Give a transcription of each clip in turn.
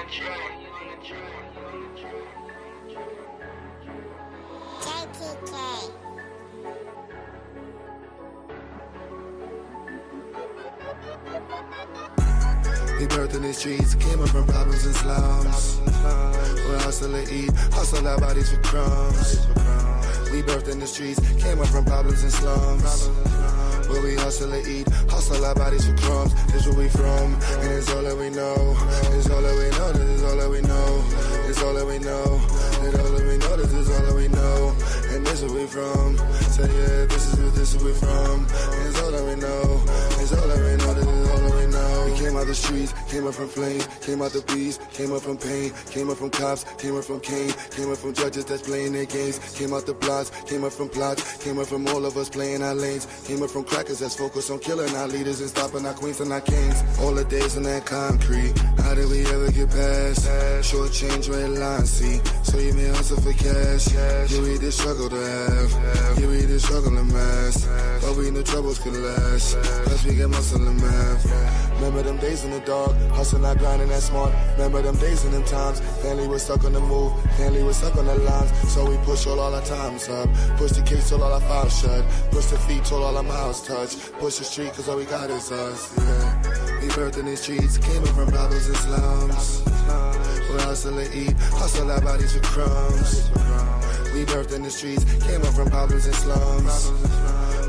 We birthed in these streets, came up from problems and slums. We'll hustle and eat, hustle our bodies for crumbs. We birthed in the streets, came up from problems and slums. Where we hustle and eat, hustle our bodies for crumbs. This where we from, and it's all that we know. It's all that we know, this is all that we know. It's all that we know, it's all that we know, this is all that we know. And this where we from, say yeah, this is where we from. And it's all that we know, it's all that we know, this is all that we know. We came out the streets, came up from flames, came out the beast, came up from pain, came up from cops, came up from Cain, came up from judges that's playing their games, came out the blocks, came up from plots, came up from all of us playing our lanes, came up from crackers that's focused on killing our leaders and stopping our queens and our kings. All the days in that concrete, how did we ever get past? Short change, red line, see, so you may hustle for cash. Yeah, we did struggle to have, yeah, we did struggle to mass, but we knew troubles could last, plus we get muscle and math. Remember them days in the dark, hustling, not grinding that smart. Remember them days and them times, family was stuck on the move, family was stuck on the lines. So we push all our times up, push the case till all our files shut, push the feet till all our miles touch, push the street cause all we got is us, yeah. We birthed in these streets, came up from problems and slums. We'll hustle and eat, hustle our bodies for crumbs. We birthed in the streets, came up from problems and slums.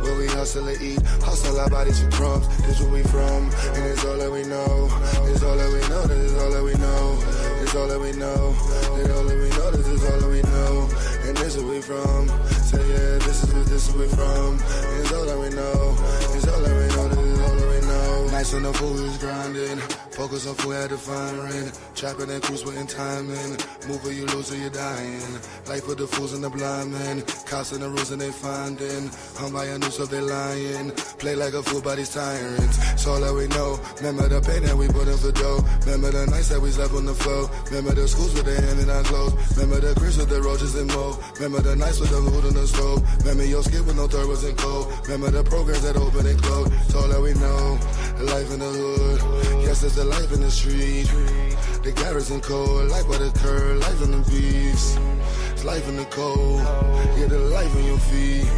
Where we hustle and eat, hustle our bodies for crumbs. This where we from, and it's all that we know. It's all that we know, this is all that we know. It's all that we know, it's all that we know, this is all that we know. And this is where we from, say yeah, this is where we from. And it's all that we know, it's all that we know, this is all that we know. Nights when the food is grinding, focus on food, had to find rent. Trapping and cruise putting time in, move or you lose or you're dying. Life with the fools and the blind men, cops and the rules and they finding. Hung by a noose of they lying, play like a fool by these tyrants. It's all that we know, remember the pain that we put in for dough. Remember the nights that we slept on the floor. Remember the schools with their hand in our clothes. Remember the cribs with the roaches and mold. Remember the nights with the food on the stove. Remember your skin with no third wasn't cold. Remember the programs that open and close. It's all that we know, the life in the hood. Yes, it's the life in the street. The garrison cold, life by the curb, life in the beats. It's life in the cold, yeah, the life in your feet.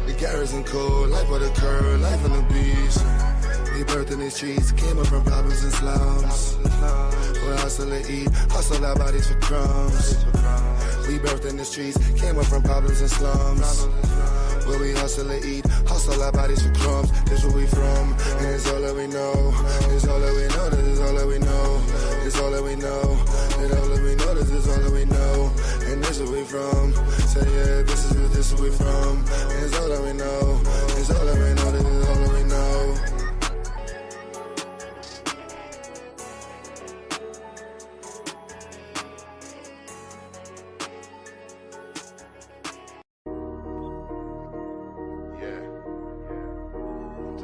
The garrison cold, life by the curb, life in the beats. We birthed in these streets, came up from problems and slums. We'll hustle and eat, hustle our bodies for crumbs. We birthed in the streets, came up from problems and slums. Where we hustle and eat, hustle our bodies for crumbs. This where we from, and it's all that we know. It's all that we know, this is all that we know. It's all that we know, it's all that we know, this is all that we know. And this is where we from, say yeah, this is where we from. And it's all that we know, it's all that we know, this is all that we know.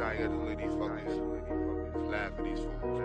I gotta look at these fuckers, laugh at these fools.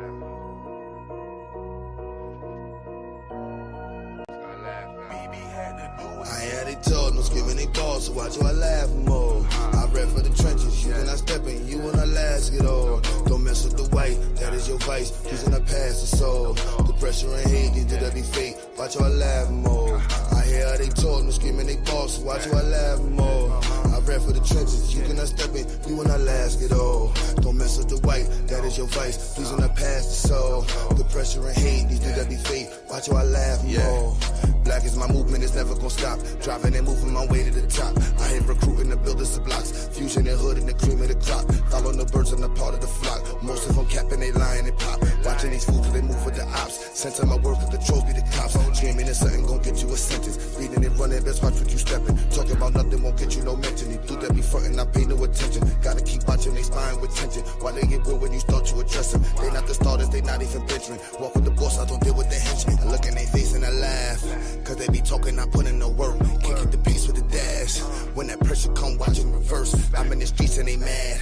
I had it told, no screaming they balls, so watch how I laugh more. I rap for the trenches, you cannot step in, you wanna last it all. Don't mess with the white, that is your vice, using the past the soul. The pressure and hate, these did that be fake, watch how I laugh more. I hear how they told, no screaming they balls, so watch how I laugh more. I rap for the trenches, you cannot step in, you wanna last it all. Don't mess with the white, that is your vice, using the past the soul. The pressure and hate, these did that be fake, watch how I laugh more. Black is my movement, it's never gonna stop. Driving and moving my way to the top. I ain't recruiting the builders of blocks. Fusion and hood and the cream of the crop. Following the birds on the part of the flock. Most of them capping, they lying and pop. Watching these fools cause they move with the ops. Censor my work cause the trolls be the cops. Dreaming is something gon' get you a sentence. Reading and running, best watch what you stepping. Talking about nothing won't get you no mention. These dudes that be frontin', I pay no attention. Gotta keep watching they spine with tension. While they get real when you start to address them. They not the starters, they not even veteran. Walk with the boss, I don't deal with the henchmen. I look in they face and I laugh. Cause they be talking, I put in no work. Can't get the pace with the dash. When that pressure come, watch in reverse. I'm in the streets and they mad.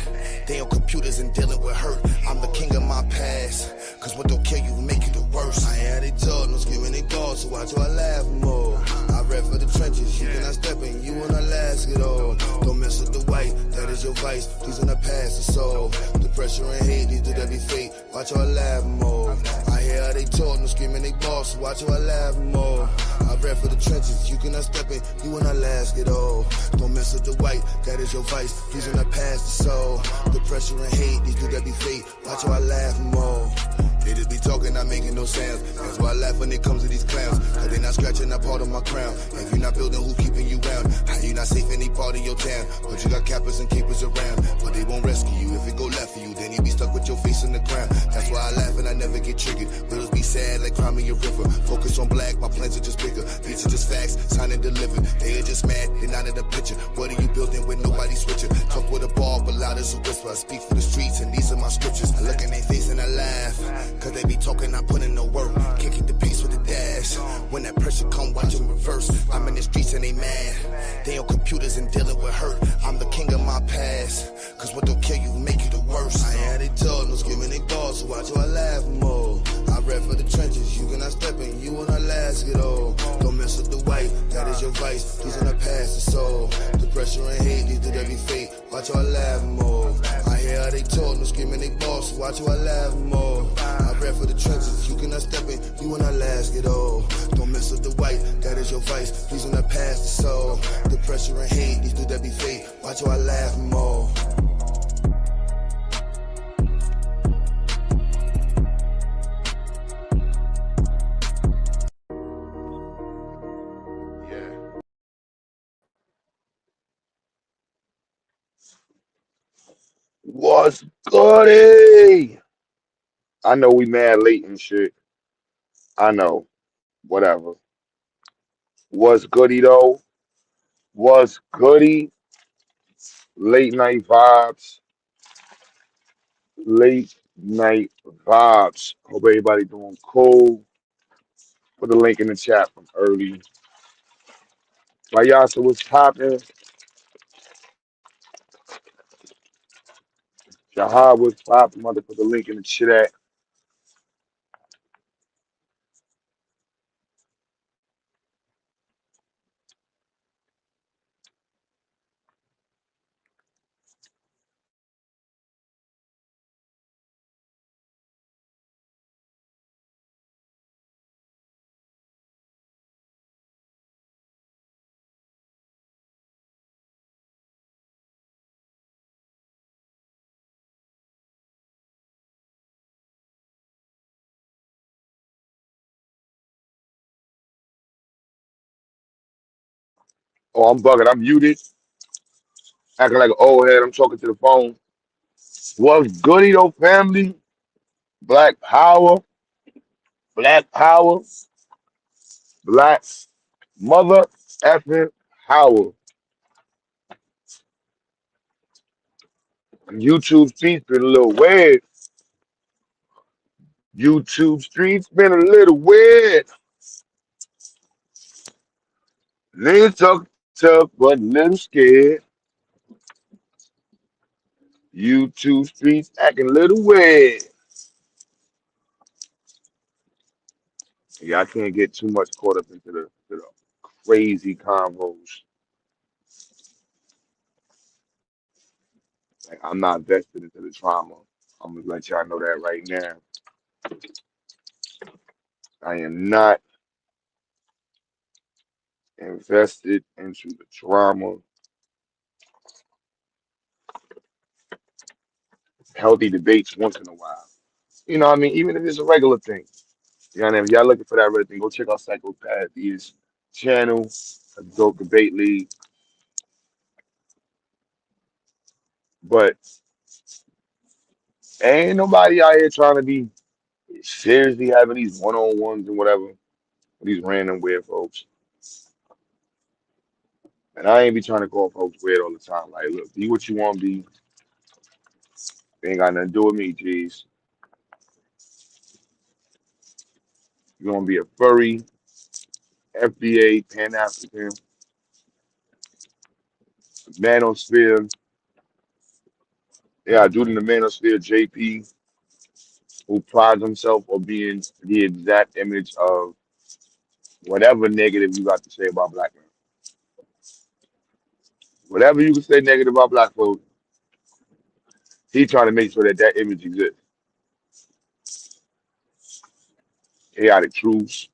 They on computers and dealing with hurt. I'm the king of my past. Cause what don't kill you make you the worst. I had it told, no screaming they balls, so watch how I laugh more. I rap for the trenches, you cannot step in, you wanna last it all. Don't mess with the white, that is your vice. These in the past, the soul. The pressure and hate, these do that be fake. Watch how I laugh more. I I hear how they talk, no screaming they boss. Watch how I laugh more. I rap for the trenches, you cannot step in, you will not last at all. Don't mess with the white, that is your vice. These are not past the soul. The pressure and hate, these dudes that be fake. Watch how I laugh more. They just be talking, not making no sounds. That's why I laugh when it comes to these clowns. Cause they not scratching that part of my crown. If you're not building, who keeping you round? How you not safe any part of your town? But you got cappers and keepers around. But they won't rescue you. If it go left for you, then you be stuck with your face in the ground. That's why I laugh and I never get triggered. Riddles be sad like climbing a river. Focus on black, my plans are just bigger. These are just facts, signed and delivered. They are just mad, they're not in the picture. What are you building with nobody switching? Talk with a ball, but loud as a whisper. I speak for the streets and these are my scriptures. I look in their face and I laugh. Cause they be talking, I put in no work. Can't keep the pace with the dash. When that pressure come, watch them reverse. I'm in the streets and they mad. They on computers and dealing with hurt. I'm the king of my past. Cause what don't kill you make you the worst. I ain't they talk, no screaming they balls. So watch how I laugh more. I rap for the trenches, you cannot step in, you will not last at all. Don't mess with the white, that is your vice. These are not past the soul. The pressure and hate, these do that be fake. Watch how I laugh more. I hear how they talk, no screaming they balls. So watch how I laugh more. I rap for the trenches, you cannot step in, you will not last at all. Don't mess with the white, that is your vice. These are not past the soul. The pressure and hate, these do that be fake. Watch how I laugh more. Yeah. What's goody? I know we mad late and shit. I know. Whatever. What's goody though? What's goody? Late night vibes. Late night vibes. Hope everybody doing cool. Put the link in the chat from early. Like y'all, so what's popping? Jahad was popping. Mother put the link in the chat. Oh, I'm bugging. I'm muted. Acting like an old head. I'm talking to the phone. What's goody though, family? Black power. Black power. Black mother effing power. YouTube streets been a little weird. YouTube streets been a little weird. Niggas talk tough but a little scared. YouTube streets acting a little weird. Yeah, I can't get too much caught up into the crazy convos. Like, I'm not vested into the trauma. I'm gonna let y'all know that right now. I am not invested into the trauma. Healthy debates once in a while. You know what I mean? Even if it's a regular thing. You know what I mean? If y'all looking for that regular thing, go check out Psychopath's channel, a dope debate league. But ain't nobody out here trying to be seriously having these one-on-ones and whatever with these random weird folks. And I ain't be trying to call folks weird all the time. Like, look, be what you want to be. Ain't got nothing to do with me, G's. You gonna be a furry, FBA, Pan African, manosphere. Yeah, dude in the manosphere, JP, who prides himself on being the exact image of whatever negative you got to say about black men. Whatever you can say negative about black folks, he trying to make sure that that image exists. chaotic truths.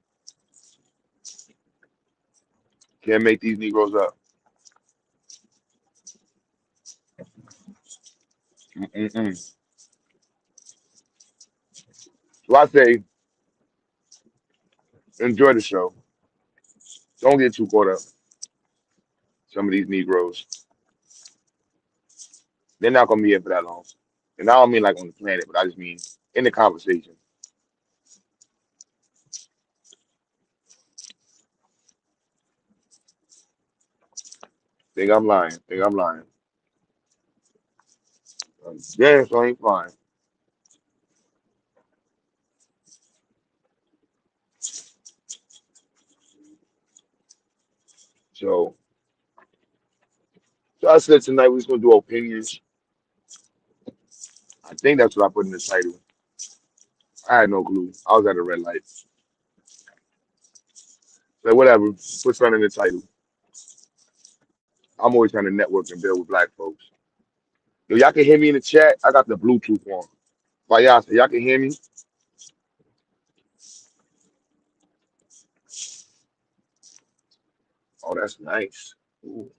Can't make these Negroes up. Mm-mm-mm. So I say, enjoy the show. Don't get too caught up. Some of these Negroes, they're not gonna be here for that long. And I don't mean like on the planet, but I just mean in the conversation. Think I'm lying. Think I'm lying. Yeah, so ain't fine. So, so I said tonight we was gonna do opinions. I think that's what I put in the title. I had no clue. I was at a red light. So whatever. Put something in the title. I'm always trying to network and build with black folks. Yo, y'all can hear me in the chat. I got the Bluetooth on. But y'all can hear me. Oh, that's nice. Ooh,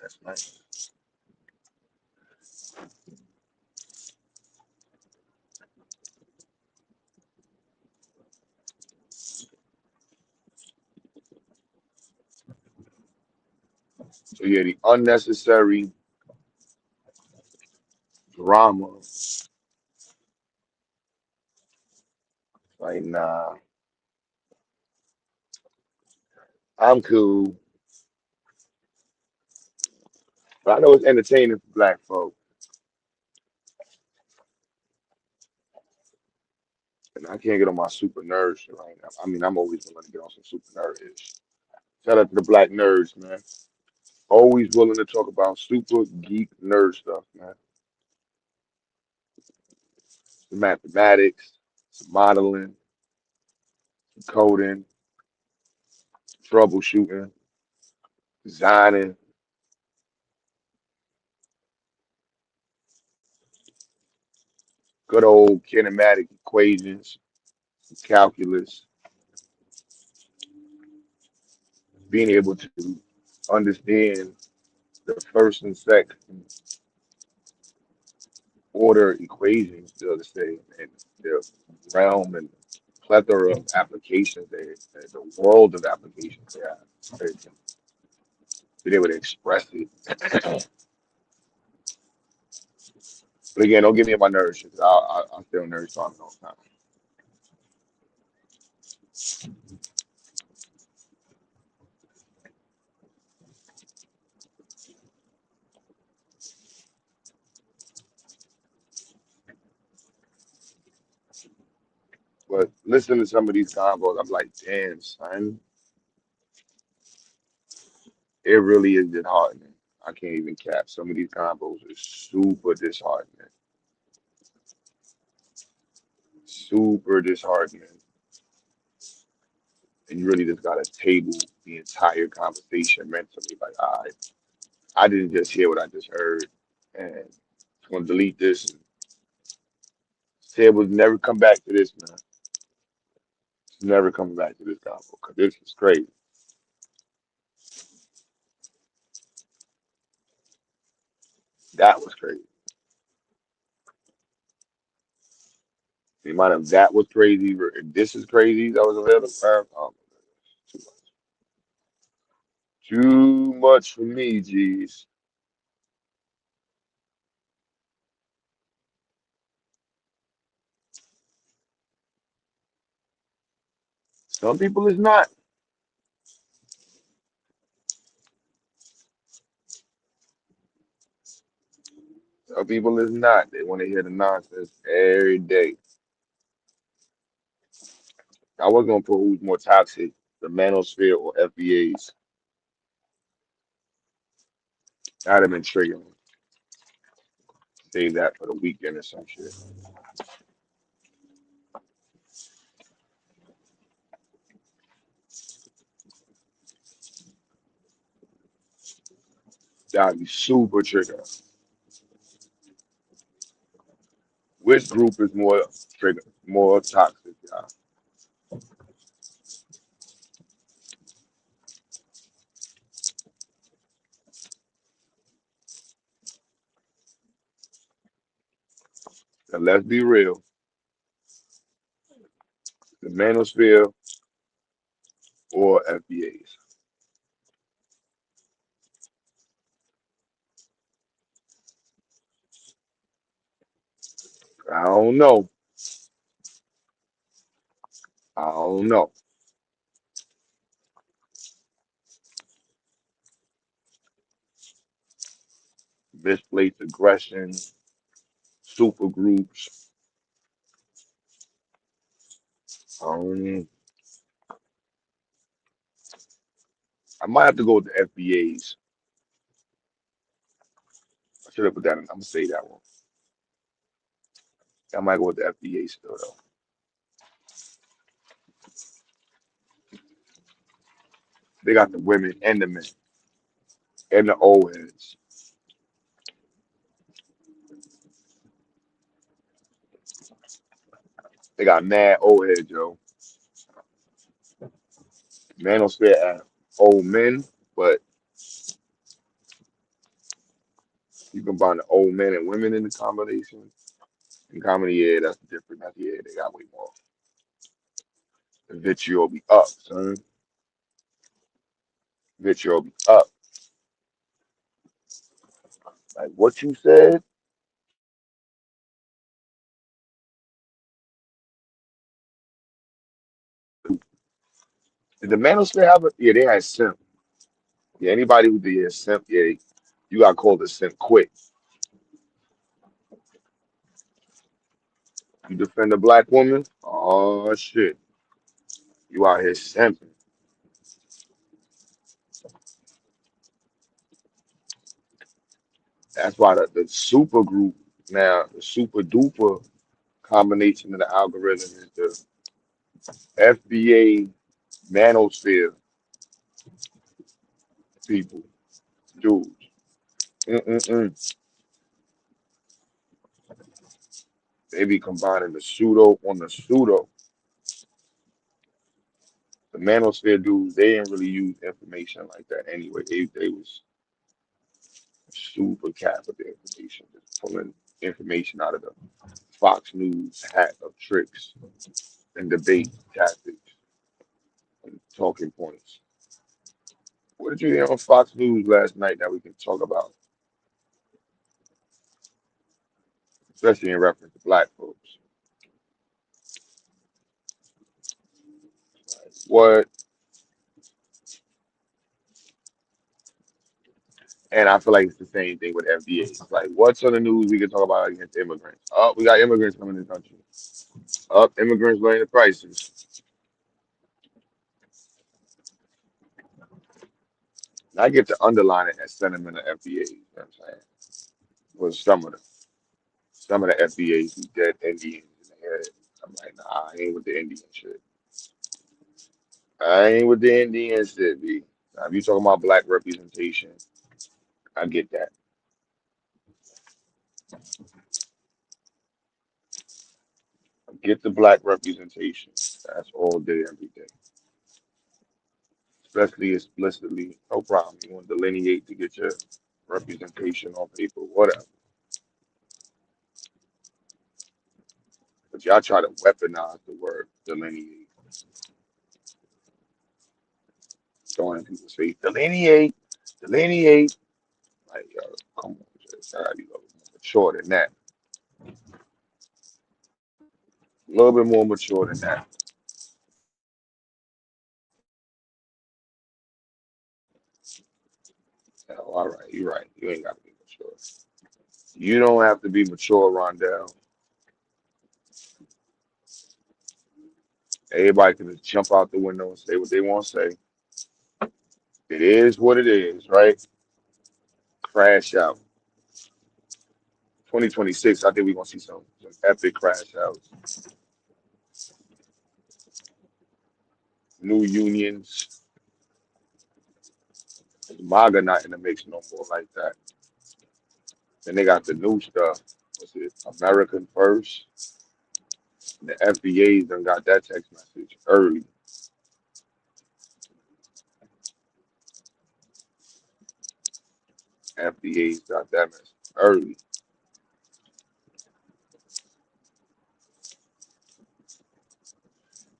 that's nice. So yeah, the unnecessary drama. Like, nah, I'm cool. But I know it's entertaining for black folk. And I can't get on my super nerds right now. I mean, I'm always willing to get on some super nerds. Shout out to the black nerds, man. Always willing to talk about super geek nerd stuff, man. Some mathematics, some modeling, some coding, troubleshooting, designing, good old kinematic equations, calculus, being able to understand the first and second order equations, to say, and the realm and plethora of applications, the world of applications they have. Being able to express it. But again, don't get me on my nerves, because I'll stay on nerves talking all the time. But listening to some of these combos, I'm like, damn, son, it really is disheartening. I can't even cap. Some of these combos are super disheartening. Super disheartening. And you really just gotta table the entire conversation mentally. Like, I didn't just hear what I just heard. And I'm gonna delete this and say we'll never come back to this, man. Never coming back to this combo. Cause this is crazy. That was crazy. The amount of that was crazy. This is crazy. That was available. Oh, too much. Too much for me, G's. Some people is not. Some people is not. They want to hear the nonsense every day. I was gonna put who's more toxic, the manosphere or FBAs. That'd have been triggering. Save that for the weekend or some shit. That'd be super trigger. Which group is more trigger, more toxic, y'all? And let's be real, the manosphere or FBAs. I don't know. I don't know. Misplaced aggression, super groups. Um, I might have to go with the FBAs. I should have put that in. I'm gonna say that one. I might go with the FBAs still though. They got the women and the men and the old heads. They got mad old heads, yo. Manosphere at old men, but you combine the old men and women in the combination. In comedy, yeah, that's different. That's, yeah, they got way more. The vitriol be up, son. Vitriol be up. Like what you said, did the manosphere have a, yeah, they had simp. Yeah, anybody who did simp, yeah, you got called a simp quick. You defend a black woman, oh shit, you out here simping. That's why the super group now, the super duper combination of the algorithm is the FBA manosphere people, dudes. Mm-mm-mm. They be combining the pseudo on the pseudo. The manosphere dudes, they didn't really use information like that anyway. They was super cat with the information, just pulling information out of the Fox News hat of tricks and debate tactics and talking points. What did you hear on Fox News last night that we can talk about, especially in reference to black folks? What? And I feel like it's the same thing with FBA. Like, what's on the news we can talk about against immigrants? Oh, we got immigrants coming in the country. Up, immigrants lowering the prices. And I get to underline it as sentiment of FBA. You know what I'm saying? Well, some of the FBAs who dead Indians in the head. I'm like, nah, I ain't with the Indian shit. I ain't with the Indian shit, B. Now, if you talking about black representation, I get that. I get the black representation. That's all day, every day. Especially explicitly, no problem. You want to delineate to get your representation on paper, whatever. But y'all try to weaponize the word delineate. Throwing in people's face, delineate, delineate. Like, yo, come on, just gotta be a little more mature than that. A little bit more mature than that. Oh, all right, you're right. You ain't gotta be mature. You don't have to be mature, Rondell. Everybody can just jump out the window and say what they want to say. It is what it is, right? Crash out. 2026, I think we're gonna see some epic crash outs. New unions. MAGA not in the mix no more like that. Then they got the new stuff. What's it? American First. The FBA's done got that text message early. FBA's got that message early.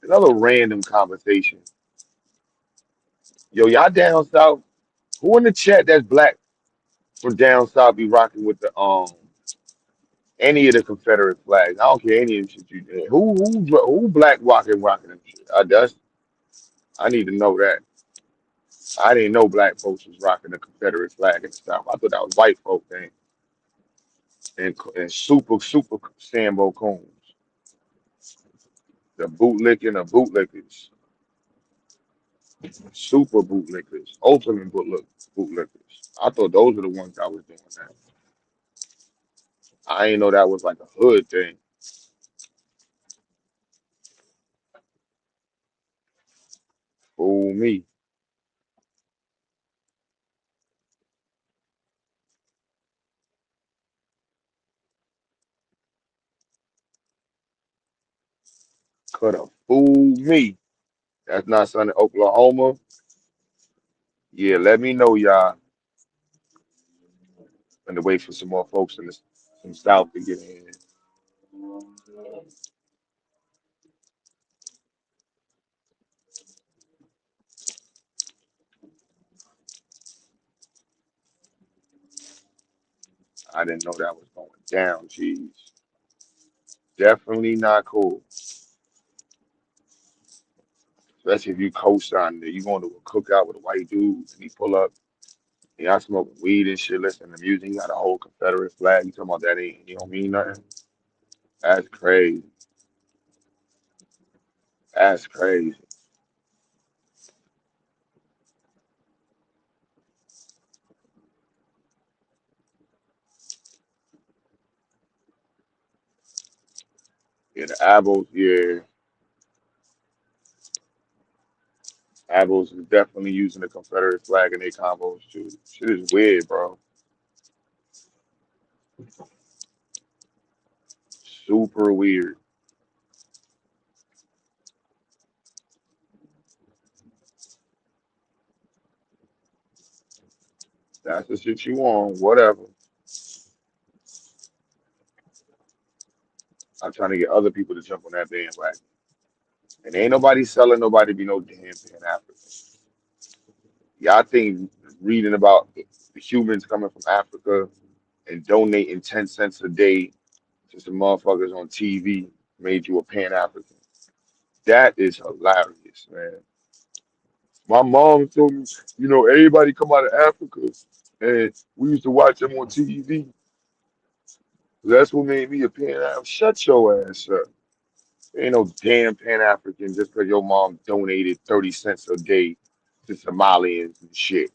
Another random conversation. Yo, y'all down south? Who in the chat that's black from down south be rocking with the any of the Confederate flags? I don't care any of the shit you did. Who black rocking them shit? I need to know that. I didn't know black folks was rocking the Confederate flag in the South. I thought that was white folk thing. And super Sambo Coons, the bootlickers, super bootlickers, ultimate bootlickers. I thought those were the ones that was doing that. I didn't know that was like a hood thing. Fool me. Could have fooled me. That's not something Oklahoma. Yeah, let me know, y'all. And to wait for some more folks in the some South to get in. I didn't know that was going down. Jeez, definitely not cool. Especially if you co-sign it. You going to a cookout with a white dude and he pull up and y'all smoking weed and shit, listening to music. You got a whole Confederate flag. You talking about that ain't you don't mean nothing? That's crazy. That's crazy. Yeah, the Abos is definitely using the Confederate flag in their combos too. Shit is weird, bro. Super weird. That's the shit you want. Whatever. I'm trying to get other people to jump on that bandwagon. And ain't nobody selling nobody to be no damn Pan African. Y'all think reading about the humans coming from Africa and donating 10 cents a day to some motherfuckers on TV made you a Pan African. That is hilarious, man. My mom told me, everybody come out of Africa and we used to watch them on TV. That's what made me a Pan African. Shut your ass up. Ain't no damn Pan African just because your mom donated 30 cents a day to Somalians and shit.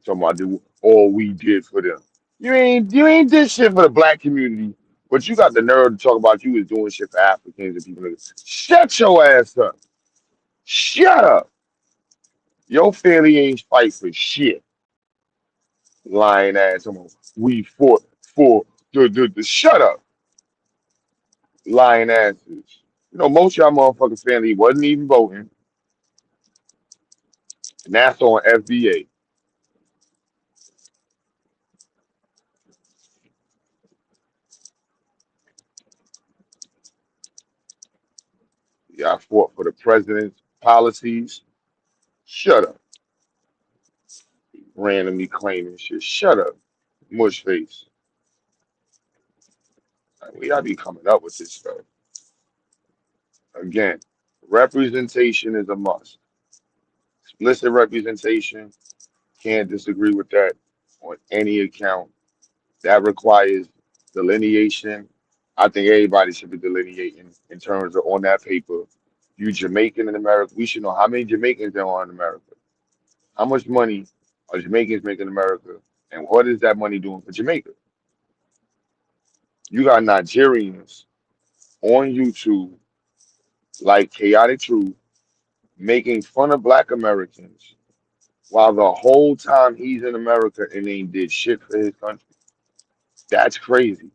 Talking about do all we did for them. You ain't did shit for the black community, but you got the nerve to talk about you was doing shit for Africans and people. Shut your ass up. Shut up. Your family ain't fight for shit. Lying ass. We fought for the shut up. Lying asses. Most of y'all motherfucking family wasn't even voting. And that's on FBA. Y'all fought for the president's policies. Shut up. Randomly claiming shit. Shut up. Mush face. Like, we gotta be coming up with this stuff. Again, representation is a must. Explicit representation, can't disagree with that on any account. That requires delineation. I think everybody should be delineating in terms of on that paper. You Jamaican in America, we should know how many Jamaicans there are in America. How much money are Jamaicans making in America? And what is that money doing for Jamaica? You got Nigerians on YouTube like Chaotic Truth making fun of black Americans while the whole time he's in America and ain't did shit for his country. That's crazy.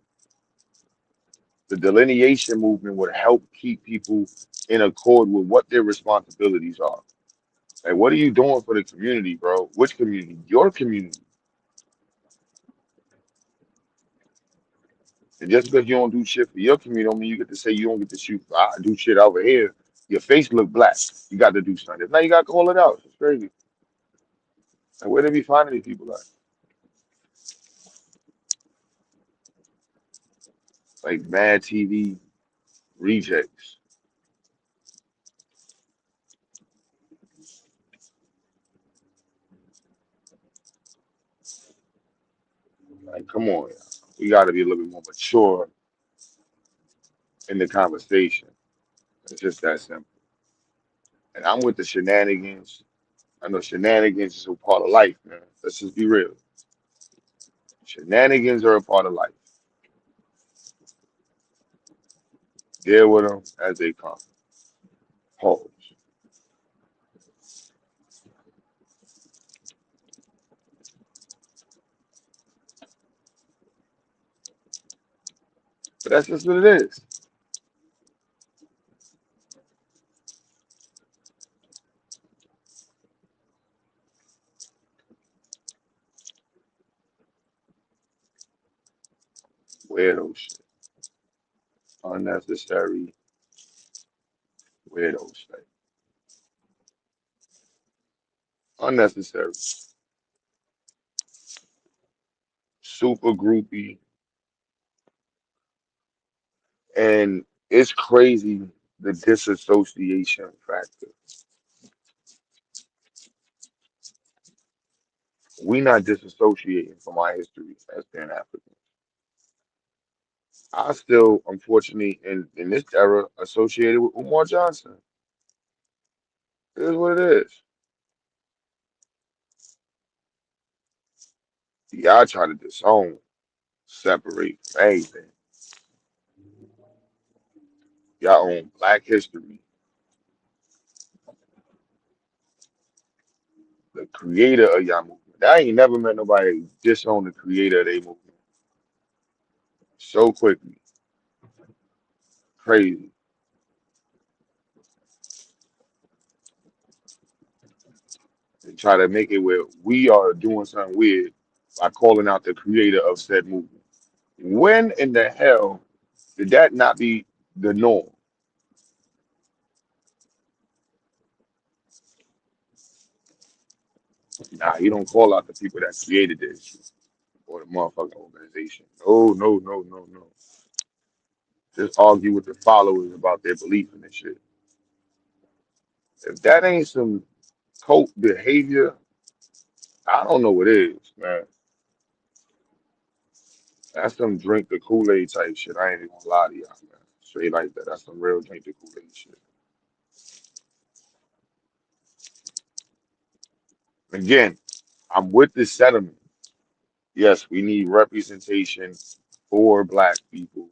The delineation movement would help keep people in accord with what their responsibilities are. Like, what are you doing for the community, bro? Which community? Your community. And just because you don't do shit for your community, don't mean you get to say you don't get to shoot. I do shit over here. Your face look black. You got to do something. If not, you got to call it out. It's crazy. Like, where they be finding these people at? Like Mad TV rejects. Like, come on, y'all. We got to be a little bit more mature in the conversation. It's just that simple. And I'm with the shenanigans. I know shenanigans is a part of life, man. Let's just be real. Shenanigans are a part of life. Deal with them as they come. Pause. But that's just what it is. Weirdo shit. Unnecessary weirdo shit. Unnecessary. Super groupie. And it's crazy the disassociation factor. We not disassociating from our history as being African. I still, unfortunately, in this era, associated with Umar Johnson. It is what it is. Y'all try to disown, separate from anything. Y'all own Black history. The creator of y'all movement. I ain't never met nobody disown the creator of their movement so quickly. Crazy. And try to make it where we are doing something weird by calling out the creator of said movement. When in the hell did that not be the norm? Nah, you don't call out the people that created this or the motherfucking organization. No, no, no, no, no. Just argue with the followers about their belief in this shit. If that ain't some cult behavior, I don't know what is, man. That's some drink the Kool-Aid type shit. I ain't even gonna lie to y'all, man. Straight like that. That's some real drink the Kool-Aid shit. Again, I'm with this sentiment. Yes, we need representation for black people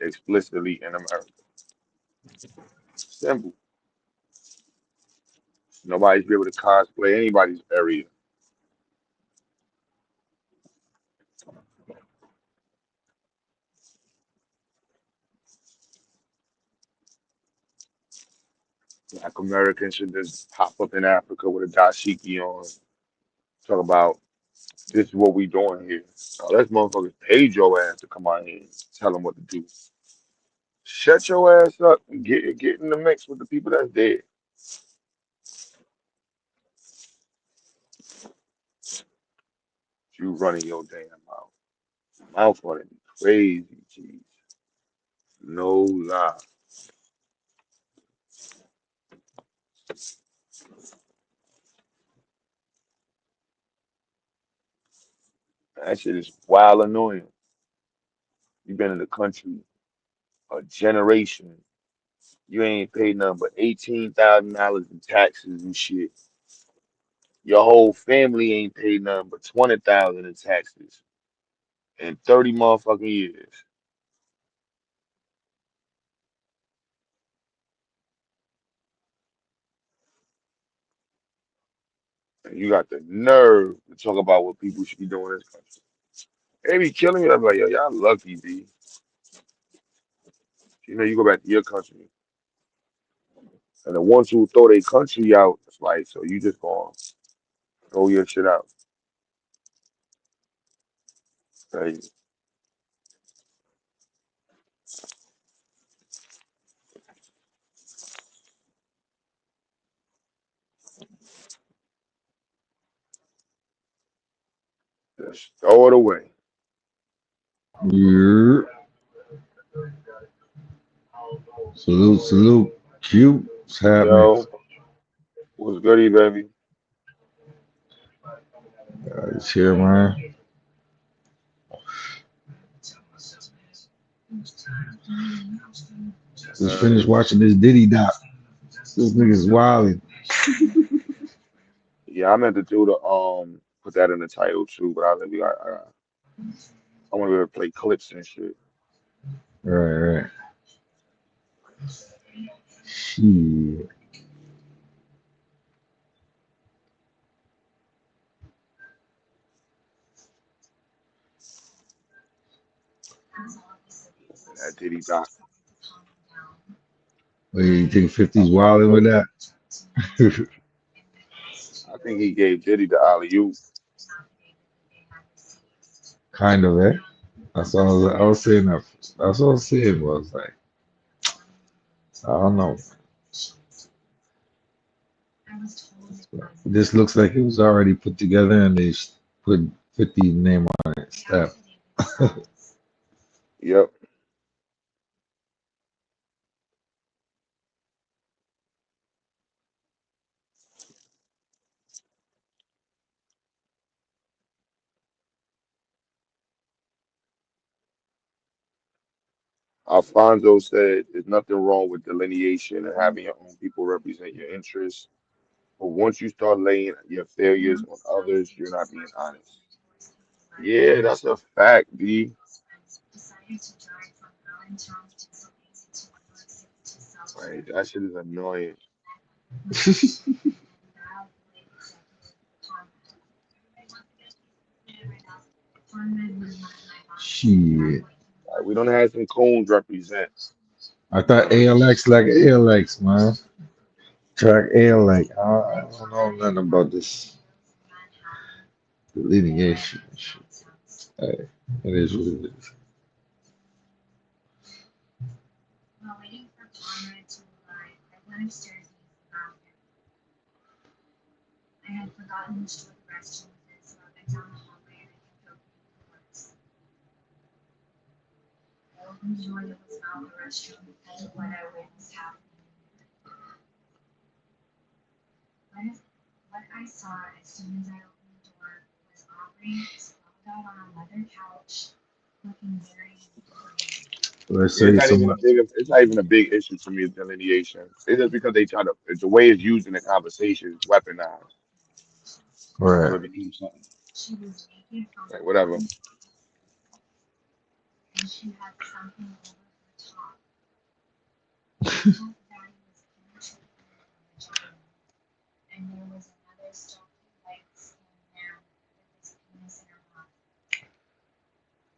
explicitly in America. Simple. Nobody's be able to cosplay anybody's area. Black Americans should just pop up in Africa with a dashiki on. Talk about this is what we doing here. Now, let's motherfuckers pay your ass to come out here and tell them what to do. Shut your ass up and get in the mix with the people that's dead. You running your damn mouth. Mouth running crazy, jeez. No lie. That shit is wild annoying. You've been in the country a generation. You ain't paid nothing but $18,000 in taxes and shit. Your whole family ain't paid nothing but 20,000 in taxes in 30 motherfucking years. And you got the nerve to talk about what people should be doing in this country. They be killing me. I'm like, yo, y'all lucky, B. You know, you go back to your country. And the ones who throw their country out, it's like, so you just gonna throw your shit out. Crazy. Just throw it away. Yeah. Salute, salute. Q. What's happening? Yo, what's goody, baby? It's here, man. Just Uh, finished watching this Diddy doc. This nigga's wilding. yeah, I meant to do the put that in the title too, but I was like, I want to be able to play clips and shit. Right, right. Shit. That Diddy doc. Wait, you think 50's wilding with that? I think he gave Diddy the alley oop. Kind of, eh? That's what I was saying. That's what I was saying. Was like, I don't know. This looks like it was already put together and they put 50's name on it. Step. Yep. Alfonso said there's nothing wrong with delineation and having your own people represent your interests. But once you start laying your failures on others, you're not being honest. Yeah, that's a fact, B. Right, that shit is annoying. Shit. Like, we don't have some coons represent. I thought ALX like ALX, man. Track ALX. I don't know nothing about this delineation and shit. Hey, it is what it is. Let's Yeah, it's say not even some. a big. It's not even a big issue to me. Delineation. It's just because they try to. It's the way it's used in the conversation is weaponized. So Right. it becomes something like whatever.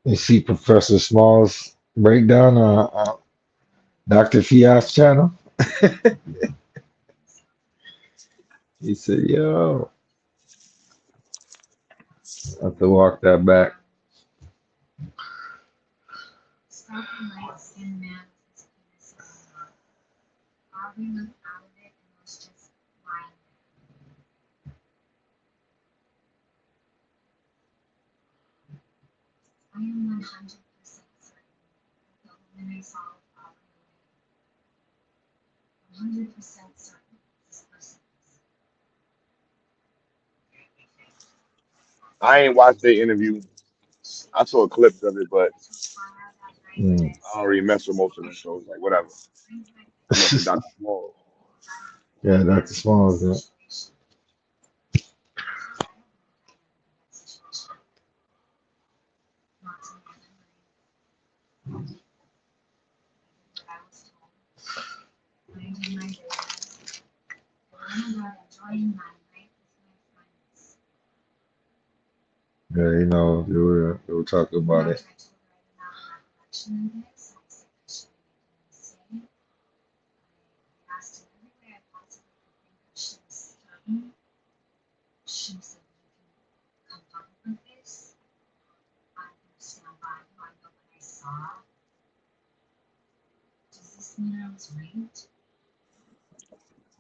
You see Professor Small's breakdown on Dr. Fiat's channel? He said, yo, I have to walk that back. I ain't watched the interview. I saw clips of it, but Mm. I don't really mess with most of them shows. Like whatever. You mentioned Dr. Small. Yeah, Dr. Small's. Yeah. Yeah, they were talking about it.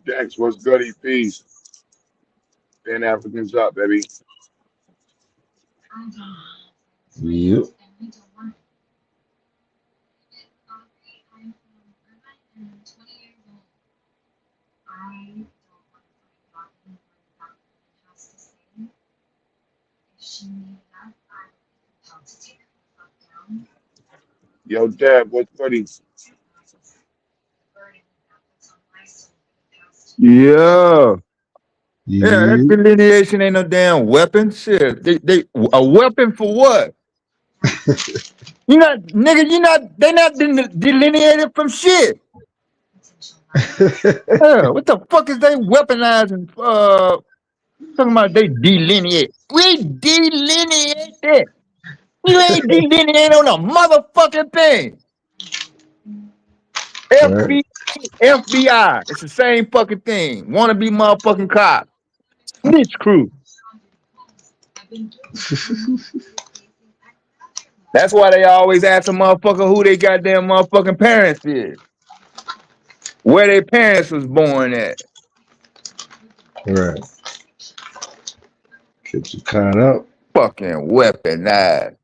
Jax, what's goody? Peace. Pan Africans up, baby. Yep. Yo, Dad, what's funny? Yeah. Yeah, that Yep. delineation ain't no damn weapon. Shit. They a weapon for what? You not nigga, they not delineated from shit. Yeah, what the fuck is they weaponizing? Talking about they delineate. We delineate that. You ain't delineate on a motherfucking thing. Right. FBI, FBI. It's the same fucking thing. Wanna be motherfucking cop. Snitch crew. That's why they always ask a motherfucker who they goddamn motherfucking parents is. Where their parents was born at. Right. Get you caught up. Fucking weaponized.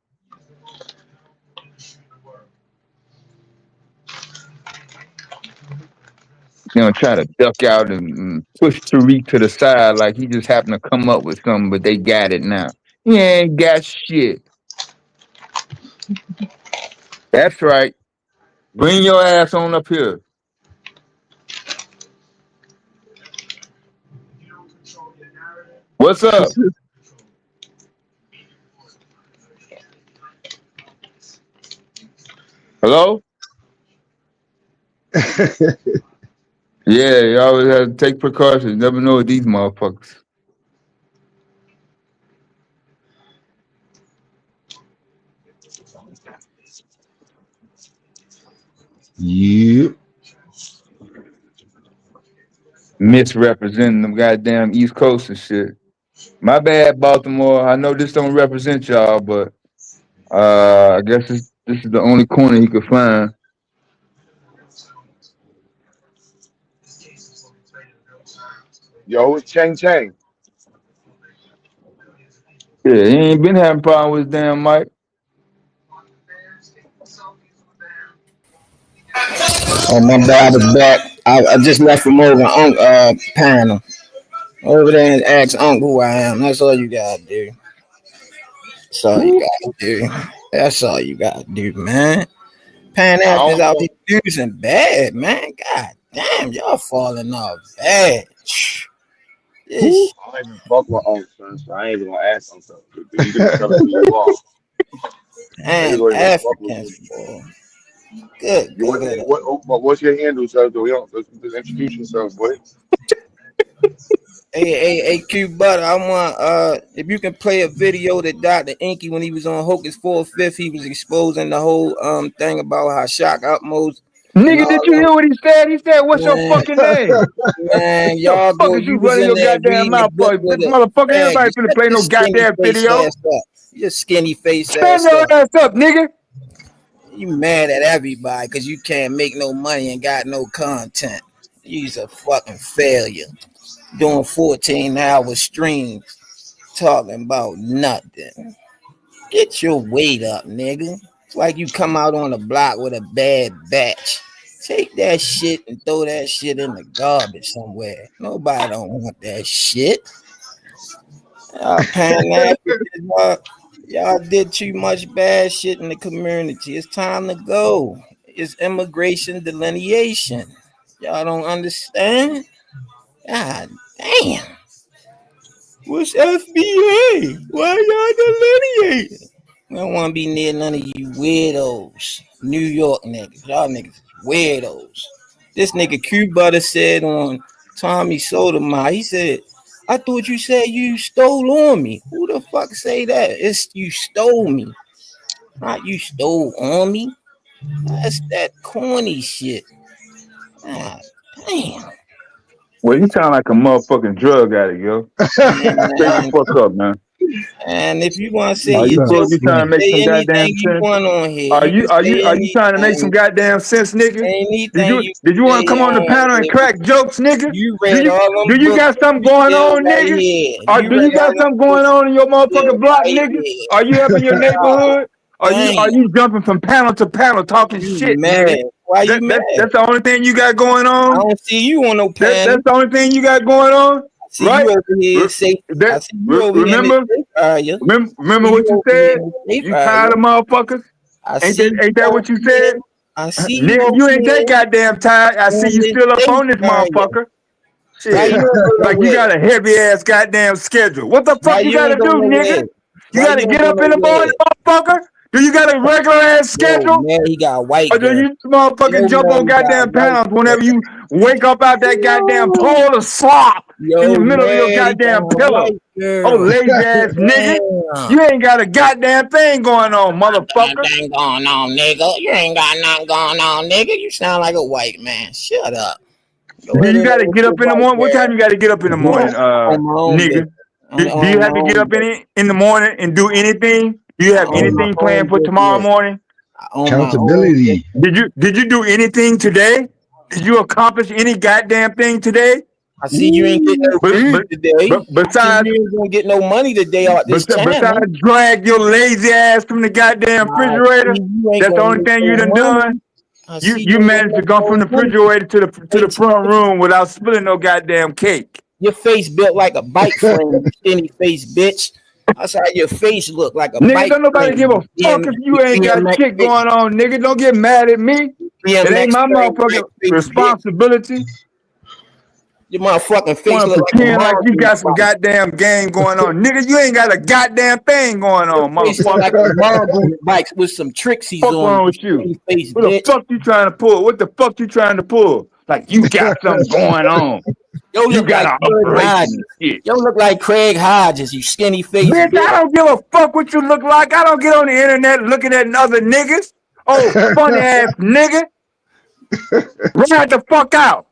You know, try to duck out and push Tariq to the side like he just happened to come up with something, but they got it now. He ain't got shit. That's right. Bring your ass on up here. What's up? Hello? Yeah, you always have to take precautions. Never know with these motherfuckers. Yep. Misrepresenting them goddamn East Coast and shit. My bad, Baltimore. I know this don't represent y'all, but I guess this is the only corner he could find. Yo, it's Chang Chang. Yeah, he ain't been having problem with his damn mic. Oh my bad, I was back. I just left from over panel. Over there and ask Unc who I am. That's all you gotta do. That's all you Who? gotta do. That's all you gotta do, man. Pan I Africans don't out know. here using bad, man. God damn, y'all falling off bad. Who? This I don't even fuck with Unc, son, so I ain't even gonna ask him something. You can just tell us who you are. I ain't Pan gonna even fuck with Africans, you. boy. Good, You good, what? good. What's your handle, son? So we don't just introduce yourself, boy. Hey, Q Butter, I want if you can play a video that Dr. Inky when he was on Hocus 4/5, he was exposing the whole thing about how Shock Utmost and Nigga, all did you hear what he said? He said, "What's your that. fucking name?" Man, The y'all fuck go. is you You was running in your there goddamn reading the mouth book for? with a Motherfucker, ain't man. nobody You finna shut play your no skinny goddamn face video. ass up. Your skinny face Stand ass your up. ass up, nigga. You mad at everybody because you can't make no money and got no content. You's a fucking failure. Doing 14-hour streams talking about nothing. Get your weight up, nigga. It's like you come out on the block with a bad batch. Take that shit and throw that shit in the garbage somewhere. Nobody don't want that shit. Pan Africans, y'all did too much bad shit in the community. It's time to go. It's immigration delineation. Y'all don't understand? God damn. What's FBA? Why y'all delineating? We don't want to be near none of you weirdos. New York niggas. Y'all niggas is weirdos. This nigga Q Butter said on Tommy Sotomayor, he said, I thought you said you stole on me. Who the fuck say that? It's you stole me. Not you stole on me. That's that corny shit. God damn. Well, you sound like a motherfucking drug addict, yo. Straight the Man, fuck up, man. And if you want to say Nah, your you Bro, jokes, you just trying to make say some anything goddamn you sense? want on here. Are You you can are say you are you trying to make some anything, goddamn sense, nigga? Did anything you you did you can want to say come on the on panel and here. crack jokes, nigga? You Do read you all do them you books. got something You going still on, right nigga? here. Or You do you read got all them something going books. on in your Still motherfucking block, right nigga? here. Are you up in your God neighborhood? Are damn. you jumping from panel to panel talking You shit, mad? nigga? Why you mad? That's the only thing you got going I on. don't see you on no That's panel. the only thing you got going on, I see right? you over here Re- safe. I that see you over here in the remember safe area. remember See what you you over here said? in the safe You tired area. of motherfuckers? I Ain't see that you ain't that over what you here. said? I see you Nigga, over you ain't that here goddamn tired. I see in you the still up safe on this area. motherfucker. Why you Shit. don't go Like you nowhere? got a heavy ass goddamn schedule. What the Why fuck you you gotta don't go do, nowhere? nigga? You Why gotta you don't get go up in the morning, nowhere? motherfucker? Do you got a regular ass Yo, schedule? man, he got a white Or do girl. you Yo, motherfucking jump man, on he got a goddamn white pounds girl. whenever you wake up out that goddamn Yo, pole of slop in the yo, middle of your man, he got goddamn a pillow? white Oh, girl. lazy ass nigga. Damn. You ain't got a goddamn thing going on, motherfucker. Nothing going on, nigga. You ain't got nothing going on, nigga. You sound like a white man. Shut up. Go Do ahead you and gotta with get your up in the white morning? What girl. time you gotta get up in the morning, On my own business. nigga? Do you On my have to get own up business. in the morning and do anything? Do you I have own my anything own planned for tomorrow business. morning? I own my own business. accountability. Did you do anything today? Did you accomplish any goddamn thing today? I see you ain't get Ooh. no But food but today. but I see besides you ain't gonna get no money today out this channel. besides drag your lazy ass from the goddamn I see refrigerator, you ain't that's the gonna only make thing you no done done. money. I You see you you ain't gonna managed to make go from no the money. refrigerator to the Face, front room without spilling no goddamn cake. your face built like a bike frame, you skinny face bitch. That's how your face look, like a Nigga, bike don't nobody give a frame. fuck if You you ain't got BMX shit face, going on, nigga. Don't get mad at me. It ain't BMX my frame motherfucking bike face bitch. responsibility. Your motherfucking face Want look to like a pretend like you mongoose got some bite. goddamn game going on, nigga. You ain't got a goddamn thing going Your on, face look like motherfucker. a mongoose bike with some trixies Fuck on it. wrong You with you? skinny face What the bitch. fuck you trying to pull? What the fuck you trying to pull? Like you got something going on. Yo You look got like an Craig operation and Hodges. shit. Yo look like Craig Hodges, you skinny face Bitch, bitch. I don't give a fuck what you look like. I don't get on the internet looking at other niggas. Oh, funny ass nigga. Ride the fuck out.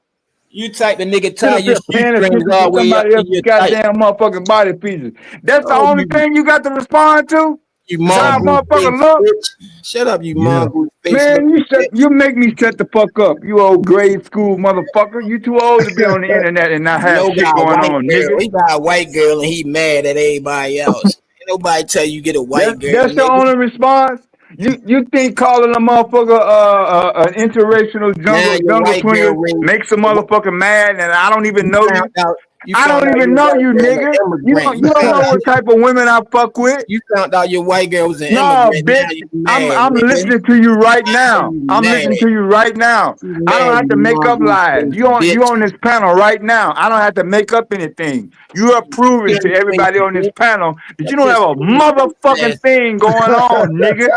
You type of nigga Sit tie up your here paying shoestrings attention to all the way up somebody to else's your tight. goddamn motherfucking body pieces. That's the Oh, only thing you got to respond to? you Is how a mongoose motherfucker face look? bitch. Shut up, you Yeah. mongoose face Man, looking bitch. you make me shut the fuck up, you old grade school motherfucker. You too old to be on the internet and not have Yo shit got a going white on, girl. nigga. He got a white girl and he mad at everybody else. Ain't nobody tell you get a white girl, That's your nigga. only response? You think calling a motherfucker an interracial Now your jungle white girl twinger raised. makes a motherfucker mad and I don't even You know found you? out. You I found don't out even your know white you, girl was nigga. an immigrant. You don't know what type of women I fuck with. You found out your white girl was an No, immigrant. Now bitch. you mad, I'm nigga. listening to you right Now now. you I'm mad. listening to you right now. You I don't mad, have you to make up mongoose lies. face You bitch. on this panel right now. I don't have to make up anything. You are proving to Skinny face everybody on this bitch. panel that you That's don't your have a skinny face ass. motherfucking thing going on, nigga.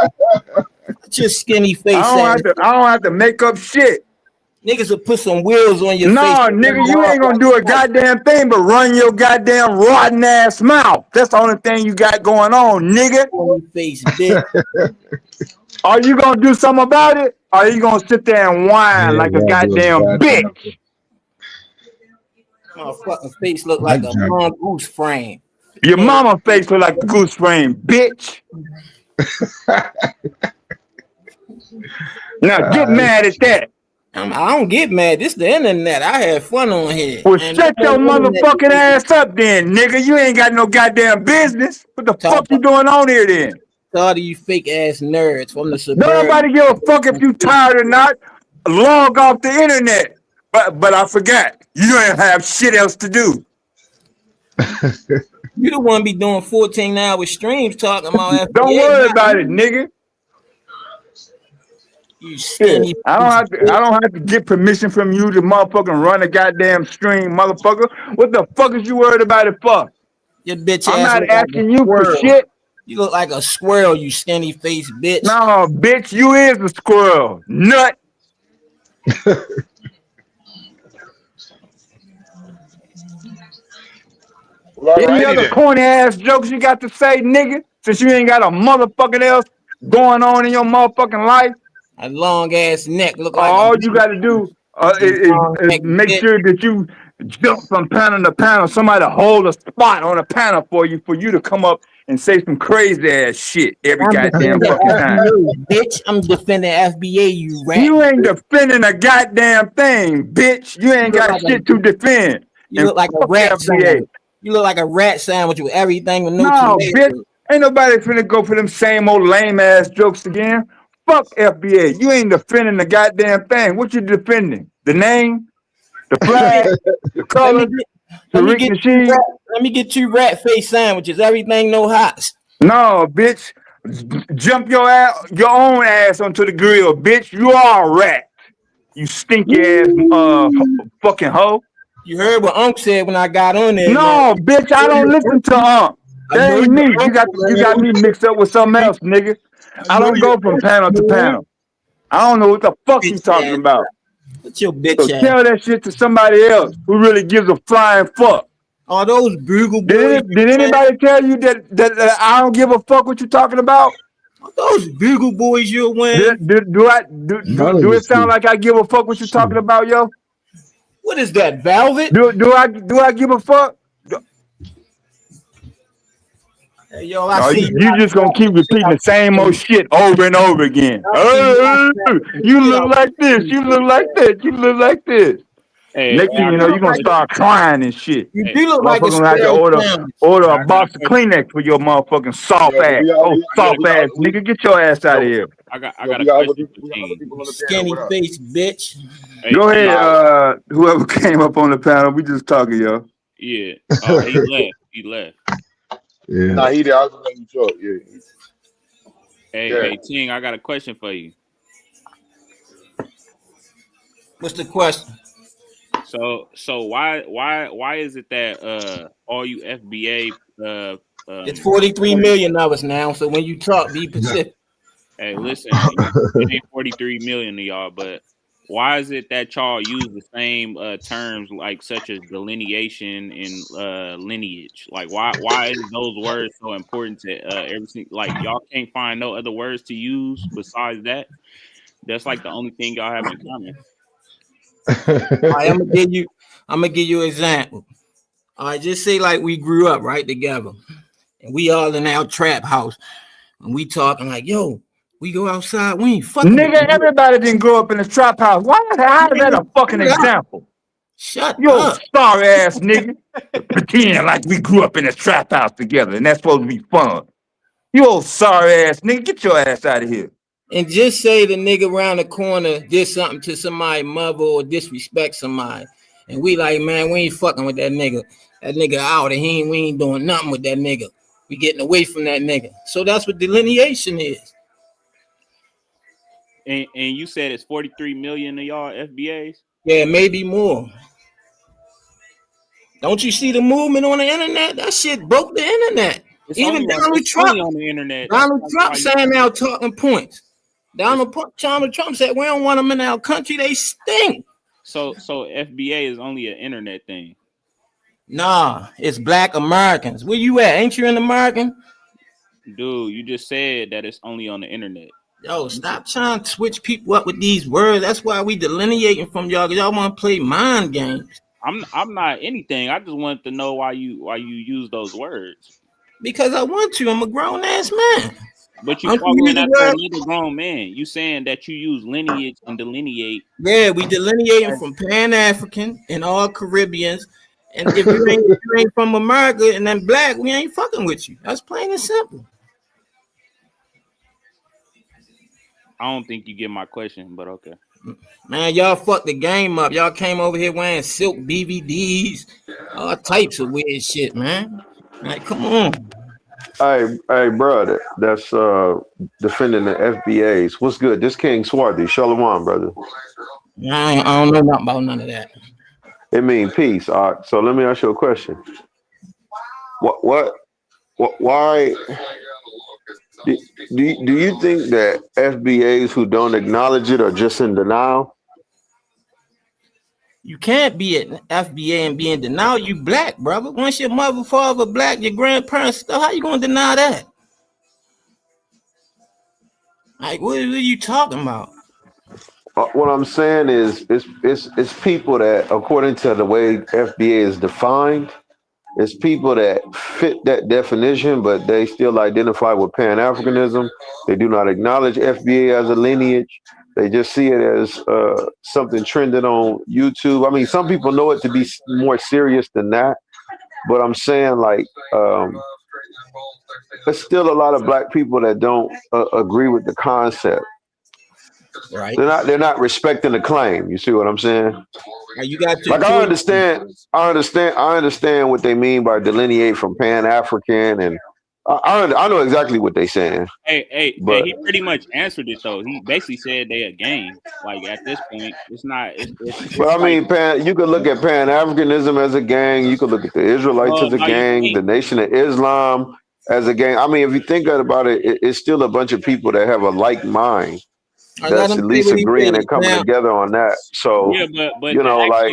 That's your skinny face ass. I don't have to make up shit. Niggas will put some wheels on your face No, and run nigga, you you off ain't gonna like do a a bike. goddamn thing but run your goddamn rotten ass mouth. That's the only thing you got going on, nigga. Skinny face bitch. Are you gonna do something about it? Or are you gonna sit there and whine Yeah, like a gotta do a goddamn bad bitch? job. Motherfucking face look like Bad a job. mongoose frame. Your Hey, mama face look like a goose frame, bitch. Now get mad at that. I don't get mad. This the internet. I had fun on here. Well, And shut this your ain't internet. motherfucking ass up then, nigga. You ain't got no goddamn business. What the Talk fuck you doing on here then? to all of you fake ass nerds from the Don't suburb. nobody give a fuck if you tired or not. Log off the internet. But I forgot. You don't have shit else to do. You the one be doing 14-hour streams talking about Don't FBA, worry not about it, me. nigga. You Shit. skinny I face don't bitch. have to get permission from you to motherfucking run a goddamn stream, motherfucker. What the fuck is you worried about it for? Your bitch I'm ass not look like a asking you for squirrel. shit. You look like a squirrel, you skinny face bitch. No, bitch, you is a squirrel. Nut. Well, Any alrighty other then. corny ass jokes you got to say, nigga? Since you ain't got a motherfucking else going on in your motherfucking life, A long ass neck look like a all you got to do you long is neck make bitch. sure that jump from panel to panel. Somebody hold a spot on a panel for you to come up and say some crazy ass shit every I'm goddamn defending fucking time. FBA, bitch. I'm defending FBA, you rat. You ain't defending a goddamn thing, bitch. You ain't got shit to defend. You And look like a fuck rat FBA. sandwich. You look like a rat sandwich with everything with no No, tomatoes. bitch. Ain't nobody finna go for them same old lame ass jokes again. Fuck FBA. You ain't defending the goddamn thing. What you defending? The name? The flag? The color? Let Tariq Nasheed? me get two rat face sandwiches. Everything no hots. No, bitch. Jump your own ass onto the grill, bitch. You are a rat. You stinky ass fucking hoe. You heard what Unc said when I got on there. No, bitch, I don't listen to I know That ain't you me. Unc, You got me mixed up with something else, nigga. I know don't you go from Unc, panel to man. panel. I don't know what the fuck you Bitch talking ass. about. What's your bitch So ass? tell that shit to somebody else who really gives a flying fuck. All those bugle boys. Did anybody tell you that I don't give a fuck what you talking about? Those bugle boys you're wearing. Do it sound like I give a fuck what you talking about, yo? What is that, velvet? Do I give a fuck? Hey, yo, I No, see you just gonna keep repeating the same old shit over and over again. You look like this. You look like that. You look like this. Hey, Next thing I you know, got a you're gonna question. start crying and shit. You Hey, do look like a Motherfucker gonna have to square sandwich. order a I got a box of question. Kleenex for your motherfucking soft Yo, but ass. we got Oh, we, yo, soft we got ass nigga, get your ass out of yo, here. I yo, got a we got other question people, for we got other King. people on the panel. Skinny What up? face bitch. Hey, Go ahead, King. whoever came up on the panel, we just talking, yo. Yeah. Oh, he left. He left. Yeah. Nah, he did. I was just letting you talk. Yeah. Hey, King. I got a question for you. What's the question? So why is it that all you FBA It's 43 folks- million of us now. So when you talk, be Pacific. hey, listen, it ain't 43 million of y'all, but why is it that y'all use the same terms like such as delineation and lineage? Like why is those words so important to everything? Like y'all can't find no other words to use besides that? That's like the only thing y'all have in common. All right, I'm gonna give you an example. All right, just say like we grew up right together, and we all in our trap house, and we talking like, yo, we go outside, we ain't fucking with Nigga, them. everybody didn't grow up in a trap house. How is that a fucking example? Shut Yo, up. sorry ass nigga. Pretend like we grew up in a trap house together and that's supposed to be fun. You old sorry ass nigga, get your ass out of here. And just say the nigga around the corner did something to somebody's mother or disrespect somebody. And we like, man, we ain't fucking with that nigga. That nigga out and we ain't doing nothing with that nigga. We getting away from that nigga. So that's what delineation is. And you said it's 43 million of y'all FBAs? Yeah, maybe more. Don't you see the movement on the internet? That shit broke the internet. Even Donald Trump. On the internet. Donald Trump saying now talking points. Donald Trump said we don't want them in our country. They stink. So FBA is only an internet thing. Nah, it's Black Americans. Where you at? Ain't you an American? Dude, you just said that it's only on the internet. Yo, stop trying to switch people up with these words. That's why we delineating from y'all, because y'all want to play mind games. I'm not anything. I just wanted to know why you use those words. Because I want to. I'm a grown ass man. But you following after another grown man. You saying that you use lineage and delineate. Yeah, we delineating from Pan-African and all Caribbeans. And if you ain't from America and then black, we ain't fucking with you. That's plain and simple. I don't think you get my question, but okay. Man, y'all fucked the game up. Y'all came over here wearing silk BVDs, all types of weird shit, man. Like, come on. Hey, brother, that's defending the FBAs. What's good? This King Swarthy. Shalom, brother. I don't know nothing about none of that. It means peace. All right. So let me ask you a question. Why do you think that FBAs who don't acknowledge it are just in denial? You can't be an FBA and be in denial. You black, brother. Once your mother, father black, your grandparents stuff, how you gonna deny that? Like, what are you talking about? what I'm saying is, it's people that, according to the way FBA is defined, it's people that fit that definition, but they still identify with Pan Africanism. They do not acknowledge FBA as a lineage. They just see it as something trending on YouTube. I mean, some people know it to be more serious than that, but I'm saying like there's still a lot of black people that don't agree with the concept. Right. They're not respecting the claim. You see what I'm saying? Now you got your Like I choice. understand what they mean by delineate from Pan African, and I know exactly what they're saying. Hey, But he pretty much answered it though. He basically said they a gang. Like at this point, it's not. but It's I like, mean, you could look at Pan Africanism as a gang. You could look at the Israelites well, as a no, you gang, can't. the Nation of Islam as a gang. I mean, if you think about it, it's still a bunch of people that have a like mind. I let That's him at say least what he agreeing said. and coming Now, together on that. So, Yeah, but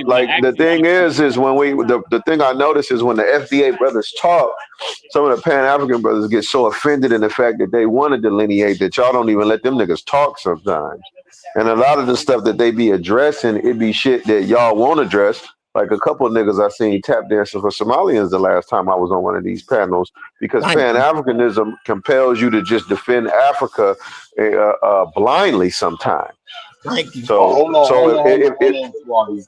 like the thing honestly, is when the thing I notice is when the FBA brothers talk, some of the Pan African brothers get so offended in the fact that they want to delineate that y'all don't even let them niggas talk sometimes. And a lot of the stuff that they be addressing, it be shit that y'all won't address. Like a couple of niggas I seen tap dancing for Somalians the last time I was on one of these panels, because thank Pan you. Africanism compels you to just defend Africa blindly sometimes. Thank you. Oh, So, hold on, Swaggy.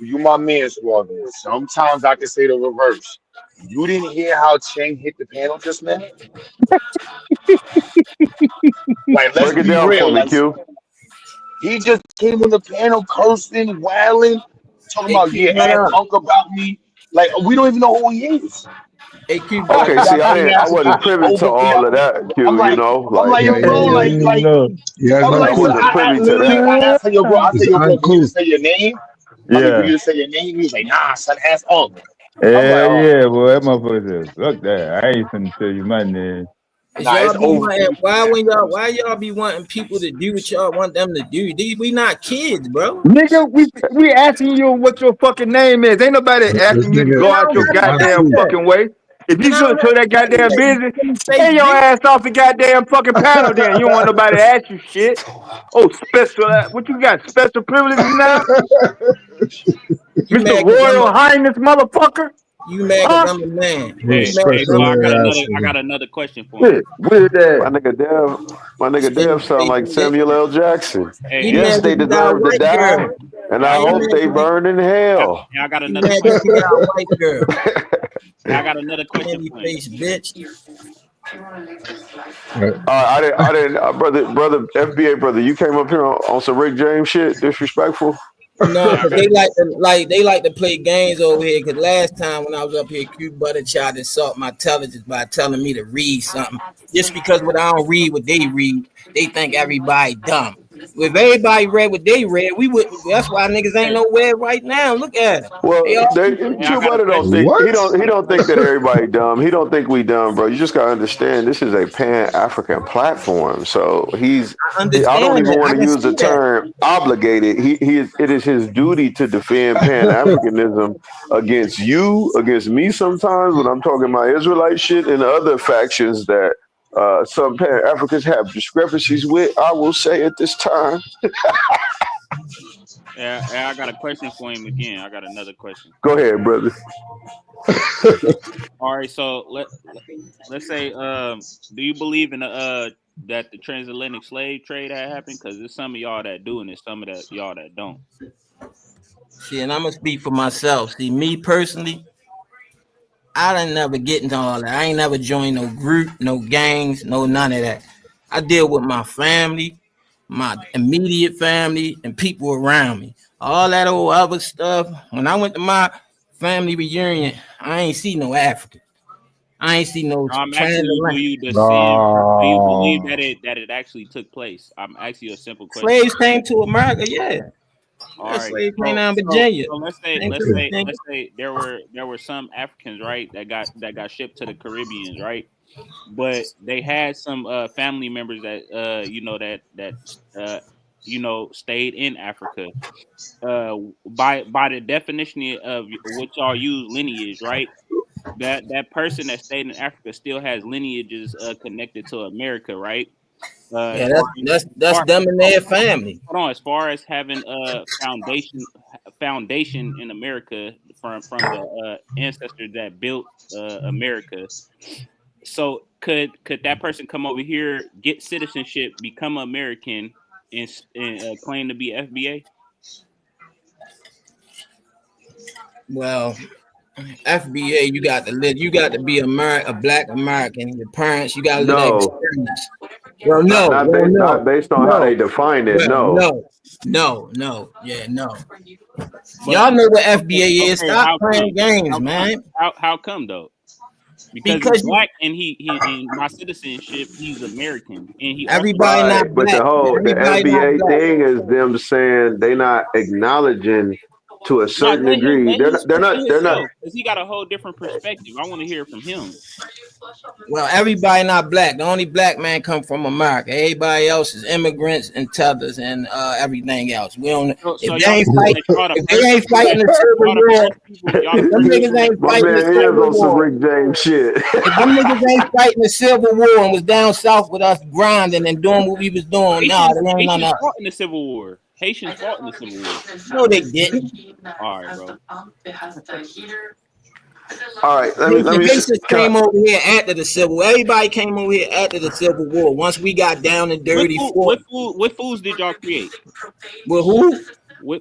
You my man, Swaggy. Sometimes I can say the reverse. You didn't hear how Chang hit the panel just now? Like, let's break it be down for real. me, Like, Q. he just came on the panel cursing, wailing, talking Hey, about, Q, yeah, what ask up? Unc about me. Like, we don't even know who he is. Hey, Q, Like, Okay, he see, got King I African wasn't privy to over here. all of that, I'm Q. like, I'm Like, like, yo, Yeah, bro, you don't even know. Yeah, it's I'm I like, so wasn't uncool. I privy to literally, that. I asked her, yo, bro, I said, It's yo, bro, for you to uncool. say your name. I mean, for Yeah. you to say your name, he was like, nah, son, ask Unc. I'm like, Yeah, oh, yeah, boy, that motherfucker said, fuck that. I ain't finna tell you my name. is nah, y'all it's be over for wanting? you. Why y'all be wanting people to do what y'all want them to do? We not kids, bro. Nigga, we asking you what your fucking name is. Ain't nobody This asking you to nigga go Man, I out don't your is gotta say goddamn uncool. that. fucking way. If Man, you I don't good gotta to that say goddamn that. You business, couldn't say hey your bitch. ass off the goddamn fucking panel then. You don't want nobody to ask you shit. Oh, special, what you got, special privileges now? You Mr. mad because Royal Highness motherfucker? you mad because Huh? I'm a man. Who You hey, mad hey, because so I'm a special man. ass I nigga? got another question for him. Shit, weird My ass. nigga Dev sound Hey, like hey, Samuel L. Jackson. Hey, he hey, Yes, mad they because you got a deserve to white die, girl. and hey, I Hey, he hope mad they because burn in hell. I got he another mad because question. you got a white girl. I got another question Candy for him. face bitch. I didn't, brother, FBA brother, you came up here on some Rick James shit, disrespectful. No, Yeah, I because got. they like to play games over here. Because last time when I was up here, Q Butter tried to insult my intelligence by telling me to read something. Just because when I don't read what they read, they think everybody dumb. If everybody read what they read, we would. That's why niggas ain't Hey, nowhere right now. Look at them. They Well, all I Q got a Butter don't question. think What? he don't think that everybody dumb. He don't think we dumb, bro. You just gotta understand this is a Pan African platform. So I don't understand even that. want I to can use the see that. term obligated. It is his duty to defend Pan Africanism against you, against me sometimes when I'm talking my Israelite shit and other factions that some Pan Africans have discrepancies with. I will say at this time. Yeah, I got a question for him again. I got another question. Go ahead, brother. All right, so let's say, do you believe in the that the transatlantic slave trade had happened? Because there's some of y'all that do, and there's some of y'all that don't. See, and I'm gonna speak for myself. See, me personally, I didn't never get into all that. I ain't never joined no group, no gangs, no none of that. I deal with my family, my immediate family, and people around me. All that old other stuff. When I went to my family reunion, I ain't see no African. I ain't see no I'm asking you, do transatlantic. you descend? Do you believe No. that it actually took place? I'm asking you a simple question. Slaves came to America, yeah. All Yeah, right, slaves came so down so Virginia. so let's say Came to let's say Virginia. let's say there were some Africans, right, that got shipped to the Caribbeans, right? But they had some family members that uh stayed in Africa. By the definition of what y'all use lineage, right? That person that stayed in Africa still has lineages connected to America, right? Yeah, that's them and their family. Hold on, as far as having a foundation in America from the ancestors that built America. So could that person come over here, get citizenship, become American, and claim to be FBA? Well, FBA, you got to live. You got to be a Black American. Your parents, you got to live that No, experience. Well, not based on how they define it. no. Yeah, no. Y'all know what FBA is. Okay, Stop playing games, man. How come though? Because he's black and he in my citizenship, he's American, and he everybody right, not black. But the FBA thing is them saying they not acknowledging to a certain degree. They're not. Because he got a whole different perspective. I want to hear from him. Well, everybody not black. The only black man come from America. Everybody else is immigrants and tethers and everything else. We don't. If they ain't fighting the Civil War, them niggas ain't fighting the Civil War. Rick James shit. If them niggas ain't fighting the Civil War and was down south with us grinding and doing what we was doing, Haitians fought in the Civil War. Haitians fought in the Civil War. No, they didn't. All right, bro. All right, let me came over here after the Civil War. Everybody came over here after the Civil War. Once we got down and dirty. What foods did y'all create? Well, who?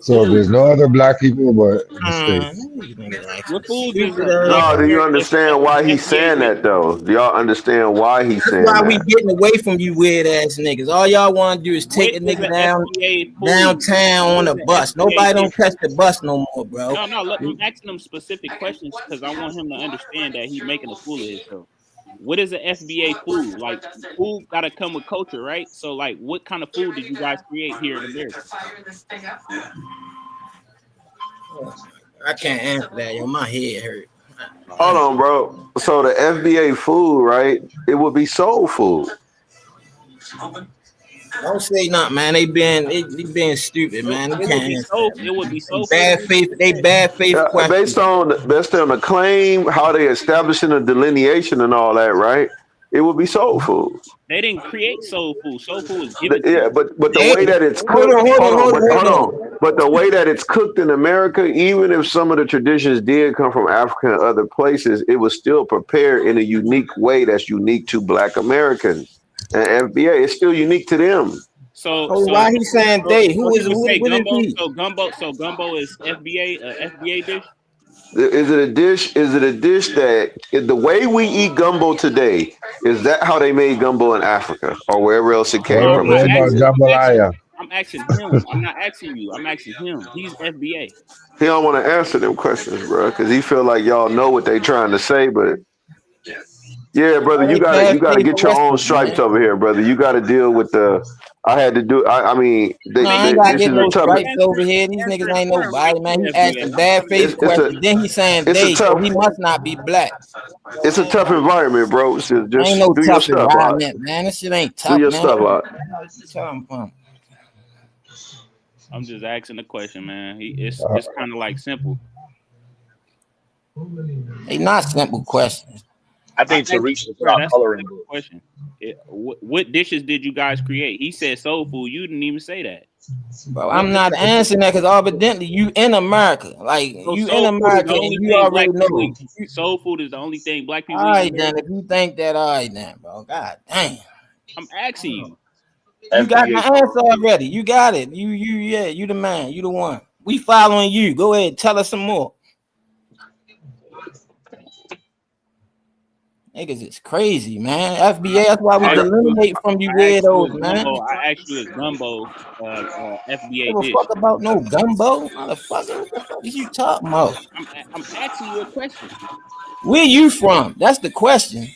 So there's no other black people but the States. What foods? No, do you understand why he's saying that though? Do y'all understand why he's saying that? That's why we getting away from you weird ass niggas. All y'all want to do is take a nigga downtown on a bus. Nobody don't catch the bus no more, bro. No, look, I'm asking him specific questions because I want him to understand that he's making a fool of himself. What is an FBA food? Like, food gotta come with culture, right? So, like, what kind of food did you guys create here in America? I can't answer that, yo. My head hurt. Hold on, bro. So the FBA food, right? It would be soul food. Don't say nothing, man. They being stupid, man. It would be so bad faith. They bad faith questions. Based on the claim, how they establishing a delineation and all that, right? It would be soul food. They didn't create soul food. Soul food is given. Yeah, but the way that it's cooked. Hold on. But the way that it's cooked in America, even if some of the traditions did come from Africa and other places, it was still prepared in a unique way that's unique to Black Americans. And FBA is still unique to them. So why he saying they? Who is gumbo? So gumbo is FBA dish. Is it a dish? Is it a dish that the way we eat gumbo today? Is that how they made gumbo in Africa or wherever else it came from? I'm asking him. I'm not asking you. I'm asking him. He's FBA. He don't want to answer them questions, bro, because he feel like y'all know what they trying to say, but. Yeah, brother, you gotta get your own stripes over here, brother. You gotta deal with the. I had to do. I mean, I ain't gotta get no stripes over here. These niggas ain't nobody, man. He asking bad faith questions. Then he's saying they, so he must not be black. It's a tough environment, bro. So just ain't no do tough your stuff, environment, man. This shit ain't tough. Do your man. stuff out. I'm just asking the question, man. It's kind of like simple. They not simple questions. I think Tariq is not coloring. Question. What dishes did you guys create? He said soul food. You didn't even say that. Bro, I'm not answering that because evidently you in America. Like, you in America and you already know. Soul food is the only thing black people eat. All right, then. If you think that, all right, then, bro. God damn. I'm asking you. You got my answer already. You got it. You the man. You the one. We following you. Go ahead. Tell us some more. Niggas is crazy, man. FBA, that's why we eliminate from you weirdos, man. I asked you a gumbo FBA dish. Fuck about no gumbo, motherfucker. What the fuck is you talking about? I'm asking you a question. Where you from? That's the question.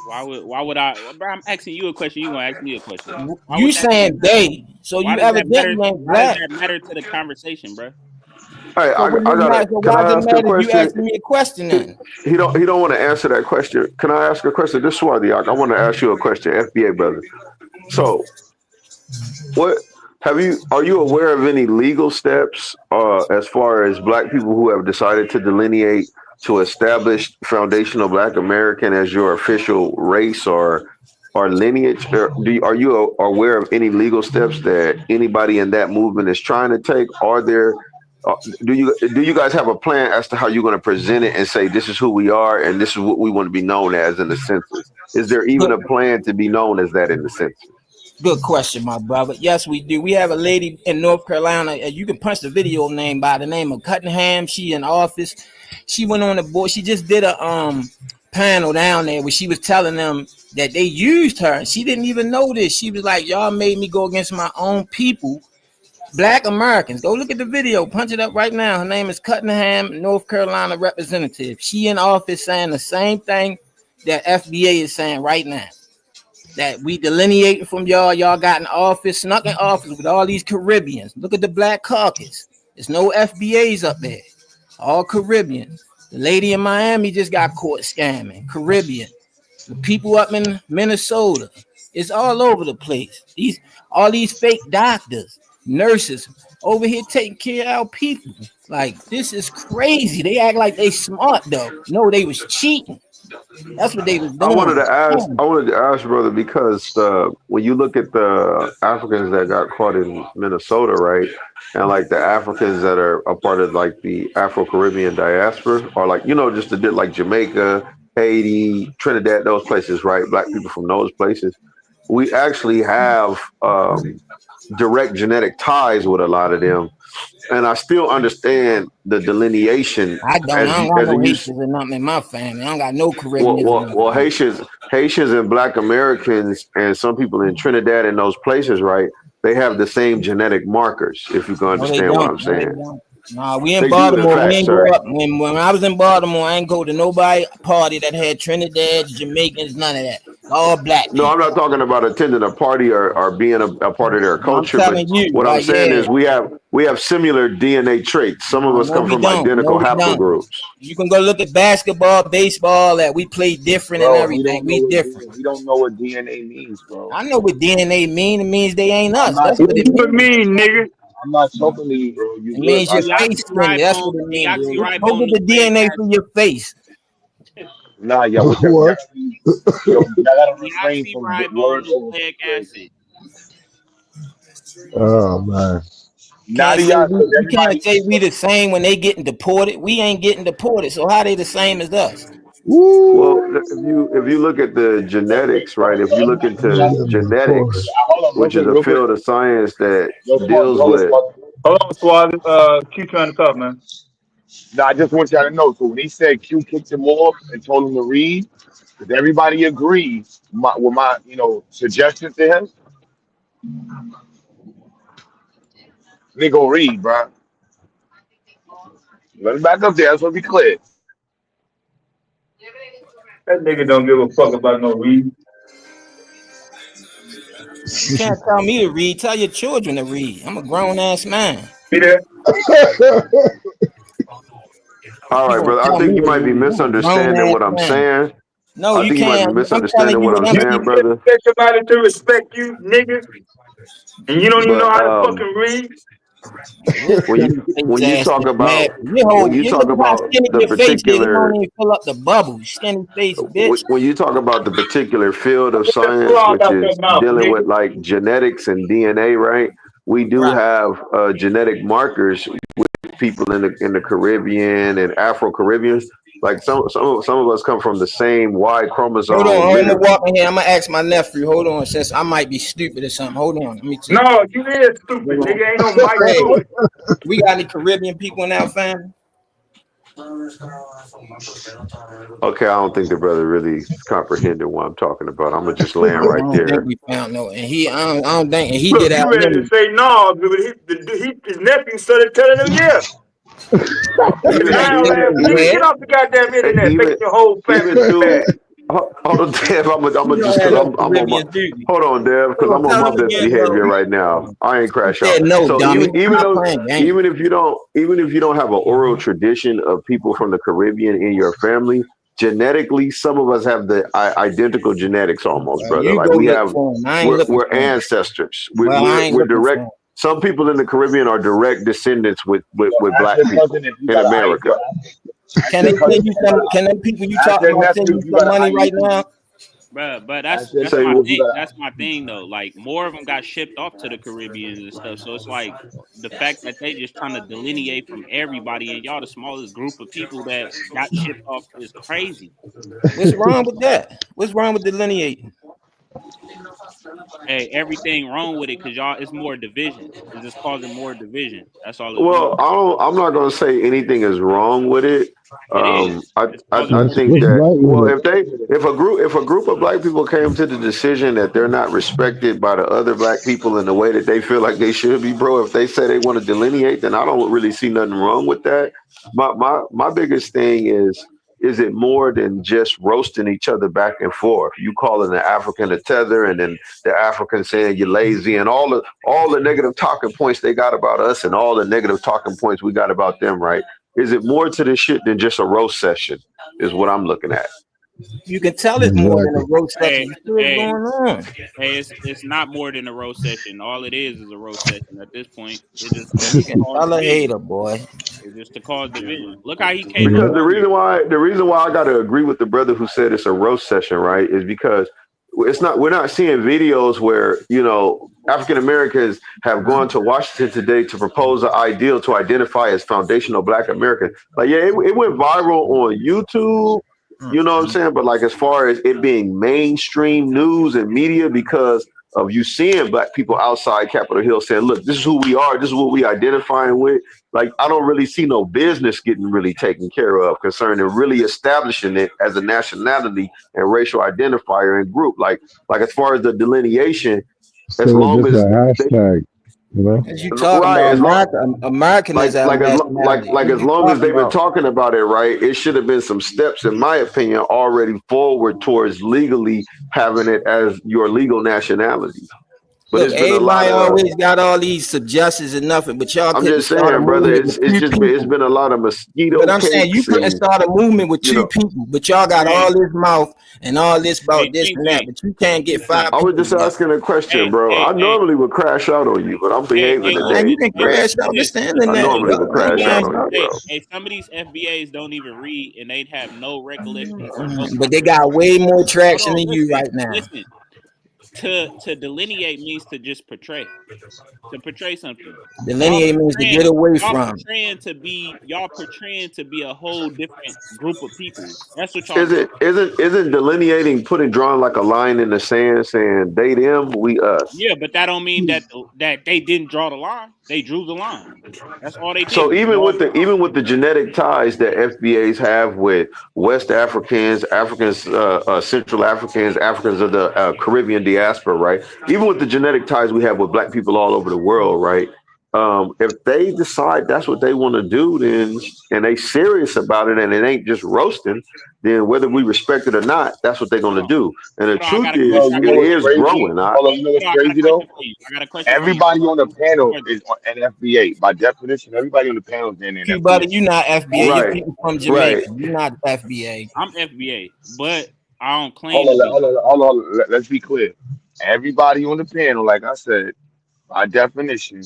Why would I? Bro, I'm asking you a question. You gonna ask me a question? You saying they? So you evidently ain't black. Why does that matter to the conversation, bro? All right, so why does it matter if you asking me a question then? He don't want to answer that question. Can I ask a question? This is Swarthiak. I want to ask you a question, FBA brother. So, are you aware of any legal steps as far as black people who have decided to delineate to establish foundational Black American as your official race or or lineage? Or are you aware of any legal steps that anybody in that movement is trying to take? Are there do you guys have a plan as to how you're going to present it and say this is who we are and this is what we want to be known as in the census? Is there even a plan to be known as that in the census? Good question, my brother. Yes, we do. We have a lady in North Carolina. You can punch the video name by the name of Cunningham. She in office. She went on the board. She just did a panel down there where she was telling them that they used her. She didn't even know this. She was like, y'all made me go against my own people, Black Americans. Go look at the video. Punch it up right now. Her name is Cunningham, North Carolina representative. She in office saying the same thing that FBA is saying right now. That we delineating from y'all. Y'all got in office, snuck in office with all these Caribbeans. Look at the Black Caucus. There's no FBAs up there. All Caribbean. The lady in Miami just got caught scamming. Caribbean. The people up in Minnesota. It's all over the place. All these fake doctors, nurses over here taking care of our people. Like, this is crazy. They act like they smart though. No, they was cheating. That's what they was doing. I wanted to ask, brother, because when you look at the Africans that got caught in Minnesota, right, and like the Africans that are a part of like the Afro-Caribbean diaspora, or like, you know, just like Jamaica, Haiti, Trinidad, those places, right? Black people from those places, we actually have direct genetic ties with a lot of them. And I still understand the delineation. I don't got no Haitians or nothing in my family. I don't got no Caribbean. Well, Haitians and Black Americans and some people in Trinidad and those places, right? They have the same genetic markers, if you can understand what I'm saying. Nah, we in Baltimore. We ain't go up. When I was in Baltimore, I ain't go to nobody party that had Trinidad, Jamaicans, none of that. All Black people. No, I'm not talking about attending a party or being a part of their culture. But what I'm saying is we have similar DNA traits. Some of us come from identical haplogroups. You can go look at basketball, baseball, that we play different and everything. We different. We don't know what DNA means, bro. I know what DNA means. It means they ain't us. That's what it means, nigga. I'm not talking to you, bro. It means your face. That's what it means. Go get the DNA from your face. Nah, yo, what? Yo, I gotta refrain from words over acid. Oh man. You can't say we the same when they getting deported. We ain't getting deported. So how they the same as us? Well, if you look at the genetics, right? If you look into genetics, which is a field of science that deals with. Hold on, Squad. Q trying to talk, man. No, I just want y'all to know. So when he said Q kicked him off and told him to read, did everybody agree with my suggestion to him? They go read, bro. Let him back up there. That's what we clear. That nigga don't give a fuck about no read. You can't tell me to read. Tell your children to read. I'm a grown ass man. See that? All right, brother. I think you might be misunderstanding what I'm saying. No, you can't. You might be misunderstanding what I'm saying, brother. You expect somebody to respect you, nigga, and you don't even know how to fucking read. When you talk about the particular, fill up the bubbles, skinny face, bitch. When you talk about the particular field of science, which is dealing with like genetics and DNA, right? We do have genetic markers with people in the Caribbean and Afro-Caribbean. Like some of us come from the same Y chromosome. Hold on, I'm gonna walk in here. I'm gonna ask my nephew. Hold on, since I might be stupid or something. Hold on, let me tell you. No, you is stupid. Nigga ain't no Mike. We got any Caribbean people in our family? Okay, I don't think the brother really comprehended what I'm talking about. I'm gonna just land right there. I don't think we found no, and I don't think, and he did that. You ready to say no, but his nephew started telling him yes. Get off the goddamn internet, make your whole family bad. Hold on, Dev. I'm just because I'm on my. Hold on, Dev, because I'm on my best behavior right now. I ain't crash out. So even if you don't have an oral tradition of people from the Caribbean in your family, genetically, some of us have the identical genetics almost, brother. Like we're ancestors. We're direct. Some people in the Caribbean are direct descendants with black people in America. Can they pay you some? Can them people you talking about send you some money right now? But That's that's it. that's Say my what you thing. got. That's my thing though. Like more of them got shipped off to the Caribbean and stuff. So it's like the fact that they just trying to delineate from everybody, and y'all the smallest group of people that got shipped off is crazy. What's wrong with that? What's wrong with delineating? Hey, everything wrong with it because y'all it's more division. It's just causing more division. That's all it's doing. Well, I'm not going to say anything is wrong with it. It is. I It's I causing do more think What's division. that, right well, with it? if a group of black people came to the decision that they're not respected by the other black people in the way that they feel like they should be, bro, if they say they want to delineate, then I don't really see nothing wrong with that. My biggest thing is it more than just roasting each other back and forth? You calling the African a tether, and then the African saying you're lazy, and all the negative talking points they got about us, and all the negative talking points we got about them, right? Is it more to this shit than just a roast session? Is what I'm looking at. You can tell it's more than a Exactly. roast session. Hey, You see what's hey, going on. hey, it's not more than a roast session. All it is a roast session at this point. It just Man, to you can cause tell a division. hater, boy. It's just to cause division. Look how he came up Because Yeah. earlier. the reason why I got to agree with the brother who said it's a roast session, right, is because we're not seeing videos where African Americans have gone to Washington today to propose an ideal to identify as foundational Black American. Like, yeah, it went viral on YouTube. You know what I'm saying? But like, as far as it being mainstream news and media, because of you seeing Black people outside Capitol Hill saying, "Look, this is who we are. This is what we identifying with." Like, I don't really see no business getting really taken care of concerning really establishing it as a nationality and racial identifier and group. Like as far as the delineation, as So it's long just a as they hashtag, you know? As you talking right, about as long America, American is our nationality. like What as you long as talking they've been about? talking about it, right, it should have been some steps, in my opinion, already forward towards legally having it as your legal nationality. But Look, it's been a lot everybody of, always got all these suggestions and nothing, but y'all I'm couldn't just start a saying, brother, movement with two it's people. been a lot of But mosquito I'm saying you cakes couldn't and start a movement with you two know. people, but y'all got Hey, all this mouth and all this hey, about this King and that, J, but you can't get King J. five I was people just together. asking a question, Hey, bro. hey, I hey, normally would crash out on you, but I'm behaving hey, Man, today. you can listen, crash out. listen to this. Understanding I Listen to that. this. normally would Don't crash out crash on out. you, bro. Some of these FBAs don't even read, and they'd have no recollection or no But they got comprehension. way more Hold traction on, than you listen, right now. listen. To delineate means to just portray. To portray something. Delineate means to get away from. Y'all portraying to be a whole different group of people. That's what y'all Is doing. it isn't delineating putting drawing like a line in the sand saying they them, we us? Yeah, but that don't mean that they didn't draw the line. They drew the line. That's all they did So was draw the line. even with the genetic ties that FBAs have with West Africans, Central Africans, Africans of the Caribbean diaspora, right? Even with the genetic ties we have with Black people all over the world, right? If they decide that's what they want to do, then and they serious about it, and it ain't just roasting, then whether we respect it or not, that's what they're Hold going to on. do. And the Hold on, I truth got a is, question. I You know got it a what's is question for you. crazy? growing. Hold on, you know Hold what's on, I got a crazy though? question for you. I got a question for you. Everybody on the panel Brother. is an FBA. By definition, everybody on the panel is in an Q buddy, FBA. you not FBA. You're Right, people from right. Jamaica. You're not FBA. I'm FBA, but I don't Hold claim to on, be. hold on. Let's be clear. Everybody on the panel, like I said, by definition,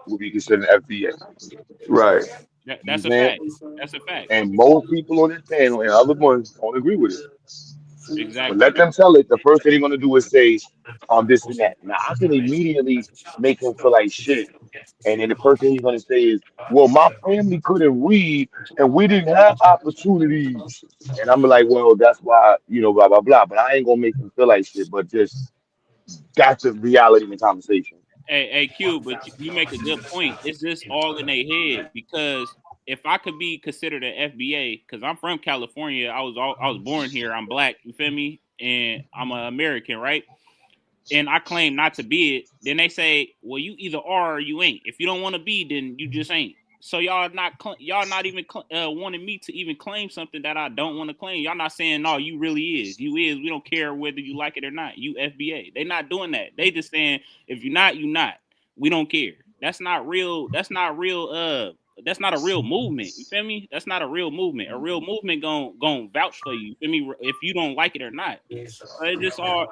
will be considered an FBA. Right. You know what I'm That's a saying? fact. That's a fact. And most people on this panel and other ones don't agree with it. But Exactly. let them tell it. The first thing they're gonna do is say, this and that. Now I can immediately make him feel like shit. And then the first thing he's gonna say is, well, my family couldn't read and we didn't have opportunities. And I'm like, well, that's why, blah blah blah. But I ain't gonna make him feel like shit, but just that's the reality in the conversation. Hey, Q, but you make a good point. It's just all in their head because if I could be considered an FBA, because I'm from California, I was born here. I'm black. You feel me? And I'm an American, right? And I claim not to be it, then they say, well, you either are or you ain't. If you don't want to be, then you just ain't. So y'all not even wanting me to even claim something that I don't want to claim. Y'all not saying no, you really is. You is. We don't care whether you like it or not. You FBA. They not doing that. They just saying if you're not, you not. We don't care. That's not real. That's not real. That's not a real movement. You feel me? That's not a real movement. A real movement gon' vouch for you. You feel me? If you don't like it or not. It's just all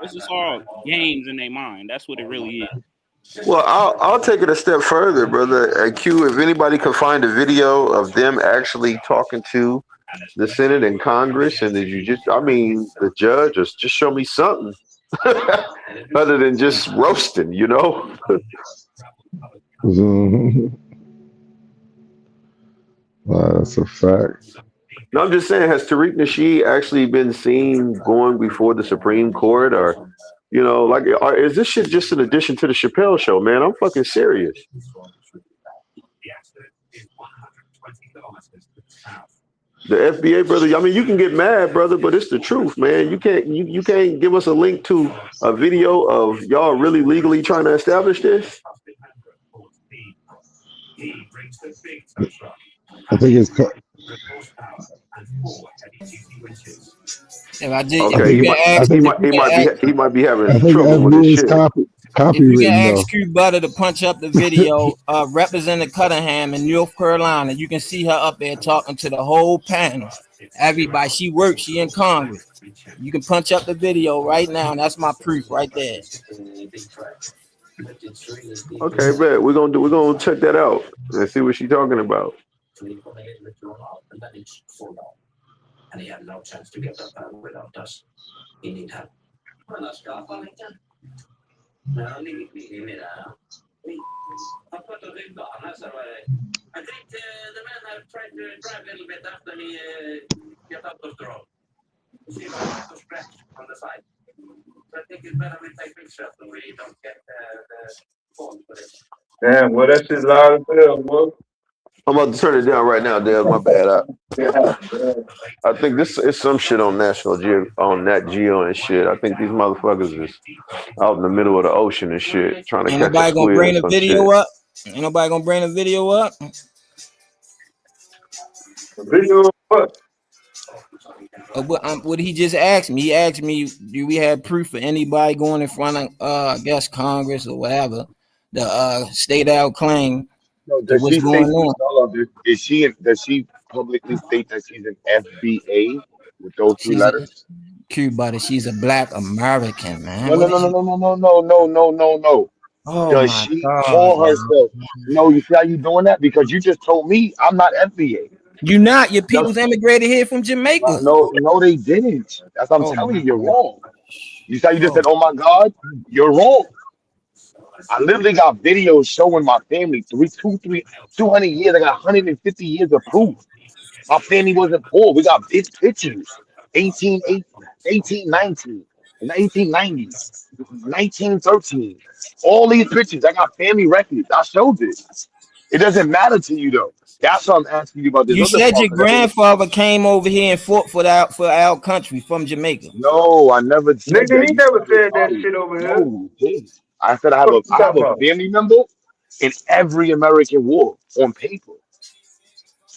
games in their mind. That's what it really is. Well, I'll take it a step further, brother. Q, if anybody can find a video of them actually talking to the Senate and Congress and the judge, or just show me something other than just roasting, you know? Wow, that's a fact. No, I'm just saying, has Tariq Nasheed actually been seen going before the Supreme Court, or, you know, like, is this shit just an addition to the Chappelle Show, man? I'm fucking serious. The FBA, brother. I mean, you can get mad, brother, but it's the truth, man. You can't give us a link to a video of y'all really legally trying to establish this. I think it's. If I did, Okay, he might be having I think trouble with his shit. If you can Copywritten though. ask Q Butter to punch up the video of Representative Cunningham in North Carolina, you can see her up there talking to the whole panel. Everybody, she works, she in Congress. You can punch up the video right now, and that's my proof right there. Okay, bet we're gonna check that out and see what she's talking about. And he had no chance to get up without us. He need help. I think the men have tried to drive a little bit after me get out of the road. See if I have to scratch on the side. So I think it's better we take pictures so we don't get the phone for it. Damn, well, that shit loud as hell, boy. I'm about to turn it down right now, Dale. My bad. I think this is some shit on National Geo, on Nat Geo and shit. I think these motherfuckers is out in the middle of the ocean and shit, trying to catch a Nobody gonna squid bring or the some video shit. up. Ain't nobody gonna bring the video up. The video of what? What he just asked me. He asked me, do we have proof of anybody going in front of I guess Congress or whatever, the state out claim. No, does What's she going say on? does she publicly state that she's an FBA with those three She's letters? Q Buddy. She's a Black American, man. No. Oh Does my she God, call man. herself? No, you see how you doing that? Because you just told me I'm not FBA. You not. Your people's immigrated here from Jamaica. No, they didn't. That's what I'm telling you. You're wrong. You see how you just said, "Oh my God," you're wrong. I literally got videos showing my family 200 years. I got 150 years of proof. My family wasn't poor. We got big pictures. 1819, 1890, 1913. All these pictures. I got family records. I showed this. It doesn't matter to you though. That's what I'm asking you about this. You other said part, your grandfather came over here and fought for our country from Jamaica. No, I never said Nigga, that. he never said that shit over here. No, he didn't. I said I have What you a talking about? family member in every American war on paper.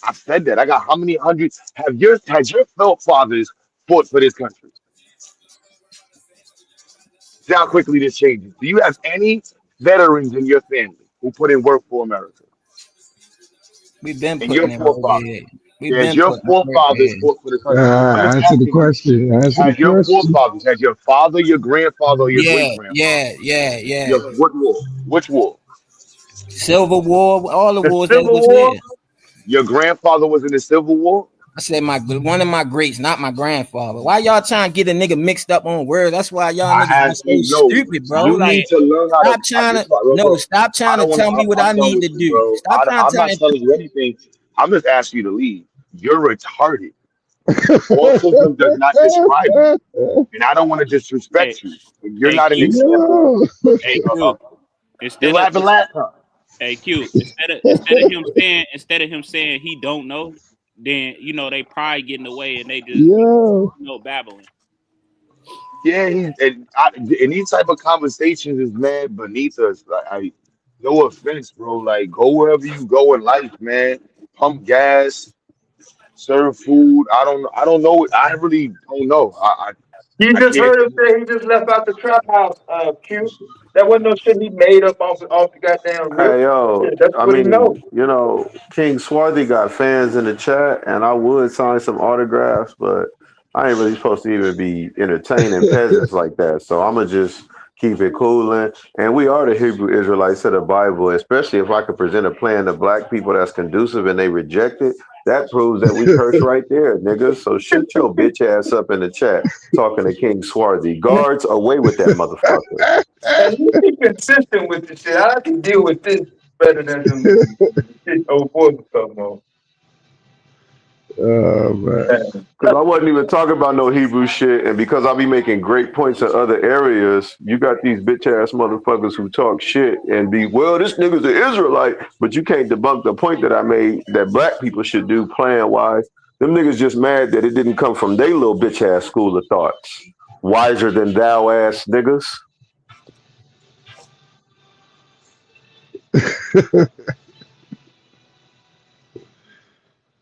I said that. I got how many hundreds has your forefathers fought for this country? See how quickly this changes. Do you have any veterans in your family who put in work for America? We've been And your putting it over forefathers. here. Yes, your forefathers fought for the country. I'm just Answer the asking you. question. Answer Has the your question. forefathers, has your father, your grandfather, or your great grandfather? Yeah. What war? Which war? Civil War, all the wars that Civil was War? here. Your grandfather was in the Civil War? I said one of my greats, not my grandfather. Why y'all trying to get a nigga mixed up on words? That's why y'all I niggas are asked so you, no. stupid, bro. You Like, need to learn how stop to. trying to stop trying to tell me what I I'm done need with to you, do. bro. Stop trying I'm to not tell me. telling you anything. I'm just asking you to leave. You're retarded. Autism does not describe you, and I don't want to disrespect you. You're not an Q. example. Hey, Q. You're laughing last time. Hey, Q. Instead of him saying he don't know, then they probably getting away and they just babbling. Yeah, and these type of conversations is mad beneath us. Like, no offense, bro. Like, go wherever you go in life, man. Pump gas, serve food. I don't know. I really don't know. You I just can't. heard him say he just left out the trap house, Q. That wasn't no shit he made up off the goddamn rip. Hey, yo, Yeah, that's I what he mean, knows. King Swarthy got fans in the chat, and I would sign some autographs, but I ain't really supposed to even be entertaining peasants like that. So I'm going to just keep it cool. And we are the Hebrew Israelites of the Bible, especially if I could present a plan to black people that's conducive and they reject it. That proves that we curse right there, nigga. So shut your bitch ass up in the chat talking to King Swarthy. Guards, away with that motherfucker. And you be consistent with the shit. I can deal with this better than some shit old boys was talking about. Oh man. Because I wasn't even talking about no Hebrew shit, and because I be making great points in other areas, you got these bitch ass motherfuckers who talk shit and be, well, this nigga's an Israelite, but you can't debunk the point that I made that black people should do plan wise. Them niggas just mad that it didn't come from their little bitch ass school of thoughts. Wiser than thou ass niggas.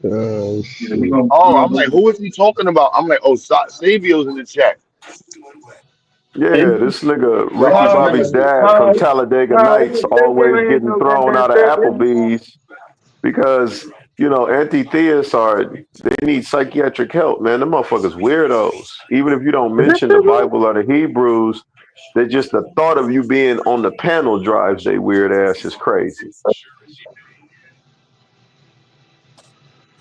Oh shit. Oh, I'm like, who is he talking about? I'm like, oh, Savio's in the chat. Yeah, this nigga Ricky Bobby's dad from Talladega Nights always getting thrown out of Applebee's because, you know, anti-theists they need psychiatric help, man. Them motherfuckers weirdos. Even if you don't mention the Bible or the Hebrews, they just the thought of you being on the panel drives they weird ass is crazy.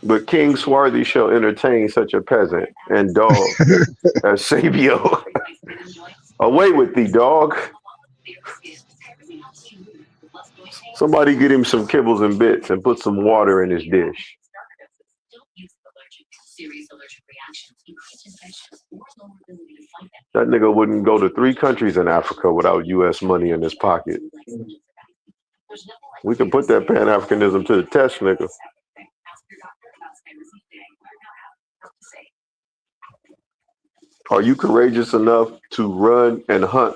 But King Swarthy shall entertain such a peasant and dog as Sabio. Away with thee, dog. Somebody get him some kibbles and bits and put some water in his dish. That nigga wouldn't go to 3 countries in Africa without U.S. money in his pocket. We can put that Pan-Africanism to the test, nigga. Are you courageous enough to run and hunt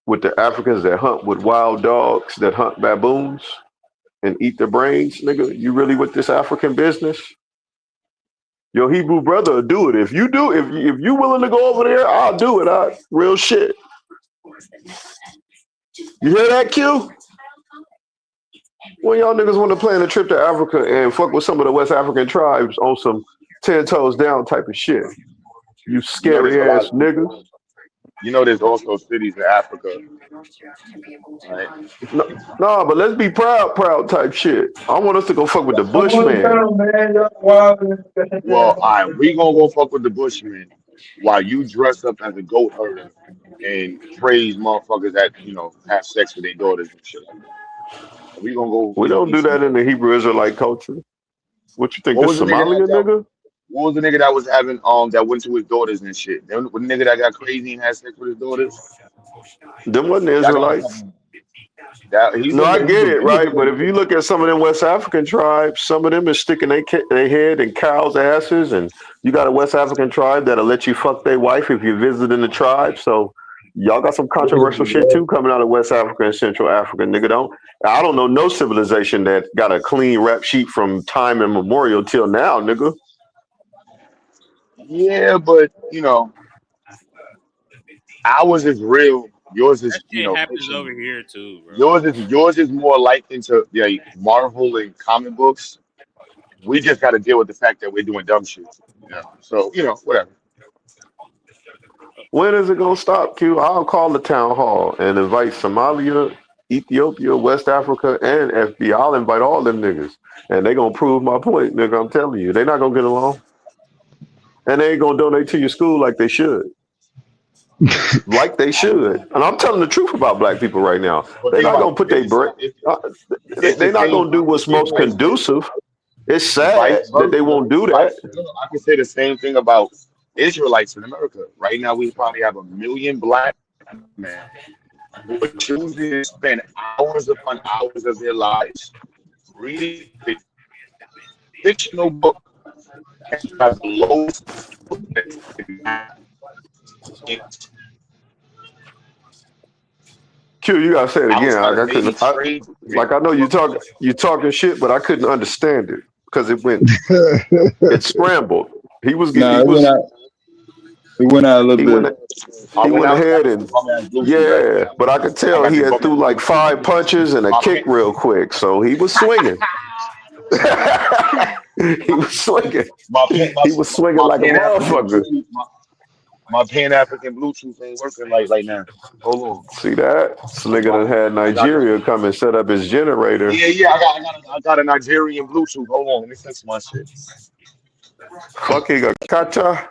with the Africans that hunt with wild dogs, that hunt baboons and eat their brains, nigga? You really with this African business? Your Hebrew brother will do it. If you do, if you willing to go over there, I'll do it. Real shit. You hear that, Q? When y'all niggas want to plan a trip to Africa and fuck with some of the West African tribes on some 10 toes down type of shit. You scary ass niggas. You know, there's also cities in Africa. Right? No, but let's be proud type shit. I want us to go fuck with the Bushmen. Well, all right, we gonna go fuck with the Bushmen while you dress up as a goat herder and praise motherfuckers that, you know, have sex with their daughters and shit. We gonna go. We don't do that in the Hebrew Israelite culture. What you think, this Somalia nigga? What was the nigga that was having that went to his daughters and shit? The nigga that got crazy and had sex with his daughters? Them wasn't Israelites. No, I get it, right? But if you look at some of them West African tribes, some of them is sticking their head in cows' asses, and you got a West African tribe that'll let you fuck their wife if you're visiting the tribe. So y'all got some controversial shit too coming out of West Africa and Central Africa, nigga. I don't know no civilization that got a clean rap sheet from time immemorial till now, nigga. Yeah, but you know, ours is real. Yours is, you know, happens fiction. over here too, bro. Yours is more likened to Marvel and comic books. We just got to deal with the fact that we're doing dumb shit. You know? So you know, whatever. When is it gonna stop, Q? I'll call the town hall and invite Somalia, Ethiopia, West Africa, and FBA. I'll invite all them niggas, and they gonna prove my point, nigga. I'm telling you, they not gonna get along. And they ain't gonna donate to your school like they should. Like they should. And I'm telling the truth about black people right now. They're not gonna put their bread. They're not gonna do what's most conducive. It's sad that they won't do that. I can say the same thing about Israelites in America. Right now, we probably have 1 million black men who are choosing to spend hours upon hours of their lives reading fictional books. Q, you gotta say it again. I know you talking shit, but I couldn't understand it because it scrambled. He went out a little bit. He went ahead and but I could tell he had threw like 5 punches and a kick real quick, so he was swinging. He was swinging. He was swinging like a motherfucker. My Pan African Bluetooth ain't working right now. Hold on. See that? This nigga Well, done had I got it. Nigeria come and set up his generator. Yeah. I got a Nigerian Bluetooth. Hold on, let me fix my shit. Fucking a kacha.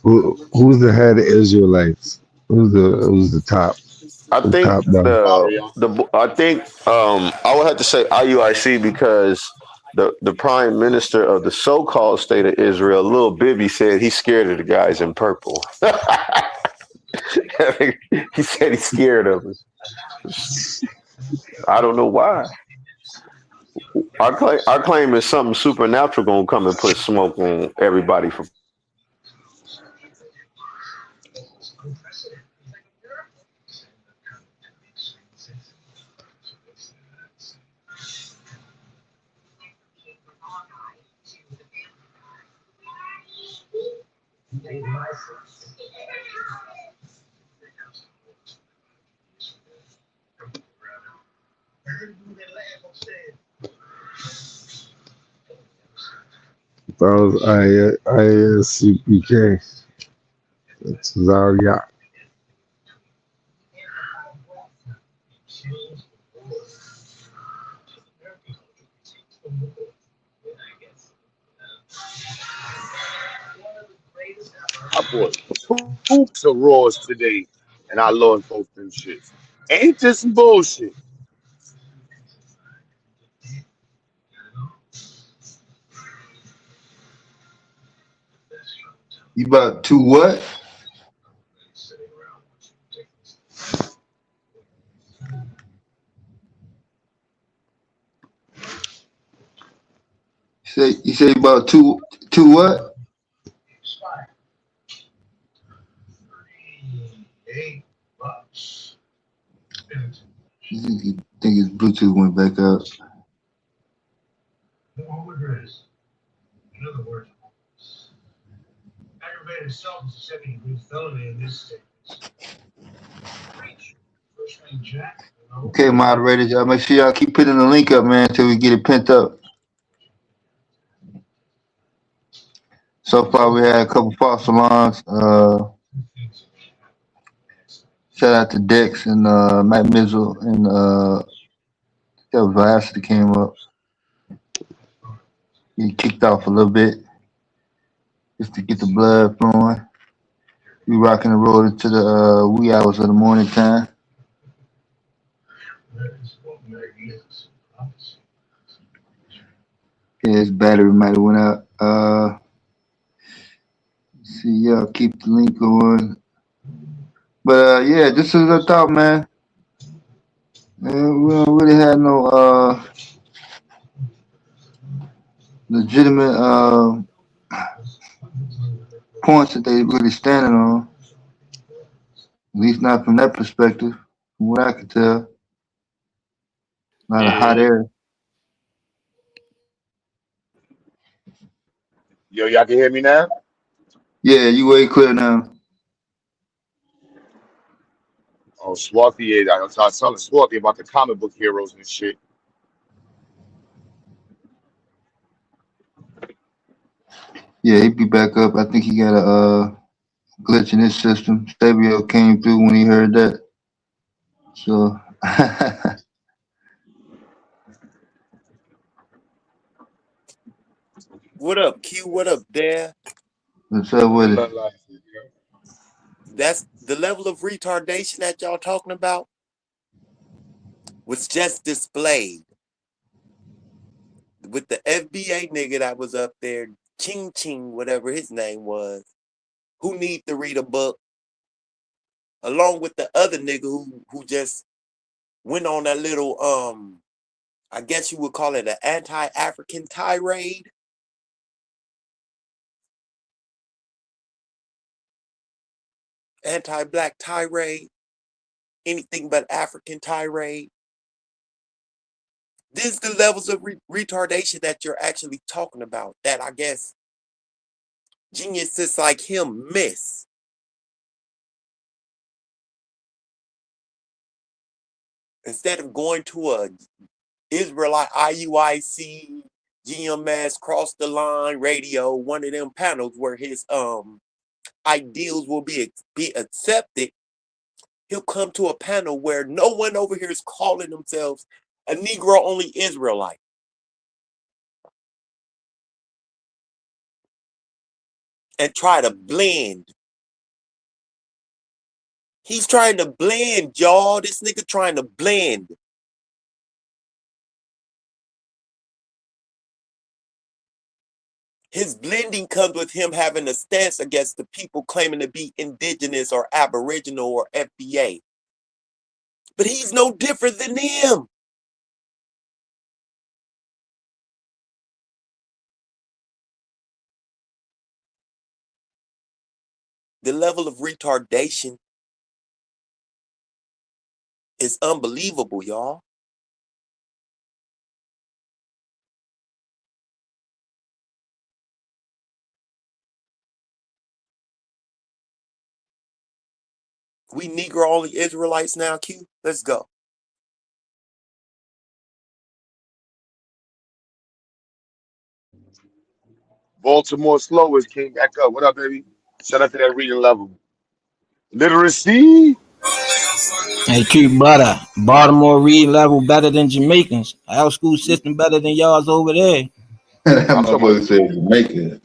Who's the head of Israelites? Who's the top? I The think top dog. I would have to say IUIC because the prime minister of the so-called state of Israel, Lil Bibby, said he's scared of the guys in purple. He said he's scared of us. I don't know why. Our claim is something supernatural gonna come and put smoke on everybody for. That was ISCPK. That's Zarya. I bought two hoops of Raws today, and I lost both them shits. Ain't this some bullshit? You about to what? You say about two what? I think his Bluetooth went back up. Okay, moderators, y'all make sure y'all keep putting the link up, man, until we get it pent up. So far, we had a couple false alarms. Shout out to Dex and Matt Mizzle and that was Viaster that came up. He kicked off a little bit just to get the blood flowing. We rocking and rolling to the wee hours of the morning time. Yeah, his battery might have went out. See, y'all keep the link going. But yeah, this is a thought, man. We don't really have no legitimate points that they really standing on. At least not from that perspective, from what I could tell. A lot of hot air. Yo, y'all can hear me now? Yeah, you way clear now. Oh, Swarthy, I was telling Swarthy about the comic book heroes and shit. Yeah, he be back up. I think he got a glitch in his system. Stabio came through when he heard that. So What up, Q? What up, Dare? what's up with it? That's the level of retardation that y'all talking about was just displayed with the FBA nigga that was up there, Ching Ching, whatever his name was, who need to read a book, along with the other nigga who just went on that little I guess you would call it an anti-African tirade. Anti-black tirade. Anything but African tirade. This is the levels of retardation that you're actually talking about that I guess geniuses like him miss. instead of going to a Israelite IUIC, GMS, Cross the Line Radio, one of them panels where his ideals will be accepted, he'll come to a panel where no one over here is calling themselves a Negro only Israelite. And try to blend. He's trying to blend, y'all. This nigga trying to blend. His blending comes with him having a stance against the people claiming to be indigenous or aboriginal or FBA. But he's no different than them. The level of retardation is unbelievable, y'all. We Negro only Israelites now, Q. Let's go. Baltimore Slowers came back up. What up, baby? Shout out to that reading level. Literacy. Hey, Q, brother. Baltimore read level better than Jamaicans. Our school system better than y'all's over there. I'm My talking boy about said Jamaica.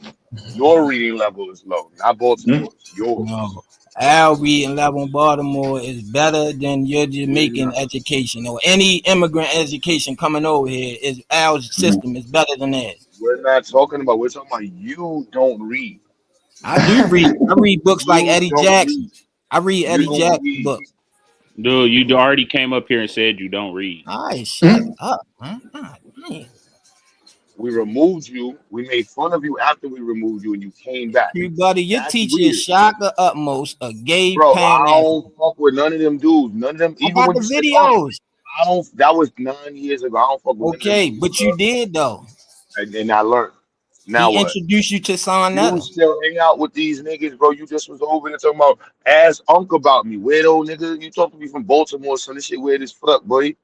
your reading level is low, not Baltimore's. Yours. No. Our reading level in Baltimore is better than your Jamaican education or any immigrant education coming over here. Is our system is better than theirs. We're not talking about. We're talking about you don't read. I do read. I read books like You Eddie don't read. Jackson. I read You Eddie don't Jackson read. books. Dude, you already came up here and said you don't read. All right, shut up, man. God, man. We removed you. We made fun of you after we removed you, and you came back. You buddy, your That's teacher is weird, Shaka Utmost, a gay bro. Pan I don't African. fuck with none of them dudes. None of them. I Even got when the you said Unc, videos. I don't. That was 9 years ago. I don't fuck with none of them Okay, dudes, but bro. you did though. And I learned. Now He what? introduced you to You Sonetta. still hang out with these niggas, bro. You just was over there talking about ask Unc about me. Weirdo nigga. You talk to me from Baltimore, son. This shit weird as fuck, boy.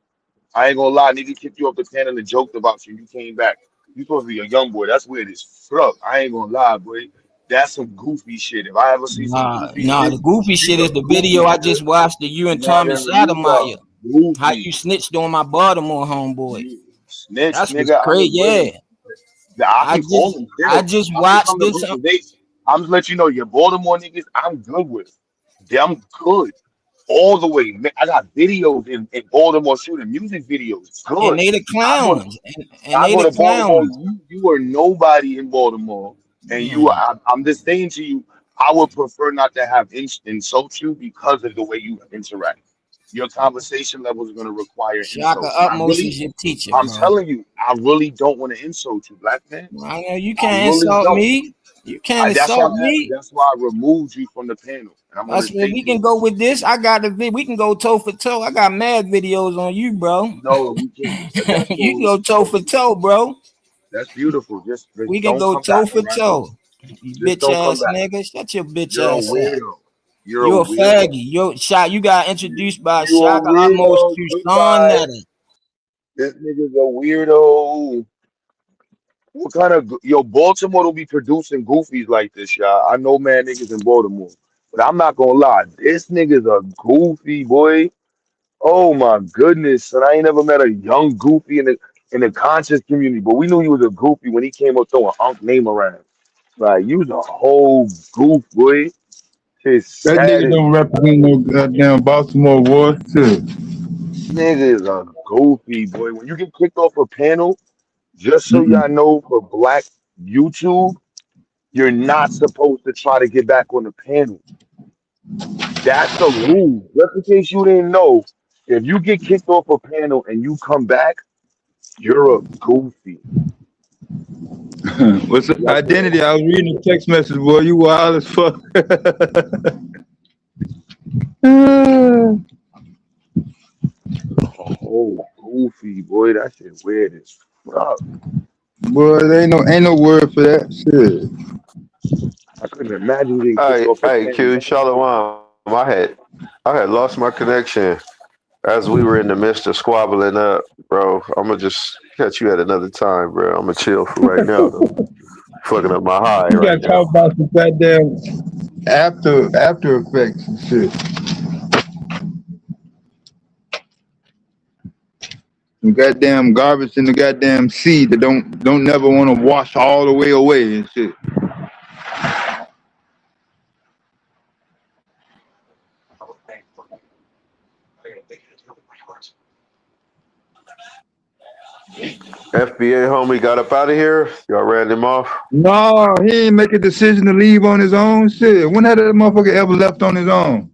I ain't gonna lie, nigga kicked you off the panel and joked about you. You came back. You supposed to be a young boy. That's weird as fuck. I ain't gonna lie, boy. That's some goofy shit. If I ever see some goofy Nah, shit, the goofy you shit is a the goofy video I nigga. just watched of you and Tommy Nigga, you a Sotomayor. How you goofy. snitched on my Baltimore homeboy. You snitch, That's what's nigga. I crazy. was with him. Yeah. I I can call just him I still. just I can watched come to this. Brooklyn. I'm just let you know, your Baltimore niggas, I'm good with. I'm good. All the way. Man, I got videos in Baltimore shooting music videos. And Good. they the I go to clowns. And I they go the to Baltimore. clowns. You are nobody in Baltimore, and you. Man. I'm just saying to you, I would prefer not to have insult you because of the way you interact. Your conversation levels are going to require Shaka insults, and Utmost is your teacher, I'm bro. telling you, I really don't want to insult you, black man. I know you I can't really insult don't. me. You can't That's why. insult me. That's why I removed you from the panel, and I'm going to That's where say we to can you, go with this. I got we can go toe for toe. I got mad videos on you, bro. no, you can't. That's You can cool. go toe for toe, bro. That's beautiful. Just We can don't go come toe back, all for right? toe. You Just bitch don't come ass back. nigga. Shut your bitch You're a ass up. weirdo. You're a You a weirdo. faggy. You got introduced by You a Shaka Utmost weirdo. to Sean Goodbye. Netta. This nigga's a weirdo. What kind of yo Baltimore don't be producing goofies like this, y'all? I know man niggas in Baltimore, but I'm not gonna lie. This nigga's a goofy boy. Oh my goodness, and I ain't never met a young goofy in the conscious community, but we knew he was a goofy when he came up throwing Unc name around. Like you was a whole goof boy. It's That sad nigga as don't represent no goddamn Baltimore Wars too. nigga is a goofy boy. When you get kicked off a panel, just so Mm-mm. y'all know, for Black YouTube, you're not supposed to try to get back on the panel. That's the rule. Just in case you didn't know, if you get kicked off a panel and you come back, you're a goofy. What's the That's it. identity? I was reading the text message, boy. You wild as fuck. Oh, goofy boy, that shit weird as fuck. Boy, there ain't no word for that shit. I couldn't imagine getting kicked Hey, off a hey, panel. Q, Shalom. I had lost my connection. As we were in the midst of squabbling up, bro, I'm gonna just catch you at another time, bro. I'm gonna chill for right now, though. Fucking up my high You right gotta talk now. about some goddamn after effects and shit. Some goddamn garbage in the goddamn sea that don't never want to wash all the way away and shit. FBA homie got up out of here. Y'all ran him off. No, he ain't make a decision to leave on his own. Shit, when had that motherfucker ever left on his own?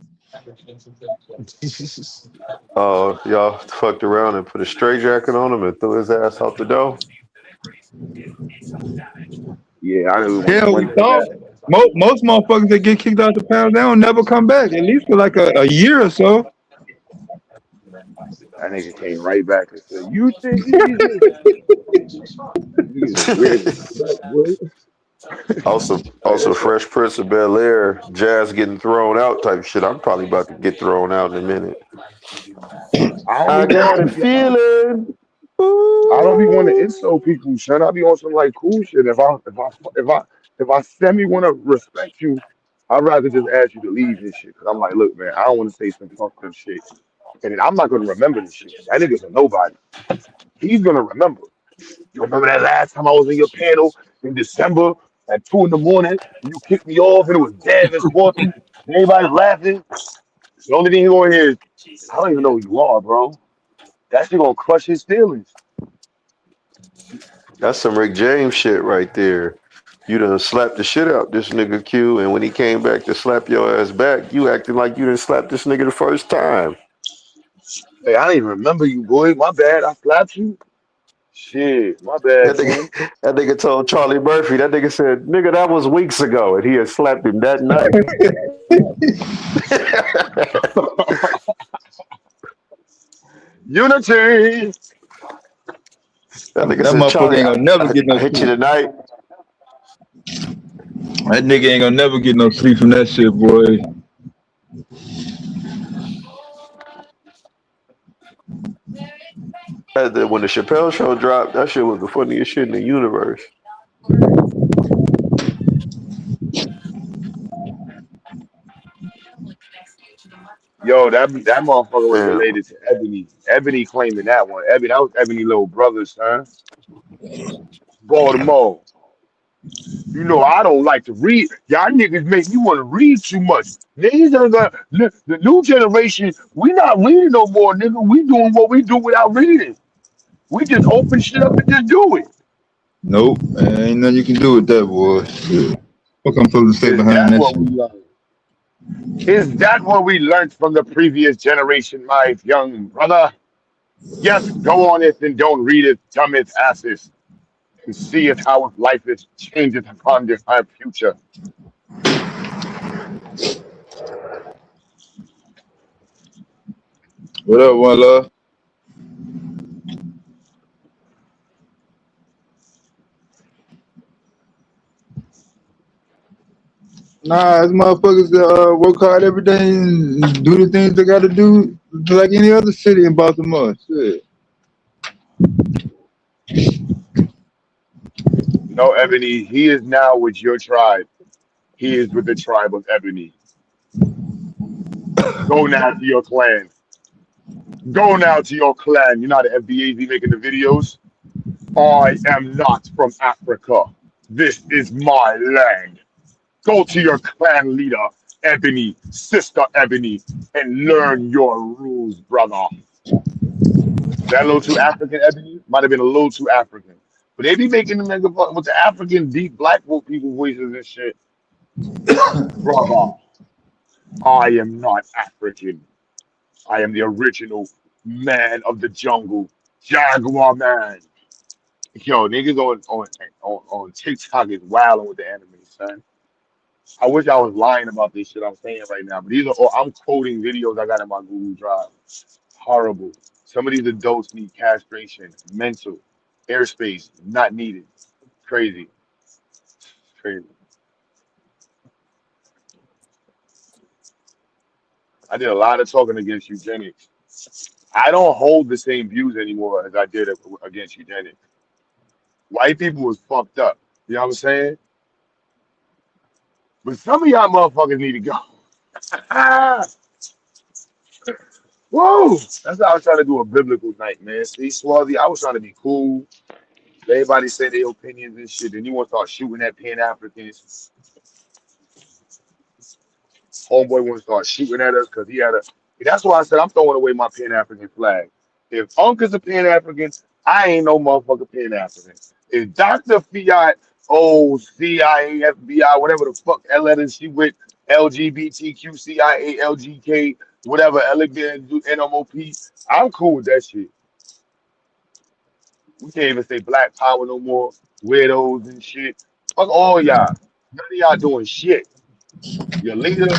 Oh, y'all fucked around and put a straight jacket on him and threw his ass out the door. Yeah, I really want to Hell, we witness thought that. most motherfuckers that get kicked out the pound, they don't never come back. At least for like a year or so. That nigga came right back and said, "You think Jesus?" Niggas is weird as fuck, boy. Also, Like, Fresh Prince of Bel Air, Jazz getting thrown out type shit. I'm probably about to get thrown out in a minute. I don't I be got a wanting to. feeling. I don't be wanting to Ooh. insult people, son. I be on some like cool shit. If I semi want to respect you, I'd rather just ask you to leave this shit. Cause I'm like, look, man, I don't want to say some fucked up shit, and then I'm not gonna remember this shit. That nigga's a nobody. He's gonna remember. You remember that last time I was in your panel in December at 2 in the morning? You kicked me off and it was dead and sporty. And everybody's laughing. The only thing he's gonna hear is, I don't even know who you are, bro. That shit gonna crush his feelings. That's some Rick James shit right there. You done slapped the shit out this nigga Q, and when he came back to slap your ass back, you acting like you didn't slap this nigga the first time. Hey, I don't even remember you, boy. My bad. I slapped you. Shit, my bad, That nigga, son. that nigga told Charlie Murphy, that nigga said, nigga, that was weeks ago, and he had slapped him that night. Unity. That nigga That said, motherfucker Charlie, ain't gonna never get I no hit you sleep. tonight. That nigga ain't gonna never get no sleep from that shit, boy. When the Chappelle show dropped, that shit was the funniest shit in the universe. Yo, that motherfucker was Damn. related to Ebony. Ebony claiming that one. Ebony, that was Ebony little brother, son. Baltimore. You know, I don't like to read. Y'all niggas make me want to read too much. Niggas are gonna the new generation. We not reading no more, nigga. We doing what we do without reading. We just open shit up and just do it. Nope, ain't nothing you can do with that, boy. Shit. What I'm supposed to say Is behind that that what shit? we learned? Is that what we learned from the previous generation, my young brother? Yes, go on it and don't read it, dumb its asses, and see it how life is changing upon our future. What up, one love? Nah, it's motherfuckers that work hard every day and do the things they gotta do like any other city in Baltimore. Shit. No, Ebony, he is now with your tribe. He is with the tribe of Ebony. Go now to your clan. Go now to your clan. You know how the FBA be making the videos? I am not from Africa. This is my land. Go to your clan leader, Ebony, sister Ebony, and learn your rules, brother. Is that a little too African, Ebony? Might have been a little too African. But they be making them nigga with the African deep black people voices and shit. Brother, I am not African. I am the original man of the jungle, Jaguar man. Yo, niggas on TikTok is wilding with the anime, son. I wish I was lying about this shit I'm saying right now, but these are all I'm quoting videos I got in my Google Drive. Horrible. Some of these adults need castration, mental, airspace, not needed. Crazy. Crazy. I did a lot of talking against eugenics. I don't hold the same views anymore as I did against eugenics. White people was fucked up. You know what I'm saying? But some of y'all motherfuckers need to go. Whoa! That's how I was trying to do a biblical night, man. See, Swarthy, I was trying to be cool. Everybody say their opinions and shit. Then you want to start shooting at Pan Africans. Homeboy want to start shooting at us because he had a. That's why I said I'm throwing away my Pan African flag. If Uncle's a Pan African, I ain't no motherfucker Pan African. If Dr. Fiat, CIA, FBI, whatever the fuck that letters she with, LGBTQ, CIA, LGK, whatever, elegant, NMOP, I'm cool with that shit. We can't even say Black Power no more. Weirdos and shit. Fuck all y'all. None of y'all doing shit. Your leader,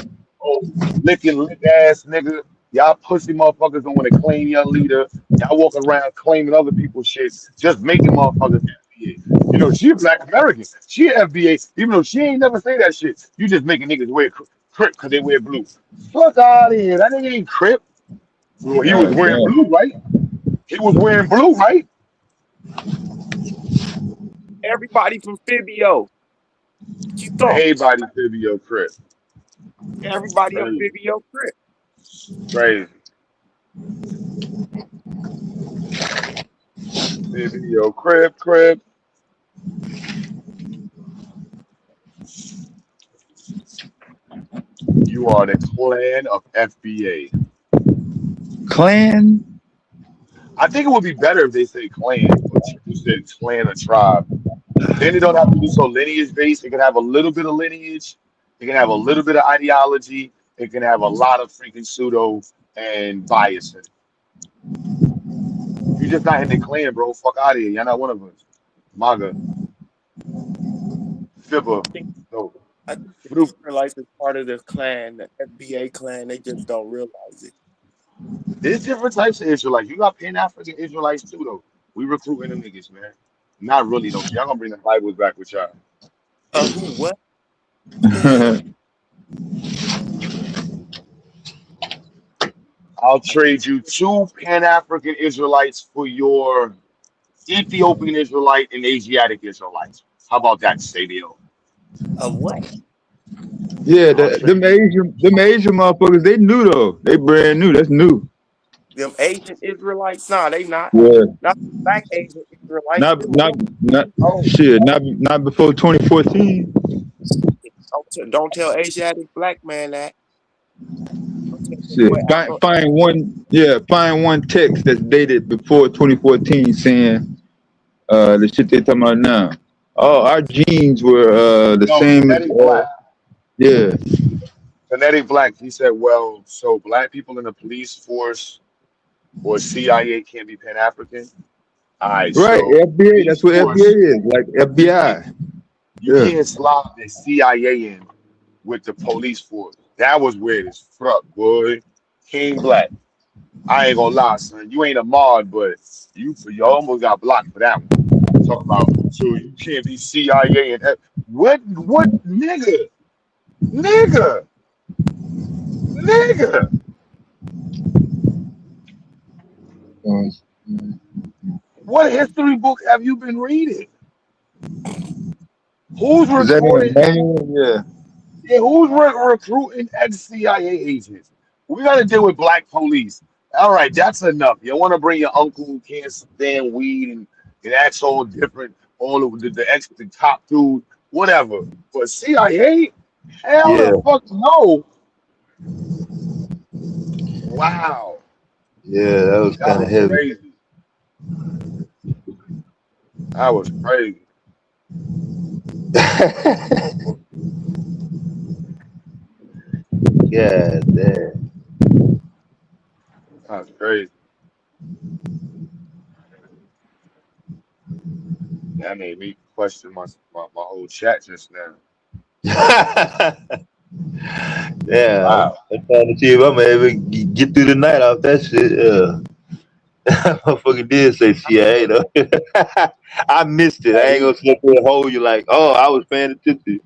lick ass nigga. Y'all pussy motherfuckers don't want to claim your leader. Y'all walking around claiming other people's shit, just making motherfuckers FBA. You know, she a Black American. She a FBA, even though she ain't never say that shit. You just making niggas wear Crip because they wear blue. Fuck out of here. That nigga ain't Crip. Well, he was wearing blue, right? He was wearing blue, right? Everybody from Fibio. You thought Everybody Fibio Crip. everybody on Fibio Crip. Crazy. Fibio Crip. You are the clan of FBA. Clan? I think it would be better if they say clan, but you said clan or tribe. Then it don't have to be so lineage based. It can have a little bit of lineage. It can have a little bit of ideology. It can have a lot of freaking pseudo and bias in it. You just not in the clan, bro. Fuck out of here. You're not one of us. MAGA. FIBA. No. I think the Israelites is part of the clan, the FBA clan. They just don't realize it. There's different types of Israelites. You got Pan-African Israelites too, though. We recruiting them niggas, man. Not really, though. Y'all gonna bring the Bibles back with y'all. Who? What? I'll trade you 2 Pan-African Israelites for your Ethiopian Israelite and Asiatic Israelites. How about that, Sadio? What? Yeah, them Asian motherfuckers, they new though. They brand new. That's new. Them Asian Israelites? Nah, they not. Yeah. Not Black Asian Israelites. Not before 2014. Don't tell Asiatic black man that. Shit. Find one text that's dated before 2014 saying the shit they talking about now. Oh, our genes were the same as Black. Yeah. Kinetic Black, he said, well, so black people in the police force or CIA can't be Pan-African? All right, right, so FBA, that's what FBA is, like FBI. You can't slot the CIA in with the police force. That was weird as fuck, boy. King Black. I ain't gonna lie, son. You ain't a mod, but you almost got blocked for that one. Talk about, so you can't be CIA and what nigga? What history book have you been reading? Who's recruiting? Yeah, who's recruiting ex-CIA agents? We got to deal with black police. All right, that's enough. You want to bring your uncle who can't stand weed and acts all different, all of the top dude, whatever. But CIA? Hell the fuck no. Wow. Yeah, that was kind of heavy. Crazy. That was crazy. Yeah, damn. That's crazy. That made me question my whole chat just now. Yeah, Wow. I'm trying to see if I'm able to get through the night off that shit. Motherfucker did say CIA though. I missed it. I ain't gonna sit there and hold you like, oh, I was paying attention.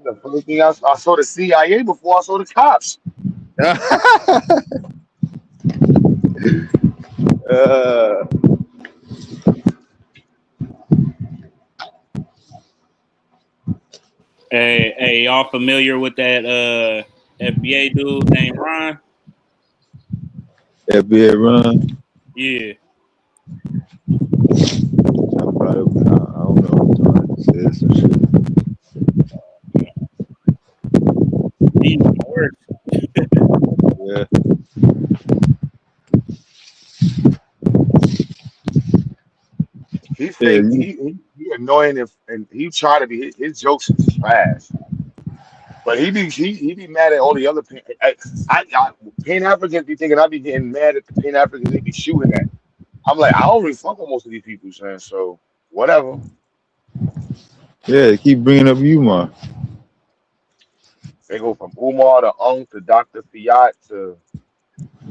The first thing I saw the CIA before I saw the cops. Uh, Hey, y'all familiar with that FBA dude named Ron? FBA run. Yeah, I don't know. Said some shit. he's the worst. Yeah. He Yeah. fake. He annoying and he try to be. His jokes is trash. But he be mad at all the other Pan Africans be thinking I be getting mad at the Pan Africans they be shooting at. I'm like, I don't really fuck with most of these people, saying so whatever. Yeah. Keep bringing up Umar. They go from Umar to Unk to Dr. Fiat to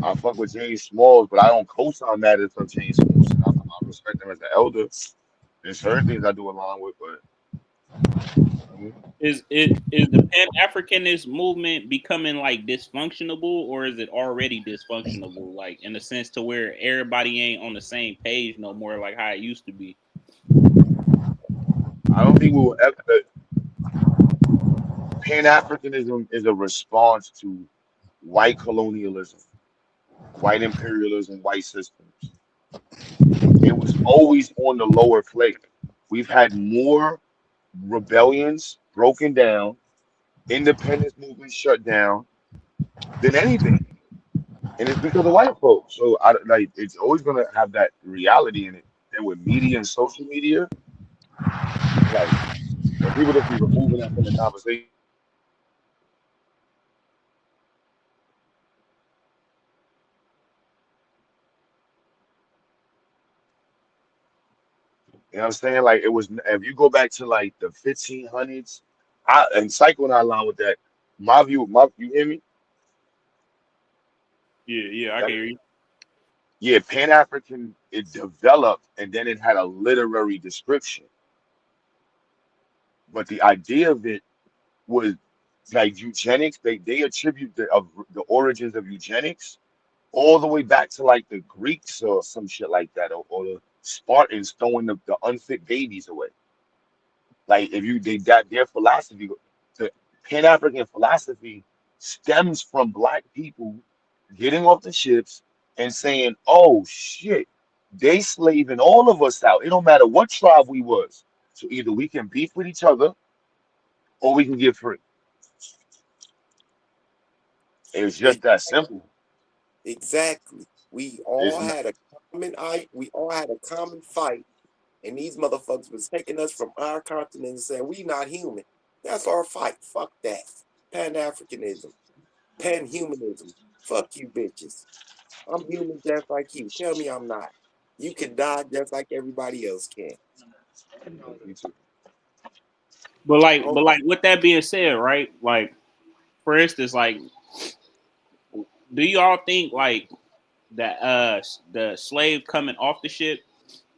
I fuck with James Smalls, but I don't co-sign matters from James Smalls. I respect him as an elder. There's certain things I do along with, but I mean, Is the Pan Africanist movement becoming like dysfunctional, or is it already dysfunctional? Like in the sense to where everybody ain't on the same page no more, like how it used to be. I don't think we will ever. Pan Africanism is a response to white colonialism, white imperialism, white systems. It was always on the lower plate. We've had more rebellions broken down, independence movements shut down than anything, and it's because of white folks. So I like it's always gonna have that reality in it. And with media and social media, like when people just be removing that from the conversation. You know what I'm saying? Like it was if you go back to like the 1500s, and Cycle and I along with that. My you hear me? Yeah, I can That, hear you. yeah, Pan African it developed and then it had a literary description. But the idea of it was like eugenics. They attribute the origins of eugenics all the way back to like the Greeks or some shit like that, or the Spartans throwing the unfit babies away. Like if you they that their philosophy, the Pan African philosophy stems from black people getting off the ships and saying, "Oh shit, they slaving all of us out. It don't matter what tribe we was. So either we can beef with each other or we can get free." It's just that simple. Exactly. We It's all not, had a we all had a common fight, and these motherfuckers was taking us from our continent and saying we not human. That's our fight. Fuck that. Pan Africanism, pan humanism. Fuck you bitches. I'm human just like you. Tell me I'm not. You can die just like everybody else can. Oh, But like with that being said, right? Like for instance, like do y'all think like that the slave coming off the ship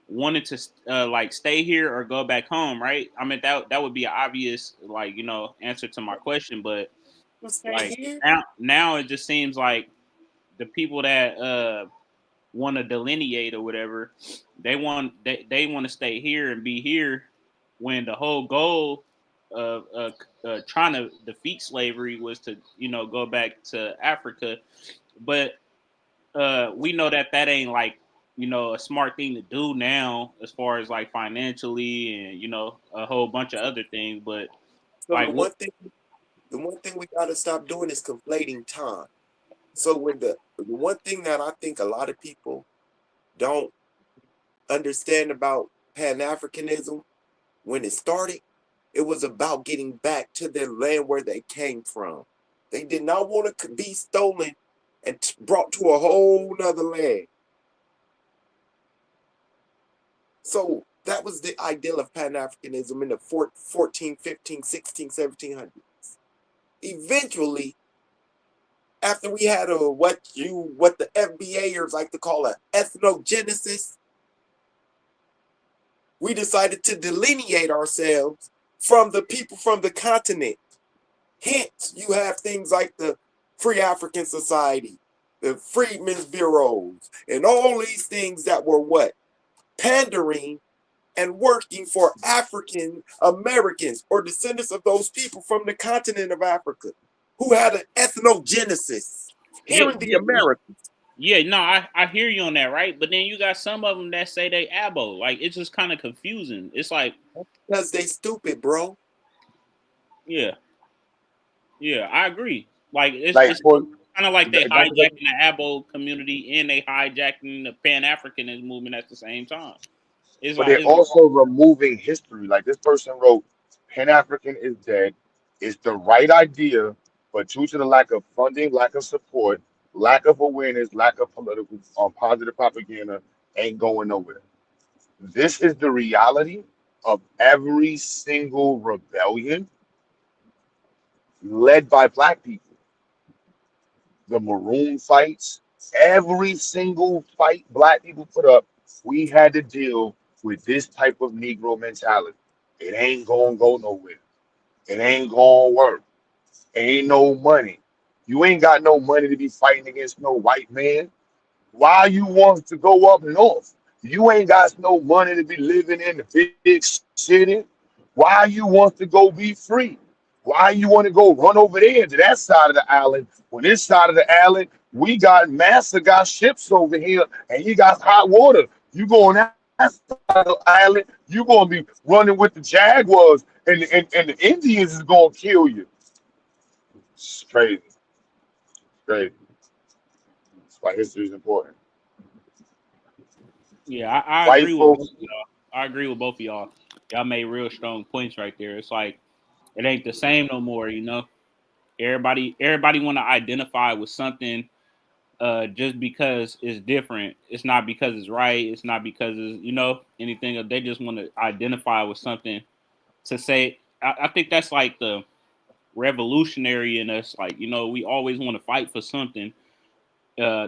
wanted to like stay here or go back home, right? I mean that would be an obvious like answer to my question, but you stay like here? now it just seems like the people that want to delineate or whatever, they want to stay here and be here when the whole goal of trying to defeat slavery was to go back to Africa, but we know that ain't like a smart thing to do now as far as like financially and a whole bunch of other things, but So like what. the one thing we gotta stop doing is conflating time. So when the one thing that I think a lot of people don't understand about Pan Africanism when it started, it was about getting back to their land where they came from. They did not want to be stolen and brought to a whole nother land. So that was the ideal of Pan Africanism in the 14, 15, 16, 1700s. Eventually, after we had what the FBAers like to call a ethnogenesis, we decided to delineate ourselves from the people from the continent. Hence, you have things like the Free African Society, the freedmen's bureaus, and all these things that were what? Pandering and working for African Americans or descendants of those people from the continent of Africa who had an ethnogenesis here in the Americas. Yeah, no, I hear you on that, right? But then you got some of them that say they abo. Like, it's just kind of confusing. It's like, because they stupid, bro. Yeah, I agree. Like, it's kind of like they hijacking the abo community and they hijacking the Pan Africanist movement at the same time. It's but like, they're also removing history. Like this person wrote, Pan African is dead. It's the right idea, but due to the lack of funding, lack of support, lack of awareness, lack of political positive propaganda, ain't going nowhere. This is the reality of every single rebellion led by black people. The Maroon fights, every single fight black people put up, we had to deal with this type of Negro mentality. It ain't gonna go nowhere. It ain't gonna work. Ain't no money. You ain't got no money to be fighting against no white man. Why you want to go up north? You ain't got no money to be living in the big city. Why you want to go be free? Why you want to go run over there to that side of the island? When this side of the island, we got Massa got ships over here and he got hot water. You go on that side of the island, you gonna be running with the Jaguars and the Indians is gonna kill you. It's crazy. Crazy. That's why history is important. Yeah, I White agree with folks. both of y'all. I agree with both of y'all. Y'all made real strong points right there. It's like it ain't the same no more, you know. Everybody want to identify with something just because it's different. It's not because it's right. It's not because it's, you know, anything. They just want to identify with something to say. I think that's like the revolutionary in us. Like, you know, we always want to fight for something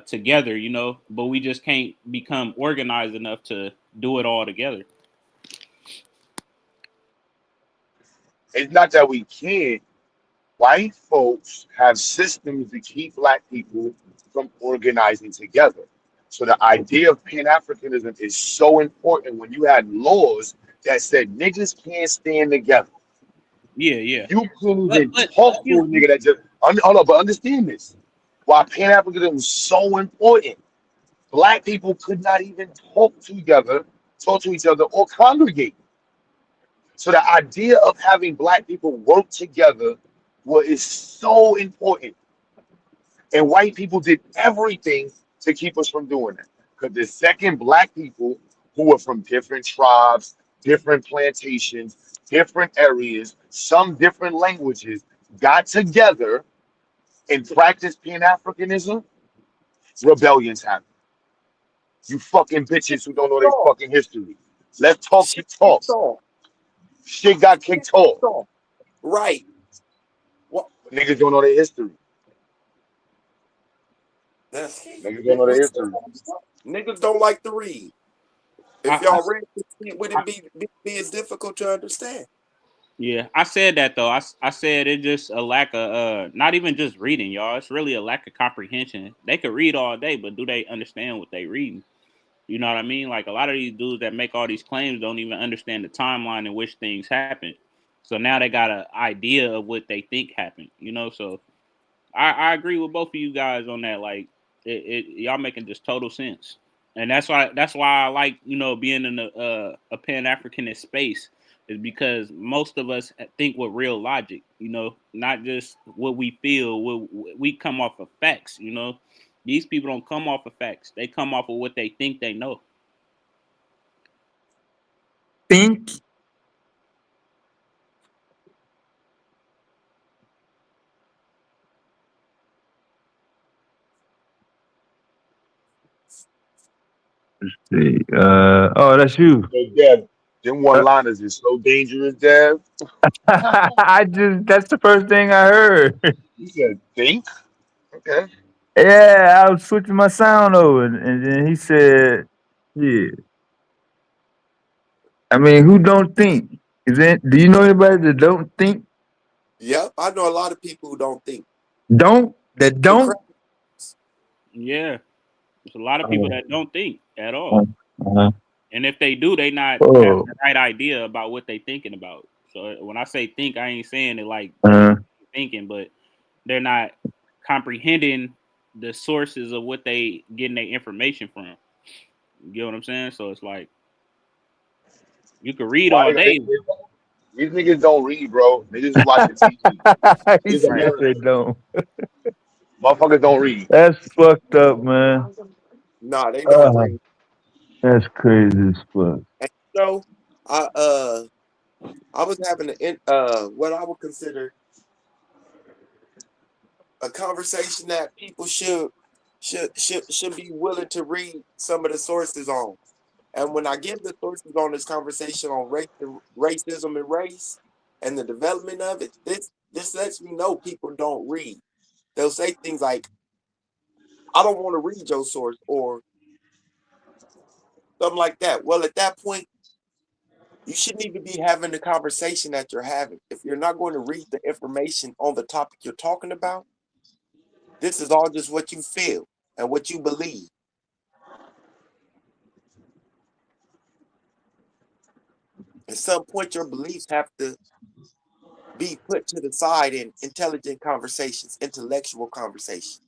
together, you know, but we just can't become organized enough to do it all together. It's not that we can't. White folks have systems to keep black people from organizing together. So the idea of Pan-Africanism is so important when you had laws that said niggas can't stand together. Yeah. You couldn't But even talk to a nigga that just hold on, but understand this. Why Pan-Africanism was so important. Black people could not even talk to each other, or congregate. So the idea of having black people work together is so important. And white people did everything to keep us from doing that. Because the second black people who were from different tribes, different plantations, different areas, some different languages, got together and practiced Pan-Africanism, rebellions happened. You fucking bitches who don't know their fucking history. Let's talk the talk. Shit got kicked off. Right. What? Niggas don't know their history. Niggas don't know their history. Niggas don't like to read. If y'all read it, would it be as difficult to understand? Yeah, I said that though. I said it's just a lack of not even just reading, y'all. It's really a lack of comprehension. They could read all day, but do they understand what they reading? You know what I mean? Like a lot of these dudes that make all these claims don't even understand the timeline in which things happen. So now they got an idea of what they think happened. You know, so I agree with both of you guys on that. Like y'all making just total sense, and that's why I like, you know, being in a Pan Africanist space, is because most of us think with real logic. You know, not just what we feel. We come off of facts. You know, these people don't come off of facts. They come off of what they think they know. Think. Let's see. Oh, that's you. So Dev, them one-liners is so dangerous, Dev. That's the first thing I heard. You said think? Okay. Yeah, I was switching my sound over, and then he said, "Yeah." I mean, who don't think? Do you know anybody that don't think? Yep, I know a lot of people who don't think. Don't? That don't? Yeah, there's a lot of people that don't think at all, Uh-huh. and if they do, they not having Oh. the right idea about what they thinking about. So when I say think, I ain't saying it like Uh-huh. thinking, but they're not comprehending the sources of what they getting their information from. You get what I'm saying? So it's like you could read Why all day. these niggas don't read, bro? They just watching TV. He It's said Right. they America. don't. Motherfuckers don't read. That's fucked up, man. Nah, they don't read. That's crazy as fuck. And I I was having what I would consider a conversation that people should be willing to read some of the sources on. And when I give the sources on this conversation on racism and race and the development of it, this lets me know people don't read. They'll say things like, "I don't want to read your source," or something like that. Well, at that point, you shouldn't even be having the conversation that you're having. If you're not going to read the information on the topic you're talking about, this is all just what you feel and what you believe. At some point, your beliefs have to be put to the side in intelligent conversations, intellectual conversations.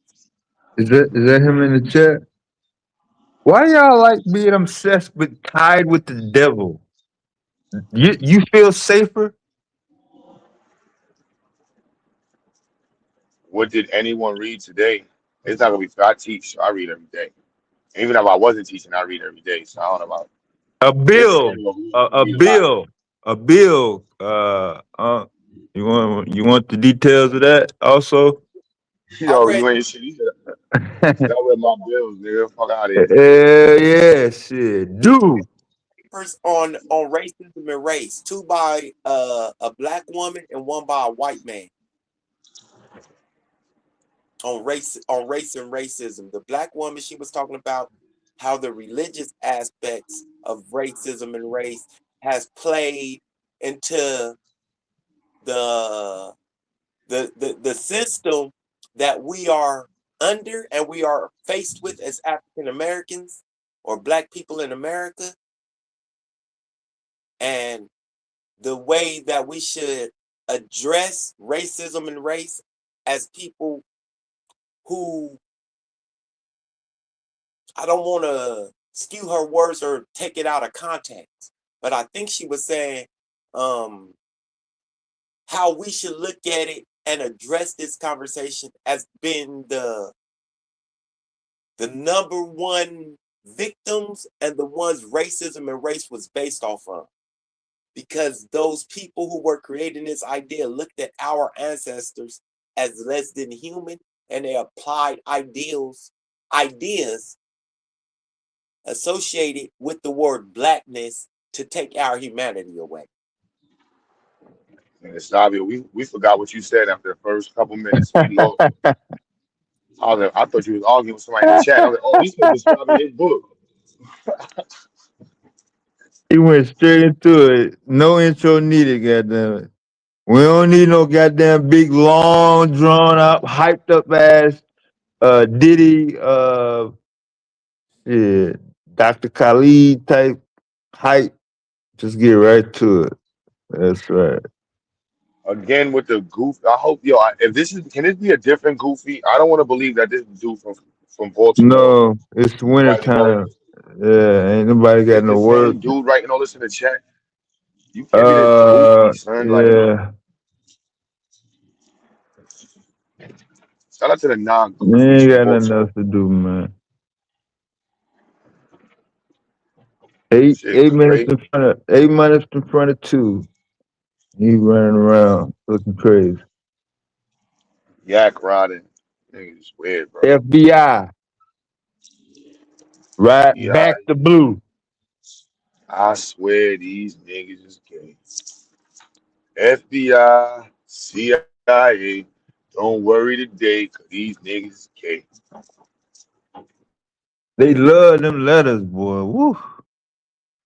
Is that him in the chat? Why y'all like being obsessed with tied with the devil? You feel safer? What did anyone read today? It's not gonna be fair. I teach, so I read every day. Even if I wasn't teaching, I read every day. So I don't know about A this bill, channel. a Read a lot. bill, a bill. You want the details of that also? I Yo, read you ain't shit either. I read my bills, nigga. Fuck out of here. Yeah, shit, dude. papers on racism and race, two by a black woman and one by a white man on race and racism. The black woman, she was talking about how the religious aspects of racism and race has played into the the system that we are under and we are faced with as African Americans or black people in America, and the way that we should address racism and race as people who, I don't want to skew her words or take it out of context, but I think she was saying um, how we should look at it and address this conversation as being the number one victims and the ones racism and race was based off of. Because those people who were creating this idea looked at our ancestors as less than human, and they applied ideas associated with the word blackness to take our humanity away. And Sabio, we forgot what you said after the first couple minutes. We lost. I thought you was arguing with somebody in the chat. I was like, oh, he's describing his book. He went straight into it. No intro needed, goddamn it. We don't need no goddamn big, long, drawn up, hyped up ass Diddy yeah, Dr. Khalid type hype. Just get right to it. That's right. Again with the goof. I hope if this is can this be a different goofy? I don't want to believe that this dude from Baltimore No, it's is writing all wintertime. this. Yeah, ain't nobody got It's the no work. same dude writing all this in the chat. You can't be this goofy, son. Like, Yeah. shout out to the You non-goofies ain't from got nothing Baltimore. else to do, man. Eight Shit eight minutes crazy. in front of 8 minutes in front of two. He running around looking crazy. Yak riding. Niggas weird, bro. FBI, right Yeah, back to blue. I swear these niggas is gay. FBI, CIA, don't worry today, cause these niggas is gay. They love them letters, boy. Woo.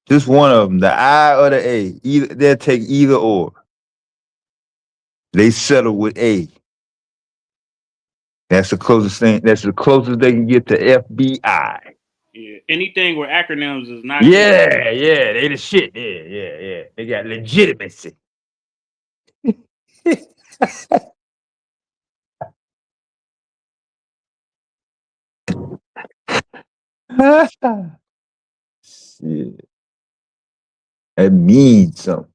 Just one of them, the I or the A. Either they'll take either or. They settle with A. That's the closest thing. That's the closest they can get to FBI. Yeah. Anything with acronyms is not good. Yeah, they the shit. Yeah. They got legitimacy. Shit. That means something.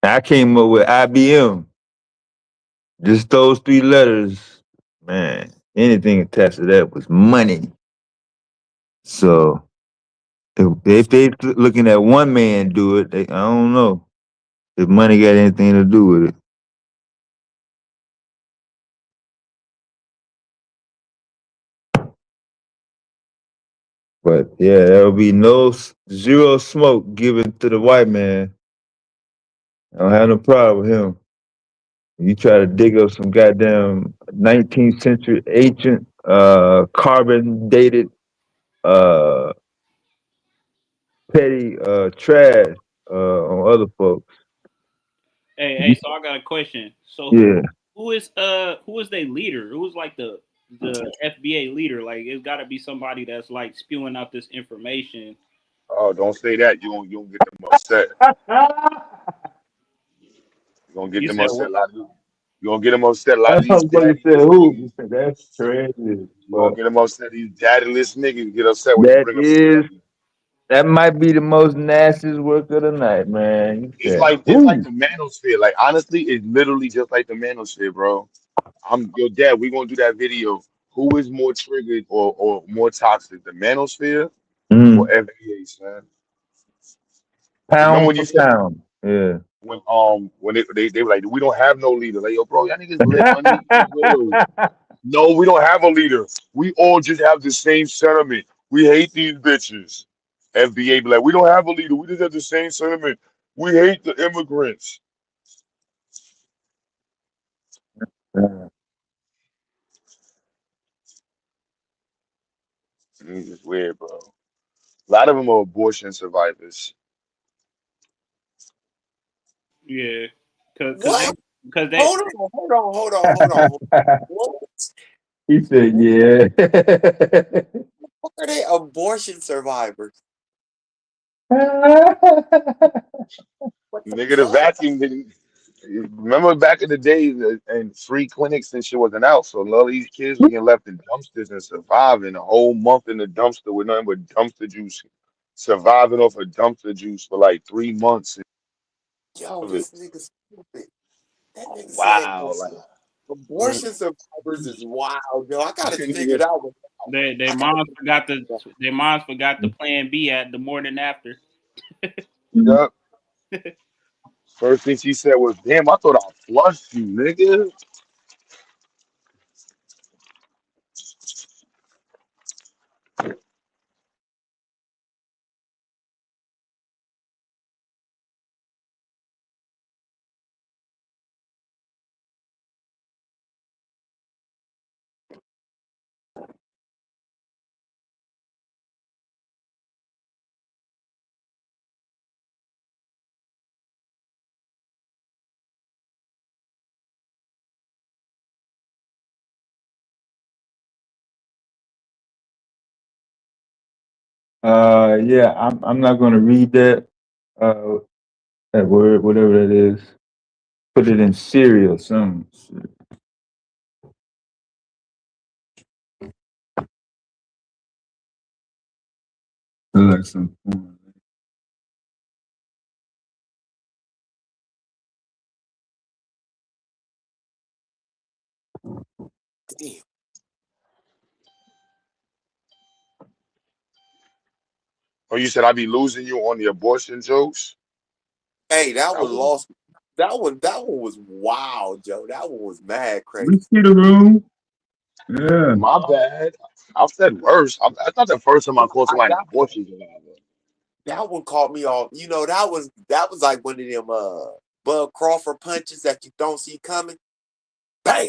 I came up with IBM. Just those 3 letters, man. Anything attached to that was money. So if they looking at one man do it, I don't know if money got anything to do with it. But yeah, there will be zero smoke given to the white man. I don't have no problem with him. You try to dig up some goddamn 19th century ancient carbon dated petty trash on other folks. Hey, so I got a question. So Yeah. who is their leader? Who's like the FBA leader? Like it's gotta be somebody that's like spewing out this information. Oh, don't say that. You gonna get them upset. You gonna get You them said upset. what? You gonna get them upset. A lot of these Motherfucker said daddyless who? niggas. He said that's crazy. You gonna But get them upset. These daddyless niggas get upset when you that bring up is celebrities. that might be the most nastiest work of the night, man. You It's said like who? the manosphere. Like honestly, it's literally just like the manosphere, bro. I'm your dad. We gonna do that video. Who is more triggered or more toxic, the manosphere or Mm. FBA, man? Remember Pound when you for said pound. Yeah. when they were like, we don't have no leader. Like, yo, bro, y'all niggas live underneath these widows. No, we don't have a leader. We all just have the same sentiment. We hate these bitches. FBA be like, we don't have a leader. We just have the same sentiment. We hate the immigrants. It's just weird, bro. A lot of them are abortion survivors. Yeah, cause What? they Hold on. What? He said, yeah. What are they abortion survivors? What the Nigga, the fuck? vacuum didn't. Remember back in the days and free clinics and shit wasn't out, so a lot of these kids were getting left in dumpsters and surviving a whole month in the dumpster with nothing but dumpster juice, surviving off of dumpster juice for like 3 months. Yo, Of it. this nigga's stupid. That nigga said Wow, like abortion survivors is wild, yo. I gotta figure it nigga, out. their I gotta moms forgot figure it out. the plan B at the morning after. yeah. First thing she said was, "Damn, I thought I flushed you, nigga." Yeah, I'm not gonna read that that word, whatever that is. Put it in Siri or something. Like some Damn. Oh, you said I be losing you on the abortion jokes? Hey, that That was was lost. That one was wild, Joe. That one was mad we crazy. see the room. Yeah. my bad. I've said worse. That's not the first time I called I somebody an got abortion survivor. that one caught me off. You know, that was like one of them Bud Crawford punches that you don't see coming. Bam!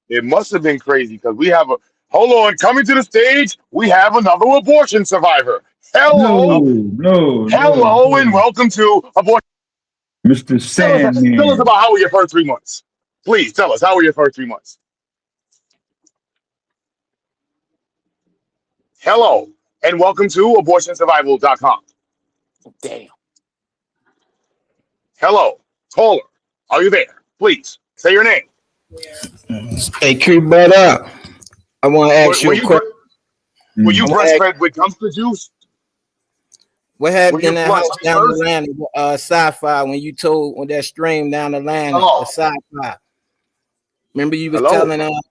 It must have been crazy because we have a hold on, coming to the stage, we have another abortion survivor. No, Hello, hello, and no. welcome to abortion. Mr. Tell us Sandman. about how were your first 3 months. Please tell us how were your first 3 months. Hello, and welcome to abortionsurvival.com. Damn. Hello, caller. Are you there? Please say your name. Hey, Creep, brother. I want to ask Were you a you question. were you I want to ask, breastfed with dumpster juice? what Were happened in you that flushed house down the diapers? line of sci-fi when you told when that stream down the line of Hello, sci-fi? Remember you was hello. telling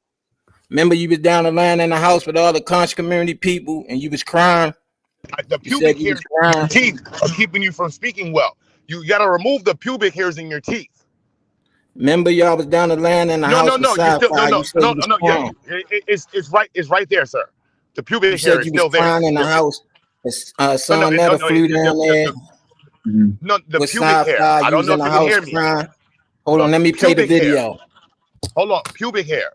remember you was down the line in the house with all the conscious community people and you was crying. The You said pubic you was hairs in your crying. teeth are keeping you from speaking well. You got to remove the pubic hairs in your teeth. Remember y'all was down the line in the No, no, house with no. You still sci-fi. You said you was no. Yeah, crying. it's right there, sir. The You pubic hair said is you was still there. crying in the house. No, no, Son never flew down there no. The with pubic hair. sci-fi. I You don't was know in if the you can house hear me. crying. Hold on, The let me play the pubic hair. video. Hold on, pubic hair.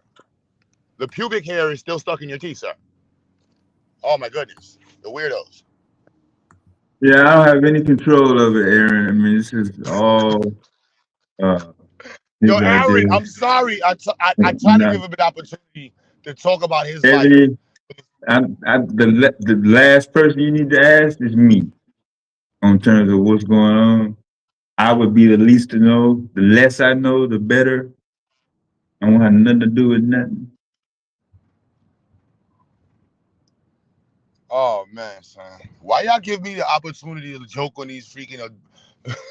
The pubic hair is still stuck in your teeth, sir. Oh my goodness, the weirdos. Yeah, I don't have any control of it, Aaron. I mean, this is all Yo, his Aaron, idea. I'm sorry. I tried to Nah, give him an opportunity to talk about his life. every the last person you need to ask is me on terms of what's going on. I would be the least to know. The less I know, the better. I won't have nothing to do with nothing. Oh man, son, why y'all give me the opportunity to joke on these freaking?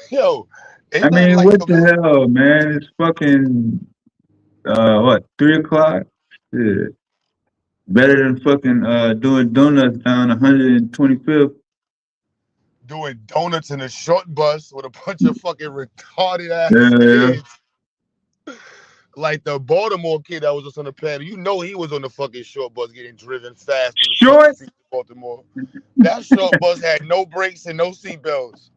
Yo, I ain't nothing mean, like what the the hell, man? It's fucking what, 3 o'clock? Shit. Better than fucking doing donuts down 125th. doing donuts in a short bus with a bunch of fucking retarded ass Yeah. kids. Like the Baltimore kid that was just on the panel. You know he was on the fucking short bus getting driven fast through the fucking Short? streets of Baltimore. That short bus had no brakes and no seatbelts.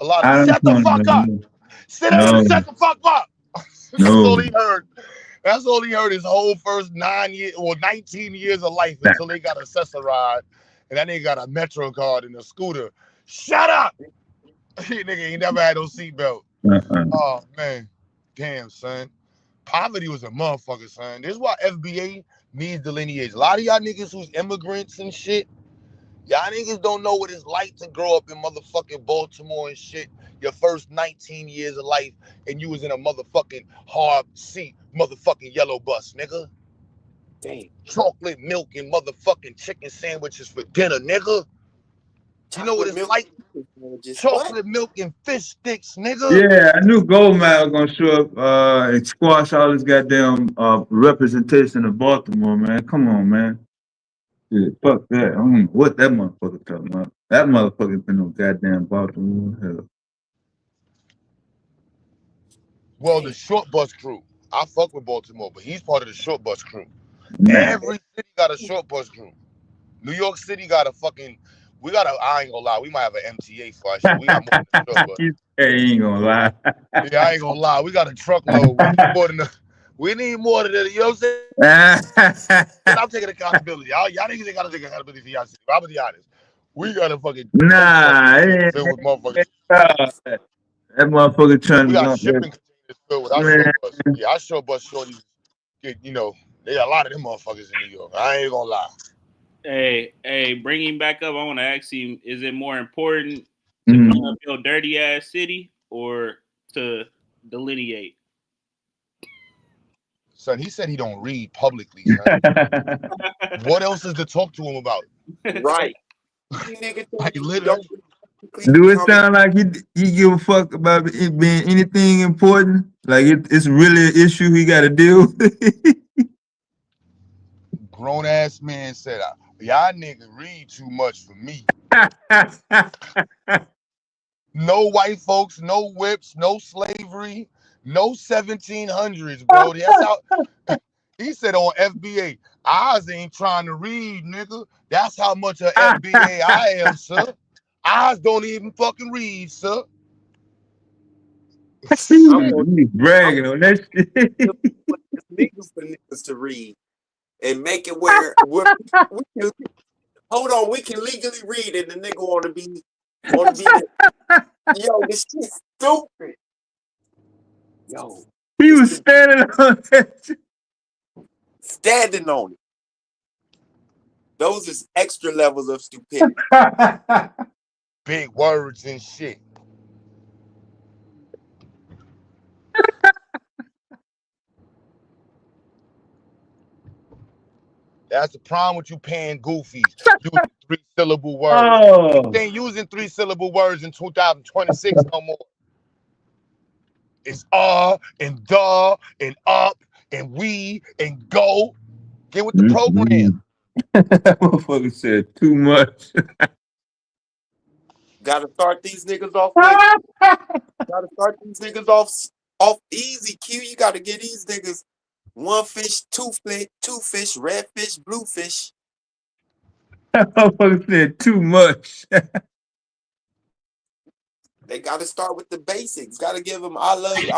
A lot of I don't shut the fuck up. know. Sit down No, and shut the fuck up. That's no. all he heard. That's all he heard his whole first 9 years or 19 years of life Nah. until they got a Cessna ride and that nigga got a Metro card and a scooter. Shut up. Nigga ain't never had no seatbelt. Uh-uh. Oh man. Damn, son. Poverty was a motherfucker, son. This is why FBA needs delineation. A lot of y'all niggas who's immigrants and shit, y'all niggas don't know what it's like to grow up in motherfucking Baltimore and shit. Your first 19 years of life, and you was in a motherfucking hard seat, motherfucking yellow bus, nigga. Damn. Chocolate milk and motherfucking chicken sandwiches for dinner, nigga. You know what it's like? Chocolate milk and fish sticks, nigga. Yeah, I knew Goldmine was gonna show up and squash all this goddamn representation of Baltimore, man. Come on, man. Yeah, fuck that. I don't know what that motherfucker talking about. That motherfucker been no goddamn Baltimore. Hell. Well, the short bus crew. I fuck with Baltimore, but he's part of the short bus crew. Nah. Every city got a short bus crew. New York City got a fucking. We got a. I ain't gonna lie. We might have an MTA for our shit. We got more than a short bus. He ain't gonna lie. Yeah, I ain't gonna lie. We got a truckload. We need more than the. We need more than the. You know what I'm saying? I'm taking accountability. Y'all niggas ain't gotta take accountability for y'all city. I'm gonna be honest. We got a fucking Nah, filled with motherfuckers. that motherfucker trying We to got go. shipping containers filled with our Man, short bus. Yeah, our short bus shorties get, they got a lot of them motherfuckers in New York. I ain't gonna lie. Hey, bring him back up. I want to ask him: is it more important to clean up your dirty ass city or to delineate? Son, he said he don't read publicly, son. What else is to talk to him about? Right. Like literally. do it sound like he give a fuck about it being anything important? Like it's really an issue he got to deal with? Grown ass man said, y'all niggas read too much for me. No white folks, no whips, no slavery, no 1700s, bro. That's how he said on FBA. Ours ain't trying to read, nigga. That's how much of FBA I am, sir. Ours don't even fucking read, sir. He's bragging on that shit. Niggas to read and make it where we can, hold on, we can legally read and the nigga want to be yo, this shit's stupid. Yo, He was standing on that shit. standing on it. Those is extra levels of stupidity. Big words and shit. That's the problem with you paying goofies. Using 3-syllable words. Oh. They ain't using 3-syllable words in 2026 no more. It's and duh and up and we and go. Get with the program. That motherfucker said too much. Gotta start these niggas off with. Gotta start these niggas off easy. Q. You gotta get these niggas one fish, two fish, red fish, blue fish. That motherfucker said too much. They gotta start with the basics. Gotta give them I like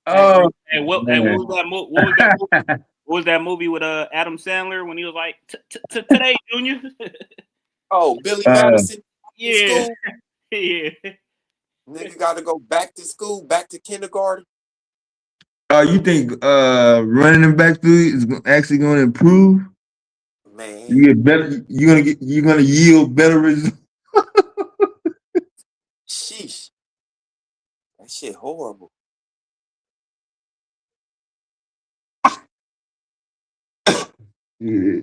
Oh And what man. was that? What was that movie? What was that movie with Adam Sandler when he was like, "Today, Junior"? Oh, Billy Madison. Yeah, School. yeah. Nigga gotta go back to school, back to kindergarten. You think running them back through is actually going to improve? Man, You get better. You're gonna yield better results. sheesh. That shit horrible. Yeah.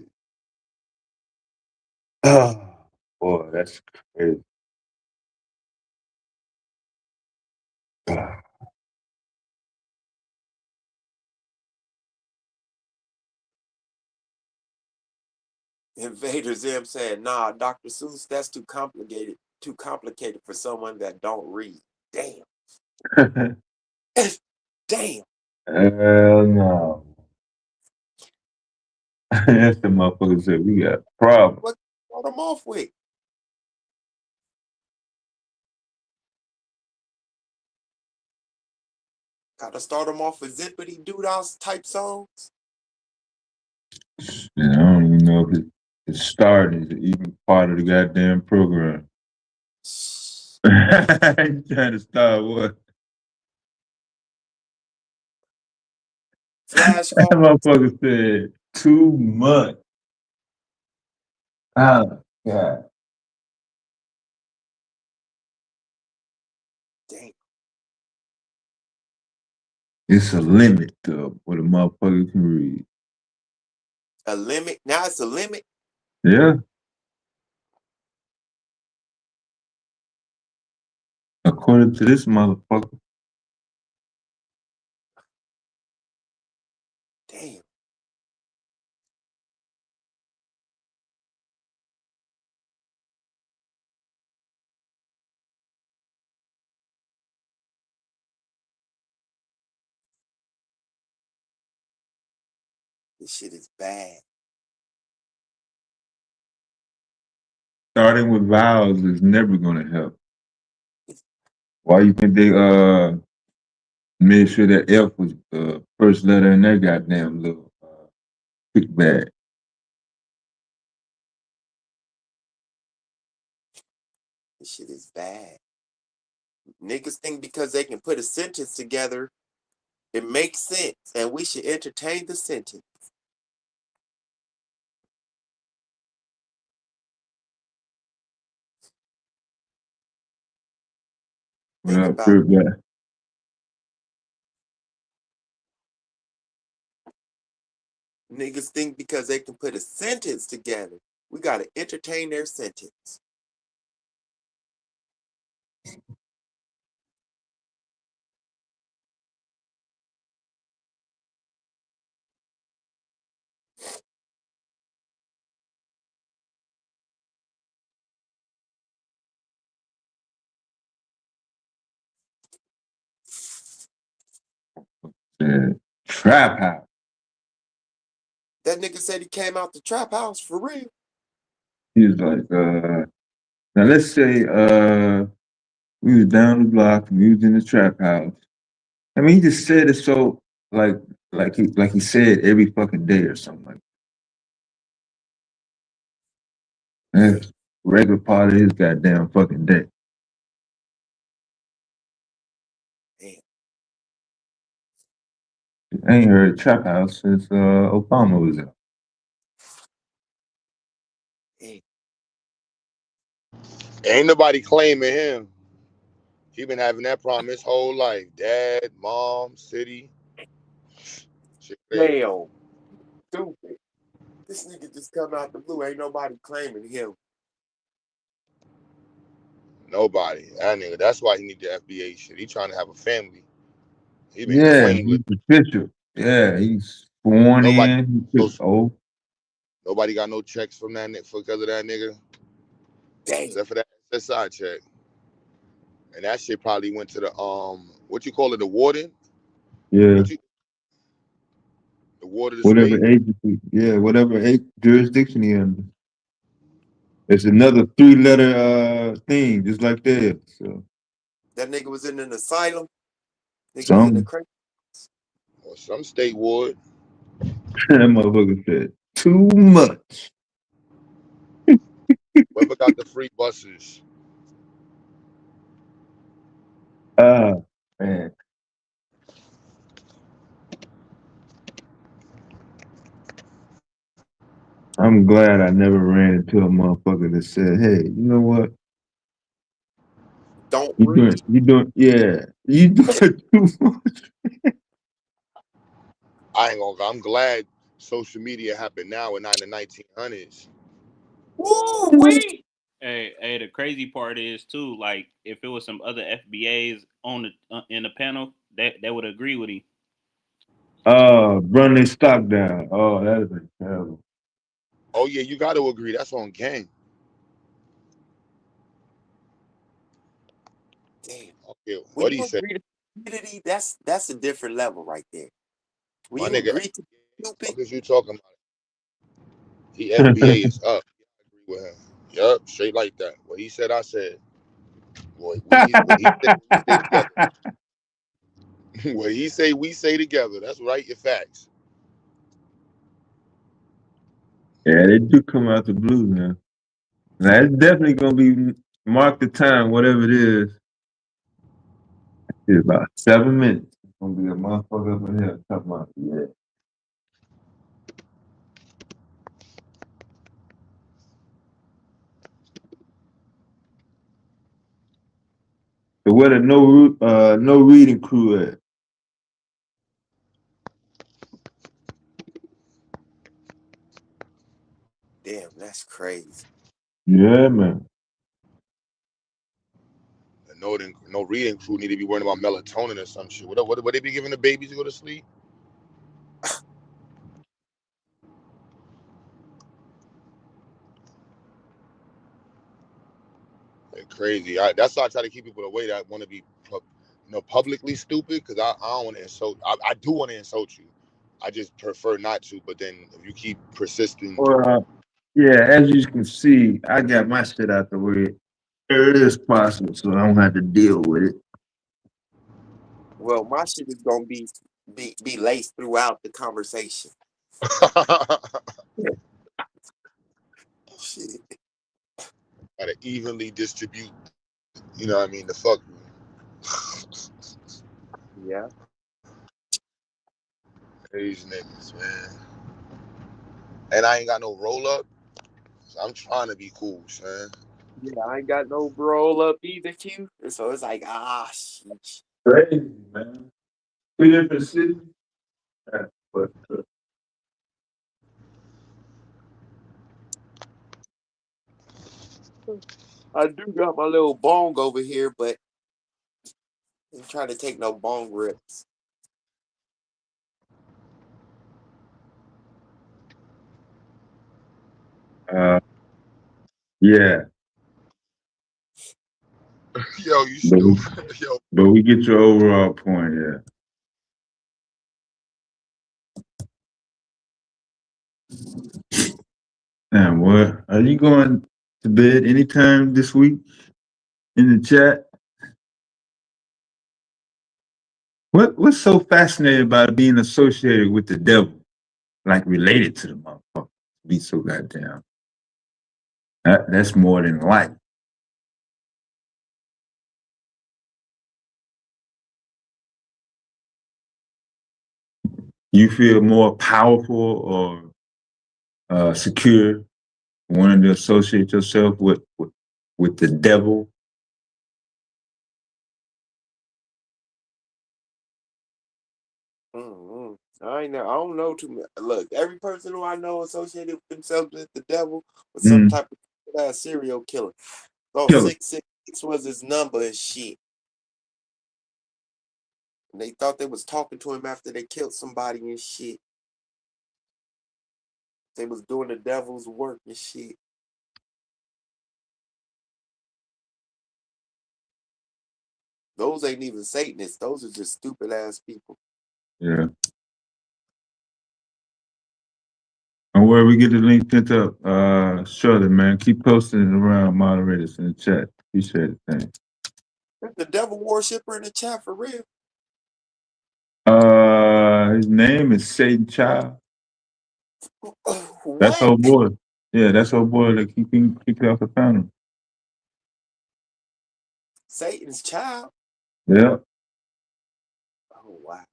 Oh boy, that's crazy. Invader Zim said, nah, Dr. Seuss, that's too complicated. Too complicated for someone that don't read. Damn. Damn. Hell no. That's the motherfucker said we got a problem. What start them off with? Gotta start them off with zippity doo-dah type songs. And I don't even know if it started even part of the goddamn program. You trying to start what? Flash That motherfucker said too much. Oh God. Damn. It's a limit to what a motherfucker can read. A limit. Now it's a limit. Yeah. According to this motherfucker. Damn. This shit is bad. Starting with vowels is never gonna help. Why you think they made sure that F was the first letter in their goddamn little pick bag? This shit is bad. Niggas think because they can put a sentence together, it makes sense, and we should entertain the sentence. What Think up, about Kurt guy? niggas think because they can put a sentence together, we gotta entertain their sentence. Trap house. That nigga said he came out the trap house for real. He was like, now let's say we was down the block and we was in the trap house. I mean, he just said it so like he said every fucking day or something like that. That's a regular part of his goddamn fucking day. Damn. I ain't heard Trap House since Obama was there. Hey, Ain't nobody claiming him. He been having that problem his whole life. Dad, mom, city. Shit crazy. hell, stupid. This nigga just come out the blue. Ain't nobody claiming him. Nobody. That nigga. That's why he need the FBA shit. He trying to have a family. He been Yeah, claimless. he's official. Yeah, he's sworn Nobody. in. He took oath. Nobody got no checks from that nigga because of that nigga, Damn. except for that SSI check. And that shit probably went to the what you call it, the warden? Yeah, What you the ward of the whatever state? agency. Yeah, whatever jurisdiction he under. It's another three-letter thing, just like that. So That nigga was in an asylum. Nigga was in a some crazy. Or some state ward. that motherfucker said too much. Whoever got the free buses. Ah, man. I'm glad I never ran into a motherfucker that said, "Hey, you know what? Don't read. Yeah, you doing too much." I ain't gonna. I'm glad social media happened now and not in the 1900s. Woo wee. Hey, the crazy part is too. Like, if it was some other FBAs on the in the panel, that would agree with him. Run their stock down. Oh, that would been terrible. Oh yeah, you got to agree. That's on gang. Damn. Okay, When what you he said, agree to stupidity, that's a different level right there. When my you nigga. agree to stupid, What is you talking about? He FBA is up. I agree with him. Yup, straight like that. What he said, I said. Boy, what he said, we say together. What he say, we say together. That's right. Your facts. Yeah, they do come out the blue, man. Now, it's definitely gonna be mark the time, whatever it is. It's about 7 minutes. It's gonna be a motherfucker up in here talking about, yeah. So where the no reading crew at? damn, that's crazy. Yeah, man. And no reading crew need to be worrying about melatonin or some shit. What they be giving the babies to go to sleep? They're crazy. That's why I try to keep people away that want to be, publicly stupid. Because I don't want to insult. I do want to insult you. I just prefer not to. But then if you keep persisting, Well, yeah, as you can see, I got my shit out the way early as possible, so I don't have to deal with it. Well, my shit is gonna be laced throughout the conversation. Shit. gotta evenly distribute. You know what I mean? The fuck. Yeah. These niggas, man. And I ain't got no roll up. So I'm trying to be cool, son. Yeah, I ain't got no roll up either, Q. So it's like, shit. Crazy, man. 2 different cities. Yeah, but I do got my little bong over here, but I'm trying to take no bong rips. uh, yeah, Yo, you but we, stupid. Yo, but we get your overall point. Yeah. And what are you going to bed anytime this week in the chat? What's so fascinating about being associated with the devil, like related to the motherfucker? Be so goddamn. That's more than life. You feel more powerful or secure wanting to associate yourself with the devil? I don't know too much. Look, every person who I know associated with themselves with the devil was some type of serial killer. So Killer. 666 was his number and shit. And they thought they was talking to him after they killed somebody and shit. They was doing the devil's work and shit. Those ain't even Satanists. Those are just stupid ass people. Yeah. And where we get the link sent up, shortly, man. Keep posting it around moderators in the chat. Appreciate it. Thanks. The devil worshiper in the chat for real. His name is Satan Child. What? That's our boy. Yeah, that's our boy that keep off the panel. Satan's child? Yeah. Oh, wow.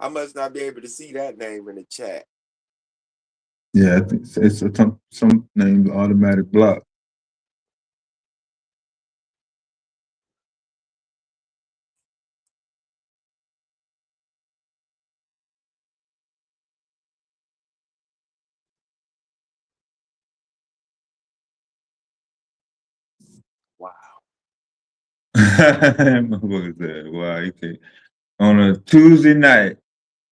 I must not be able to see that name in the chat. Yeah, I think it's some named automatic block. Wow. Motherfucker said, wow, you can't. On a Tuesday night,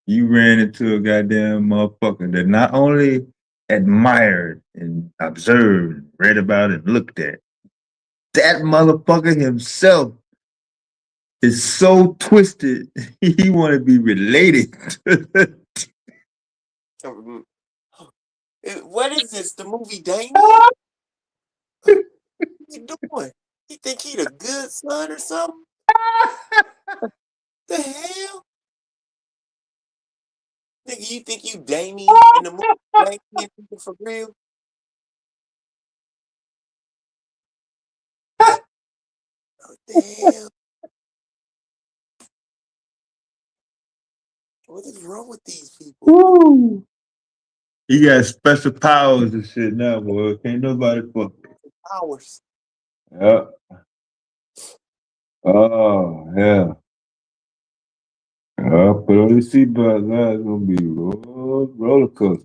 you ran into a goddamn motherfucker that not only admired and observed, read about, and looked at, that motherfucker himself is so twisted, he want to be related. What is this? The movie Damien? What you doing? You think he the good son or something? The hell? Nigga, you think you Damien in the movie Damien for real? What the hell? What is wrong with these people? Woo. He got special powers and shit now, boy. Can't nobody fuck. Powers. Yeah. Oh, yeah. Put on your seatbelt. Now it's gonna be roller coaster.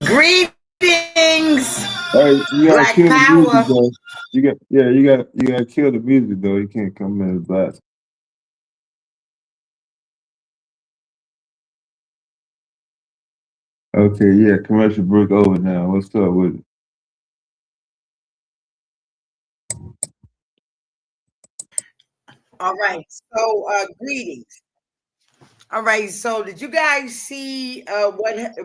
Greetings, Hey, you gotta Black kill the music Power. though. You gotta kill the music though. You can't come in and blast. Okay, yeah, commercial break over now. What's up with it? All right, so greetings. All right, so did you guys see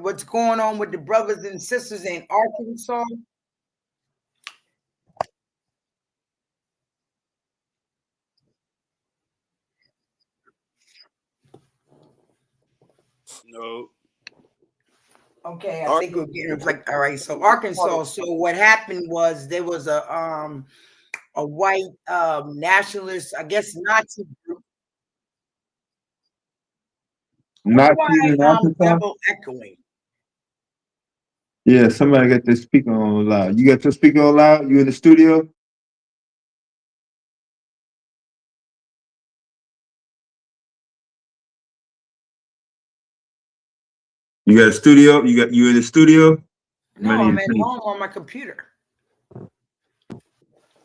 what's going on with the brothers and sisters in Arkansas? No. Okay, I think we're getting reflected. All right, so Arkansas. So what happened was there was a white nationalist, I guess Nazi group. Not Why in Arkansas? double echoing? Yeah, somebody got their speaker on loud. You got your speaker on loud? You in the studio? You got a studio? You in the studio? No, I'm at home on my computer.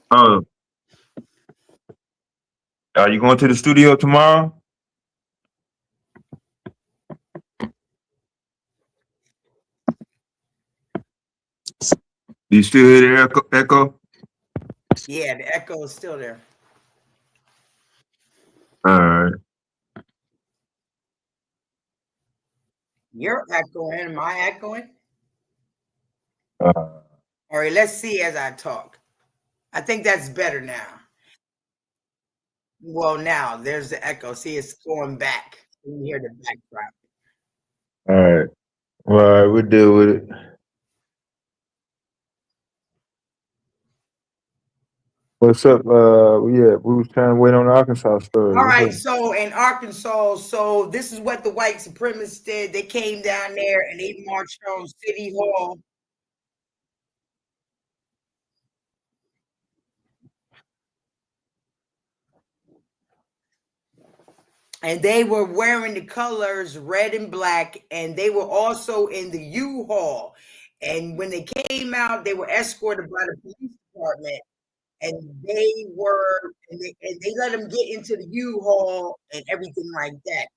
Oh. Are you going to the studio tomorrow? Do you still hear the echo? Yeah, the echo is still there. All right. You're echoing. Am I echoing? All right, let's see as I talk. I think that's better now. Well, now there's the echo. See, it's going back. You hear the background. All right. All right, we'll deal with it. What's up? Yeah, we was trying to wait on the Arkansas story. All What's right, up? so in Arkansas, so this is what the white supremacists did. They came down there and they marched on City Hall. And they were wearing the colors red and black, and they were also in the U-Haul. And when they came out, they were escorted by the police department. And they let them get into the U-Haul and everything like that.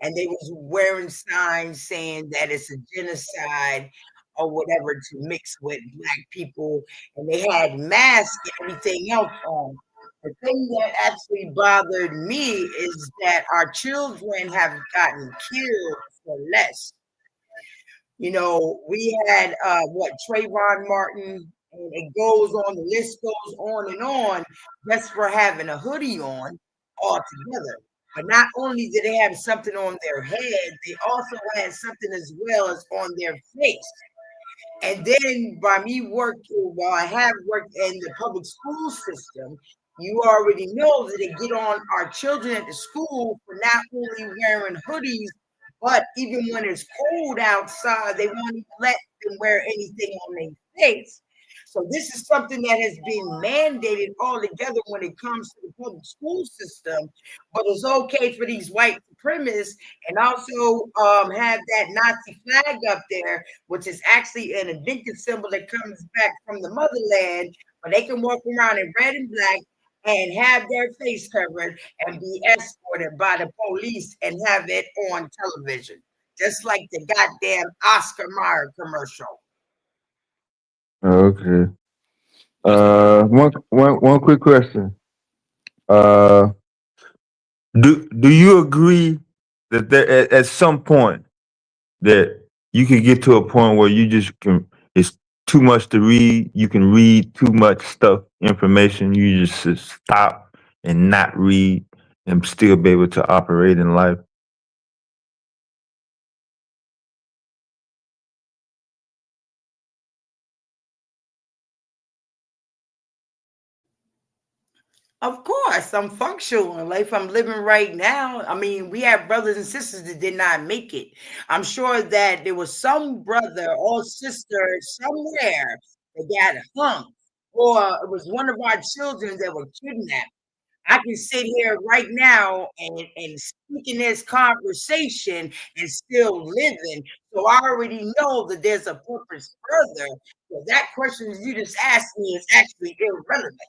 And they was wearing signs saying that it's a genocide or whatever to mix with black people. And they had masks and everything else on. The thing that actually bothered me is that our children have gotten killed for less. You know, we had Trayvon Martin, and it goes on, the list goes on and on, just for having a hoodie on altogether. But not only did they have something on their head, they also had something as well as on their face. And then by me working, while I have worked in the public school system, you already know that they get on our children at the school for not only wearing hoodies, but even when it's cold outside, they won't even let them wear anything on their face. So this is something that has been mandated altogether when it comes to the public school system. But it's okay for these white supremacists and also have that Nazi flag up there, which is actually an Indented symbol that comes back from the motherland, but they can walk around in red and black and have their face covered and be escorted by the police and have it on television, just like the goddamn Oscar Mayer commercial. Okay. One quick question. Do you agree that there at some point that you can get to a point where you just can, it's too much to read, you can read too much information, you just should stop and not read and still be able to operate in life? Of course, I'm functional in life. I'm living right now. I mean, we have brothers and sisters that did not make it. I'm sure that there was some brother or sister somewhere that got hung, or it was one of our children that were kidnapped. I can sit here right now and speak in this conversation and still living. So I already know that there's a purpose further. So that question that you just asked me is actually irrelevant.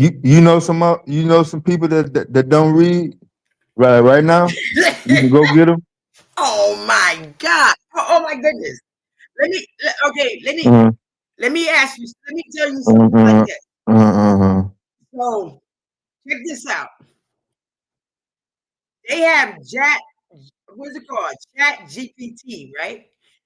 You know some people that don't read right now. You can go get them. Oh my God! Oh my goodness! Let me Uh, let me ask you. Let me tell you uh, something like uh, this. uh, So check this out. They have what's it called? Chat GPT, right?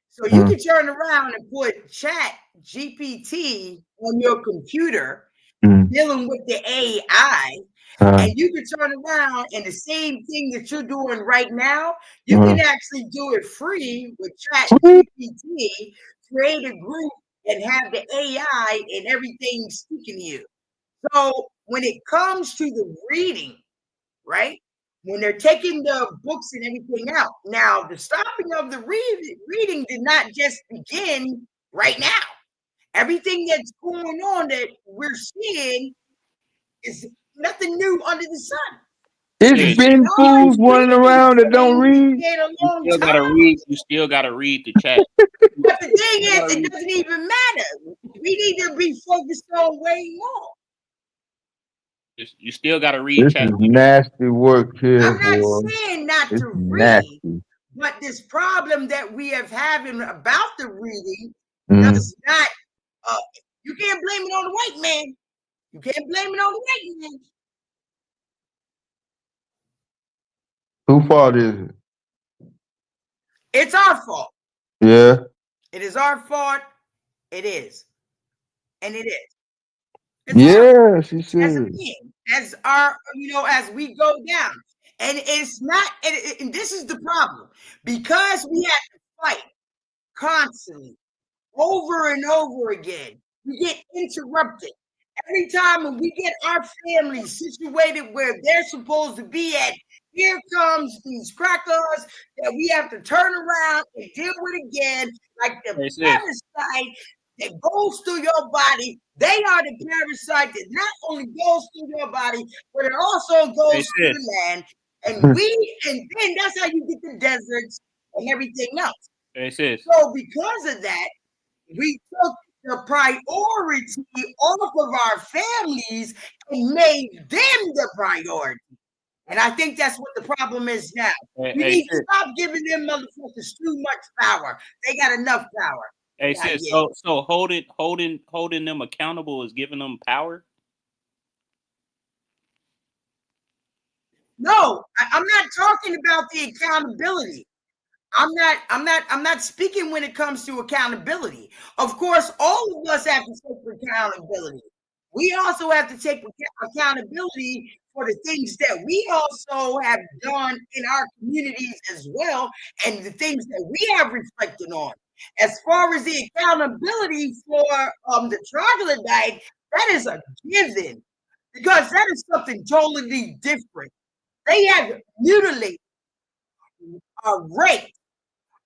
So you uh, can turn around and put Chat GPT on your computer, uh, dealing with the AI, uh, and you can turn around and the same thing that you're doing right now, you can actually do it free with Chat GPT, create a group and have the AI and everything speaking to you. So when it comes to the reading, right? When they're taking the books and everything out. Now, the stopping of the reading did not just begin right now. Everything that's going on that we're seeing is nothing new under the sun. It's Yeah, been fools running around that don't read. A you long still gotta time. read. You still gotta read the chat. But the thing is, it doesn't even matter. We need to be focused on way more. You still gotta read This chat. is nasty work here, I'm not boy. saying not It's to read, nasty. but this problem that we have having about the reading Mm. does not. You can't blame it on the white man. You can't blame it on the white man. Whose fault is it? It's our fault. Yeah. It is our fault. It is, and it is. It's Yeah, she as a said. being, as our, as we go down. And it's not, and this is the problem. Because we have to fight constantly, over and over again. We get interrupted. Every time when we get our families situated where they're supposed to be at, here comes these crackers that we have to turn around and deal with again, like the parasite that goes through your body. They are the parasite that not only goes through your body, but it also goes through the land. And then that's how you get the deserts and everything else. So because of that, we took the priority off of our families and made them the priority. And I think that's what the problem is now. We need to stop giving them motherfuckers too much power. They got enough power. Hey, sis, so holding them accountable is giving them power? No, I'm not talking about the accountability. I'm not speaking when it comes to accountability. Of course, all of us have to take accountability. We also have to take accountability for the things that we also have done in our communities as well, and the things that we have reflected on. As far as the accountability for the troglodyte, that is a given, because that is something totally different. They have mutilated, raped,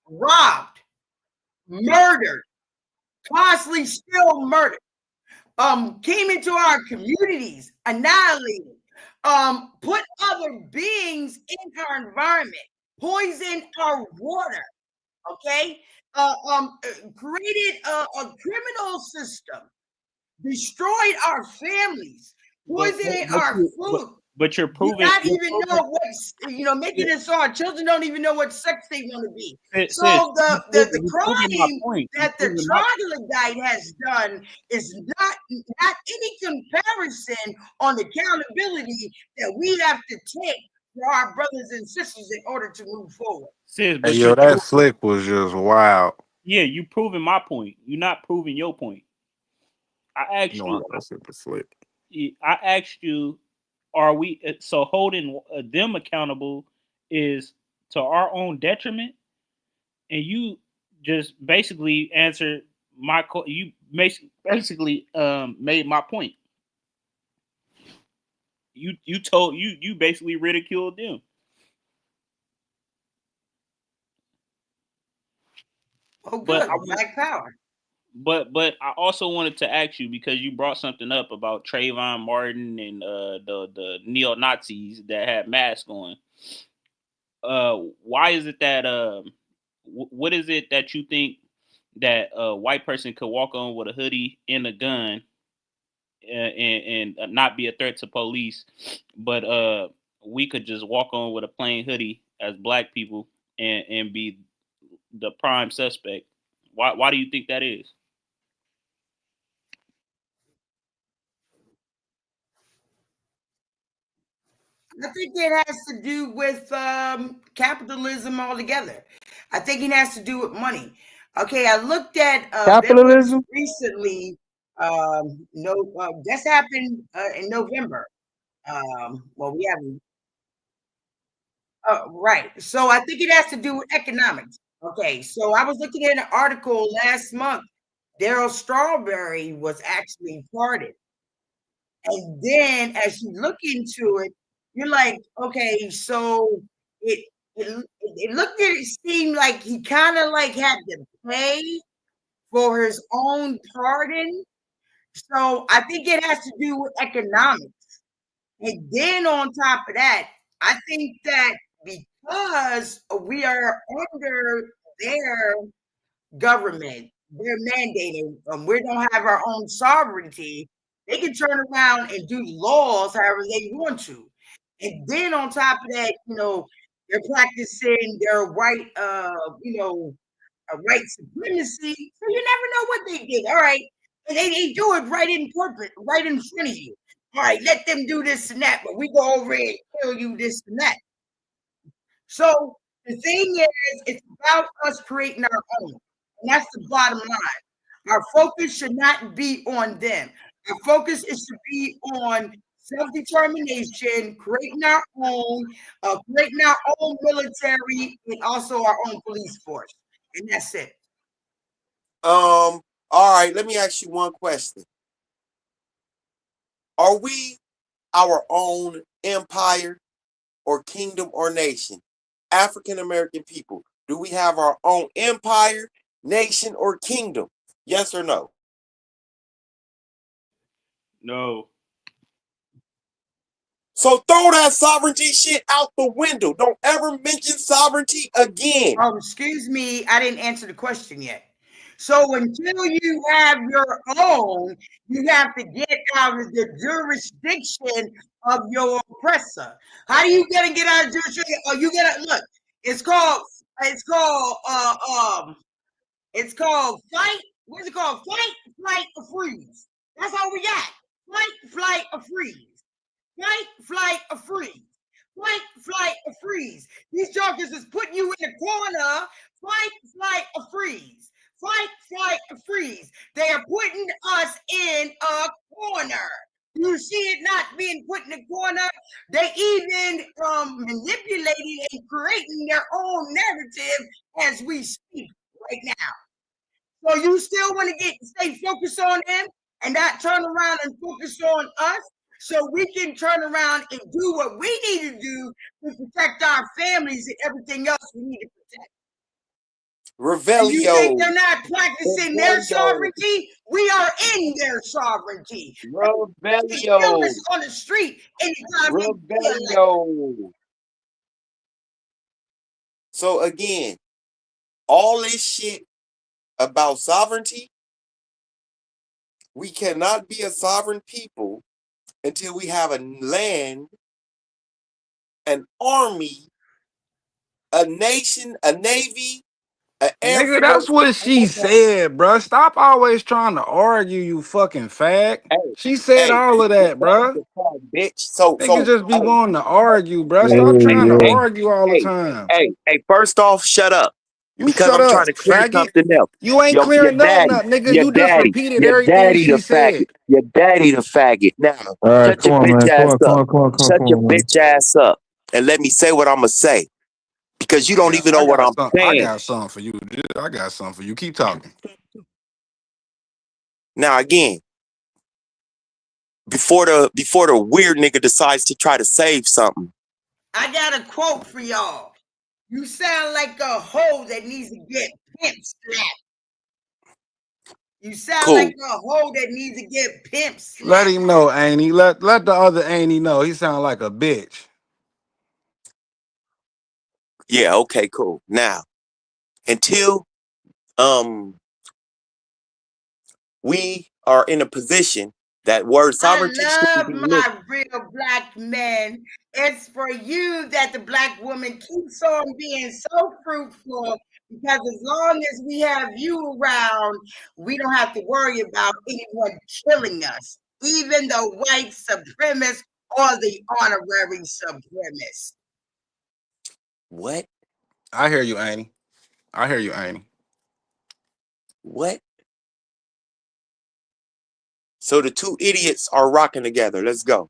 robbed, murdered, constantly still murdered, came into our communities, annihilated, put other beings in our environment, poisoned our water, okay? Created a criminal system, destroyed our families, poisoning our food. But you're proving not even know what's, making it so our children don't even know what sex they want to be. So the crime that the troglodyte has done is not any comparison on the accountability that we have to take for our brothers and sisters in order to move forward. Sis, but hey, yo, that flick was just wild. Yeah, you proving my point. You're not proving your point. I asked I asked you, are we so holding them accountable is to our own detriment? And you just basically answered my you basically made my point. You basically ridiculed them. Oh, good. Black power. But I also wanted to ask you, because you brought something up about Trayvon Martin and the neo-Nazis that had masks on. Why is it that what is it that you think that a white person could walk on with a hoodie and a gun and not be a threat to police, but we could just walk on with a plain hoodie as black people and be the prime suspect? Why do you think that is? I think it has to do with capitalism altogether. I think it has to do with money. Okay, I looked at capitalism recently. This happened in November. Well, we haven't. Right. So I think it has to do with economics. Okay, so I was looking at an article last month. Daryl Strawberry was actually pardoned. And then as you look into it, you're like, okay, so it looked at it seemed like he kind of like had to pay for his own pardon. So I think it has to do with economics. And then on top of that, I think that because we are under their government, they're mandated, we don't have our own sovereignty, they can turn around and do laws however they want to. And then on top of that, they're practicing their white, white supremacy. So you never know what they did. All right. And they do it right in corporate, right in front of you. All right, let them do this and that, but we go over and tell you this and that. So the thing is, it's about us creating our own. And that's the bottom line. Our focus should not be on them. Our focus is to be on self-determination, creating our own military, and also our own police force. And that's it. All right, let me ask you one question. Are we our own empire or kingdom or nation? African American people, do we have our own empire, nation, or kingdom? Yes or no? No. So throw that sovereignty shit out the window. Don't ever mention sovereignty again. Oh, excuse me, I didn't answer the question yet. So until you have your own, you have to get out of the jurisdiction of your oppressor. How are you gonna get out of jurisdiction? Oh, you gotta look. It's called fight. What's it called? Fight, flight, or freeze. That's all we got. Fight, flight, or freeze. Fight, flight, or freeze. Fight, flight, or freeze. These jokers is putting you in the corner. Fight, flight, or freeze. Fight, flight, or freeze. They are putting us in a corner. You see it not being put in the corner. They even manipulating and creating their own narrative as we speak right now. So you still want to stay focused on them and not turn around and focus on us, so we can turn around and do what we need to do to protect our families and everything else we need to protect. Revelio. And you think they're not practicing their sovereignty? We are in their sovereignty. Revelio. On the street anytime. Revelio. So again, all this shit about sovereignty, we cannot be a sovereign people until we have a land, an army, a nation, a navy, an air Nigga, force. that's what she said, bruh. Stop always trying to argue, you fucking fag. She said all of that, bruh. Bitch. So Niggas just be wanting to argue, bruh. Hey, Stop trying to yo. argue all the time. Hey, first off, shut up. You Because shut I'm up, trying to clear faggot. something else. You ain't Your clearing nothing daddy, up, nigga. your You just daddy, repeated your everything daddy she the said. faggot. Your daddy the faggot. Now, All right, shut come your on, bitch man. ass up. Come Shut your on, man. bitch ass up and let me say what I'm gonna say. Because you don't even know what I'm I saying. got something for you. I got something for you. Keep talking. Now again, before the weird nigga decides to try to save something. I got a quote for y'all. You sound like a hoe that needs to get pimp slapped. You sound like a hoe that needs to get pimp slapped. Let him know, ain't he? Let the other ain't he know. He sound like a bitch. Yeah, okay, cool. Now, until we are in a position that word sovereignty should I be love my real black men. It's for you that the black woman keeps on being so fruitful, because as long as we have you around, we don't have to worry about anyone killing us, even the white supremacist or the honorary supremacist. What? I hear you, Annie. I hear you, Annie. What? So the two idiots are rocking together. Let's go.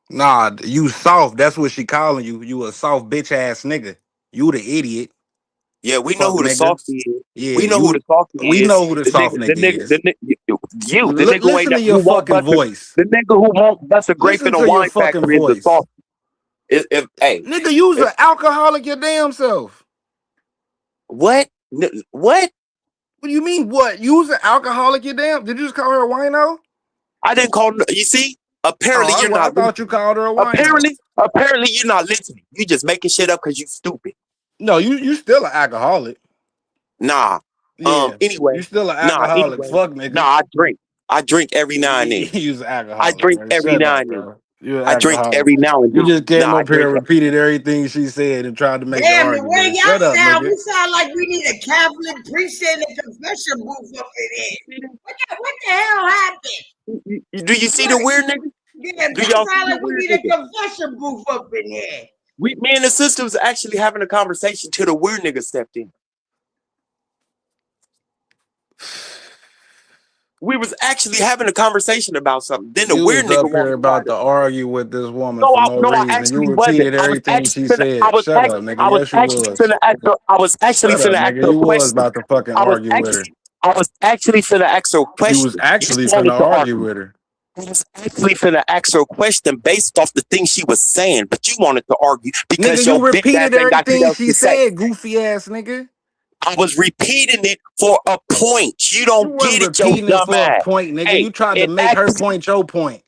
Nah, you soft. That's what she calling you. You a soft bitch ass nigga. You the idiot. Yeah, we know Fuck who the nigga. softy is. Yeah, We know who the softy we is. know who the soft nigga is. The nigga who ain't Listen to who your won't fucking bust voice. the nigga who won't bust a grape Listen in a to your wine fucking factory is the voice. softy. Hey, Nigga, you's an alcoholic your damn self. What? What? What do you mean, what? You's an alcoholic your damn... Did you just call her a wino? I didn't call her... You see? Apparently you're not I thought you called her a wino. Apparently you're not listening. You just making shit up because you stupid. No, you still an alcoholic. Nah. Yeah. Anyway. You still an alcoholic. Anyway. Fuck, nigga. Nah, I drink every now and then. You's an alcoholic. I drink Man. every Shut now up, and then. bro. You're an I drink alcoholic. every now and then. You just came up here and I repeated everything she said and tried to make the Damn, the argument. way y'all Shut up, sound, nigga. we sound like we need a Catholic priest in the confession booth up in here. What the hell happened? Do you see the weird nigga? Yeah, Do that y'all sound see the like we weird need a nigga? confession booth up in here. Me and the sister was actually having a conversation till the weird nigga stepped in. We was actually having a conversation about something. Then the You weird was nigga up here wanted to try about to argue with this woman No, for no I reason. You actually wasn't. repeated everything she said. Shut up, nigga. I was Yes, you actually was. finna ask her. I was actually Shut up, finna ask nigga. her a You was question. about to fucking I was argue with her. I was actually finna ask her a You question. was actually You finna wanted to argue argue. with her. I was actually finna ask her a question based off the things she was saying, but you wanted to argue because Nigga, your you bitch ass repeated ain't got shit everything else she to say. said, goofy ass nigga. I was repeating it for a point. You You don't wasn't get it, your repeating it dumb for a ass. point, nigga. Hey, You tried to in make that her point your point.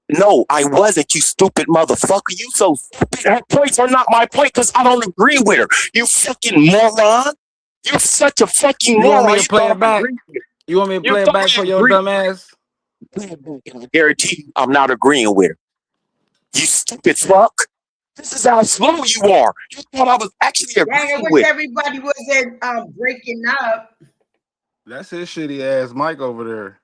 no, I wasn't, you stupid motherfucker. You so stupid. Her points are not my point because I don't agree with her. You fucking moron. You're such a fucking You want me moron. to You play thought it I back? agreed with her. You want me to You play it thought back I for your agreed. dumb ass? I guarantee you I'm not agreeing with her. You stupid fuck. This is how slow you are. You thought I was actually Dang, I agreeing wish with her. everybody wasn't breaking up. That's his shitty ass mic over there.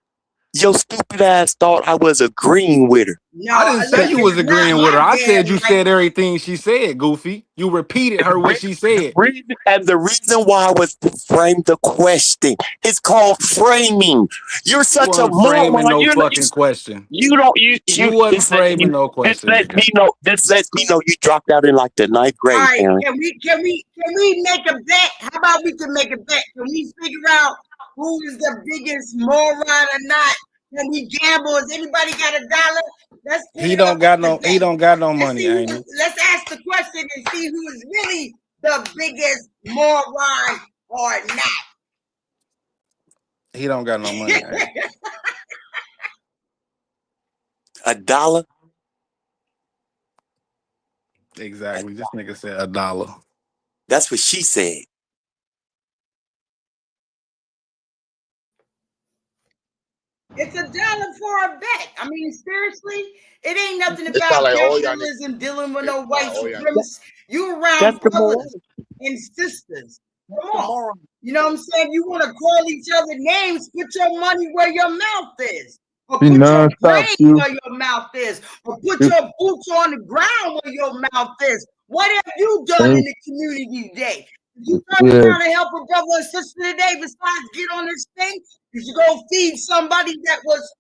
Your stupid ass thought I was agreeing with her. No, I didn't say look, you it's was not agreeing with her. my I damn said you mic. said everything she said, goofy. You repeated her what she said. The reason why I was to frame the question. It's called framing. You're You such a wasn't framing moron. no fucking question. You don't You wasn't framing no question, nigga. this lets me know you dropped out in like the ninth All grade, right, Aaron. can we make a bet? How about we can make a bet? Can we figure out who is the biggest moron or not? Can we gamble? Has anybody got $1? Let's put He it up don't got for no. He debate. don't got no Let's money, see who. ain't he? Let's ask the question and see who is really the biggest moron or not. He don't got no money, ain't he? $1? Exactly. This nigga said $1. That's what she said. It's $1 for a bet. I mean, seriously, it ain't nothing It sound about like all y'all niggas. capitalism dealing with It no sound white like all y'all niggas. supremacists. You around That's the moral. brothers and sisters. Come on. You know what I'm saying? You want to call each other names, put your money where your mouth is. Or She put your nonstop, brain you. where your mouth is. Or put your boots on the ground where your mouth is. What have you done in the community today? Did you turn Yeah, around and help a brother or sister today besides get on this thing? Did you go feed somebody that was,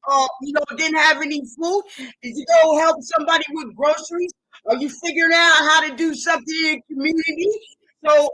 didn't have any food? Did you go help somebody with groceries? Are you figuring out how to do something in the community so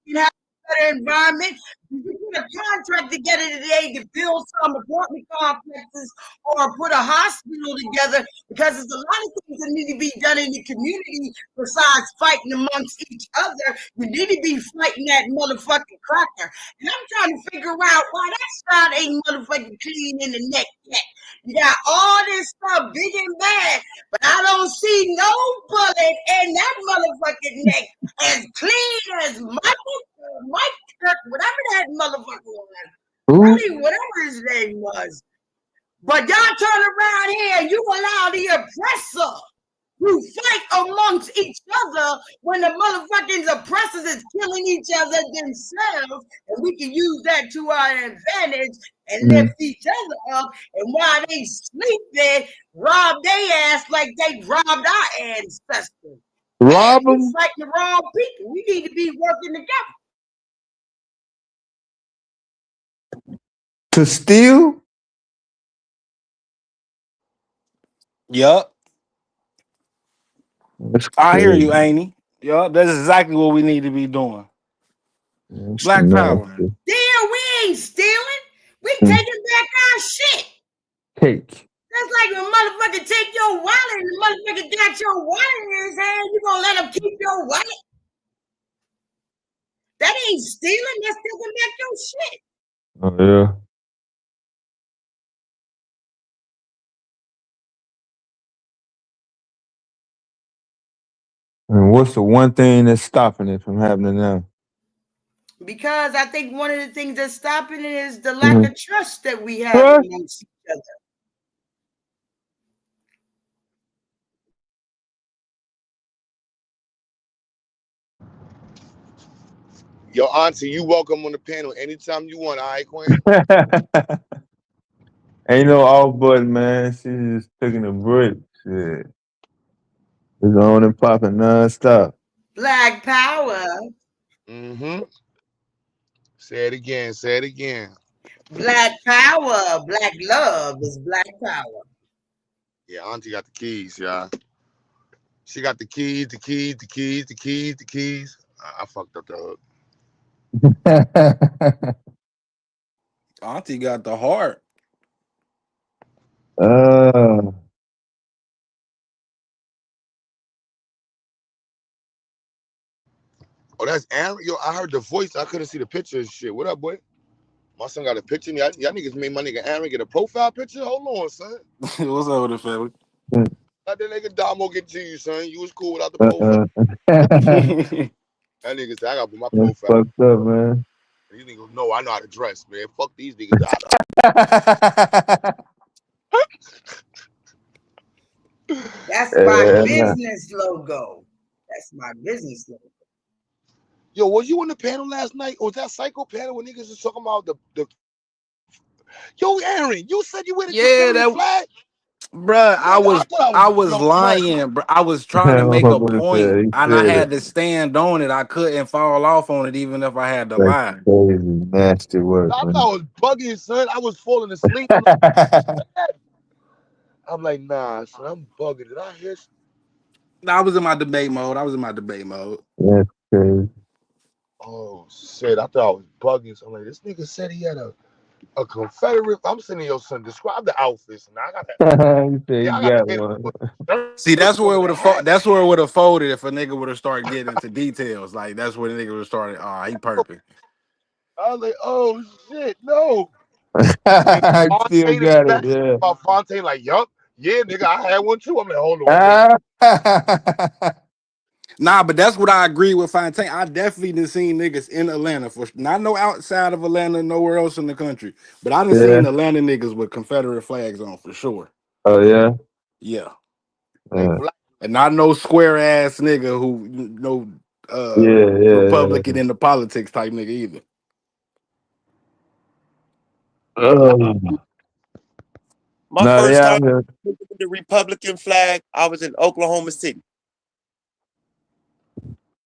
we can have a better environment? Did you put a contract together today to build some apartment complexes or put a hospital together? Because there's a lot of things that need to be done in the community besides fighting amongst each other. You need to be fighting that motherfucking cracker. And I'm trying to figure out why that side ain't motherfucking clean in the neck yet. You got all this stuff big and bad, but I don't see no bullet in that motherfucking neck as clean as Mike Kirk, whatever that motherfucker was. Really, whatever his name was. But y'all turn around here and you allow the oppressor to fight amongst each other when the motherfucking oppressors is killing each other themselves, and we can use that to our advantage and lift each other up. And while they sleep there, rob their ass like they robbed our ancestors. rob We them fighting the wrong people. We need to be working together. to steal. Yup. That's I hear crazy. you, ain't he? Yup. That's exactly what we need to be doing. That's Black power. nasty. Damn, we ain't stealing. We Mm. taking back our shit. Cake. That's like when motherfucker take your wallet and the motherfucker got your wallet in his hand. You gonna let him keep your wallet? That ain't stealing. That's taking back your shit. Oh yeah. And what's the one thing that's stopping it from happening now? Because I think one of the things that's stopping it is the lack of trust that we have Trust? amongst each other. Yo, auntie, you welcome on the panel anytime you want. All right, Queen? Ain't no off button, man. She's just taking a break. Shit. It's on and popping nonstop. Black power. Mm-hmm. Say it again. Say it again. Black power. Black love is black power. Yeah, auntie got the keys, y'all. She got the keys, the keys, the keys, the keys, the keys. I fucked up the hook. Auntie got the heart. Uh, Oh, that's Aaron. Yo, I heard the voice. I couldn't see the picture and shit. What up, boy? My son got a picture. Y'all niggas made my nigga Aaron get a profile picture. Hold on, son. What's up with the family? Let that nigga Damo get to you, son. You was cool without the profile. uh, That nigga said I gotta put my that's profile. fucked up, man. These niggas know I know how to dress, man. Fuck these niggas. That's my Nah. business logo. That's my business logo. Yo, was you on the panel last night? Or was that psycho panel when niggas was talking about the Yo, Aaron, you said you wear the Yeah, Confederate that flag? bruh, Nigga, I thought I was I getting was off track. lying, bro. I was trying to make a point He and I said it. had to stand on it. I couldn't fall off on it even if I had to That's lie. crazy, nasty work, I thought man. I was bugging, son. I was falling asleep. I'm like, nah, son, I'm bugging. Did I hear? I was in my debate mode. That's crazy. Oh shit, I thought I was bugging. So I'm like, this nigga said he had a Confederate. I'm sending your son. Describe the outfits. And I gotta, He said yeah, he I gotta got get one. a See, shirt that's where it over would the have hat. that's where it would have folded if a nigga would have started getting into details. Like that's where the nigga would have started. He perfect. I was like, oh shit, no. And I still Fontaine in the got it, back yeah. about Fontaine, like, yup, yeah, nigga, I had one too. I'm like, hold on, wait. Ah. Nah, but that's what I agree with Fontaine. I definitely done seen niggas in Atlanta for not no outside of Atlanta, nowhere else in the country. But I done Yeah. seen Atlanta niggas with Confederate flags on for sure. Oh yeah. Yeah. Hey, Uh, black. And not no square ass nigga who no yeah. Republican in the politics type nigga either. Oh. My No, they first time out here. looking at the Republican flag, I was in Oklahoma City.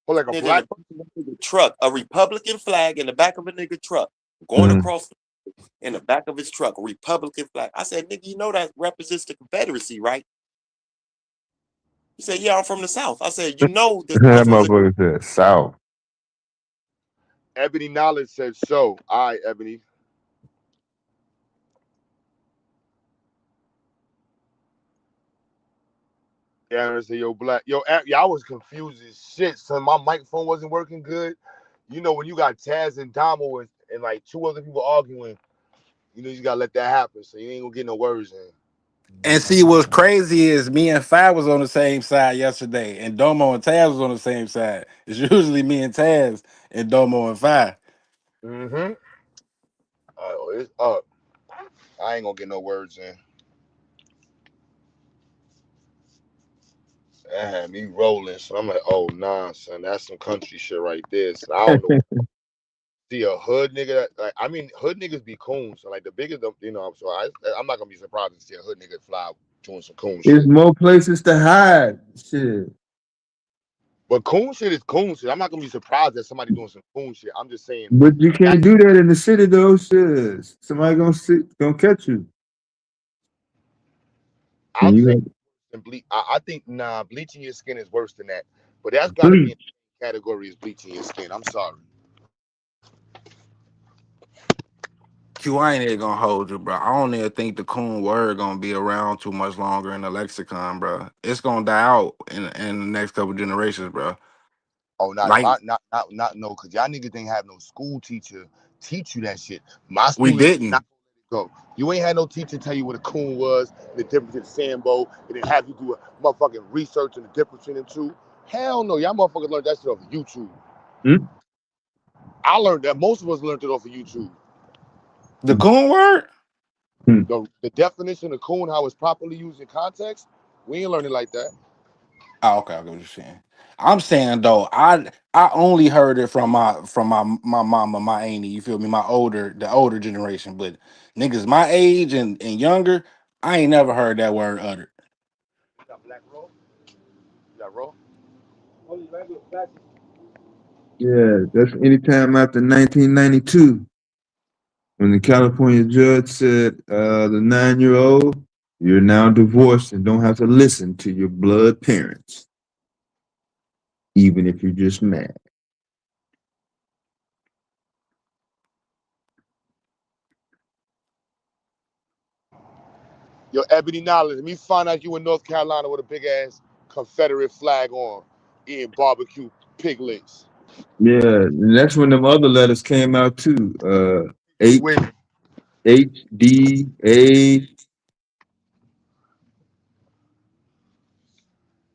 Or like a And in the black. back of a nigga truck, a Republican flag in the back of a nigga truck, going Mhm. across in the back of his truck, a Republican flag. I said, nigga, you know that represents the Confederacy, right? He said, yeah, I'm from the South. I said, you know the That South was motherfucker said South. Ebony Knowledge said so. All right, Ebony. Aaron said, yo, black. Yo, yeah, I was confused as shit, son. My microphone wasn't working good. You know, when you got Taz and Damo and like two other people arguing, you know, you gotta let that happen. So you ain't gonna get no words in. And see what's crazy is me and Fi was on the same side yesterday, and Domo and Taz was on the same side. It's usually me and Taz and Domo and Fi. Mm-hmm. Oh, it's up. I ain't gonna get no words in. That had me rolling. So I'm like, oh nah, son, that's some country shit right there. So I don't know. See a hood nigga that, like, I mean, hood niggas be coons. So like the biggest, you know, so I'm not gonna be surprised to see a hood nigga fly doing some coon There's shit. more places to hide. Shit. But coon shit is coon shit. I'm not gonna be surprised that somebody doing some coon shit. I'm just saying But you that can't do that in the city though. Shit. Somebody gonna catch you. And I'm you saying got I think nah, bleaching your skin is worse than that. But that's gotta be in bleach. the category is bleaching your skin. I'm sorry. Q, I ain't even gonna hold you, bro. I don't even think the coon word gonna be around too much longer in the lexicon, bro. It's gonna die out in the next couple generations, bro. Oh, not Like my not no, cause y'all niggas didn't have no school teacher teach you that shit. My we students did not didn't. go. You ain't had no teacher tell you what a coon was, the difference in Sambo, and then have you do a motherfucking research and the difference between them two. Hell no, y'all motherfuckers learned that shit off of YouTube. Hmm? I learned that. Most of us learned it off of YouTube. The coon word? Hmm. The definition of coon, how it's properly used in context, we ain't learn it like that. Oh, okay, I get what you're saying. I'm saying though, I only heard it from my mama, my auntie. You feel me? The older generation, but niggas my age and younger, I ain't never heard that word uttered. You got black roll? You got roll? Yeah, that's anytime after 1992 when the California judge said the 9-year-old, you're now divorced and don't have to listen to your blood parents, even if you're just mad. Yo, Ebony Knowledge, let me find out you in North Carolina with a big ass Confederate flag on, eating barbecue piglets. Yeah, and that's when them other letters came out too. H Wait, H D A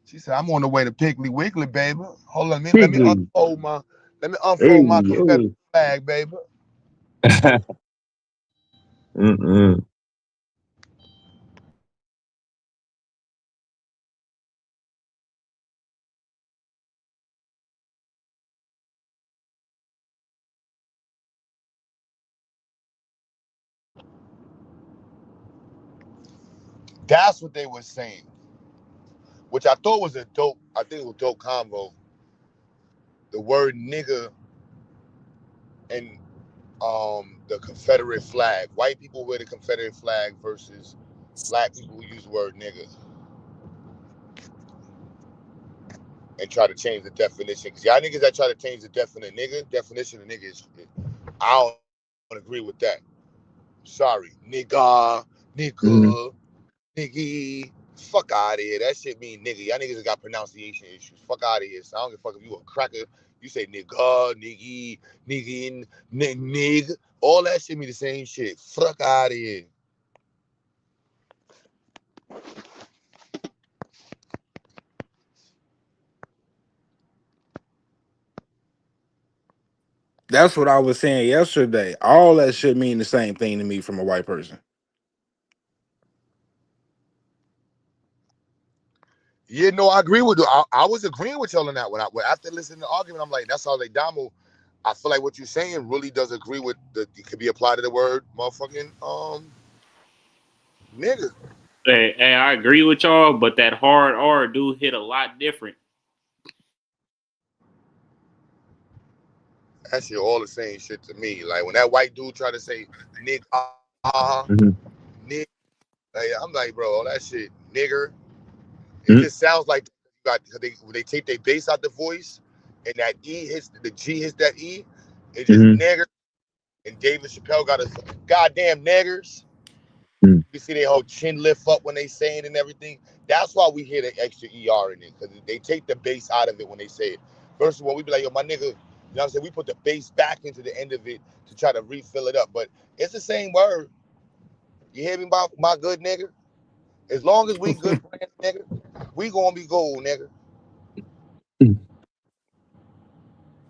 she said, I'm on the way to Piggly Wiggly, baby. Hold on, let me Pigley. Hey, unfold my Confederate hey. flag, baby. Mm-mm. That's what they were saying, which I thought was I think it was a dope convo. The word nigga and the Confederate flag. White people wear the Confederate flag versus black people who use the word nigga and try to change the definition. Because y'all niggas that try to change the definition of nigga is, I don't agree with that. Sorry. Nigga, Mm-hmm. nigga. Fuck out of here. That shit mean nigga. Y'all niggas got pronunciation issues. Fuck out of here. So I don't give a fuck if you a cracker. You say nigga, nig. All that shit mean the same shit. Fuck out of here. That's what I was saying yesterday. All that shit mean the same thing to me from a white person. Yeah, no, I agree with you. I was agreeing with y'all on that one. After listening to the argument, I'm like, that's all they damo. I feel like what you're saying really does agree with it could be applied to the word motherfucking nigga. Hey, I agree with y'all, but that hard R do hit a lot different. That shit all the same shit to me. Like when that white dude try to say nigga, Mm-hmm. nigga, like, I'm like, bro, all that shit, nigger. It just sounds like they take their bass out the voice, and that E hits the G hits that E. It just Mm-hmm. nigger. And David Chappelle got us goddamn niggers. Mm-hmm. You see their whole chin lift up when they say it and everything. That's why we hear the extra ER in it, because they take the bass out of it when they say it. Versus when we be like, yo, my nigga, you know what I'm saying? We put the bass back into the end of it to try to refill it up. But it's the same word. You hear me about my good nigga? As long as we good friends, nigga, we gonna be gold, nigga.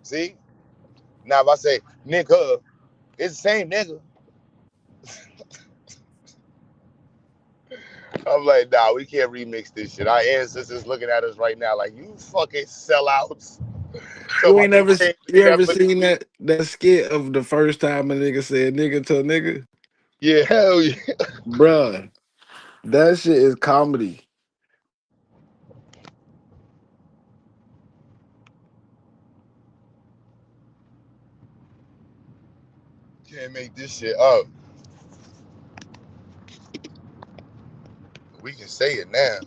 See? Now if I say nigga, it's the same nigga. I'm like, nah, we can't remix this shit. Our ancestors looking at us right now like, you fucking sellouts. So You about ain't to never change you the ever definition. seen that skit of the first time a nigga said nigga to a nigga? Yeah, hell yeah. Bruh, that shit is comedy. Can't make this shit up. We can say it now.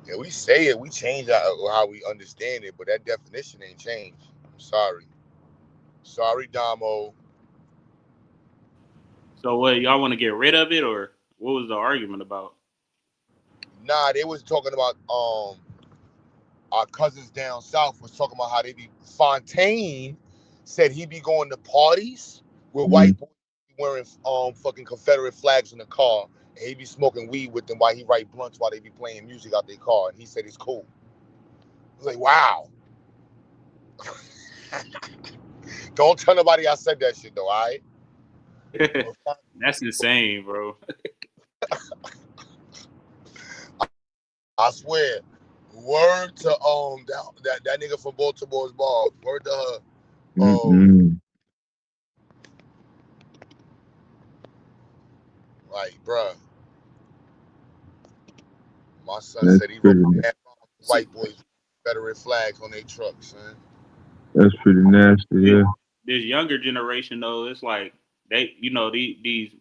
Yeah, we say it. We change how we understand it, but that definition ain't changed. I'm sorry. Sorry, Damo. So what, y'all want to get rid of it, or what was the argument about? Nah, they was talking about our cousins down south was talking about how they be Fontaine said he be going to parties with white boys wearing fucking Confederate flags in the car, and he be smoking weed with them while he write blunts while they be playing music out their car, and he said it's cool. I was like, wow. Don't tell nobody I said that shit though, all right? That's insane, bro. I swear. Word to that nigga from Baltimore's ball. Word to her. Mm-hmm. Like, bruh. My son That's said he rode pretty. mad white boys with Confederate flags on their trucks, man. That's pretty nasty. Yeah. This younger generation though, it's like they, these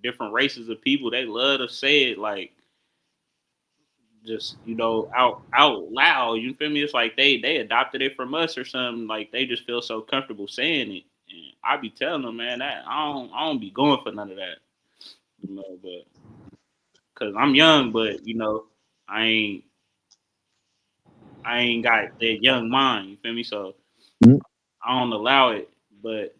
different races of people, they love to say it like just out loud. You feel me? It's like they adopted it from us or something. Like they just feel so comfortable saying it. And I be telling them, man, that I don't be going for none of that. But because I'm young, but you know, I ain't got that young mind. You feel me? So Mm. I don't allow it, but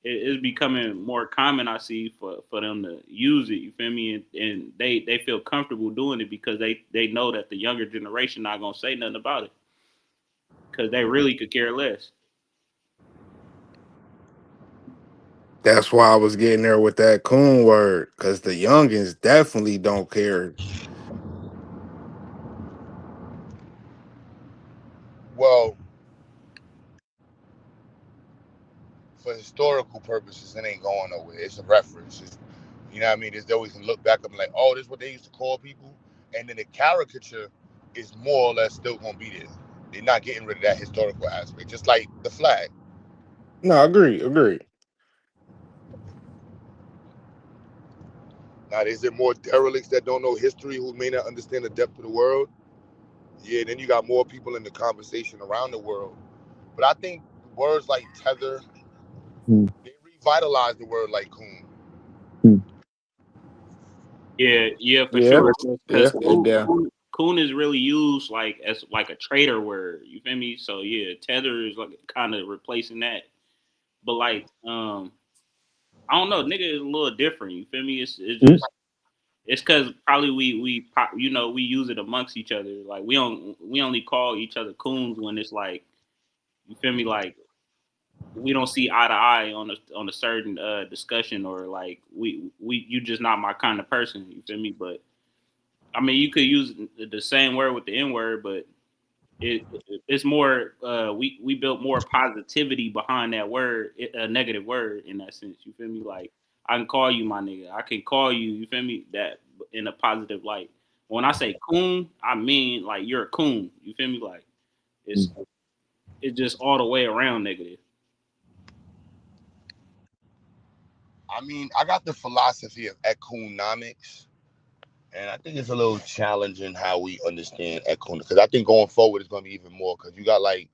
it's becoming more common. I see for them to use it. You feel me? And they feel comfortable doing it because they know that the younger generation not gonna say nothing about it because they really could care less. That's why I was getting there with that coon word, because the youngins definitely don't care. Well, for historical purposes, it ain't going nowhere. It's a reference. You know what I mean? They always can look back and be like, oh, this is what they used to call people. And then the caricature is more or less still going to be there. They're not getting rid of that historical aspect, just like the flag. No, agree. Now, is there more derelicts that don't know history who may not understand the depth of the world? Yeah, then you got more people in the conversation around the world. But I think words like tether, Mm. they revitalize the word like coon. Mm. Yeah, for Yeah, sure. yeah, Because it down. coon is really used like as like a trader word. You feel me? So yeah, tether is like kind of replacing that. But like, I don't know, nigga is a little different. You feel me? It's Mm. just it's because probably you know we use it amongst each other. Like we only call each other coons when it's like you feel me like we don't see eye to eye on a certain discussion or like we you just not my kind of person. You feel me? But I mean you could use the same word with the N word, but it's more we built more positivity behind that word, a negative word in that sense. You feel me? Like I can call you my nigga. I can call you. You feel me? That in a positive light. When I say coon, I mean like you're a coon. You feel me? Like it's Mm. it's just all the way around negative. I mean, I got the philosophy of economics, and I think it's a little challenging how we understand economics. Because I think going forward it's going to be even more. Because you got like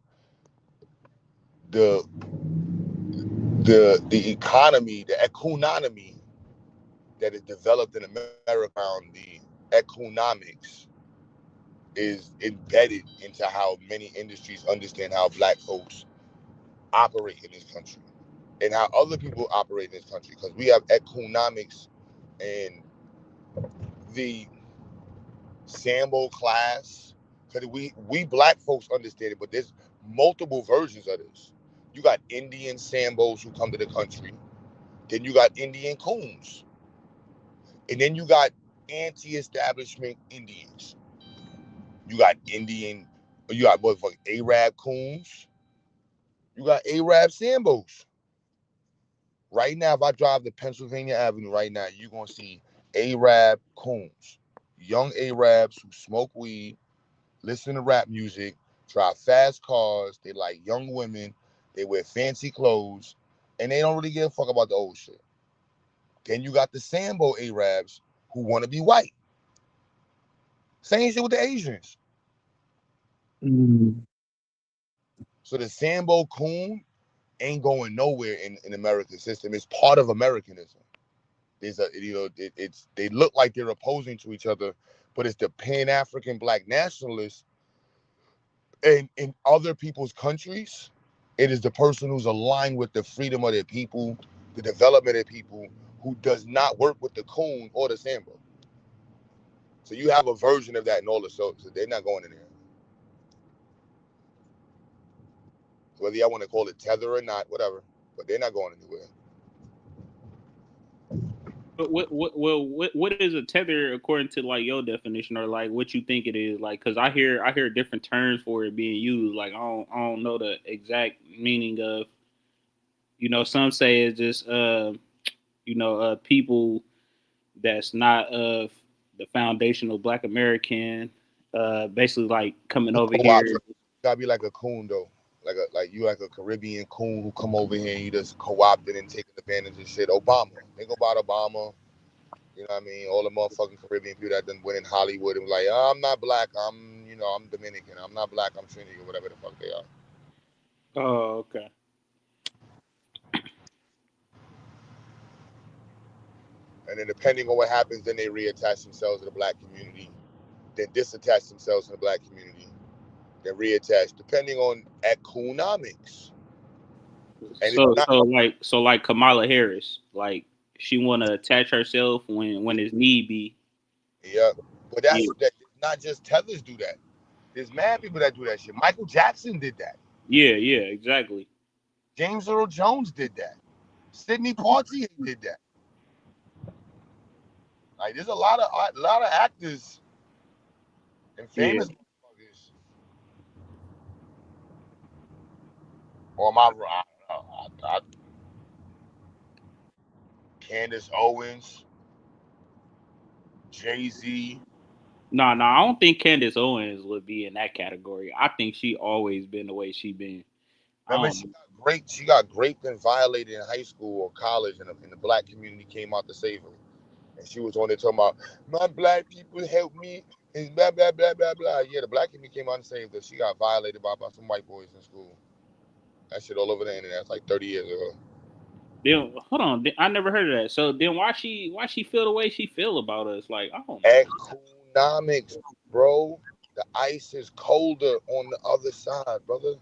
the the economy, the economy that is developed in America around the economics is embedded into how many industries understand how black folks operate in this country and how other people operate in this country. Because we have economics and the Sambo class. Because we black folks understand it, but there's multiple versions of this. You got Indian Sambos who come to the country. Then you got Indian coons. And then you got anti-establishment Indians. You got you got motherfucking Arab coons. You got Arab Sambos. Right now, if I drive to Pennsylvania Avenue right now, you're gonna see Arab coons. Young Arabs who smoke weed, listen to rap music, drive fast cars, they like young women, they wear fancy clothes, and they don't really give a fuck about the old shit. Then you got the Sambo Arabs who want to be white. Same shit with the Asians. Mm. So the Sambo coon ain't going nowhere in the American system. It's part of Americanism. There's a it's they look like they're opposing to each other, but it's the Pan-African black nationalists and in other people's countries. It is the person who's aligned with the freedom of their people, the development of people, who does not work with the coon or the Sambo. So you have a version of that in all the so they're not going in there. Whether y'all want to call it tether or not, whatever, but they're not going anywhere. But what is a tether according to like your definition or like what you think it is? Like, cause I hear different terms for it being used. Like I don't know the exact meaning of. You know, some say it's just people that's not of the foundational Black American, basically like coming over Co-op, here. gotta be like a coon though. Like you like a Caribbean coon who come over here and you just co-opted and taking advantage of shit. Obama. Think about Obama. You know what I mean? All the motherfucking Caribbean people that done went in Hollywood and was like, oh, I'm not black, I'm Dominican. I'm not black, I'm Trinity or whatever the fuck they are. Oh, okay. And then depending on what happens, then they reattach themselves to the black community, then disattach themselves to the black community, then reattach, depending on economics. And it's not. So like Kamala Harris, like she want to attach herself when it's need be. Yeah, but Yeah, that's not just tethers do that. There's mad people that do that shit. Michael Jackson did that. yeah, exactly. James Earl Jones did that. Sidney Poitier did that. Like there's a lot of actors and Yeah, famous motherfuckers. Or my Candace Owens, Jay-Z. no, I don't think Candace Owens would be in that category. I think she always been the way she been. I Remember, don't know. she got raped and violated in high school or college, and the black community came out to save her. And she was on there talking about my black people help me and blah blah blah blah blah. Yeah, the black community came out and saved her. She got violated by some white boys in school. That shit all over the internet. That's like 30 years ago. Then hold on, I never heard of that. So then why she feel the way she feel about us? Like I don't know. Economics, bro. The ice is colder on the other side, brother.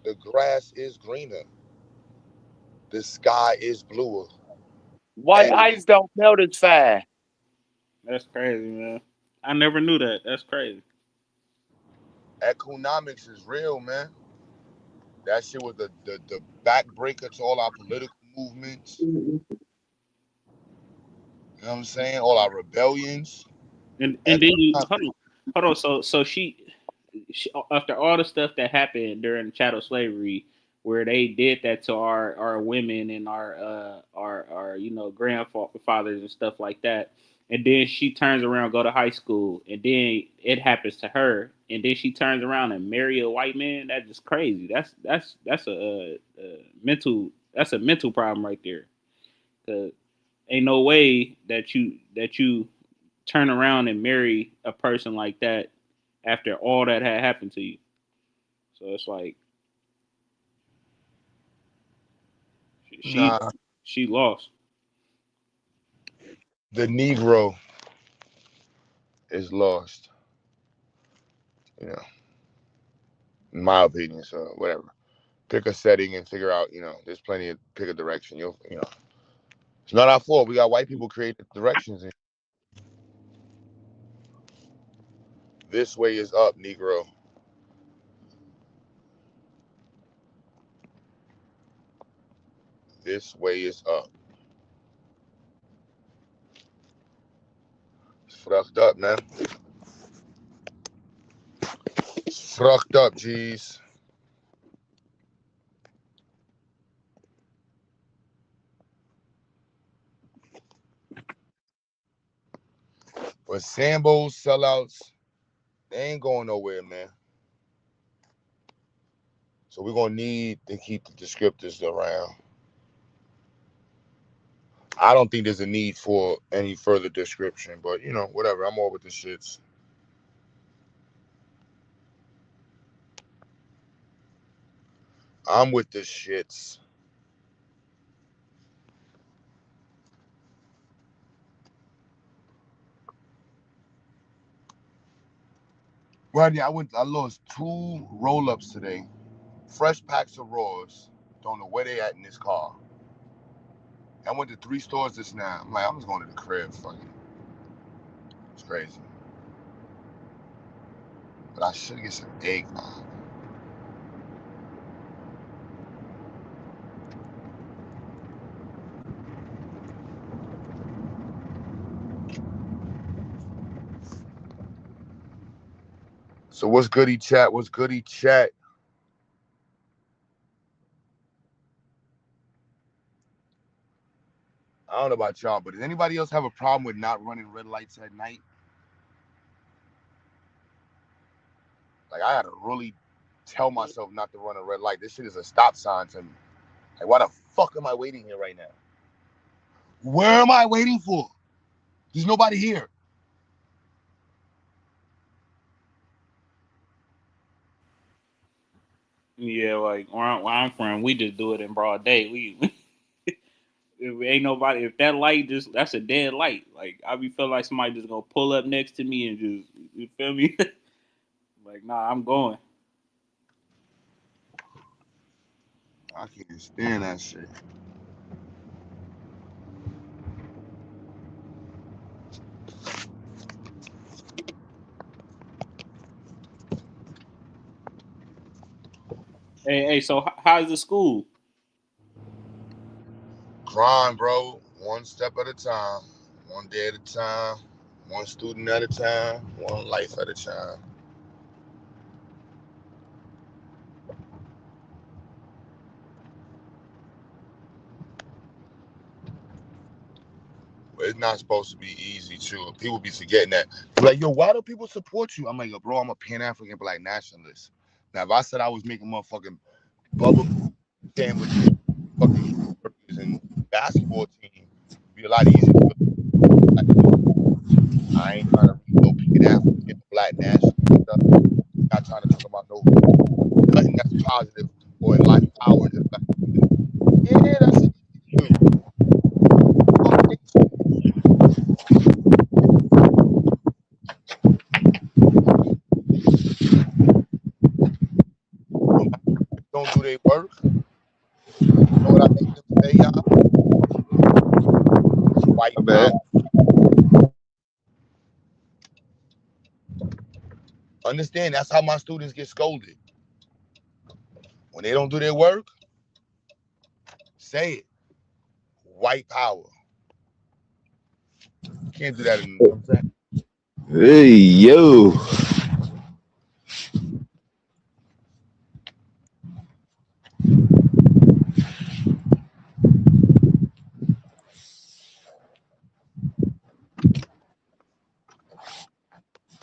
The grass is greener. The sky is bluer. White ice don't melt as fast. That's crazy, man. I never knew that. That's crazy. Economics is real, man. That shit was the backbreaker to all our political movements. You know what I'm saying? All our rebellions. And then you Economics. hold on. So she after all the stuff that happened during chattel slavery, where they did that to our women and our grandfathers and stuff like that, and then she turns around, go to high school, and then it happens to her, and then she turns around and marry a white man. That's just crazy. That's a mental problem right there. 'Cause ain't no way that you turn around and marry a person like that after all that had happened to you. So it's like she Nah. she lost. The Negro is lost. You know, in my opinion. So whatever. Pick a setting and figure out. There's plenty of pick a direction. It's not our fault. We got white people create the directions. And this way is up, Negro. This way is up. It's fucked up, man. It's fucked up, G's. But Sambo's sellouts, they ain't going nowhere, man. So we're gonna need to keep the descriptors around. I don't think there's a need for any further description, but whatever. I'm all with the shits. I'm with the shits. Well, yeah, I lost 2 roll-ups today. Fresh packs of raws. Don't know where they at in this car. I went to 3 stores just now. I'm like, I'm just going to the crib. Fucking, it's crazy. But I should get some eggnog. So what's goody chat? What's goody chat? I don't know about y'all, but does anybody else have a problem with not running red lights at night? Like I gotta really tell myself not to run a red light. This shit is a stop sign to me. Like why the fuck am I waiting here right now? Where am I waiting for? There's nobody here. Yeah, like where I'm from, we just do it in broad day. We if ain't nobody, if that light just that's a dead light. Like I be feeling like somebody just gonna pull up next to me and just you feel me? Like nah, I'm going. I can't stand that shit. Hey, so how's the school? Grind, bro. One step at a time, one day at a time, one student at a time, one life at a time. But it's not supposed to be easy too. People be forgetting that. Like, yo, why do people support you? I'm like, yo, bro, I'm a Pan-African black nationalist. Now, if I said I was making motherfucking bubble sandwiches, fucking burgers and basketball team, it'd be a lot easier. Like, I ain't trying to be no Pan-African black nationalist stuff. Not trying to talk about no nothing that's positive or in life power. Just like, yeah, that's it. When my don't do their work, you know what I make them say, y'all? White My bad. power. Understand, that's how my students get scolded. When they don't do their work, say it. White power. You can't do that in, you know what I'm saying? Hey, yo.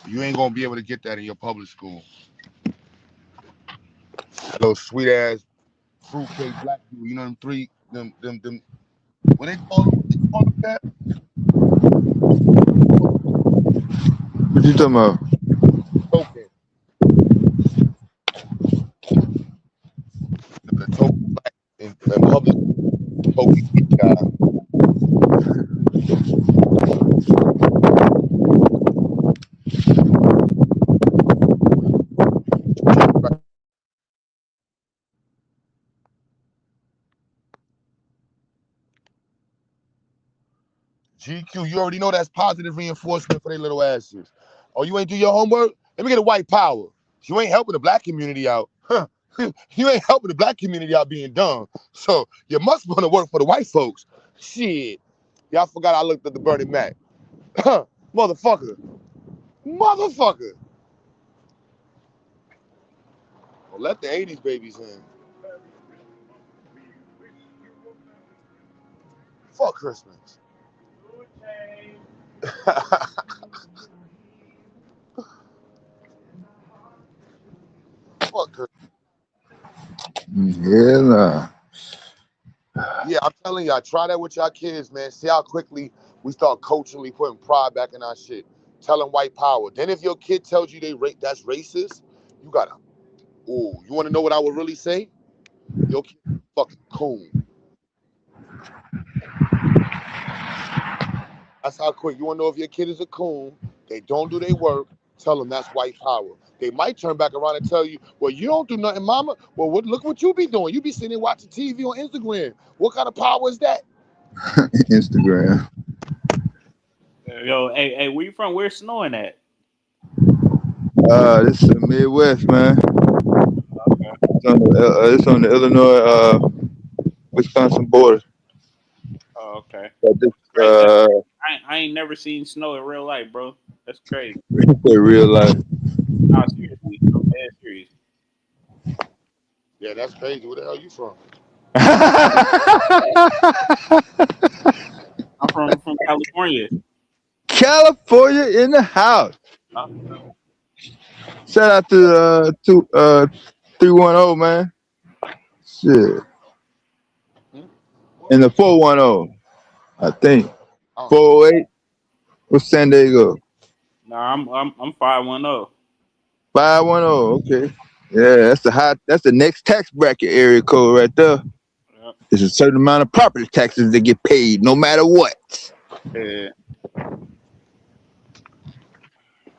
You ain't gonna be able to get that in your public school. Those sweet ass fruitcake black people, you know them three, them. What they call them that? What you talking about? Token. The token black in public token guy. GQ, you already know that's positive reinforcement for their little asses. Oh, you ain't do your homework? Let me get a white power. You ain't helping the black community out. Huh. You ain't helping the black community out being dumb. So you must want to work for the white folks. Shit. Y'all forgot I looked at the Bernie Mac. Motherfucker. Motherfucker. Well, let the 80s babies in. Fuck Christmas. Fuck Christmas. Yeah, nah. Yeah, I'm telling y'all, try that with y'all kids, man. See how quickly we start culturally putting pride back in our shit. Tell them white power. Then if your kid tells you that's racist, you gotta, ooh, you wanna know what I would really say? Your kid fucking coon. That's how quick. You wanna know if your kid is a coon, they don't do their work, tell them that's white power. They might turn back around and tell you, well, you don't do nothing, mama. Well, look what you be doing. You be sitting there watching TV on Instagram. What kind of power is that? Instagram. Yo, hey, where you from? Where's snowing at? This is the Midwest, man. Okay. It's on the Illinois, Wisconsin border. Oh, okay. But this, Crazy. I ain't never seen snow in real life, bro. That's crazy. real life. Nah, seriously. I'm dead serious. Yeah, that's crazy. Where the hell you from? I'm from California. California in the house. Shout out to 310, man. Shit. And the 410, I think. 408. What's San Diego? Nah, I'm 510. 510. Okay. Yeah, that's the next tax bracket area code right there. Yep. there's a certain amount of property taxes that get paid no matter what. Yeah.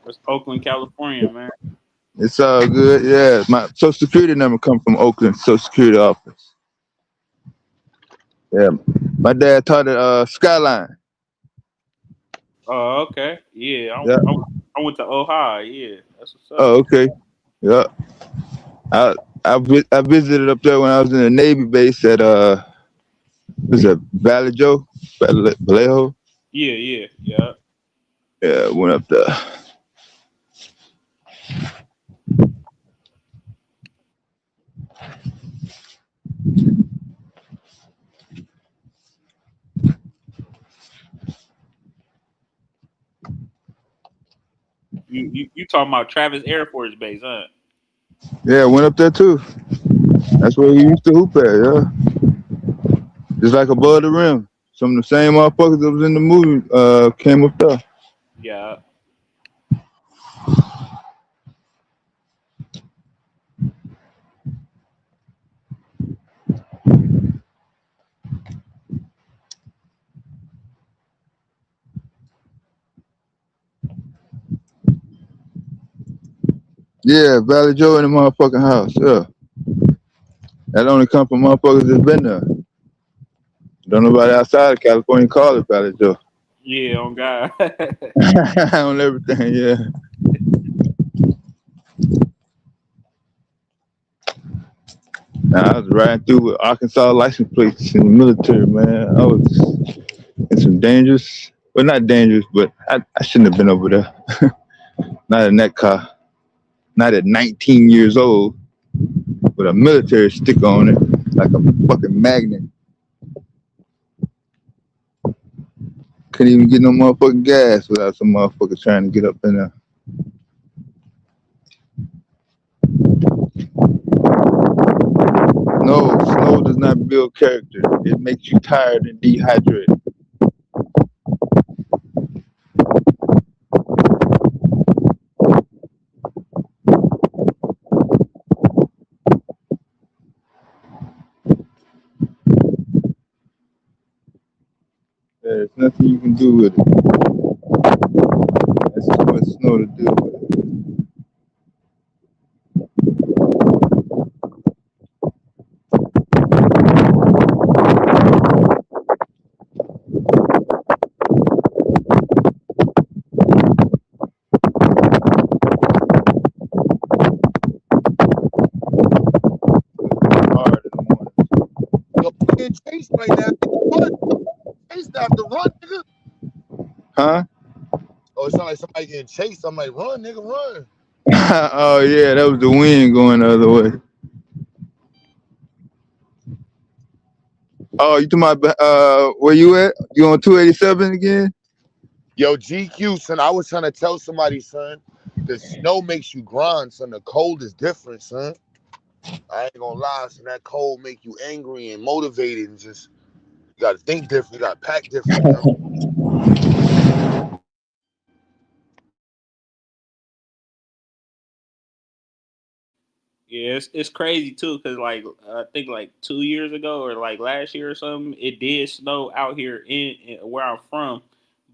That's Oakland, California, man. It's all good. Yeah, my Social Security number come from Oakland Social Security office. Yeah, my dad taught at Skyline. Oh, okay. Yeah, Yeah. I went to Ohio. Yeah, that's what's up. Oh, okay. Yeah. I visited up there when I was in the Navy base at was it Valley Joe, Vallejo? Yeah. Yeah, went up there. You talking about Travis Air Force Base, huh? Yeah, went up there too. That's where we used to hoop at. Yeah, just like above the rim. Some of the same motherfuckers that was in the movie came up there. Yeah. Yeah, Valley Joe in the motherfucking house. Yeah, that only come from motherfuckers that's been there. Don't nobody outside of California call it Valley Joe. Yeah, on God. On everything. Yeah. Nah, I was riding through with Arkansas license plates in the military, man. I was in some dangerous, well, not dangerous, but I shouldn't have been over there. Not in that car. Not at 19 years old with a military sticker on it, like a fucking magnet. Couldn't even get no motherfucking gas without some motherfucker trying to get up in there. No, snow does not build character. It makes you tired and dehydrated. There's nothing you can do with it. That's too much snow to deal with. Hard in the morning. Yo, getting chased right now. Run. Chased after run, nigga. Huh? Oh, it sound like somebody getting chased. I'm like, run, nigga, run. Oh yeah, that was the wind going the other way. Oh, you talking about where you at? You on 287 again? Yo, GQ, son, I was trying to tell somebody, son, the snow makes you grind, son. The cold is different, son. I ain't gonna lie, son. That cold make you angry and motivated and just, you gotta think different. You gotta pack different, yo. Yeah, it's crazy too, cause like I think like 2 years ago or like last year or something, it did snow out here in where I'm from,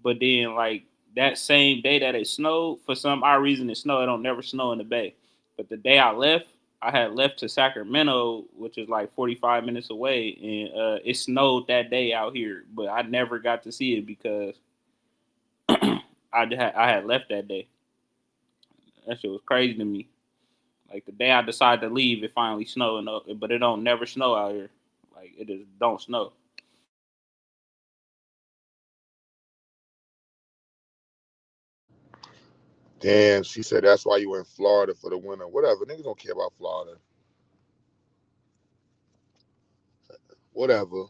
but then like that same day that it snowed, for some odd reason it snowed. It don't never snow in the Bay, but the day I left, I had left to Sacramento, which is like 45 minutes away, and it snowed that day out here, but I never got to see it because I had left that day. That shit was crazy to me. Like the day I decided to leave, it finally snowed, but it don't never snow out here. Like it just don't snow. Damn, she said that's why you in Florida for the winter. Whatever, niggas don't care about Florida. Whatever.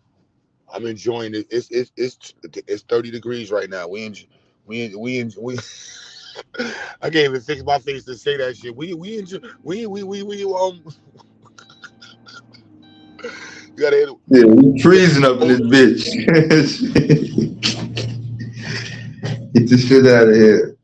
I'm enjoying it. It's 30 degrees right now. We I can't even fix my face to say that shit. We enjoy we you gotta hit Yeah, we it. freezing up in this bitch. Get this shit out of here.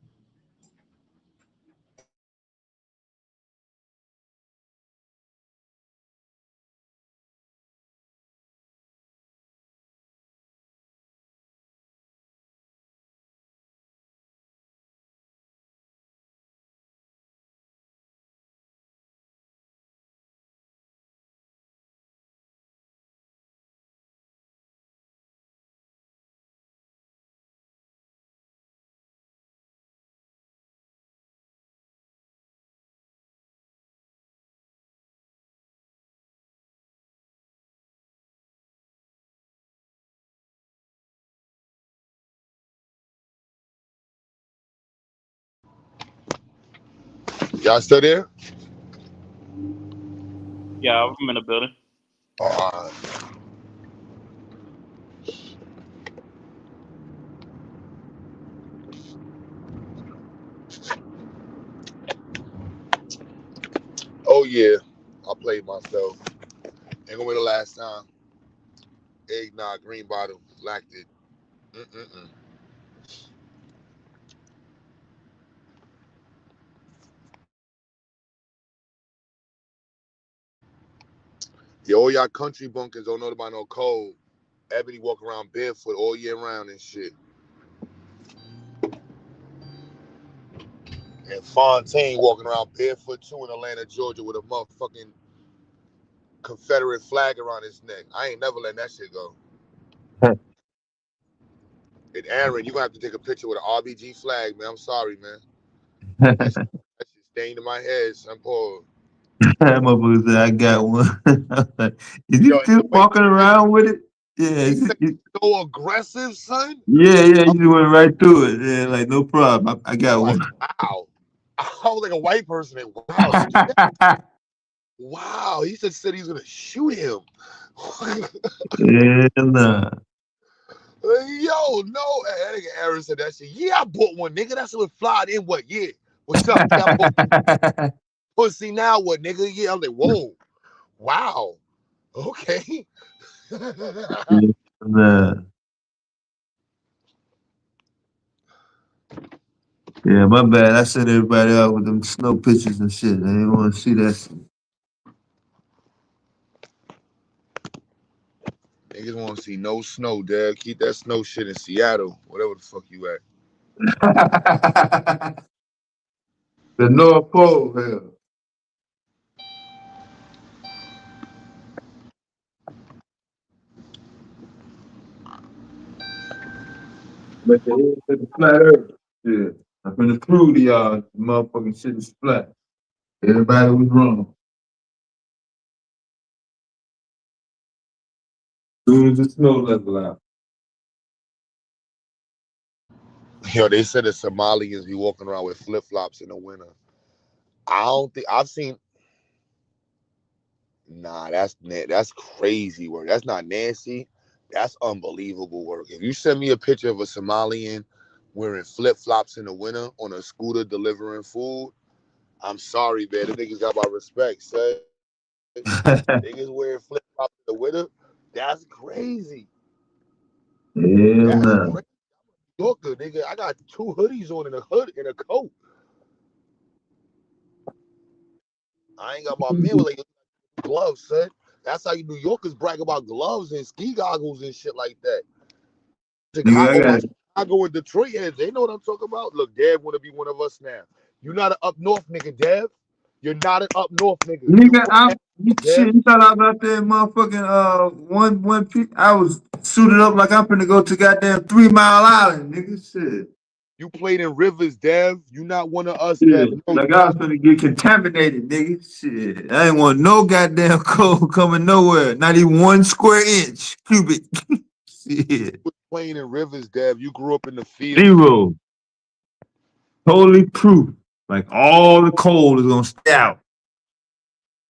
Y'all still there? Yeah, I'm in the building. Oh, oh yeah, I played myself. Ain't gonna be the last time. Eggnog, green bottle, lacted. Mm-mm-mm. Yeah, all y'all country bunkers don't know about no cold. Ebony walk around barefoot all year round and shit. And Fontaine walking around barefoot too in Atlanta, Georgia with a motherfucking Confederate flag around his neck. I ain't never letting that shit go. And Aaron, you gonna have to take a picture with an RBG flag, man. I'm sorry, man. That shit stained in my head, son. Paul. That motherfucker said, I got one. Is he Yo, and still the way walking around with it? Yeah, he said so aggressive, son. yeah, yeah. You just went right through it. Yeah, like no problem. I got I'm like, one. wow. I was like a white person. Wow, did you? Wow. He said he was gonna shoot him. Yeah, nah. Yo, no. That nigga Aaron said that shit. Yeah, I bought one, nigga. That's what fly in what year? What's up? Yeah, I bought pussy now what, nigga? Yeah, I'm like, whoa. Wow. Okay. Yeah, nah. Yeah, my bad. I sent everybody out with them snow pictures and shit. They didn't want to see that shit. Niggas want to see no snow, Dad. Keep that snow shit in Seattle, whatever the fuck you at. The North Pole, hell. But the head to the flat earth. Yeah. I'm finna prove to y'all the motherfucking shit is flat. Everybody was wrong. As soon as the snow level out. Yo, they said the Somalians be walking around with flip flops in the winter. I don't think I've seen. Nah, that's crazy work. That's not nasty. That's unbelievable work. If you send me a picture of a Somalian wearing flip flops in the winter on a scooter delivering food, I'm sorry, man. The niggas got my respect, son. Niggas wearing flip flops in the winter, that's crazy. Hell That's no. crazy. Yorker, nigga. I got 2 hoodies on and a hood and a coat. I ain't got my man with like gloves, son. That's how you New Yorkers brag about gloves and ski goggles and shit like that. Nigga, I Chicago, got my Chicago and Detroit heads, they know what I'm talking about. Look, Dev want to be one of us now. You're not an up north nigga, Dev. You're not an up north nigga. You nigga, from Dev. shit, you thought I was out there motherfucking one piece. I was suited up like I'm finna go to goddamn 3 Mile Island, nigga. Shit. You played in Rivers, Dev. You not one of us, Dev. Yeah. No, Like I Dev. was finna get contaminated, nigga. Shit. I ain't want no goddamn cold coming nowhere. Not even 1 square inch cubic. Shit. You was playing in Rivers, Dev. You grew up in the field. Zero. Totally proof. Like all the cold is gonna stay out.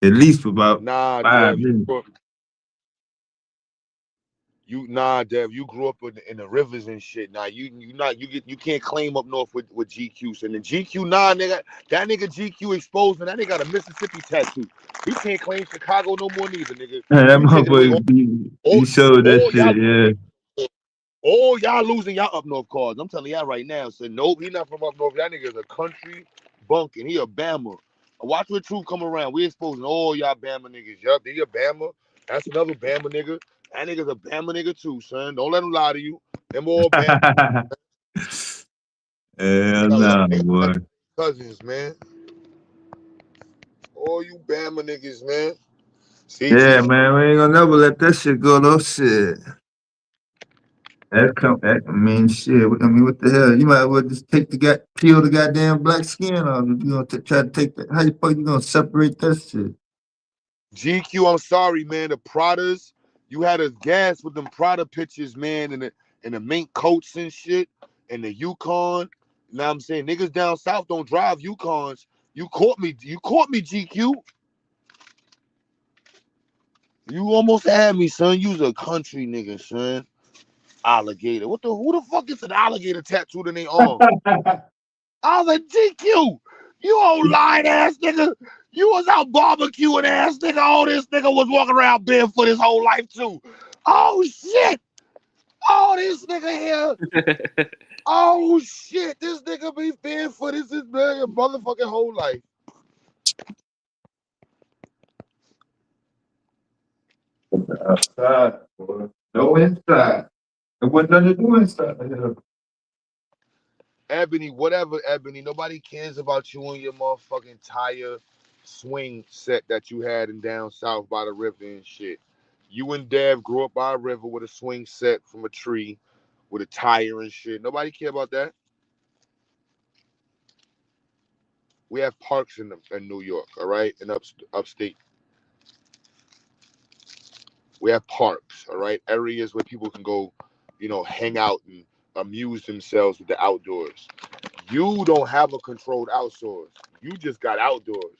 At least for about Nah, 5 minutes. Dev. You grew up in the rivers and shit. Nah, you can't claim up north with GQ. So the GQ, nah, nigga, that nigga GQ exposed, and that nigga got a Mississippi tattoo. You can't claim Chicago no more neither, nigga. That You taking away motherfucker, all, he showed that all y'all shit, yeah. all y'all losing y'all up north cards. I'm telling y'all right now. So nope, he not from up north. That nigga is a country bunkin'. He a Bama. Watch what truth come around. We exposing all y'all Bama niggas. Yup, he a Bama. That's another Bama nigga. That nigga's a Bama nigga too, son. Don't let him lie to you. Them all Bama. Hell no, boy. Cousins, man. All you Bama niggas, man. Yeah, See, man, we ain't gonna never let that shit go, though. Shit. I mean, shit. I mean, what the hell? You might as well just peel the goddamn black skin off. If you gonna try to take that, how the fuck you gonna separate that shit? GQ, I'm sorry, man. The Pradas, you had us gas with them Prada pictures, man, and the mink coats and shit, and the Yukon. You know what I'm saying? Niggas down south don't drive Yukons. You caught me, GQ. You almost had me, son. You's a country nigga, son. Alligator. Who the fuck is an alligator tattooed in their arm? I was like, GQ, you old lying ass nigga. You was out barbecuing ass nigga. All this nigga was walking around barefoot his whole life too. Oh shit. Oh, this nigga here. Oh shit. This nigga be barefoot his motherfucking whole life. Outside, boy. No inside. There wasn't nothing to do inside. Ebony, whatever, Ebony. Nobody cares about you and your motherfucking tire swing set that you had in down south by the river and shit. You and Dev grew up by a river with a swing set from a tree with a tire and shit. Nobody care about that. We have parks in New York, all right, in upstate. We have parks, all right, areas where people can go, hang out and amuse themselves with the outdoors. You don't have a controlled outdoors. You just got outdoors.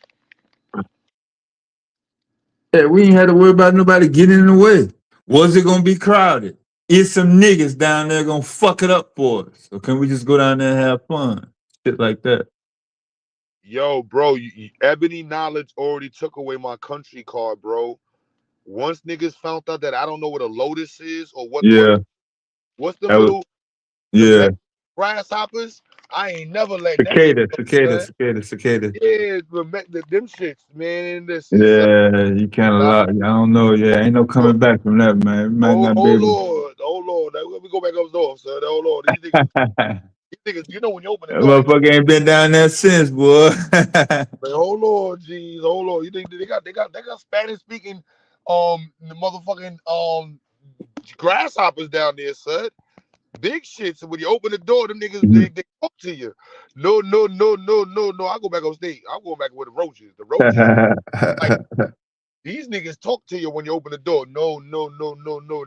Hey, we ain't had to worry about nobody getting in the way. Was it gonna be crowded? Is some niggas down there gonna fuck it up for us? Or can we just go down there and have fun? Shit like that. Yo, bro, Ebony knowledge already took away my country card, bro. Once niggas found out that I don't know what a lotus is or what's them little grasshoppers, I ain't never letting that shit go, cicada. Yeah, them shits, man. Listen, son. Yeah, you kind of I don't know. Yeah, ain't no coming back from that, man. You might not be able. Oh Lord, let me go back up north, son. Oh Lord, these niggas, when you open the That door, motherfucker ain't been down there since, boy. like, oh Lord, jeez, oh Lord, you think they got Spanish speaking, the motherfucking grasshoppers down there, son. Big shit. So when you open the door, them niggas they talk to you. No. I go back upstate. I'm going back with the roaches. The roaches, like these niggas talk to you when you open the door. No. And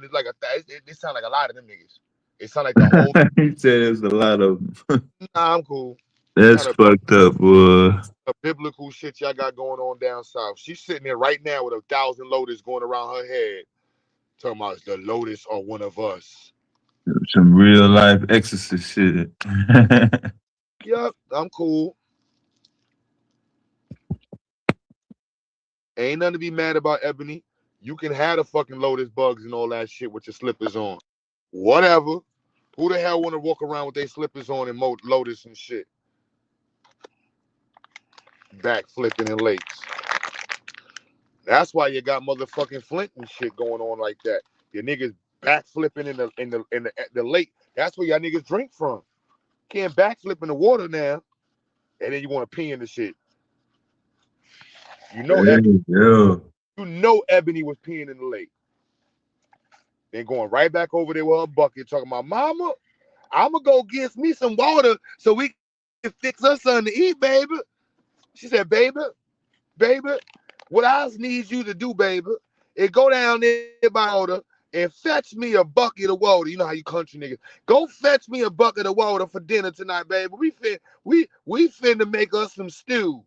it's like it sound like a lot of them niggas. It sound like the whole. He said there's a lot of them. Nah, I'm cool. That's fucked up, boy. A biblical shit y'all got going on down south. She's sitting there right now with 1,000 lotus going around her head, talking about the lotus are one of us. Some real life exorcist shit. Yup, I'm cool. Ain't nothing to be mad about, Ebony. You can have the fucking lotus bugs and all that shit with your slippers on. Whatever. Who the hell want to walk around with their slippers on and lotus and shit? Back flipping in lakes. That's why you got motherfucking Flint and shit going on like that. Your niggas back flipping in the lake. That's where y'all niggas drink from. Can't backflip in the water now, and then you want to pee in the shit. You know, Ebony was peeing in the lake. Then going right back over there with her bucket, talking about, Mama, I'ma go get me some water so we can fix us something to eat, baby. She said, baby, what I need you to do, baby, is go down there by water and fetch me a bucket of water. You know how you country niggas. Go fetch me a bucket of water for dinner tonight, baby. We finna make us some stew.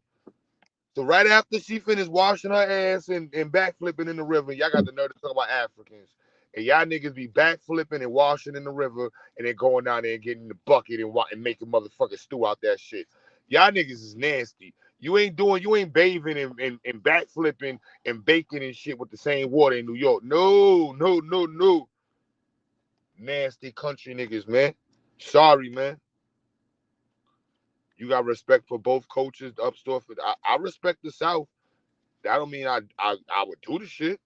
So right after she finished washing her ass and backflipping in the river, y'all got the nerve to talk about Africans. And y'all niggas be backflipping and washing in the river and then going down there and getting the bucket and making motherfucking stew out that shit. Y'all niggas is nasty. You ain't bathing and backflipping and baking and shit with the same water in New York. No. Nasty country niggas, man. Sorry, man. You got respect for both cultures, the upstore. I respect the South. That don't mean I would do the shit.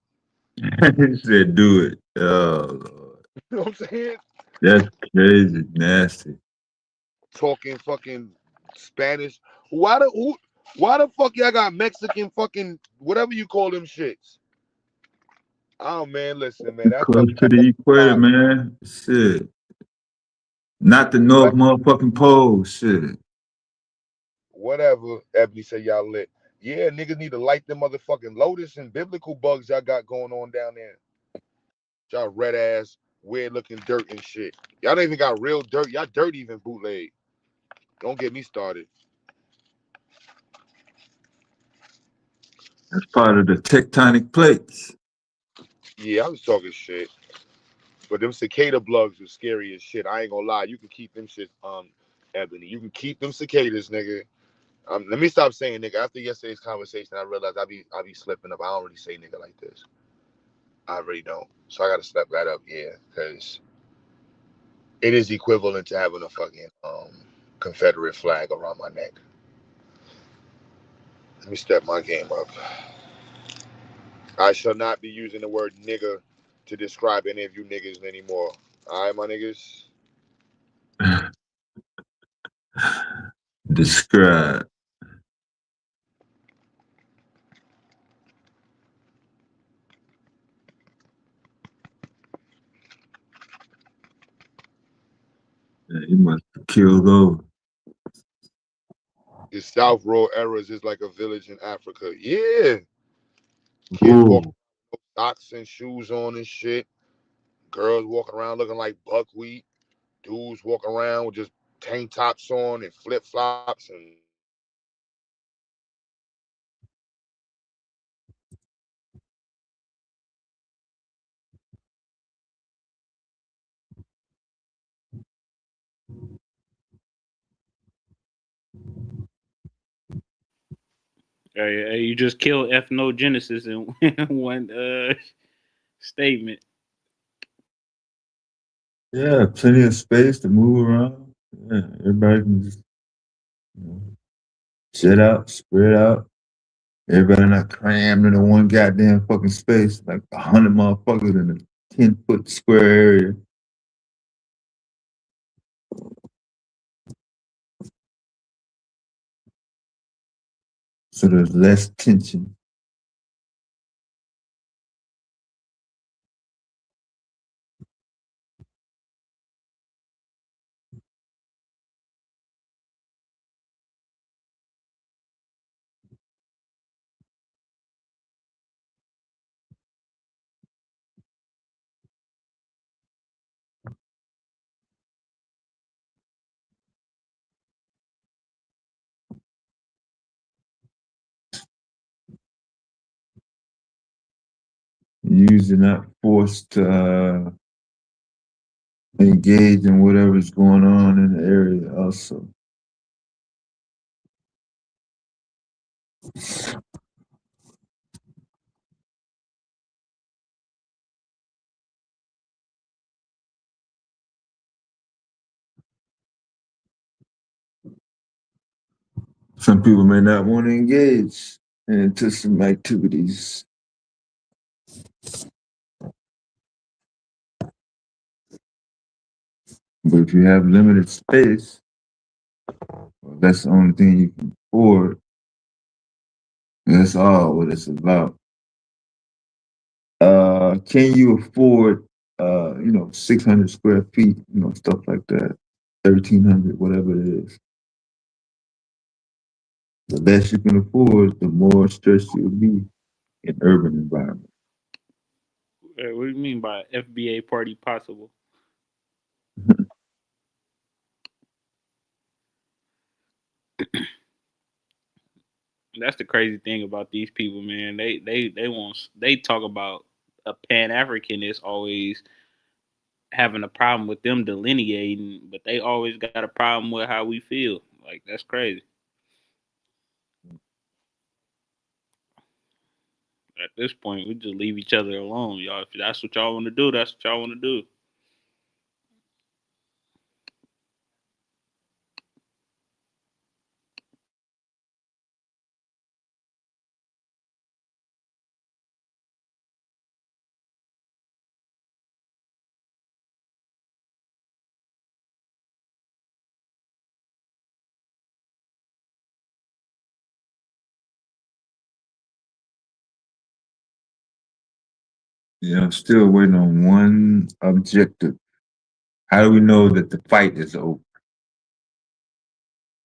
He said, "Do it." Oh Lord, You know what I'm saying? that's crazy, nasty. Talking fucking Spanish. Why the fuck y'all got Mexican fucking whatever you call them shits? Oh man, listen, man. That's Close to the equator, man. Shit. Not the North motherfucking Pole. Shit. Whatever. Ebony said y'all lit. Yeah, niggas need to light them motherfucking lotus and biblical bugs y'all got going on down there. Y'all red ass, weird looking dirt and shit. Y'all don't even got real dirt. Y'all dirt even bootleg. Don't get me started. That's part of the tectonic plates. Yeah, I was talking shit. But them cicada bugs are scary as shit. I ain't gonna lie. You can keep them shit, Ebony. You can keep them cicadas, nigga. Let me stop saying nigga. After yesterday's conversation, I realized I be slipping up. I don't really say nigga like this. I really don't. So I gotta step that up, yeah, because it is equivalent to having a fucking Confederate flag around my neck. Let me step my game up. I shall not be using the word nigga to describe any of you niggas anymore. All right, my niggas. Describe. Yeah, he must have killed over. The South Road Errors is like a village in Africa. Yeah. Kids walk Whoa. with socks and shoes on and shit. Girls walking around looking like buckwheat. Dudes walking around with just tank tops on and flip flops and Hey, you just killed ethnogenesis in one statement. Yeah, plenty of space to move around. Yeah, everybody can just jet out, spread out. Everybody not crammed into one goddamn fucking space, like 100 motherfuckers in a 10-foot square area. So there's less tension. Usually not forced to engage in whatever's going on in the area also. Some people may not want to engage into some activities. But if you have limited space, well, that's the only thing you can afford. That's all what it's about. Can you afford 600 square feet, stuff like that, 1,300, whatever it is. The less you can afford, the more stressed you'll be in urban environment. What do you mean by FBA party possible? That's the crazy thing about these people, man. They talk about a Pan Africanist always having a problem with them delineating, but they always got a problem with how we feel. Like that's crazy. At this point, we just leave each other alone, y'all. If that's what y'all want to do, that's what y'all want to do. Yeah, I'm still waiting on one objective. How do we know that the fight is over?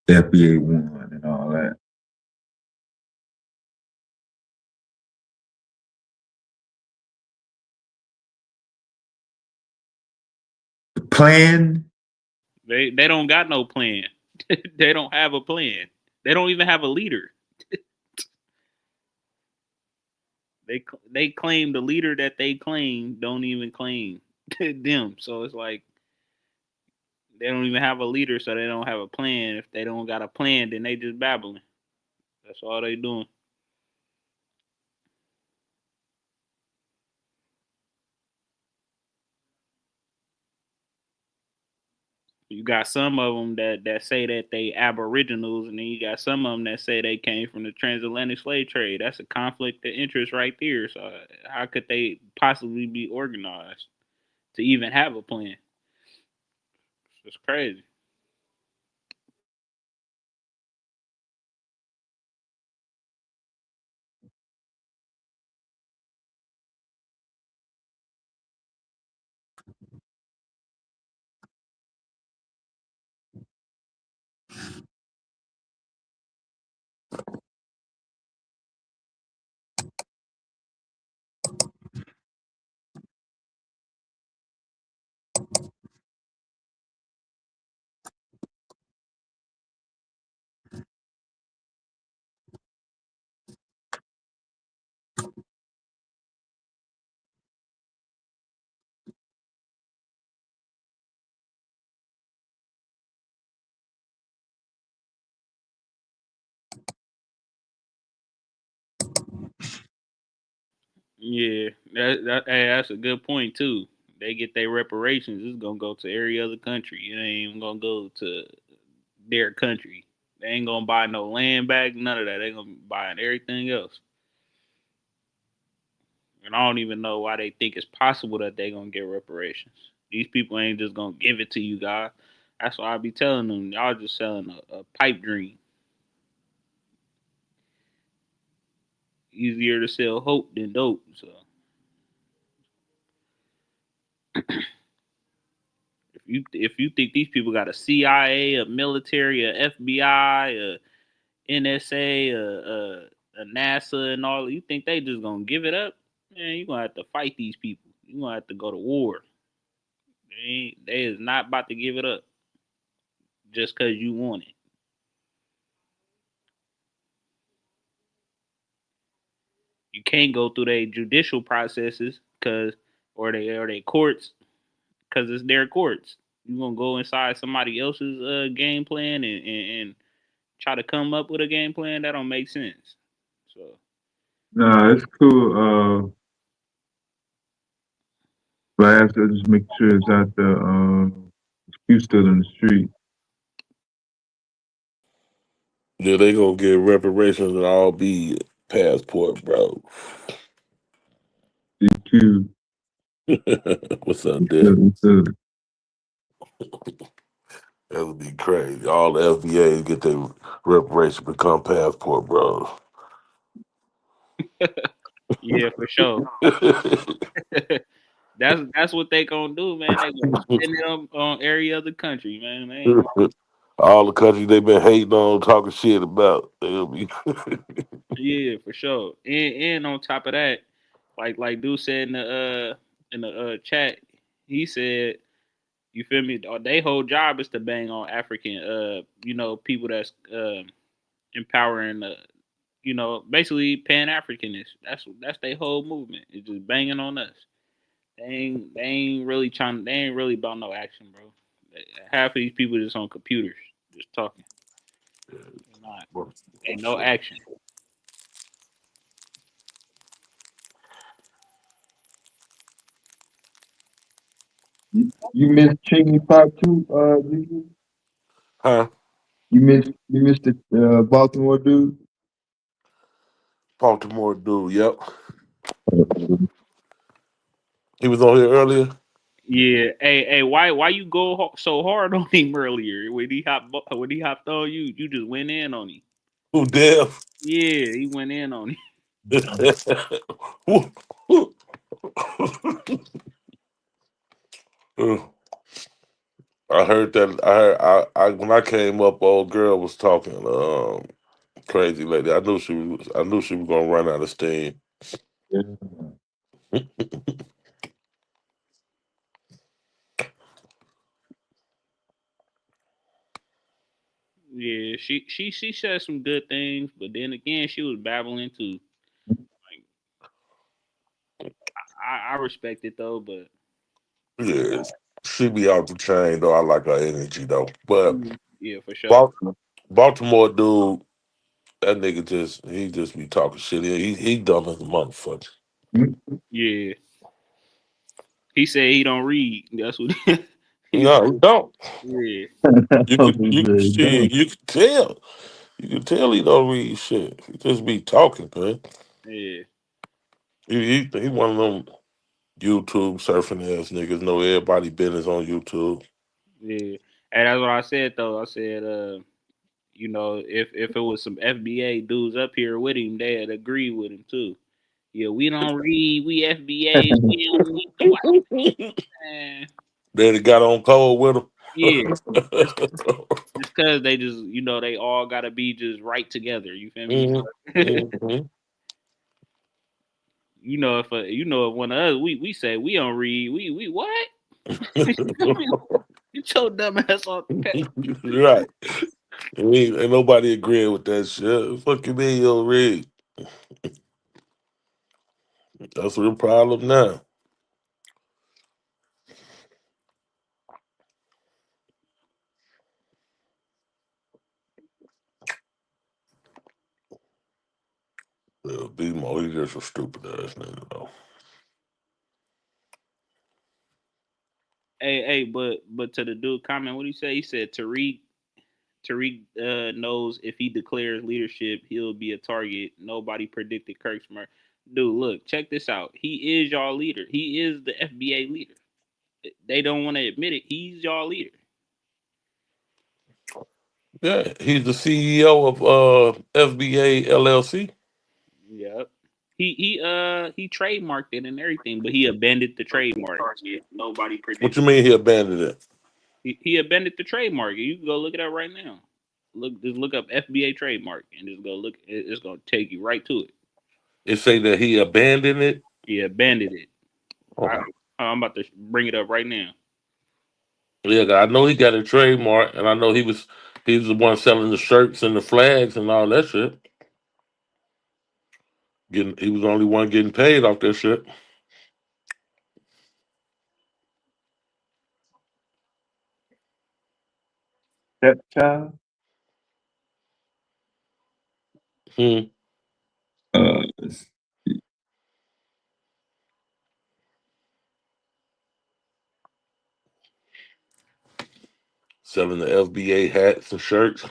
The FBA won and all that. The plan. They don't got no plan. They don't have a plan. They don't even have a leader. They claim the leader that they claim don't even claim them. So it's like they don't even have a leader, so they don't have a plan. If they don't got a plan, then they just babbling. That's all they doing. You got some of them that say that they aboriginals, and then you got some of them that say they came from the transatlantic slave trade. That's a conflict of interest right there. So how could they possibly be organized to even have a plan? It's crazy. Yeah, that's a good point too. They get their reparations. It's gonna go to every other country. It ain't even gonna go to their country. They ain't gonna buy no land back, none of that. They gonna buy everything else. And I don't even know why they think it's possible that they gonna get reparations. These people ain't just gonna give it to you, guys. That's why I be telling them, y'all just selling a pipe dream. Easier to sell hope than dope. So if you think these people got a CIA, a military, a FBI, a NSA, a NASA, and all, you think they just gonna give it up? Man, you gonna have to fight these people. You gonna have to go to war. They is not about to give it up just cause you want it. You can't go through their judicial processes cause or they courts because it's their courts. You gonna go inside somebody else's game plan and try to come up with a game plan that don't make sense. So Nah, it's cool. But I have to just make sure it's out the you still in the street. Yeah, they gonna get reparations and all be passport, bro. DQ. What's up, Dick? What's up? That would be crazy. All the FBA get their reparation become passport, bro. yeah, for sure. That's what they gonna do, man. They gonna spend it on every other country, man. They ain't gonna, All the countries they been hating on, talking shit about, they'll be. yeah, for sure. And on top of that, like dude said in the chat, he said, you feel me? Their whole job is to bang on African people that's empowering basically Pan Africanists. That's their whole movement. It's just banging on us. They ain't really trying. They ain't really about no action, bro. Half of these people just on computers, just talking. Not ain't no action. You missed Chingy Pop too, Gigi? Huh? You missed the Baltimore dude? Baltimore dude, yep. He was on here earlier. Yeah. Hey. Why you go so hard on him earlier when he hopped on you? You just went in on him. Who Dev? Yeah, he went in on him. I heard that. I when I came up, old girl was talking. Crazy lady. I knew she was. I knew she was gonna run out of steam. Yeah. Yeah, she said some good things, but then again, she was babbling too. I respect it though, but Yeah, she be off the chain though. I like her energy though. But yeah, for sure. Baltimore dude, that nigga he just be talking shit. He dumb as a motherfucker. Yeah, he said he don't read. That's what he No, he don't. yeah. You can tell. You can tell he don't read shit. He just be talking, man. Yeah, He one of them YouTube surfing ass niggas. Know everybody business on YouTube. yeah. And that's what I said though. I said, you know, if it was some FBA dudes up here with him, they'd agree with him too. Yeah, we don't read. We FBA. We don't read the Bible. Man. Then he got on cold with him. Yeah, just because they just you know they all gotta be just right together. You feel me? Mhm. You know if one of us we say we don't read. We what? Get your dumb ass off the pet. Right. Ain't nobody agreeing with that shit. Fuck you mean you don't read? That's the problem now. Yeah, B-Mo, he just a stupid ass nigga though. Hey, but to the dude comment, what he say? He said Tariq knows if he declares leadership, he'll be a target. Nobody predicted Kirk's murder. Dude, look, check this out. He is y'all leader. He is the FBA leader. They don't want to admit it. He's y'all leader. Yeah, he's the CEO of FBA LLC. Yep. He trademarked it and everything, but he abandoned the trademark. Nobody What predicted. you mean he abandoned it? He abandoned the trademark. You can go look it up right now. Just look up FBA trademark and just go look. It's gonna take you right to it. It say that he abandoned it. He abandoned it. Oh. I'm about to bring it up right now. Yeah, I know he got a trademark, and I know he was the one selling the shirts and the flags and all that shit. He was the only one getting paid off that shit. Stepchild. Hmm. Uh, Selling the FBA hats and shirts.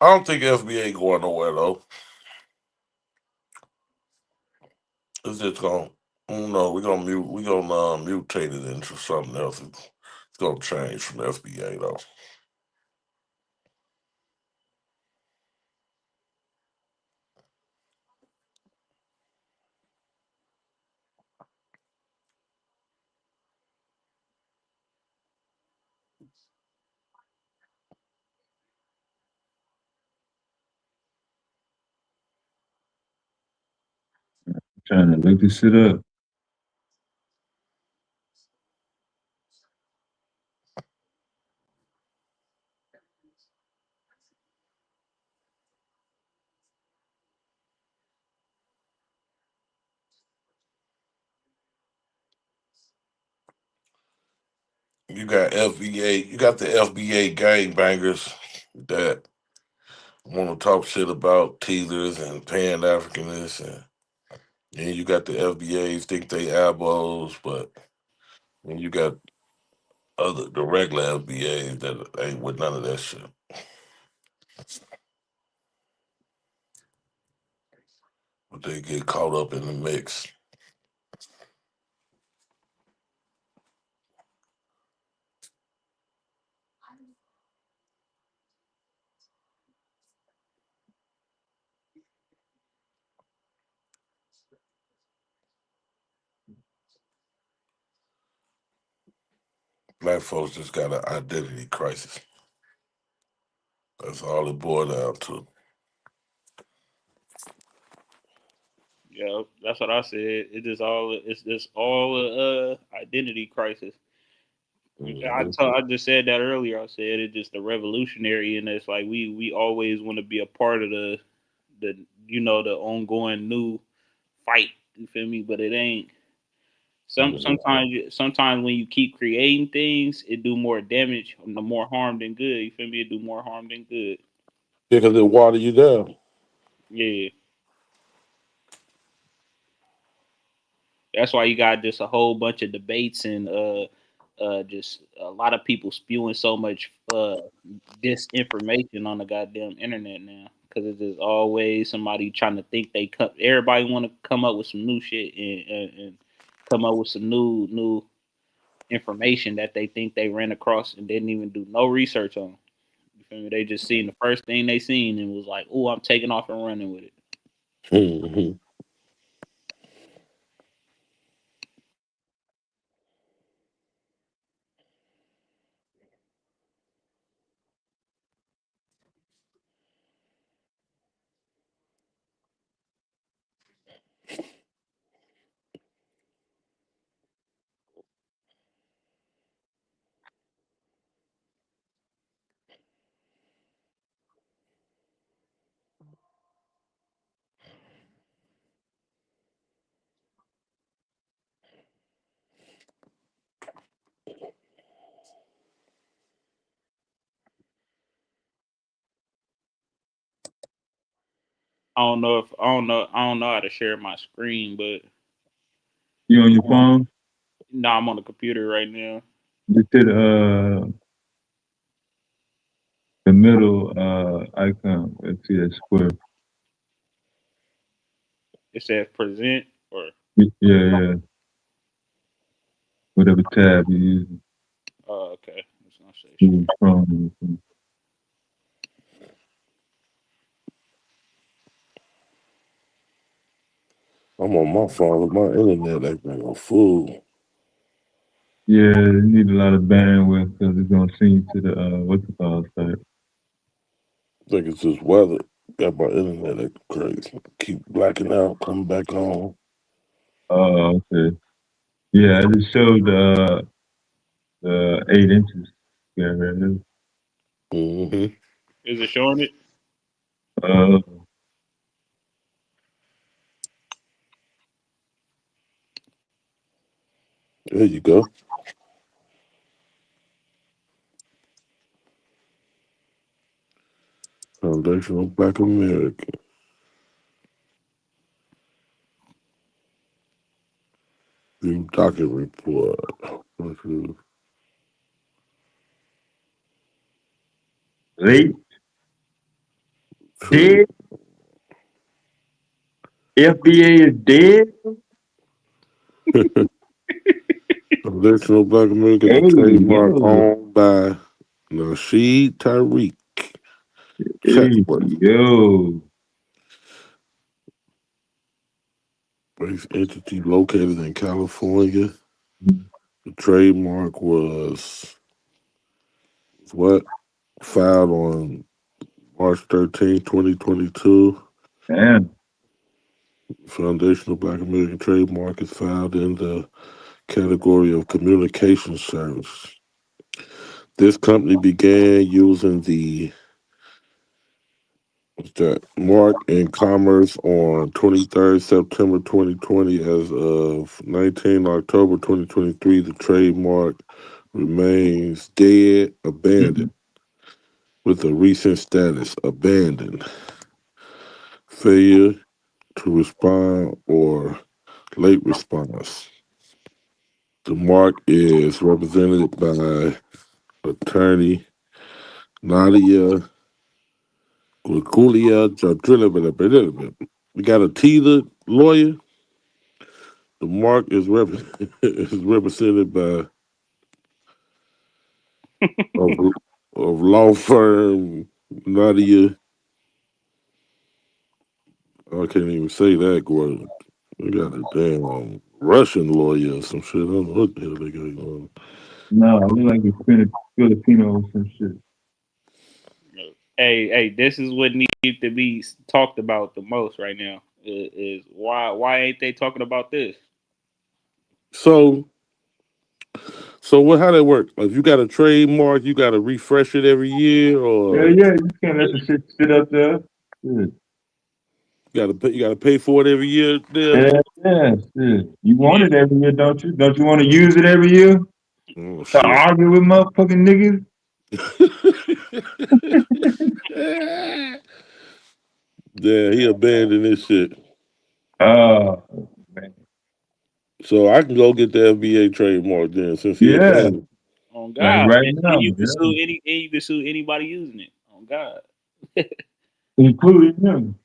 I don't think FBA going nowhere though. It's just gonna, I don't know. We gonna mutate it into something else. It's gonna change from FBA though. trying to look this shit up. You got FBA. You got the FBA gangbangers that want to talk shit about teasers and Pan Africanists, and then you got the FBAs think they abos, but then you got the regular FBAs that ain't with none of that shit. But they get caught up in the mix. Black folks just got an identity crisis. That's all it boiled down to. Yeah, that's what I said. It's just all a identity crisis. Mhm. I just said that earlier. I said it's just the revolutionary in us. Like we always want to be a part of the the ongoing new fight. You feel me? But it ain't. Mhm. Sometimes when you keep creating things, it do more damage, no more harm than good. You feel me? It do more harm than good. Yeah, because it water you down. Yeah. That's why you got just a whole bunch of debates and just a lot of people spewing so much disinformation on the goddamn internet now. Because it's just always somebody trying to think they come. Everybody want to come up with some new shit and come up with some new information that they think they ran across and didn't even do no research on. You feel me? They just seen the first thing they seen and was like, "Oh, I'm taking off and running with it." Mhm. I don't know how to share my screen, but You on your phone? no, I'm on the computer right now. Just hit the middle icon. Let's see that square. It says present or Yeah. Whatever tab you use. okay. It's gonna say share. Google Chrome. I'm on my phone. My internet acting a fool. Yeah, you need a lot of bandwidth because it's gonna send you to the what's it called site. I think it's just weather. Got my internet acting crazy. Keep blacking out, coming back on. Oh, okay. Yeah, I just showed the 8 inches. Yeah, man. Mm-hmm. Is it showing it? Uh, There you go. Foundational Black America. New docket report. late, Trade. dead. FBA is dead. Foundational Black America is Hey, a trademark yo. owned by Nasheed Tariq. Hey, Checkbook. yo. Based entity located in California. The trademark was what? Filed on March 13, 2022. Damn. Foundational Black American trademark is filed in the category of communication service. This company began using the what's that mark in commerce on 23rd September 2020. As of 19 October 2023, the trademark remains dead, abandoned, with a recent status abandoned, failure to respond, or late response. The mark is represented by attorney Nadia Gugulia Jadrilla. We got a teaser lawyer. The mark is is represented by of, of law firm Nadia. I can't even say that word. We got a damn Russian lawyer or some shit. I don't know what the hell they got going on. No, I look like a Filipino or some shit. Hey, this is what needs to be talked about the most right now. Is why ain't they talking about this? So what? How that work? If you got a trademark, you got to refresh it every year, Yeah, or yeah, you can't let the shit sit up there. Shit. you got to pay. You got to pay for it every year. There. Yeah, yeah, shit. You want Yeah. it every year, don't you? Don't you want to use it every year? Oh To shit. argue with motherfucking niggas? Yeah, he abandoned this shit. Oh, man. So I can go get the FBA trademark then, since he Yeah, abandoned. On like God, right and now, you can yeah. sue anybody using it. On God. Including him.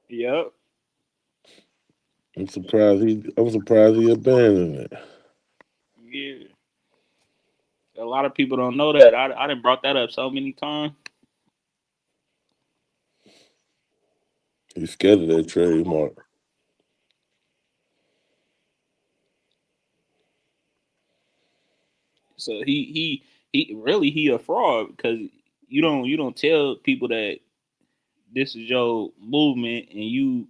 Yep. I'm surprised he abandoned it. Yeah. A lot of people don't know that. I done brought that up so many times. He's scared of that trademark. So he really he a fraud because you don't tell people that this is your movement and you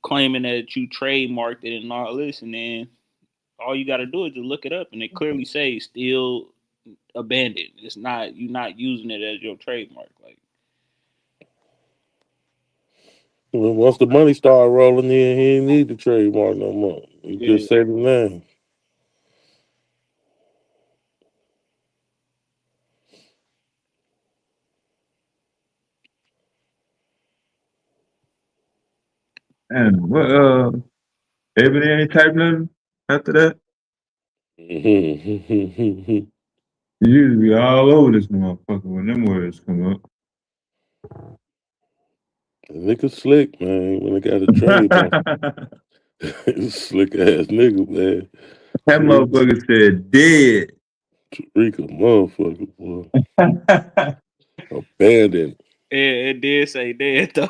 claiming that you trademarked it and all this, and then all you got to do is just look it up and it clearly say still abandoned. It's not you not using it as your trademark. Like Well, once the money started rolling in, he ain't need the trademark no more. He yeah, just say the name. And what, every day any type nothing after that? The You usually be all over this motherfucker when them words come up. nigga slick, man, when they got a trademark. That Slick ass nigga, man. Tariq, motherfucker said dead. Tariq a motherfucker, boy. Abandoned. it did say dead though.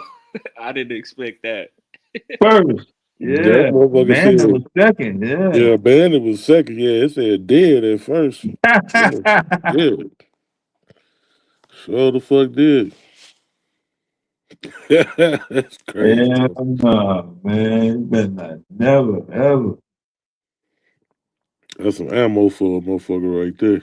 I didn't expect that. First. That Yeah. motherfucker Amanda said, was second. yeah, Yeah. abandoned was second. Yeah, it said dead at first. Yeah, yeah. Sure the fuck did. That's crazy. Hell no, man. You better not. Never, ever. That's some ammo for a motherfucker right there.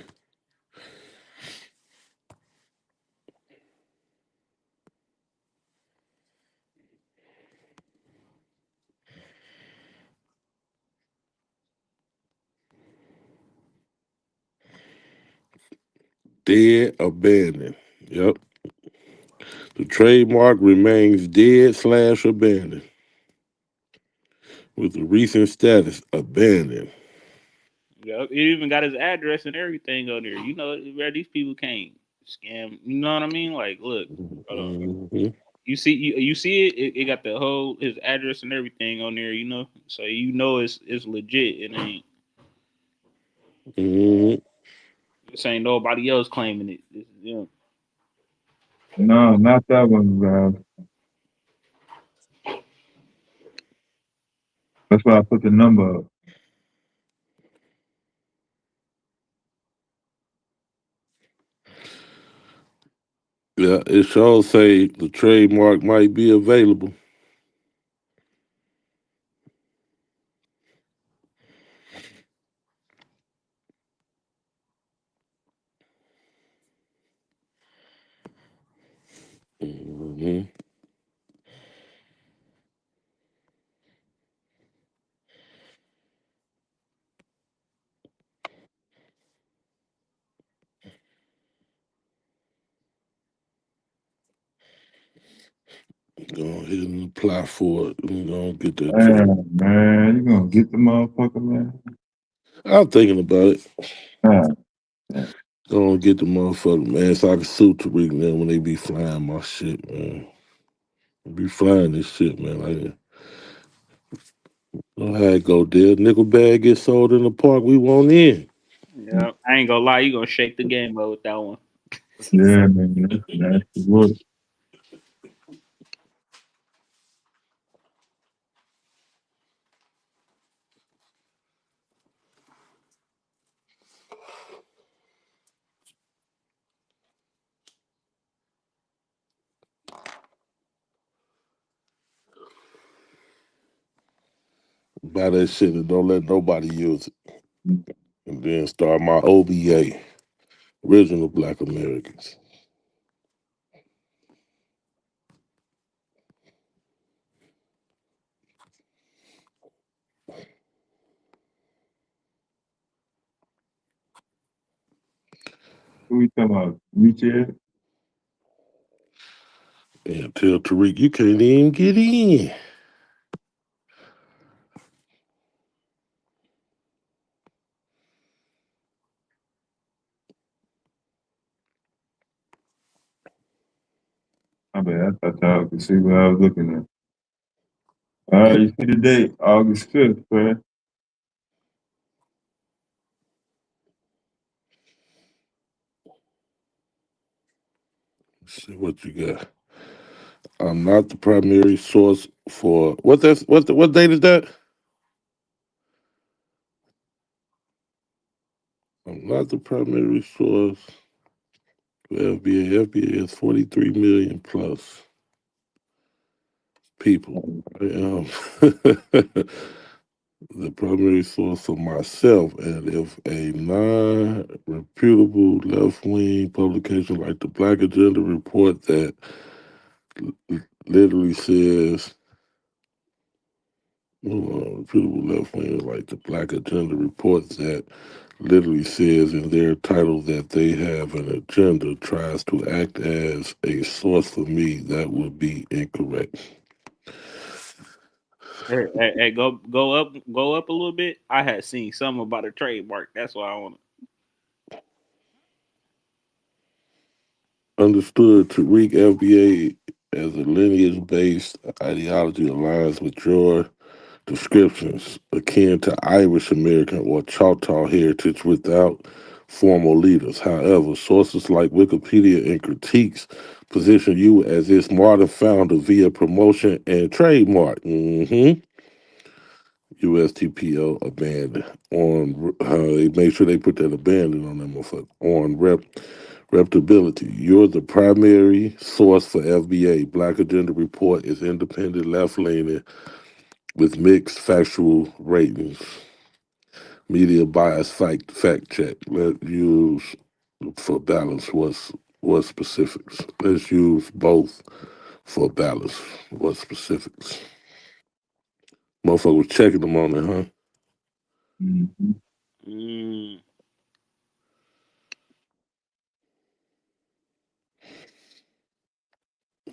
Dead, abandoned. Yep. The trademark remains dead slash abandoned with the recent status abandoned. Yep. It even got his address and everything on there. You know where these people can't scam. You know what I mean? Like, look, hold on. Mm-hmm. You see it got the whole his address and everything on there, you know. So you know it's legit. It ain't Mm-hmm. this ain't nobody else claiming it. This is them. No, not that one, bro. That's why I put the number up. Yeah, it sure say the trademark might be available. Mm-hmm. Go ahead and apply for it. We're gonna get that trade. Damn, man. You gonna get the motherfucker, man? I'm thinking about it. Ah, yeah. Gonna get the motherfucker, man, so I can sue Tariq, man, when they be flying my shit, man. They be flying this shit, man. Like, know how it go, there. Nickel bag gets sold in the park, we want in. Yeah, I ain't gonna lie, you gonna shake the game up with that one. Yeah, man. That's the word. buy that shit and don't let nobody use it. And then start my OBA, Original Black Americans. Who we talking about? Richard? And tell Tariq you can't even get in. My bad. I thought y'all could see what I was looking at. All right, you see the date, August 5th, man. Let's see what you got. I'm not the primary source for what date is that? I'm not the primary source for FBA. FBA is 43 million plus people. I am the primary source for myself, and if a non-reputable left-wing publication like the Black Agenda report that literally says, reputable left-wing like the Black Agenda reports that literally says in their title that they have an agenda, tries to act as a source for me, that would be incorrect. Hey, go up a little bit. I had seen something about a trademark. That's why I want. Understood, Tariq FBA as a lineage-based ideology aligns with your descriptions, akin to Irish American or Choctaw heritage without formal leaders. However, sources like Wikipedia and critiques position you as its modern founder via promotion and trademark. USTPO abandoned on. They make sure they put that abandoned on them motherfucker on reputability. You're the primary source for FBA. Black Agenda Report is independent, left leaning, with mixed factual ratings. Media bias fact check. Let's use for balance what specifics. Let's use both for balance. What specifics? Motherfucker was checking them on it, huh? Mm-hmm.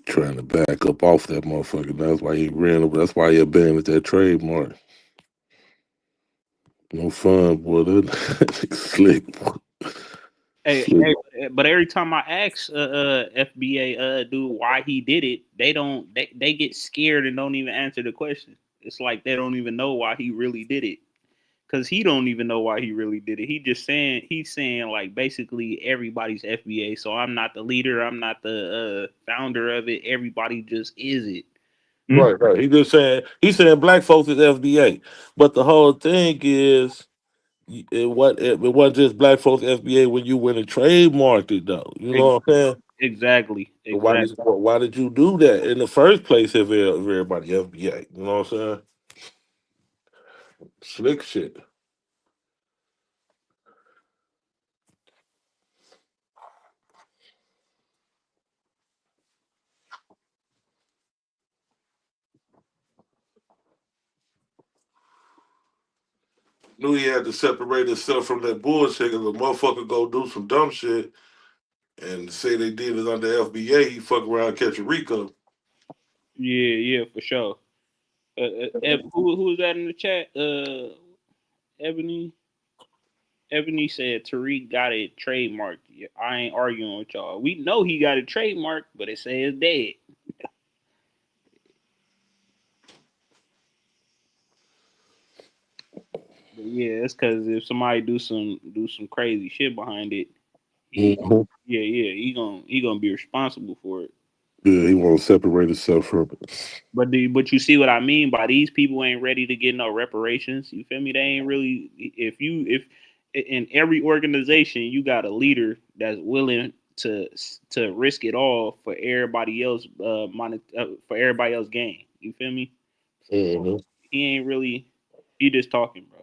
Trying to back up off that motherfucker. That's why he ran over. That's why he abandoned that trademark. No fun, boy. That slick. Boy. Slick. But every time I ask FBA dude why he did it, they get scared and don't even answer the question. It's like they don't even know why he really did it. Cause he don't even know why he really did it. He's saying like basically everybody's FBA. So I'm not the leader. I'm not the founder of it. Everybody just is it. Right. He just saying he's saying black folks is FBA, but the whole thing is it wasn't just black folks FBA when you went and trademarked it though. You know what I'm saying? Exactly. So why did you do that in the first place if everybody FBA? You know what I'm saying? Slick shit. Knew he had to separate himself from that bullshit because a motherfucker go do some dumb shit and say they did it under FBA, he fuck around and catch a Rico. Yeah, for sure. Who was that in the chat? Ebony. Ebony said Tariq got it trademarked. Yeah, I ain't arguing with y'all. We know he got it trademarked, but it say it's dead. But yeah, it's because if somebody do some crazy shit behind it, he gonna be responsible for it. Yeah, he want to separate himself from it. But you see what I mean by these people ain't ready to get no reparations. You feel me? They ain't really. If in every organization you got a leader that's willing to risk it all for everybody else for everybody else gain. You feel me? So he ain't really. He just talking, bro.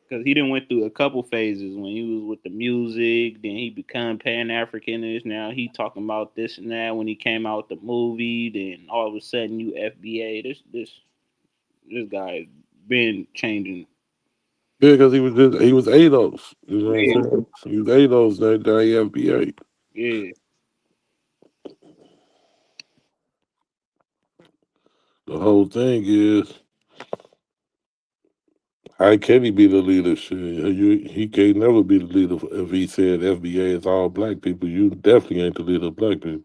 Because he done went through a couple phases when he was with the music, then he become Pan Africanist. Now he talking about this and that when he came out with the movie. Then all of a sudden you FBA. This guy been changing. Yeah, because he was ADOS. You know what I'm Yeah, saying? He was ADOS that FBA. yeah. The whole thing is, how can he be the leader? Shit, he can't never be the leader if he said FBA is all black people. You definitely ain't the leader of black people.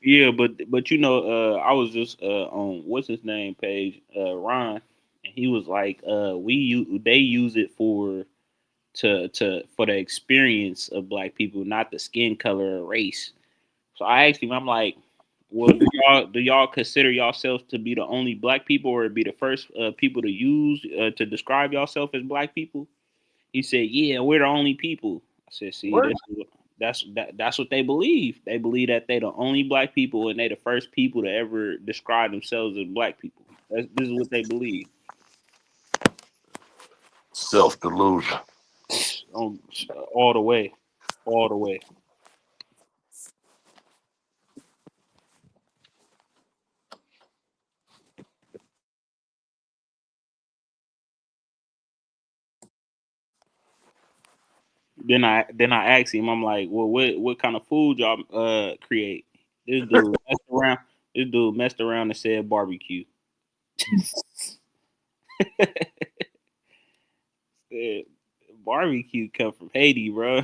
Yeah, but you know, I was just on what's his name page, Ron, and he was like, they use it to for the experience of black people, not the skin color or race. So I asked him, I'm like, well, do y'all consider yourselves to be the only black people, or be the first people to use to describe yourself as black people? He said, yeah, we're the only people. I said, see, What? that's what they believe. They believe that they the only black people and they the first people to ever describe themselves as black people. This is what they believe. Self delusion. On all the way, all the way. Then I asked him, I'm like, well, what kind of food y'all create? This dude messed around. This dude messed around and said barbecue. Said, barbecue come from Haiti, bro.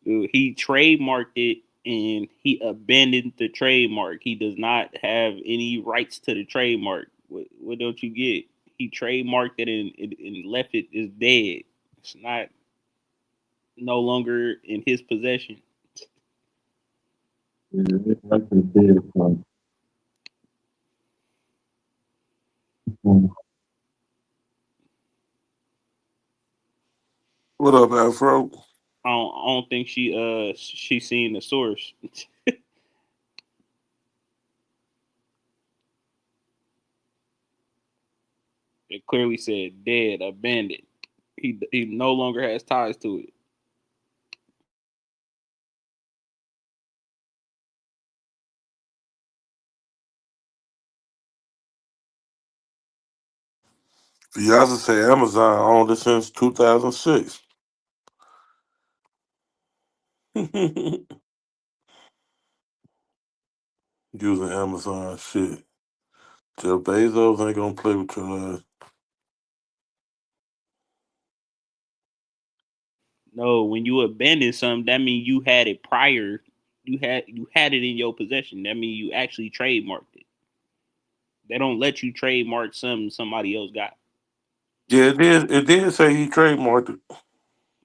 Dude, he trademarked it and he abandoned the trademark. He does not have any rights to the trademark. What don't you get? He trademarked it and left it as dead. It's not no longer in his possession. That's a big one. What up, Afro? I don't think she seen the source. It clearly said dead, abandoned. He no longer has ties to it. Fiasa say Amazon owned it since 2006. Using Amazon shit. Jeff Bezos ain't gonna play with your ass. No, when you abandon something, that means you had it prior. You had it in your possession. That means you actually trademarked it. They don't let you trademark something somebody else got. Yeah, it did say he trademarked it.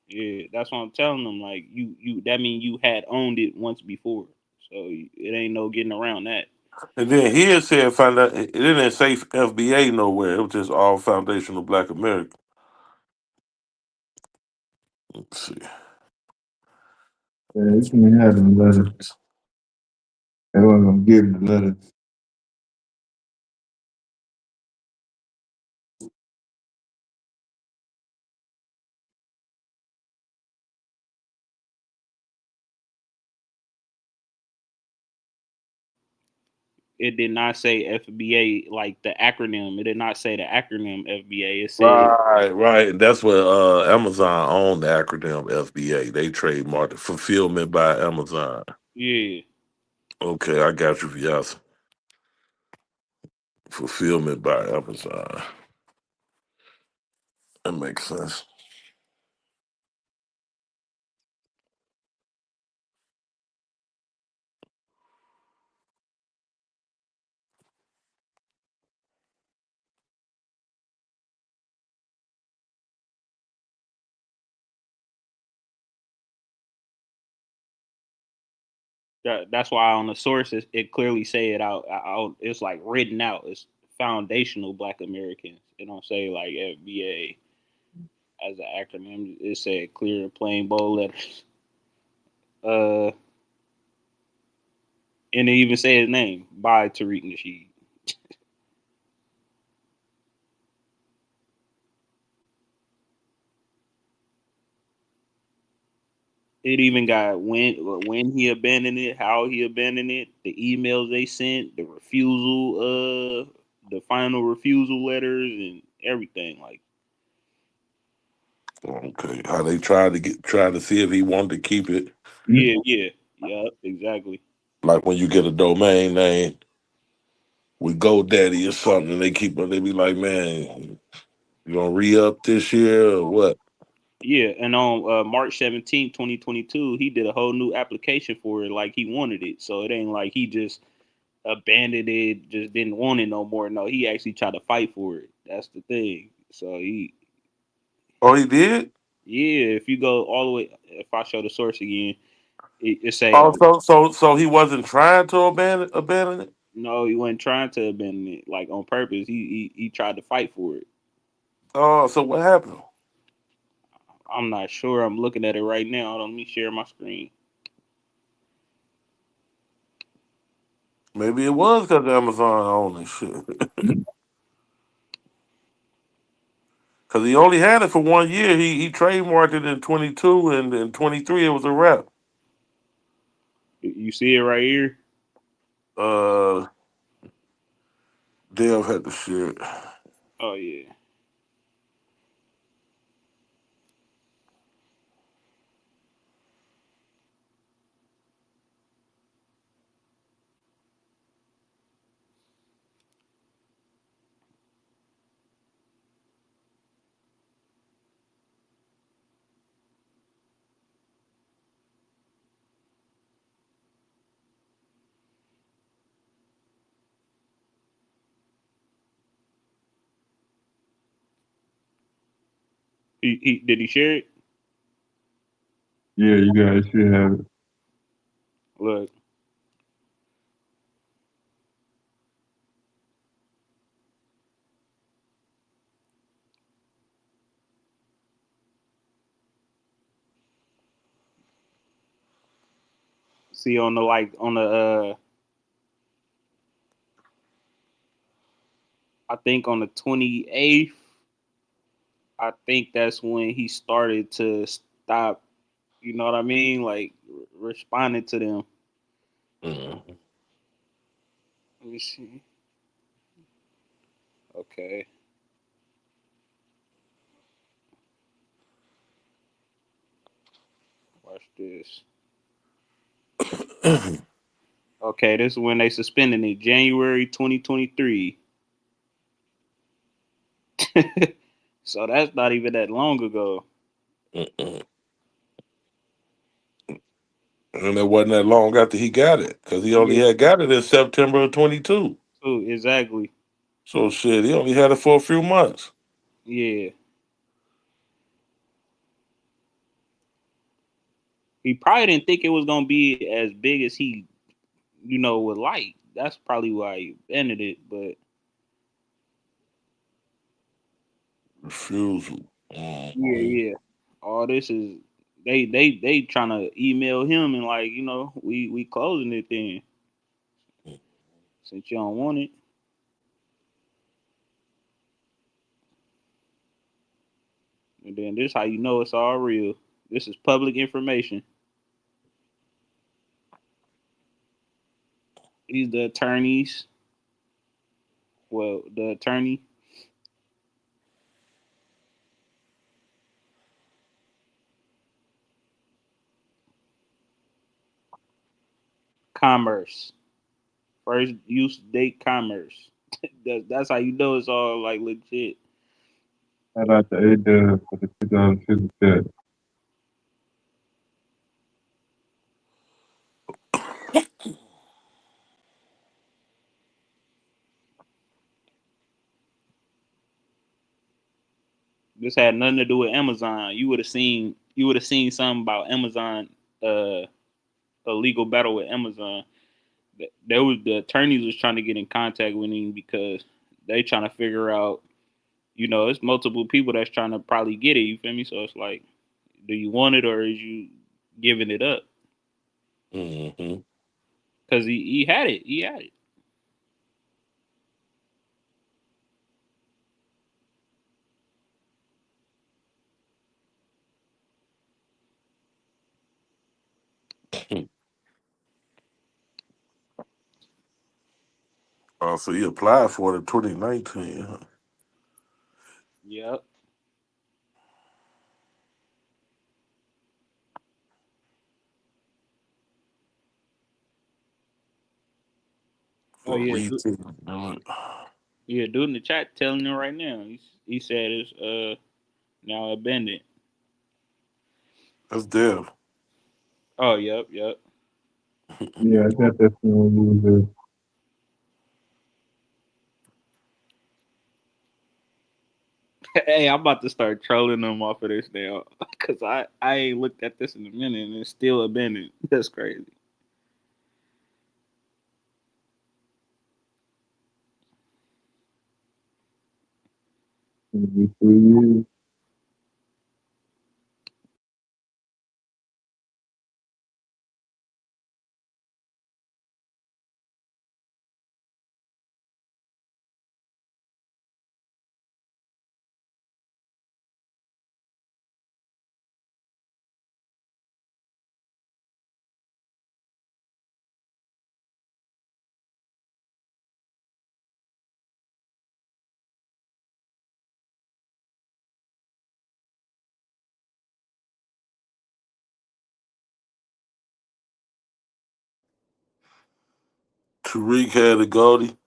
Yeah, that's what I'm telling them. Like you that means you had owned it once before. So it ain't no getting around that. And then he had said find out it didn't say FBA nowhere. It was just all foundational black America. Let's see. Yeah, you can have them letters. They weren't gonna give the letters. It did not say FBA like the acronym. It did not say the acronym FBA. It said Right. That's what Amazon owned the acronym FBA. They trademarked it. Fulfillment by Amazon. yeah. Okay, I got you, Fiasa. Fulfillment by Amazon. That makes sense. That's why on the sources it clearly say it out. It's like written out. It's foundational Black Americans. It don't say like FBA as an acronym. It said clear and plain bold letters. Uh, and it even say his name by Tariq Nasheed. It even got when he abandoned it, how he abandoned it, the emails they sent, the refusal, the final refusal letters, and everything. Like, Okay, how they try to see if he wanted to keep it. yeah, exactly. Like when you get a domain name with GoDaddy or something, they be like, man, you gonna re up this year or what? Yeah, and on March 17th, 2022, he did a whole new application for it like he wanted it. So it ain't like he just abandoned it, just didn't want it no more. No, he actually tried to fight for it. That's the thing. So Oh, he did. yeah, if you go all the way, if I show the source again, it say, Oh, so he wasn't trying to abandon it. no, he wasn't trying to abandon it like on purpose. He tried to fight for it. Oh, so what happened? I'm not sure. I'm looking at it right now. Let me share my screen. Maybe it was because Amazon owned this shit. Because he only had it for 1 year. He trademarked it in 22, and in 23 it was a wrap. You see it right here. Uh, Dev had the shit. Oh yeah. He did he share it? Yeah, you guys should have it. Look. See on the I think on the 28th, I think that's when he started to stop, you know what I mean? Like responding to them. Mm. Let me see. Okay. Watch this. Okay, this is when they suspended it, January 2023. So that's not even that long ago. Mm-mm. And it wasn't that long after he got it, because he only Yeah, had got it in September of 22. too, exactly. So shit, he only had it for a few months. Yeah. He probably didn't think it was gonna be as big as he, would like. That's probably why he ended it, but Refusal. yeah, Mhm. yeah. All this is they trying to email him and like, we closing it then since you don't want it. And then this how you know it's all real. This is public information. These the attorneys. Well, the attorney, commerce, first use date commerce. That's how you know it's all like legit. Shout out to A-Dub for the 2050 set. This had nothing to do with Amazon. You would have seen something about Amazon. a legal battle with Amazon. There was the attorneys was trying to get in contact with him because they trying to figure out, it's multiple people that's trying to probably get it. You feel me? So it's like, do you want it or is you giving it up? Mm-hmm. Because he had it. He had it. Oh, so he applied for it in 2019. Huh? Yep. Oh For a yeah, lead ticket. yeah. Dude in the chat telling him right now. He said it's now abandoned. That's dev. Oh yep, yep. Yeah, I got that from user. Hey, I'm about to start trolling them off of this now because I ain't looked at this in a minute and it's still abandoned. That's crazy. 3 years. Tariq had a Goldie.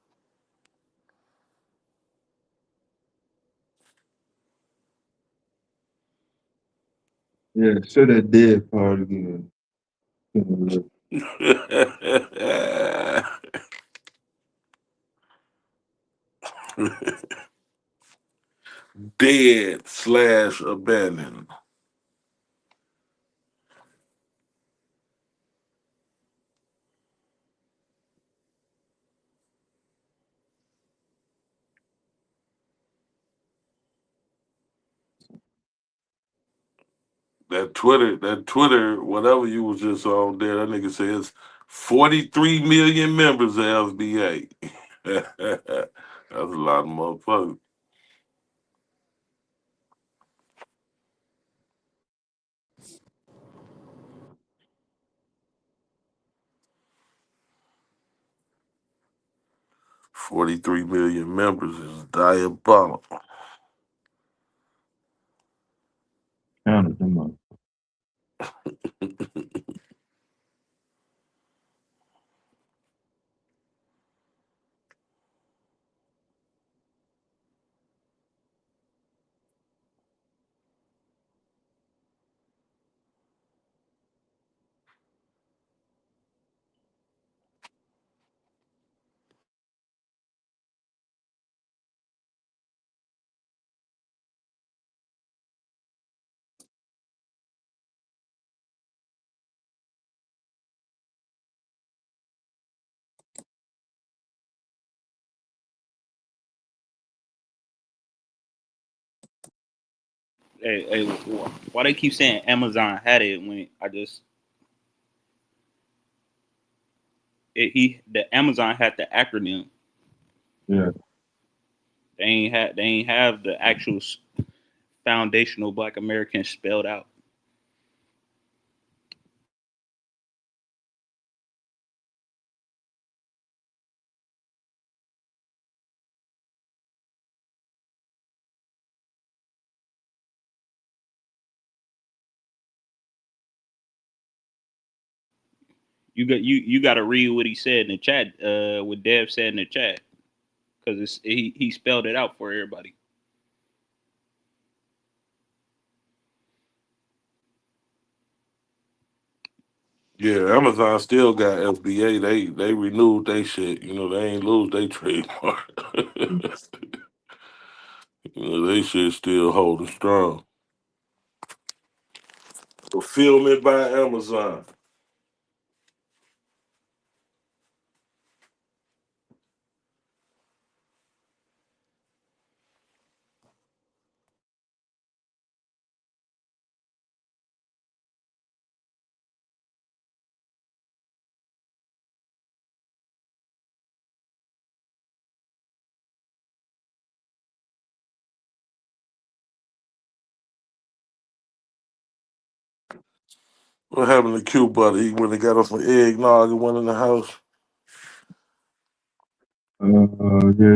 Yeah, show that dead part again. Dead slash abandoned. That Twitter, whatever you was just on there, that nigga says 43 million members of FBA. That's a lot of motherfuckers. 43 million members is diabolical. Counted them up. Hey, why they keep saying Amazon had it when the Amazon had the acronym. Yeah. They ain't have the actual foundational Black Americans spelled out. You got to read what he said in the chat. What Dev said in the chat because he spelled it out for everybody. Yeah, Amazon still got FBA. They renewed they shit. They ain't lose their trademark. They shit still holding strong. Fulfillment by Amazon. What happened to Q Buddy when they got us some eggnog and went in the house? Yeah,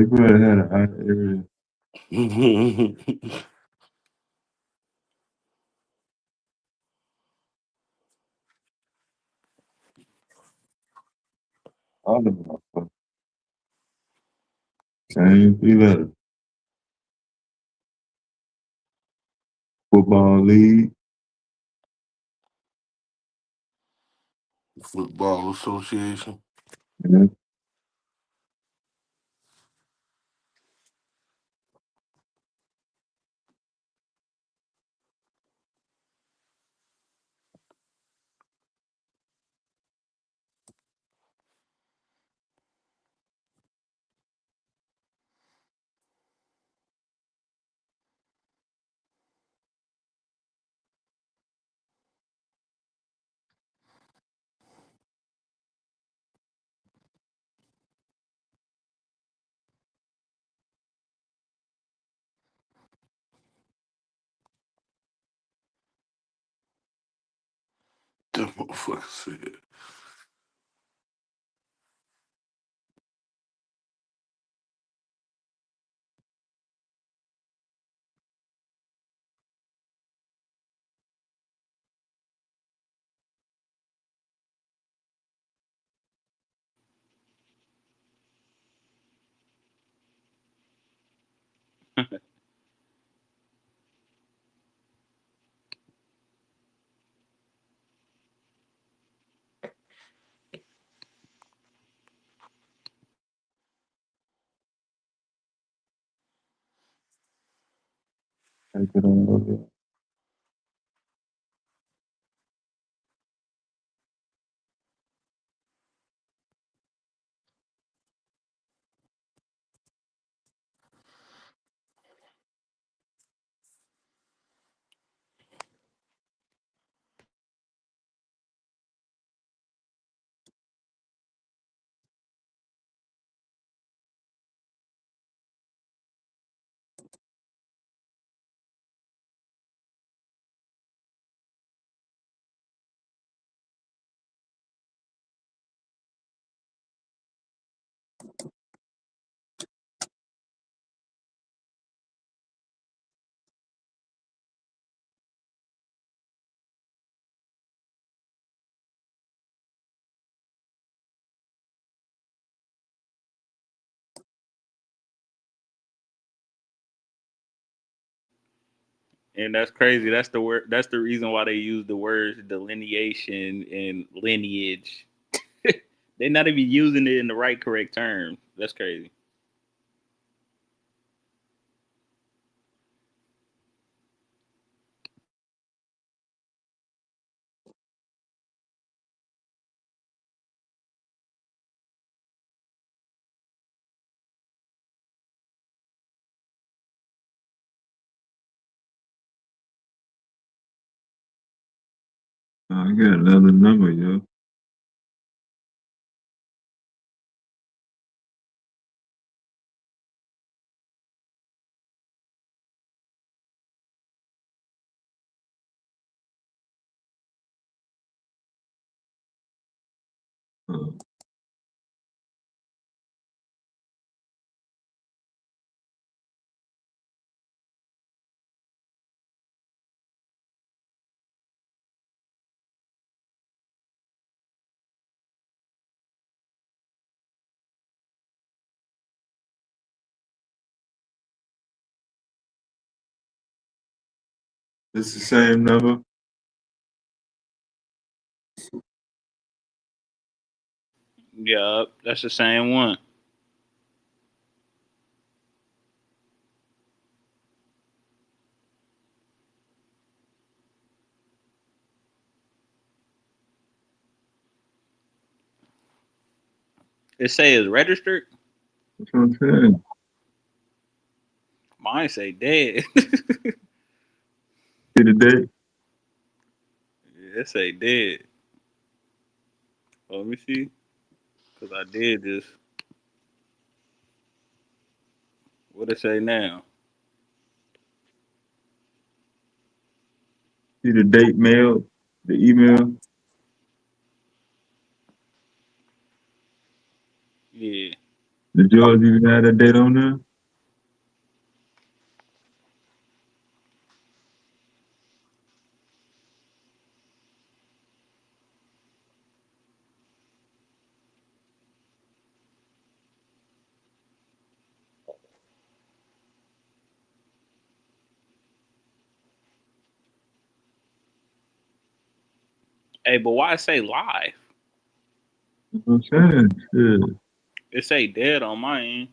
you better had a hot area. All the motherfuckers. Same 3 letters. Football league. Football Association. Yeah. That motherfucker said. Take it on. And that's crazy. That's the word. That's the reason why they use the words delineation and lineage. They're not even using it in the right, correct term. That's crazy. I got another number, yo. Uh, It's the same number. Yup, that's the same one. It say it's registered. That's what I'm saying. Mine say dead. See the date? It say dead. Let me see, cause I did this. What it say now? See the date mailed? The email. Yeah. The George even had that date on there. Hey, but why it say live? That's what I'm saying. Shit. It say dead on my end.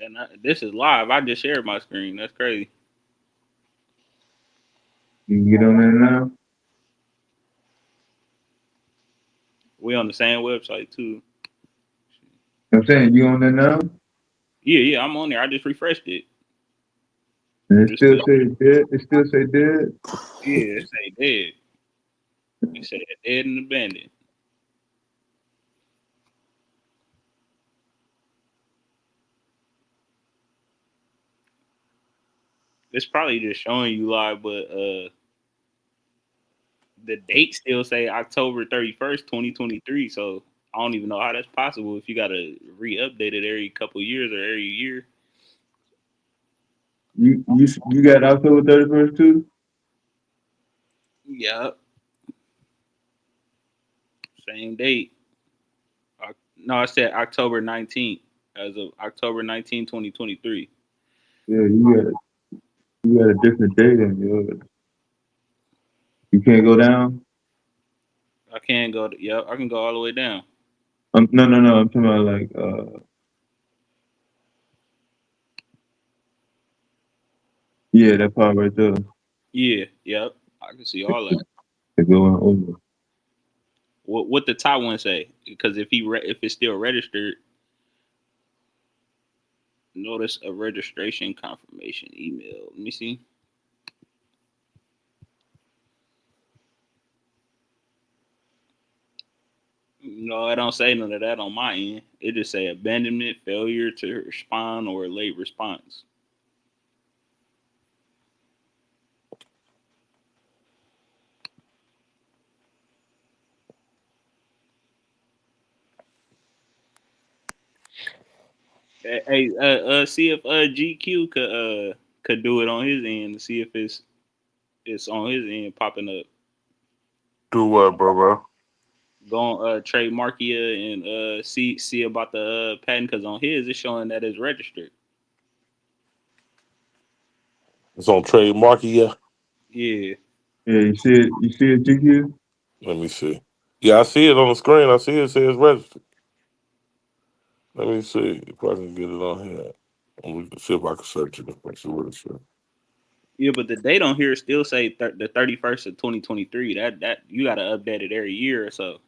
And this is live. I just shared my screen. That's crazy. You can get on there now. We on the same website too. I'm saying you on there now, Yeah, yeah, I'm on there. I just refreshed it. and it It's still still, say dead. It still say dead. yeah, it say dead. It say dead and abandoned. It's probably just showing you live, but the date still say October 31st, 2023. So I don't even know how that's possible if you gotta re-update it every couple years or every year. You got October 31st too. Yeah, same date. No, I said October 19th as of October 19th, 2023. Yeah, you got a different date on yours. You can't go down. I can go. Yeah, I can go all the way down. No. I'm talking about like yeah, that part right there. Yeah, yep. I can see all that. They're going over. What the top one say? Because if it's still registered, notice a registration confirmation email. Let me see. No, I don't say none of that on my end. It just say abandonment, failure to respond, or late response. Hey, see if GQ could do it on his end to see if it's on his end popping up. Do what, bro? Go on Trademarkia and see about the patent because on his it's showing that it's registered. It's on trademark, yeah. Yeah. Yeah, you see it. You see it, GQ. Let me see. Yeah, I see it on the screen. I see it says registered. Let me see if I can get it on here. Let me see if I can search it. Let's see what it says. Yeah, but the date on here still say the 31st of 2023. That you got to update it every year or so.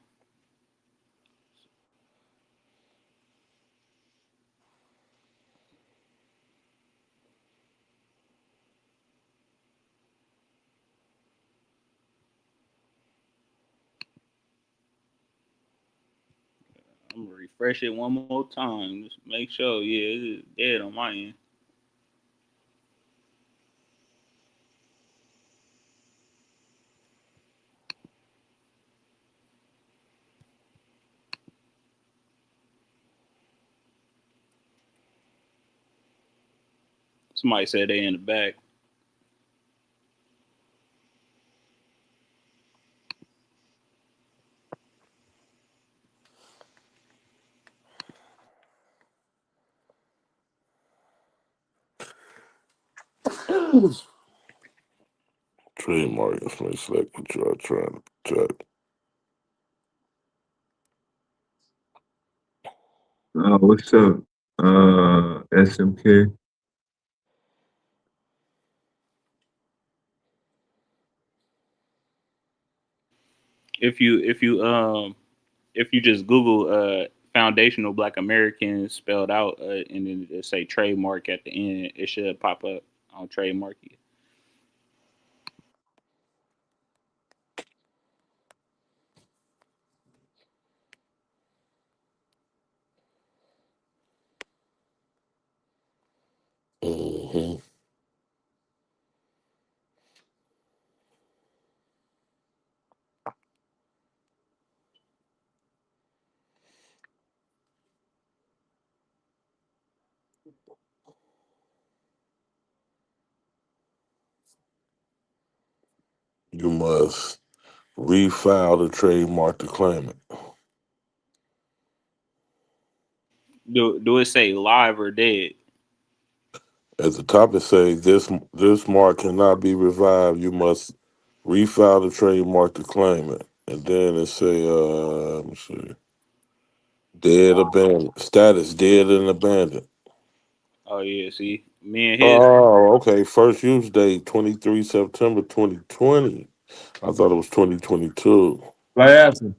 I'm gonna refresh it one more time. Just make sure. Yeah, it's dead on my end. Somebody said they in the back. Trademark information select control trying to check. What's up? SMK. If you just Google foundational Black Americans spelled out and then it say trademark at the end, it should pop up on trademark. Hmm. You must refile the trademark to claim it. Do it say live or dead? At the top, it says this mark cannot be revived. You must refile the trademark to claim it. And then it say, let me see, dead, abandoned, status, dead and abandoned. Oh yeah, see, me and his. Oh, okay. First use date 23 September 2020. I thought it was 2022. Liasson.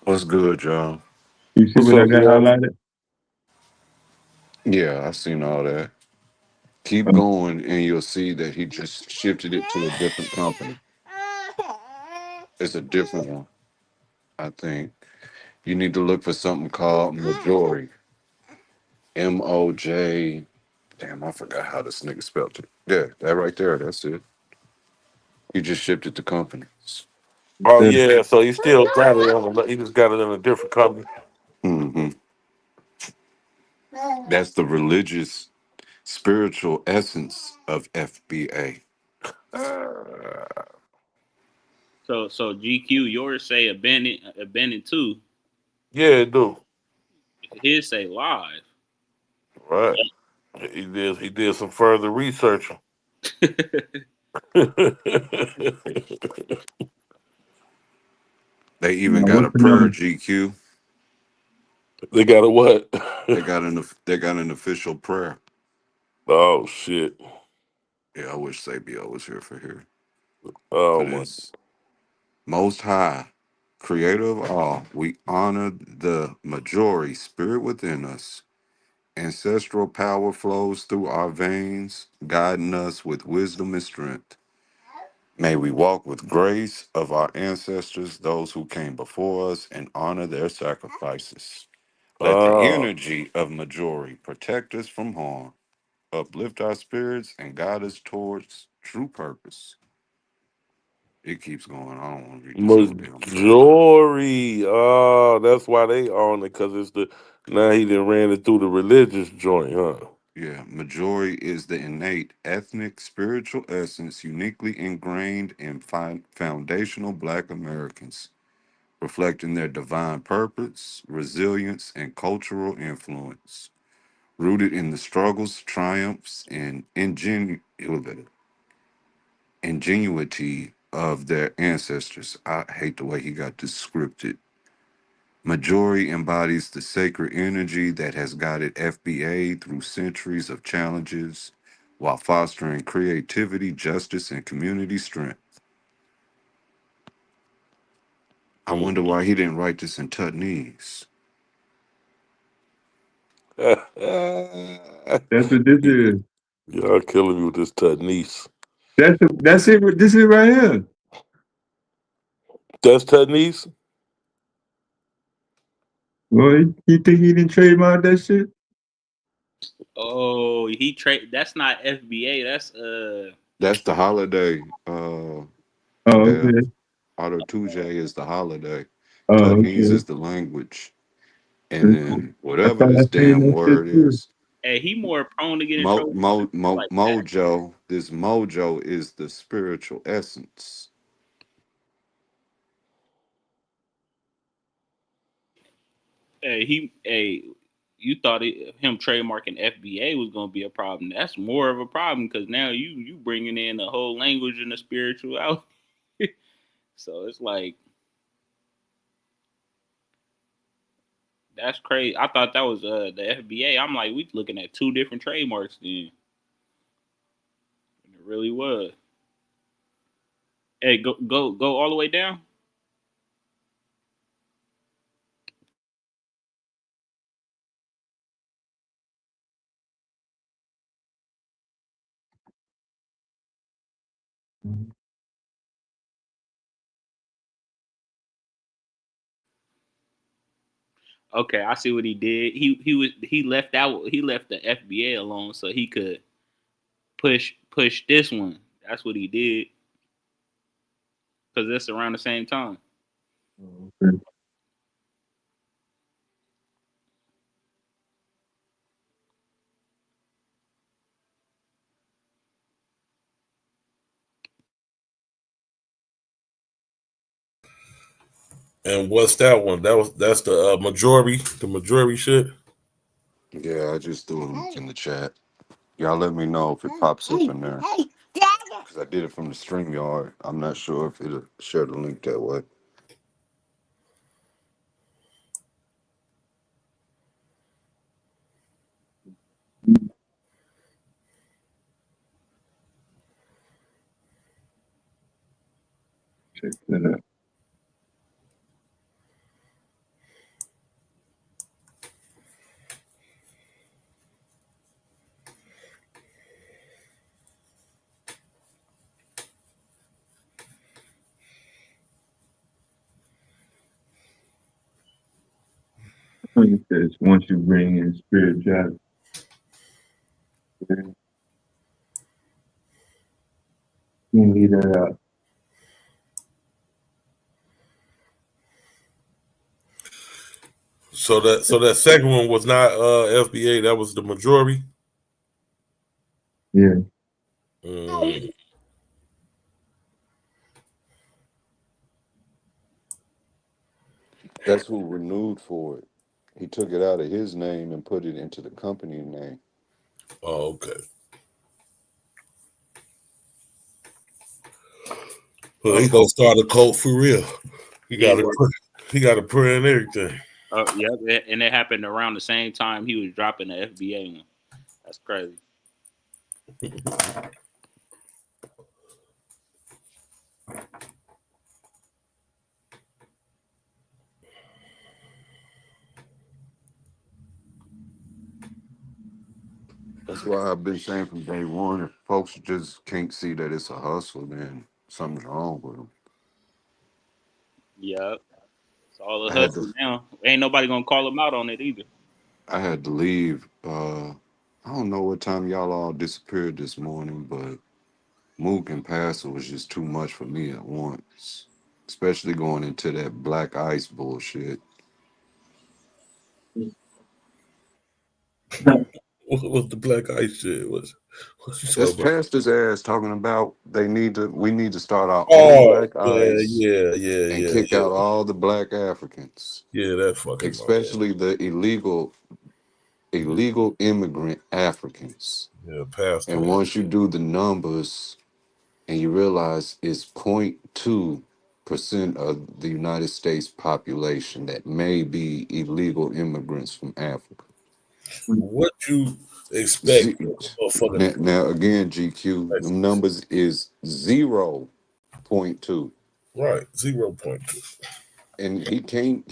What's good, y'all? You see What's what I up, got Leon? highlighted? Yeah, I seen all that. Keep Um, going, and you'll see that he just shifted it to a different company. It's a different one, I think. You need to look for something called Majori. MOJ. Damn, I forgot how this nigga spelled it. Yeah, that right there. That's it. He just shifted the companies. Oh yeah, so he still got it he just got it in a different company. Hmm. That's the religious, spiritual essence of FBA. So GQ, yours say abandoned too. Yeah, dude. His say live. Right. He did some further researching. They even got what's a the number? prayer GQ. They got a what? They got an official prayer. Oh shit. Yeah, I wish Sabio was here for Oh my. this. Most High, Creator of all, we honor the majority spirit within us. Ancestral power flows through our veins, guiding us with wisdom and strength. May we walk with grace of our ancestors, those who came before us, and honor their sacrifices. Let the Oh, energy of majority protect us from harm, uplift our spirits, and guide us towards true purpose. It keeps going. I don't want to read this whole damn paragraph. majority. Oh, that's why they own it, because it's the now he done ran it through the religious joint, huh? Yeah, majority is the innate ethnic spiritual essence uniquely ingrained in foundational Black Americans, reflecting their divine purpose, resilience, and cultural influence. Rooted in the struggles, triumphs, and ingenuity of their ancestors. I hate the way he got this scripted. Majori embodies the sacred energy that has guided FBA through centuries of challenges while fostering creativity, justice, and community strength. I wonder why he didn't write this in Tutnese. That's what this Y- is. Y'all killing me with this Tutnese. That's it. This is right here. That's Tutnese? Well, you think he didn't trademark that shit? Oh, he trade. That's not FBA. That's That's the holiday. Oh, Dev. okay. Auto 2J is the holiday. Oh, Tutnese okay. is the language. And then I whatever thought I this seen damn that shit word too. is, hey, he more prone to get in trouble like that. mojo, this mojo is the spiritual essence. Hey, you thought him trademarking FBA was gonna be a problem. That's more of a problem because now you bringing in the whole language and the spirituality. So it's like that's crazy. I thought that was the FBA. I'm like, we looking at two different trademarks then. And it really was. Hey, go all the way down. Okay, I see what he did. He left the FBA alone so he could push this one. That's what he did because it's around the same time. Okay. And what's that one? That's the majority shit. Yeah, I just threw a link in the chat. Y'all let me know if it pops up in there. Because I did it from the StreamYard. I'm not sure if it'll share the link that way. Check that out. I think it says once you bring in spirituality, you can leave that out. So that second one was not FBA. That was the majority. Yeah. Mm. That's who renewed for it. He took it out of his name and put it into the company name. Oh, okay. Well, he gonna start a cult for real. He got Yeah. a prayer and everything. Yep, and it happened around the same time he was dropping the FBA one. That's crazy. That's why I've been saying from day one, if folks just can't see that it's a hustle, then something's wrong with them. Yep, it's all a I had to, hustle now. Ain't nobody gonna call him out on it either. I had to leave. I don't know what time y'all all disappeared this morning, but Mook and Pastor was just too much for me at once, especially going into that black ice bullshit. What was the black ice shit? What you That's talking about? Pastor's ass talking about we need to start our own Oh, black ice and kick out all the black Africans, yeah. That fucking my especially the illegal immigrant Africans. yeah, Pastor. And once you do the numbers and you realize it's 0.2% of the United States population that may be illegal immigrants from Africa. What you expect? Motherfucking Now again, GQ, the numbers is 0.2. right, 0.2. And he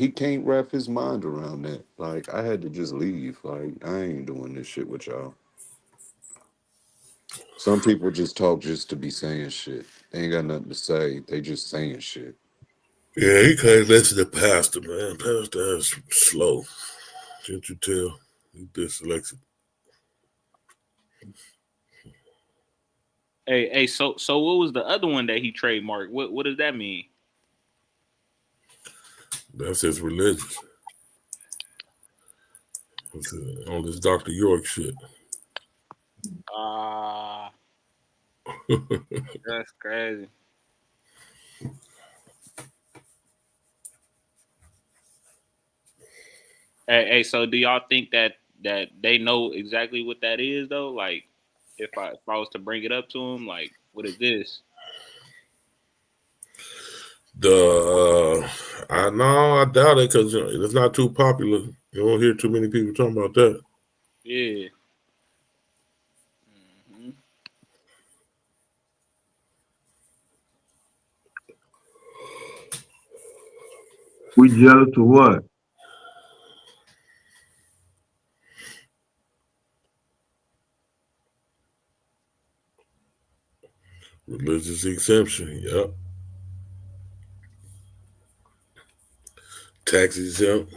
can't wrap his mind around that. Like I had to just leave. Like I ain't doing this shit with y'all. Some people just talk just to be saying shit. They ain't got nothing to say. They just saying shit. Yeah, he can't listen to Pastor, man. Pastor is slow. Can't you tell? He dyslexic. Hey, so what was the other one that he trademarked? What does that mean? That's his religion. On this Dr. York shit. That's crazy. Hey, so do y'all think that they know exactly what that is though? Like, if I was to bring it up to him, like, what is this? I know I doubt it because it's not too popular. You don't hear too many people talking about that. Yeah. Mm-hmm. We jealous of what? Religious exemption, yep. Tax exempt.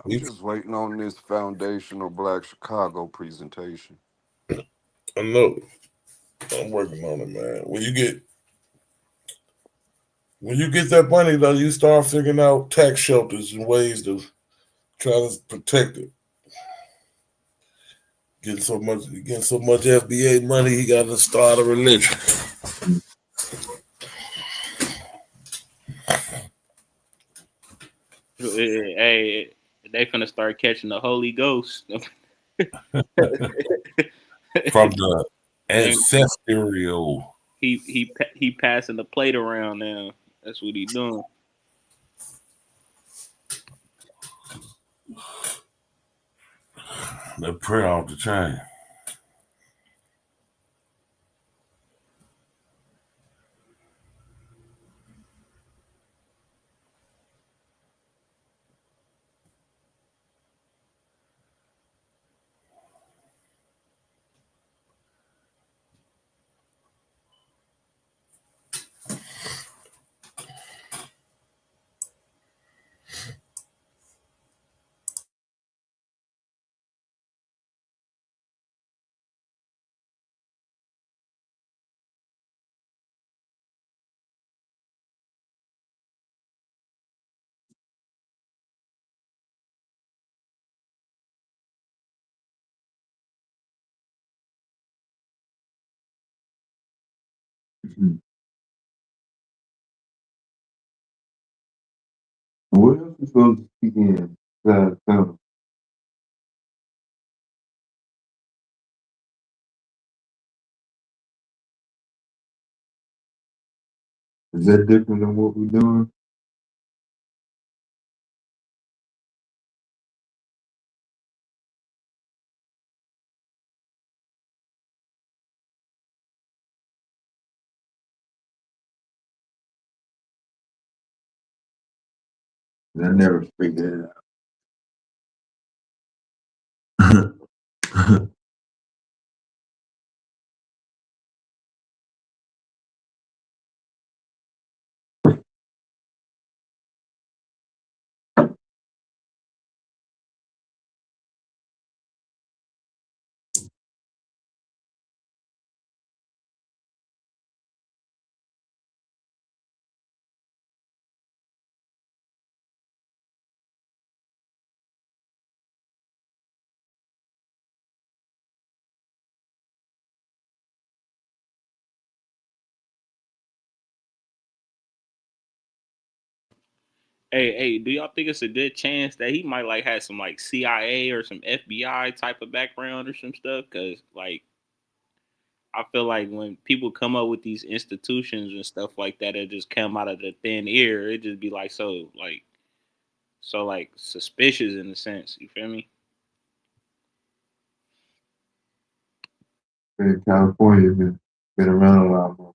I'm just waiting on this foundational Black Chicago presentation. I know. I'm working on it, man. When you get that money, though, you start figuring out tax shelters and ways to try to protect it. Getting so much FBA money, he got to start a religion. Hey, they finna start catching the Holy Ghost. From the And ancestral. he passing the plate around now. That's what he doing. That prayer off the chain. What else is supposed to speak in? Is that different than what we're doing? I never figured it out. Hey, do y'all think it's a good chance that he might like have some like CIA or some FBI type of background or some stuff? Cause like I feel like when people come up with these institutions and stuff like that, it just come out of the thin air. It just be like so suspicious in a sense. You feel me? In California, been around a lot more.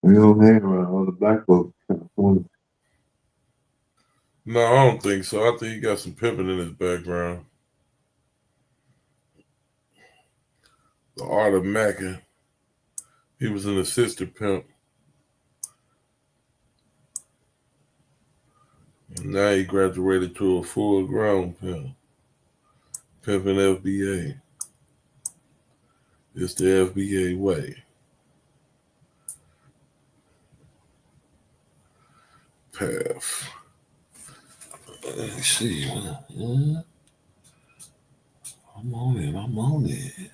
We don't hang around all the black folks in California. No, I don't think so. I think he got some pimping in his background. The art of macking. He was an assistant pimp. And now he graduated to a full grown pimp. Pimping FBA. It's the FBA way. Path. Let me see. I'm on it. I'm on it.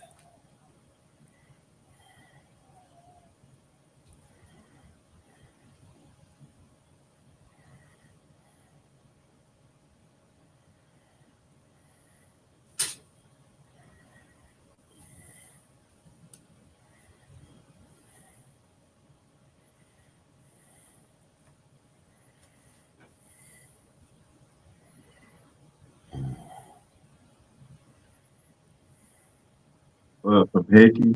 From Haiti,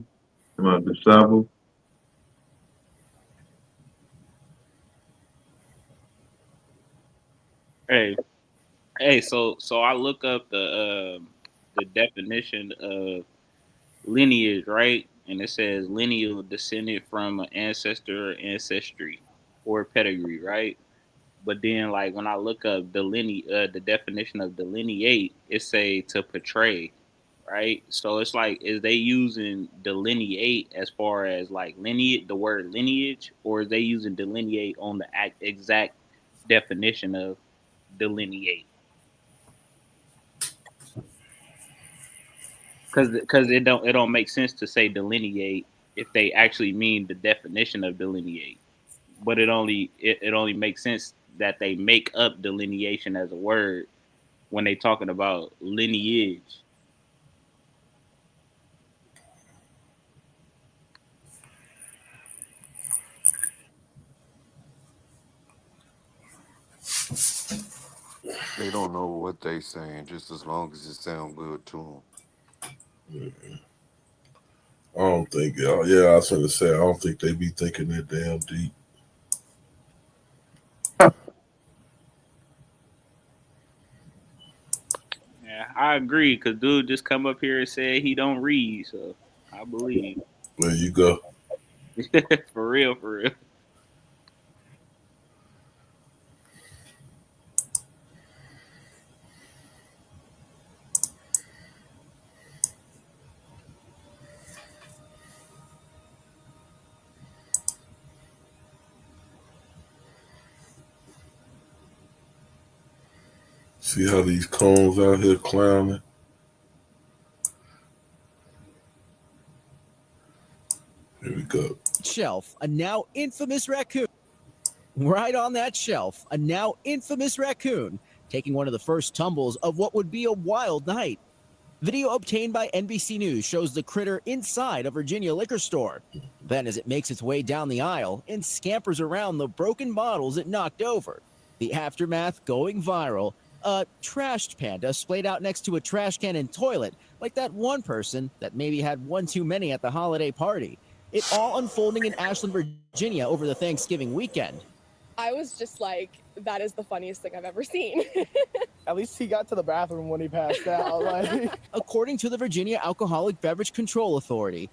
from the Sabo. Hey, so I look up the definition of lineage, right? And it says lineal descended from an ancestor or ancestry or pedigree, right? But then, like when I look up the definition of delineate, it say to portray, right? So it's like, is they using delineate as far as like lineage, the word lineage, or is they using delineate on the exact definition of delineate? Because it don't make sense to say delineate if they actually mean the definition of delineate. But it only makes sense that they make up delineation as a word when they talking about lineage. They don't know what they saying, just as long as it sound good to I don't think. Yeah, I was gonna say I don't think they be thinking that damn deep. Yeah, I agree. Cause dude just come up here and said he don't read, so I believe. There you go. For real, for real. See how these cones out here clowning? Here we go. Shelf, a now infamous raccoon. Right on that shelf, a now infamous raccoon, taking one of the first tumbles of what would be a wild night. Video obtained by NBC News shows the critter inside a Virginia liquor store. Then, as it makes its way down the aisle and scampers around the broken bottles it knocked over, the aftermath going viral. A trashed panda splayed out next to a trash can and toilet, like that one person that maybe had one too many at the holiday party. It all unfolding in Ashland, Virginia over the Thanksgiving weekend. I was just like, that is the funniest thing I've ever seen. At least he got to the bathroom when he passed out. According to the Virginia Alcoholic Beverage Control Authority,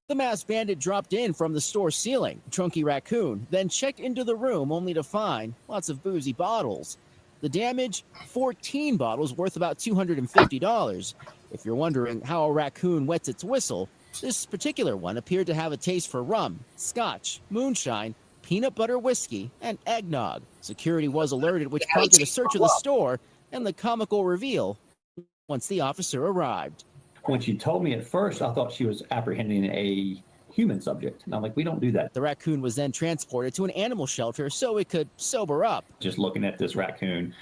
the masked bandit dropped in from the store ceiling, Trunky Raccoon, then checked into the room only to find lots of boozy bottles. The damage, 14 bottles worth about $250. If you're wondering how a raccoon wets its whistle, this particular one appeared to have a taste for rum, scotch, moonshine, peanut butter whiskey, and eggnog. Security was alerted, which prompted a search of the store and the comical reveal once the officer arrived. When she told me at first, I thought she was apprehending a human subject. And I'm like, we don't do that. The raccoon was then transported to an animal shelter so it could sober up. Just looking at this raccoon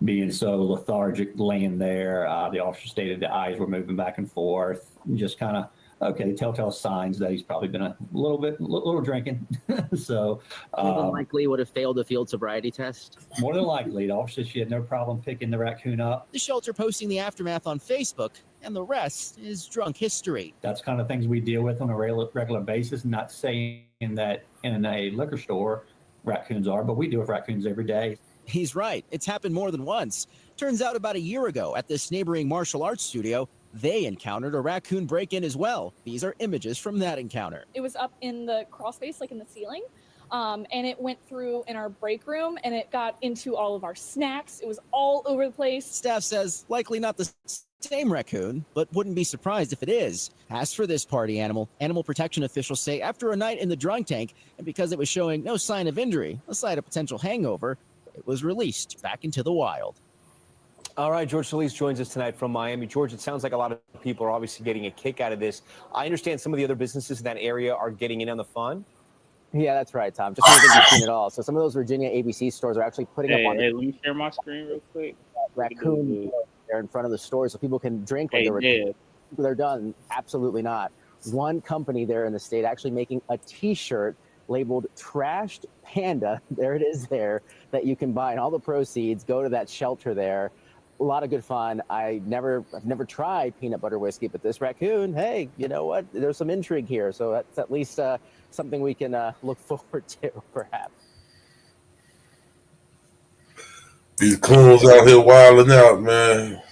being so lethargic, laying there, the officer stated the eyes were moving back and forth, just kind of, okay, telltale signs that he's probably been a little drinking. So more than likely would have failed a field sobriety test. More than likely, the officer said she had no problem picking the raccoon up. The shelter posting the aftermath on Facebook, and the rest is drunk history. That's kind of things we deal with on a regular basis. Not saying that in a liquor store raccoons are, but we deal with raccoons every day. He's right. It's happened more than once. Turns out about a year ago at this neighboring martial arts studio, they encountered a raccoon break-in as well. These are images from that encounter. It was up in the crawl space, like in the ceiling, and it went through in our break room, and it got into all of our snacks. It was all over the place. Staff says likely not the same raccoon, but wouldn't be surprised if it is. As for this party animal, animal protection officials say after a night in the drunk tank, and because it was showing no sign of injury, aside a potential hangover, it was released back into the wild. All right, George Solis joins us tonight from Miami. George, it sounds like a lot of people are obviously getting a kick out of this. I understand some of the other businesses in that area are getting in on the fun. Yeah, that's right, Tom. Just don't think you've seen it all. So some of those Virginia ABC stores are actually putting up on Hey, let me share my screen real quick. raccoon there in front of the store so people can drink when they're done. Absolutely not. One company there in the state actually making a T-shirt labeled "Trashed Panda." There it is there that you can buy, and all the proceeds go to that shelter there. A lot of good fun. I've never tried peanut butter whiskey, but this raccoon, hey, you know what? There's some intrigue here, so that's at least something we can look forward to, perhaps. These coons out here wilding out, man.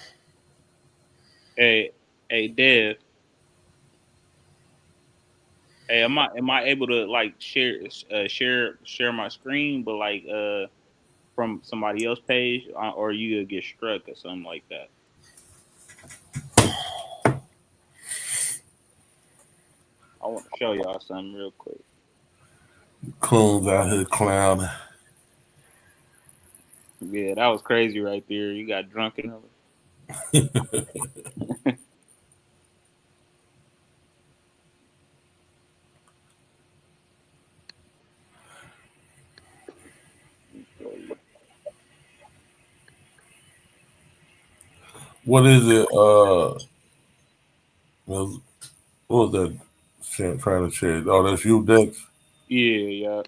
Hey, Dev. Hey, am I able to like share my screen, but like from somebody else's page, or you get struck or something like that? I want to show y'all something real quick. Coons out here clowning. Yeah, that was crazy right there. You got drunk and What is it? What was that trying to share? Oh, that's you, Dex? yeah.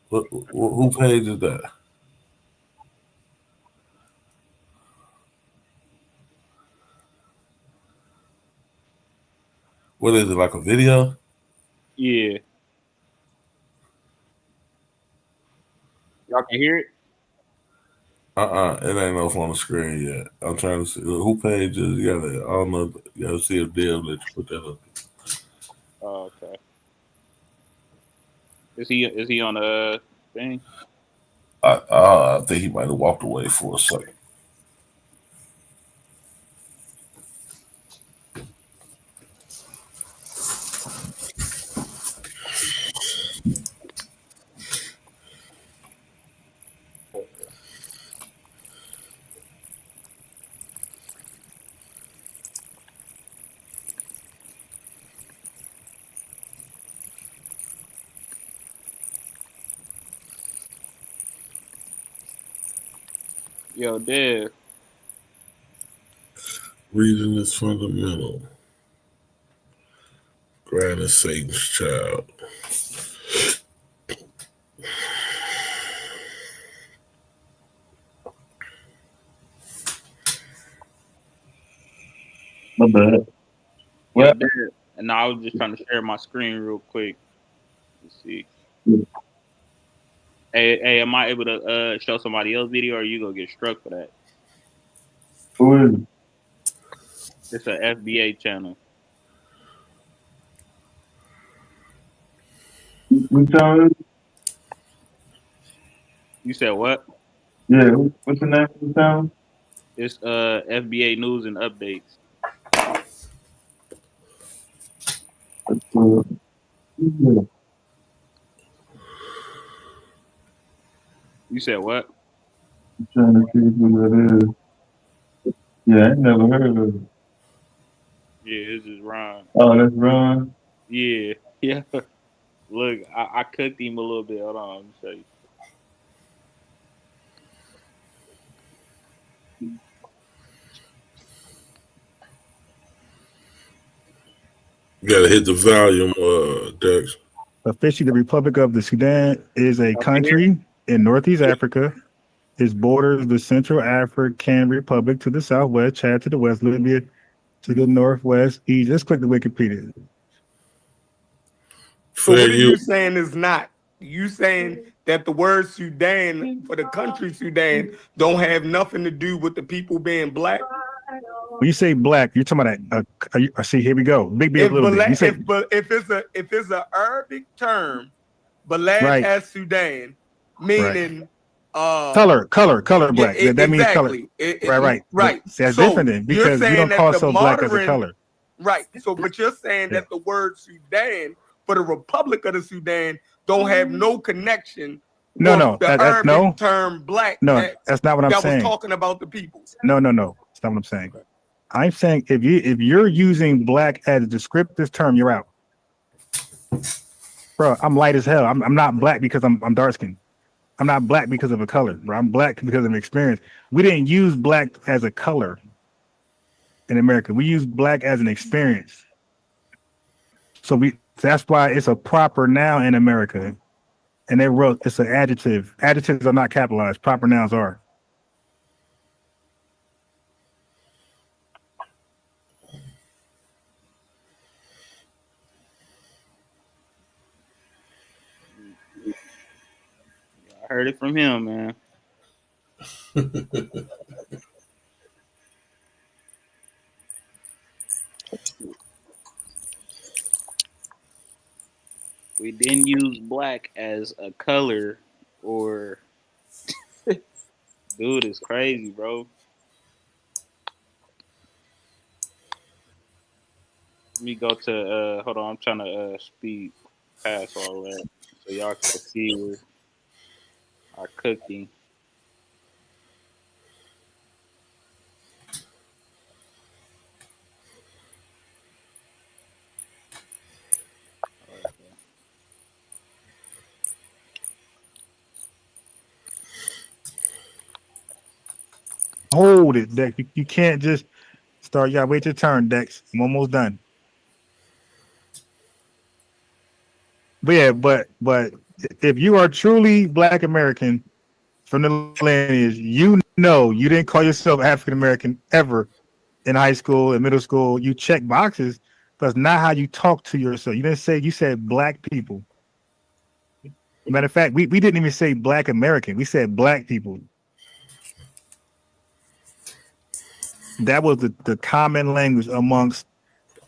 Who page is that? What is it, like a video? Yeah. Y'all can hear it? It ain't off on the screen yet. I'm trying to see who page is. You gotta, I don't know. You gotta see if Deb let you put that up. Oh, okay. Is he on the thing? I think he might have walked away for a second. Yo, Dev. Reading is fundamental. Grand is Satan's child. My bad. Yo, Well, Dev. And I was just trying to share my screen real quick. Let's see. Hey, am I able to show somebody else video, or you gonna get struck for that? who is it? It's an FBA channel. What channel is it? You said what? Yeah, what's the name of the channel? It's FBA news and updates. Yeah, You said what? I'm trying to see who that is. Yeah, I ain't never heard of it. Yeah, this is Ron. Oh, that's Ron. Yeah, yeah. Look, I cooked him a little bit. Hold on, let me show you. You gotta hit the volume, Dex. Officially, the Republic of the Sudan is a Y'all can hear it? country in Northeast Africa. It borders the Central African Republic to the southwest, Chad to the west, Libya to the northwest, Egypt. Just click the Wikipedia. So Fair what are you. you saying is not? You saying that the word Sudan for the country Sudan don't have nothing to do with the people being black? When you say black, you're talking about see, here we go. Big B a little bit. You say If it's a Arabic term, Balad right, as Sudan, right. meaning Color yeah, black. That means color. exactly. Right. But Right. see, that's So different then you're because we saying don't that call the ourselves black as a modern color. right. So but you're saying Yeah. that the word Sudan for the Republic of the Sudan don't have no connection with No, the Arabic term black no, that's not what I'm that was saying. talking about the people. No. That's not what I'm saying. I'm saying if you're using black as a descriptive term, you're out. Bro, I'm light as hell. I'm not black because I'm dark skinned. I'm not black because of a color, bro. I'm black because of experience. We didn't use black as a color in America. We use black as an experience. So that's why it's a proper noun in America. And they wrote it's an adjective. Adjectives are not capitalized. Proper nouns are. I heard it from him, man. We didn't use black as a color or dude is crazy, bro. Let me go to hold on, I'm trying to speed past all that so y'all can see where our cooking. Hold it, Dex. You can't just start. You gotta wait your turn, Dex. I'm almost done. But yeah, but if you are truly Black American from the lineage, you know you didn't call yourself African American ever in high school and middle school. You check boxes, but it's not how you talk to yourself. You didn't say, you said Black people. Matter of fact, we didn't even say Black American. We said Black people. That was the common language amongst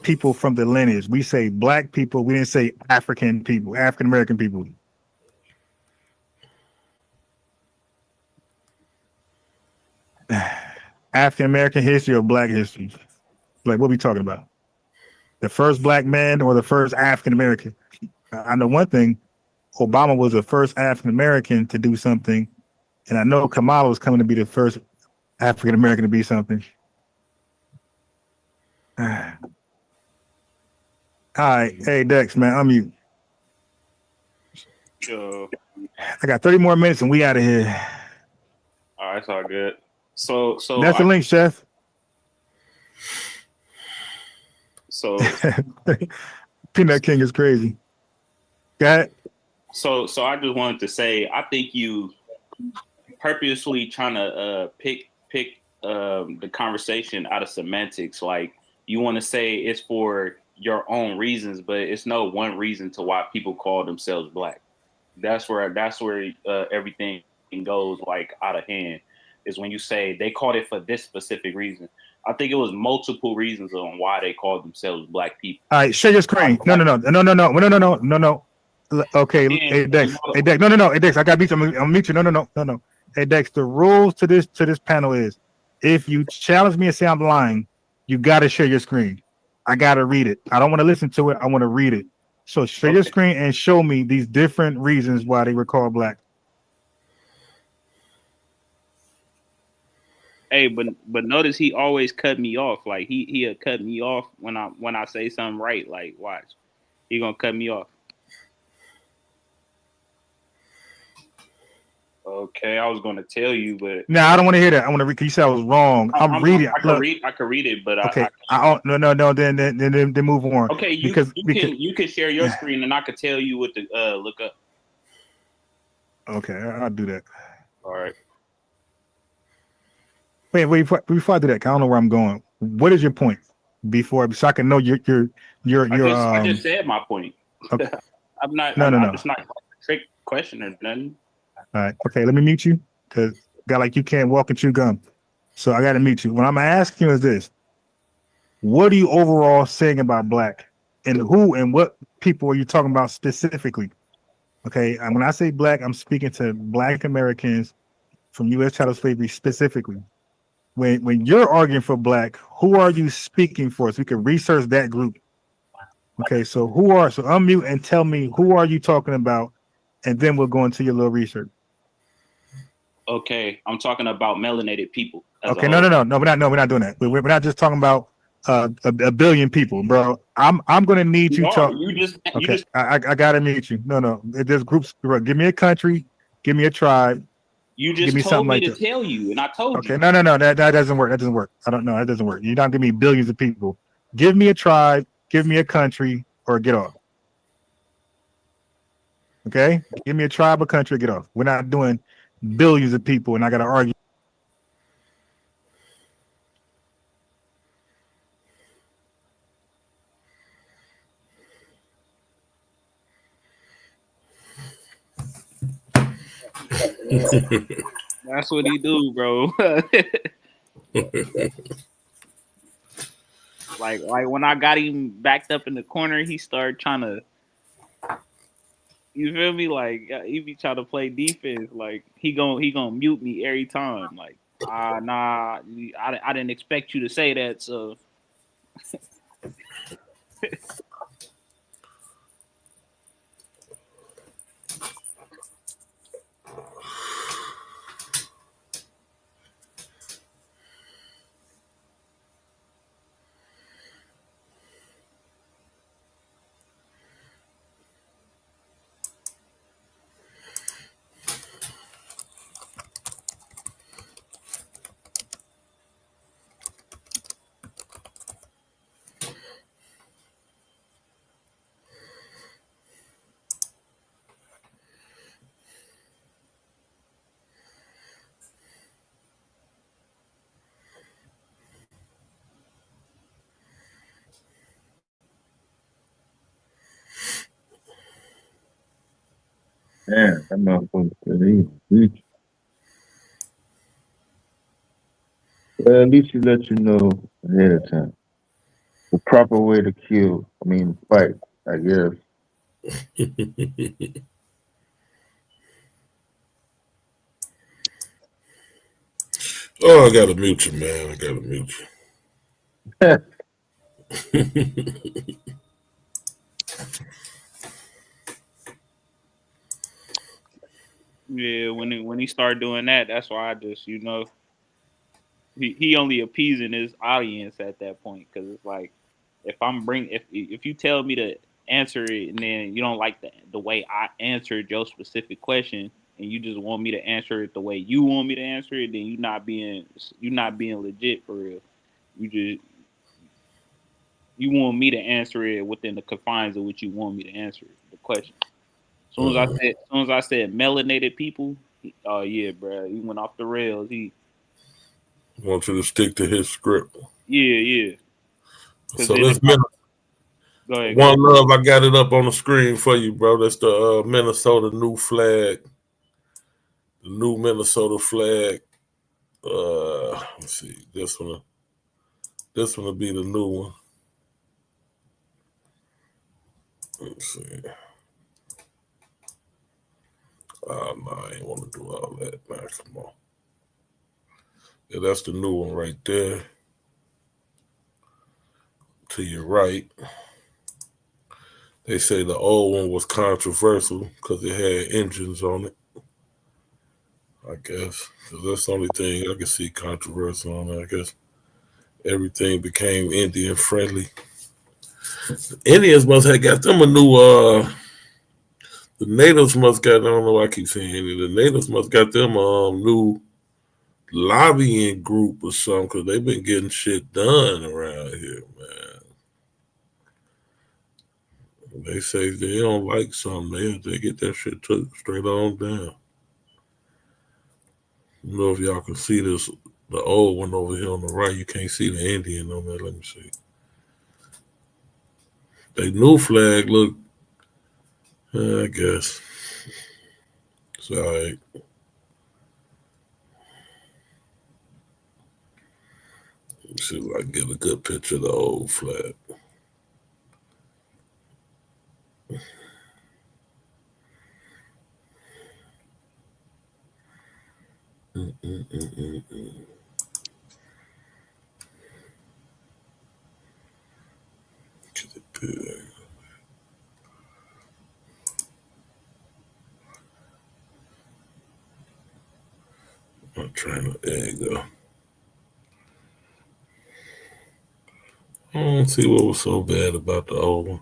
people from the lineage. We say Black people. We didn't say African people, African American people. African American history or Black history? Like, what are we talking about? The first Black man or the first African American? I know one thing. Obama was the first African American to do something, and I know Kamala was coming to be the first African American to be something. All right, hey Dex, man, I'm you. Sure. I got 30 more minutes and we out of here. All right, it's all good. So That's the link, Chef. So Peanut King is crazy. Got it? So I just wanted to say, I think you purposely trying to pick the conversation out of semantics. Like, you want to say it's for your own reasons, but it's no one reason to why people call themselves Black. That's where everything goes like out of hand, is when you say they called it for this specific reason. I think it was multiple reasons on why they called themselves Black people. All right, share your screen. No. Okay, hey Dex. Hey Dex. No. Hey Dex, I got beat. I'm gonna meet you. No. Hey Dex, the rules to this panel is, if you challenge me and say I'm lying, you gotta share your screen. I gotta read it. I don't want to listen to it. I want to read it. So share your screen and show me these different reasons why they were called Black. Hey, but notice he always cut me off. Like he'll cut me off when I say something right. Like, watch, he gonna cut me off. Okay, I was gonna tell you, but no, I don't want to hear that. I want to read. You said I was wrong. I'm reading. I can read it, but okay. I don't. No. Then move on. Okay, you can share your screen, and I can tell you what to look up. Okay, I'll do that. All right. Wait. Before I do that, I don't know where I'm going. What is your point? So I can know your. I just said my point. Okay. I'm not. No. It's not a trick question or nothing. All right. Okay. Let me mute you, because guy like you can't walk and chew gum. So I got to mute you. What I'm asking you is this: what are you overall saying about Black, and who and what people are you talking about specifically? Okay. And when I say Black, I'm speaking to Black Americans from U.S. chattel slavery specifically. When you're arguing for Black, who are you speaking for? So we can research that group. Okay. So unmute and tell me, who are you talking about? And then we'll go into your little research. Okay, I'm talking about melanated people. Okay, no, we're not doing that. We're not just talking about a billion people, bro. I'm gonna need you to. I gotta meet you. No. There's groups. Bro. Give me a country. Give me a tribe. You just give me told me to tell you, and I told you. Okay, no. That doesn't work. That doesn't work. I don't know. That doesn't work. You're not giving me billions of people. Give me a tribe. Give me a country, or get off. Okay, give me a tribe or country, get off. We're not doing billions of people, and I got to argue. That's what he do, bro. like when I got him backed up in the corner, he started trying to You feel me? Like he be trying to play defense. Like he gonna mute me every time. Like nah, I didn't expect you to say that. So Man, that motherfucker said he beat you. Well, at least he let you know ahead of time. The proper way to fight, I guess. Oh, I gotta mute you, man. I gotta mute you. yeah, when he start doing that, that's why I just he only appeasing his audience at that point because it's like if you tell me to answer it and then you don't like the way I answered your specific question and you just want me to answer it the way you want me to answer it, then you're not being legit for real. You want me to answer it within the confines of which you want me to answer the question. As soon as I said melanated people, oh yeah, bro, he went off the rails. He want you to stick to his script. yeah. So let's go ahead. One love, I got it up on the screen for you, bro. That's the Minnesota new flag. The new Minnesota flag. Let's see. This one will be the new one. Let's see. Oh no, I ain't want to do all that. Man, come on. Yeah, that's the new one right there. To your right. They say the old one was controversial because it had engines on it. I guess. That's the only thing I can see controversial on it. I guess everything became Indian friendly. The Indians must have got them a new the natives must got, I don't know why I keep saying Indian. The natives must got them a new lobbying group or something because they've been getting shit done around here, man. They say if they don't like something, they get that shit took straight on down. I don't know if y'all can see this, the old one over here on the right. You can't see the Indian on there. Let me see. They new flag look, I guess. It's all right. Let's see if I can get a good picture of the old flag. I'm trying to, there you go. I don't see what was so bad about the old one.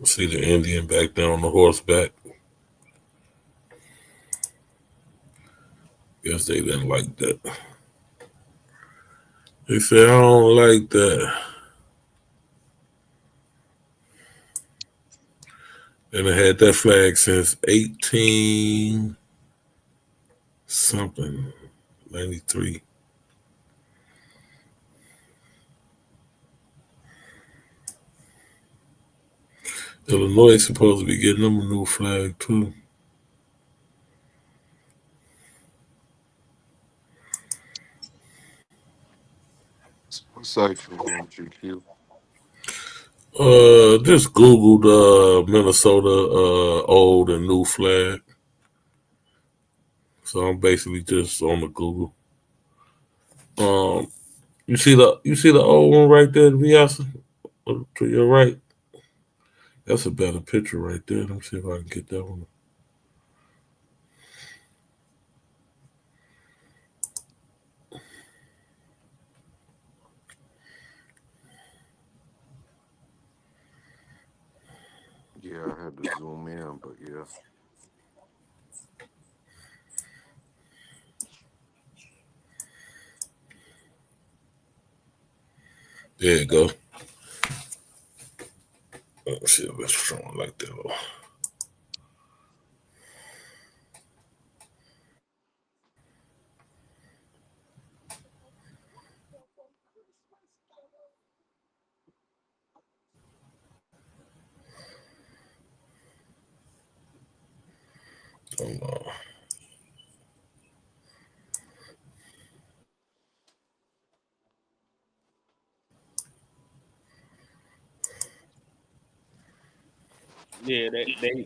See the Indian back there on the horseback. Guess they didn't like that. They said, I don't like that. And I had that flag since 18 something, 93. Illinois is supposed to be getting them a new flag too. What site you on, GQ? Just Googled Minnesota old and new flag. So I'm basically just on the Google. You see the old one right there, Viasa? To your right. That's a better picture right there. Let me see if I can get that one. Yeah, I had to zoom in, but yeah. There you go. Let's see if it's showing like that. Yeah,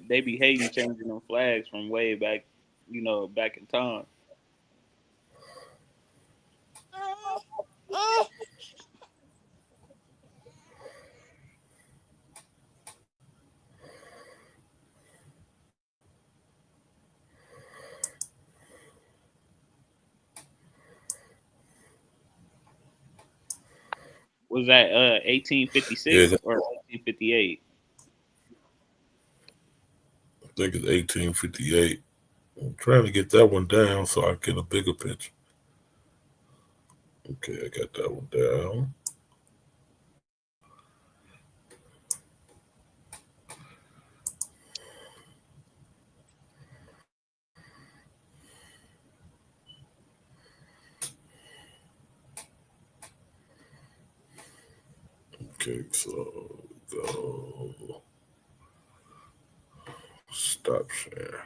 they be hating changing them flags from way back, back in time. Was that 1856 Yeah, or 1858? I think it's 1858. I'm trying to get that one down so I get a bigger picture. Okay, I got that one down. Okay, so go stop share.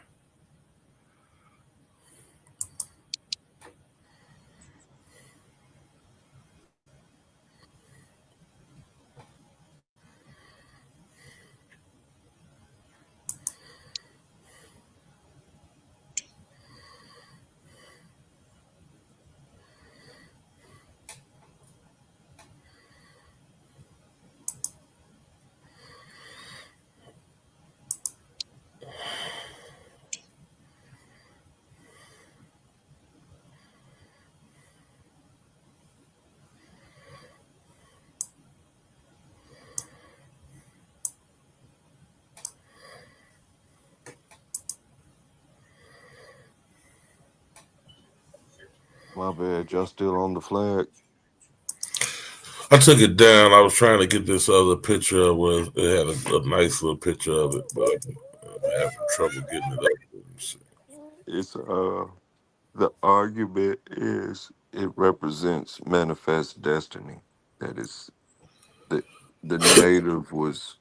My bad. Y'all still on the flag? I took it down. I was trying to get this other picture where it had a nice little picture of it, but I'm having trouble getting it up. It's the argument is it represents manifest destiny. That is the native was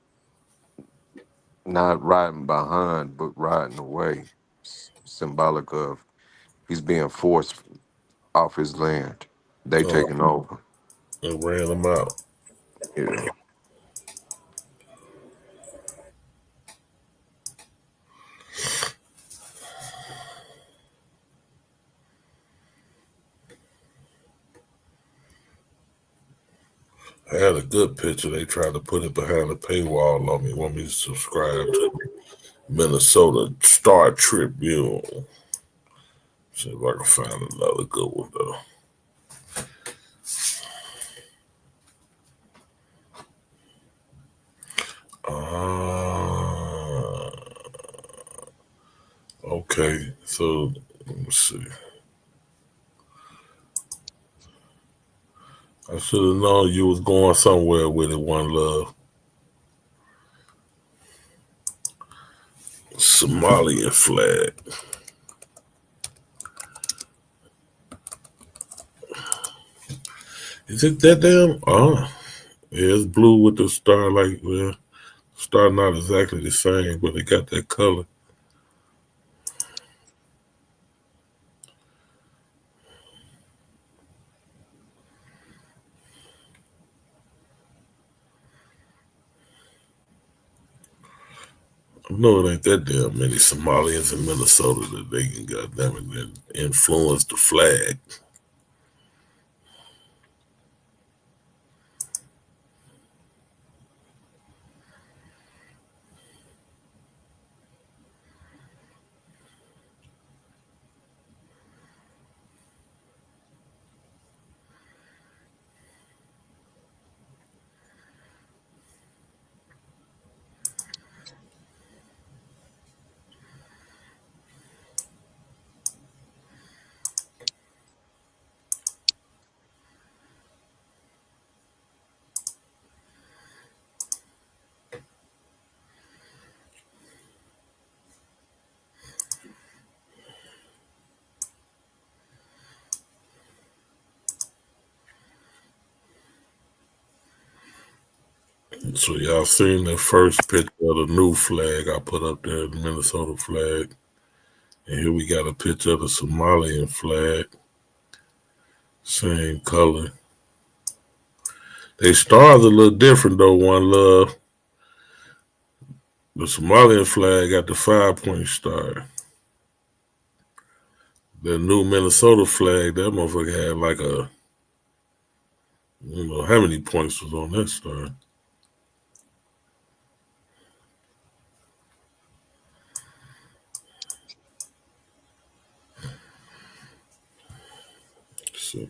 not riding behind, but riding away. Symbolic of he's being forced off his land. They taking over. And ran them out. Yeah. I had a good picture. They tried to put it behind a paywall on me. Want me to subscribe to Minnesota Star Tribune. See if I can find another good one though. Okay, so let me see. I should have known you was going somewhere with it. One love, Somalian flag. Is it that damn? Oh, yeah, it's blue with the star like. Well, Starting out exactly the same, but it got that color. I know it ain't that damn many Somalians in Minnesota that they can goddamn it then influence the flag. So y'all seen the first picture of the new flag I put up there, the Minnesota flag. And here we got a picture of the Somalian flag. Same color. They stars a little different though, One Love. The Somalian flag got the 5-point star. The new Minnesota flag, that motherfucker had like a, I don't know how many points was on that star. So,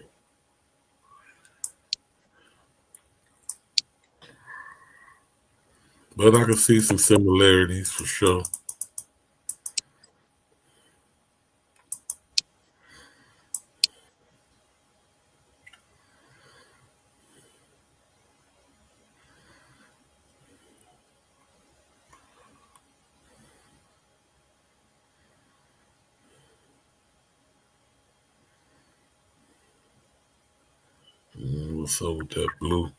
but I can see some similarities for sure. What's up with that blue?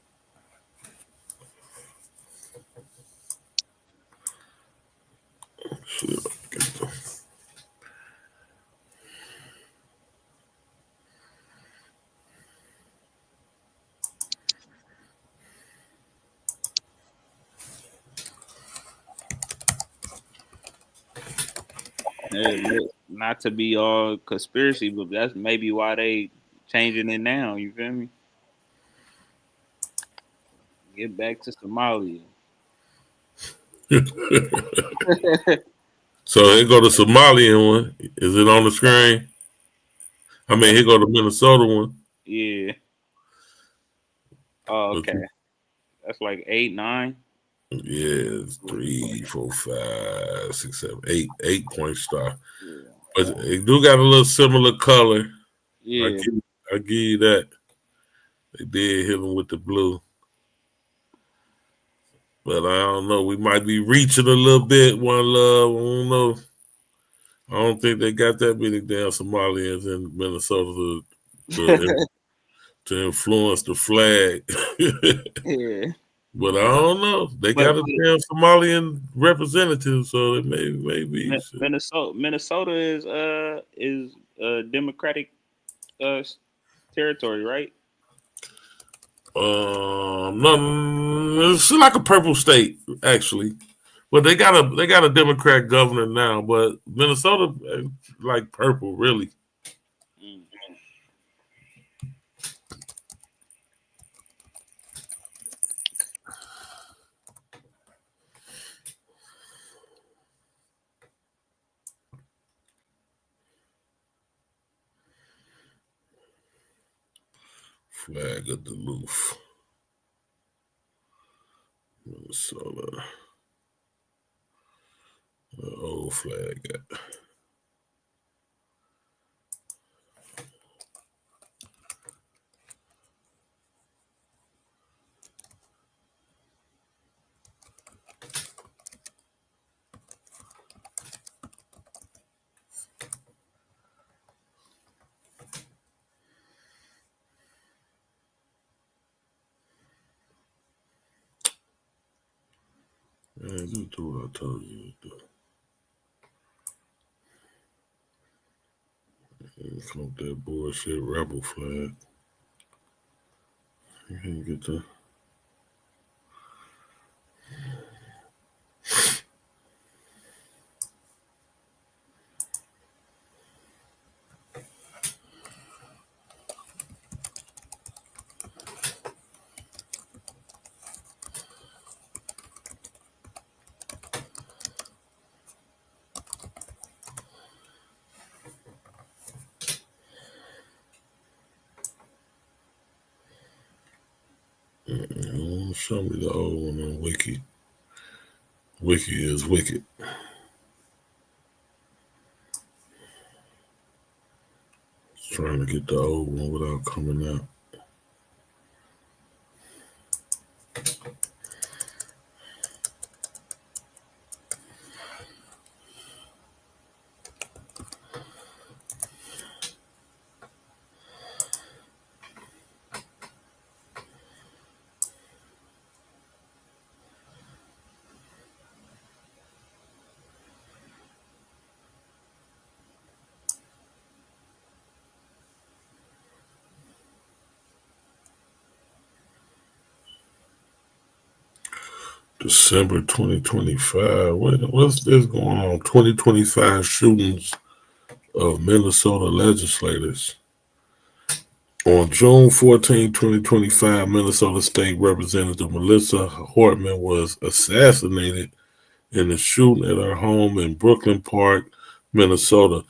Shit. Not to be all conspiracy, but that's maybe why they changing it now. You feel me? Get back to Somalia. So here go the Somalian one. Is it on the screen? I mean, here go the Minnesota one. Yeah. Oh, But okay. That's like 8, 9. yeah, it's 3, 4, 5, 6, 7, 8. 8-point star. Yeah. But it do got a little similar color. Yeah. I give you that. They did hit him with the blue. But I don't know. We might be reaching a little bit, One Love. I don't know. I don't think they got that many damn Somalians in Minnesota to influence the flag. Yeah. But I don't know. They But got a damn Somalian representative, so it may be. Minnesota is Democratic territory, right? No, it's like a purple state actually. But they got a Democrat governor now, but Minnesota like purple really. Mm. Flag of Duluth, Minnesota. The old flag. Man, just do what I told you to do. Smoke that bullshit rebel flag. You can't get the. Show me the old one on Wiki. Wiki is wicked. Trying to get the old one without coming out. December 2025. What's this going on? 2025 shootings of Minnesota legislators. On June 14, 2025, Minnesota State Representative Melissa Hortman was assassinated in a shooting at her home in Brooklyn Park, Minnesota.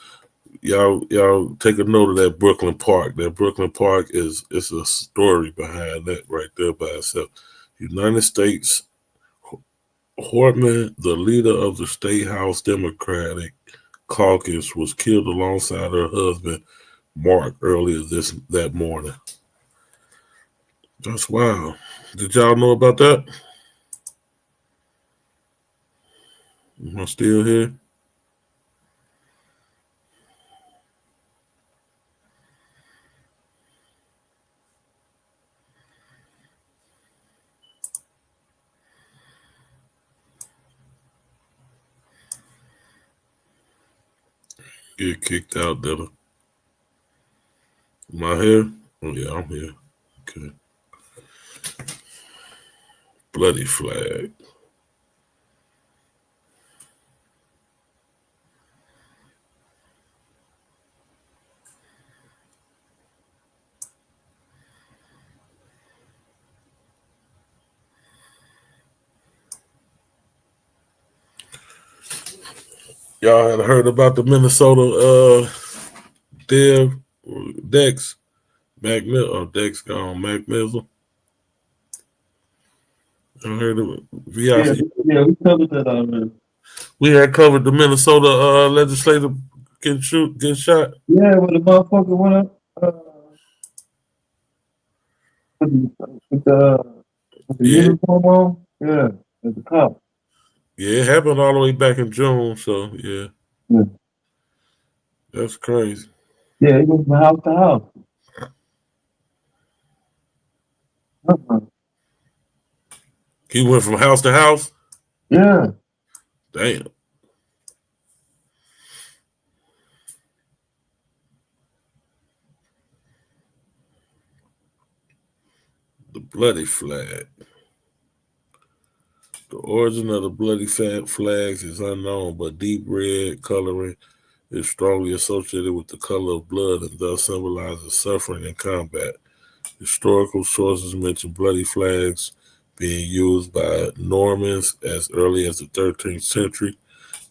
Y'all take a note of that Brooklyn Park. That Brooklyn Park is a story behind that right there by itself. United States Hortman, the leader of the State House Democratic Caucus, was killed alongside her husband, Mark, earlier that morning. That's wild. Did y'all know about that? Am I still here? Get kicked out, did I? Am I here? Oh, yeah, I'm here. Okay. Bloody flag. Y'all had heard about the Minnesota Dex Dex gone Mac Mizzle. I heard of it. VIC. Yeah, we covered that already. We had covered the Minnesota legislator getting shot. Yeah, when the motherfucker went up with the uniform on. Yeah, as a cop. Yeah, it happened all the way back in June, so yeah. That's crazy. Yeah, he went from house to house. He went from house to house? Yeah. Damn. The bloody flag. The origin of the bloody flags is unknown, but deep red coloring is strongly associated with the color of blood and thus symbolizes suffering in combat. Historical sources mention bloody flags being used by Normans as early as the 13th century,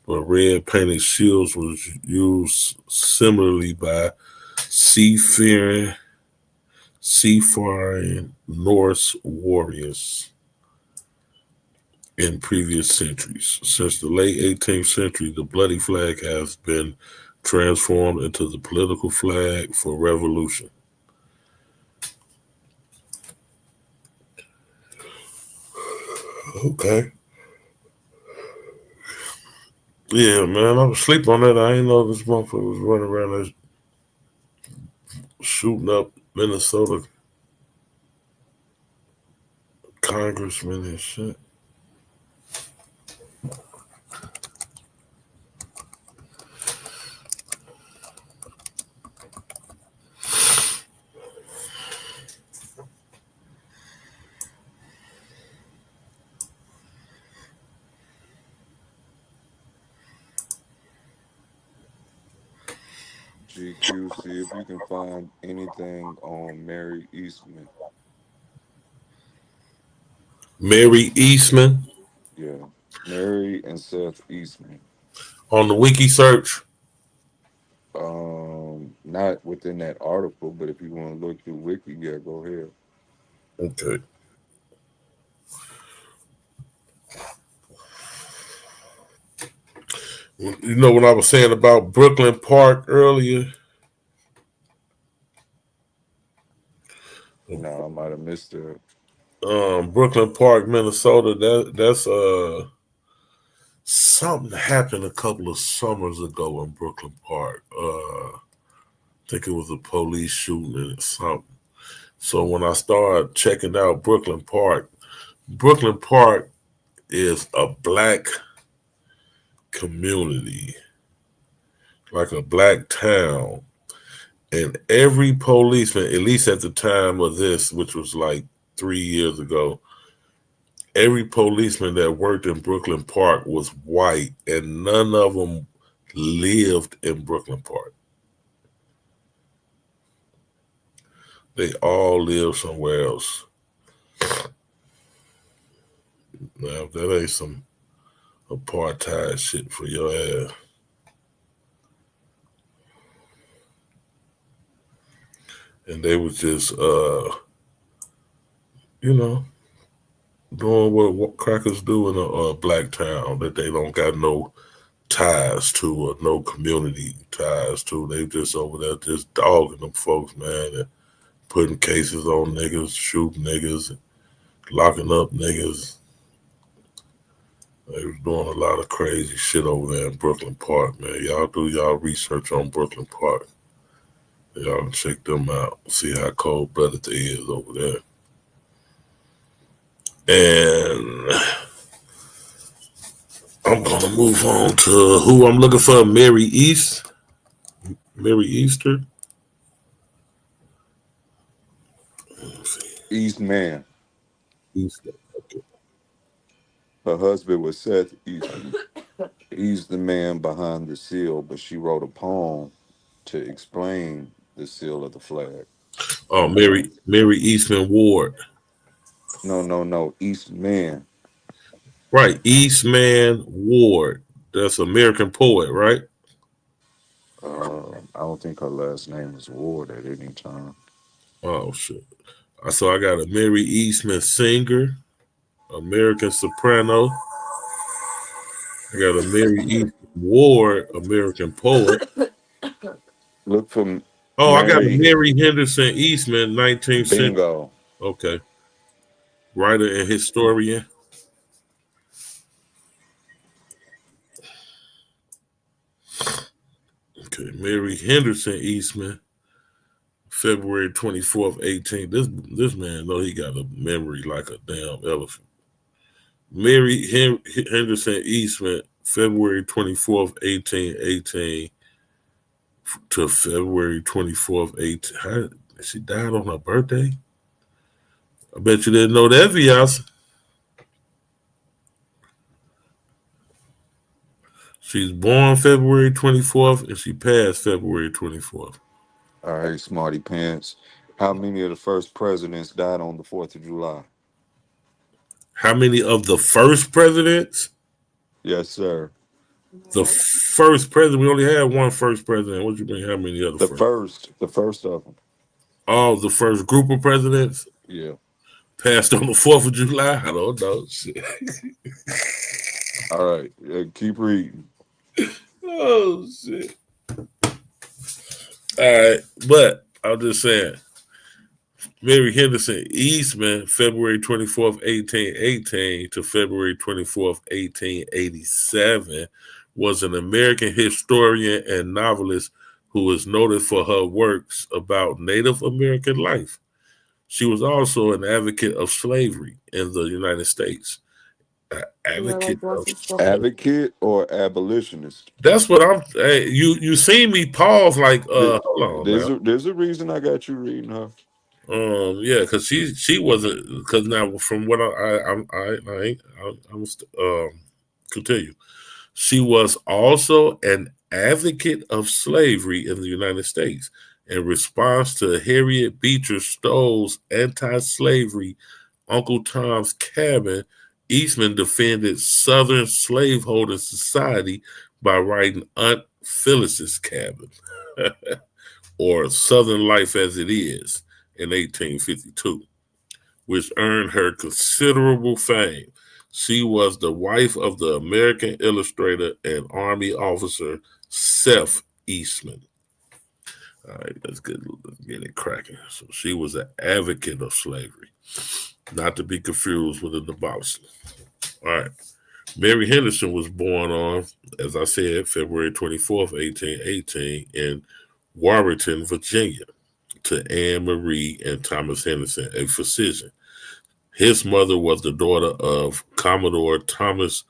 but red painted shields was used similarly by seafaring Norse warriors in previous centuries. Since the late 18th century, the bloody flag has been transformed into the political flag for revolution. Okay. Yeah, man, I was asleep on that. I didn't know this motherfucker was running around there shooting up Minnesota congressmen and shit. GQ, see if you can find anything on Mary Eastman. Mary Eastman Yeah, Mary and Seth Eastman. on the wiki search. Not within that article, but if you want to look through Wiki, yeah, go ahead. Okay. You know what I was saying about Brooklyn Park earlier? No, I might have missed it. Brooklyn Park, Minnesota. That's something happened a couple of summers ago in Brooklyn Park. I think it was a police shooting or something. So when I started checking out Brooklyn Park is a black community, like a black town. And every policeman, at least at the time of this, which was like 3 years ago, every policeman that worked in Brooklyn Park was white, and none of them lived in Brooklyn Park. They all live somewhere else. Now, that ain't some apartheid shit for your ass. And they was just, doing what crackers do in a black town that they don't got no ties to or no community ties to. They just over there just dogging them folks, man, and putting cases on niggas, shooting niggas, and locking up niggas. They was doing a lot of crazy shit over there in Brooklyn Park, man. Y'all do y'all research on Brooklyn Park. Y'all can check them out, see how cold-blooded they is over there. And I'm gonna move on to who I'm looking for. Mary Easter. Eastman. Easter. Okay. Her husband was Seth Eastman. He's the man behind the seal, but she wrote a poem to explain the seal of the flag. Oh, Mary Eastman Ward. No. Eastman. Right, Eastman Ward. That's American poet, right? I don't think her last name is Ward at any time. Oh shit. So I got a Mary Eastman singer, American soprano. I got a Mary Eastman Ward, American poet. Look for Oh, I got a Mary. Mary Henderson Eastman, 19th century. Bingo. Okay. Writer and historian. Okay, Mary Henderson Eastman, February 24th, 18. This man know he got a memory like a damn elephant. Mary Henderson Eastman, February 24th, 1818 to February 24th, 18. She died on her birthday? I bet you didn't know that, Vias. She's born February 24th and she passed February 24th. All right, smarty pants. How many of the first presidents died on the 4th of July? How many of the first presidents? Yes, sir. The first president, we only had one first president. What do you mean, how many other The first? first of them. Oh, the first group of presidents? Yeah. Passed on the 4th of July? I don't know. Shit. All right, keep reading. Oh, shit. All right, but I'm just saying, Mary Henderson Eastman, February 24th, 1818 to February 24th, 1887, was an American historian and novelist who is noted for her works about Native American life. She was also an advocate of slavery in the United States. Advocate or abolitionist? That's what I'm. Hey, you see me pause like hold on now. There's a reason I got you reading her. Yeah, because she wasn't, because now from what I'm continue. She was also an advocate of slavery in the United States. In response to Harriet Beecher Stowe's anti-slavery Uncle Tom's Cabin, Eastman defended Southern slaveholding society by writing Aunt Phyllis's Cabin, or Southern Life as It Is, in 1852, which earned her considerable fame. She was the wife of the American illustrator and Army officer Seth Eastman. All right, let's get it cracking. So she was an advocate of slavery, not to be confused with an abolitionist. All right. Mary Henderson was born on, as I said, February 24th, 1818, in Warrenton, Virginia, to Anne Marie and Thomas Henderson, a physician. His mother was the daughter of Commodore Thomas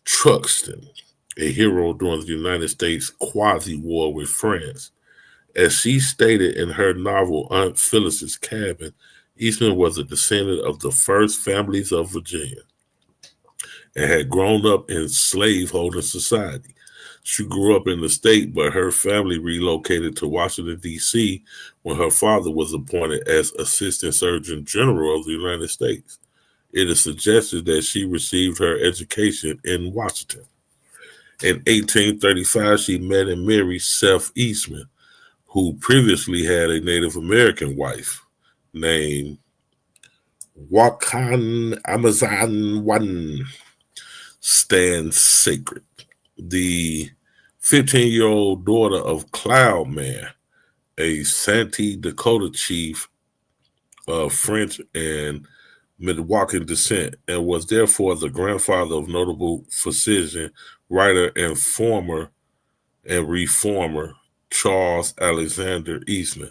Truxton, a hero during the United States quasi-war with France. As she stated in her novel Aunt Phyllis's Cabin, Eastman was a descendant of the first families of Virginia and had grown up in slaveholding society. She grew up in the state, but her family relocated to Washington, D.C. when her father was appointed as Assistant Surgeon General of the United States. It is suggested that she received her education in Washington. In 1835, she met and married Seth Eastman, who previously had a Native American wife named Wakan Amazon One Stands Sacred. The 15-year-old daughter of Cloudman, a Santee Dakota chief of French and Milwaukee descent, and was therefore the grandfather of notable physician, writer, and reformer Charles Alexander Eastman.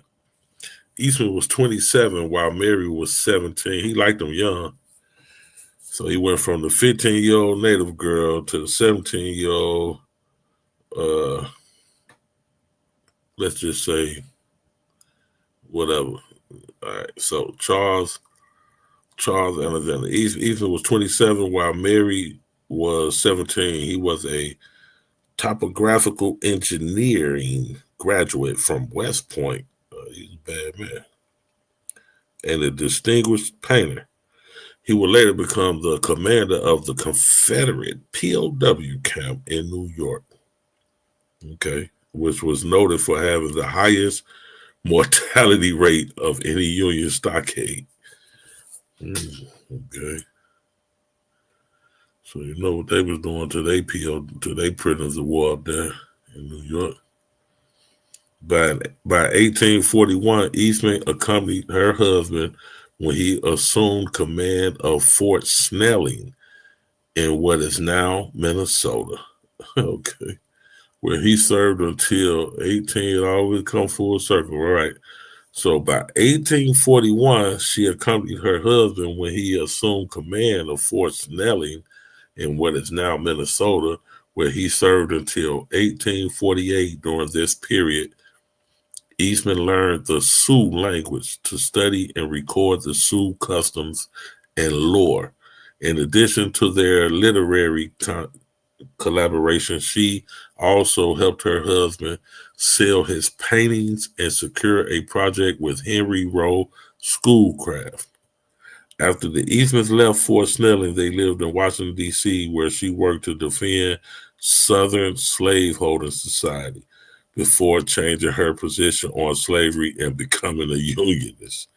Eastman was 27 while Mary was 17. He liked them young. So he went from the 15-year-old native girl to the 17-year-old, let's just say, whatever. All right. So Charles Alexander Eastman was 27 while Mary was 17. He was a topographical engineering graduate from West Point. He's a bad man. And a distinguished painter. He would later become the commander of the Confederate POW camp in New York, okay, which was noted for having the highest mortality rate of any Union stockade. Okay. So you know what they was doing to their prisoners of war up there in New York. By 1841, Eastman accompanied her husband when he assumed command of Fort Snelling in what is now Minnesota. Okay. Where he served until 18, always come full circle, right? So by 1841, she accompanied her husband when he assumed command of Fort Snelling in what is now Minnesota, where he served until 1848. During this period, Eastman learned the Sioux language to study and record the Sioux customs and lore. In addition to their literary collaboration, she also helped her husband sell his paintings and secure a project with Henry Rowe Schoolcraft. After the Eastmans left Fort Snelling, they lived in Washington, D.C., where she worked to defend Southern slaveholding society before changing her position on slavery and becoming a Unionist.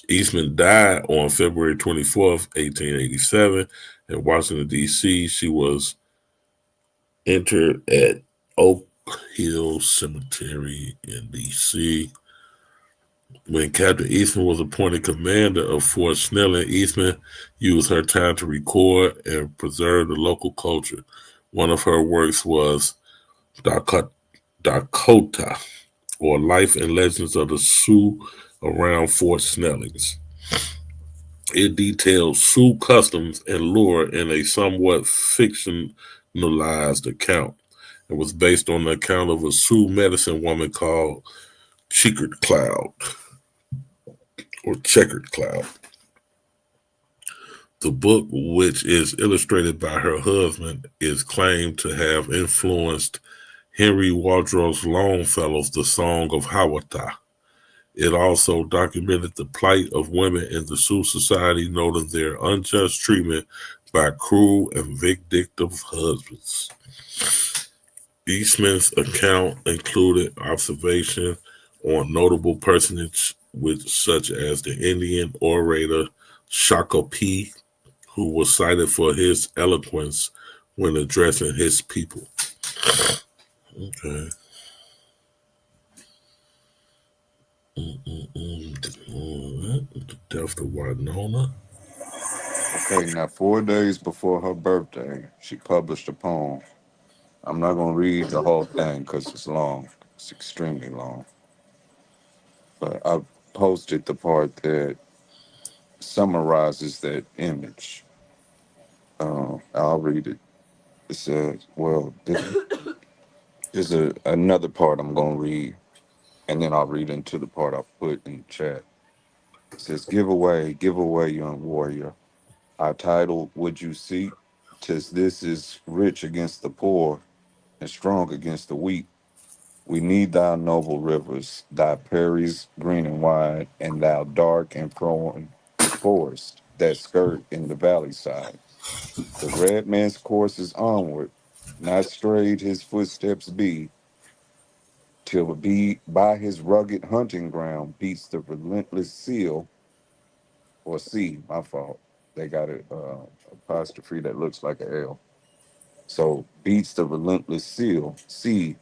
Eastman died on February 24th, 1887 in Washington, D.C. She was interred at Oak Hill Cemetery in D.C. When Captain Eastman was appointed commander of Fort Snelling, Eastman used her time to record and preserve the local culture. One of her works was Dakota, or Life and Legends of the Sioux around Fort Snellings. It details Sioux customs and lore in a somewhat fictionalized account. It was based on the account of a Sioux medicine woman called Checkered Cloud. The book, which is illustrated by her husband, is claimed to have influenced Henry Wardrow's Longfellow's The Song of Hawata. It also documented the plight of women in the Sioux Society, noting their unjust treatment by cruel and vindictive husbands. Eastman's account included observation on notable personages such as the Indian orator Shakopee, who was cited for his eloquence when addressing his people. Okay. The death of Winona. Okay, now 4 days before her birthday, she published a poem. I'm not going to read the whole thing because it's long. It's extremely long. But I posted the part that summarizes that image. I'll read it. It says, well, there's another part I'm going to read, and then I'll read into the part I put in the chat. It says, give away, young warrior. Our title, would you seek? 'Tis this is rich against the poor and strong against the weak. We need thy noble rivers, thy prairies green and wide, and thou dark and prone forest that skirt in the valley side. The red man's course is onward, not strayed his footsteps be, till be by his rugged hunting ground beats the relentless seal, or C, my fault. They got a apostrophe that looks like a L. So beats the relentless seal, C.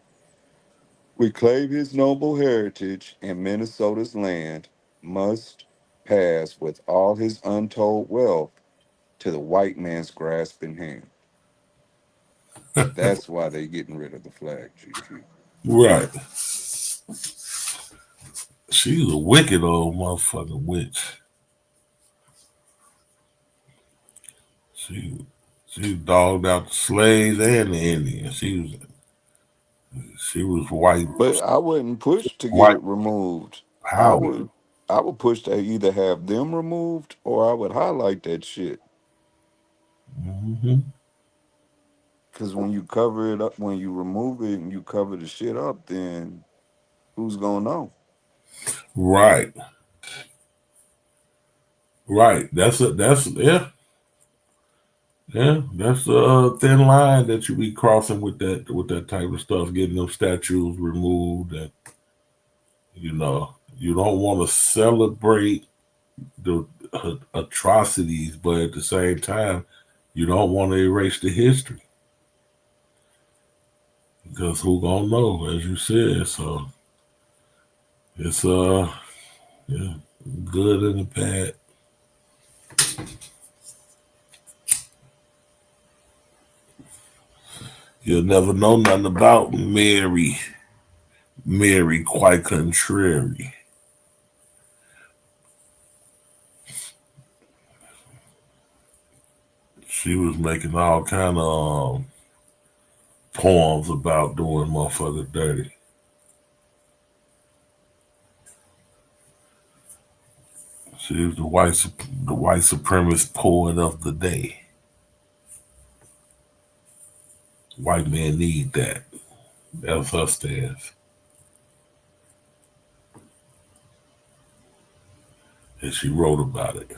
We claim his noble heritage in Minnesota's land, must pass with all his untold wealth to the white man's grasping hand. That's why they getting rid of the flag, GQ. Right. She's a wicked old motherfucking witch. She dogged out the slaves and the Indians. She was But I wouldn't push to get white it removed. I power. would I would push to either have them removed or I would highlight that shit. Mm-hmm. Because when you cover it up, when you remove it and you cover the shit up, then who's gonna know? Right. Right. That's yeah. Yeah, that's a thin line that you be crossing with that type of stuff, getting those statues removed, and you don't want to celebrate the atrocities, but at the same time, you don't want to erase the history because who gonna know, as you said. So it's yeah, good and bad. You'll never know nothing about Mary. Mary, quite contrary. She was making all kind of poems about doing motherfuckers dirty. She was the white supremacist poet of the day. White men need that. That was her stance. And she wrote about it.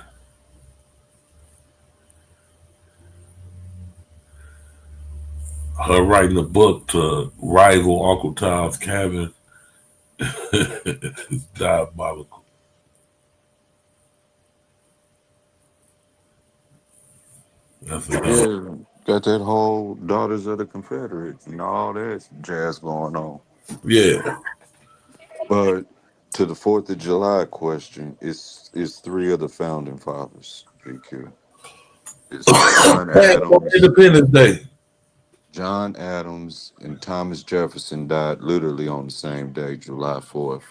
Her writing a book to rival Uncle Tom's Cabin is diabolical. That's another. Yeah, got that whole Daughters of the Confederates and all that jazz going on. Yeah. But to the 4th of July question, it's three of the founding fathers, GQ. It's John Adams. Independence Day. John Adams and Thomas Jefferson died literally on the same day, July 4th.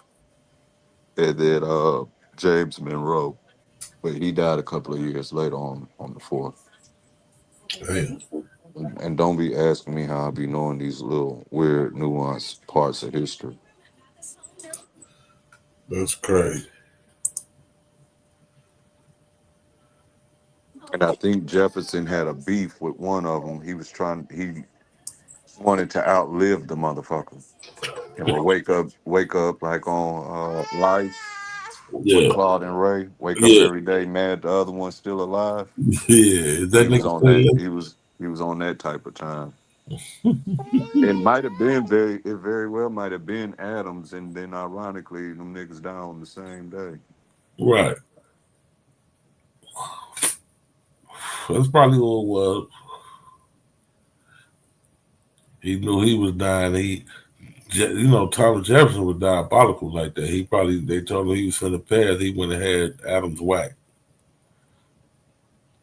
And then James Monroe, but he died a couple of years later on the 4th. Damn. And don't be asking me how I be knowing these little weird, nuanced parts of history. That's crazy. And I think Jefferson had a beef with one of them. He was trying. wanted to outlive the motherfucker. And will wake up like on Life with Yeah, Claude and Ray. Wake up yeah, every day mad the other one's still alive. yeah. Is that He was nigga on that. still He was on that type of time. there? It might have been it very well might have been Adams, and then ironically, them niggas died on the same day. Right. That's probably what it was. He knew he was dying. Thomas Jefferson was diabolical like that. They told him he was finna pass. He went and had Adams whack.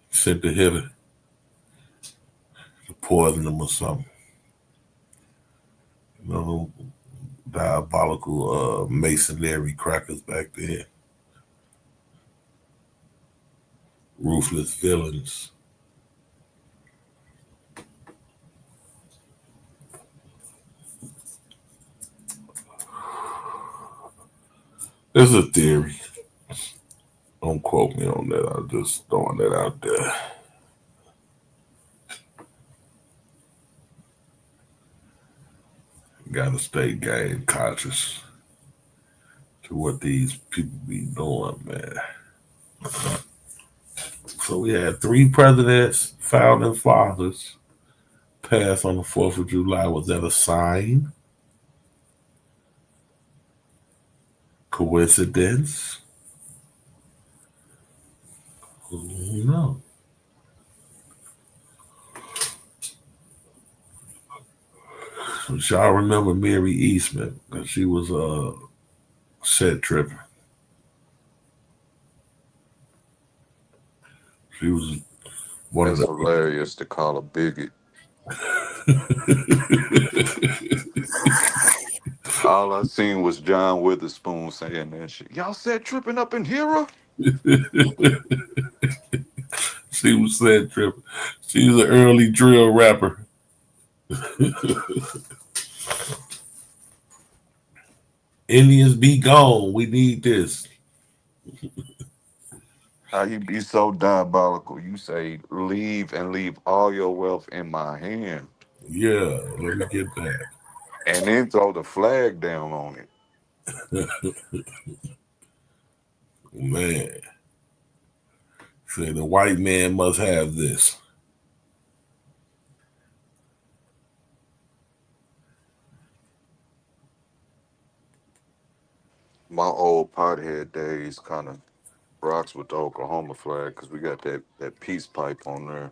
Sent the hitter to poison him or something. Diabolical masonry crackers back then. Ruthless villains. There's a theory. Don't quote me on that. I'm just throwing that out there. Gotta stay game conscious to what these people be doing, man. So we had 3 presidents, founding fathers, pass on the 4th of July. Was that a sign? Coincidence? Who knows? So y'all remember Mary Eastman, because she was set tripping. She was one of That's the hilarious to call a bigot. All I seen was John Witherspoon saying that shit. Y'all said tripping up in here? She was set tripping. She was an early drill rapper. Indians be gone. We need this. How you be so diabolical? You say leave and leave all your wealth in my hand, Yeah, let me get that. and then throw the flag down on it. Man. Say the white man must have this. My old pothead days kind of rocks with the Oklahoma flag because we got that peace pipe on there.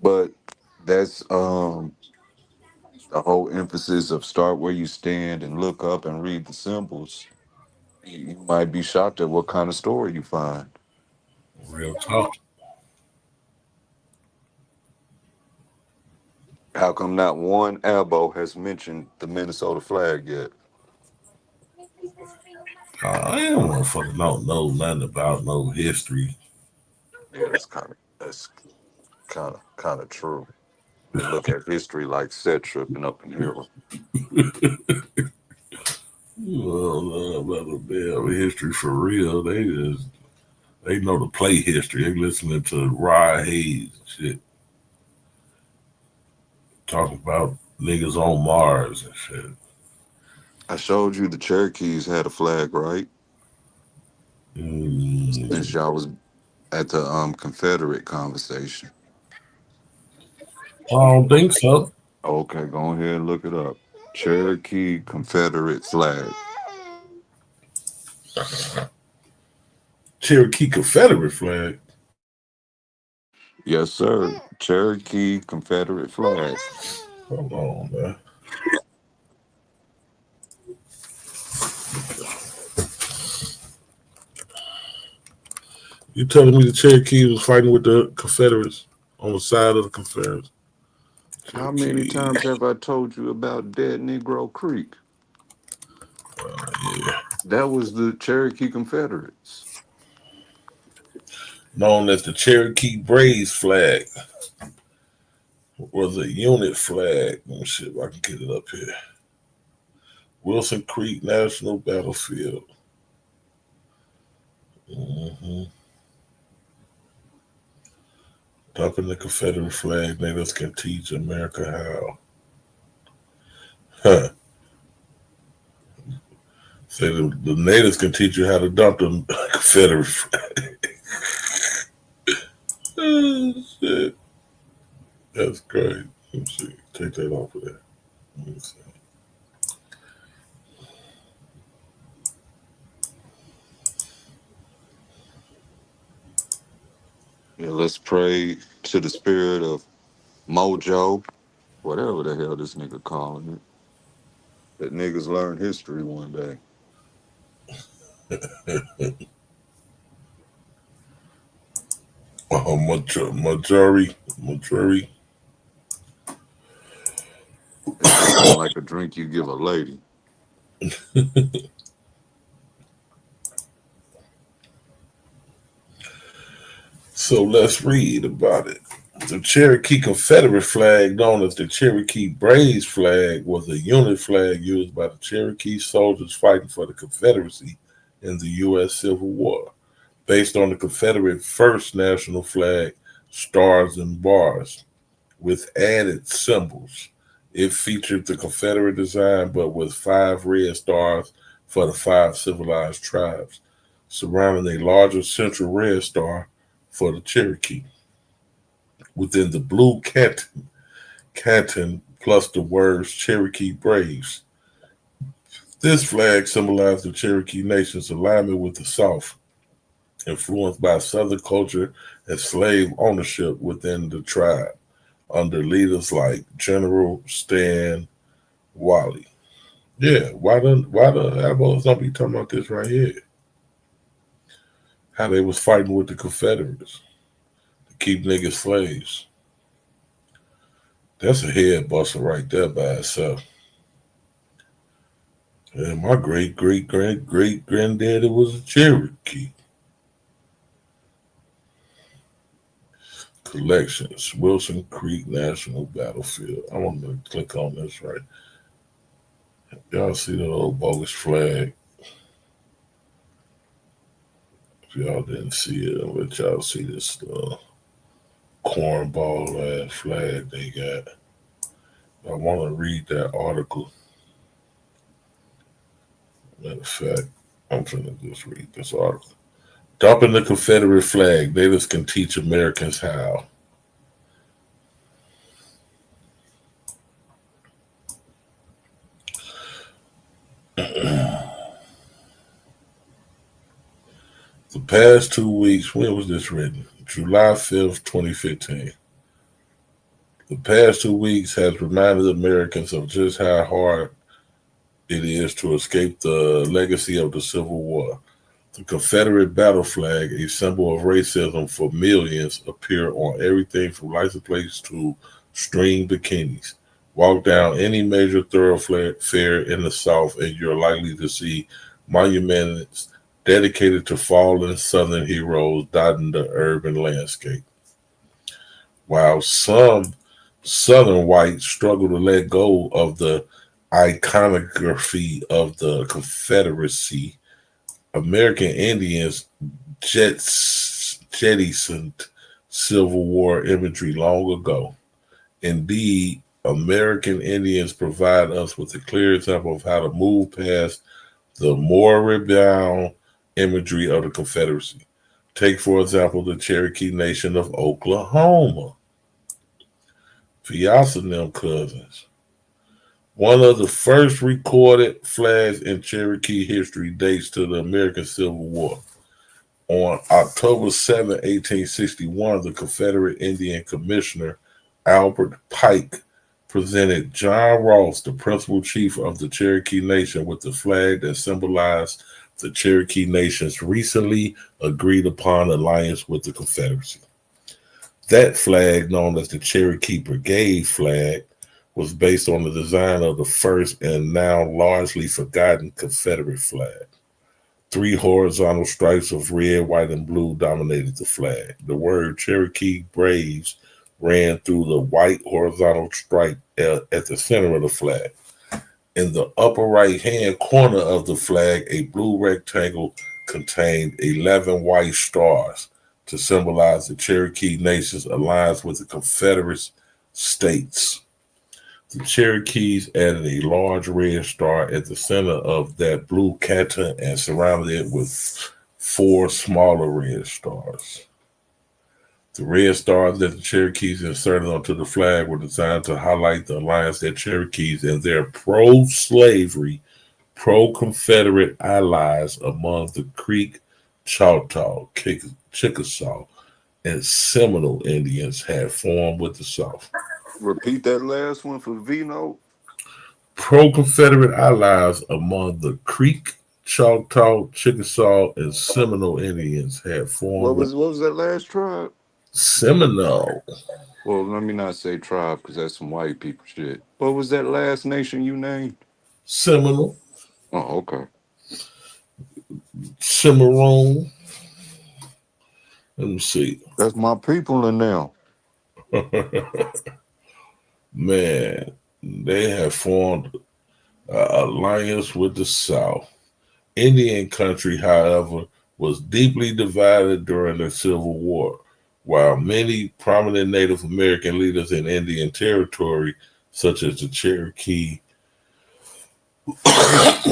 But that's the whole emphasis of start where you stand and look up and read the symbols. You might be shocked at what kind of story you find. Real talk. How come not one elbow has mentioned the Minnesota flag yet? I ain't motherfucker don't know nothing about no history. Yeah, that's kind of true. They look at history like set tripping up in here. You don't know about the damn history for real. They know to play history. They listening to Rod Hayes and shit. Talking about niggas on Mars and shit. I showed you the Cherokees had a flag, right? Since y'all was at the Confederate conversation. I don't think so. Okay, go ahead and look it up. Cherokee Confederate flag. Cherokee Confederate flag. Yes, sir. Cherokee Confederate flag. Hold on, man. You telling me the Cherokee was fighting with the Confederates on the side of the Confederates? How many times have I told you about Dead Negro Creek? Yeah. That was the Cherokee Confederates. Known as the Cherokee Braves flag. was a unit flag. Let me see if I can get it up here. Wilson Creek National Battlefield. Dumping the Confederate flag, natives can teach America how. Huh. Say the natives can teach you how to dump the Confederate flag. Oh, shit. That's great. Let me see. Take that off of there. Let me see. Yeah, let's pray to the spirit of Mojo, whatever the hell this nigga calling it. That niggas learn history one day. Majority. That shit sound like a drink you give a lady. So let's read about it. The Cherokee Confederate flag, known as the Cherokee Braves flag, was a unit flag used by the Cherokee soldiers fighting for the Confederacy in the U.S. Civil War. Based on the Confederate First National Flag, stars and bars, with added symbols. It featured the Confederate design, but with 5 red stars for the 5 civilized tribes, surrounding a larger central red star for the Cherokee. Within the blue canton plus the words Cherokee Braves. This flag symbolized the Cherokee Nation's alignment with the South, influenced by Southern culture and slave ownership within the tribe, under leaders like General Stan Wally. Yeah, why the Abos don't be talking about this right here? How they was fighting with the Confederates to keep niggas slaves. That's a head buster right there by itself. And my great granddaddy was a Cherokee. Collections, Wilson Creek National Battlefield. I want to click on this right. Y'all see that old bogus flag? If y'all didn't see it, I'll let y'all see this cornball ass flag they got. I want to read that article. Matter of fact, I'm finna just read this article. Dumping the Confederate flag, natives can teach Americans how. The past 2 weeks, when was this written? July 5th, 2015. The past 2 weeks has reminded Americans of just how hard it is to escape the legacy of the Civil War. The Confederate battle flag, a symbol of racism for millions, appear on everything from license plates to string bikinis. Walk down any major thoroughfare in the South and you're likely to see monuments dedicated to fallen Southern heroes dotting the urban landscape. While some Southern whites struggle to let go of the iconography of the Confederacy, American Indians jettisoned Civil War imagery long ago. Indeed, American Indians provide us with a clear example of how to move past the moribund imagery of the Confederacy. Take, for example, the Cherokee Nation of Oklahoma. Fiasa and them cousins. One of the first recorded flags in Cherokee history dates to the American Civil War. On October 7, 1861, the Confederate Indian Commissioner Albert Pike presented John Ross, the principal chief of the Cherokee Nation, with the flag that symbolized the Cherokee Nation's recently agreed upon alliance with the Confederacy. That flag, known as the Cherokee Brigade flag, was based on the design of the first and now largely forgotten Confederate flag. 3 horizontal stripes of red, white, and blue dominated the flag. The word Cherokee Braves ran through the white horizontal stripe at the center of the flag. In the upper right-hand corner of the flag, a blue rectangle contained 11 white stars to symbolize the Cherokee Nation's alliance with the Confederate States. The Cherokees added a large red star at the center of that blue canton and surrounded it with 4 smaller red stars. The red stars that the Cherokees inserted onto the flag were designed to highlight the alliance that Cherokees and their pro-slavery, pro-Confederate allies among the Creek, Choctaw, Chickasaw, and Seminole Indians had formed with the South. Repeat that last one for Vino. Pro-Confederate allies among the Creek, Choctaw, Chickasaw, and Seminole Indians had formed. What was that last tribe? Seminole. Well, let me not say tribe because that's some white people shit. What was that last nation you named? Seminole. Oh, okay. Cimarron. Let me see. That's my people in now. Man, they have formed an alliance with the South. Indian country, however, was deeply divided during the Civil War. While many prominent Native American leaders in Indian Territory, such as the Cherokee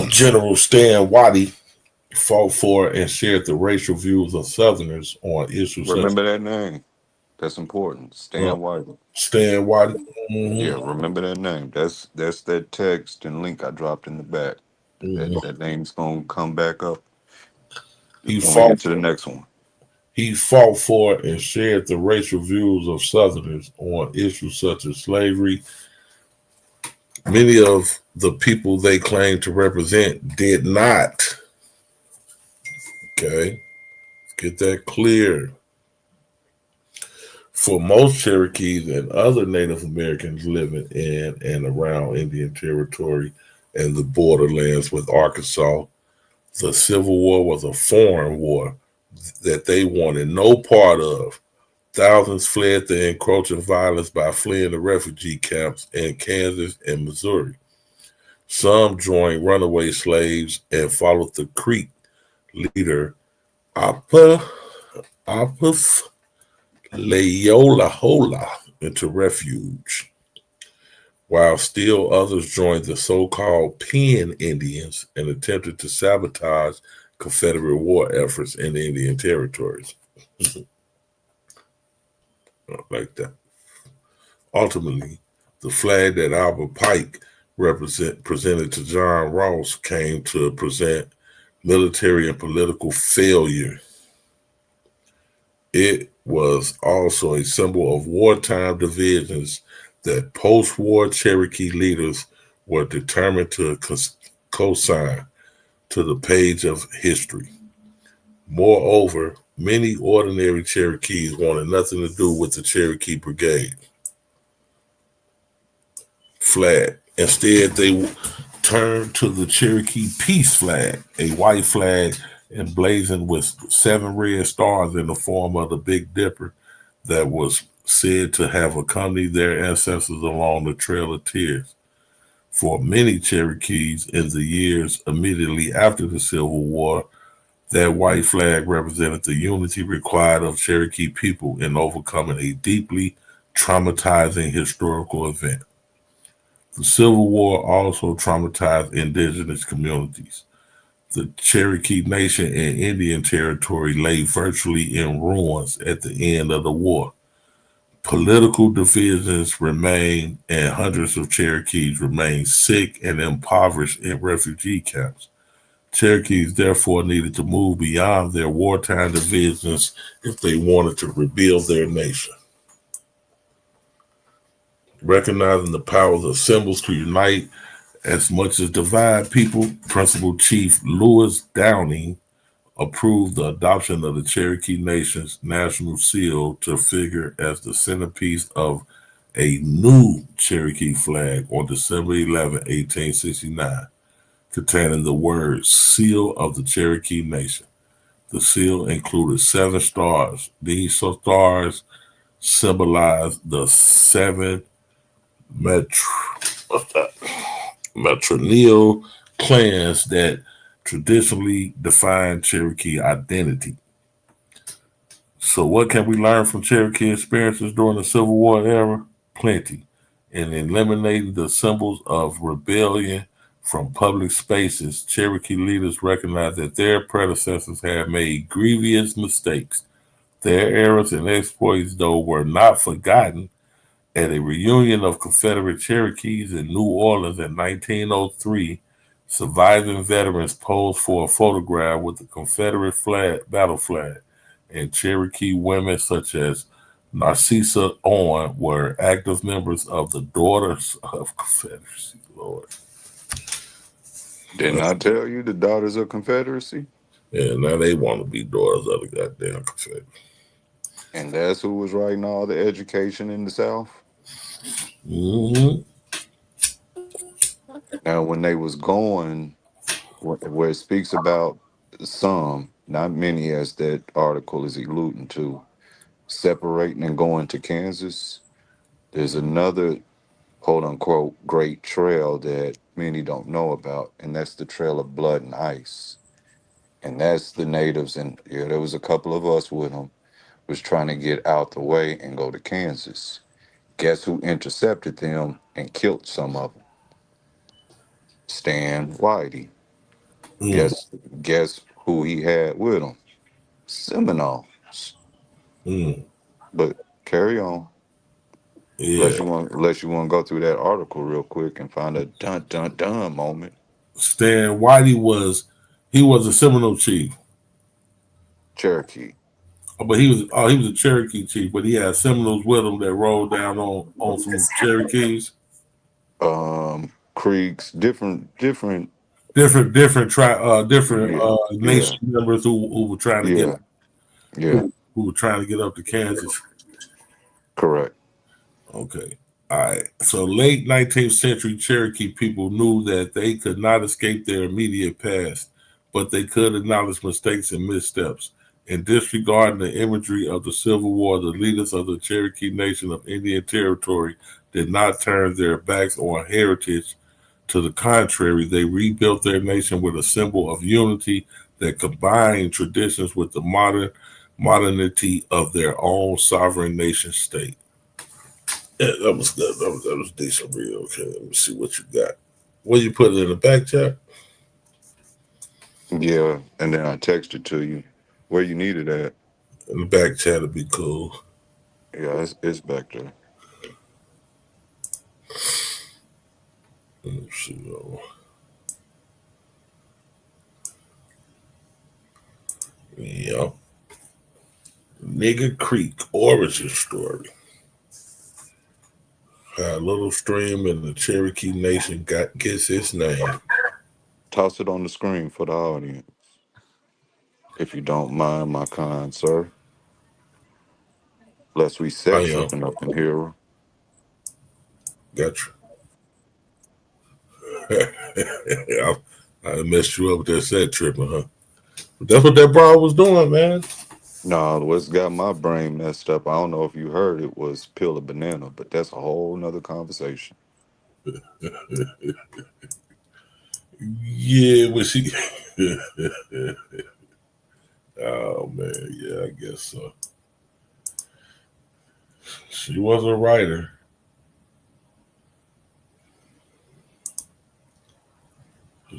General Stan Waddy, fought for and shared the racial views of Southerners on issues. Remember that name. That's important. Stan Waddy. Stan Waddy. Mm-hmm. Yeah, remember that name. That's that text and link I dropped in the back. Mm-hmm. That name's gonna come back up. He fought to the next one. He fought for and shared the racial views of Southerners on issues such as slavery. Many of the people they claimed to represent did not. Okay, get that clear. For most Cherokees and other Native Americans living in and around Indian Territory and the borderlands with Arkansas, the Civil War was a foreign war that they wanted no part of. Thousands fled the encroaching violence by fleeing the refugee camps in Kansas and Missouri. Some joined runaway slaves and followed the Creek leader Apuf Leolahola into refuge, while still others joined the so-called Penn Indians and attempted to sabotage Confederate war efforts in the Indian territories. Like that. Ultimately, the flag that Albert Pike presented to John Ross came to present military and political failure. It was also a symbol of wartime divisions that post-war Cherokee leaders were determined to co-sign to the page of history. Moreover, many ordinary Cherokees wanted nothing to do with the Cherokee Brigade flag. Instead, they turned to the Cherokee Peace flag, a white flag emblazoned with 7 red stars in the form of the Big Dipper that was said to have accompanied their ancestors along the Trail of Tears. For many Cherokees in the years immediately after the Civil War, that white flag represented the unity required of Cherokee people in overcoming a deeply traumatizing historical event. The Civil War also traumatized indigenous communities. The Cherokee Nation in Indian Territory lay virtually in ruins at the end of the war. Political divisions remained, and hundreds of Cherokees remained sick and impoverished in refugee camps. Cherokees therefore needed to move beyond their wartime divisions if they wanted to rebuild their nation. Recognizing the powers of symbols to unite as much as divide people, Principal Chief Lewis Downing approved the adoption of the Cherokee Nation's national seal to figure as the centerpiece of a new Cherokee flag on December 11, 1869, containing the words Seal of the Cherokee Nation. The seal included 7 stars. These stars symbolize the 7 matrilineal clans that traditionally define Cherokee identity. So what can we learn from Cherokee experiences during the Civil War era? Plenty. In eliminating the symbols of rebellion from public spaces, Cherokee leaders recognized that their predecessors had made grievous mistakes. Their errors and exploits, though, were not forgotten. At a reunion of Confederate Cherokees in New Orleans in 1903, surviving veterans posed for a photograph with the Confederate battle flag, and Cherokee women such as Narcissa Owen were active members of the Daughters of Confederacy. Lord. Didn't I tell you the Daughters of Confederacy? Yeah, now they want to be daughters of the goddamn Confederacy. And that's who was writing all the education in the South. Mm-hmm. Now, when they was going, where it speaks about some, not many, as that article is alluding to, separating and going to Kansas, there's another quote unquote great trail that many don't know about, and that's the Trail of Blood and Ice. And that's the natives, and yeah, there was a couple of us with them, was trying to get out the way and go to Kansas. Guess who intercepted them and killed some of them? Stan Whitey. Mm. Guess who he had with him? Seminoles. Mm. But carry on. Yeah. Unless you want to go through that article real quick and find a dun dun dun moment. Stan Whitey was a Seminole chief. Cherokee. But he was a Cherokee chief, but he had Seminoles with him that rolled down on some Cherokees. Creeks, different nation yeah, members who were trying to get yeah, who were trying to get up to Kansas. correct. Okay. All right. So late 19th century Cherokee people knew that they could not escape their immediate past, but they could acknowledge mistakes and missteps. In disregarding the imagery of the Civil War, the leaders of the Cherokee Nation of Indian Territory did not turn their backs on heritage. To the contrary, they rebuilt their nation with a symbol of unity that combined traditions with the modernity of their own sovereign nation state. Yeah, that was good. That was decent read. Okay, let me see what you got. What you put it in the back chat? Yeah, and then I texted to you where you needed at. In the back chat would be cool. Yeah, it's back there. Let's see. Yep. Nigger Creek origin story. How a little stream in the Cherokee Nation gets its name. Toss it on the screen for the audience, if you don't mind, my kind sir. Lest we set tripping up in here. Gotcha. I messed you up with that set tripping, huh? But that's what that broad was doing, man. No, what's got my brain messed up, I don't know if you heard it, was peel a banana, but that's a whole nother conversation. Yeah, was she? Oh man, yeah, I guess so. She was a writer.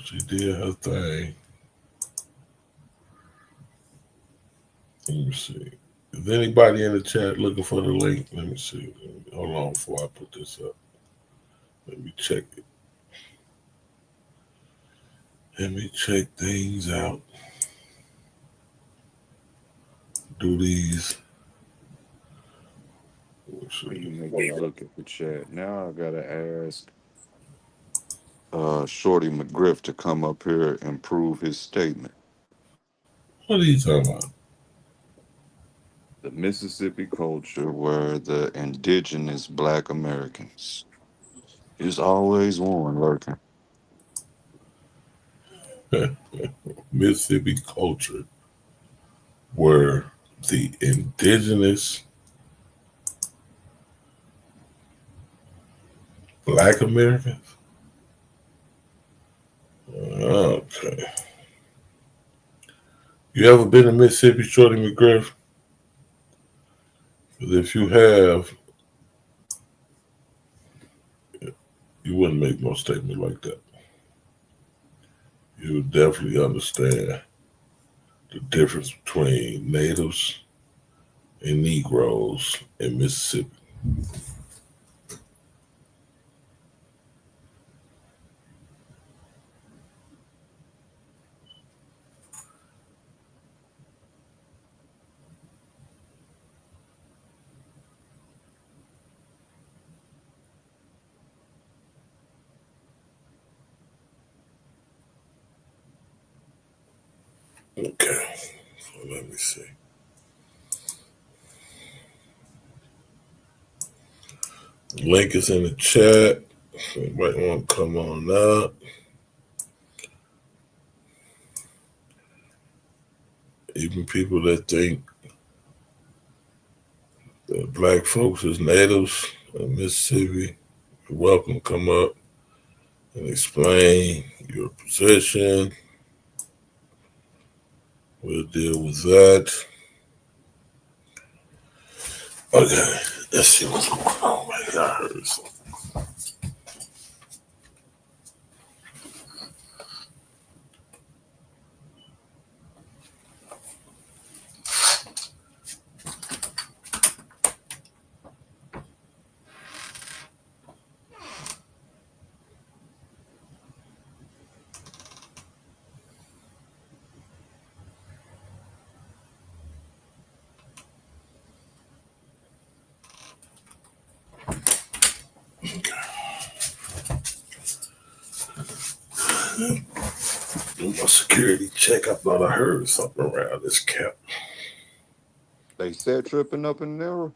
She did her thing. Let me see. Is anybody in the chat looking for the link? Let me see. Hold on before I put this up. Let me check it. Let me check things out. Do these. You make me look at the chat. Now I gotta ask Shorty McGriff to come up here and prove his statement. What are you talking about? The Mississippi culture were the indigenous Black Americans. There's always one lurking. Mississippi culture were the indigenous Black Americans? Okay. You ever been to Mississippi, Shorty McGriff? Because if you have, you wouldn't make no statement like that. You would definitely understand the difference between natives and Negroes in Mississippi. Okay, so let me see. Link is in the chat. So you might want to come on up. Even people that think that black folks is natives of Mississippi, you're welcome to come up and explain your position. We'll deal with that. Okay, let's see what's going on. Man, I heard something. Do my security check. I thought I heard something around this cap. They said tripping up in there.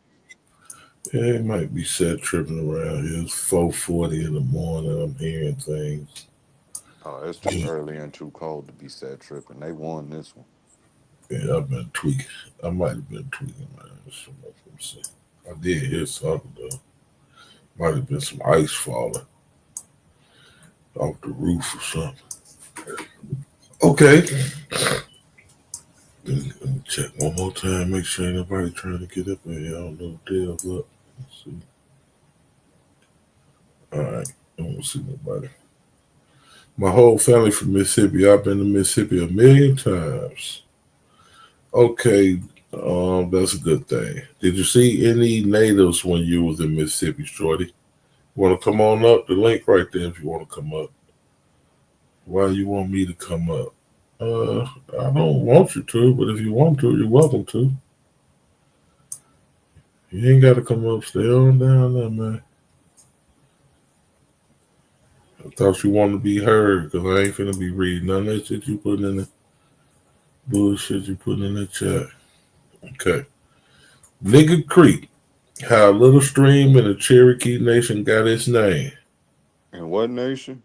Yeah, it might be set tripping around here. It's 4:40 in the morning. I'm hearing things. Oh, it's too early and too cold to be said tripping. They won this one. Yeah, I've been tweaking. I might have been tweaking, man. Let me see. I did hear something though. Might have been some ice falling off the roof or something. Okay. Let me check one more time. Make sure ain't nobody trying to get up in here. I don't know what deal's up. Let's see. All right. I don't see nobody. My whole family from Mississippi. I've been to Mississippi a million times. Okay, that's a good thing. Did you see any natives when you was in Mississippi, Shorty? You want to come on up? The link right there if you want to come up. Why you want me to come up? I don't want you to, but if you want to, you're welcome to. You ain't got to come up. Stay on down there, man. I thought you wanted to be heard because I ain't finna be reading none of that shit you putting in the bullshit you putting in the chat. Okay. Nigga Creek, how a little stream in the Cherokee Nation got its name. In what nation?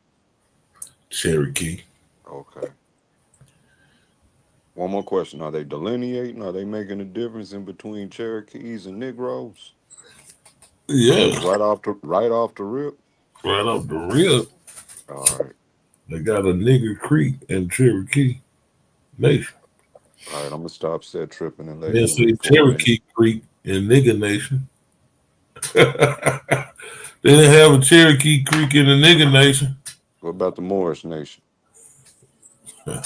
Cherokee. Okay. One more question. Are they delineating? Are they making a difference in between Cherokees and Negroes? Yeah. Right off the rip? Right off the rip. All right. They got a Nigger Creek in Cherokee Nation. All right, I'm gonna stop set tripping and let Then you say read for Cherokee Creek in Nigger Nation. They didn't have a Cherokee Creek in the Nigger Nation. What about the Moorish Nation? I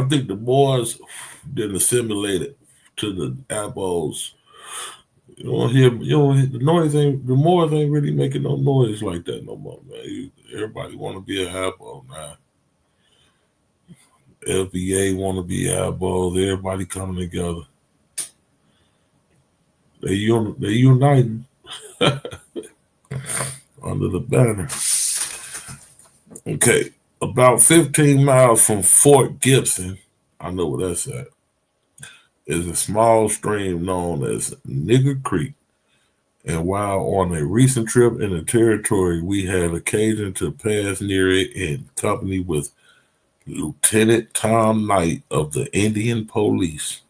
think the Moors didn't assimilate it to the Abos. You don't hear the noise ain't the Moors ain't really making no noise like that no more, man. Everybody want to be a Abo now. FBA want to be Abos. Everybody coming together. They uniting under the banner. Okay, about 15 miles from Fort Gibson, I know where that's at, is a small stream known as Nigger Creek. And while on a recent trip in the territory, we had occasion to pass near it in company with Lieutenant Tom Knight of the Indian Police.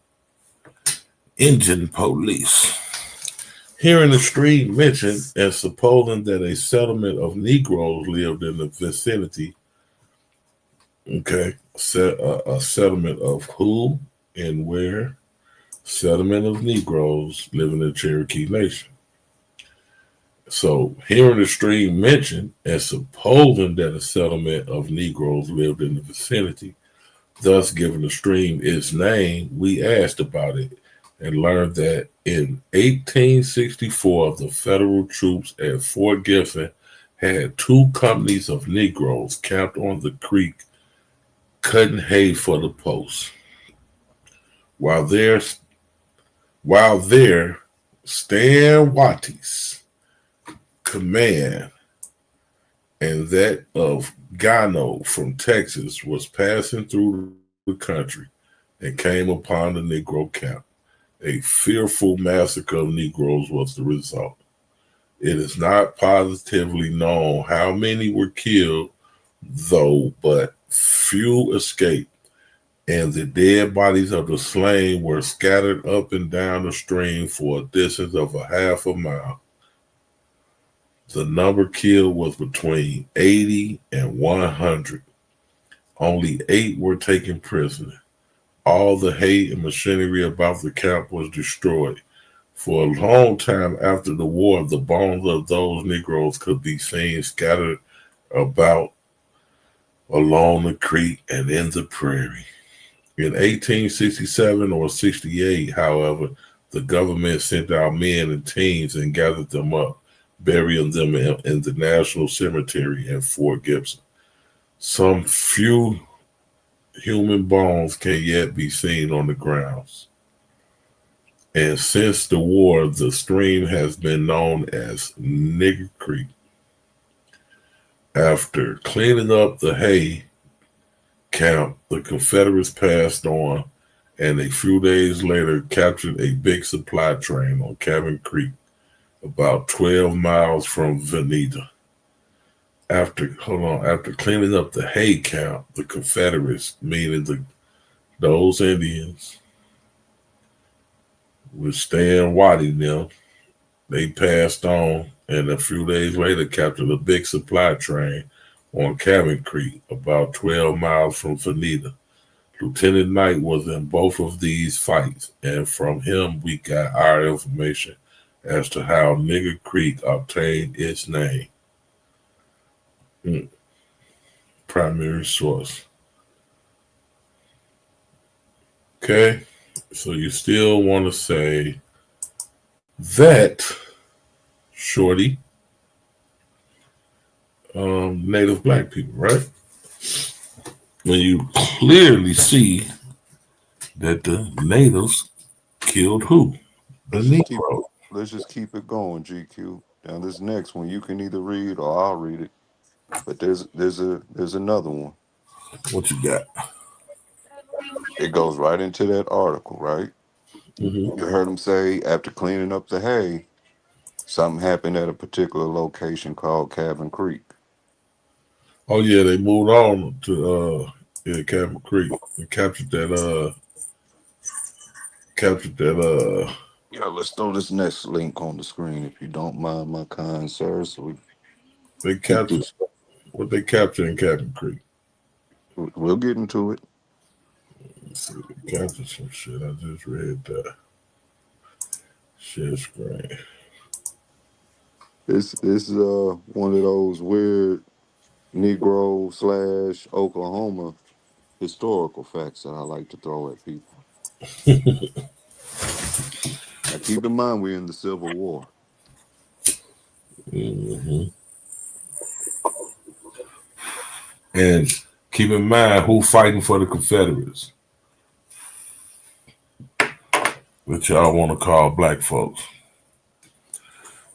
Hearing the stream mentioned and supposing that a settlement of Negroes lived in the vicinity. Okay, a settlement of who and where? Settlement of Negroes living in Cherokee Nation. So, hearing the stream mentioned and supposing that a settlement of Negroes lived in the vicinity, thus giving the stream its name, we asked about it and learned that in 1864, the federal troops at Fort Gibson had 2 companies of Negroes camped on the creek cutting hay for the post. While there, Stan Watty's command and that of Gano from Texas was passing through the country and came upon the Negro camp. A fearful massacre of Negroes was the result. It is not positively known how many were killed, though, but few escaped, and the dead bodies of the slain were scattered up and down the stream for a distance of a half a mile. The number killed was between 80 and 100. Only 8 were taken prisoner. All the hay and machinery about the camp was destroyed. For a long time after the war, the bones of those Negroes could be seen scattered about along the creek and in the prairie. In 1867 or 68, however, the government sent out men and teams and gathered them up, burying them in the National Cemetery at Fort Gibson. Some few human bones can yet be seen on the grounds. And since the war, the stream has been known as Nigger Creek. After cleaning up the hay camp, the Confederates passed on and a few days later captured a big supply train on Cabin Creek, about 12 miles from Veneta. After cleaning up the hay camp, the Confederates, meaning those Indians, with Stan Watty them, they passed on and a few days later captured a big supply train on Cabin Creek, about 12 miles from Veneta. Lieutenant Knight was in both of these fights, and from him we got our information as to how Nigger Creek obtained its name. Primary source. Okay, so you still want to say that, Shorty, Native Black people, right? When you clearly see that the natives killed who? The Negro. Let's just keep it going, GQ. Now this next one you can either read or I'll read it. But there's another one. What you got? It goes right into that article, right? Mm-hmm. You heard him say after cleaning up the hay, something happened at a particular location called Cabin Creek. Oh yeah, they moved on to Cabin Creek and captured that. Yeah, let's throw this next link on the screen if you don't mind, my kind sir. So they captured what they captured in Cabin Creek. We'll get into it. Let's see, they captured some shit. I just read that. Share screen. This is one of those weird Negro / Oklahoma historical facts that I like to throw at people. Now keep in mind we're in the Civil War. Mm-hmm. And keep in mind who fighting for the Confederates, which y'all want to call black folks.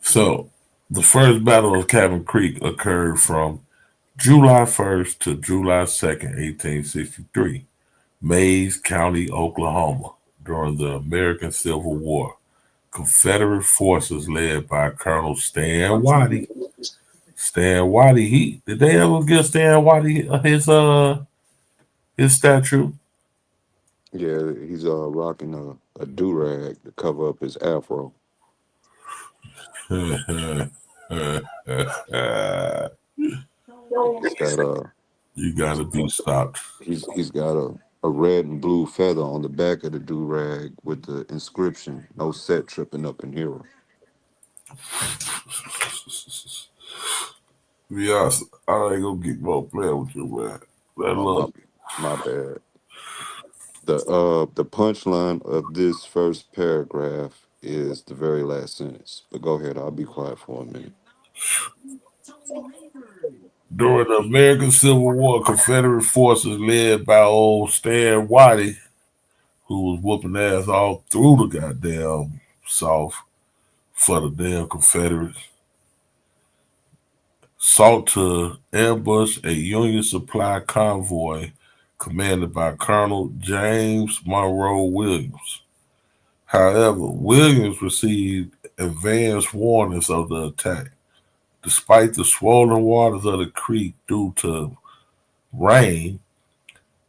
So the first battle of Cabin Creek occurred from July 1st to July 2nd, 1863, Mays County, Oklahoma, during the American Civil War. Confederate forces led by Colonel Stan Watty. Stan Watty, did they ever give Stan Watty his statue? Yeah, he's rocking a do-rag to cover up his afro. He's got a You gotta be stopped. he's got a red and blue feather on the back of the do rag with the inscription "No set tripping up in here." Yes, I ain't gonna get more playing with you, man. That Oh look. my bad. The punchline of this first paragraph is the very last sentence. But go ahead, I'll be quiet for a minute. During the American Civil War, Confederate forces led by old Stan Whitey, who was whooping ass all through the goddamn South for the damn Confederates, sought to ambush a Union supply convoy commanded by Colonel James Monroe Williams. However, Williams received advance warnings of the attack. Despite the swollen waters of the creek due to rain,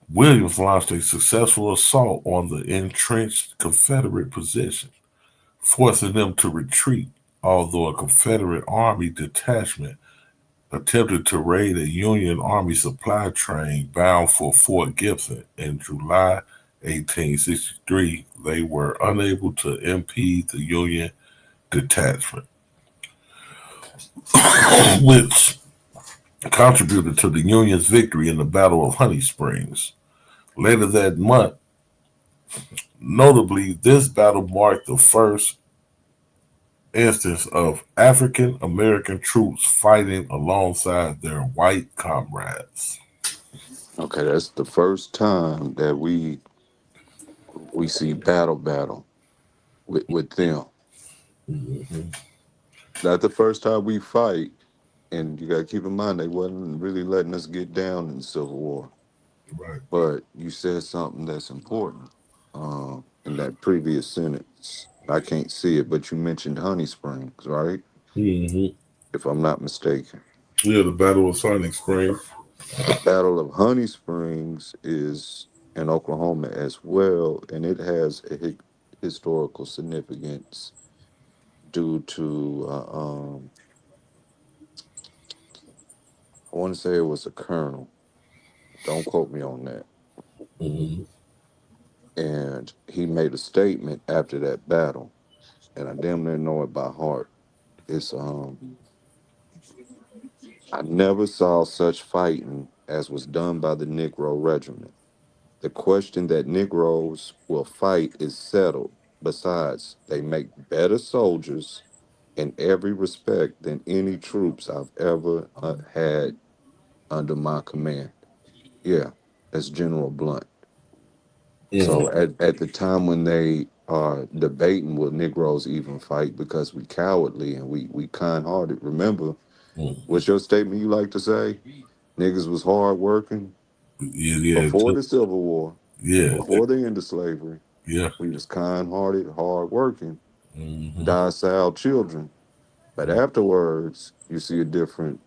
Williams launched a successful assault on the entrenched Confederate position, forcing them to retreat, although a Confederate Army detachment attempted to raid a Union Army supply train bound for Fort Gibson. In July 1863, they were unable to impede the Union detachment, which contributed to the Union's victory in the Battle of Honey Springs. Later that month, notably, this battle marked the first instance of African American troops fighting alongside their white comrades. Okay, that's the first time that we see battle with them. Mm-hmm. Not the first time we fight, and you got to keep in mind they wasn't really letting us get down in the Civil War. Right. But you said something that's important in that previous sentence. I can't see it, but you mentioned Honey Springs, right? Mm-hmm. If I'm not mistaken. Yeah, the Battle of Honey Springs. The Battle of Honey Springs is in Oklahoma as well, and it has a historical significance due to, I want to say it was a colonel. Don't quote me on that. Mm-hmm. And he made a statement after that battle, and I damn near know it by heart. It's I never saw such fighting as was done by the Negro Regiment. The question that Negroes will fight is settled. Besides, they make better soldiers in every respect than any troops I've ever had under my command. Yeah, that's General Blunt. So at the time when they are debating will Negroes even fight because we cowardly and we kind hearted. Remember, what's your statement you like to say? Niggas was hard working Yeah. before the Civil War, Yeah. before the end of slavery. Yeah. We was kind hearted, hard working, Mm-hmm. docile children. But afterwards, you see a different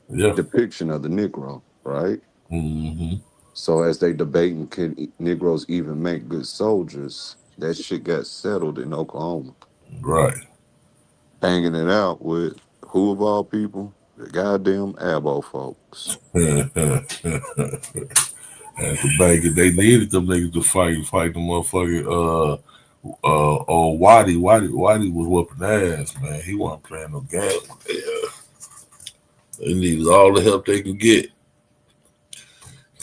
Yeah. depiction of the Negro, right? Mm-hmm. So as they debating can Negroes even make good soldiers, that shit got settled in Oklahoma. Right. Banging it out with who of all people? The goddamn Abo folks. And the bank, they needed them niggas to fight the motherfucking old Waddy was whooping ass, man. He wasn't playing no game. Yeah. They needed all the help they could get.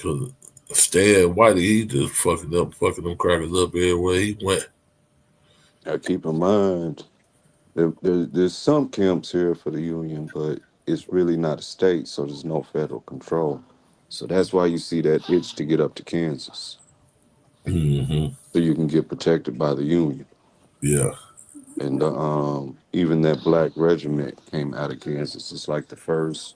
Cause Stan Whitey, he just fucking them crackers up everywhere he went. Now keep in mind, there's some camps here for the Union, but it's really not a state, so there's no federal control. So that's why you see that itch to get up to Kansas. Mm-hmm. So you can get protected by the Union. Yeah. And even that black regiment came out of Kansas. It's like the first,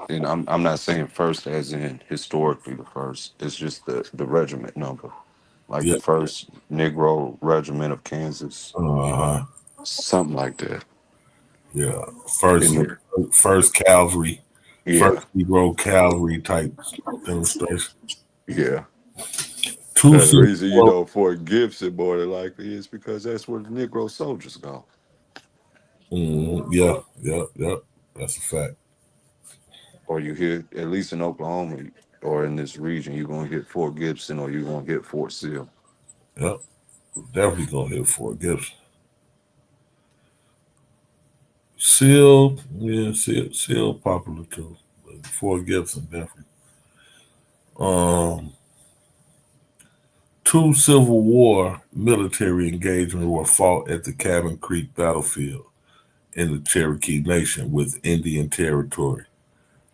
and I'm not saying first as in historically the first. It's just the regiment number, like Yeah. the first Negro regiment of Kansas, Uh-huh. something like that. Yeah. In First cavalry, yeah, first Negro cavalry type demonstration. yeah. Two The Civil reason you War. know Fort Gibson more than likely is because that's where the Negro soldiers go. Yeah. That's a fact. Or you hit, at least in Oklahoma or in this region, you're gonna hit Fort Gibson or you're gonna hit Fort Sill. Yep. Definitely gonna hit Fort Gibson. Seal popular too. But Fort Gibson definitely. Um, two Civil War military engagements were fought at the Cabin Creek battlefield in the Cherokee Nation with Indian Territory.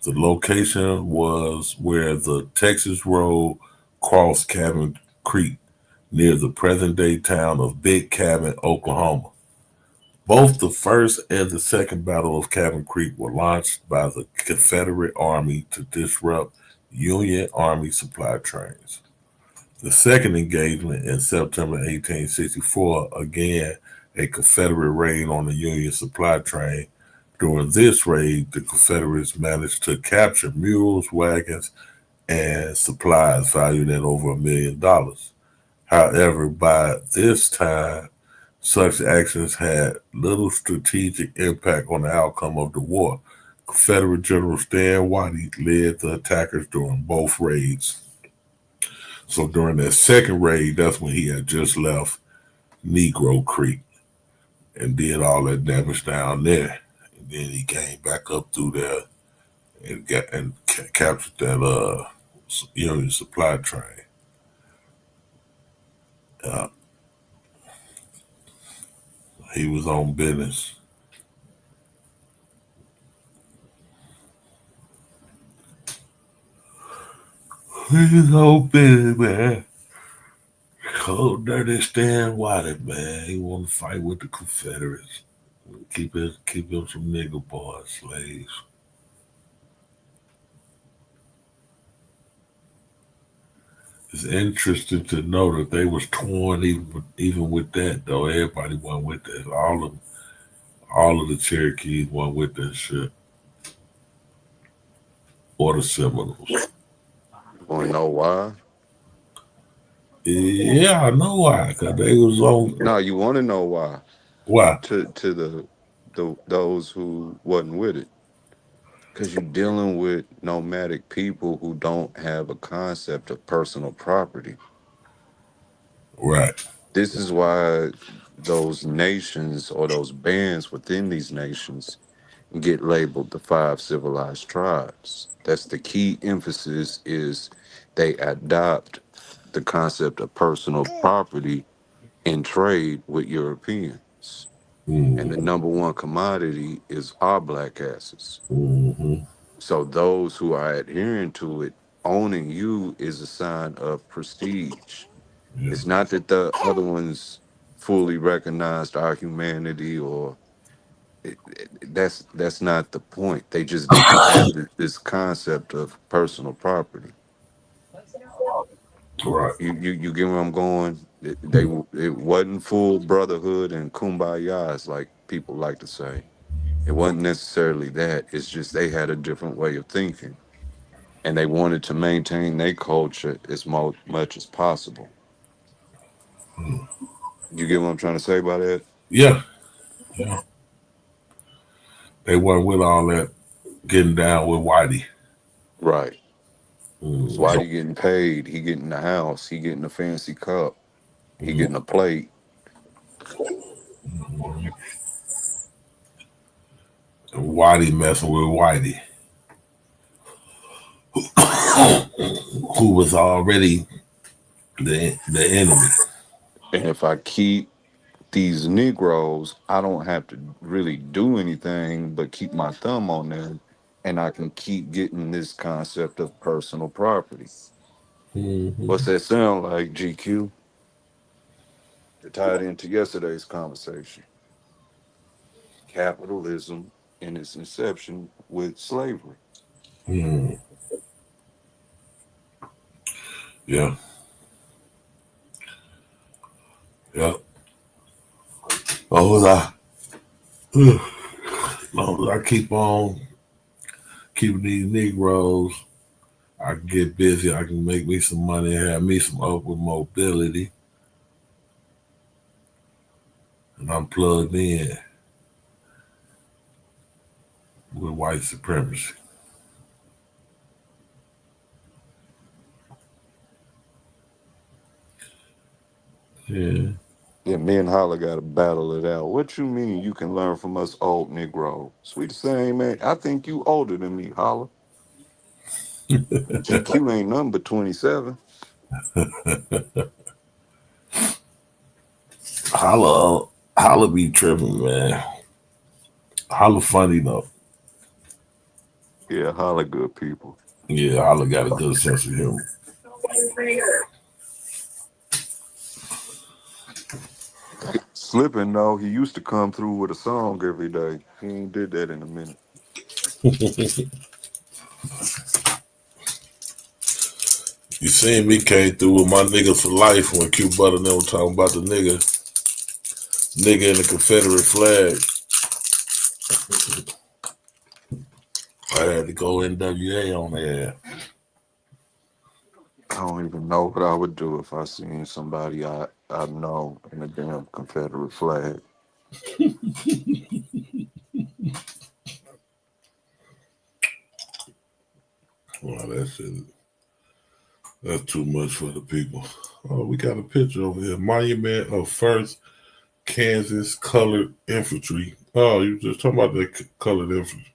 The location was where the Texas Road crossed Cabin Creek near the present-day town of Big Cabin, Oklahoma. Both the first and the second Battle of Cabin Creek were launched by the Confederate Army to disrupt Union Army supply trains. The second engagement in September 1864, again a Confederate raid on the Union supply train. During this raid, the Confederates managed to capture mules, wagons, and supplies valued at over $1 million. However, by this time, such actions had little strategic impact on the outcome of the war. Confederate General Stan Whitey led the attackers during both raids. So during that second raid, that's when he had just left Negro Creek and did all that damage down there. And then he came back up through there and captured that Union supply train. He was on business. He was on business, man. Cold dirty Stan Whitey, man. He want to fight with the Confederates. Keep him some nigger boys, slaves. It's interesting to know that they was torn even with that though. Everybody went with that. All of the Cherokees went with that shit. Or the Seminoles. You wanna know why? Yeah, I know why. Cause they was on. No, you wanna know why? Why? To the those who wasn't with it. Because you're dealing with nomadic people who don't have a concept of personal property. Right. This is why those nations or those bands within these nations get labeled the five civilized tribes. That's the key emphasis is they adopt the concept of personal property in trade with Europeans. And the number one commodity is our black asses. Mm-hmm. So those who are adhering to it, owning you is a sign of prestige. Yeah. It's not that the other ones fully recognized our humanity or that's not the point. They just didn't have this concept of personal property. Right. You get where I'm going? It wasn't full brotherhood and kumbaya, as like people like to say. It wasn't necessarily that. It's just they had a different way of thinking, and they wanted to maintain their culture as much as possible. You get what I'm trying to say by that? Yeah. Yeah. They weren't with all that getting down with Whitey. Right. So why Mm-hmm. he getting paid? He getting the house. He getting a fancy cup. He getting a plate. Mm-hmm. And Whitey messing with Whitey, who was already the enemy. And if I keep these Negroes, I don't have to really do anything but keep my thumb on them, and I can keep getting this concept of personal property. Mm-hmm. What's that sound like, GQ? To tie it into yesterday's conversation. Capitalism in its inception with slavery. Mm. Yeah. Yeah. Long as I keep on keeping these Negroes I can get busy. I can make me some money, have me some upward mobility, and I'm plugged in with white supremacy. Yeah. Yeah, me and Holla got to battle it out. What you mean you can learn from us old Negroes? We the same, man. I think you older than me, Holla. GQ ain't nothing but 27. Holla be tripping, man. Holla funny though. Yeah, Holla good people. Yeah, Holla got a good sense of humor. Slipping though, he used to come through with a song every day. He ain't did that in a minute. You seen me came through with my niggas for life when Q Butter never talking about the nigga in the Confederate flag. I had to go NWA on there. I don't even know what I would do if I seen somebody I know in a damn Confederate flag. Well, that's too much for the people. Oh, we got a picture over here. Monument of First Kansas Colored Infantry. Oh, you just talking about the colored infantry.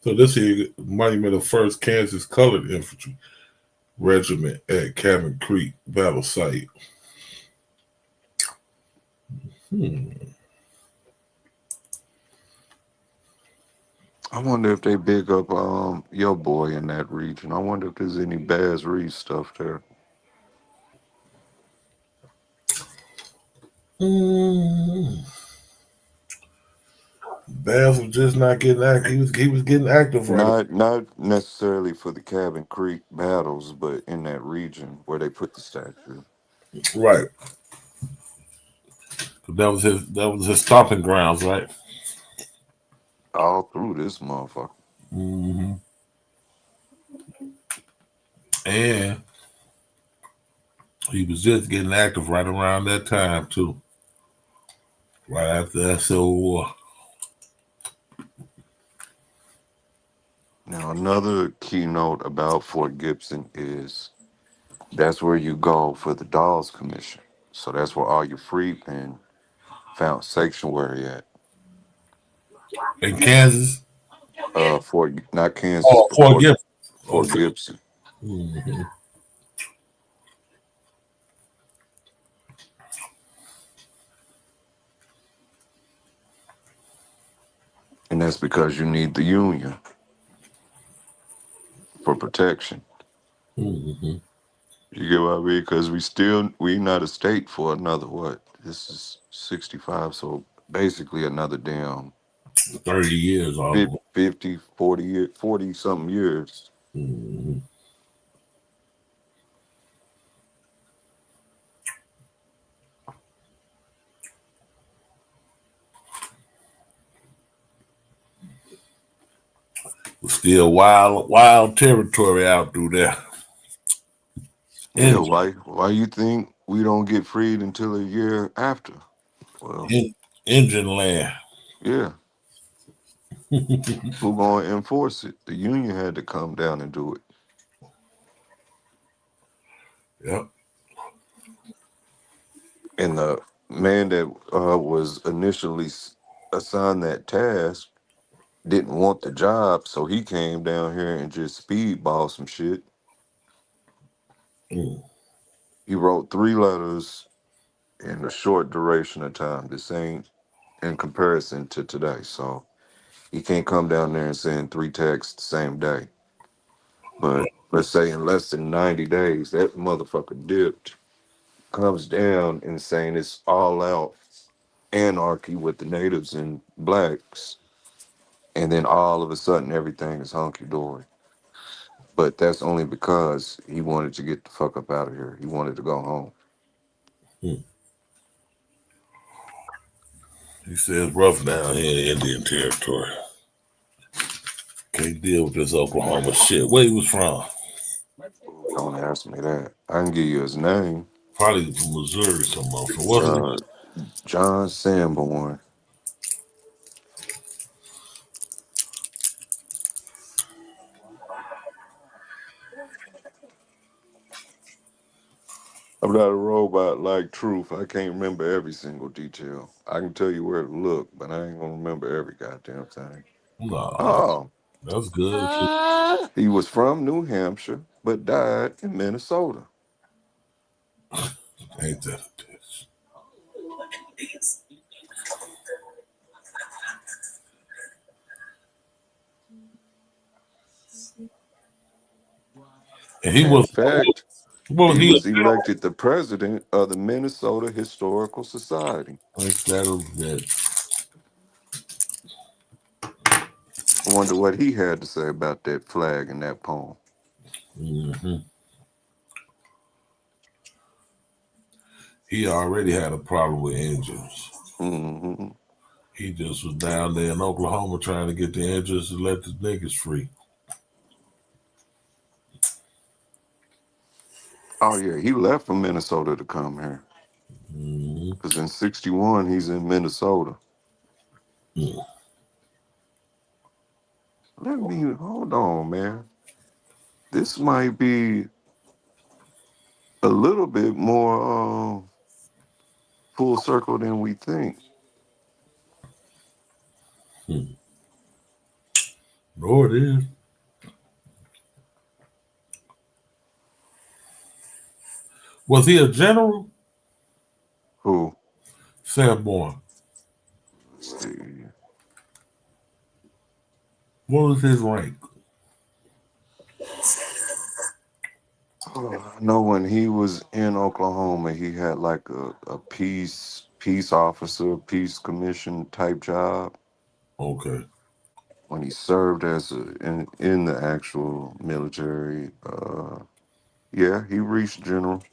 So this here, Monument of First Kansas Colored Infantry Regiment at Cabin Creek Battle Site. I wonder if they big up your boy in that region. I wonder if there's any Baz Reed stuff there. Baz was just not getting active. He was getting active right. Not necessarily for the Cabin Creek battles, but in that region where they put the statue. Right. That was his stomping grounds, right? All through this motherfucker. Mm-hmm. And he was just getting active right around that time too. Right after that Civil War. Now another keynote about Fort Gibson is that's where you go for the Dawes Commission. So that's where all your freedmen found sanctuary at. In Kansas? Not Kansas, but Fort Gibson. Fort Gibson. Mm-hmm. And that's because you need the Union for protection. Mm-hmm. You get what I mean? Because we not a state for another what? This is 65, so basically another damn 30 years almost. 50, 40 something years. Mm-hmm. Still wild territory out through there. Yeah, why you think we don't get freed until a year after? Well, Indian land. Yeah. Who gonna enforce it? The Union had to come down and do it. Yep. And the man that was initially assigned that task didn't want the job, so he came down here and just speedball some shit. He wrote 3 letters in a short duration of time. This ain't in comparison to today. So he can't come down there and send 3 texts the same day. But let's say in less than 90 days, that motherfucker dipped, comes down and saying it's all out anarchy with the natives and blacks. And then all of a sudden everything is hunky-dory. But that's only because he wanted to get the fuck up out of here. He wanted to go home. He says rough down here in Indian territory. Can't deal with this Oklahoma shit. Where he was from? Don't ask me that. I can give you his name. Probably from Missouri, some motherfucker. What's his name? John Sanborn. I'm not a robot like Truth. I can't remember every single detail. I can tell you where to look, but I ain't gonna remember every goddamn thing. No, Oh, that's good. he was from New Hampshire, but died in Minnesota. Ain't that a bitch? And he In was. fact, Well, he he. was elected the president of the Minnesota Historical Society. Ain't that a bitch? I wonder what he had to say about that flag and that poem. Mm-hmm. He already had a problem with engines. Mm-hmm. He just was down there in Oklahoma trying to get the engines to let the niggas free. Oh yeah, he left from Minnesota to come here. Because in '61 he's in Minnesota. Let me hold on, man. This might be a little bit more full circle than we think. No, it is. Was he a general? Who? Sanborn. Let's see. What was his rank? I know when he was in Oklahoma, he had like a peace officer, peace commission type job. Okay. When he served as in the actual military, yeah, he reached general.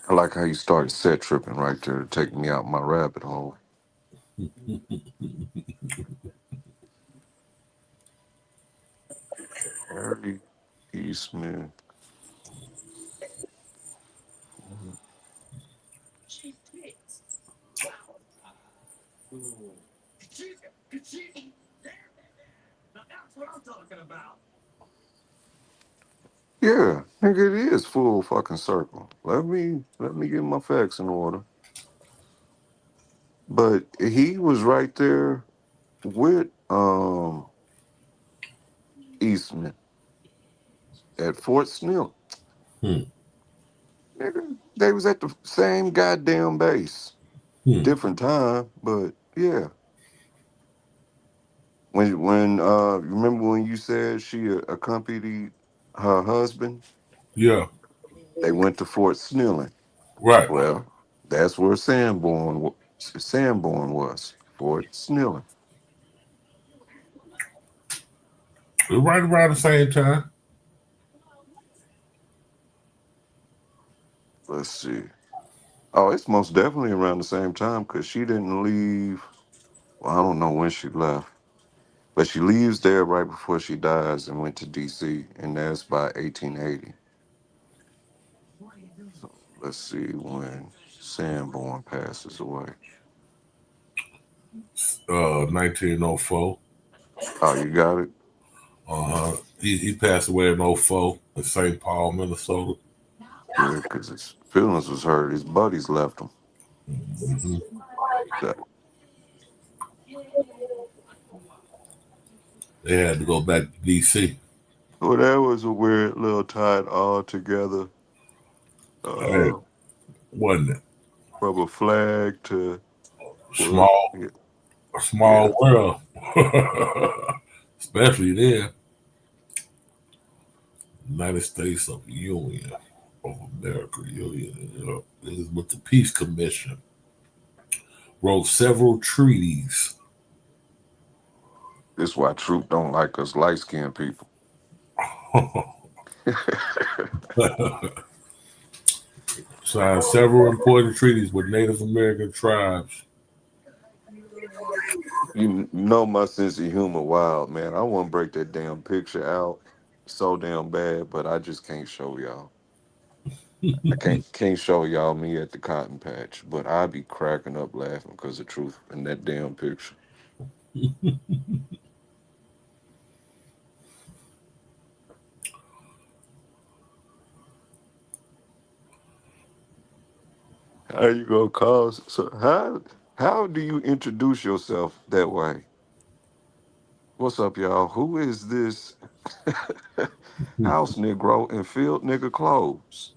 I like how you started set tripping right there to take me out my rabbit hole. Harry E. Smith. Yeah, nigga, it is full fucking circle. Let me get my facts in order. But he was right there with Eastman at Fort Snell. Nigga, they was at the same goddamn base. Different time, but yeah. When remember when you said she accompanied her husband? Yeah. They went to Fort Snelling. Right. Well, that's where Sanborn was. Fort Snelling. We're right around the same time. Let's see. Oh, it's most definitely around the same time because she didn't leave. Well, I don't know when she left, but she leaves there right before she dies and went to D.C. and that's by 1880. So let's see when Sanborn passes away. 1904. Oh, you got it? Uh-huh. He passed away in 04 in St. Paul, Minnesota. Yeah, because his feelings was hurt. His buddies left him. That- They had to go back to D.C. Well, that was a weird little tied all together. Hey, Uh, wasn't it? from a flag to well, Small, yeah, a yeah. small world. Especially then. United States of Union of America. Union. You know, it was with the Peace Commission. Wrote several treaties. This is why Troop don't like us light skinned people. Signed several important treaties with Native American tribes. You know my sense of humor wild, man. I want to break that damn picture out so damn bad, but I just can't show y'all. I can't show y'all me at the cotton patch, but I be cracking up laughing because the truth in that damn picture. How you gonna cause? So how do you introduce yourself that way? What's up, y'all? Who is this house Negro in field nigga clothes?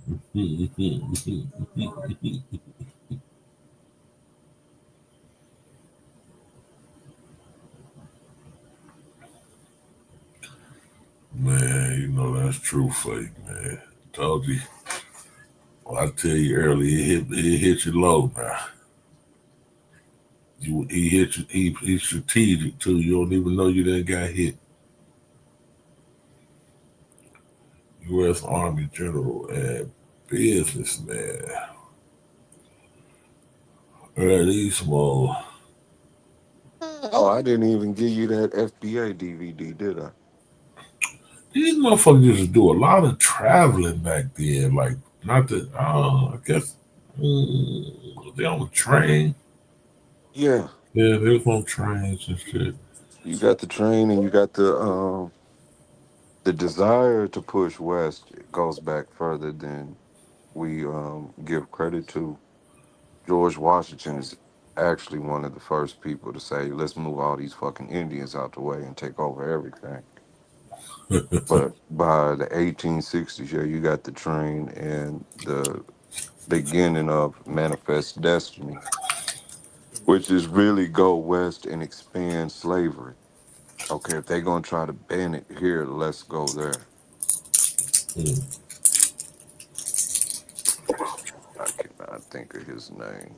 Man, you know that's true fake, man. Told you. Well, I tell you earlier, he hit you low now. He hit you. He's strategic too. You don't even know you done got hit. U.S. Army General and businessman. These small. Oh, I didn't even give you that FBA DVD, did I? These motherfuckers used to do a lot of traveling back then. Like, not that, I guess, they on the train. Yeah. Yeah, they was on trains and shit. You got the train and you got the desire to push west goes back further than we give credit to. George Washington is actually one of the first people to say, let's move all these fucking Indians out the way and take over everything. But by the 1860s, yeah, you got the train and the beginning of Manifest Destiny, which is really go west and expand slavery. Okay, if they're gonna try to ban it here, let's go there. I cannot think of his name.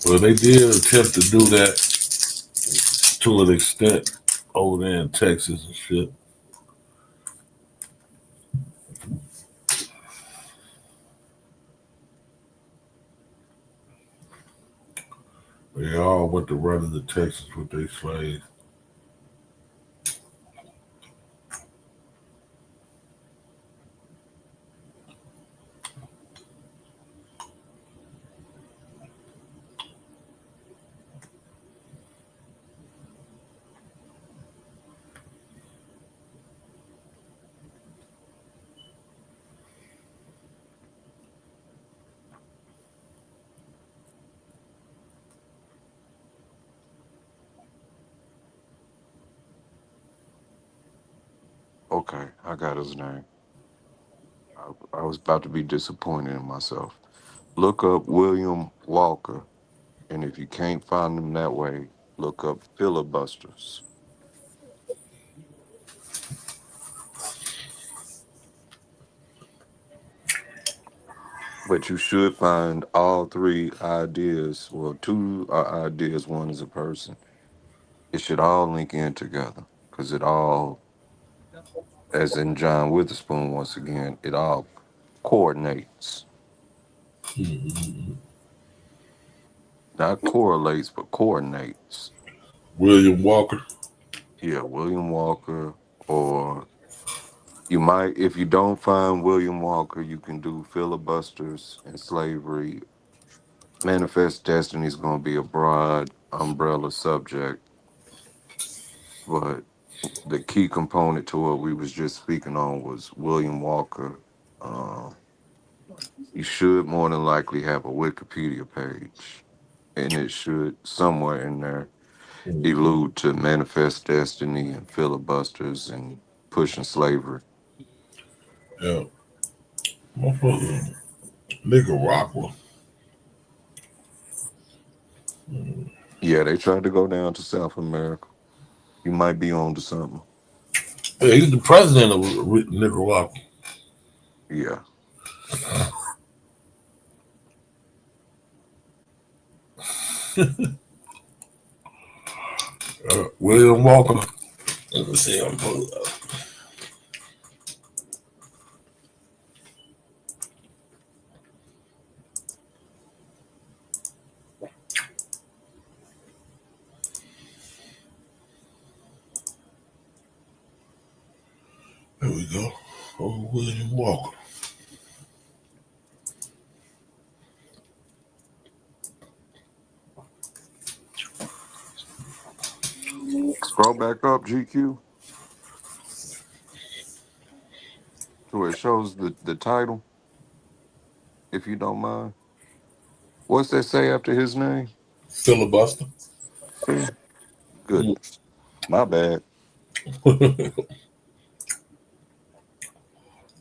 Well, they did attempt to do that to an extent over there in Texas and shit. They all went to run into Texas with their slaves. Okay, I got his name. I was about to be disappointed in myself. Look up William Walker, and if you can't find him that way, look up filibusters. But you should find all three ideas. Well, two are ideas, one is a person. It should all link in together because it all, as in John Witherspoon, once again, it all coordinates. Not correlates, but coordinates. William Walker. Yeah, William Walker, or you might, if you don't find William Walker, you can do filibusters and slavery. Manifest Destiny is going to be a broad umbrella subject, but the key component to what we was just speaking on was William Walker. Uh, you should more than likely have a Wikipedia page, and it should somewhere in there allude to Manifest Destiny and filibusters and pushing slavery. Yeah. Motherfucker. Nicaragua. Yeah, they tried to go down to South America. You might be on to something. Yeah, he's the president of Nicaragua. Yeah. William Walker. Let me see. I'm pulling up. There we go. Oh, William Walker. Scroll back up, GQ, to where it shows the title, if you don't mind. What's that say after his name? Filibuster. See? Goodness. My bad.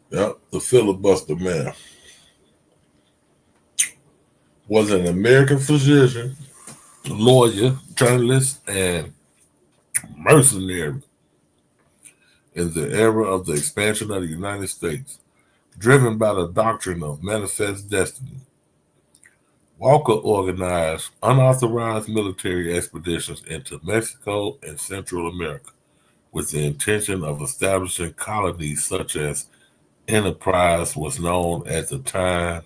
Yep, the filibuster man was an American physician, lawyer, journalist, and mercenary in the era of the expansion of the United States, driven by the doctrine of manifest destiny. Walker organized unauthorized military expeditions into Mexico and Central America with the intention of establishing colonies such as enterprise was known at the time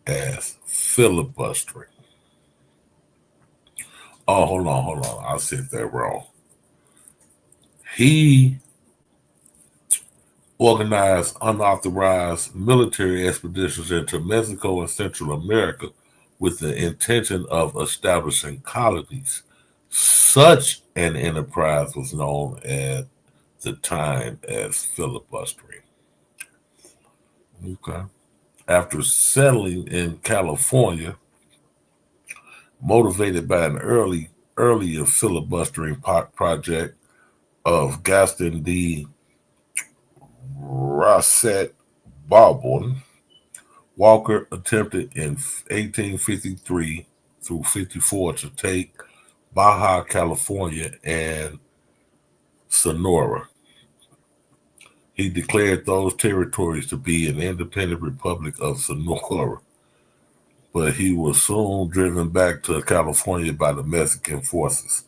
as filibustering. Oh, hold on. I said that wrong. He organized unauthorized military expeditions into Mexico and Central America with the intention of establishing colonies. Such an enterprise was known at the time as filibustering. Okay. After settling in California, motivated by an earlier filibustering project of Gaston de Rosset Bourbon, Walker attempted in 1853 through 54 to take Baja California and Sonora. He declared those territories to be an independent republic of Sonora, but he was soon driven back to California by the Mexican forces.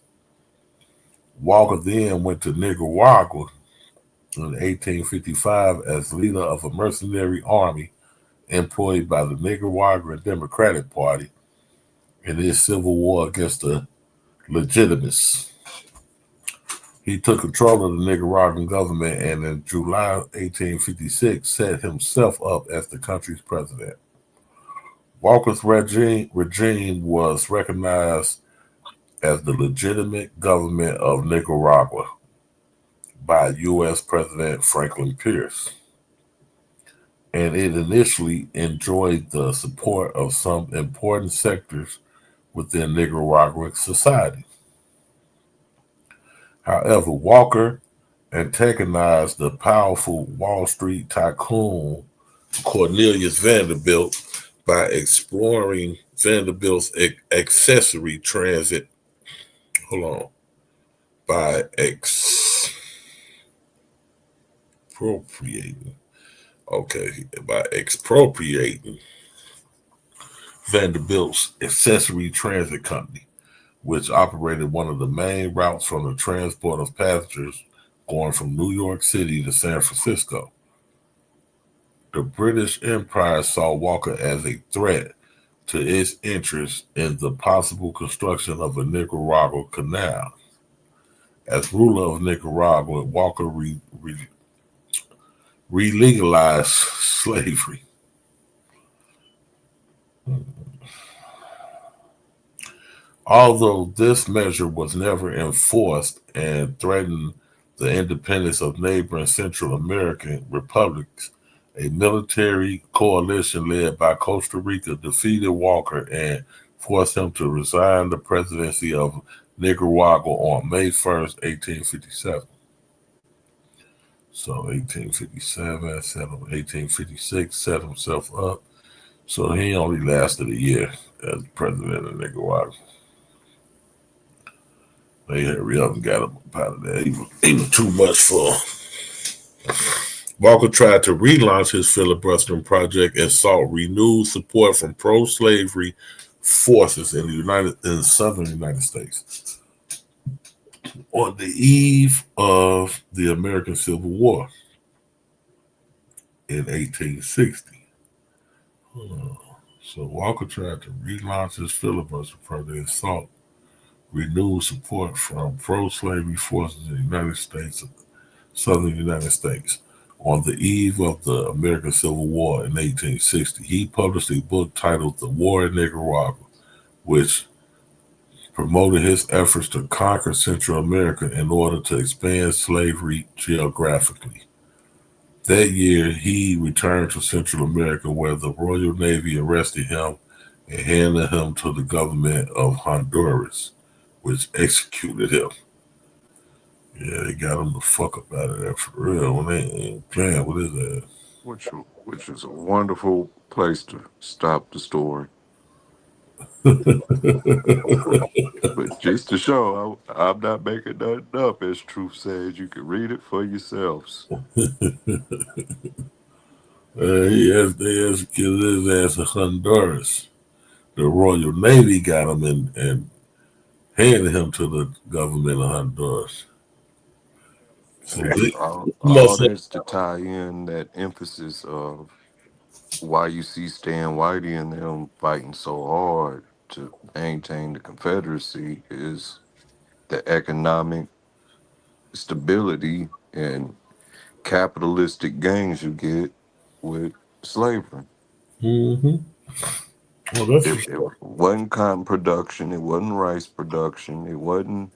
Walker then went to Nicaragua in 1855 as leader of a mercenary army employed by the Nicaraguan Democratic Party in his civil war against the Legitimists. He took control of the Nicaraguan government and in July 1856 set himself up as the country's president. Walker's regime was recognized as the legitimate government of Nicaragua by U.S. President Franklin Pierce, and it initially enjoyed the support of some important sectors within Nicaraguan society. However, Walker antagonized the powerful Wall Street tycoon Cornelius Vanderbilt by exploring Vanderbilt's accessory transit. Hold on. By expropriating. Okay, by expropriating Vanderbilt's accessory transit company, which operated one of the main routes from the transport of passengers going from New York City to San Francisco. The British Empire saw Walker as a threat to its interest in the possible construction of a Nicaragua canal. As ruler of Nicaragua, Walker re-legalized slavery. Although this measure was never enforced and threatened the independence of neighboring Central American republics, a military coalition led by Costa Rica defeated Walker and forced him to resign the presidency of Nicaragua on May 1st, 1857. So 1857, 1856, set himself up. So he only lasted a year as president of Nicaragua. They hurry up and got him out of there. He was too much for him. Walker tried to relaunch his filibustering project and sought renewed support from pro-slavery forces in the southern United States. On the eve of the American Civil War in 1860. So Walker tried to relaunch his filibuster project and sought renewed support from pro-slavery forces in the United States southern United States. On the eve of the American Civil War in 1860, he published a book titled The War in Nicaragua, which promoted his efforts to conquer Central America in order to expand slavery geographically. That year, he returned to Central America, where the Royal Navy arrested him and handed him to the government of Honduras, which executed him. Yeah, they got him the fuck up out of there for real. When they ain't playing with his ass. Which is a wonderful place to stop the story. But just to show, I'm not making nothing up. As Truth says, you can read it for yourselves. They executed his ass in Honduras. The Royal Navy got him and handed him to the government of Honduras. So they All this to tie in that emphasis of why you see Stan Whitey and them fighting so hard to maintain the Confederacy is the economic stability and capitalistic gains you get with slavery. Mm-hmm. Well, It wasn't cotton production, it wasn't rice production, it wasn't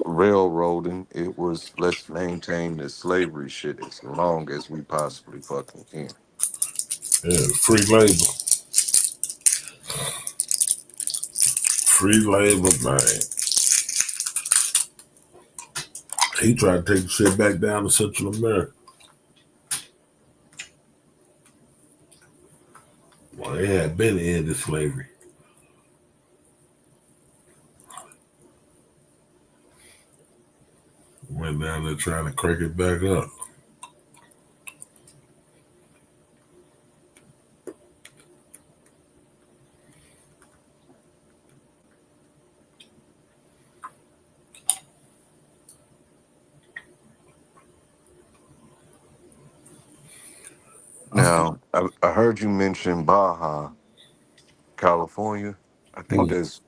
railroading. It was let's maintain the slavery shit as long as we possibly fucking can. free labor. Free labor, man. He tried to take the shit back down to Central America. Well, they had been ended slavery. Went down there trying to crank it back up. Now, I heard you mention Baja, California. I think that's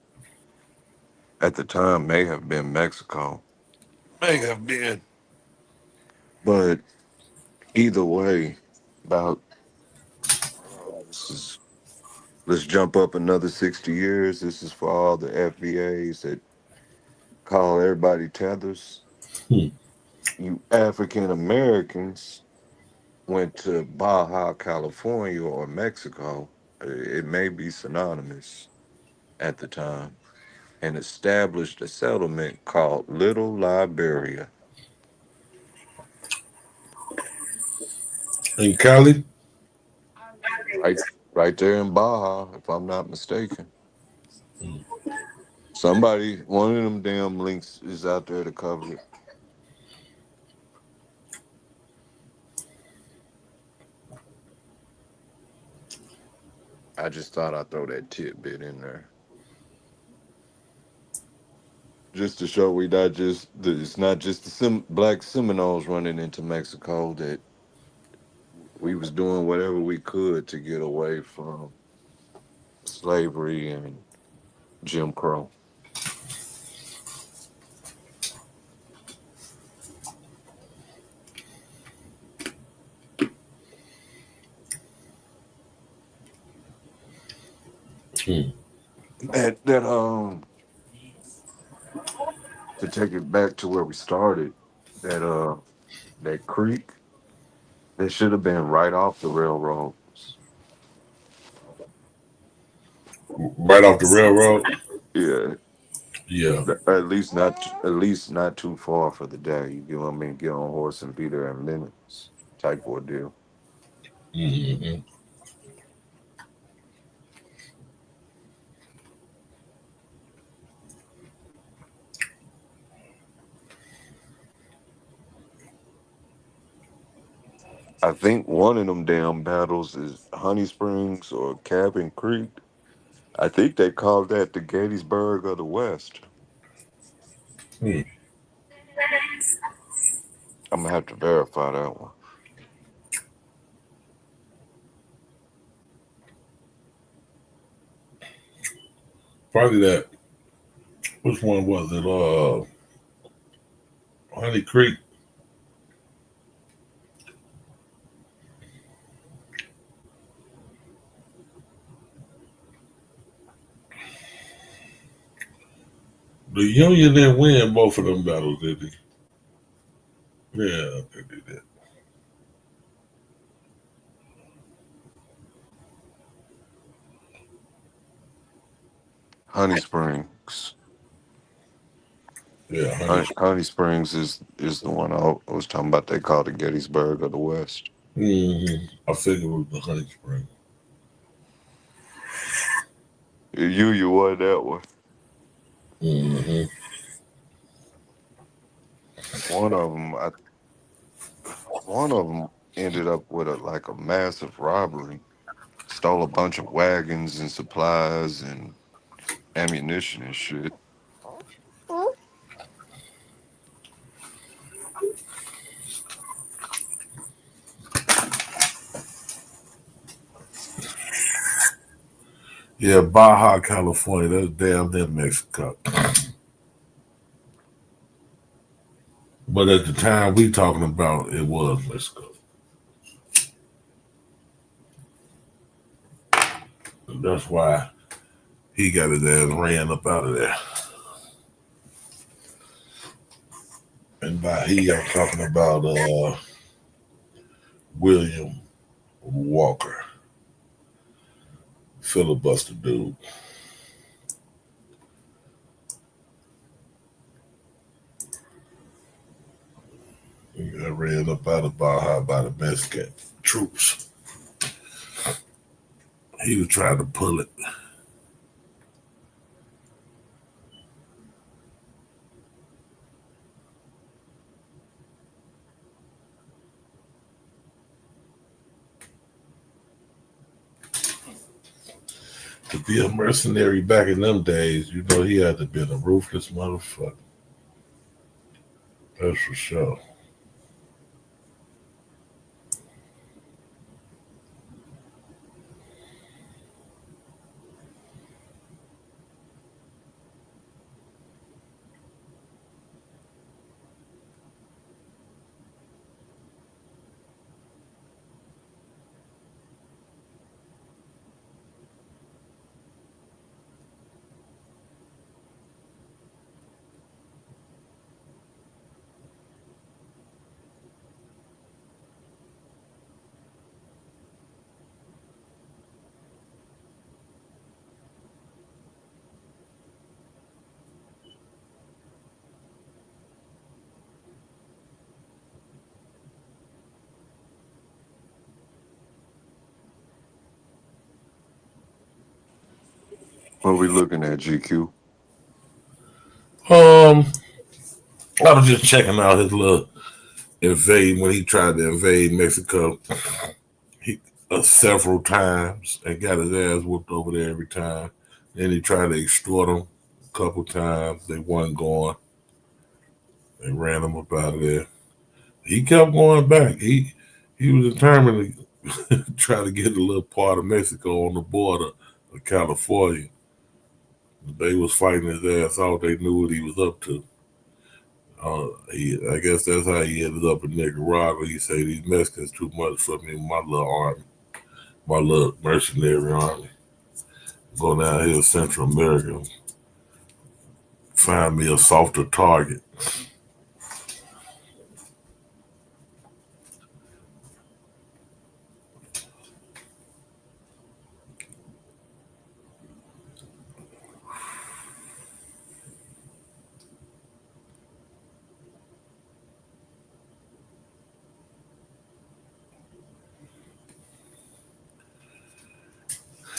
at the time may have been Mexico. May have been. But either way, about this is, let's jump up another 60 years. This is for all the FBAs that call everybody tethers. You African Americans went to Baja, California or Mexico. It may be synonymous at the time, and established a settlement called Little Liberia. In Cali? Right there in Baja, if I'm not mistaken. Somebody, one of them damn links is out there to cover it. I just thought I'd throw that tidbit in there. Just to show we not just, it's not just the black Seminoles running into Mexico, that we was doing whatever we could to get away from slavery and Jim Crow. That to take it back to where we started, that creek, that should have been right off the railroads. Right off the railroad? Yeah. Yeah. At least not too far for the day. You get what I mean? Get on a horse and be there in minutes type ordeal. Mm-hmm. I think one of them damn battles is Honey Springs or Cabin Creek. I think they called that the Gettysburg of the West. I'm gonna have to verify that one. Probably that. Which one was it? Honey Creek. The Union didn't win both of them battles, did they? Yeah, I think they did. Honey Springs. Yeah, Honey. Honey Springs is the one I was talking about. They call it Gettysburg of the West. I figured it was the Honey Spring. You won that one. Mm-hmm. One of them, one of them ended up with a massive robbery. Stole a bunch of wagons and supplies and ammunition and shit. Yeah, Baja, California. That's damn near Mexico. But at the time we talking about, it was Mexico. That's why he got his ass ran up out of there. And by he, I'm talking about William Walker, filibuster dude. He got ran up out of Baja by the Mexican troops. He was trying to pull it. To be a mercenary back in them days, you know he had to be a ruthless motherfucker. That's for sure. What we looking at, GQ? I was just checking out his little invade when he tried to invade Mexico. He several times and got his ass whooped over there every time. Then he tried to extort him a couple times. They wasn't going. They ran him up out of there. He kept going back. He was determined to try to get a little part of Mexico on the border of California. They was fighting his ass out. They knew what he was up to. I guess that's how he ended up in Nicaragua. He said these Mexicans too much for me, my little army, my little mercenary army. Go down here to Central America, find me a softer target.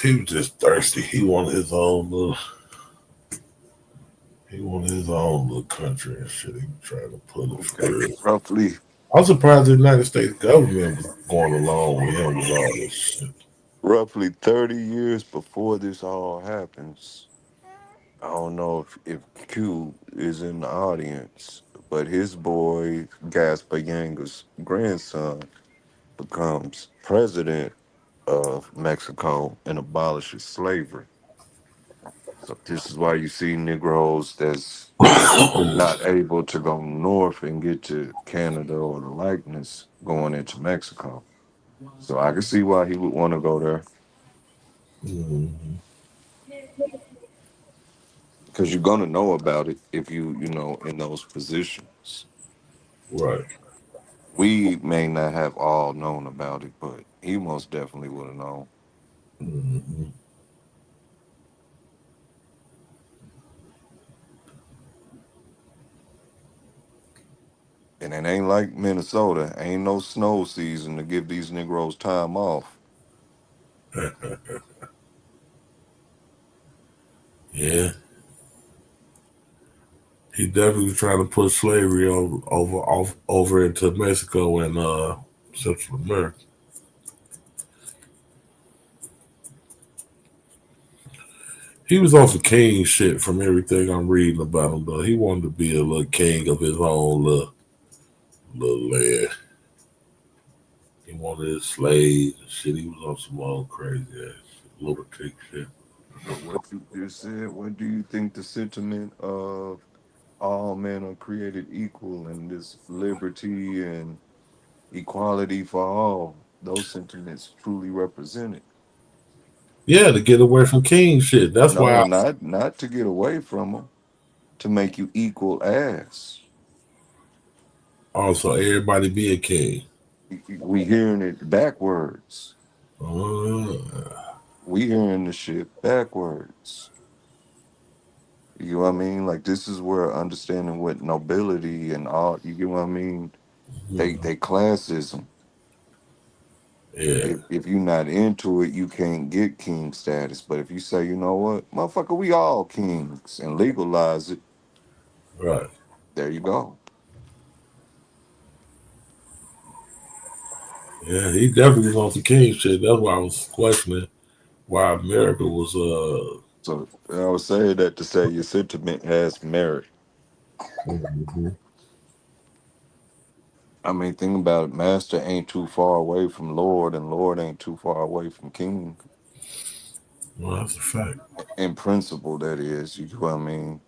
He was just thirsty. He wanted his own little country and shit. He was trying to pull it for real. Roughly, I'm surprised the United States government was going along with him with all this shit. roughly 30 years before this all happens. I don't know if Q is in the audience, but his boy Gaspar Yanga's grandson becomes president of Mexico and abolishes slavery. So this is why you see Negroes that's not able to go north and get to Canada or the likeness going into Mexico. So I can see why he would want to go there Mhm. because you're gonna know about it if you know in those positions. Right. We may not have all known about it, but he most definitely would have known. Mhm. And it ain't like Minnesota. Ain't no snow season to give these Negroes time off. Yeah. He definitely was trying to put slavery over into Mexico and Central America. He was on some king shit from everything I'm reading about him though. He wanted to be a little king of his own little land. He wanted his slaves and shit. He was on some old crazy ass lunatic shit. But what you just said, what do you think the sentiment of all men are created equal and this liberty and equality for all, those sentiments truly represented? Yeah, to get away from king shit. That's why No, not to get away from them, to make you equal as. also everybody be a king. We hearing it backwards. Uh, We hearing the shit backwards. You know what I mean? Like this is where understanding what nobility and all, you get what I mean? They classism. yeah, If you're not into it, you can't get king status. But if you say, you know what, motherfucker, we all kings and legalize it, right. there you go. Yeah, he definitely was on some king shit. That's why I was questioning why America was So I would say that to say your sentiment has merit. mhm. I mean, think about it. Master ain't too far away from Lord, and Lord ain't too far away from King. Well, that's a fact. In principle, that is. You know what I mean?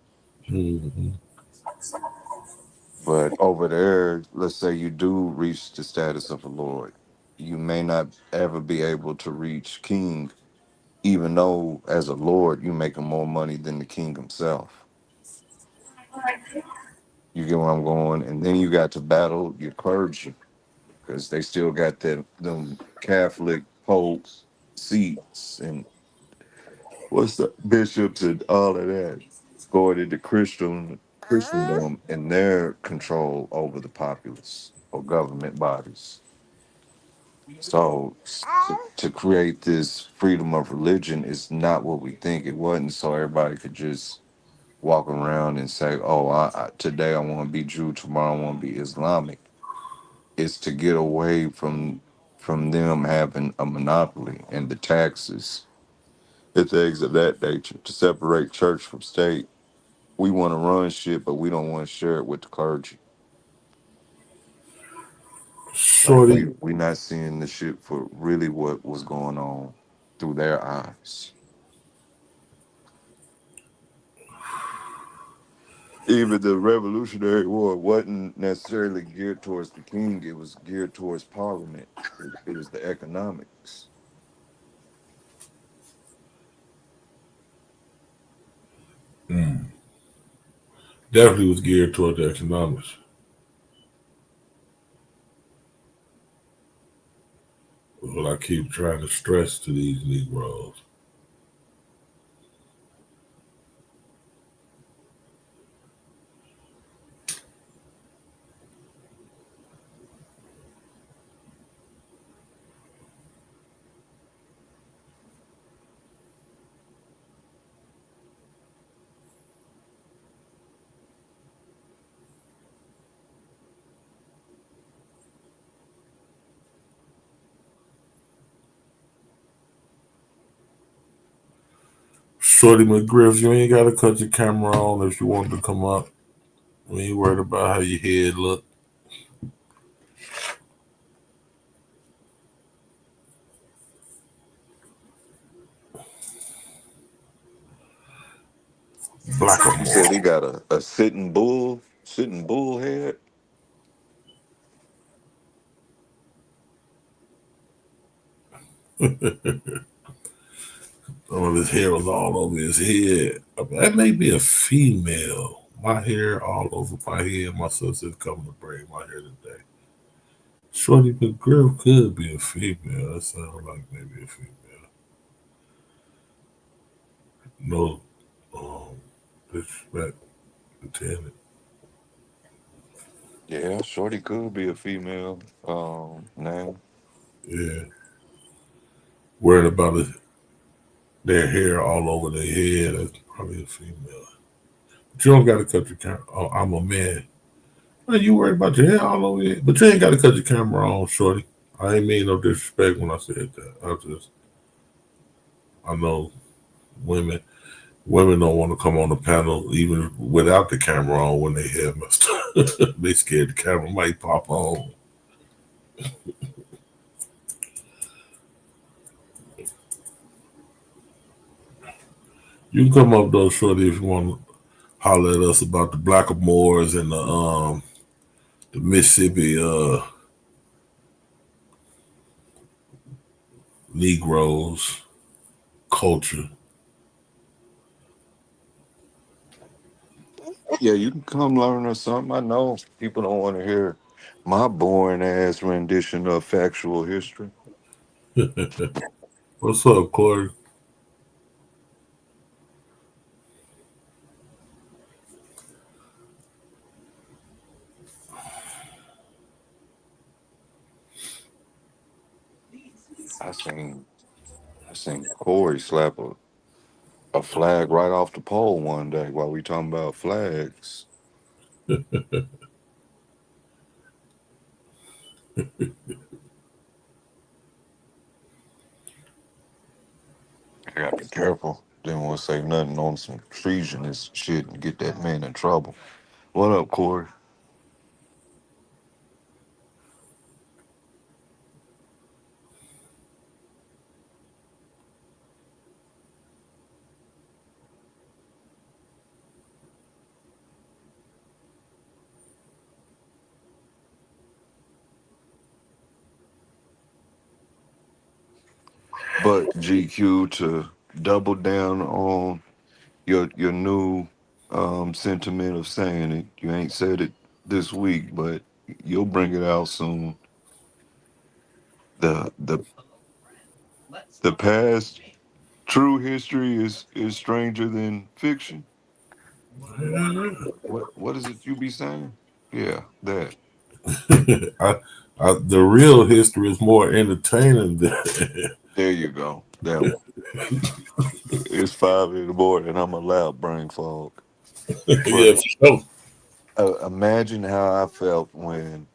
Hmm. But over there, let's say you do reach the status of a Lord, you may not ever be able to reach King, even though as a Lord you making more money than the King himself. You get where I'm going, and then you got to battle your clergy because they still got them Catholic popes seats and what's the bishops and all of that going into Christendom and their control over the populace or government bodies. So to create this freedom of religion is not what we think. It wasn't so everybody could just walk around and say, "Oh, today I want to be Jew, tomorrow I want to be Islamic." It's to get away from them having a monopoly and the taxes and things of that nature. To separate church from state, we want to run shit, but we don't want to share it with the clergy. Like Shorty, we not seeing the shit for really what was going on through their eyes. Even the Revolutionary War wasn't necessarily geared towards the king; it was geared towards Parliament. It was the economics. definitely was geared toward the economics. Is what I keep trying to stress to these Negroes. Shorty McGriff, you ain't gotta cut your camera on if you want to come up. We ain't worried about how your head look. You said he Blackamore. got a sitting bull head. Some of his hair was all over his head. That may be a female. My hair all over my head. My sister's coming to braid my hair today. Shorty McGriff could be a female. That sounds like maybe a female. No disrespect intended. Yeah, Shorty could be a female name. Yeah. Worried about their hair all over their head. That's probably a female. But you don't got to cut your camera. Oh, I'm a man. Man, you worried about your hair all over your head? But you ain't got to cut your camera on, Shorty. I ain't mean no disrespect when I said that. I know women women don't want to come on the panel even without the camera on when they hair messed up. They scared the camera might pop on. You can come up though, Shorty, if you want to holler at us about the Blackamoors and the Mississippi Negroes culture. Yeah, you can come learn or something. I know people don't want to hear my boring ass rendition of factual history. What's up, Corey? I seen I seen Corey slap a flag right off the pole one day while we talking about flags. I gotta be careful. Didn't want to say nothing on some treasonous shit and get that man in trouble. What up, Corey? But GQ, to double down on your new sentiment of saying it. You ain't said it this week, but you'll bring it out soon. The the the past true history is stranger than fiction. What is it you be saying? Yeah, that. I, the real history is more entertaining than There you go. That one. It's 5 in the morning. I'm a loud brain fog. yeah, But for sure. imagine how I felt when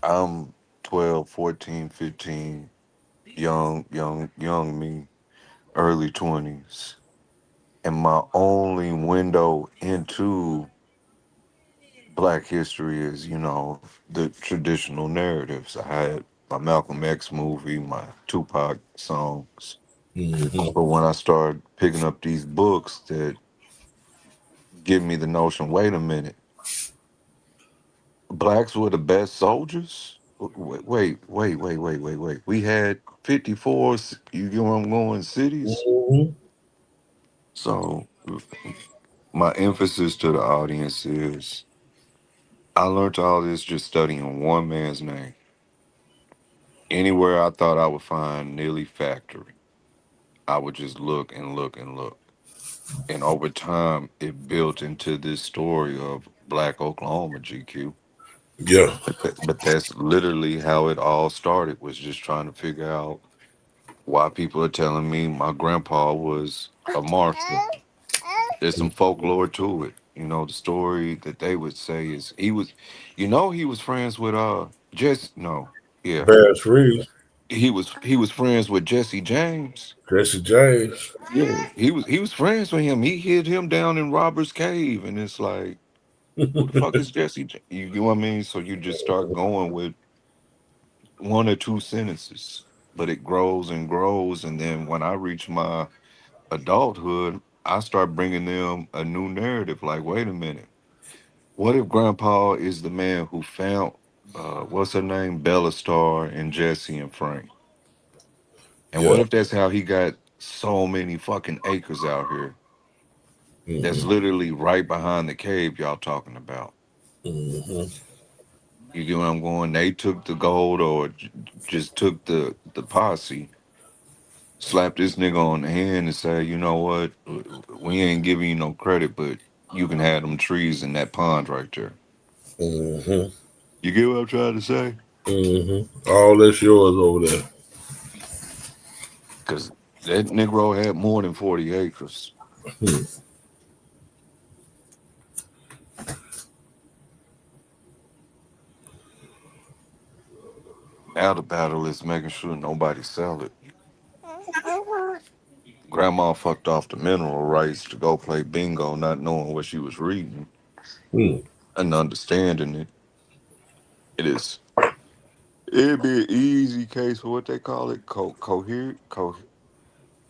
I'm 12, 14, 15, young me, early 20s. And my only window into Black history is, the traditional narratives. I had my Malcolm X movie, my Tupac songs. Hmm. But when I started picking up these books that give me the notion, wait a minute, blacks were the best soldiers? Wait. We had 54, you get where I'm going, cities? Hmm. So my emphasis to the audience is I learned all this just studying one man's name. Anywhere I thought I would find Neely Factory, I would just look and look and look. And over time, it built into this story of Black Oklahoma, GQ. Yeah, But that's literally how it all started, was just trying to figure out why people are telling me my grandpa was a marshal. There's some folklore to it. The story that they would say is he was friends with Jesse. No, yeah, Bass Reeves, he was friends with Jesse James. Jesse James. Yeah, he was friends with him. He hid him down in Robert's Cave, and it's like, who the fuck is Jesse? You know what I mean? So you just start going with one or two sentences, but it grows and grows, and then when I reach my adulthood, I start bringing them a new narrative. Like, wait a minute, what if Grandpa is the man who found what's her name, Bella Star and Jesse and Frank? And what Yeah. if that's how he got so many fucking acres out here? That's Mm-hmm. literally right behind the cave y'all talking about. Mm-hmm. You get where I'm going? They took the gold or just took the posse, slapped this nigga on the hand and say, you know what? We ain't giving you no credit, but you can have them trees in that pond right there. Mm-hmm. You get what I'm trying to say? Mm-hmm. All that's yours over there. Because that Negro had more than 40 acres. Now the battle is making sure nobody sell it. Grandma fucked off the mineral rights to go play bingo, not knowing what she was reading and understanding it. It is. It'd be an easy case for what they call it,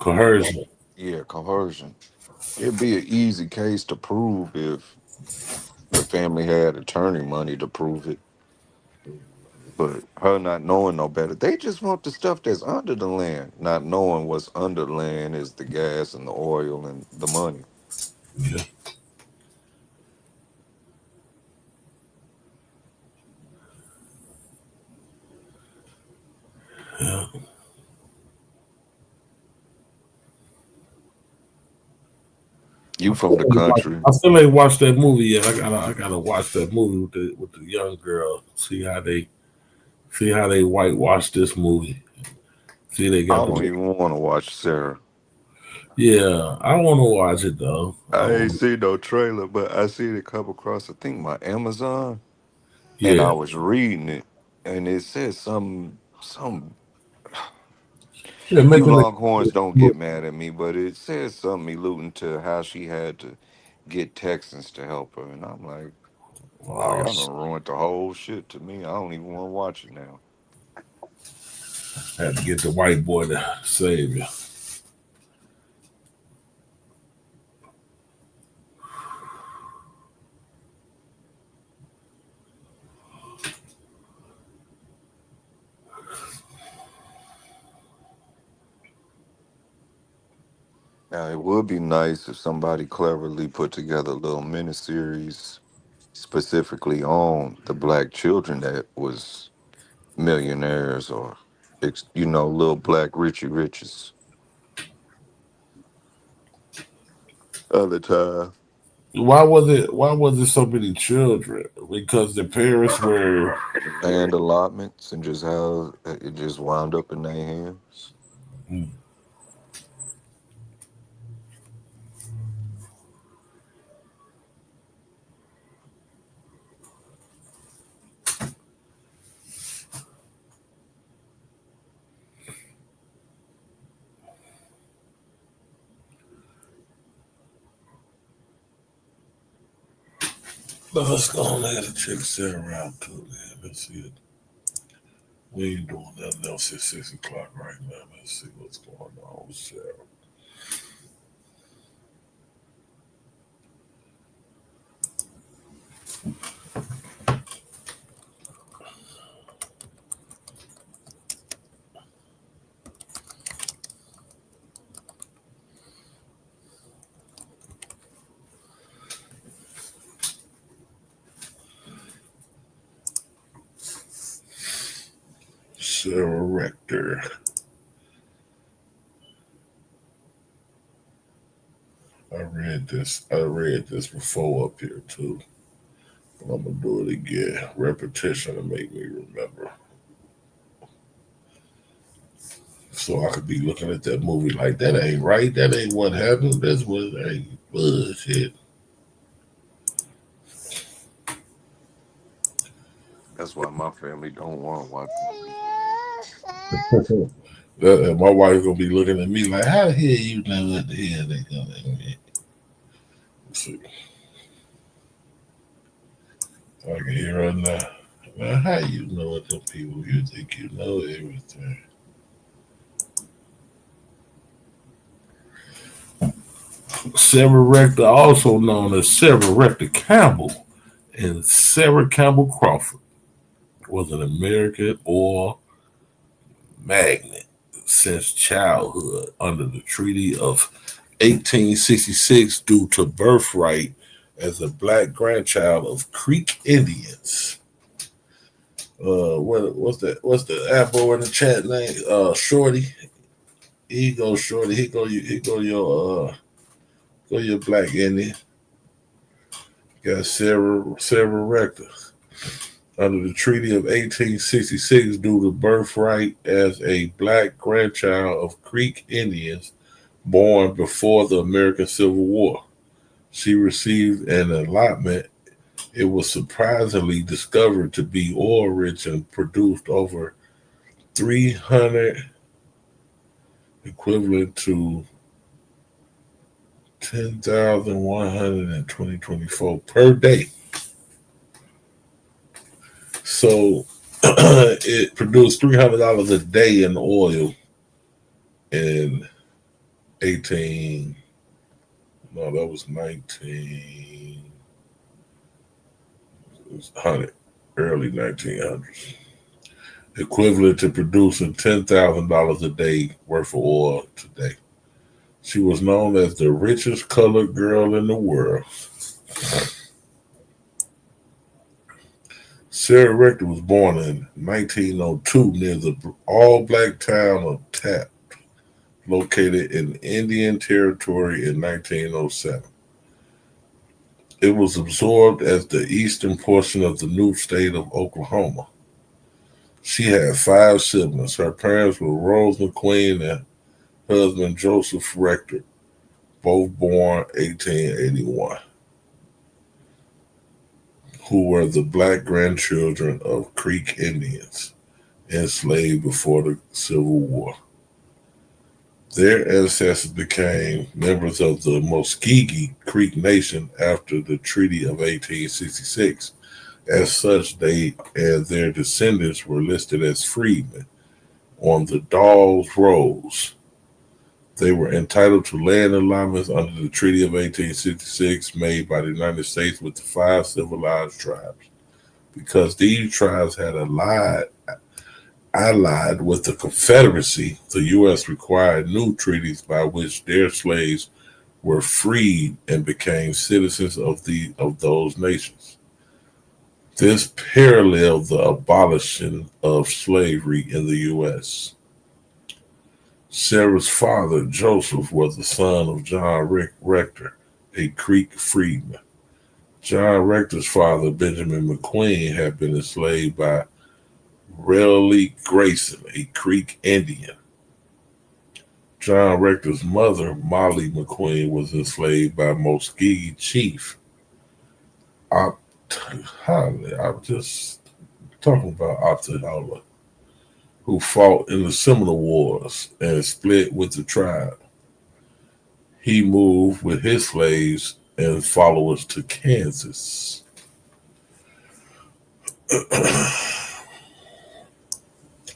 Coercion. yeah, coercion. It'd be an easy case to prove if the family had attorney money to prove it. But her not knowing no better, they just want the stuff that's under the land, not knowing what's under the land is the gas and the oil and the money. Yeah. Yeah. You from the country. I still ain't watched that movie yet. I gotta watch that movie with the young girl. See how they whitewash this movie. See they I got don't the even want to watch Sarah. yeah. I want to watch it though. I ain't seen no trailer, but I seen it come across, I think, my Amazon, and I Yeah. was reading it, and it said some. Yeah, You making Longhorns don't it. get mad at me, but it says something alluding to how she had to get Texans to help her, and I'm like, oh, Oh, y'all done ruined the whole shit to me. I don't even want to watch it now. had to get the white boy to save you. Now, it would be nice if somebody cleverly put together a little miniseries specifically on the black children that was millionaires or, little black Richie Riches. Other time, Why was it so many children? Because the parents were land allotments and just how it just wound up in their hands. But let's go on ahead and check Sarah out too, man. Let's see it. We ain't doing nothing else at 6 o'clock right now. Let's see what's going on with Sarah. Sarah Rector. I read this before up here too. But I'm gonna do it again. Repetition to make me remember. So I could be looking at that movie like that ain't right. That ain't what happened. That's what ain't bullshit. That's why my family don't want to watch My wife gonna be looking at me like, how the hell you know what the hell they gonna do? See. I can hear her now. Now, how you know what them people? You think you know everything? Sarah Rector, also known as Sarah Rector Campbell, and Sarah Campbell Crawford, was an American oil magnate since childhood under the Treaty of 1866 due to birthright as a black grandchild of Creek Indians. What's the apple in the chat name? Shorty. Here you go, Shorty. Go your black Indian. Got Sarah Rector. Under the Treaty of 1866, due to birthright as a black grandchild of Creek Indians born before the American Civil War. She received an allotment. It was surprisingly discovered to be oil rich and produced over 300, equivalent to 10,100 in 2024 per day. So it produced $300 a day in oil in 18. No, that was 19. It was 100, early 1900s. Equivalent to producing $10,000 a day worth of oil today. She was known as the richest colored girl in the world. Sarah Rector was born in 1902 near the all-black town of Taft, located in Indian Territory in 1907. It was absorbed as the eastern portion of the new state of Oklahoma. She had 5 siblings. Her parents were Rose McQueen and husband Joseph Rector, both born 1881, who were the black grandchildren of Creek Indians enslaved before the Civil War. Their ancestors became members of the Muskogee Creek Nation after the Treaty of 1866. As such, they and their descendants were listed as freedmen on the Dawes Rolls. They were entitled to land allotments under the Treaty of 1866 made by the United States with the 5 civilized tribes. Because these tribes had allied with the Confederacy, the U.S. required new treaties by which their slaves were freed and became citizens of those nations. This paralleled the abolition of slavery in the U.S. Sarah's father, Joseph, was the son of John Rector, a Creek freedman. John Rector's father, Benjamin McQueen, had been enslaved by Raleigh Grayson, a Creek Indian. John Rector's mother, Molly McQueen, was enslaved by Muskogee chief. I'm just talking about Optahala, who fought in the Seminole Wars and split with the tribe. He moved with his slaves and followers to Kansas.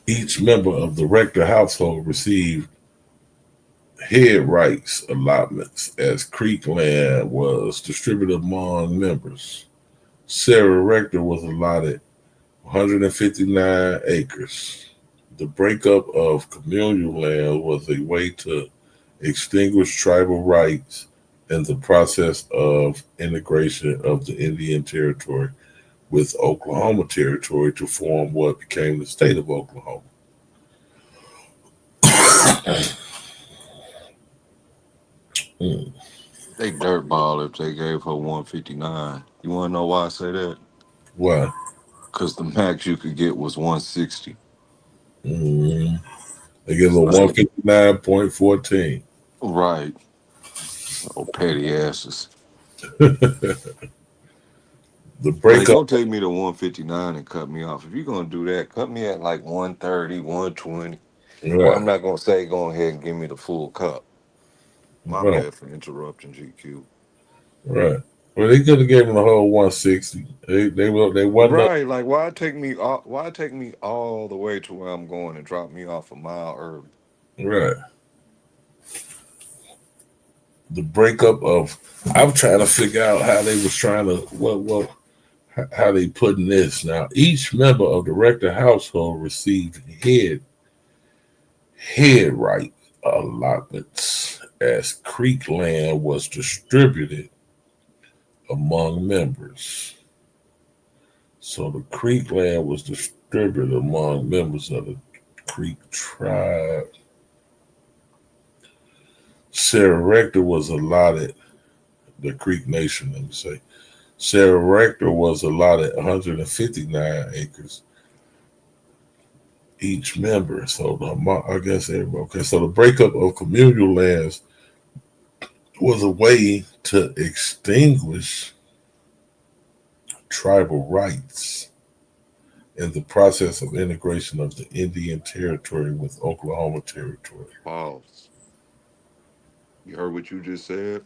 Each member of the Rector household received head rights allotments as Creek land was distributed among members. Sarah Rector was allotted 159 acres. The breakup of communal land was a way to extinguish tribal rights and the process of integration of the Indian Territory with Oklahoma Territory to form what became the state of Oklahoma. They dirtball if they gave her 159. You want to know why I say that? Why? Because the max you could get was 160. They give her 159.14. Right. Oh, petty asses. The But breakup. don't take me to 159 and cut me off. If you're going to do that, cut me at like 130, 120. Well, Right. I'm not going to say go ahead and give me the full cup. My Right. bad for interrupting, GQ. Right. Well, they could have given the whole 160. They wasn't Right. Like, why take me all the way to where I'm going and drop me off a mile early? right. the breakup of. I'm trying to figure out how they was trying to how they putting this. Now, each member of the Rector household received head right allotments as creek land was distributed among members. So the creek land was distributed among members of the Creek tribe. Sarah Rector was allotted the Creek Nation, let me say. Sarah Rector was allotted 159 acres each member. So I guess everybody. Okay, so the breakup of communal lands was a way to extinguish tribal rights in the process of integration of the Indian Territory with Oklahoma Territory. Pause. You heard what you just said?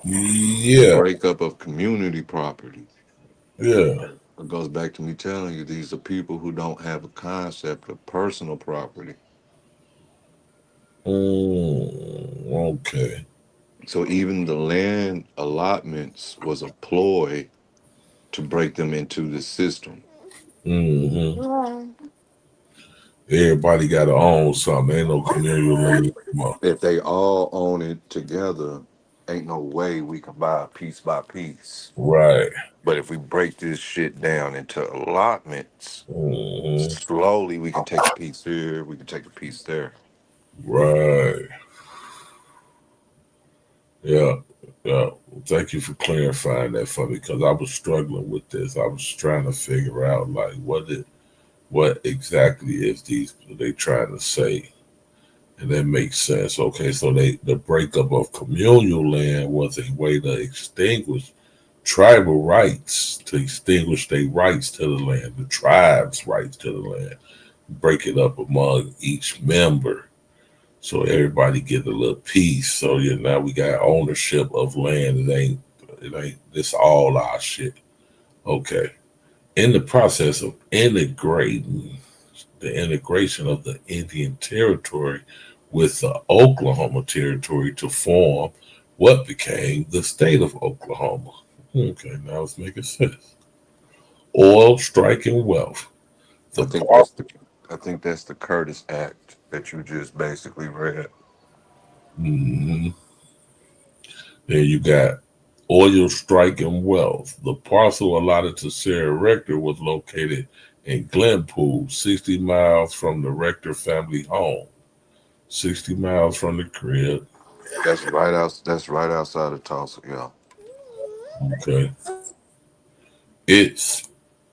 Yeah. Breakup of community property. Yeah. It goes back to me telling you these are people who don't have a concept of personal property. Okay. So even the land allotments was a ploy to break them into the system. Mm-hmm. Everybody got to own something. Ain't no community land. If they all own it together, ain't no way we can buy piece by piece. Right. But if we break this shit down into allotments, slowly we can take a piece here, we can take a piece there. Right. Yeah. Yeah. Thank you for clarifying that for me because I was struggling with this. I was trying to figure out like what exactly is they trying to say. And that makes sense. Okay, so the breakup of communal land was a way to extinguish tribal rights, to extinguish their rights to the land, the tribe's rights to the land, break it up among each member. So everybody get a little piece. So now we got ownership of land. It ain't this all our shit. Okay. In the process of integrating the integration of the Indian Territory with the Oklahoma Territory to form what became the state of Oklahoma. Okay, now it's making sense. Oil striking wealth. I think that's the Curtis Act that you just basically read. Mm-hmm. Then you got oil striking wealth. The parcel allotted to Sarah Rector was located in Glenpool, 60 miles from the Rector family home. 60 miles from the crib. That's right outside of Tulsa, yeah. Okay. Its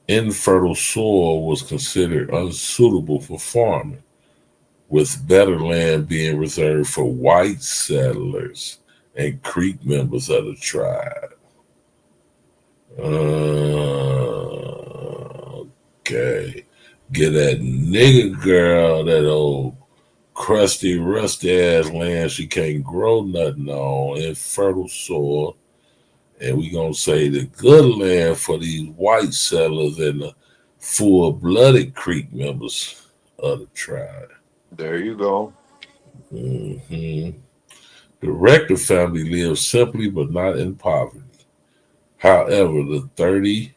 infertile soil was considered unsuitable for farming, with better land being reserved for white settlers and Creek members of the tribe. Okay. Get that nigga girl, that old crusty, rusty ass land she can't grow nothing on, infertile soil. And we gonna say the good land for these white settlers and the full-blooded Creek members of the tribe. There you go. Mm-hmm. The Rector family lived simply but not in poverty. However, the 30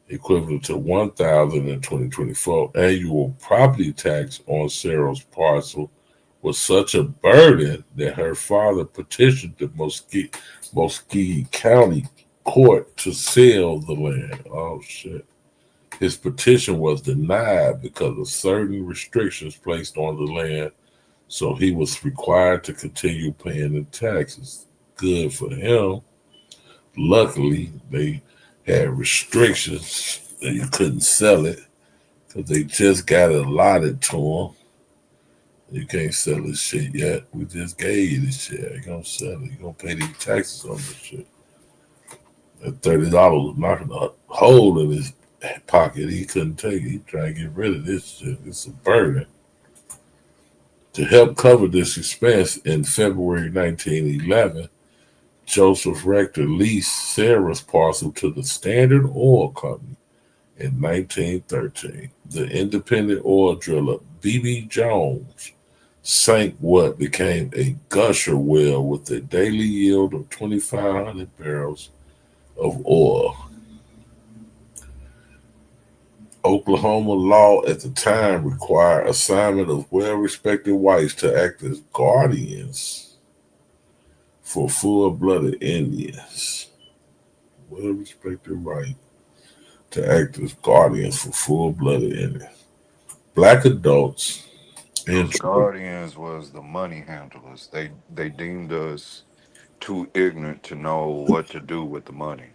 equivalent to 1,000 in 2024 annual property tax on Sarah's parcel was such a burden that her father petitioned the Muscogee County Court to sell the land. Oh shit. His petition was denied because of certain restrictions placed on the land, so he was required to continue paying the taxes. Good for him. Luckily, they had restrictions that you couldn't sell it because they just got it allotted to them. You can't sell this shit yet. We just gave you this shit. You gonna sell it. You gonna pay these taxes on this shit. That $30 was knocking a hole in his pocket. He couldn't take it. He trying to get rid of this shit. It's a burden. To help cover this expense, in February 1911, Joseph Rector leased Sarah's parcel to the Standard Oil Company. In 1913, the independent oil driller B.B. Jones sank what became a gusher well with a daily yield of 2,500 barrels of oil. Oklahoma law at the time required assignment of well-respected whites to act as guardians for full-blooded Indians. Well-respected right to act as guardians for full-blooded Indians. Black adults and Those guardians was the money handlers. They deemed us too ignorant to know what to do with the money.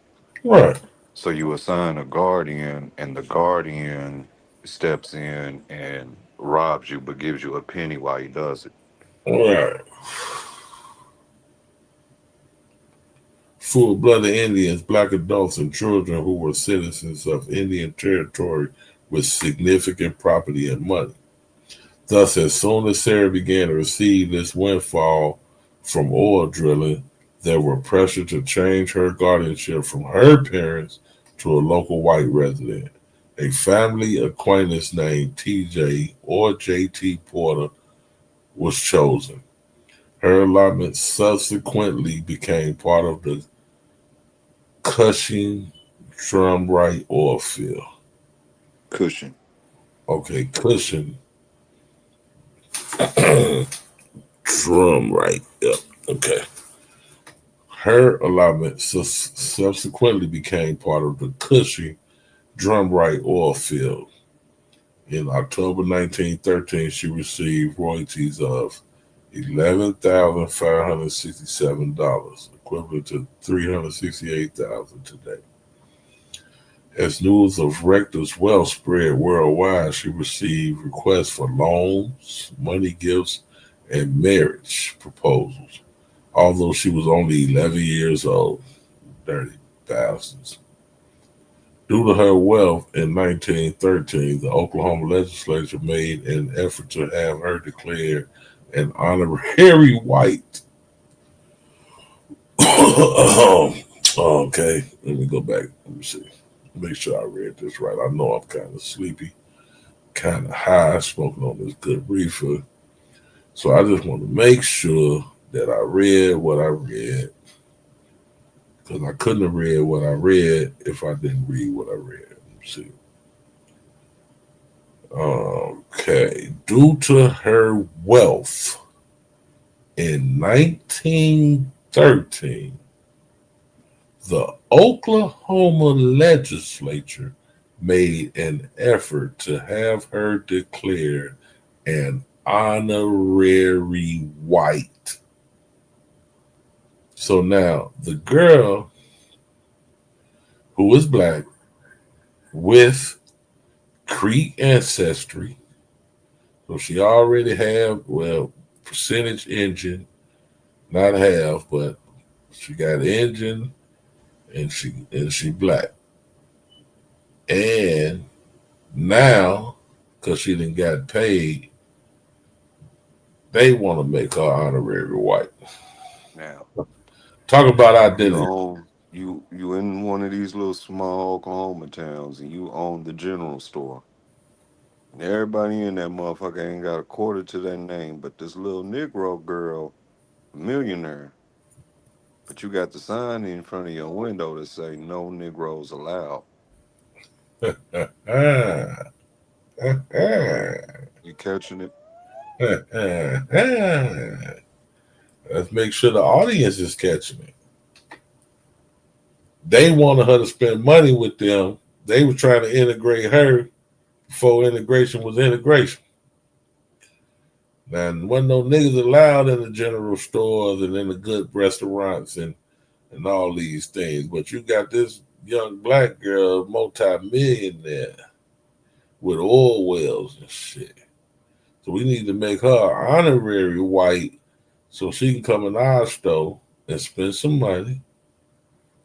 right, So you assign a guardian, and the guardian steps in and robs you, but gives you a penny while he does it. right. Full-blooded Indians, black adults, and children who were citizens of Indian territory with significant property and money. Thus, as soon as Sarah began to receive this windfall from oil drilling, there were pressure to change her guardianship from her parents to a local white resident. A family acquaintance named TJ or JT Porter was chosen. Her allotment subsequently became part of the Cushing Drumright oil field. Cushion. Okay, Cushing Drumright. Yep. Okay. Her allotment subsequently became part of the Cushing Drumright oil field. In October 1913, she received royalties of $11,567, equivalent to $368,000 today. As news of Rector's wealth spread worldwide, she received requests for loans, money gifts, and marriage proposals. Although she was only 11 years old, dirty bastards. Due to her wealth in 1913, the Oklahoma legislature made an effort to have her declared an honorary white. Okay, let me go back. Let me see. Make sure I read this right. I know I'm kind of sleepy, kind of high, smoking on this good reefer. So I just want to make sure that I read what I read, because I couldn't have read what I read if I didn't read what I read. Let's see. Okay. Due to her wealth in 1913, the Oklahoma legislature made an effort to have her declared an honorary white. So now the girl who is black with Creek ancestry, so she already have, well, percentage Indian, not half, but she got Indian and she black. And now, because she didn't got paid, they want to make her honorary white. Now, Talk about you identity. own you in one of these little small Oklahoma towns, and you own the general store. And everybody in that motherfucker ain't got a quarter to their name, but this little Negro girl, millionaire. But you got the sign in front of your window that say no Negroes allowed. You catching it? Let's make sure the audience is catching it. They wanted her to spend money with them. They were trying to integrate her before integration was integration. Now, wasn't no niggas allowed in the general stores and in the good restaurants and all these things. But you got this young black girl, multi-millionaire, with oil wells and shit. So we need to make her honorary white so she can come in our store and spend some money,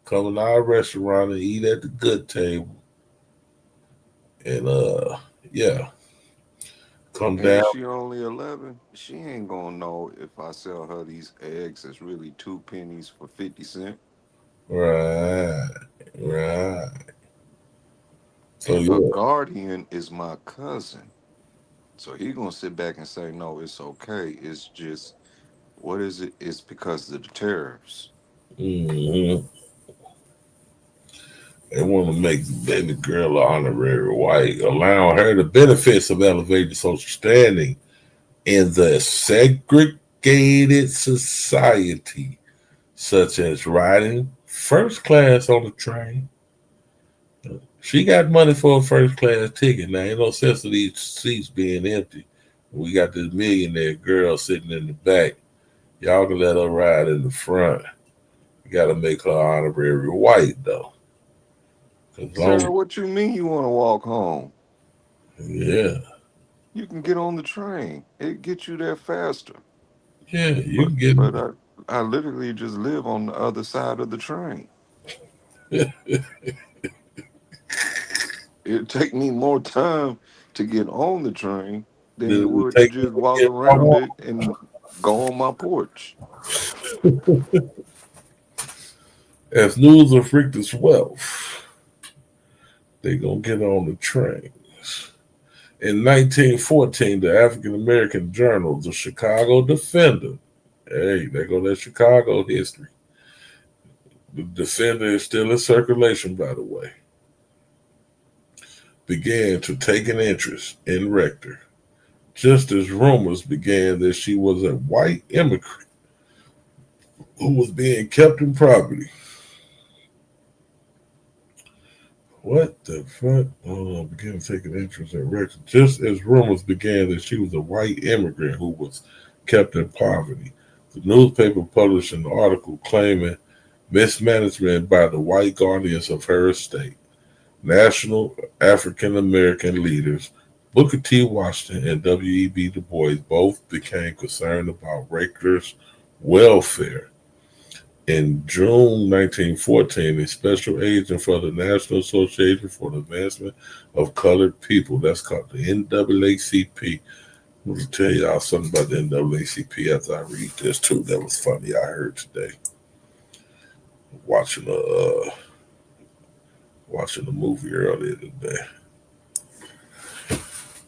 come in our restaurant and eat at the good table. And yeah, come And down. if she only 11, she ain't gonna know if I sell her these eggs that's really 2 pennies for 50 cents. Right, right. So And a yeah, guardian is my cousin. So he gonna sit back and say, no, it's okay. It's just, what is it? It's because of the tariffs. Mm-hmm. They want to make the baby girl an honorary white, allowing her the benefits of elevated social standing in the segregated society, such as riding first class on the train. She got money for a first class ticket. Now, ain't no sense of these seats being empty. We got this millionaire girl sitting in the back. Y'all can let her ride in the front. You got to make her honorary white, though. As Sir, long, what you mean you want to walk home? yeah, You can get on the train. It gets you there faster. yeah, you But can get. but I literally just live on the other side of the train. It'd take me more time to get on the train than it to would to take just walk it from around it and go on my porch. as news of Richter's wealth, they gonna get on the trains. In 1914, the African American journal, the Chicago Defender, hey, there go that Chicago history. The Defender is still in circulation, by the way, began to take an interest in Rector, just as rumors began that she was a white immigrant who was being kept in poverty. What the fuck? Oh, began to take an interest in Rector, just as rumors began that she was a white immigrant who was kept in poverty. The newspaper published an article claiming mismanagement by the white guardians of her estate. National African American leaders Booker T. Washington and W.E.B. Du Bois both became concerned about Rector's welfare. In June 1914, a special agent for the National Association for the Advancement of Colored People, that's called the NAACP. I'm going to tell y'all something about the NAACP after I read this, too. That was funny, I heard today. Watching a movie earlier today.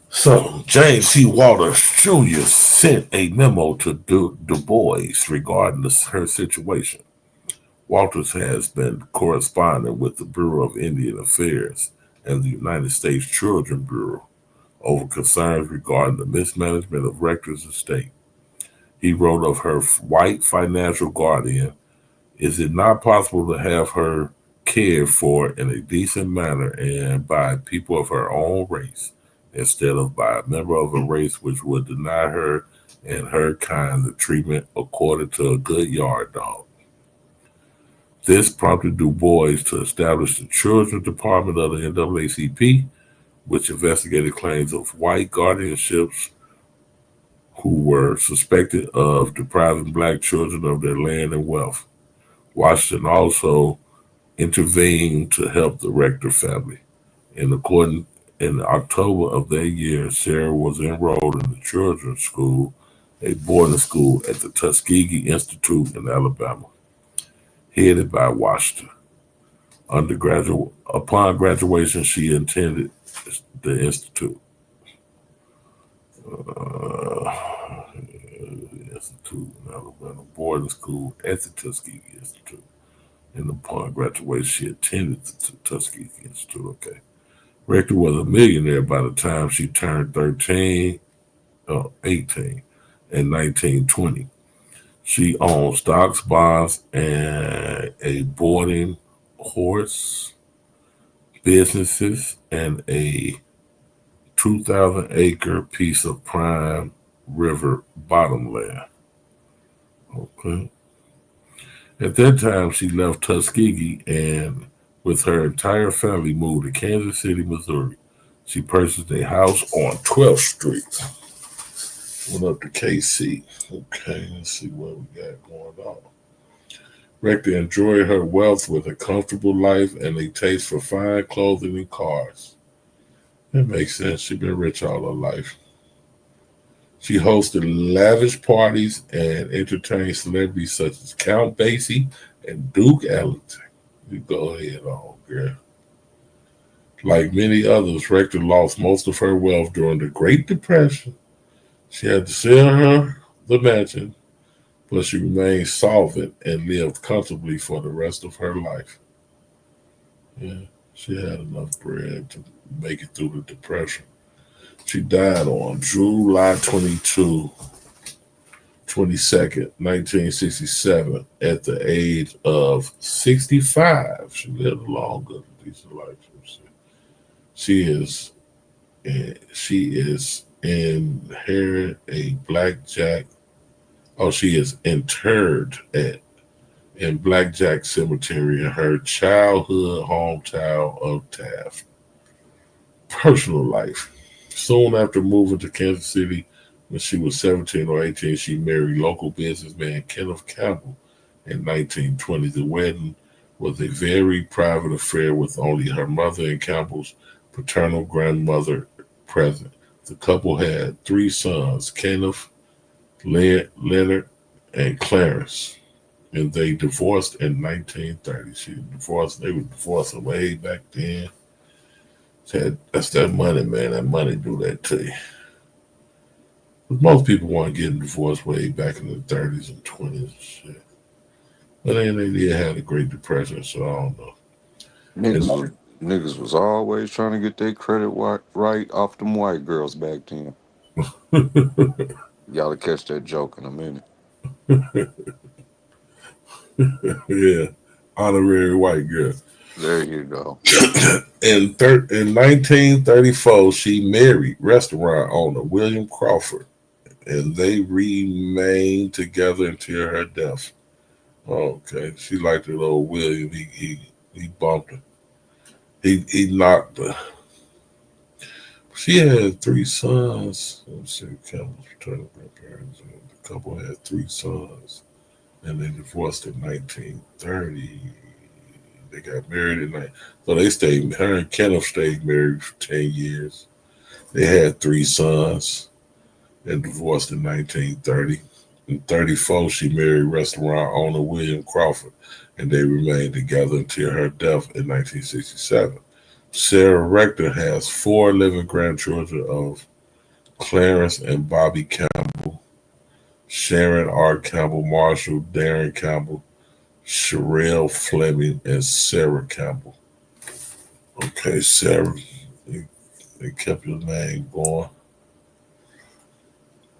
So, James C. Walters Jr. sent a memo to Du Bois regarding her situation. Walters has been corresponding with the Bureau of Indian Affairs and the United States Children Bureau over concerns regarding the mismanagement of Rector's estate. He wrote of her white financial guardian, "Is it not possible to have her cared for in a decent manner and by people of her own race, instead of by a member of a race which would deny her and her kind the treatment accorded to a good yard dog?" This prompted Du Bois to establish the Children's Department of the NAACP, which investigated claims of white guardianships who were suspected of depriving black children of their land and wealth. Washington also intervened to help the Rector family. In October of that year, Sarah was enrolled in the children's school, a boarding school at the Tuskegee Institute in Alabama, headed by Washington. Upon graduation, she attended the institute. Institute in Alabama, boarding school at the Tuskegee Institute. And upon graduation, she attended the Tuskegee Institute. Okay. Rector was a millionaire by the time she turned 18 in 1920. She owned stocks, bonds, and a boarding horse businesses and a 2,000-acre piece of prime river bottomland. Okay. At that time, she left Tuskegee and, with her entire family, moved to Kansas City, Missouri. She purchased a house on 12th Street. Went up to KC. Okay, let's see what we got going on. Rector enjoyed her wealth with a comfortable life and a taste for fine clothing and cars. It makes sense. She's been rich all her life. She hosted lavish parties and entertained celebrities such as Count Basie and Duke Ellington. You go ahead on, girl. Like many others, Rector lost most of her wealth during the Great Depression. She had to sell the mansion, but she remained solvent and lived comfortably for the rest of her life. Yeah, she had enough bread to make it through the Depression. She died on July 22nd, 1967, at the age of 65. She lived a long, good, decent life. She is she is inherit a blackjack. Oh, she is interred at in Blackjack Cemetery in her childhood hometown of Taft. Personal life. Soon after moving to Kansas City, when she was 17 or 18, she married local businessman Kenneth Campbell in 1920. The wedding was a very private affair with only her mother and Campbell's paternal grandmother present. The couple had three sons, Kenneth, Leonard, and Clarence, and they divorced in 1930. They were divorced way back then. That's that money, man. That money do that to you. But most people weren't getting divorced way back in the 30s and 20s and shit. But then they did have the Great Depression, so I don't know. Niggas was always trying to get their credit right off them white girls back then. Y'all will catch that joke in a minute. Yeah, honorary white girl. There you go. In 1934, she married restaurant owner William Crawford, and they remained together until her death. Okay, she liked that old William. He bumped her. He knocked her. She had three sons. Let's see, Campbell's paternal grandparents. The couple had three sons, and they divorced in 1930. They got married in so they stayed. Her and Kenneth stayed married for 10 years. They had three sons and divorced in 1930. In 34, she married restaurant owner William Crawford, and they remained together until her death in 1967. Sarah Rector has four living grandchildren of Clarence and Bobby Campbell, Sharon R. Campbell Marshall, Darren Campbell, Sherelle Fleming, and Sarah Campbell. Okay, Sarah, they kept your name going.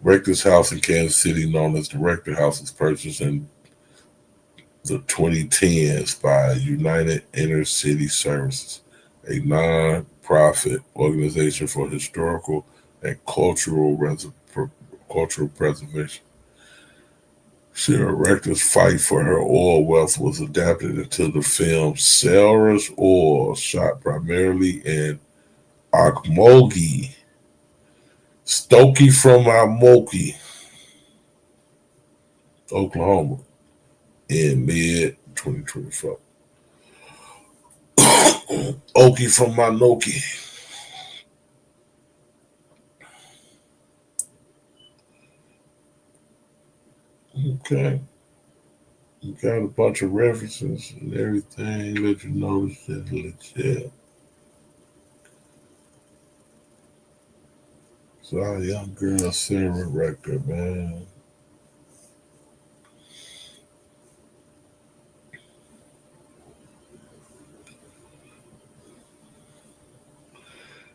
Rector's house in Kansas City, known as the Rector House, was purchased in the 2010s by United Inner City Services, a non-profit organization for historical and cultural preservation. Sarah Rector's fight for her oil wealth was adapted into the film Sarah's Oil, shot primarily in Okmulgee, Stokey from Okmulgee, Oklahoma, in mid 2024. Okie from Manoki. Okay. You got a bunch of references and everything. Let you know it's legit. So our young girl Sarah Rector, man.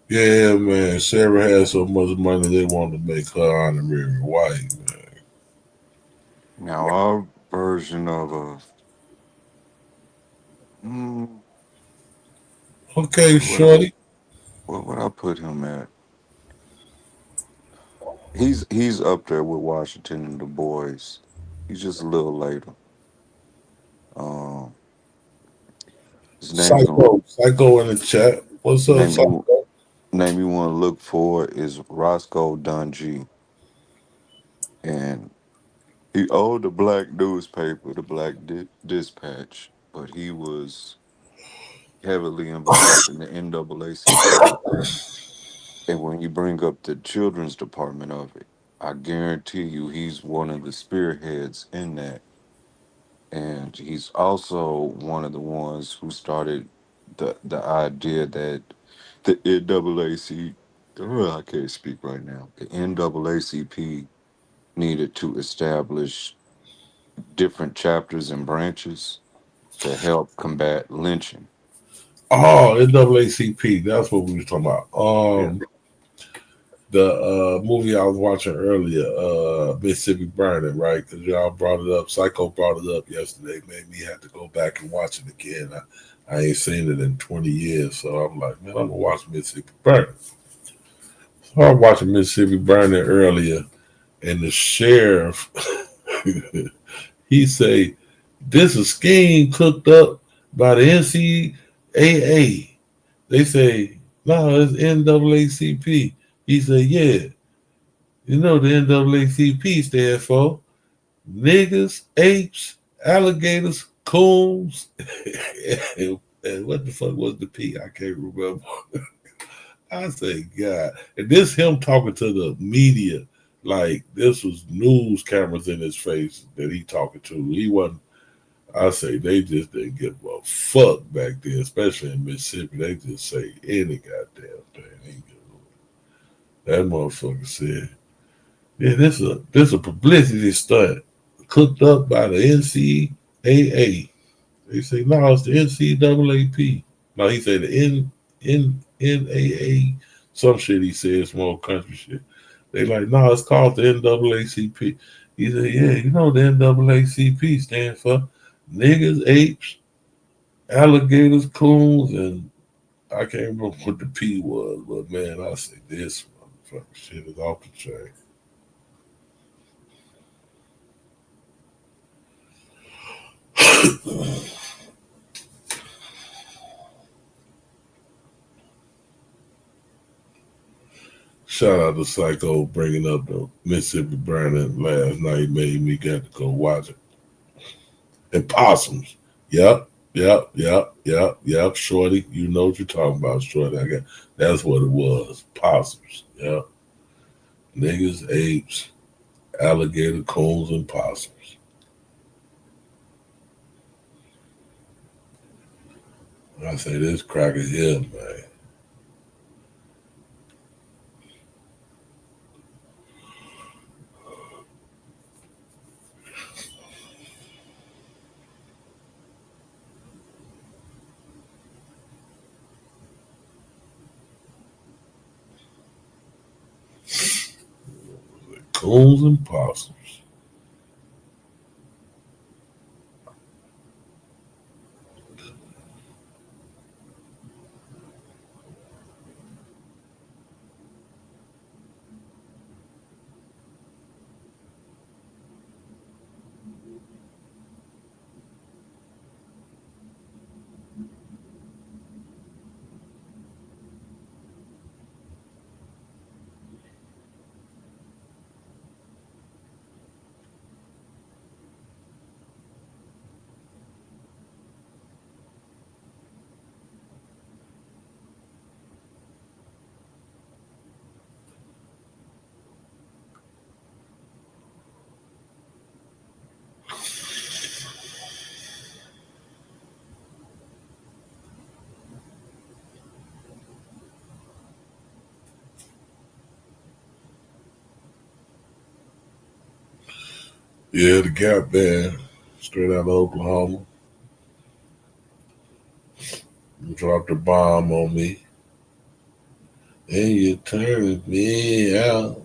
Yeah, man. Sarah had so much money they wanted to make her honorary white, man. Now our version of a Okay, shorty. What would I put him at? He's up there with Washington and Du Bois. He's just a little later. Um, his name's on Psycho in the chat. What's up, name you Psycho? name you want to look for is Roscoe Dungy, and he owned the black newspaper, the Black Dispatch, but he was heavily involved in the NAACP. And when you bring up the children's department of it, I guarantee you he's one of the spearheads in that. And he's also one of the ones who started the idea that The NAAC, I can't speak right now. The NAACP needed to establish different chapters and branches to help combat lynching. Oh, NAACP. That's what we was talking about. Yeah. The movie I was watching earlier, Mississippi Burning, right? Because y'all brought it up. Psycho brought it up yesterday. Made me have to go back and watch it again. I ain't seen it in 20 years, so I'm like, man, I'm gonna watch Mississippi Burning. So I'm watching Mississippi Burning earlier, and the sheriff, he say, this is a scheme cooked up by the NCAA. They say, no, it's NAACP. He said, yeah. You know the NAACP stands for niggas, apes, alligators, coons, and what the fuck was the P? I can't remember. I say, God. And this him talking to the media like this was news cameras in his face that he talking to. He wasn't. I say they just didn't give a fuck back then, especially in Mississippi. They just say any goddamn thing. That motherfucker said, yeah, this a publicity stunt cooked up by the NCAA. They say, no, it's the NCAAP. No, he said the NAA, some shit he said, small country shit. They like, no, it's called the NAACP. He said, yeah, you know the NAACP stands for niggas, apes, alligators, coons, and I can't remember what the P was, but man, I say this motherfucking shit is off the chain. Shout out to Psycho bringing up the Mississippi Burning last night. Made me get to go watch it. And possums. Yep. Shorty, you know what you're talking about, Shorty. That's what it was. Possums. Yep. Niggas, apes, alligator, coons, and possums. I say this cracker here, man. Coons and possums. Yeah, the Gap Band, straight out of Oklahoma, dropped a bomb on me. And you turned me out.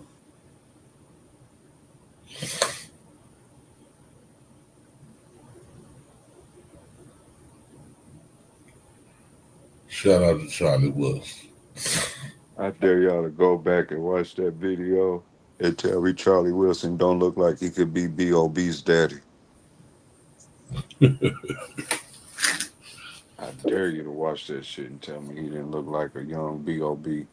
Shout out to Charlie Wilson. I dare y'all to go back and watch that video and tell me Charlie Wilson don't look like he could be B.O.B.'s daddy. I dare you to watch that shit and tell me he didn't look like a young B.O.B.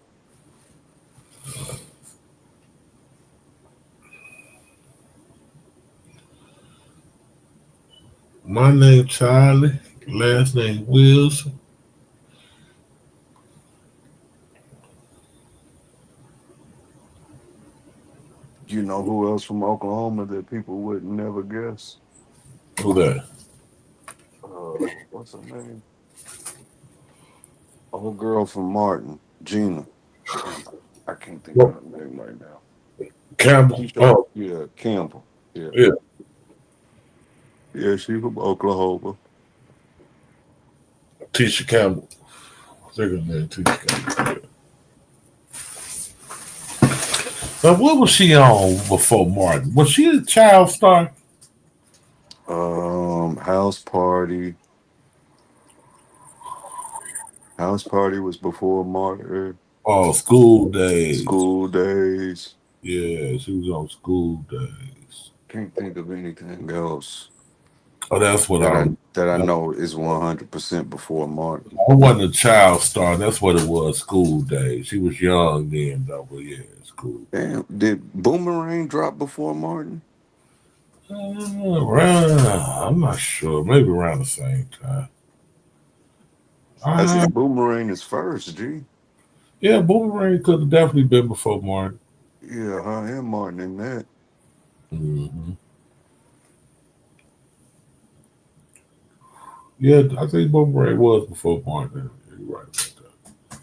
My name Charlie, last name Wilson. You know who else from Oklahoma that people would never guess? Who that? What's her name? Old girl from Martin, Gina. I can't think of Well, her name right now. Campbell. Oh, Yeah, Campbell. Yeah. yeah. Yeah, she from Oklahoma. Tisha Campbell. I think her name Tisha Campbell. Yeah. Now, what was she on before Martin? Was she a child star? House Party. House Party was before Martin. Oh, School Days. School Days. Yeah, she was on School Days. Can't think of anything else. Oh, that's what I know is 100% before Martin. I wasn't a child star. That's what it was. School Days. She was young then, though. But yeah, School. Damn, did Boomerang drop before Martin? I'm not sure. Maybe around the same time. I think Boomerang is first, G. Yeah, Boomerang could have definitely been before Martin. Yeah, I am Martin in that. Mm-hmm. Yeah, I think Boomerang was before Martin. You're right about that.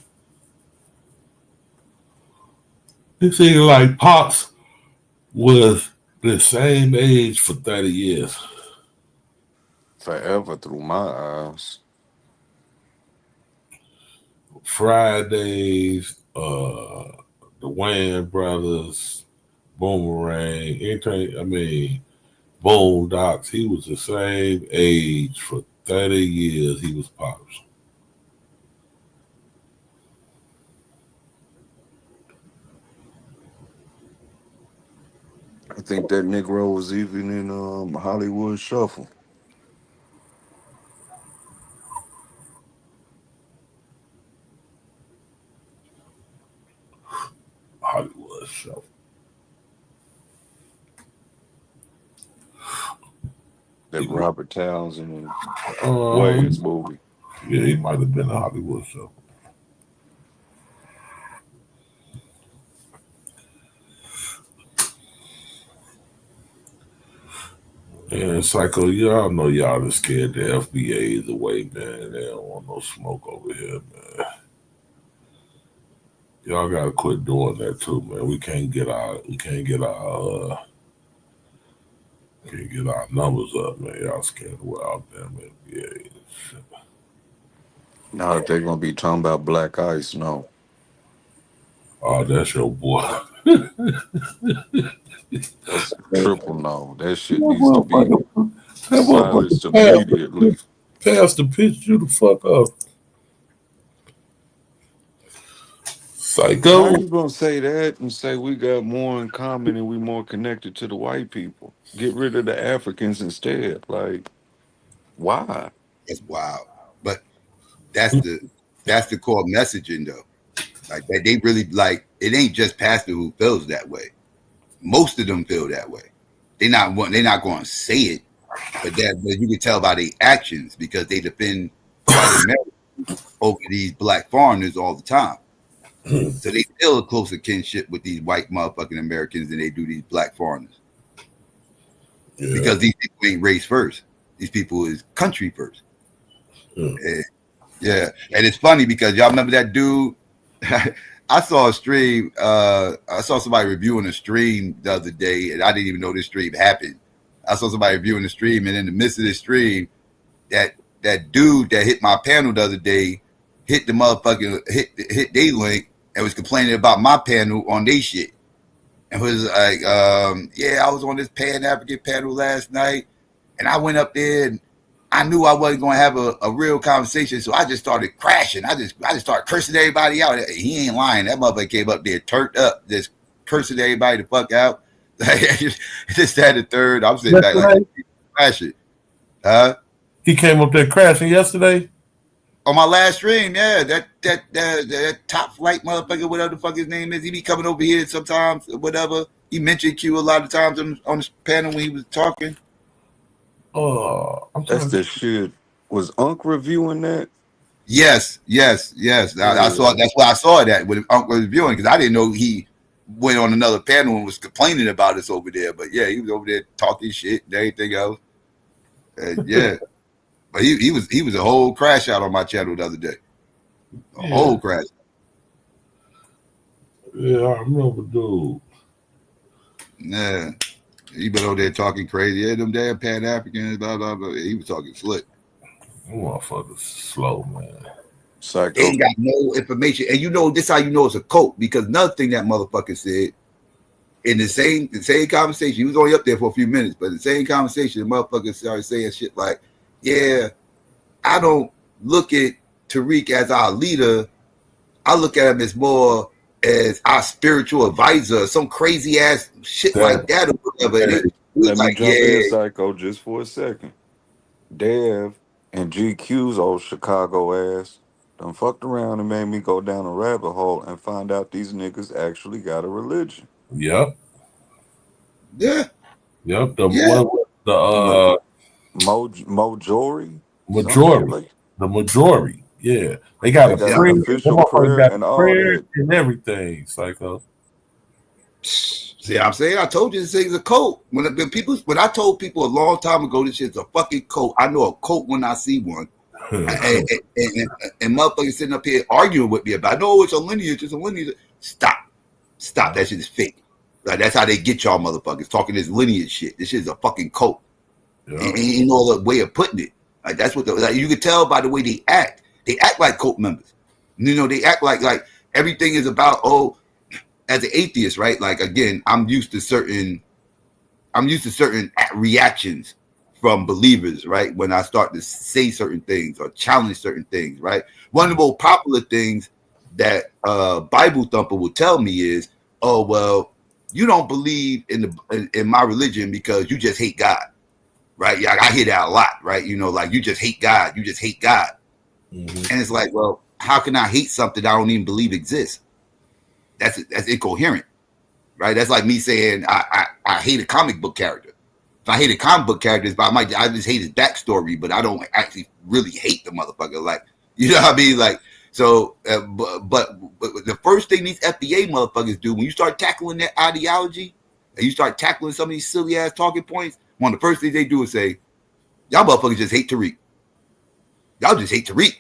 It seemed like Pops was the same age for 30 years. Forever through my eyes. Fridays, the Wayans brothers, Boomerang, anything, I mean, Boondocks, he was the same age for 30 years. He was Pops. I think that Negro was even in Hollywood Shuffle. Hollywood Shuffle. That Robert Townsend and Wayans movie. Yeah, he might have been a Hollywood Shuffle. And Psycho, y'all know y'all are scared the FBA is away, man. They don't want no smoke over here, man. Y'all gotta quit doing that too, man. We can't get our numbers up, man. Y'all scared the way out there, man. FBA. Now that they're gonna be talking about Black Ice, no. Oh, that's your boy. That's triple no. That shit needs to be silenced immediately. Pastor pitched you the fuck up. Psycho. How you gonna say that and say we got more in common and we more connected to the white people? Get rid of the Africans instead. Like, why? That's wild. But that's the core messaging though. Like they really like it ain't just Pastor who feels that way. Most of them feel that way. They're not going to say it, but you can tell by their actions because they defend white Americans over these black foreigners all the time. So they feel a closer kinship with these white motherfucking Americans than they do these black foreigners. Yeah. Because these people ain't race first. These people is country first. Yeah. And it's funny because y'all remember that dude? I saw a stream. I saw somebody reviewing a stream the other day, and I didn't even know this stream happened. I saw somebody reviewing the stream, and in the midst of the stream, that dude that hit my panel the other day hit the motherfucking hit they link and was complaining about my panel on they shit, and was like, yeah, I was on this Pan-African panel last night, and I went up there and I knew I wasn't going to have a real conversation, so I just started crashing. I just started cursing everybody out. He ain't lying. That motherfucker came up there, turned up, just cursing everybody the fuck out. Just had the third. I'm sitting back like crashing. He came up there crashing yesterday? On my last stream, yeah. That top flight motherfucker, whatever the fuck his name is, he be coming over here sometimes, whatever. He mentioned Q a lot of times on the panel when he was talking. That's the shit. Was Unc reviewing that? Yes. I saw. That's why I saw that when Unc was reviewing because I didn't know he went on another panel and was complaining about us over there. But yeah, he was over there talking shit and everything else. Yeah, but he was a whole crash out on my channel the other day. A whole crash. Yeah, I remember, dude. Yeah. He been over there talking crazy. Yeah, them damn Pan Africans, blah, blah, blah. He was talking slick. Them motherfuckers slow, man. They ain't got no information. And you know, this how you know it's a cult, because another thing that motherfucker said in the same conversation, he was only up there for a few minutes, but the same conversation, the motherfucker started saying shit like, yeah, I don't look at Tariq as our leader. I look at him as more as our spiritual advisor, some crazy ass shit like that or whatever. And it was Let me like, jump yeah. in, Psycho, just for a second. Dev and GQ's old Chicago ass done fucked around and made me go down a rabbit hole and find out these niggas actually got a religion. Yep. Yeah. Yep. Mojori? Majority. The majority. Yeah. They got They a got prayer. an official Them motherfuckers prayer got and all prayer that. and everything, Psycho. See, I'm saying, I told you this thing's a cult. When I told people a long time ago this shit's a fucking cult, I know a cult when I see one. and motherfuckers sitting up here arguing with me about, no, it's a lineage, it's a lineage. Stop. That shit is fake. Like, that's how they get y'all motherfuckers talking this lineage shit. This shit is a fucking cult. Ain't no other way of putting it. Like, that's what you can tell by the way they act. They act like cult members. You know, they act like everything is about, as an atheist, right? Like, again, I'm used to certain reactions from believers, right? When I start to say certain things or challenge certain things, right? One of the most popular things that Bible thumper will tell me is, oh, well, you don't believe in my religion because you just hate God, right? Yeah, I hear that a lot, right? You know, like, you just hate God. You just hate God. Mm-hmm. And it's like, well, how can I hate something I don't even believe exists? That's incoherent, right? That's like me saying I hate a comic book character. If I hate a comic book character, I just hate his backstory, but I don't actually really hate the motherfucker. Like, you know what I mean? Like, so, but the first thing these FBA motherfuckers do when you start tackling their ideology and you start tackling some of these silly ass talking points, one of the first things they do is say, y'all motherfuckers just hate Tariq. Y'all just hate Tariq.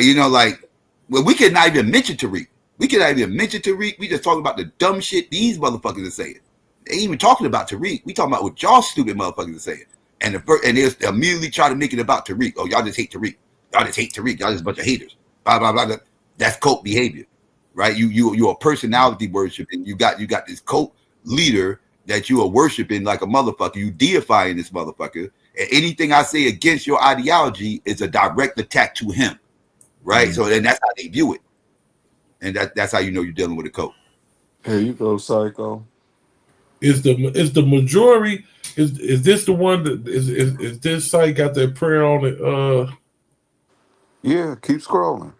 You know, like, well, we could not even mention Tariq. We just talking about the dumb shit these motherfuckers are saying. They ain't even talking about Tariq. We talking about what y'all stupid motherfuckers are saying. And they immediately try to make it about Tariq. Oh, y'all just hate Tariq. Y'all just hate Tariq. Y'all just a bunch of haters. Blah, blah, blah. That's cult behavior, right? You're a personality worshiping. You got this cult leader that you are worshiping like a motherfucker. You deifying this motherfucker. And anything I say against your ideology is a direct attack to him, right? So then that's how they view it. And that's how you know you're dealing with a cult. Here you go, Psycho. Is the majority? Is this the one that is this site got that prayer on it? Yeah, keep scrolling.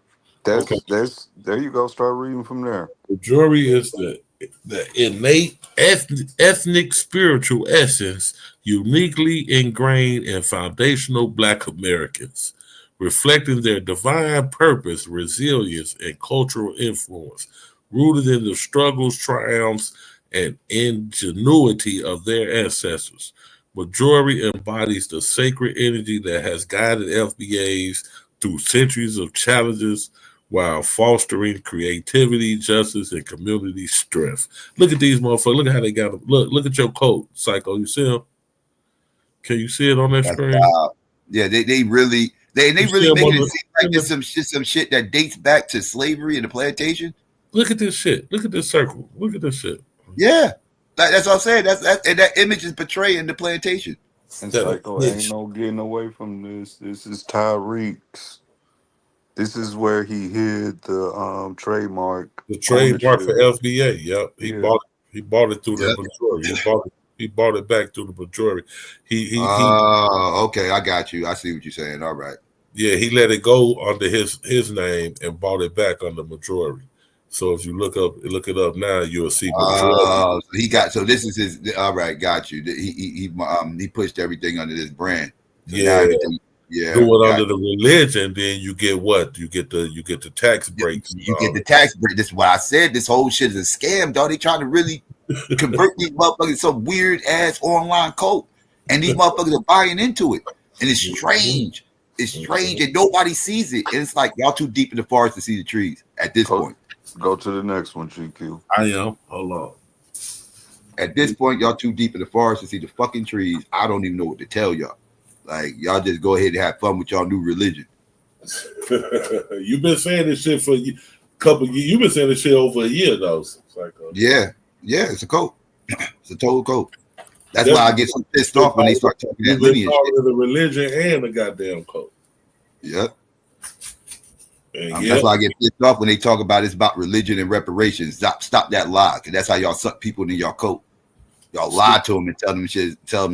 That's there you go. Start reading from there. Majority is the innate ethnic spiritual essence uniquely ingrained in foundational Black Americans, reflecting their divine purpose, resilience, and cultural influence, rooted in the struggles, triumphs, and ingenuity of their ancestors. Majority embodies the sacred energy that has guided FBAs through centuries of challenges while fostering creativity, justice, and community strength. Look at these motherfuckers. Look at how they got them. Look at your coat, Psycho. You see them? Can you see it on that screen? Yeah, they really making it seem like there's some shit that dates back to slavery and the plantation. Look at this shit. Look at this circle. Look at this shit. Yeah, that's what I'm saying. And that image is portraying the plantation. And Psycho ain't no getting away from this. This is Tyreek's. This is where he hid the trademark. The trademark for FBA. Yep, he bought it through the majority. He bought it back through the majority. Okay, I got you. I see what you're saying. All right. Yeah, he let it go under his name and bought it back under majority. So if you look it up now, you'll see. So he got. So this is his. All right, got you. He pushed everything under this brand. So now everything. Yeah, do it under the religion, then you get what? You get the tax breaks. You get the tax break. This is what I said. This whole shit is a scam, dog. They trying to really convert these motherfuckers to some weird ass online cult, and these motherfuckers are buying into it, and it's strange. It's strange and nobody sees it. And it's like y'all too deep in the forest to see the trees at this point. Go to the next one, GQ. I am. Hold on. At this point, y'all too deep in the forest to see the fucking trees. I don't even know what to tell y'all. Like, y'all just go ahead and have fun with y'all new religion. You've been saying this shit for a couple years. You've been saying this shit over a year, though. Psycho. Yeah, it's a cult. It's a total cult. That's why I get so pissed off when they start talking that lineage shit. The religion and the goddamn cult. Yep. That's why I get pissed off when they talk about it's about religion and reparations. Stop that lie, because that's how y'all suck people in your cult. Y'all lie to them and tell them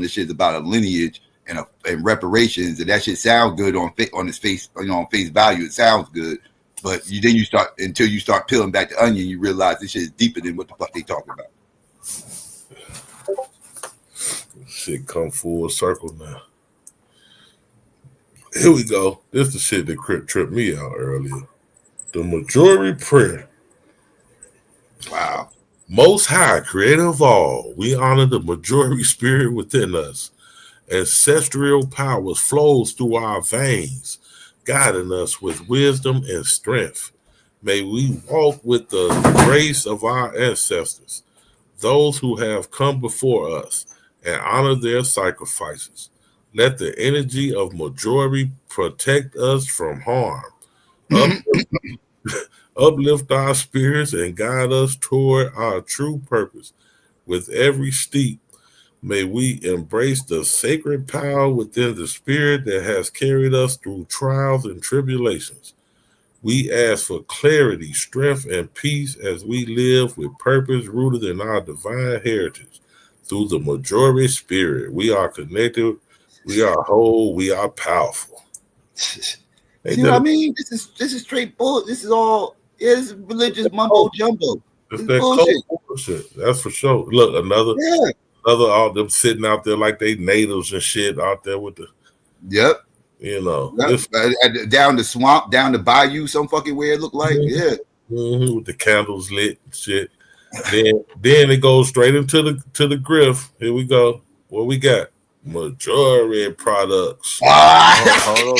this shit's about a lineage and reparations, and that shit sounds good on its face, on face value. It sounds good, but until you start peeling back the onion, you realize this shit is deeper than what the fuck they talking about. Shit come full circle now. Here we go. This is the shit that tripped me out earlier. The majority prayer. Wow. Most High, creator of all, we honor the majority spirit within us. Ancestral powers flows through our veins, guiding us with wisdom and strength. May we walk with the grace of our ancestors, those who have come before us, and honor their sacrifices. Let the energy of majority protect us from harm. Uplift our spirits and guide us toward our true purpose. With every step, may we embrace the sacred power within the spirit that has carried us through trials and tribulations. We ask for clarity, strength, and peace as we live with purpose rooted in our divine heritage. Through the majority spirit, we are connected, we are whole, we are powerful. See what I mean? This is straight bull. This is all this is religious mumbo jumbo. It's that bullshit. That's for sure. Look, another all them sitting out there like they natives and shit out there with the down the swamp, down the bayou, some fucking way it looked like. With the candles lit and shit. Then it goes straight into the griff. Here we go. What we got? Majority products. Hold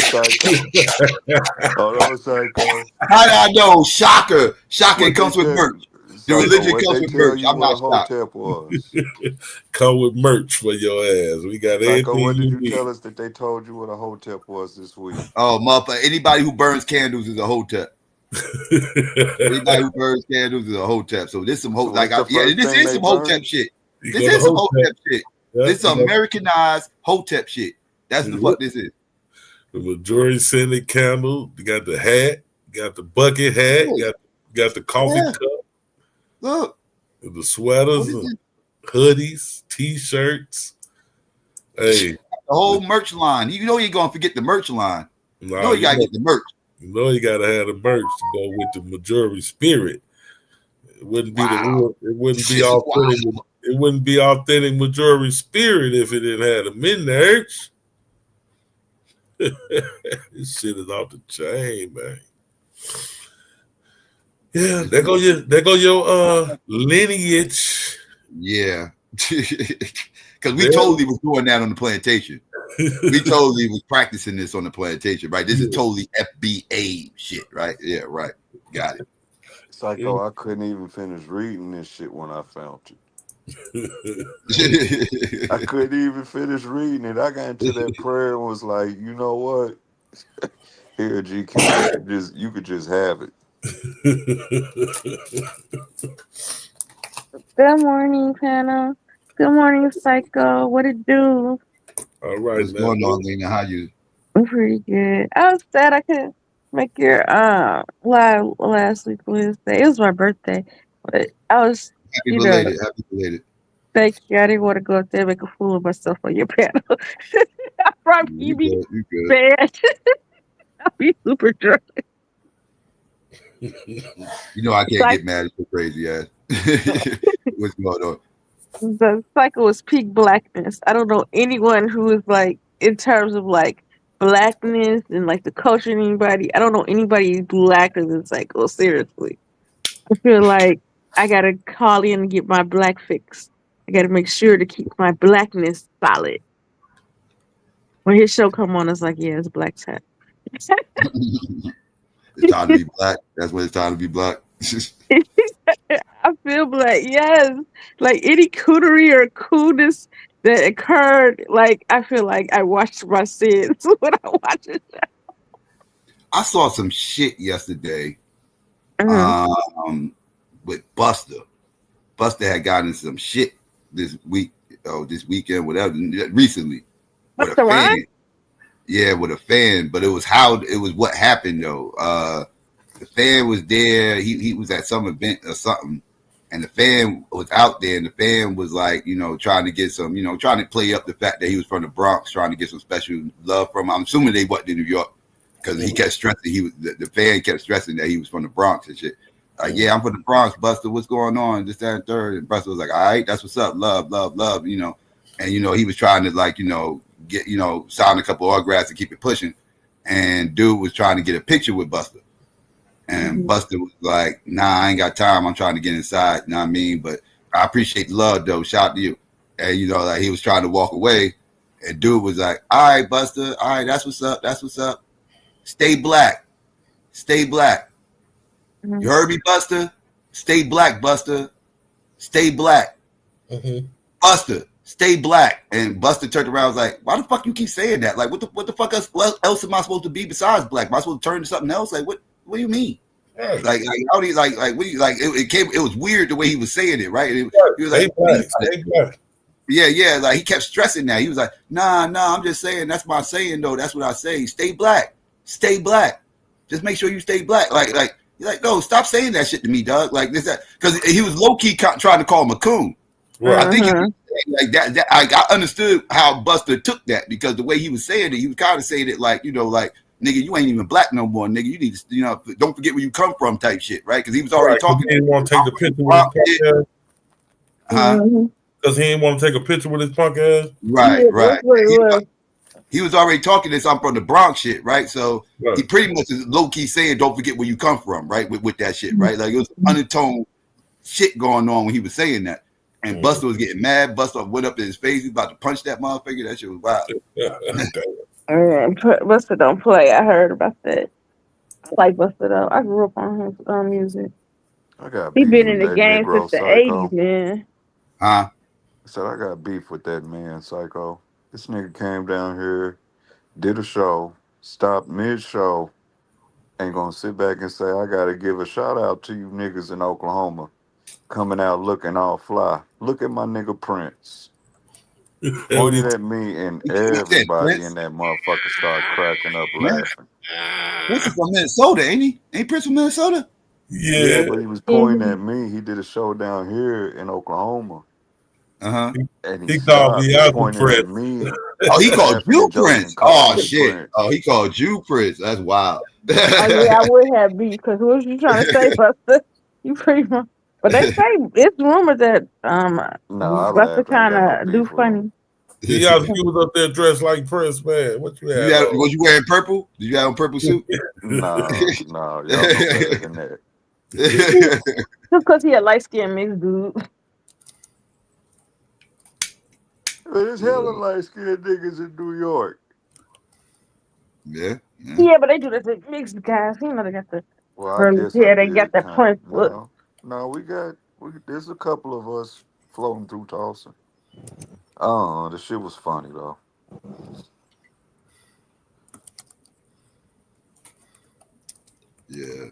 on, Psycho. How do I know? Shocker comes with merch. The religion comes with merch. I'm not shocked. Come with merch for your ass. We got Psycho, everything. what did you tell us that they told you what a hotep was this week? Oh, motherfucker! Anybody who burns candles is a hotep. Anybody who burns candles is a hotep. So this is some this is some hotep shit. This is some hotep shit. This is Americanized hotep shit. That's the fuck this is. The majority scented candle. You got the hat. You got the bucket hat. You got the coffee cup. Look. The sweaters, hoodies, t-shirts. Hey. The whole merch line. You know you ain't gonna forget the merch line. You gotta get the merch. You know you gotta have the merch to go with the majority spirit. It wouldn't be it wouldn't be authentic. It wouldn't be authentic majority spirit if it didn't have the merch. This shit is off the chain, man. Yeah, there go your lineage. Yeah. Because we totally was doing that on the plantation. We totally was practicing this on the plantation, right? This is totally FBA shit, right? Yeah, right. Got it. Psycho, I couldn't even finish reading this shit when I found it. I couldn't even finish reading it. I got into that prayer and was like, you know what? Here, GQ, you could just have it. Good morning, panel. Good morning, Psycho. What it do? All right, what's going on, Lena? How you? I'm pretty good. I was sad I couldn't make your live last week Wednesday. It was my birthday, but I was happy belated. Happy belated. Thank you. I didn't want to go up there and make a fool of myself on your panel. I probably be bad. I'll be super drunk. You know I can't get mad at your crazy ass. What's going on? The Psycho is peak blackness. I don't know anyone who is like, in terms of like blackness and like the culture and anybody, I don't know anybody blacker than Psycho, seriously. I feel like I gotta call in and get my black fix. I gotta make sure to keep my blackness solid. When his show come on, it's like, yeah, it's black It's time to be black. That's when it's time to be black. I feel like yes, like any cootery or coolness that occurred, like I feel like I watched my sins when I watch it. I saw some shit yesterday Mhm. with Buster. Buster had gotten some shit this week, this weekend, whatever, recently with What's a the fan. rhyme? Yeah, with a fan, but it was what happened though. The fan was there. He was at some event or something, and the fan was out there, and the fan was like, trying to get some, trying to play up the fact that he was from the Bronx, trying to get some special love from him. I'm assuming they wasn't in New York because he kept stressing the fan kept stressing that he was from the Bronx and shit. Like, yeah, I'm from the Bronx, Buster. What's going on? This, that, and third. And Buster was like, all right, that's what's up. Love, love, love. And he was trying to get sign a couple autographs and keep it pushing. And dude was trying to get a picture with Buster. And Buster was like, nah, I ain't got time. I'm trying to get inside. You know what I mean? But I appreciate the love, though. Shout out to you. And, like he was trying to walk away. And dude was like, all right, Buster. All right, that's what's up. That's what's up. Stay black. Stay black. You heard me, Buster? Stay black, Buster. Stay black. Buster, stay black. And Buster turned around and was like, why the fuck you keep saying that? Like, what the fuck else am I supposed to be besides black? Am I supposed to turn to something else? Like, what do you mean? Right. Like how do you like what do you like it was weird the way he was saying it, right? He was like, stay black. Yeah, like he kept stressing that. He was like, nah, I'm just saying, that's my saying though. That's what I say. Stay black. Stay black. Just make sure you stay black. Like you're like, no, stop saying that shit to me, dog. Like this, that, because he was low key trying to call him a coon. Right. I think he was like that. I understood how Buster took that because the way he was saying it, he was kind of saying it like, like, nigga, you ain't even black no more, nigga. You need to, don't forget where you come from, type shit, right? Because he was already talking. He didn't want to take the picture with his punk ass. Because he didn't want to take a picture with his punk ass. Right. He was already talking this. I'm from the Bronx shit, right? So he pretty much is low key saying, "Don't forget where you come from," right? With that shit, right? Like it was undertone shit going on when he was saying that. And Buster was getting mad. Buster went up in his face. He was about to punch that motherfucker. That shit was wild. Buster don't play. I heard about that. I like Buster though. I grew up on his music. He been in the game since the '80s, man. Huh? I said I got beef with that man, Psycho. This nigga came down here, did a show, stopped mid-show, ain't gonna sit back and say I gotta give a shout out to you niggas in Oklahoma. Coming out looking all fly. Look at my nigga Prince. Pointed at me and everybody in that motherfucker started cracking up laughing. Prince is from Minnesota, ain't he? Ain't Prince from Minnesota? Yeah, but he was pointing at me. He did a show down here in Oklahoma. And he called me out pointing at me. Oh, he called you Prince. Oh shit. Prince. Oh, he called you Prince. That's wild. Oh yeah, I would have beef because what was you trying to say, Buster? You pretty much. But they say it's rumored that Buster kind of do funny. Yeah, you was up there dressed like Prince, man. What you had? Was you wearing purple? Did you have a purple suit? No, y'all know better than that. Just because he a light skinned mixed dude. There's hella light skinned niggas in New York. Yeah, but they do this with mixed guys. You know they got the they got that Prince look. No, there's a couple of us floating through Tulsa. Oh, the shit was funny though. Yeah.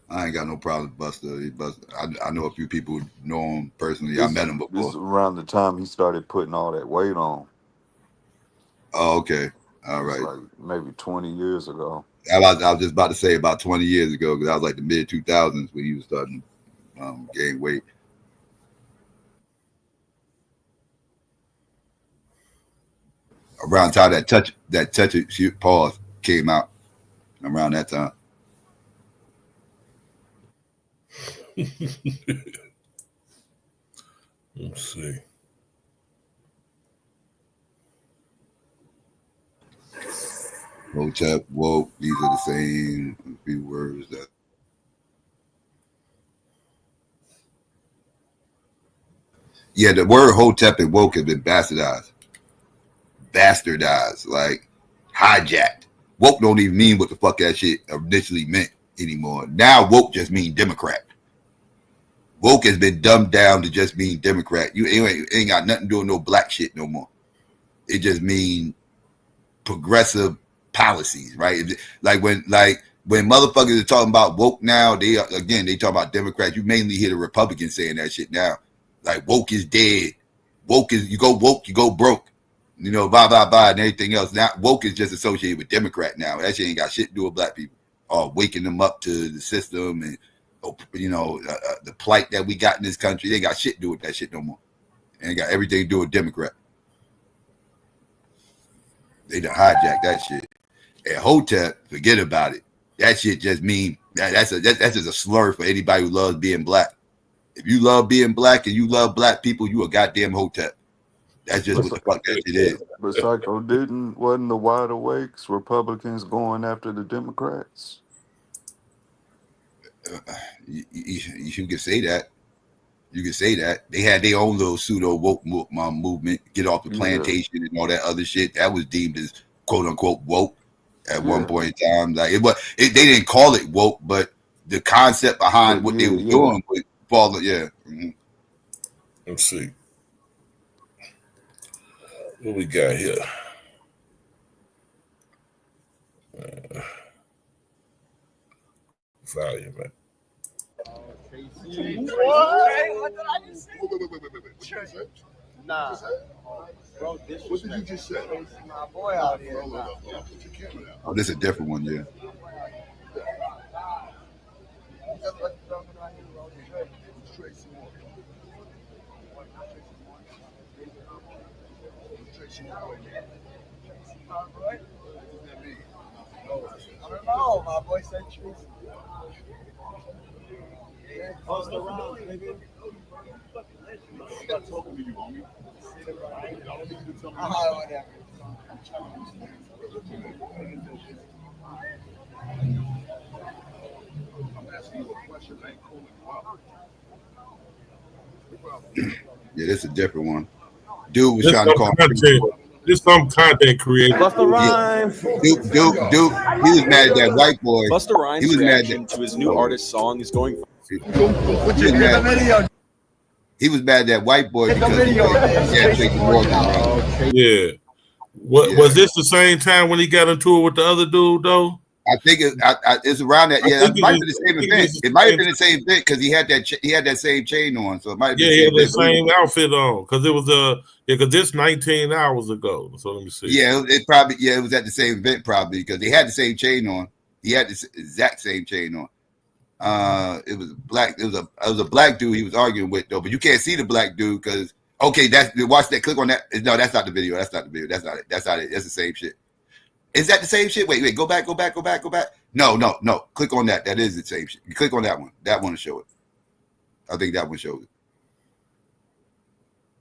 I ain't got no problem with Buster. I know a few people who know him personally. I met him before. This is around the time he started putting all that weight on. Oh, okay. All right. Like maybe 20 years ago. I was just about to say about 20 years ago because I was like the mid 2000s when he was starting to gain weight. Around the time that touch it shoot pause came out. Around that time. Let's see. Hotep, woke, these are the same few words that. Yeah, the word Hotep and woke have been bastardized, like hijacked. Woke don't even mean what the fuck that shit initially meant anymore. Now woke just mean Democrat. Woke has been dumbed down to just mean Democrat. You ain't got nothing to do with no black shit no more. It just mean progressive policies, right? Like when motherfuckers are talking about woke now, they talk about Democrats. You mainly hear the Republicans saying that shit now. Like woke is dead. Woke is you go woke, you go broke. You know, blah blah blah, and everything else. Now woke is just associated with Democrat now. That shit ain't got shit to do with black people or waking them up to the system and the plight that we got in this country. They ain't got shit to do with that shit no more. It ain't got everything to do with Democrat. They done hijacked that shit. And Hotep, forget about it. That shit just mean that's just a slur for anybody who loves being black. If you love being black and you love black people, you a goddamn Hotep. That's just what the fuck that shit is. But Psycho, wasn't the wide awakes Republicans going after the Democrats? You can say that. You can say that. They had their own little pseudo woke movement, get off the plantation and all that other shit. That was deemed as quote unquote woke at one point in time. Like they didn't call it woke, but the concept behind what they were doing would follow. Yeah. Mm-hmm. Let's see. What we got here? Volume, man. What did I just say? Wait. Nah. Bro, what did you just say? My boy out here. Oh, this is a different one, yeah. I don't know. My boy said Tracy. Post around, nigga. I'm not talking to you, homie. I don't need you to tell me. Whatever. I'm asking you a question. I ain't calling you out. Yeah, this is a different one. Dude was trying to call. This some content creator. Busta Rhymes. Dude, he was mad at that white boy. Busta Rhymes' he was reaction to his new artist song is going. He was mad at that white boy because he had Tracy Morgan. Right? Yeah. Was this the same time when he got into it with the other dude though? I think it's around that. Yeah, it might be the same event. It might have been the same event because he had that same chain on. So it might. Yeah, he had the same outfit on because it was because this 19 hours ago. So let me see. Yeah, it probably it was at the same event probably because they had the same chain on. He had the exact same chain on. It was black. It was a black dude he was arguing with though, but you can't see the black dude because watch that. Click on that. No, that's not the video. That's not the video. That's not it. That's not it. That's the same shit. Is that the same shit? Wait, go back. No. Click on that. That is the same shit. You click on that one. That one will show it. I think that one shows it.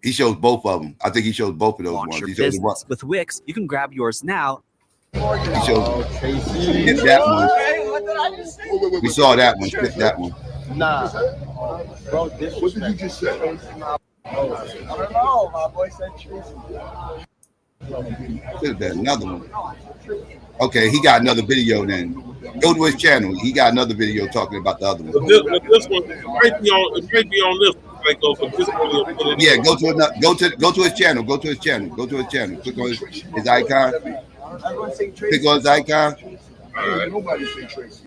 He shows both of them. I think he shows both of those ones. He shows business with Wix. You can grab yours now. He shows that one. What did I just say? We saw that one. Skip that one. Nah. Bro, what did you just say? I don't know. My boy said Tracy. Should have been another one. Okay, he got another video then. Go to his channel. He got another video talking about the other one. But this one might be on this one. Like, but this one yeah, go to his channel. Go to his channel. Click on his icon. Click on his icon. Nobody say Tracy.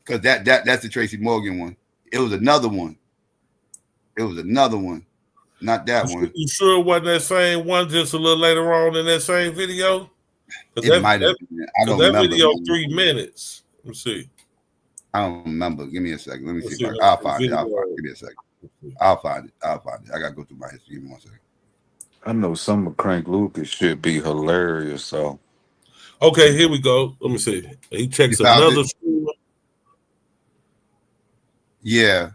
Because that's the Tracy Morgan one. It was another one. Not that one. You sure it wasn't that same one just a little later on in that same video? It might have been. I don't remember. That video 3 minutes. Let me see. I don't remember. Give me a second. Let me see. I'll find it. Give me a second. I'll find it. I got to go through my history. Give me 1 second. I know some of Crank Lucas should be hilarious. So, okay, here we go. Let me see. He checks another school. Yeah.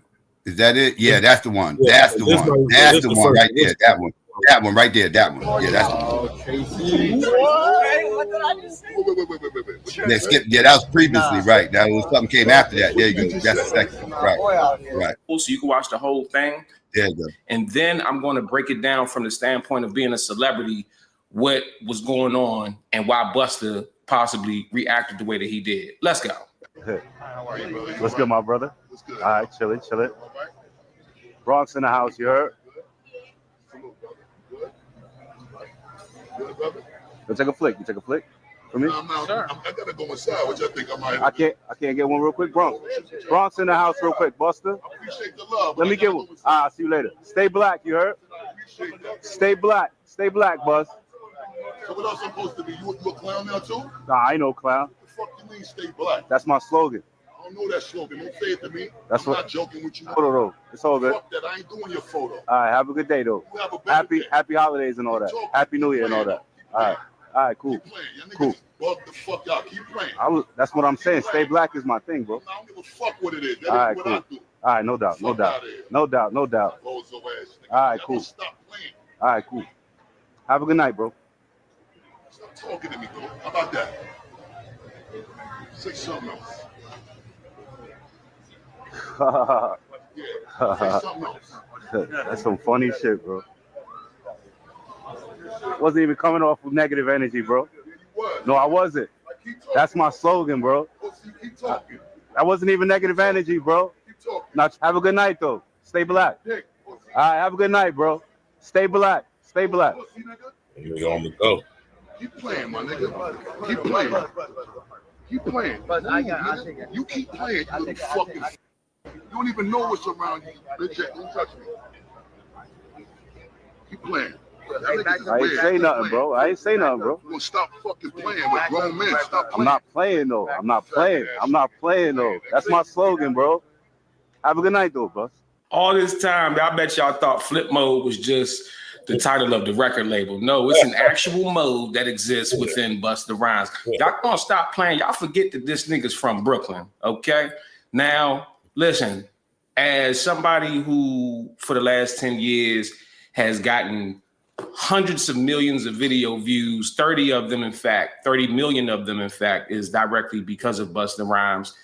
Is that it? Yeah, that's the one. That's the one. That's the one right there. That one. That one right there. That one. Yeah, that's the one. What did I just say? Yeah, that was previously, right. That was something came after that. There you go. That's the second. Right. So you can watch the whole thing. There you go. And then I'm going to break it down from the standpoint of being a celebrity, what was going on and why Busta possibly reacted the way that he did. Let's go. What's good, my brother? All right, chilling. Bronx in the house, you heard? You take a flick for me? I gotta go inside. What y'all think I might? I can't get one real quick. Bronx in the house real quick, Buster. Appreciate the love. Let me get one. I'll see you later. Stay black, you heard? Stay black, Buzz. So what else I'm supposed to be? You a clown now too? Nah, I ain't no clown. What the fuck you mean stay black? That's my slogan. I don't know that slogan. Don't say it to me. That's I'm what. not joking with you. Photo though. It's all good. Fuck that. I ain't doing your photo. All right, have a good day though. You have a better day. Happy holidays and all that. Happy New Year and all that. All right, cool. Cool. Bug the fuck out. Keep playing. That's what I'm saying. Stay black is my thing, bro. I don't give a fuck what it is. That All right, is what cool. I do. All right, no doubt. Bozo ass nigga. All right, cool. Stop playing. All right, cool. Have a good night, bro. Stop talking to me, bro. How about that? Say something else. Yeah. Say something else. That's some funny shit, bro. Wasn't even coming off with negative energy, bro. No, I wasn't. That's my slogan, bro. Keep talking. That wasn't even negative energy, bro. Now, have a good night, though. Stay black. All right, have a good night, bro. Stay black. You on the go. Keep playing, my nigga. Keep playing. Keep playing. You keep playing, you little fucking. You don't even know what's around you. Bitch, don't touch me. Keep playing. I ain't say nothing, bro. You gonna stop fucking playing with grown men. Stop playing. I'm not playing, though. That's my slogan, bro. Have a good night, though, bro. All this time, I bet y'all thought Flip Mode was just the title of the record label. No, it's an actual mode that exists within Busta Rhymes. Y'all gonna stop playing. Y'all forget that this nigga's from Brooklyn, okay? Now, listen, as somebody who for the last 10 years has gotten hundreds of millions of video views, 30 million of them, in fact, is directly because of Busta Rhymes.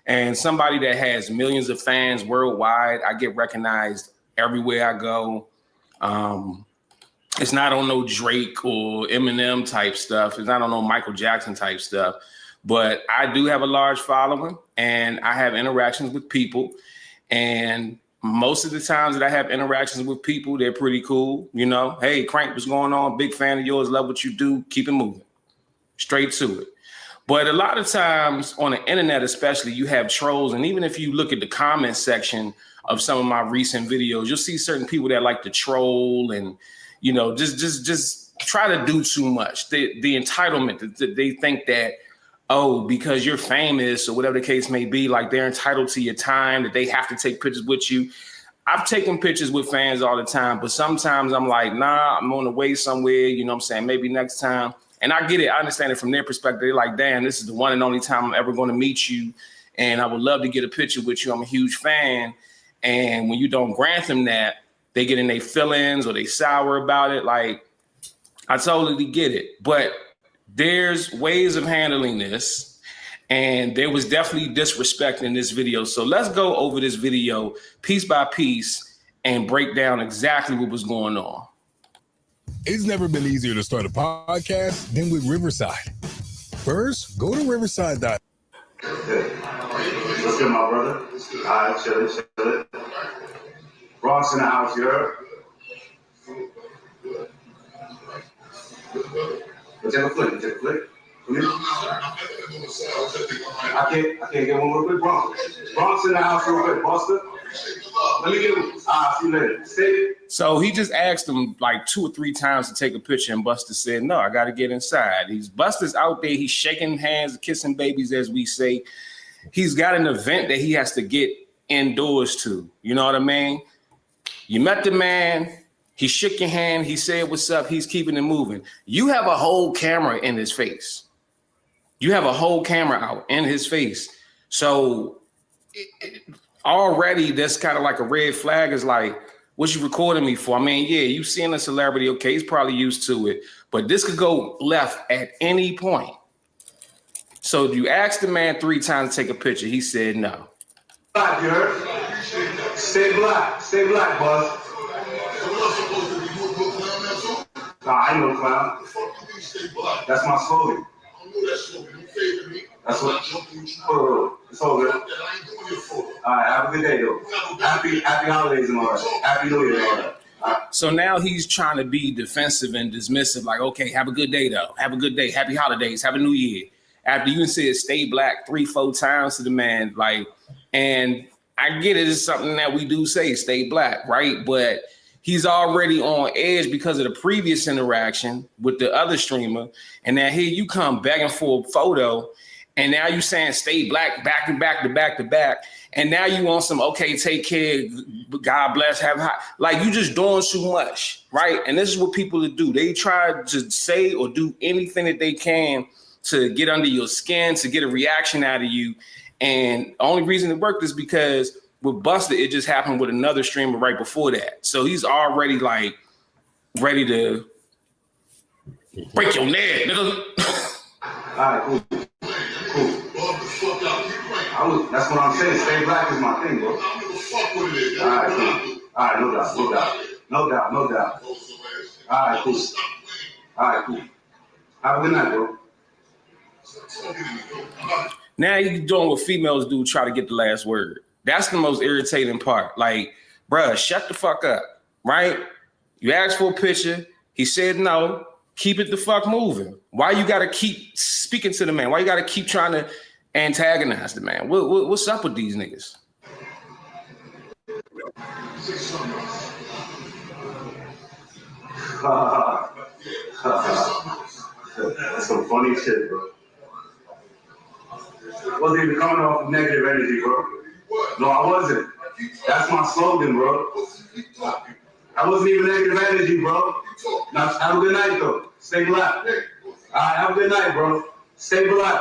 And somebody that has millions of fans worldwide, I get recognized everywhere I go. It's not on no Drake or Eminem type stuff. It's not on no Michael Jackson type stuff. But I do have a large following and I have interactions with people. And most of the times that I have interactions with people, they're pretty cool. You know, hey, Crank, what's going on? Big fan of yours. Love what you do. Keep it moving. Straight to it. But a lot of times on the internet, especially, you have trolls. And even if you look at the comment section of some of my recent videos, you'll see certain people that like to troll and, you know, just try to do too much. The entitlement, they think that, oh, because you're famous or whatever the case may be, like they're entitled to your time, that they have to take pictures with you. I've taken pictures with fans all the time, but sometimes I'm like, nah, I'm on the way somewhere, you know what I'm saying? Maybe next time. And I get it. I understand it from their perspective. They're like, damn, this is the one and only time I'm ever going to meet you. And I would love to get a picture with you. I'm a huge fan. And when you don't grant them that, they get in their feelings or they sour about it. Like, I totally get it. But there's ways of handling this. And there was definitely disrespect in this video. So let's go over this video piece by piece and break down exactly what was going on. It's never been easier to start a podcast than with Riverside. First, go to Riverside. What's good, my brother? All right, chilling. Bronx in the house, you heard? Take a flick. I can't get one real quick, Bronx in the house real quick, Buster. Let me get one. See you later. Stay. So he just asked him like 2 or 3 times to take a picture, and Busta said, no, I got to get inside. Busta's out there. He's shaking hands, kissing babies, as we say. He's got an event that he has to get indoors to. You know what I mean? You met the man. He shook your hand. He said, what's up? He's keeping it moving. You have a whole camera in his face. You have a whole camera out in his face. So already that's kind of like a red flag. Is like, what you recording me for? I mean, yeah, you seeing a celebrity. Okay, he's probably used to it. But this could go left at any point. So you asked the man 3 times to take a picture. He said no. Black, you heard? Stay black, Buzz. Nah, I ain't no clown. That's my slogan. That's what. It's all good. All right, have a good day, though. Happy holidays and all that. Happy New Year and all that. So now he's trying to be defensive and dismissive, like, okay, have a good day, though. Have a good day. Happy holidays. Have a new year. After you said stay black 3-4 times to the man, like, and I get it, it's something that we do say, stay black, right? But he's already on edge because of the previous interaction with the other streamer. And now here you come begging for a photo, and now you saying stay black back to back to back to back. And now you want some, okay, take care, God bless, have high. Like, you just doing too much, right? And this is what people do. They try to say or do anything that they can to get under your skin, to get a reaction out of you. And the only reason it worked is because with Buster, it just happened with another streamer right before that. So he's already like ready to break your neck, nigga. All right, cool. That's what I'm saying. Stay black is my thing, bro. All right, cool. All right, no doubt. All right, cool. Have a good night, bro. Now you're doing what females do, try to get the last word. That's the most irritating part. Like, bruh, shut the fuck up, right? You asked for a picture. He said no. Keep it the fuck moving. Why you gotta keep speaking to the man? Why you gotta keep trying to antagonize the man? What's up with these niggas? That's some funny shit, bro. Wasn't even coming off of negative energy, bro. No, I wasn't. That's my slogan, bro. I wasn't even negative energy, bro. Now, have a good night, though. Stay black. All right, have a good night, bro. Stay black.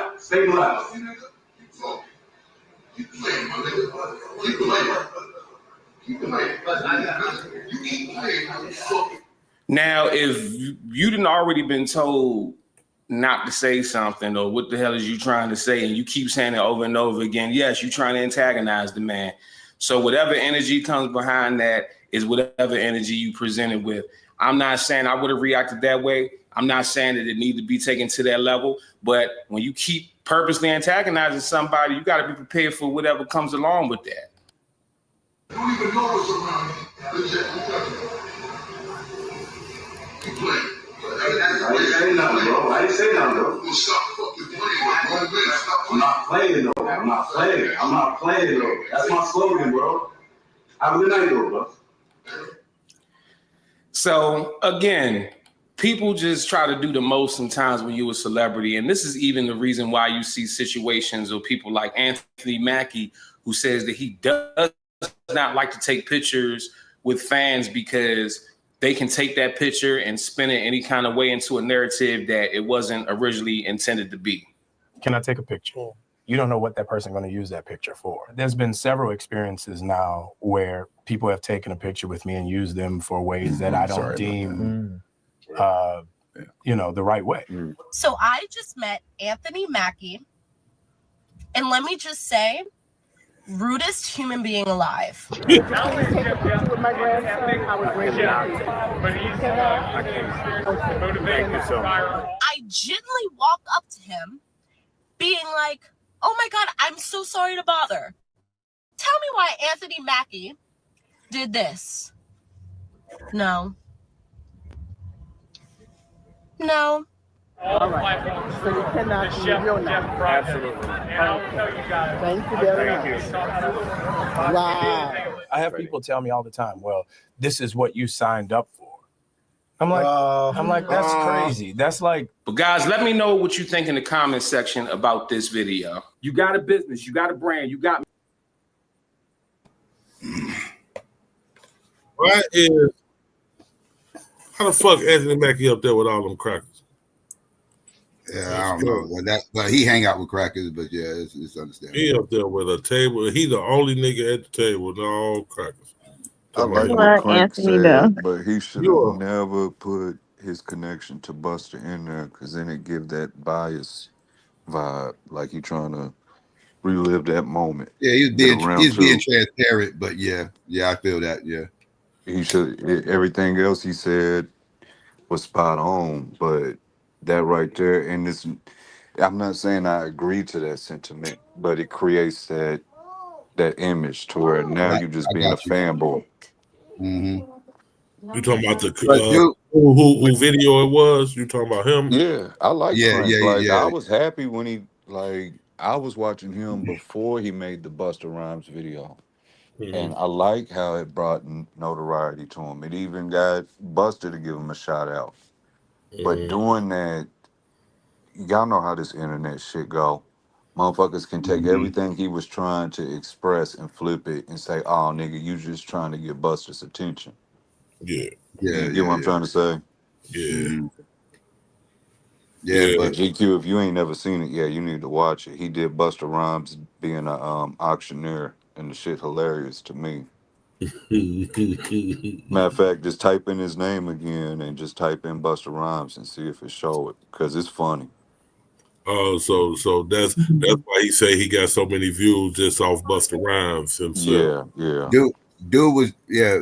Now, if you didn't already been told not to say something, or what the hell is you trying to say, and you keep saying it over and over again, yes, you're trying to antagonize the man. So whatever energy comes behind that is whatever energy you presented with. I'm not saying I would have reacted that way. I'm not saying that it need to be taken to that level. But when you keep purposely antagonizing somebody, you got to be prepared for whatever comes along with that. I don't even know what's around I didn't say nothing, bro. I'm not playing, though. That's my slogan, bro. Have a good night, though, bro. So again, people just try to do the most sometimes when you're a celebrity. And this is even the reason why you see situations of people like Anthony Mackie, who says that he does not like to take pictures with fans because they can take that picture and spin it any kind of way into a narrative that it wasn't originally intended to be. Can I take a picture? You don't know what that person going to use that picture for. There's been several experiences now where people have taken a picture with me and used them for ways that I don't deem, the right way. So I just met Anthony Mackie, and let me just say, rudest human being alive. With my grandson, I was raising I gently walk up to him, being like, oh my God, I'm so sorry to bother. Tell me why Anthony Mackie did this. No. all right. So you cannot use your name. Absolutely. Thank you very much. Wow. I have people tell me all the time, well, this is what you signed up for. I'm like, that's crazy. That's like. But guys, let me know what you think in the comment section about this video. You got a business, you got a brand, you got. Why is how the fuck Anthony Mackie up there with all them crackers? Yeah, I don't know. But he hang out with crackers, but yeah, it's understandable. He up there with a table. He the only nigga at the table with all crackers. I like what Clank said, but he should have never put his connection to Buster in there, because then it give that bias vibe, like he trying to relive that moment. Yeah, he's being transparent, but yeah, I feel that. Yeah, he should. Everything else he said was spot on, but that right there, and I'm not saying I agree to that sentiment, but it creates that image to where now you just I being a got you. fanboy. Mm-hmm. You talking about the But dude, who video it was? You talking about him? Yeah, I like Prince. Like yeah. I was happy when I was watching him before he made the Busta Rhymes video. And I like how it brought notoriety to him. It even got Buster to give him a shout out. But doing that, y'all know how this internet shit go. Motherfuckers can take Mm-hmm. everything he was trying to express and flip it and say, "Oh, nigga, you just trying to get Buster's attention." Yeah. You get what I'm trying to say? Yeah. Mm-hmm. Yeah, Yeah. And but GQ, if you ain't never seen it, yeah, you need to watch it. He did Buster Rhymes being a auctioneer, and the shit hilarious to me. Matter of fact, just type in his name again and just type in Buster Rhymes and see if it show it because it's funny. Oh, so that's why he say he got so many views just off Busta Rhymes himself. Yeah. Dude was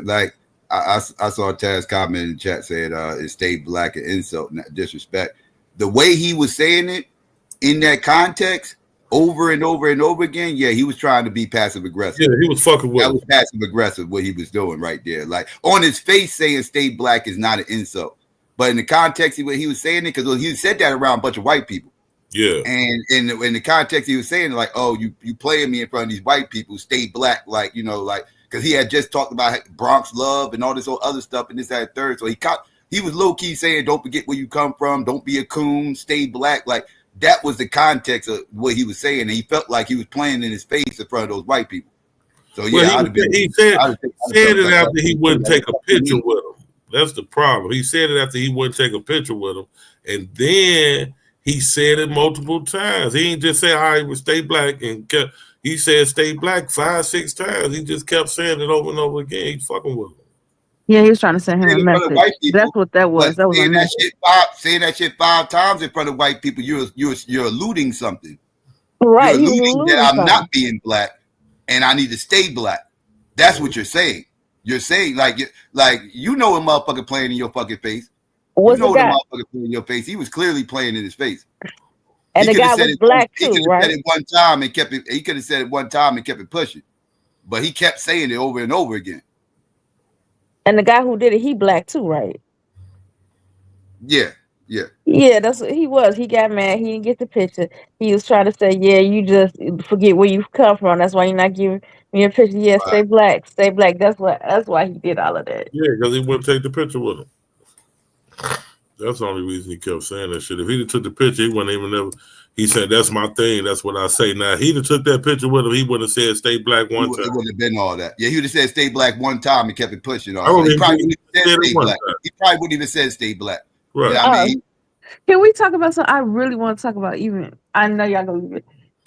like I saw Taz comment in the chat said it stayed black and insult, not disrespect. The way he was saying it in that context over and over and over again, yeah, he was trying to be passive aggressive. Yeah, he was fucking with that him. was passive aggressive what he was doing right there. Like on his face saying stay black is not an insult. But in the context of what he was saying it, because he said that around a bunch of white people. Yeah. And in the context he was saying like, oh, you playing me in front of these white people, stay black, like, you know, like, because he had just talked about Bronx love and all this other stuff and this, that, and third. So he was low key saying, don't forget where you come from, don't be a coon, stay black. Like that was the context of what he was saying, and he felt like he was playing in his face in front of those white people. So yeah, Well, he said it after he wouldn't take a picture with him. That's the problem. He said it after he wouldn't take a picture with him, and then he said it multiple times. He didn't just say, "All right, well, stay black," and he said, "Stay black" 5-6 times. He just kept saying it over and over again. He's fucking with him. Yeah, he was trying to send him a message. That's what that was. That was a message. Saying that shit 5 times in front of white people, you're alluding something. Right, You're he was alluding that I'm something. not being black and I need to stay black. That's what you're saying. You're saying like you know a motherfucker playing in your fucking face. What's you know the the guy? motherfucker playing in your face. He was clearly playing in his face. And the guy was black too, right? Said it one time and kept it. He could have said it one time and kept it pushing, but he kept saying it over and over again. And the guy who did it, he black too, right? Yeah. Yeah, that's what he was. He got mad. He didn't get the picture. He was trying to say, "Yeah, you just forget where you've come from. That's why you're not giving me a picture. Yeah, stay black, stay black." That's why he did all of that. Yeah, because he wouldn't take the picture with him. That's the only reason he kept saying that shit. If he'd have took the picture, he wouldn't even ever. He said, "That's my thing. That's what I say." Now, he'd have took that picture with him. He wouldn't have said, "Stay black" one time. It wouldn't have been all that. Yeah, he would have said "stay black" one time and kept it pushing. He probably wouldn't have said "stay black." Time. He probably wouldn't even said "stay black." Right. You know what I mean? Can we talk about something I really want to talk about? Even I know y'all gonna leave it.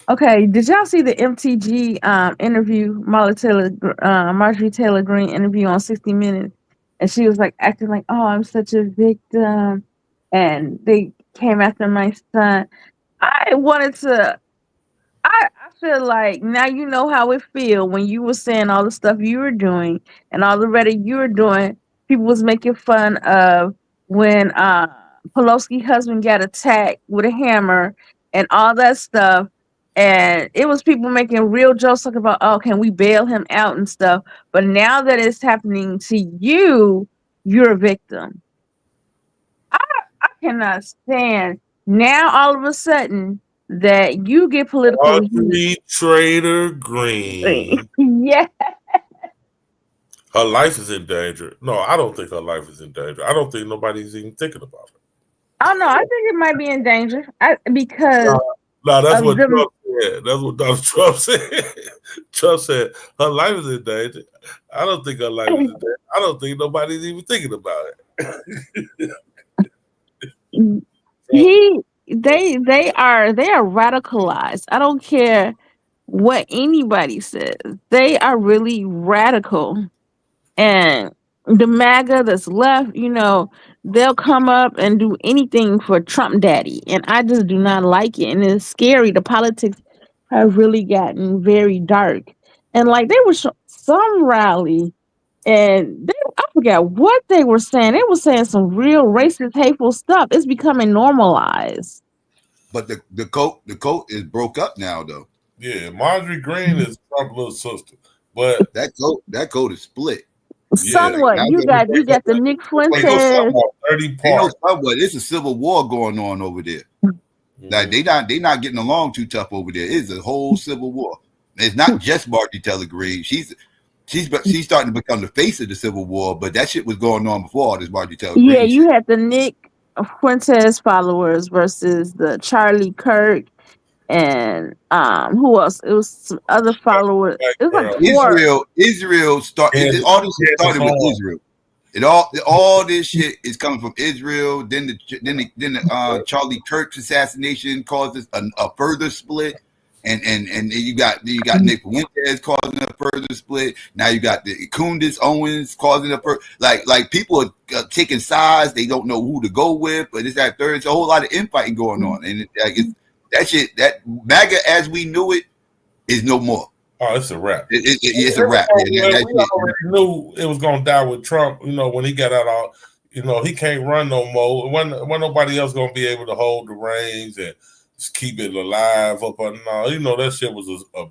Okay, did y'all see the MTG interview, Marjorie Taylor Greene interview on 60 Minutes? And she was like acting like, "Oh, I'm such a victim," and they came after my son. I feel like now you know how it feel when you were saying all the stuff you were doing and all the rhetoric you were doing. People was making fun of when Pelosi's husband got attacked with a hammer and all that stuff. And it was people making real jokes talking about, "Oh, can we bail him out and stuff?" But now that it's happening to you, you're a victim. I cannot stand now all of a sudden that you get political. Marjorie Trader Green. Yeah. Her life is in danger. No, I don't think her life is in danger. I don't think nobody's even thinking about it. Oh no, I think it might be in danger because no, that's what Trump said. That's what Donald Trump said. Trump said her life is in danger. I don't think her life is in danger. I don't think nobody's even thinking about it. They are radicalized. I don't care what anybody says. They are really radical. And the MAGA that's left, they'll come up and do anything for Trump daddy. And I just do not like it. And it's scary. The politics have really gotten very dark. And like they were some rally and I forgot what they were saying. They were saying some real racist, hateful stuff. It's becoming normalized. But the coat is broke up now though. Yeah, Marjorie Green is Trump's little sister, but that coat is split. Somewhat. You got the Nick Fuentes. 30 They know parts. somewhat. It's a civil war going on over there. Like they not getting along too tough over there. It's a whole civil war. It's not just Marjorie Taylor Greene. She's starting to become the face of the civil war. But that shit was going on before all this Marjorie Taylor Greene. Yeah, you had the Nick Fuentes followers versus the Charlie Kirk and who else? It was some other followers. It was like four. Israel started. All this shit started with Israel. All this shit is coming from Israel. Then the Charlie Kirk's assassination caused a further split, and you got Nick Fuentes causing a further split. Now you got the Kundis Owens causing a like people are taking sides. They don't know who to go with, but it's that third. It's a whole lot of infighting going on, and that shit that MAGA as we knew it is no more. Oh, it's a wrap. It's a wrap. We already knew it was gonna die with Trump. When he got out, he can't run no more. When nobody else gonna be able to hold the reins and just keep it alive up on no. That shit was a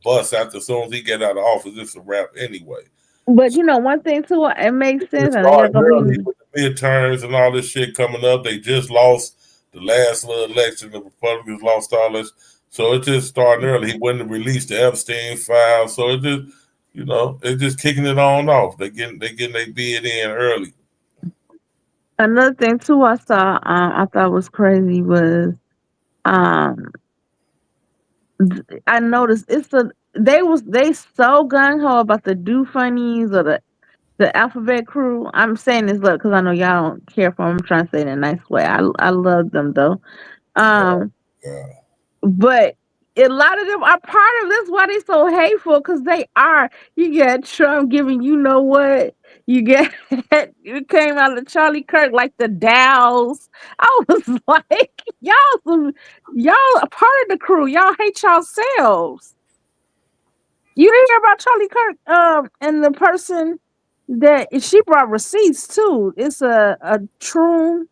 bust after as soon as he get out of office. It's a wrap anyway. But one thing too, it makes sense. With the midterms and all this shit coming up, they just lost the last little election. The Republicans lost all this. So it just starting early. He wouldn't release the Epstein file. So it just, it's just kicking it on off. They getting their bid in early. Another thing too, I saw. I thought was crazy was, I noticed they so gung ho about the Do Funnies or the Alphabet Crew. I'm saying this look because I know y'all don't care for them. I'm trying to say it in a nice way. I love them though. But a lot of them are part of this. Why they so hateful? Because they are. You get Trump giving what? You get it came out of Charlie Kirk like the Dows. I was like, y'all a part of the crew. Y'all hate yourselves. You didn't hear about Charlie Kirk and the person that she brought receipts too. It's a troon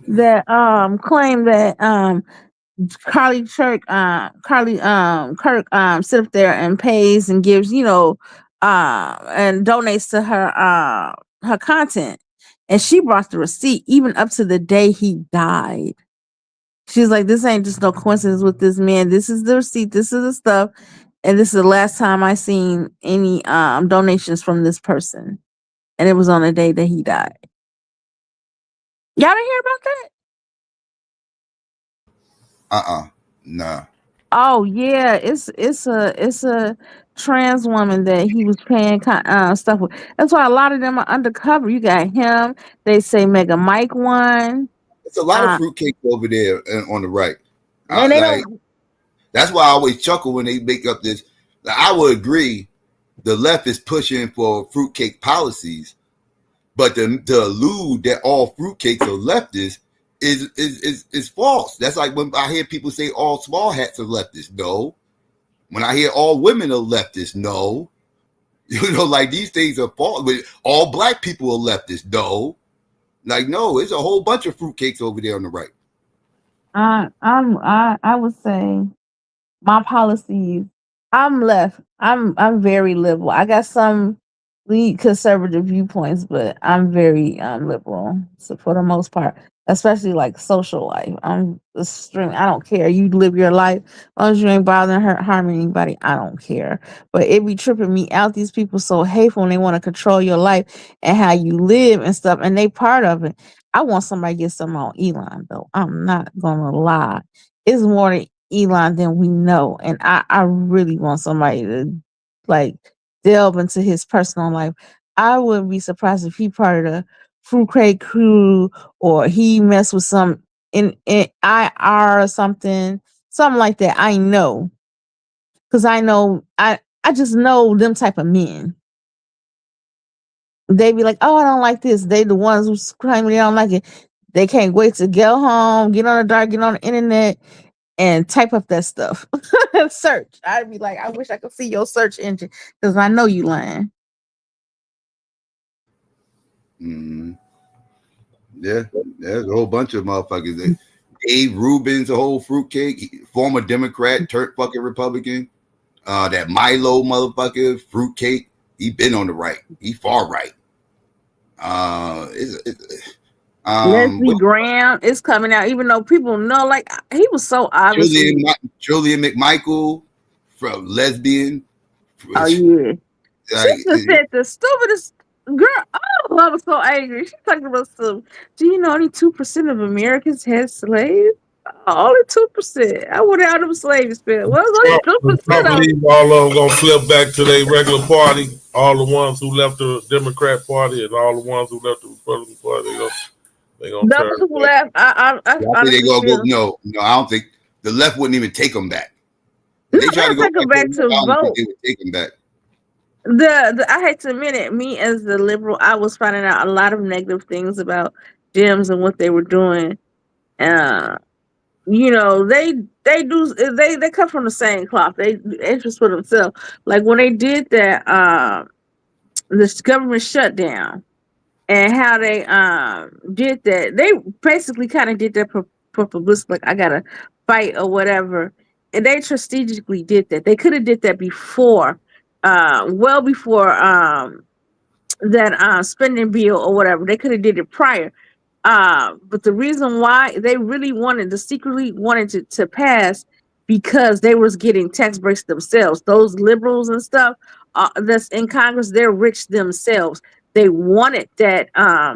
that claimed that Carly Kirk sit up there and pays and gives, and donates to her content. And she brought the receipt even up to the day he died. She's like, this ain't just no coincidence with this man. This is the receipt, this is the stuff, and this is the last time I seen any donations from this person. And it was on the day that he died. Y'all didn't hear about that? Nah. Oh yeah, it's a trans woman that he was paying stuff with. That's why a lot of them are undercover. You got him. They say Mega Mike won. It's a lot of fruitcake over there on the right. And that's why I always chuckle when they make up this. I would agree, the left is pushing for fruitcake policies, but to allude that all fruitcakes are leftists is false. That's like when I hear people say all small hats are leftists. No. When I hear all women are leftists, no. Like these things are false. All black people are leftists, no. Like no, it's a whole bunch of fruitcakes over there on the right. I would say my policies. I'm left. I'm very liberal. I got some lead conservative viewpoints, but I'm very liberal. So for the most part, especially like social life, I'm extreme. I don't care. You live your life as long as you ain't bothering harming anybody. I don't care. But it be tripping me out. These people so hateful and they want to control your life and how you live and stuff, and they part of it. I want somebody to get something on Elon though. I'm not gonna lie. It's more to Elon than we know, and I really want somebody to like delve into his personal life. I wouldn't be surprised if he part of the fruitcake crew or he messed with some in IR or something like that. I know, because I know I just know them type of men. They be like, oh, I don't like this. They the ones who claim they don't like it. They can't wait to go home, get on the dark, get on the internet, and type up that stuff. Search. I'd be like, I wish I could see your search engine because I know you lying. Yeah, there's a whole bunch of motherfuckers that Dave Rubin's a whole fruitcake. Former Democrat, turned fucking Republican. That Milo motherfucker, fruitcake. He been on the right. He far right. Leslie Graham is coming out, even though people know, like, he was so obviously. Julian McMichael from lesbian. Oh yeah, Like, she just said the stupidest girl. Oh, I was so angry. She talking about some. Do you know only 2% of Americans had slaves? Only 2%. I wonder how them slaves feel. Well, only 2% I of. believe all of them gonna flip back to their regular party. All the ones who left the Democrat Party and all the ones who left the Republican Party, they gonna turn Those who back. left, I I think honestly they gonna feel. go. No, I don't think the left wouldn't even take them back. No, If they try to go take them back to I don't think vote. they would take them back. I hate to admit it, me as the liberal, I was finding out a lot of negative things about gyms and what they were doing. You know, they come from the same cloth. They interest for themselves. Like when they did that, this government shutdown and how they did that, they basically kind of did that for publicity. Like I gotta fight or whatever, and they strategically did that. They could have did that before, well before that spending bill or whatever. They could have did it prior. But the reason why they really secretly wanted to pass because they was getting tax breaks themselves. Those liberals and stuff that's in Congress, they're rich themselves. They wanted that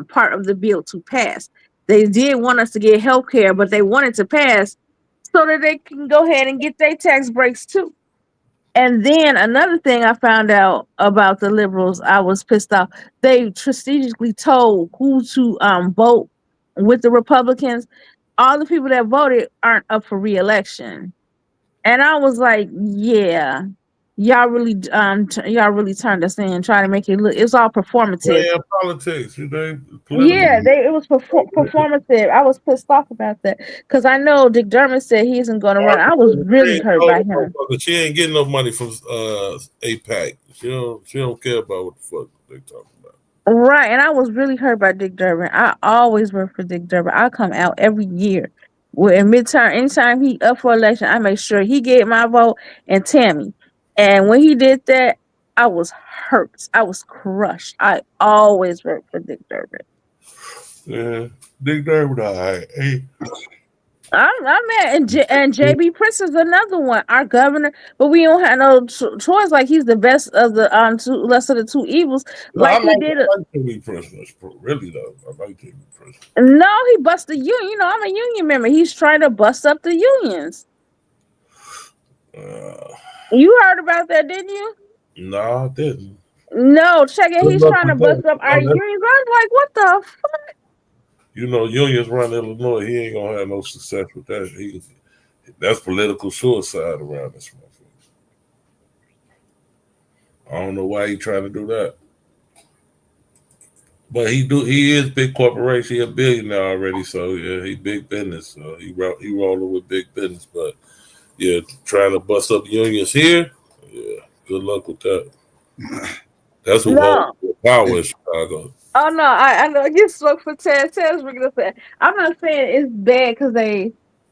part of the bill to pass. They did want us to get health care, but they wanted to pass so that they can go ahead and get their tax breaks too. And then another thing I found out about the liberals, I was pissed off. They strategically told who to vote with the Republicans. All the people that voted aren't up for re-election. And I was like, yeah, y'all really turned us in, trying to make it look. It's all performative. Yeah, politics. You know, Yeah, political. it was performative. I was pissed off about that because I know Dick Dermott said he isn't going to run. I was really hurt by him. She ain't getting no money from APAC. She don't care about what the fuck they talking about. Right, and I was really hurt by Dick Durbin. I always work for Dick Durbin. I come out every year. Well, in midterm, anytime he up for election, I make sure he gave my vote and Tammy. And when he did that, I was hurt. I was crushed. I always work for Dick Durbin. Yeah, Dick Durbin, all right. Hey. I'm mad, and JB Prince is another one, our governor, but we don't have no choice. Like he's the best of the less of the two evils. Like he did it. I like JB Prince, really though. I like JB Prince. No, he busted union. You know, I'm a union member. He's trying to bust up the unions. You heard about that, didn't you? No, I didn't. No, check it. He's trying to bust up our unions. I'm like, what the fuck? You know, unions run Illinois. He ain't gonna have no success with that. That's political suicide around this motherfucker. I don't know why he trying to do that. But he is big corporation. He a billionaire already, so yeah, he big business. So he rolling with big business. But yeah, trying to bust up unions here, yeah, good luck with that. That's who holds the power in Chicago. Oh no, I know. I get struck for Ted's regular saying. I'm not saying it's bad because they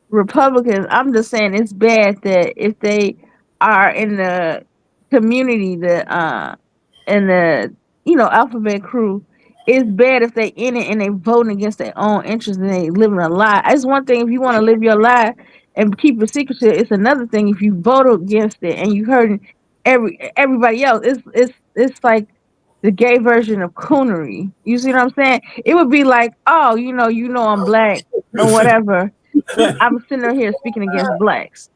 Republicans. I'm just saying it's bad that if they are in the community, in the alphabet crew, it's bad if they in it and they voting against their own interests and they living a lie. It's one thing if you want to live your lie and keep it secret. It's another thing if you vote against it and you hurting everybody else. It's like the gay version of coonery. You see what I'm saying? It would be like, oh, you know, I'm black or whatever, but I'm sitting here speaking against blacks.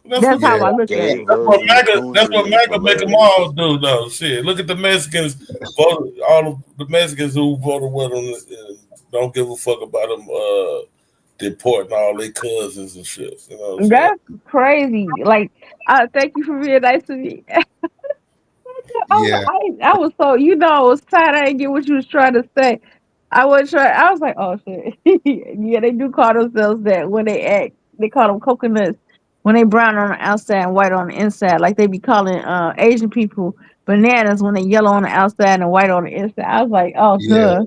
That's how I look at it. That's what MAGA make them all do, though. Shit, look at the Mexicans. All the Mexicans who voted with them and don't give a fuck about them deporting all their cousins and shit. You know what I'm That's crazy. Like, thank you for being nice to me. Yeah. I was so, I was tired. I didn't get what you was trying to say. I was like, oh shit. Yeah, they do call themselves that when they act. They call them coconuts when they brown on the outside and white on the inside. Like they be calling Asian people bananas when they yellow on the outside and white on the inside. I was like, oh, yeah.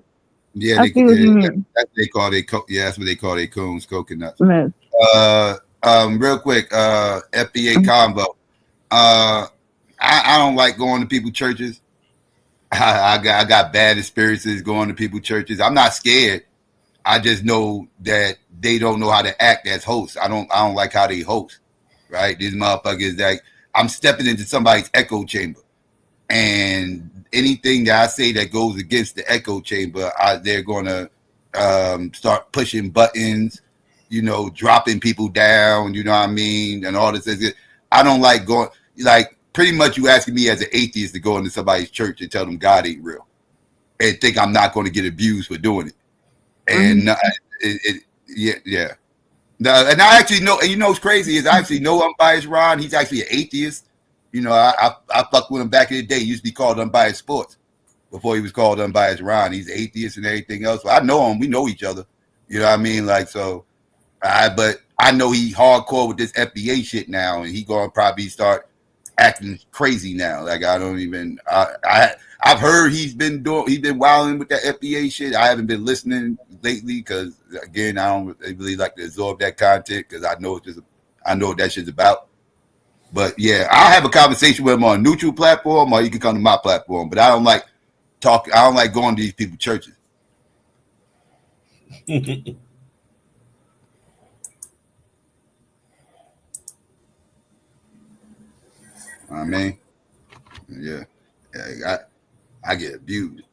Yeah, I see what you mean. that's what they call yeah, that's what they call their coons, coconuts. Yes. Real quick, FBA combo. I don't like going to people's churches. I got bad experiences going to people's churches. I'm not scared. I just know that they don't know how to act as hosts. I don't like how they host. Right? These motherfuckers like I'm stepping into somebody's echo chamber. And anything that I say that goes against the echo chamber, they're gonna start pushing buttons, dropping people down, you know what I mean, and all this. I don't like going, like, pretty much you asking me as an atheist to go into somebody's church and tell them God ain't real, and think I'm not going to get abused for doing it. And yeah. No, and I actually know, and you know what's crazy is I actually know Unbiased Ron. He's actually an atheist. I fucked with him back in the day. He used to be called Unbiased Sports before he was called Unbiased Ron. He's atheist and everything else. But I know him. We know each other. You know what I mean? Like, so, but I know he hardcore with this FBA shit now, and he gonna probably start acting crazy now. Like, I don't even. I've heard he's been wilding with that FBA shit. I haven't been listening lately because, again, I don't really like to absorb that content because I know what that shit's about. But yeah, I'll have a conversation with him on a neutral platform, or you can come to my platform. But I don't like talking. I don't like going to these people's churches. I mean, yeah, I get abused.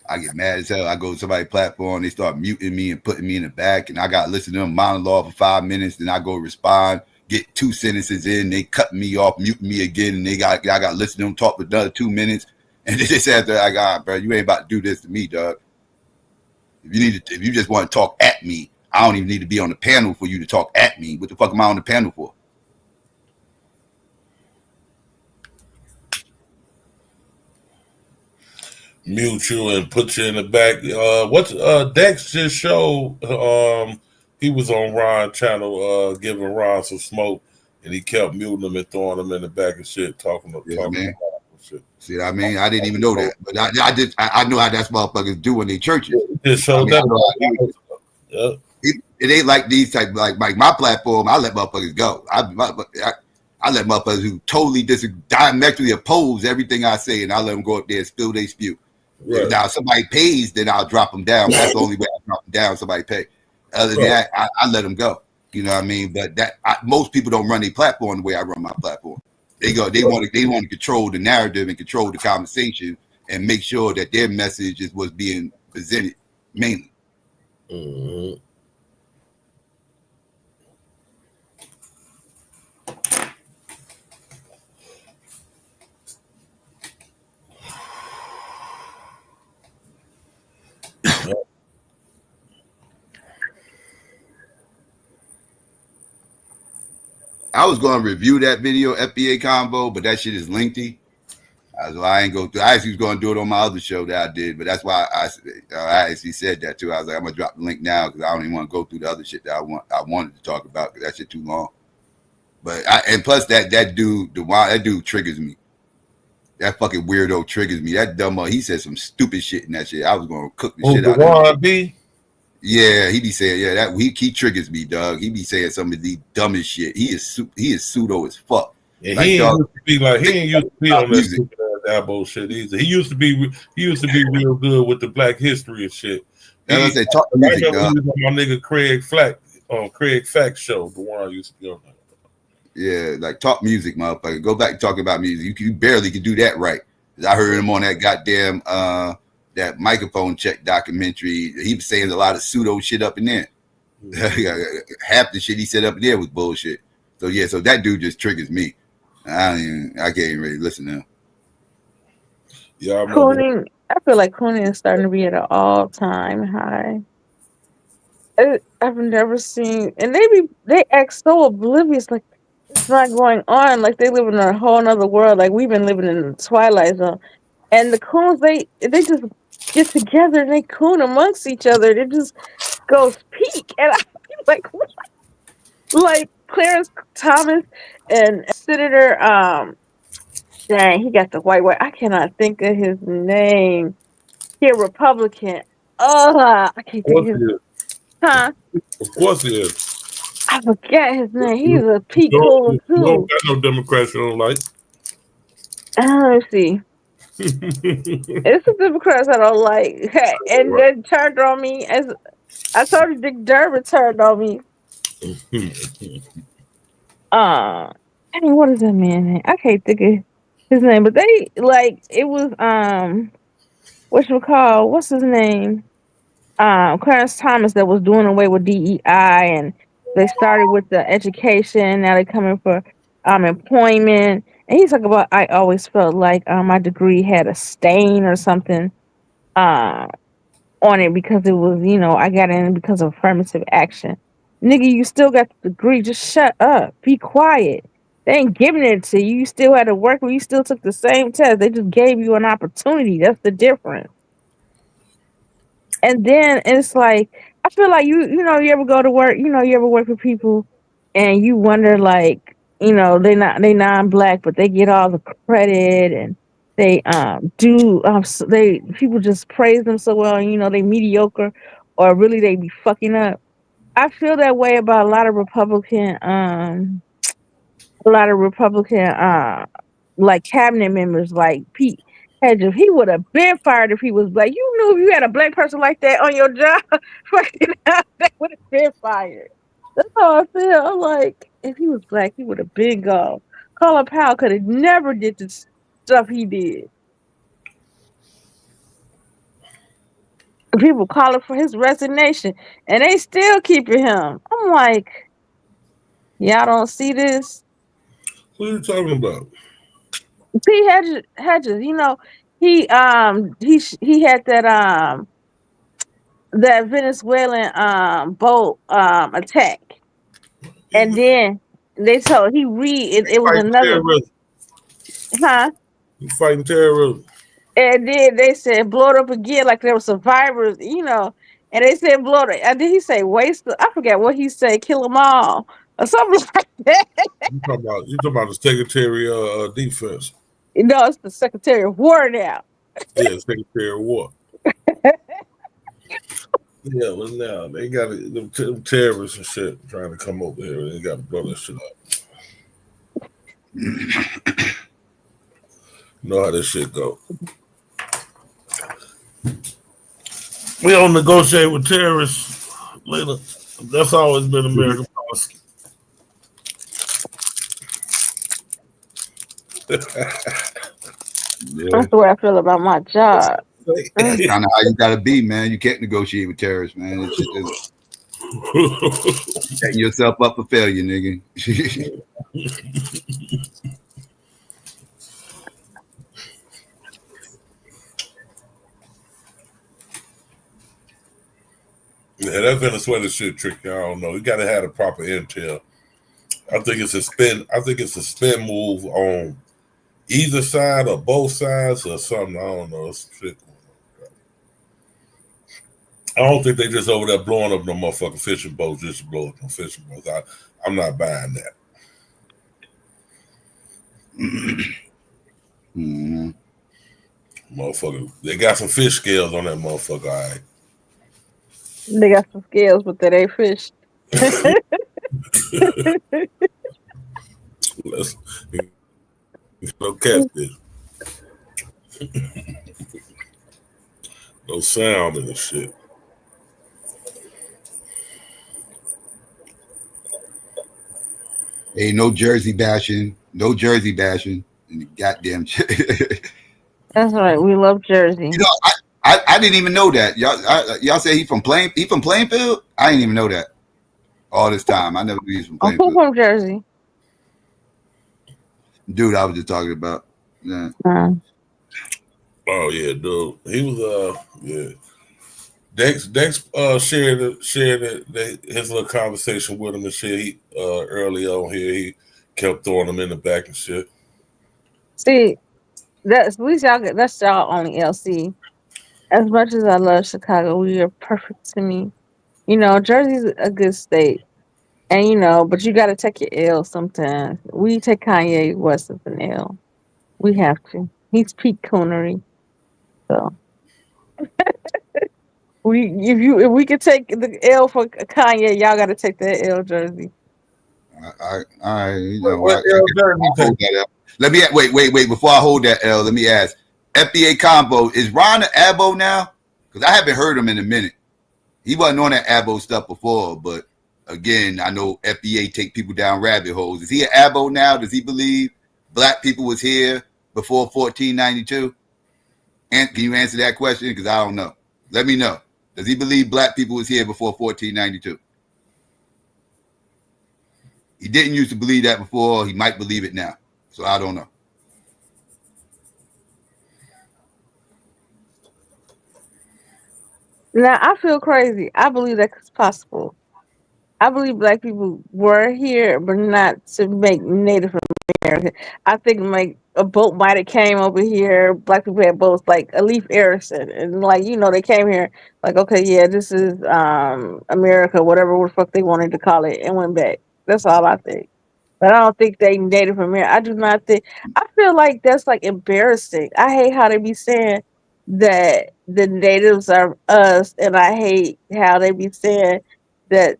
I get mad as hell. I go to somebody's platform, they start muting me and putting me in the back, and I got to listen to them monologue for 5 minutes. Then I go respond, get 2 sentences in, they cut me off, muting me again, and I got to listen to them talk for another 2 minutes. And they just after I got, bro, you ain't about to do this to me, dog. If you just want to talk at me, I don't even need to be on the panel for you to talk at me. What the fuck am I on the panel for? Mute you and put you in the back. What's Dex just showed? He was on Ron's channel, giving Ron some smoke, and he kept muting him and throwing him in the back and shit, talking about shit. See what I mean? I didn't even know that, but I know how that's motherfuckers do in their churches. Just showed that. It ain't like these type, like my platform. I let motherfuckers go. I let motherfuckers who totally diametrically oppose everything I say, and I let them go up there and spill they spew. Right. Now, if somebody pays, then I'll drop them down. That's the only way I drop them down. Somebody pay. Other than that, I let them go. You know what I mean? But most people don't run their platform the way I run my platform. They want to control the narrative and control the conversation and make sure that their message is what's being presented mainly. Mm-hmm. I was going to review that video FBA combo, but that shit is lengthy. So I ain't go through. I actually was going to do it on my other show that I did, but that's why I actually said that too. I was like, I'm gonna drop the link now because I don't even want to go through the other shit that I wanted to talk about because that shit too long. But and plus that dude triggers me. That fucking weirdo triggers me. That dumb he said some stupid shit in that shit. I was going to cook the shit out of him. Yeah, he be saying that he triggers me, dog. He be saying some of the dumbest shit. He is pseudo as fuck. And like, he ain't used to be on that stupid ass bullshit either. He used to be real good with the Black history and shit. I said, talk music, dog. He was on my nigga Craig Flack on Craig Fact show, the one I used to be on. Yeah, like talk music, motherfucker. Go back and talk about music. You barely could do that right. I heard him on that goddamn that microphone check documentary. He was saying a lot of pseudo shit up in there. Half the shit he said up in there was bullshit. So yeah, so that dude just triggers me. I can't even really listen to him. Yeah, Cooning. I feel like Cooning is starting to be at an all-time high. I've never seen, and they act so oblivious, like it's not going on, like they live in a whole other world, like we've been living in the Twilight Zone. And the coons, they just get together and they coon amongst each other. It just goes peak, and I feel like what? Like Clarence Thomas and Senator Dang, he got the white. I cannot think of his name. He a Republican. I can't Of think of course his. he is. Huh? Of course he is. I forget his name. He's You a peak don't, cool you don't too. got no Democrats you don't like. Let's see. It's the Democrats I don't like, and Right. then turned on me as I told you. Dick Durbin turned on me. Dang, what is that man name? I can't think of his name, but they like it was what's his name? Clarence Thomas that was doing away with DEI, and they started with the education. Now they're coming for employment. And he's talking about I always felt like my degree had a stain or something uh on it because it was, I got in because of affirmative action. Nigga, you still got the degree. Just shut up. Be quiet. They ain't giving it to you. You still had to work, but you still took the same test. They just gave you an opportunity. That's the difference. And then it's like I feel like you ever go to work, you ever work with people and you wonder like, they non-black, but they get all the credit and they do they people just praise them so well, and they mediocre or really they be fucking up. I feel that way about a lot of Republican like cabinet members like Pete Hedges. He would have been fired if he was black. You knew if you had a black person like that on your job, fucking that would have been fired. That's how I feel. I'm like, if he was black, he would have been gone. Colin Powell could have never did the stuff he did. People calling for his resignation, and they still keeping him. I'm like, y'all don't see this. What are you talking about? Pete Hedges, he had that Venezuelan boat attack, and then they told it was Fighting another, terrorism. huh? You fighting terrorism. And then they said blow it up again like there were survivors, and they said blow it. And then he say waste. I forget what he said, kill them all or something like that. You talking about the Secretary of Defense? It's the Secretary of War now. Yeah, Secretary of War. Yeah, well now they got them terrorists and shit trying to come over here. They got to blow that shit up. You know how this shit go. We don't negotiate with terrorists later. That's always been American policy. That's the way I feel about my job. That's kind of how you gotta be, man. You can't negotiate with terrorists, man. It's setting yourself up for failure, nigga. Yeah, that Venezuela shit tricky. I don't know. You got to have the proper intel. I think it's a spin move on either side or both sides or something. I don't know. It's shit. I don't think they just over there blowing up no motherfucking fishing boats just to blow up no fishing boats. I'm not buying that. Mm-hmm. Motherfucker, they got some fish scales on that motherfucker. All right. They got some scales, but that ain't fish. No catfish. No salmon and shit. Ain't no Jersey bashing. No Jersey bashing. And the goddamn That's right. We love Jersey. You know, I didn't even know that. Y'all say he from Plainfield? I didn't even know that. All this time. I never knew he was from Plainfield. I'm from Jersey. Dude, I was just talking about. Yeah. Oh yeah, dude. He was yeah. Dex shared his little conversation with him and shit. He early on here, he kept throwing him in the back and shit. See, that's at least that's y'all only LC. As much as I love Chicago, we are perfect to me. Jersey's a good state. And but you gotta take your L sometimes. We take Kanye West as an L. We have to. He's peak coonery. So if we could take the L for Kanye, y'all got to take that L, Jersey. You know what? I'll hold that L. Let me wait. Before I hold that L, let me ask. FBA combo, is Ron an Abo now? Because I haven't heard him in a minute. He wasn't on that Abo stuff before, but again, I know FBA take people down rabbit holes. Is he an Abo now? Does he believe black people was here before 1492? And can you answer that question? Because I don't know. Let me know. Does he believe black people was here before 1492? He didn't used to believe that before. He might believe it now. So I don't know. Now I feel crazy. I believe that's possible. I believe black people were here, but not to make Native American. I think like a boat might have came over here. Black people had boats like Alif Erikson, and like they came here like, okay, yeah, this is America, whatever the fuck they wanted to call it, and went back. That's all I think. But I don't think they Native American. I do not think. I feel like that's like embarrassing. I hate how they be saying that the natives are us, and I hate how they be saying that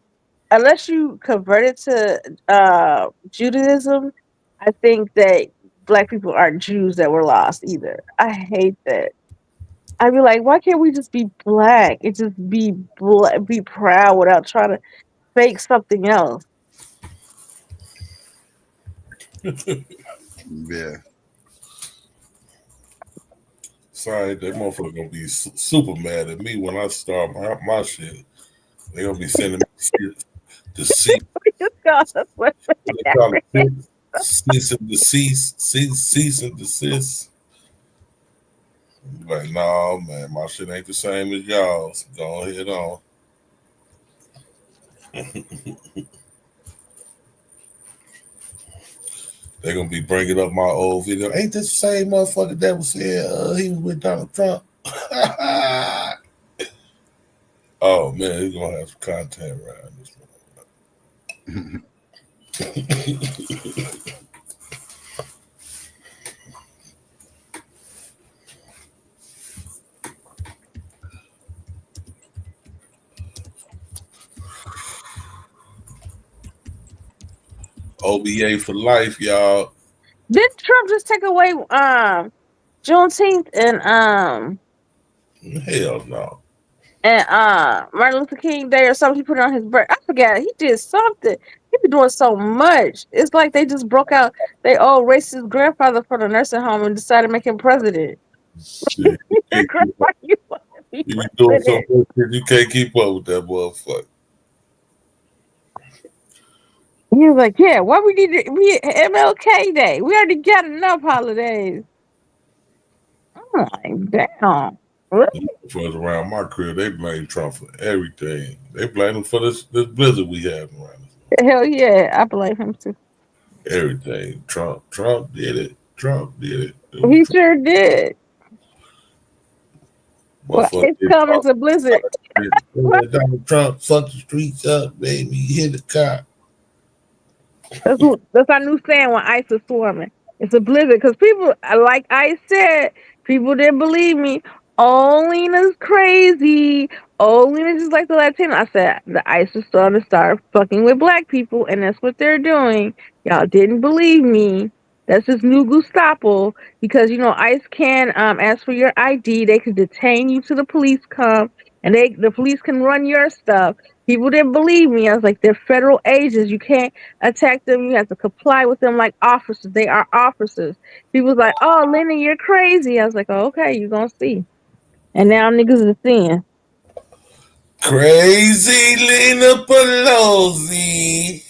unless you converted to Judaism, I think that black people aren't Jews that were lost either. I hate that. I'd be like, why can't we just be black and just be proud without trying to fake something else? Yeah. Sorry, that motherfucker gonna be super mad at me when I start my shit. They gonna be sending me to see. Cease and desist. Cease and desist. Like, no, man, my shit ain't the same as y'all's. Go ahead on. They're gonna be bringing up my old video. Ain't this the same motherfucker that was here? He was with Donald Trump. Oh man, he's gonna have some content around this one. OBA for life, y'all. Did Trump just take away Juneteenth and hell no. And Martin Luther King Day or something? He put it on his birthday. I forgot. He did something. He been doing so much. It's like they just broke out their old racist grandfather from the nursing home and decided to make him president. Shit. You be doing so much shit, you can't keep up with that motherfucker. He was like, yeah, why we need to be MLK Day? We already got enough holidays. I'm like, damn. Really? For around my crib, they blame Trump for everything. They blame him for this blizzard we have around us. Hell yeah, I blame him too. Everything. Trump did it. Trump did it. He sure did. Well, it's coming to blizzard. Donald Trump fucked the streets up, baby. He hit the cop. That's our new saying when ice is swarming. It's a blizzard because people, like I said, people didn't believe me. Oh, Lena's crazy. Oh, Lena's just like the Latino. I said the ice is starting to start fucking with black people, and that's what they're doing. Y'all didn't believe me. That's his new Gestapo because ICE can ask for your ID. They can detain you till the police come, and the police can run your stuff. People didn't believe me. I was like, they're federal agents. You can't attack them. You have to comply with them like officers. They are officers. People was like, oh, Lena, you're crazy. I was like, oh, okay, you're going to see. And now niggas are seeing. Crazy Lena Pelosi.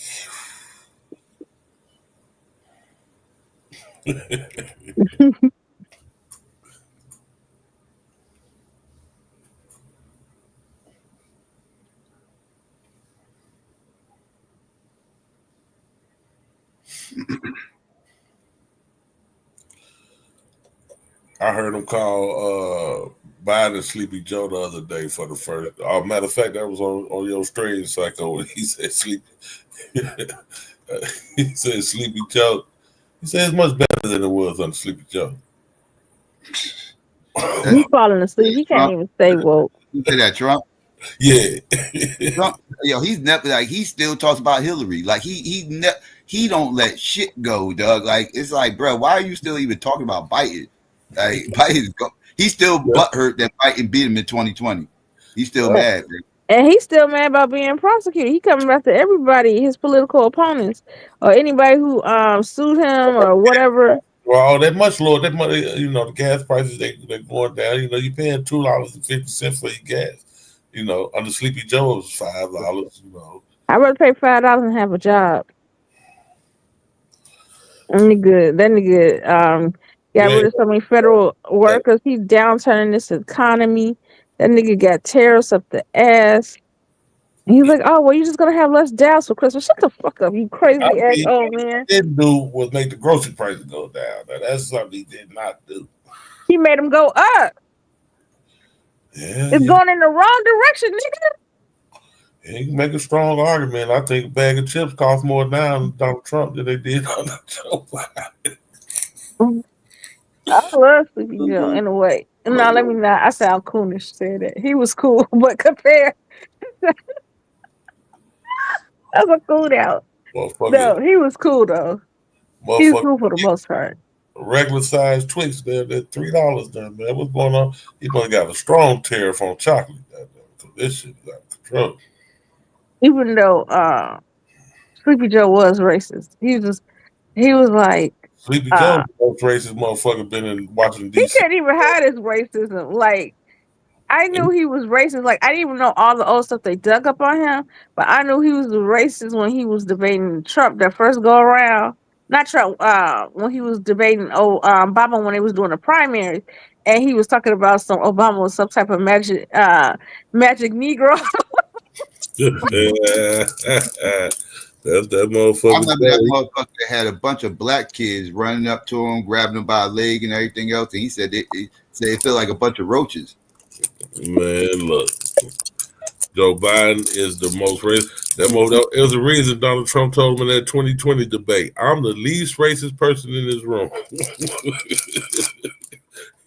I heard him call Biden Sleepy Joe the other day for the first. Matter of fact, that was on your stream, Psycho. He said Sleepy. He said Sleepy Joe. He said it's much better than it was under Sleepy Joe. He's falling asleep. He can't Trump, even stay woke. you say that Trump? Yeah. Trump, he's never like he still talks about Hillary. Like he don't let shit go, Doug. Like it's like, bro, why are you still even talking about Biden? Like he's still butthurt that Biden beat him in 2020. He's still mad, man. And he's still mad about being prosecuted. He coming after everybody, his political opponents, or anybody who sued him or whatever. Well, that much lower. That money, the gas prices they're going down. You're paying $2.50 for your gas. Under Sleepy Joe it was $5. I'd rather pay $5 and have a job. That nigga got rid of so many federal workers. He's downturning this economy. That nigga got tariffs up the ass. And he's like, oh, well, you're just going to have less jobs for Christmas. Shut the fuck up, you crazy ass old man. What he didn't do was make the grocery prices go down. Now, that's something he did not do. He made them go up. It's going in the wrong direction, nigga. Yeah, you can make a strong argument. I think a bag of chips cost more now than Donald Trump than they did on Joe Biden. I love Sleepy Joe in a way. No, let me not. I sound coonish saying that. He was cool, but compared, that's a cool out. No, he was cool though. He was cool for the most part. Regular size Twix, they're $3 there, man. What's going on? He must have got a strong tariff on chocolate. This shit is out of control. Even though Sleepy Joe was racist, he was like Sleepy Joe, the most racist motherfucker been in Washington D.C. He D.C. couldn't even hide his racism. Like I knew he was racist. Like I didn't even know all the old stuff they dug up on him, but I knew he was racist when he was debating Trump that first go around. Not Trump. When he was debating Obama when they was doing the primaries, and he was talking about Obama was some type of magic Negro. That's that motherfucker. I remember that motherfucker had a bunch of black kids running up to him, grabbing him by a leg and everything else, and he said it felt like a bunch of roaches. Man, look, Joe Biden is the most racist. It was the reason Donald Trump told him in that 2020 debate, I'm the least racist person in this room.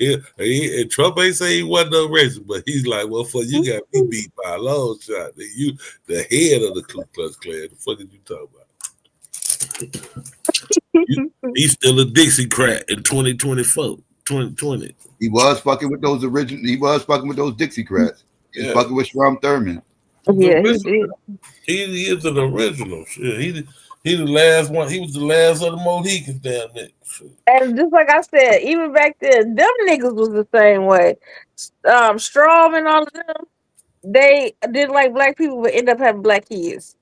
And Trump ain't say he wasn't no racist, but he's like, well, you got me beat by a long shot. You the head of the Ku Klux Klan. The fuck are you talking about? He's still a Dixiecrat in 2020. He was fucking with those Dixiecrats. He was fucking with Strom Thurmond. Yeah, he did. He is an original. Shit. He the last one. He was the last of the Mohicans down there. And just like I said, even back then, them niggas was the same way. Strom and all of them, they didn't like black people, but end up having black kids.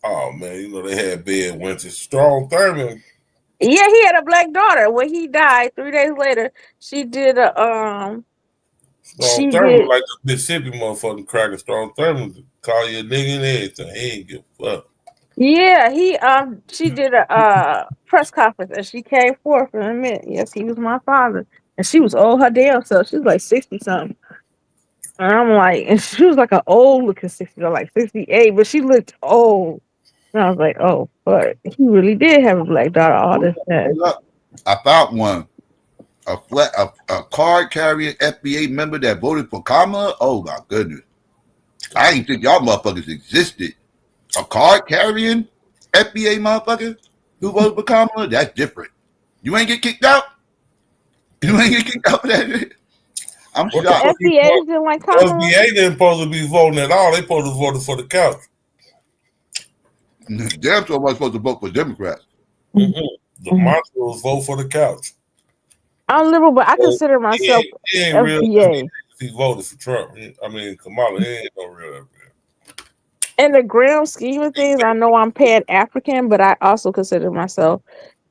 Oh man, they had bad winters. Strom Thurmond. Yeah, he had a black daughter. When he died, 3 days later, she did a Strom Thurmond like the Mississippi motherfucking cracker. Strom Thurmond call you a nigga and everything. He ain't give a fuck. Yeah, she did a press conference and she came forth and admit, yes, he was my father. And she was old her damn self. She was like 60 something. And I'm like, and she was like an old looking 60, like 68, but she looked old. And I was like, oh, but he really did have a black daughter all this time. I found one. A card carrying FBA member that voted for Kamala. Oh my goodness. I didn't think y'all motherfuckers existed. A card carrying FBA motherfucker who voted for Kamala? That's different. You ain't get kicked out? You ain't get kicked out for that? I'm shocked. FBA didn't like Kamala? FBA didn't supposed to be voting at all. They supposed to vote for the couch. Damn sure wasn't supposed to vote for Democrats. Mm-hmm. The mantra was vote for the couch. I'm liberal, but I consider myself FBA. He voted for Trump. I mean, Kamala, he ain't no real FBA. In the grand scheme of things, I know I'm Pan-African, but I also consider myself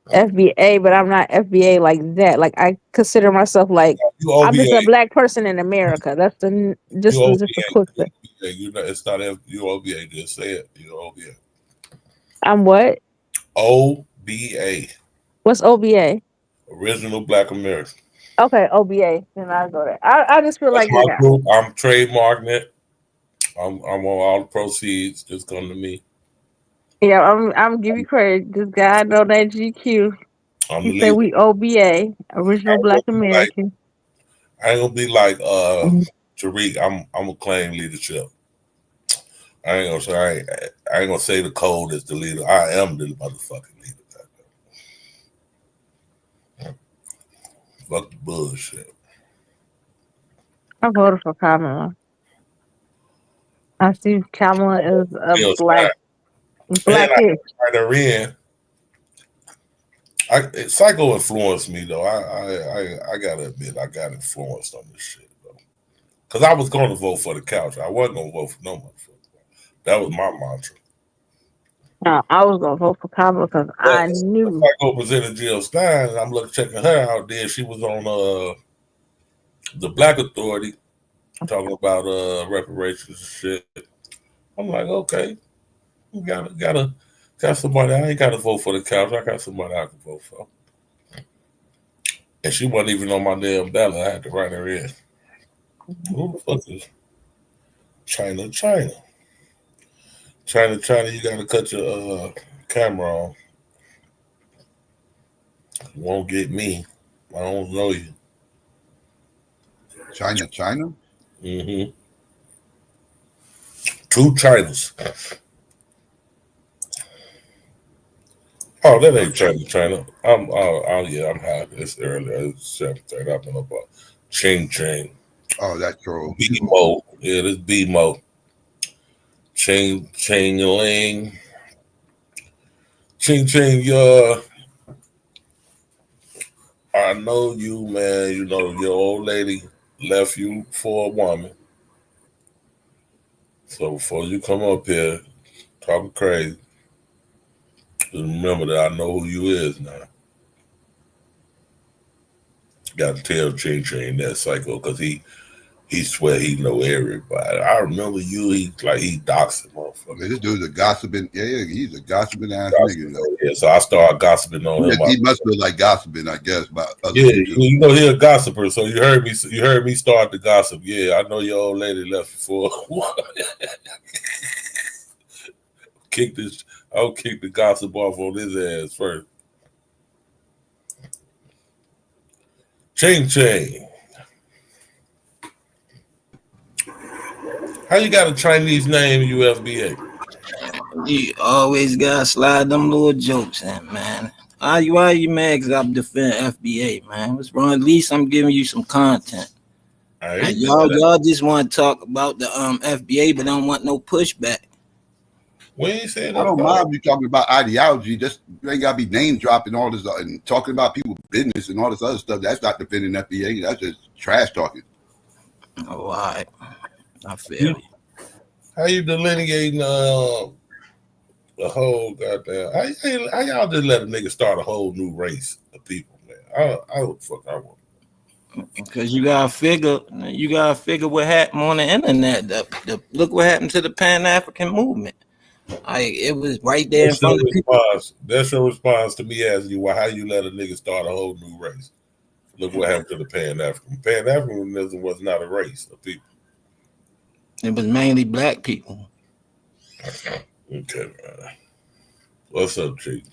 FBA, but I'm not FBA like that. Like I consider myself like I'm just a black person in America. That's just a quick thing. It's not you OBA. Just say it. You OBA. I'm what? OBA. What's OBA? Original Black American. Okay, OBA. Then I'll go there. I just feel That's like my group. I'm trademarking it. I'm on all the proceeds. Just come to me. Yeah, I'm give you credit. This guy know that GQ. I'm He the said leader. we OBA, original Black American. I ain't gonna be like Tariq. I'm gonna claim leadership. I ain't gonna say I ain't gonna say the code is the leader. I am the motherfucking leader. Fuck the bullshit. I voted for Kamala. I see Kamala as a Still blackish. and I tried her in. Psycho influenced me though. I gotta admit I got influenced on this shit though. Cause I was gonna vote for the couch. I wasn't gonna vote for no motherfucker. That was my mantra. I was gonna vote for Kamala because I knew. Psycho presented Jill Stein, and I'm checking her out there. She was on the Black Authority talking about reparations and shit. I'm like, okay, you got somebody. I ain't gotta vote for the couch. I got somebody I can vote for. And she wasn't even on my damn ballot. I had to write her in. Who the fuck is China? China, you gotta cut your camera on. You won't get me. I don't know you. China? Mm-hmm. 2 Chinas. Oh, that ain't China. I'm happy. It's early. It's 7:30. I've been up about Ching. Oh, that's true. B-Mo. Yeah, this B-Mo. Ching-ling. Ching, I know you, man. You know, your old lady left you for a woman. So before you come up here talking crazy, just remember that I know who you is now. Got to tell Ching that psycho because he swear he know everybody. I remember you. He doxing motherfucker. This dude's a gossiping. Yeah, he's a gossiping ass nigga. Yeah, so I started gossiping on him. He must feel like gossiping, I guess, about other people. people. You know he's a gossiper. So you heard me start the gossip. Yeah, I know your old lady left you for. I'll kick the gossip off on his ass first. Ching. How you got a Chinese name, FBA? You always gotta slide them little jokes in, man. Why you mad? Because I'm defending FBA, man. What's wrong? At least I'm giving you some content. Y'all just want to talk about the FBA, but don't want no pushback. We ain't saying I don't mind you talking about ideology. Just you ain't gotta be name dropping all this and talking about people's business and all this other stuff. That's not defending FBA. That's just trash talking. Oh, all right. I feel you. How you delineating the whole goddamn? How y'all just let a nigga start a whole new race of people, man? I what the fuck I want. Because you gotta figure what happened on the internet. Look what happened to the Pan-African movement. It was right there in front of people. That's your response to me asking you how you let a nigga start a whole new race. Look what happened to the Pan-African. Pan-Africanism was not a race of people. It was mainly black people. Okay, man. What's up, Ching?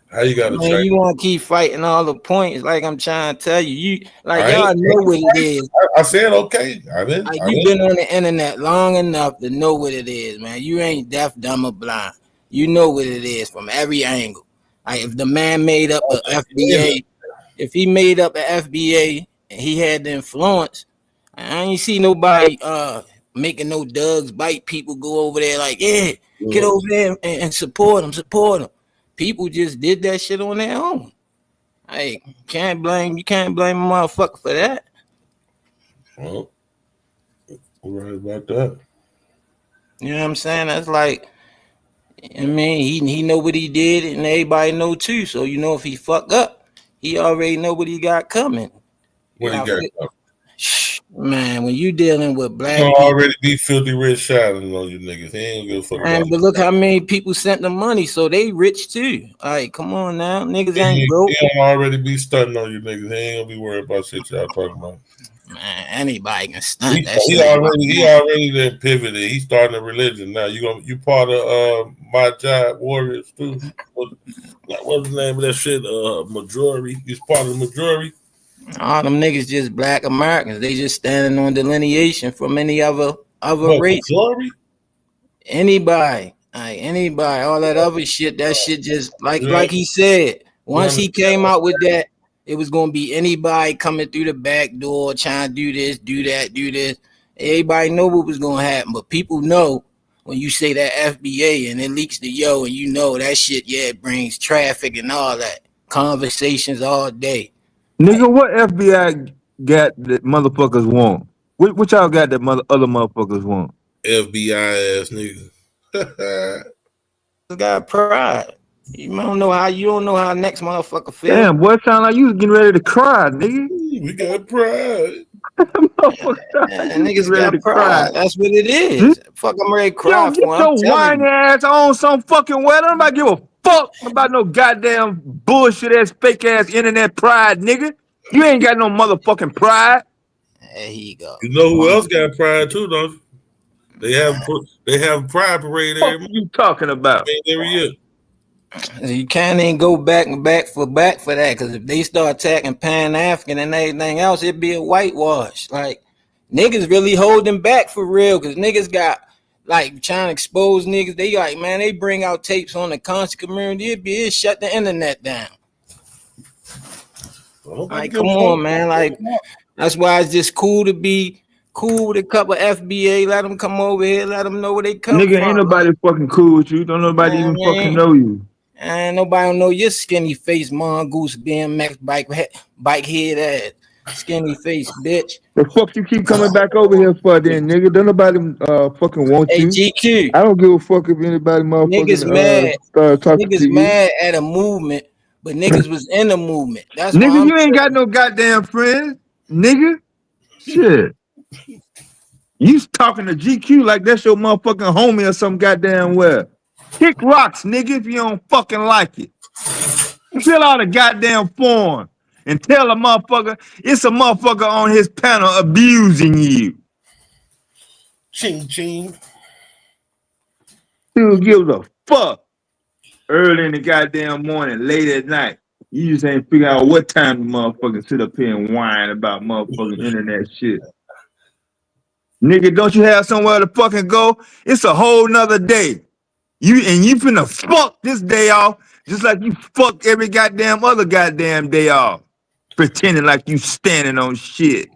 How you got to man, you want to keep fighting all the points like I'm trying to tell you. Y'all know what it is. I said okay. You've been on the internet long enough to know what it is, man. You ain't deaf, dumb, or blind. You know what it is from every angle. If the man made up an FBA, if he made up an FBA and he had the influence, I ain't see nobody making no Doug's bite people go over there like, yeah, get over there and support him. People just did that shit on their own. You can't blame a motherfucker for that. Well, we're right about that. You know what I'm saying? That's like, I mean, he know what he did and everybody know too. So, you know, if he fuck up, he already know what he got coming. What he got coming? Man, when you dealing with black people, people, already be filthy rich shining on you niggas. He ain't give a fuck about but look how many people sent the money, so they rich too. All right, come on now, niggas ain't broke. He don't already be stunting on you niggas. He ain't gonna be worried about shit y'all talking about. Man, anybody can stunt. He already then pivoted. He starting a religion now. You part of my job warriors too. What's the name of that shit? Majority. He's part of the majority. All them niggas just black Americans. They just standing on delineation from any other What, race. majority? Anybody. All that other shit, that shit just like he said. Once he came out with that, it was gonna be anybody coming through the back door trying to do this, do that, do this. Everybody know what was gonna happen, but people know when you say that FBA and it leaks to yo, and you know that shit, yeah, it brings traffic and all that. Conversations all day. Nigga, what FBI got that motherfuckers want? What y'all got that other motherfuckers want? FBI ass nigga. Got pride. You don't know how next motherfucker feel. Damn, boy, it sound like you was getting ready to cry, nigga. We got pride. Niggas got pride. That's what it is. Fuck, I'm ready to cry Yo, for get him. your whiny ass on some fucking weather. I'm not give a fuck about no goddamn bullshit ass, fake ass internet pride, nigga. You ain't got no motherfucking pride. There you go. You know who else got pride too, don't you? They have pride parade every month. What you talking about? Every year. You can't even go back for that, because if they start attacking Pan African and everything else, it'd be a whitewash. Like niggas really holding back for real, because niggas got like trying to expose niggas. They like, man, they bring out tapes on the conscious community. It shut the internet down. Like, come on, man. Like, that's why it's just cool to be cool with a couple FBA. Let them come over here. Let them know where they come Nigga, from. ain't nobody fucking cool with you. Don't nobody even fucking know you. And nobody don't know your skinny face mongoose BMX bike head ass. Skinny face bitch. The fuck you keep coming back over here for then, nigga? Don't nobody fucking want you. GQ. I don't give a fuck if anybody motherfucking start talking to you. Niggas mad at a movement, but niggas was in the movement. That's nigga, why you ain't got no goddamn friends, nigga. Shit. You talking to GQ like that's your motherfucking homie or some goddamn well. Kick rocks, nigga, if you don't fucking like it. Fill out a goddamn form and tell a motherfucker it's a motherfucker on his panel abusing you. Ching ching. Who gives a fuck? Early in the goddamn morning, late at night. You just ain't figure out what time the motherfucker sit up here and whine about motherfucking internet shit. Nigga, don't you have somewhere to fucking go? It's a whole nother day. You finna fuck this day off just like you fuck every goddamn other goddamn day off. Pretending like you standing on shit.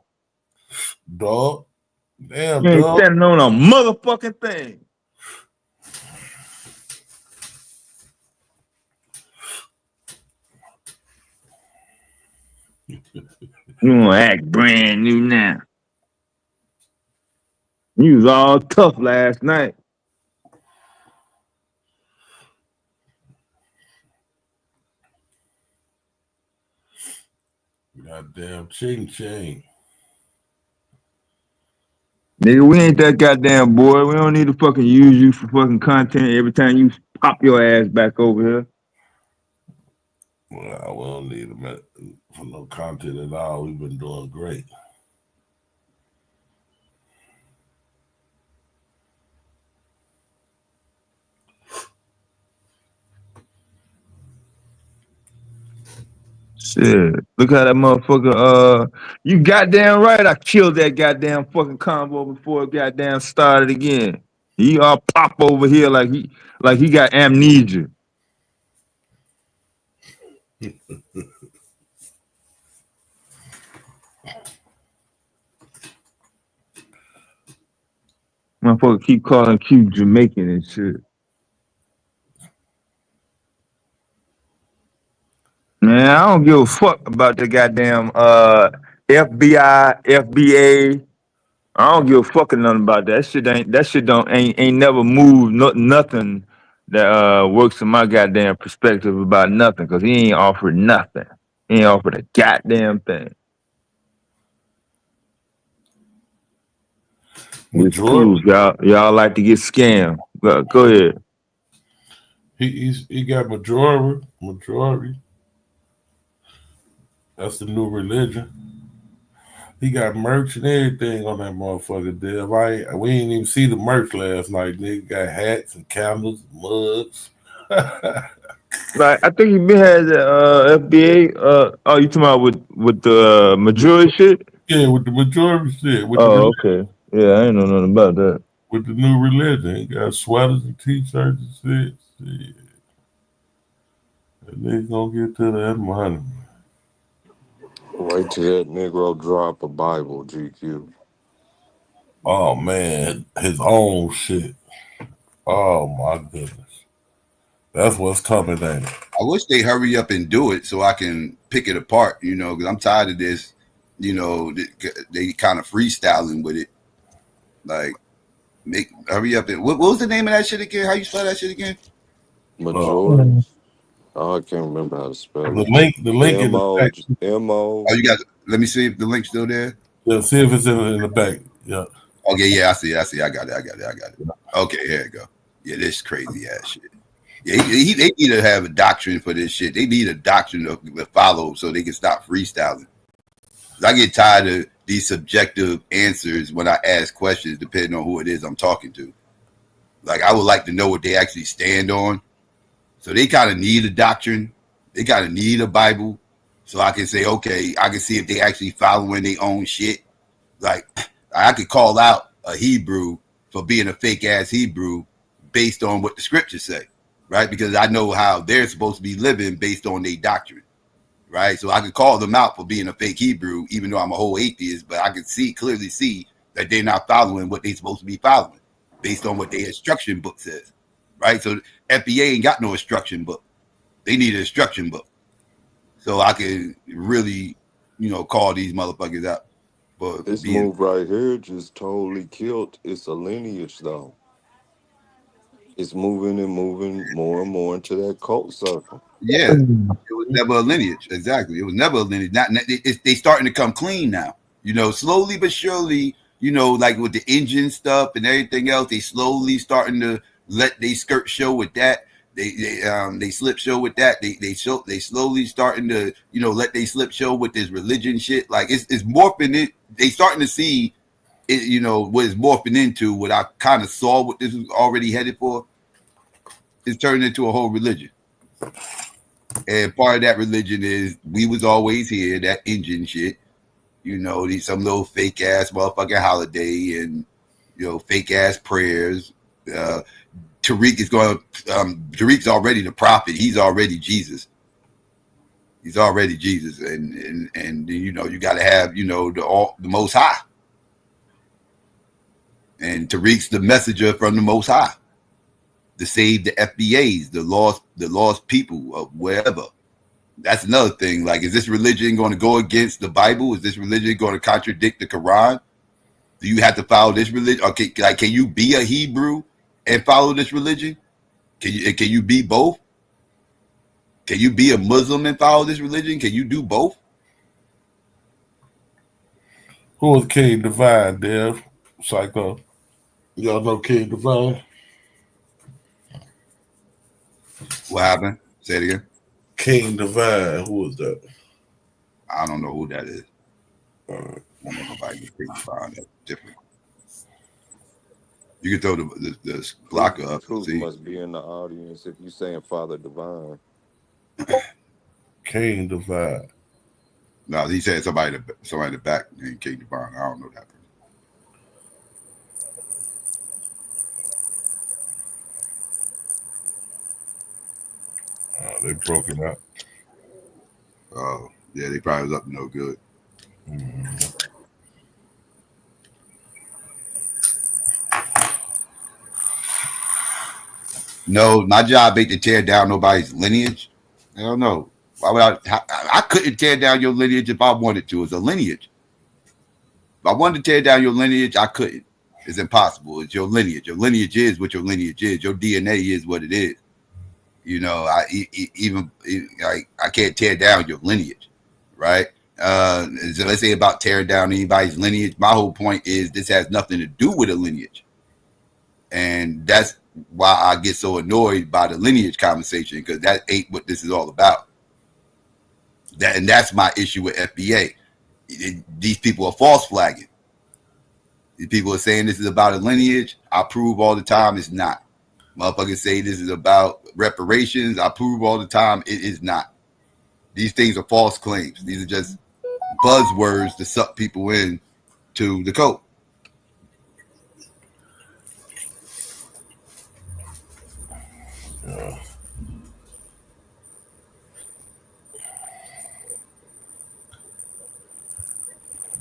Dog. Damn, you ain't dog. standing on a motherfucking thing. You wanna act brand new now. You was all tough last night. Goddamn ching ching. Nigga, we ain't that goddamn boy. We don't need to fucking use you for fucking content every time you pop your ass back over here. Well, we don't need them for no content at all. We've been doing great. Shit. Look how that motherfucker, you goddamn right I killed that goddamn fucking combo before it goddamn started again. He all pop over here like he got amnesia. Motherfucker keep calling Q Jamaican and shit. Man, I don't give a fuck about the goddamn FBI, FBA. I don't give a fucking nothing about that. That shit ain't never moved nothing that works in my goddamn perspective about nothing, because he ain't offered nothing. He ain't offered a goddamn thing. Which proves y'all like to get scammed. Go ahead. He got majority. That's the new religion. He got merch and everything on that motherfucker, Dev. We ain't even see the merch last night, nigga. Got hats and candles, mugs. Like I think he been had the FBA. Oh, you talking about with the majority shit? Yeah, with the majority shit. With Oh, okay. Yeah, I ain't know nothing about that. With the new religion, he got sweaters and t-shirts and shit. And they gonna get to that money. Wait till that Negro drop a Bible, GQ. Oh man, his own shit. Oh my goodness. That's what's coming, ain't it? I wish they hurry up and do it so I can pick it apart, because I'm tired of this, they kind of freestyling with it. Like, hurry up. What was the name of that shit again? How you spell that shit again? Majority. Oh, I can't remember how to spell it. The link in the back. M-O. Oh, you got. Let me see if the link's still there. Yeah, see if it's in the back. Yeah. Okay, yeah, I see. I got it. Okay, here you go. Yeah, this crazy ass shit. Yeah, they need to have a doctrine for this shit. They need a doctrine to follow so they can stop freestyling. I get tired of these subjective answers when I ask questions, depending on who it is I'm talking to. Like, I would like to know what they actually stand on. So they kind of need a doctrine. They kind of need a Bible. So I can say, okay, I can see if they actually following their own shit. Like, I could call out a Hebrew for being a fake ass Hebrew based on what the scriptures say, right? Because I know how they're supposed to be living based on their doctrine, right? So I could call them out for being a fake Hebrew, even though I'm a whole atheist, but I could clearly see that they're not following what they're supposed to be following based on what their instruction book says, right? So FBA ain't got no instruction book. They need an instruction book. So I can really, call these motherfuckers out. But this move right here just totally killed. It's a lineage, though. It's moving and moving more and more into that cult circle. Yeah, it was never a lineage. Exactly, it was never a lineage. They starting to come clean now. Slowly but surely. Like with the engine stuff and everything else, they slowly starting to let they skirt show with that. They slip show with that. They slowly starting to let they slip show with this religion shit. Like it's morphing it. They starting to see it. What it's morphing into. What I kind of saw what this was already headed for. It's turning into a whole religion. And part of that religion is we was always here. That engine shit. These some little fake ass motherfucking holiday and fake ass prayers. Tariq is going. Tariq's already the prophet. He's already Jesus. He's already Jesus, and you got to have the Most High, and Tariq's the messenger from the Most High to save the FBAs, the lost people of wherever. That's another thing. Like, is this religion going to go against the Bible? Is this religion going to contradict the Quran? Do you have to follow this religion? Okay, like, can you be a Hebrew and follow this religion? Can you be both? Can you be a Muslim and follow this religion? Can you do both? Who was King Divine, Dev? Psycho. Y'all know King Divine? What happened? Say it again. King Divine. Who was that? I don't know who that is. I don't know nobody with King Divine. That's different. You can throw the blocker up. Truth must be in the audience if you saying Father Divine. King Divine. No, he said somebody in the back named King Divine. I don't know that person. They broke him out. Oh, yeah, they probably was up to no good. Mm-hmm. No, my job ain't to tear down nobody's lineage. I don't know. Why would I couldn't tear down your lineage if I wanted to. It's a lineage. If I wanted to tear down your lineage, I couldn't. It's impossible. It's your lineage. Your lineage is what your lineage is. Your DNA is what it is. I can't tear down your lineage, right? So let's say about tearing down anybody's lineage. My whole point is this has nothing to do with a lineage. And that's why I get so annoyed by the lineage conversation, because that ain't what this is all about. That's my issue with FBA. these people are false flagging. These people are saying this is about a lineage. I prove all the time it's not. Motherfuckers say this is about reparations. I prove all the time it is not. These things are false claims. These are just buzzwords to suck people in to the code.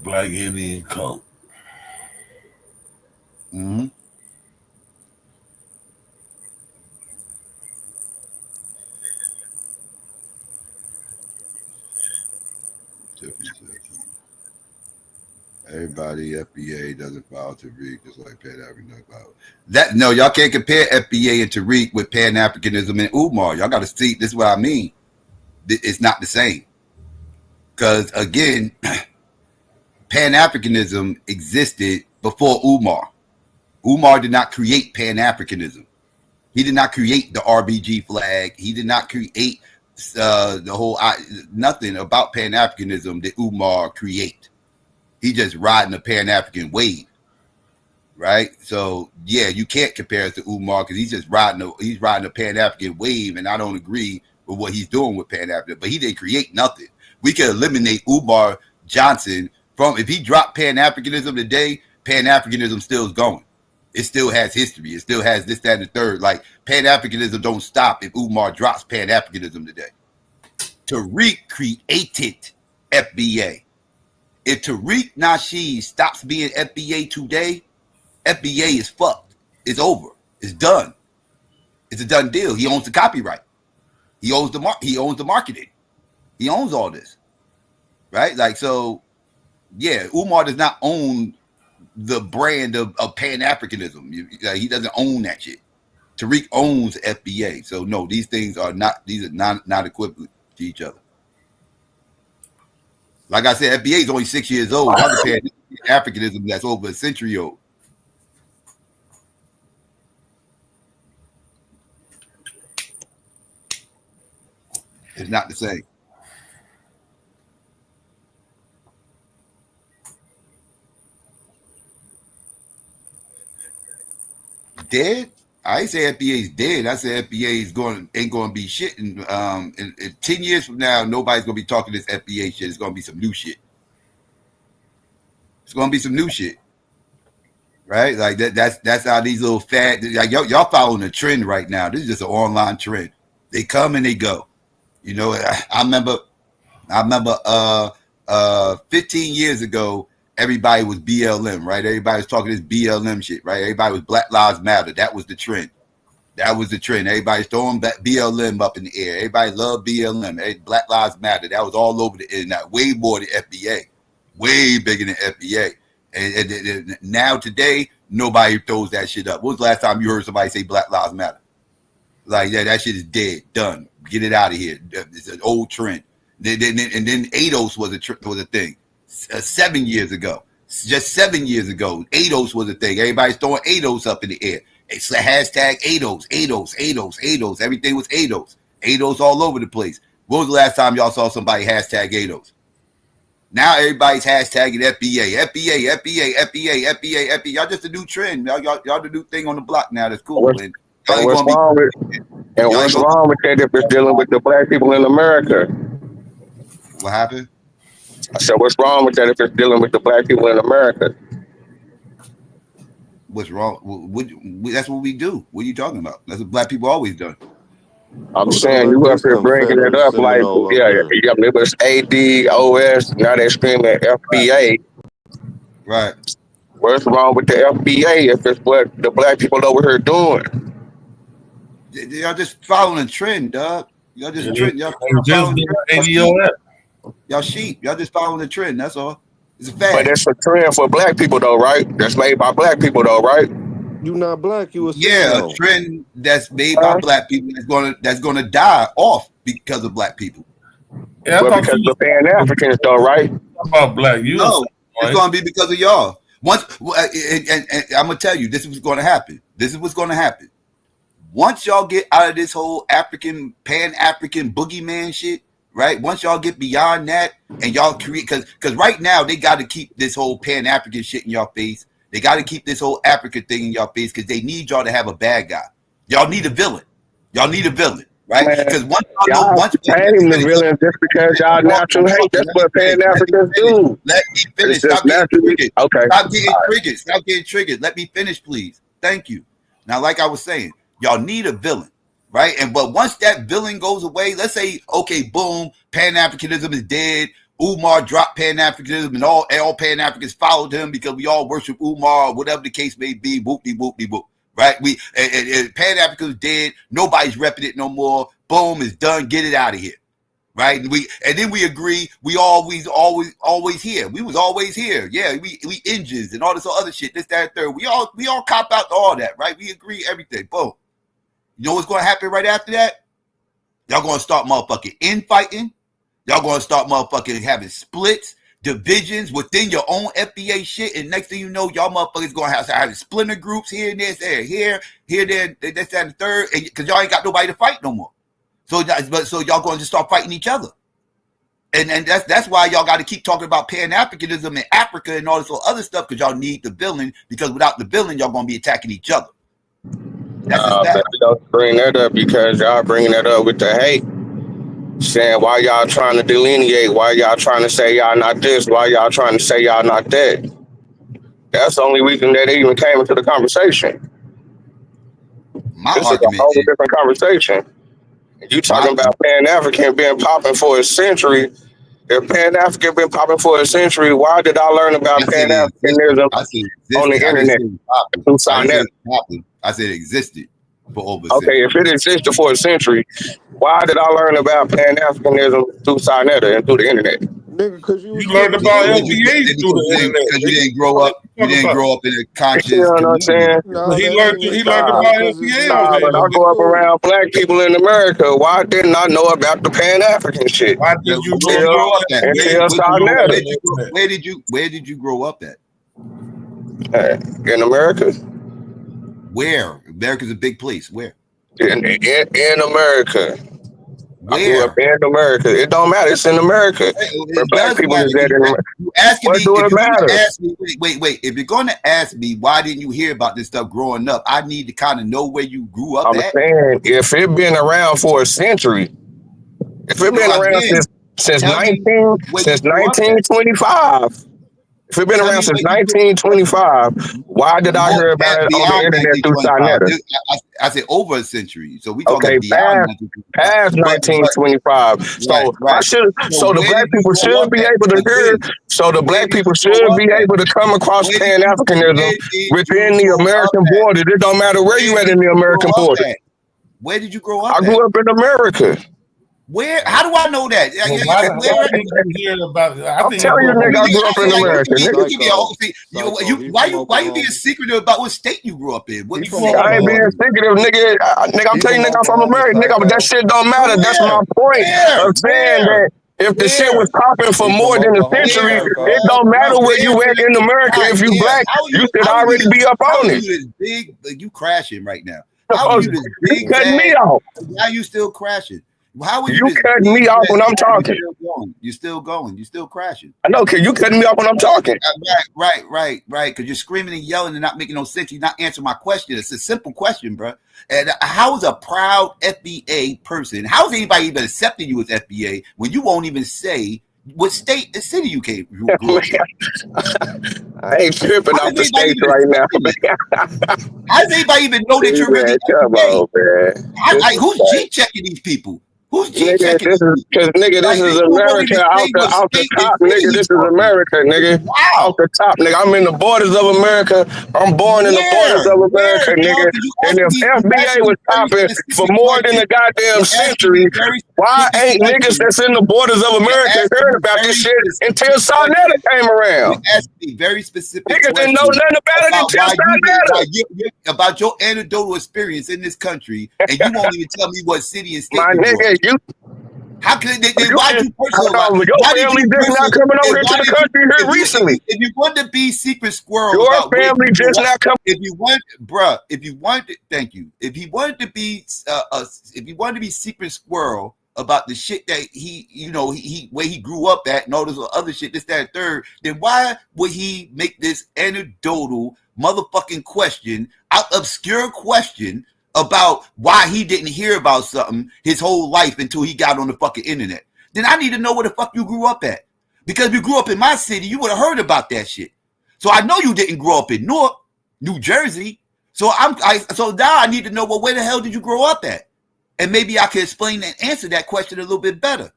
Black Indian cult. Mm-hmm. Everybody FBA doesn't file Tariq just like Pan-African does file. That no, y'all can't compare FBA and Tariq with Pan-Africanism and Umar. Y'all got to see. This is what I mean. It's not the same. Because again, Pan-Africanism existed before Umar. Umar did not create Pan-Africanism. He did not create the RBG flag. He did not create the whole nothing about Pan-Africanism that Umar create. He just riding the Pan-African wave, right? So yeah, you can't compare it to Umar because he's just riding a Pan-African wave, and I don't agree with what he's doing with Pan-African. But he didn't create nothing. We could eliminate Umar Johnson from if he dropped Pan-Africanism today. Pan-Africanism still is going. It still has history. It still has this, that, and the third. Like Pan-Africanism don't stop if Umar drops Pan-Africanism today. Tariq created FBA. If Tariq Nasheed stops being FBA today, FBA is fucked. It's over. It's done. It's a done deal. He owns the copyright. He owns the marketing. He owns all this, right? Like so, yeah. Umar does not own the brand of Pan-Africanism. He doesn't own that shit. Tariq owns FBA. So no, these things are not. These are not equivalent to each other. Like I said, FBA is only 6 years old. Y'all compare Africanism that's over a century old. It's not the same. Dead? I ain't say FBA is dead. I said FBA is ain't going to be shit. In 10 years from now, nobody's going to be talking this FBA shit. It's going to be some new shit. It's going to be some new shit. Right? Like that's how these little fat, like y'all following a trend right now. This is just an online trend. They come and they go. You know, I remember 15 years ago, everybody was BLM, right? Everybody was talking this BLM shit, right? Everybody was Black Lives Matter. That was the trend. Everybody's throwing BLM up in the air. Everybody loved BLM. Black Lives Matter. That was all over the internet. Way more than FBA. Way bigger than FBA. And now today, nobody throws that shit up. When was the last time you heard somebody say Black Lives Matter? Like, yeah, that shit is dead, done. Get it out of here. It's an old trend. And then ADOS was a thing 7 years ago. Just 7 years ago, ADOS was a thing. Everybody's throwing ADOS up in the air. It's the hashtag ADOS. Everything was ADOS. ADOS all over the place. When was the last time y'all saw somebody hashtag ADOS? Now everybody's hashtagging FBA. Y'all just a new trend. Y'all the new thing on the block now. That's cool. What's wrong with that if it's dealing with the black people in America? What happened? I said, what's wrong with that if it's dealing with the black people in America? What's wrong? That's what we do. What are you talking about? That's what black people always done. I'm saying you up here bringing it up like, it was AD, OS, now they're screaming FBA. Right. What's wrong with the FBA if it's what the black people over here doing? Y'all just following a trend, dog. Y'all just trend. Y'all sheep. Y'all just following the trend. That's all. It's a fact. But it's a trend for black people though, right? That's made by black people though, right? You not black, you a a trend that's made by black people that's gonna die off because of black people. Yeah, but because of Pan-Africans though, right? About black youth. No, it's gonna be because of y'all. Once and I'm gonna tell you, this is what's gonna happen. Once y'all get out of this whole Pan-African boogeyman shit, right? Once y'all get beyond that and y'all create, because right now they got to keep this whole Pan-African shit in y'all face. They got to keep this whole Africa thing in y'all face because they need y'all to have a bad guy. Y'all need a villain. Y'all need a villain, right? Because once y'all know, once became the villain just because y'all natural hate. That's what Pan-Africans do. Let me finish. It's just Stop getting naturally triggered. okay. Stop getting triggered. Stop getting triggered. Let me finish, please. Thank you. Now, like I was saying, y'all need a villain, right? But once that villain goes away, let's say, okay, boom, Pan-Africanism is dead. Umar dropped Pan-Africanism and all Pan-Africans followed him because we all worship Umar or whatever the case may be. Whoop-de-whoop-de-whoop. Right? Pan-Africanism is dead. Nobody's repping it no more. Boom, it's done. Get it out of here. Right? And then we agree we always here. We was always here. Yeah, we engines and all this other shit, this, that, and third. We all cop out to all that, right? We agree everything. Boom. You know what's gonna happen right after that? Y'all gonna start motherfucking infighting. Y'all gonna start motherfucking having splits, divisions within your own FBA shit, and next thing you know, y'all motherfuckers gonna have splinter groups here and there, here, there, this, that, and the third, because y'all ain't got nobody to fight no more. So y'all going to just start fighting each other, and that's why y'all got to keep talking about Pan-Africanism and Africa and all this other stuff because y'all need the villain, because without the villain, y'all gonna be attacking each other. Don't bring that up because y'all bringing that up with the hate. Saying why y'all trying to delineate, why y'all trying to say y'all not this, why y'all trying to say y'all not that. That's the only reason that they even came into the conversation. This is a whole different conversation. You talking about Pan-African been popping for a century. If Pan-African been popping for a century, why did I learn about Pan-Africanism on the internet? I said it existed for over a century. Okay, if it existed for a century, why did I learn about Pan-Africanism through Sinetta and through the internet? Nigga, because you learned about FBA through the internet. Because you didn't grow up. You didn't grow up in a conscious You know what I'm saying? He learned about FBA. But I grew up around black people in America. Why didn't I know about the Pan-African shit? Why did you grow up at? Until Where did you grow up at? In America. Where? America's a big place. Where? In America. Where? I grew up in America. It don't matter. It's in America. Black people is dead in America. What do it matter? Wait. If you're going to ask me why didn't you hear about this stuff growing up, I need to kind of know where you grew up I'm at. saying if it been around for a century, if it been around since 1925. If it's been around since 1925, why did I hear about it on the internet through Sinetta? I said over a century. So we talking past 1925. So the black people should be able to hear. So the black people should be able to come across Pan-Africanism within the American border. It don't matter where you at in the American border. Where did you grow up? I grew up in America. Where? How do I know that? I'm telling you, nigga, I grew up in America. Why you being secretive about what state you grew up in? I ain't being secretive, nigga. Nigga, I'm telling you, nigga, I'm from America, nigga. But that shit don't matter. That's my point of saying that. If the shit was popping for more than a century, it don't matter where you at in America. If you black, you should already be up on it. You crashing right now. How are you this big? You cutting me off. Why you still crashing? How are you cutting me off when I'm talking? You're still going. You're still crashing. I know, cause you cutting me off when I'm talking. Right. Because you're screaming and yelling and not making no sense. You're not answering my question. It's a simple question, bro. And how is a proud FBA person? How is anybody even accepting you as FBA when you won't even say what state, the city you came from? I ain't tripping off the states right now. How does anybody even know that you're really FBA? Who's G-checking these people? Who's G-checking? This is America off the top, nigga. This is America, nigga. Off the top, nigga. I'm in the borders of America. I'm born in the borders of America, nigga. And if FBA was popping for more than a goddamn century, why ain't niggas that's in the borders of America heard about this shit until Sinetta came around? You asked me very specific niggas didn't know nothing about it until Sinetta. About your anecdotal experience in this country, and you won't even tell me what city and state. My nigga, how could they? Why did you personalize? Your family just not coming over here to the country here recently. If you want to be secret squirrel, your family just not coming. If you want, thank you. If you wanted to be, secret squirrel about the shit that he where he grew up at and all this other shit, this, that, and third, then why would he make this anecdotal motherfucking question, obscure question about why he didn't hear about something his whole life until he got on the fucking internet? Then I need to know where the fuck you grew up at. Because if you grew up in my city, you would have heard about that shit. So I know you didn't grow up in New Jersey. So so now I need to know, well, where the hell did you grow up at? And maybe I can explain and answer that question a little bit better.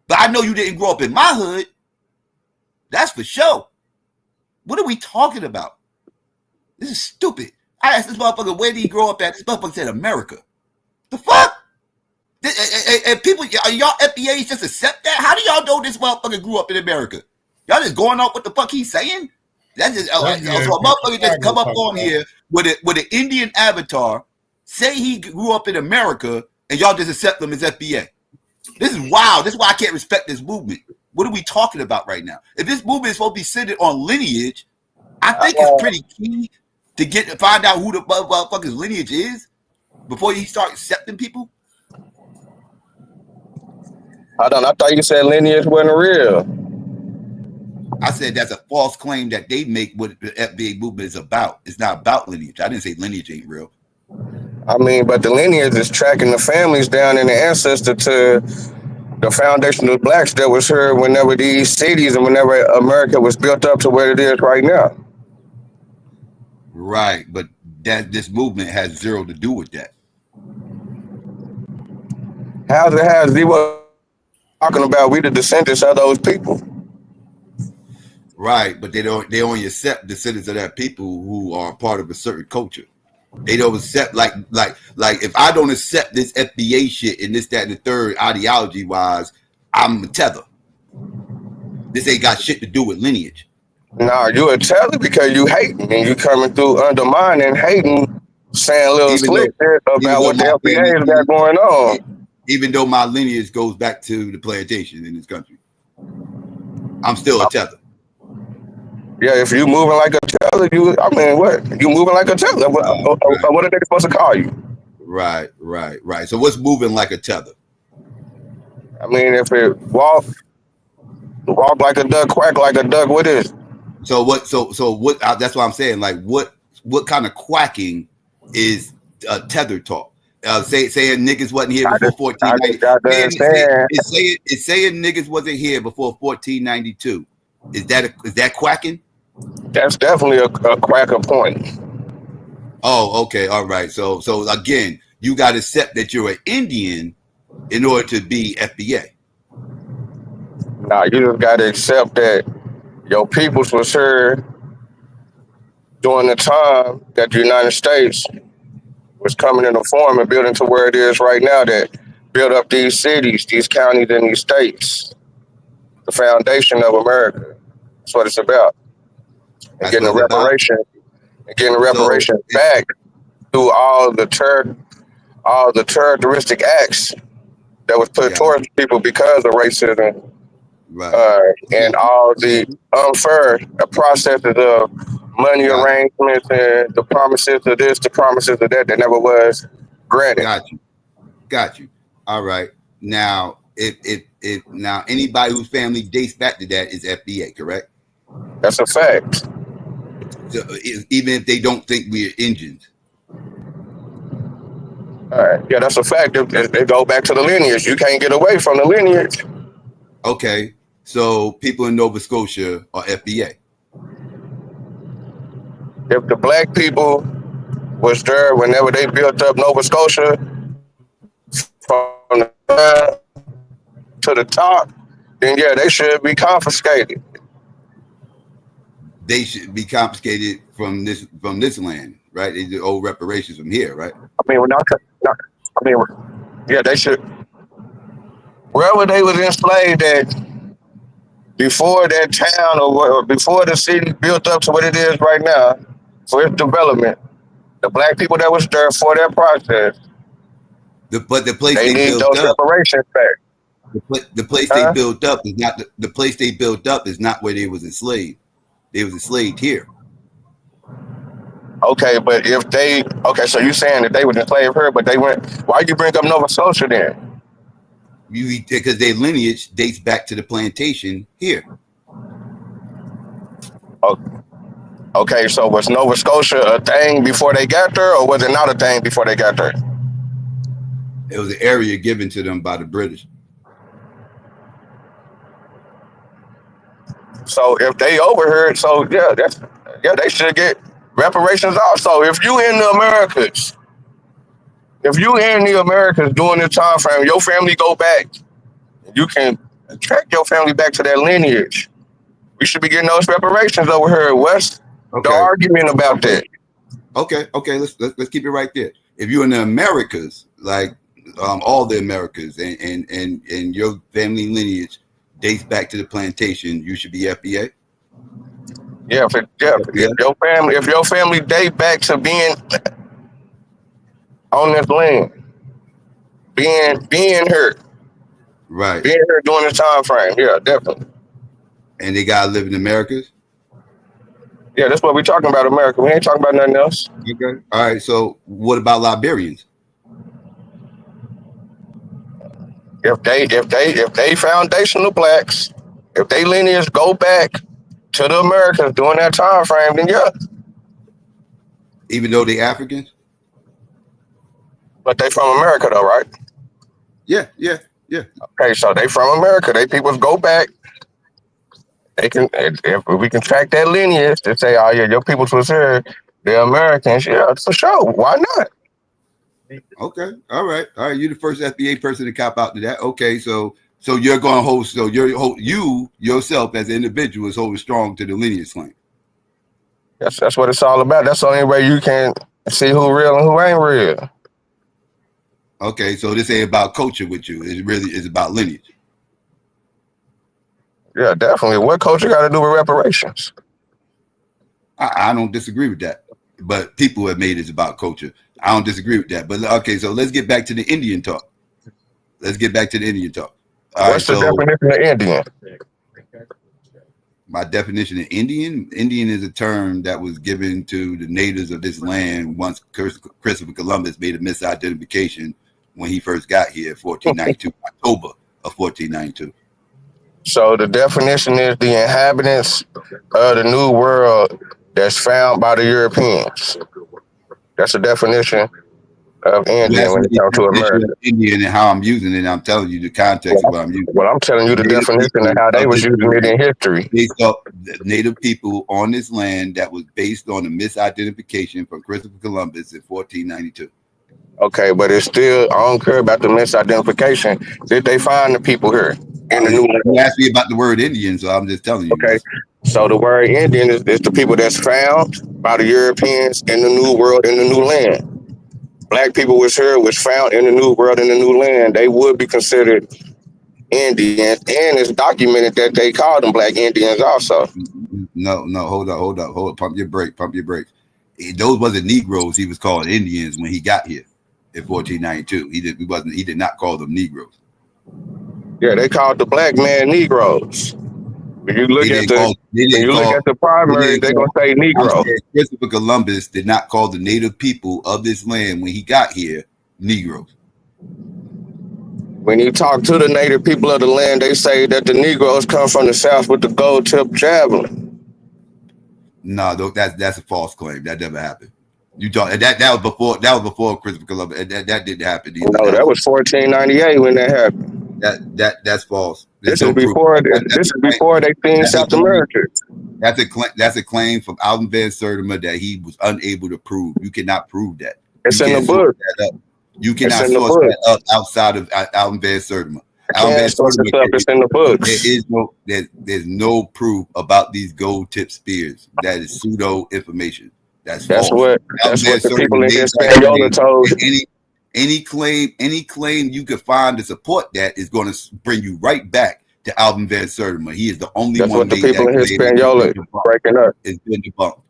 But I know you didn't grow up in my hood. That's for sure. What are we talking about? This is stupid. I asked this motherfucker, where did he grow up at? This motherfucker said America. The fuck? And people, y'all FBAs just accept that? How do y'all know this motherfucker grew up in America? Y'all just going off what the fuck he's saying? That's just so a motherfucker just come up on here with an Indian avatar, say he grew up in America, and y'all just accept him as FBA. This is wild. This is why I can't respect this movement. What are we talking about right now? If this movement is supposed to be centered on lineage, I think it's pretty key to find out who the motherfucker's lineage is before you start accepting people. I thought you said lineage wasn't real. I said that's a false claim that they make what the FBA movement is about. It's not about lineage. I didn't say lineage ain't real. I mean, but the lineage is tracking the families down in the ancestor to the foundational blacks that was here whenever these cities and whenever America was built up to where it is right now. Right, but this movement has zero to do with that. How's it have zero talking about we the descendants of those people? Right, but they only accept descendants of that people who are part of a certain culture. They don't accept like if I don't accept this FBA shit and this, that, and the third ideology wise, I'm a tether. This ain't got shit to do with lineage. Nah, you a tether because you hating and you coming through undermining, hating, saying little slick shit about what the FBA has got going on. Even though my lineage goes back to the plantation in this country, I'm still a tether. Yeah, if you moving like a tether, what? You moving like a tether. What are they supposed to call you? Right. So what's moving like a tether? I mean, if it walk like a duck, quack like a duck, what is? So what? So what? That's what I'm saying. Like what kind of quacking is tether talk? Saying niggas wasn't here before 1492. It's saying niggas wasn't here before 1492. Is that quacking? That's definitely a quacker point. Oh, okay, all right. So again, you got to accept that you're an Indian in order to be FBA. Nah, you just got to accept that your peoples was here during the time that the United States was coming into form and building to where it is right now, that built up these cities, these counties, and these states. The foundation of America. That's what it's about. And getting the reparation, back through all the terroristic acts that was put towards people because of racism, and all the unfair processes of money arrangements and the promises of this, the promises of that never was granted. Got you. All right. Now, if now anybody whose family dates back to that is FBA, correct? That's a fact. So, even if they don't think we're Indians. All right. Yeah, that's a fact. They go back to the lineage. You can't get away from the lineage. Okay. So people in Nova Scotia are FBA. If the black people was there whenever they built up Nova Scotia from the ground to the top, then yeah, they should be confiscated. They should be confiscated from this land, right? They do old reparations from here, right? Yeah, they should. Wherever they was enslaved at before that town or before the city built up to what it is right now for its development, the black people that was there for that process, but the place they need those reparations back. The place they built up is not the place they built up is not where they was enslaved. They was enslaved here. Okay, but so you saying that they was enslaved here, but they went? Why you bring up Nova Scotia then? Because their lineage dates back to the plantation here. Okay, so was Nova Scotia a thing before they got there, or was it not a thing before they got there? It was an area given to them by the British. So if they overheard, so they should get reparations also. If you in the Americas, during this time frame, your family go back, you can track your family back to that lineage. We should be getting those reparations over here. What's the argument about that? Okay, let's keep it right there. If you're in the Americas, like all the Americas, and your family lineage dates back to the plantation, you should be FBA. Yeah, if your family date back to being on this land, being here, right? Being here during the time frame, yeah, definitely. And they gotta live in the Americas. Yeah, that's what we're talking about, America. We ain't talking about nothing else. Okay. All right. So what about Liberians? If they foundational blacks, if they lineage go back to the Americans during that time frame, then yeah. Even though they Africans? But they from America though, right? Yeah. Okay, so they from America. They people go back. They can, if we can track that lineage to say, oh yeah, your people was here, they're Americans, yeah, for sure. Why not? Okay, all right. You're the first FBA person to cop out to that. Okay, so you're going to hold. So you yourself as an individual is holding strong to the lineage claim. That's what it's all about. That's the only way you can see who real and who ain't real. Okay, so this ain't about culture with you. It really is about lineage. Yeah, definitely. What culture got to do with reparations? I don't disagree with that. But people have made it about culture. I don't disagree with that. But okay, so let's get back to the Indian talk. All What's right, the definition of Indian? My definition of Indian is a term that was given to the natives of this land once Christopher Columbus made a misidentification when he first got here, 1492, October of 1492. So the definition is the inhabitants of the New World that's found by the Europeans. That's the definition of Indian when it comes to America. Indian and how I'm using it, I'm telling you the context of what I'm using. Well, I'm telling you the definition of how they was using it in history. Based off the native people on this land that was based on a misidentification from Christopher Columbus in 1492. Okay, but it's still, I don't care about the misidentification. Did they find the people here in the New World? You asked me about the word Indian, so I'm just telling you. Okay, so the word Indian is the people that's found by the Europeans in the New World, in the New Land. Black people was here, was found in the New World, in the New Land. They would be considered Indians, and it's documented that they called them Black Indians also. No, hold up, pump your brakes. Those wasn't Negroes. He was called Indians when he got here in 1492. He did not call them Negroes. Yeah, they called the black man Negroes. When you look at the primary, they're gonna say Negro. Christopher Columbus did not call the native people of this land when he got here Negroes. When you talk to the native people of the land, they say that the Negroes come from the south with the gold tip javelin. No, that's a false claim. That never happened. You talk that was before Christopher Columbus. That didn't happen either. No, that was 1498 when that happened. That's false. This is before they seen South America. That's a claim from Alvin Van Sertima that he was unable to prove. You cannot prove that. It's in the book. You cannot source that up outside of Alvin Van Sertima. It's in the books. There's no proof about these gold tip spears. That is pseudo information. That's false. That's what the people in Hispaniola told. Any claim you could find to support that is going to bring you right back to Alvin Van Sertima. He is the only That's one. That's what the people in Hispaniola breaking up. It's been debunked.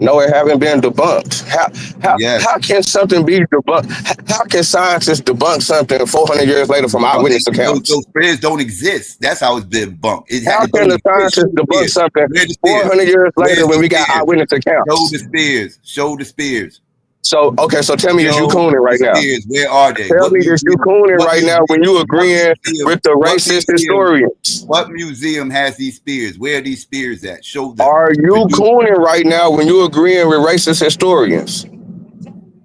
No, it haven't been debunked. How can something be debunked? How can scientists debunk something 400 years later from eyewitness accounts? Those spears don't exist. That's how it's been debunked. How can the scientists debunk something 400 years later when we got eyewitness accounts? Show the spears. So okay, so tell me, is you Show cooning the right now? spears. Where are they? Tell What me that you museum? cooning What right now museum? when you What agreeing museum? with the What racist museum? historians. What museum has these spears? Where are these spears at? Show them. Are you cooning right now when you agreeing with racist historians?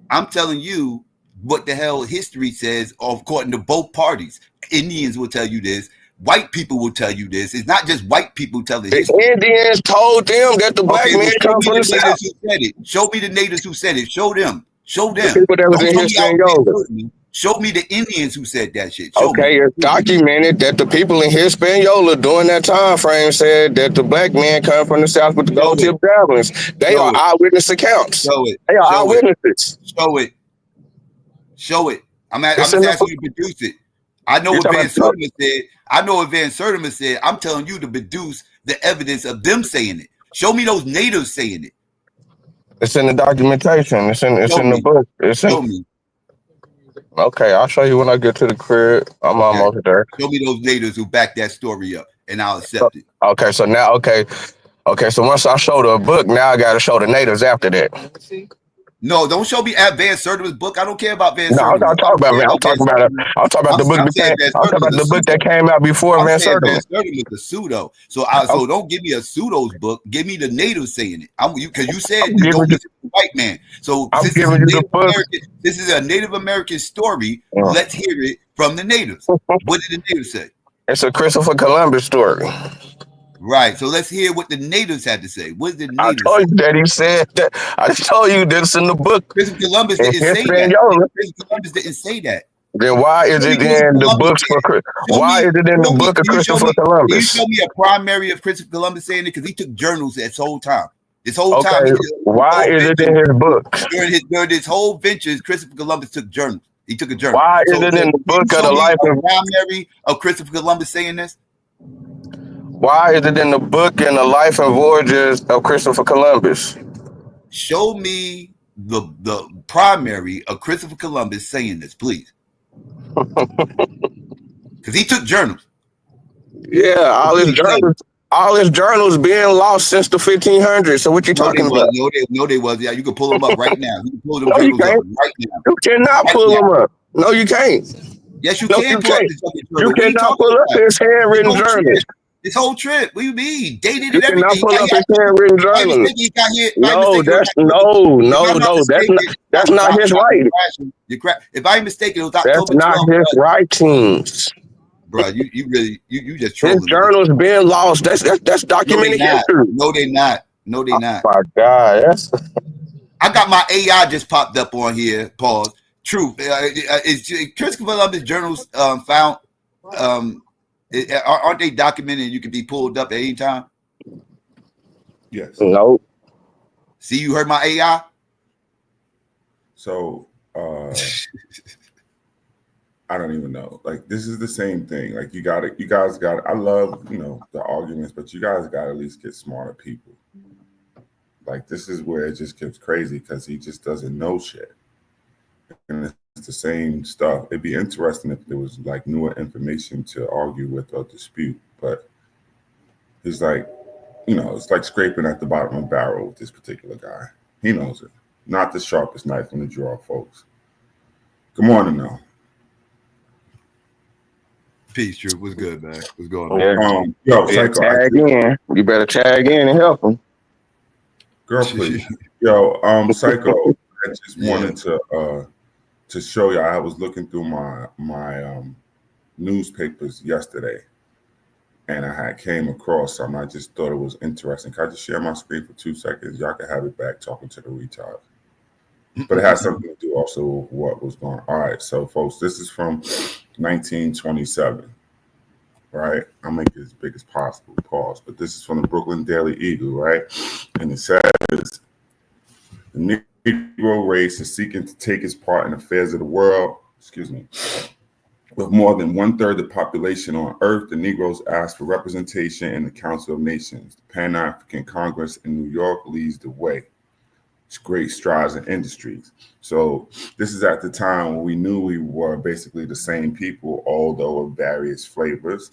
I'm telling you what the hell history says, according to both parties. Indians will tell you this. White people will tell you this. It's not just white people telling The history. Indians told them that the black Okay, man well, show come me from the the south. natives who said it. Show me the natives who said it. Show them. Show The them. people that was Don't in show me Hispaniola. out. Show me the Indians who said that shit. Show me. Okay, it's documented that the people in Hispaniola during that time frame said that the black man come from the south with the Show gold it. tip javelins. They Show are it. eyewitness accounts. Show it. They are Show it. eyewitnesses. Show it. Show it. I'm It's just in the asking book. you to produce it. I know You're what talking Van about Sertima said. I know what Van Sertima said. I'm telling you to produce the evidence of them saying it. Show me those natives saying it. it's in the documentation. It's in Show the me. book. It's in. Show me. Okay, I'll show you when I get to the crib. I'm Okay. almost there. Show me those natives who back that story up, and I'll accept it. Okay, so now okay, so once I show the book, now I gotta show the natives after that. No, don't show me at Van Sertima's book. I don't care about Van No, I'm Sertima. not talking about man. I'm talking about the book I'm that saying came. Van I'm talking about Sertima's the a book that pseudo. came out before I'm Van saying Sertima. Van Sertima's a pseudo. So don't give me a pseudo's book. Give me the natives saying it. Because you said you don't listen to the white man. So I'm since giving you the book. this is a Native American story. Let's hear it from the natives. What did the natives say? It's a Christopher Columbus story. Right. So let's hear what the natives had to say. What did the I natives told say? you that he said that. I just told you this in the book. Christopher Columbus In didn't say that. Hispaniola. Christopher Columbus didn't say that. Then why is it in the books for? Why is it in the book of Christopher Can you Columbus? show me a primary of Christopher Columbus saying it? Because he took journals this whole time. This whole time. Okay, why is it in his books? During his whole ventures, Christopher Columbus took journals. He took a journal. Why is it in the book of the life of primary of Christopher Columbus saying this? Why is it in the book and the life and voyages of Christopher Columbus? Show me the primary of Christopher Columbus saying this, please. Because he took journals. Yeah, all his journals being lost since the 1500s. So what you talking about? No, they was. Yeah, you can pull them up right now. You can pull them No, you journals up can't. right now. You cannot Right pull now. them up. No, you can't. Yes, you No, can you pull up can't. this fucking journal. You What are you cannot talking pull up about? his handwritten journals. This whole trip. What do you mean? Dated You and cannot everything. pull up his handwritten journals. No, that's not his writing. If I'm mistaken, it was That's October 12th. not his writings. Bro, you really just trolling. His journals being lost. That's documented history. No, they not. No, they not. My God, that's. I got my AI just popped up on here. Pause. Truth. Is Christopher Columbus journals found? Aren't they documented and you can be pulled up at any time? Yes. No. See, you heard my AI? So I don't even know. Like, this is the same thing. Like, you guys got I love, the arguments, but you guys got to at least get smarter people. Like, this is where it just gets crazy because he just doesn't know shit. And it's the same stuff. It'd be interesting if there was like newer information to argue with or dispute, but he's like, it's like scraping at the bottom of a barrel with this particular guy. He knows it. Not the sharpest knife in the drawer, folks. Good morning, though. Peace, Truth. What's good, man? What's going on? Psycho, tag in. You better tag in and help him. Girl, please. Psycho, I just wanted to show you. I was looking through my newspapers yesterday, and I came across something. I just thought it was interesting. Can I just share my screen for 2 seconds? Y'all can have it back talking to the retard. But it has something to do also with what was going on. All right, so folks, this is from 1927. Right? I'll make it as big as possible, pause. But this is from the Brooklyn Daily Eagle, right? And it says, the Negro race is seeking to take its part in affairs of the world. With more than 1/3 of the population on Earth, the Negroes ask for representation in the Council of Nations. The Pan-African Congress in New York leads the way. It's great strides in industries. So this is at the time when we knew we were basically the same people, although of various flavors.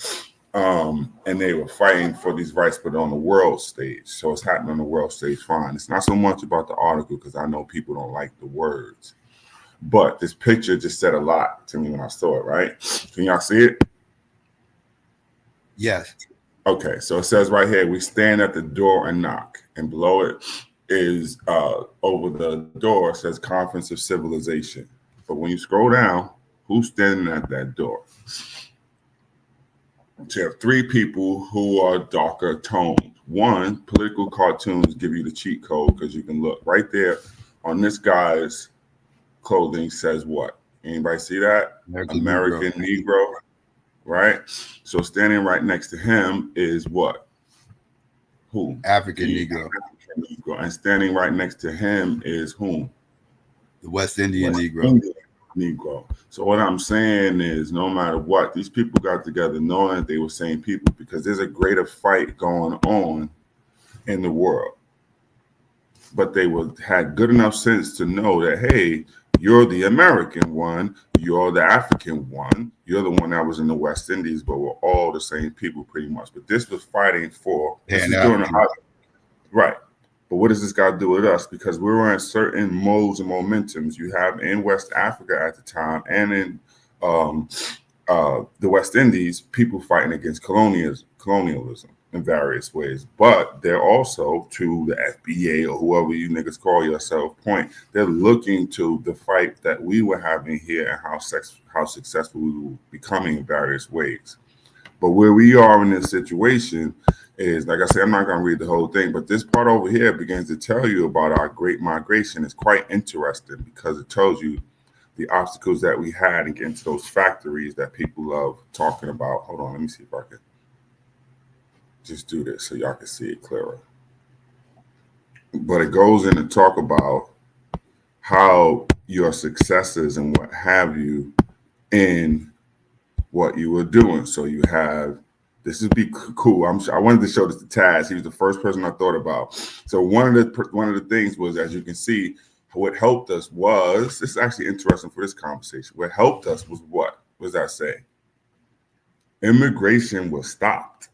And they were fighting for these rights, but on the world stage. So it's happening on the world stage fine. It's not so much about the article because I know people don't like the words. But this picture just said a lot to me when I saw it, right? Can y'all see it? Yes. Okay, so it says right here, we stand at the door and knock. And below it is over the door, it says Conference of Civilization. But when you scroll down, who's standing at that door? You have three people who are darker toned. One, political cartoons give you the cheat code because you can look right there on this guy's clothing says what? Anybody see that? American Negro. Right? So standing right next to him is what? Who? African Negro. African Negro. And standing right next to him is whom? The West Indian Negro. Indian Negro. So what I'm saying is no matter what, these people got together knowing that they were same people because there's a greater fight going on in the world. But they had good enough sense to know that, hey, you're the American one, you're the African one, you're the one that was in the West Indies, but we're all the same people pretty much. But this was fighting for, this is during the right. But what does this got to do with us? Because we were in certain modes and momentums you have in West Africa at the time and in the West Indies, people fighting against colonialism in various ways. But they're also, to the FBA or whoever you niggas call yourself, they're looking to the fight that we were having here and how successful we were becoming in various ways. But where we are in this situation is, like I said, I'm not going to read the whole thing, but this part over here begins to tell you about our great migration. It's quite interesting because it tells you the obstacles that we had against those factories that people love talking about. Hold on, let me see if I can just do this so y'all can see it clearer. But it goes in to talk about how your successes and what have you in what you were doing. So you have, this would be cool. I wanted to show this to Taz. He was the first person I thought about. So one of the things was, as you can see, what helped us was, this is actually interesting for this conversation. What helped us was what? What does that say? Immigration was stopped.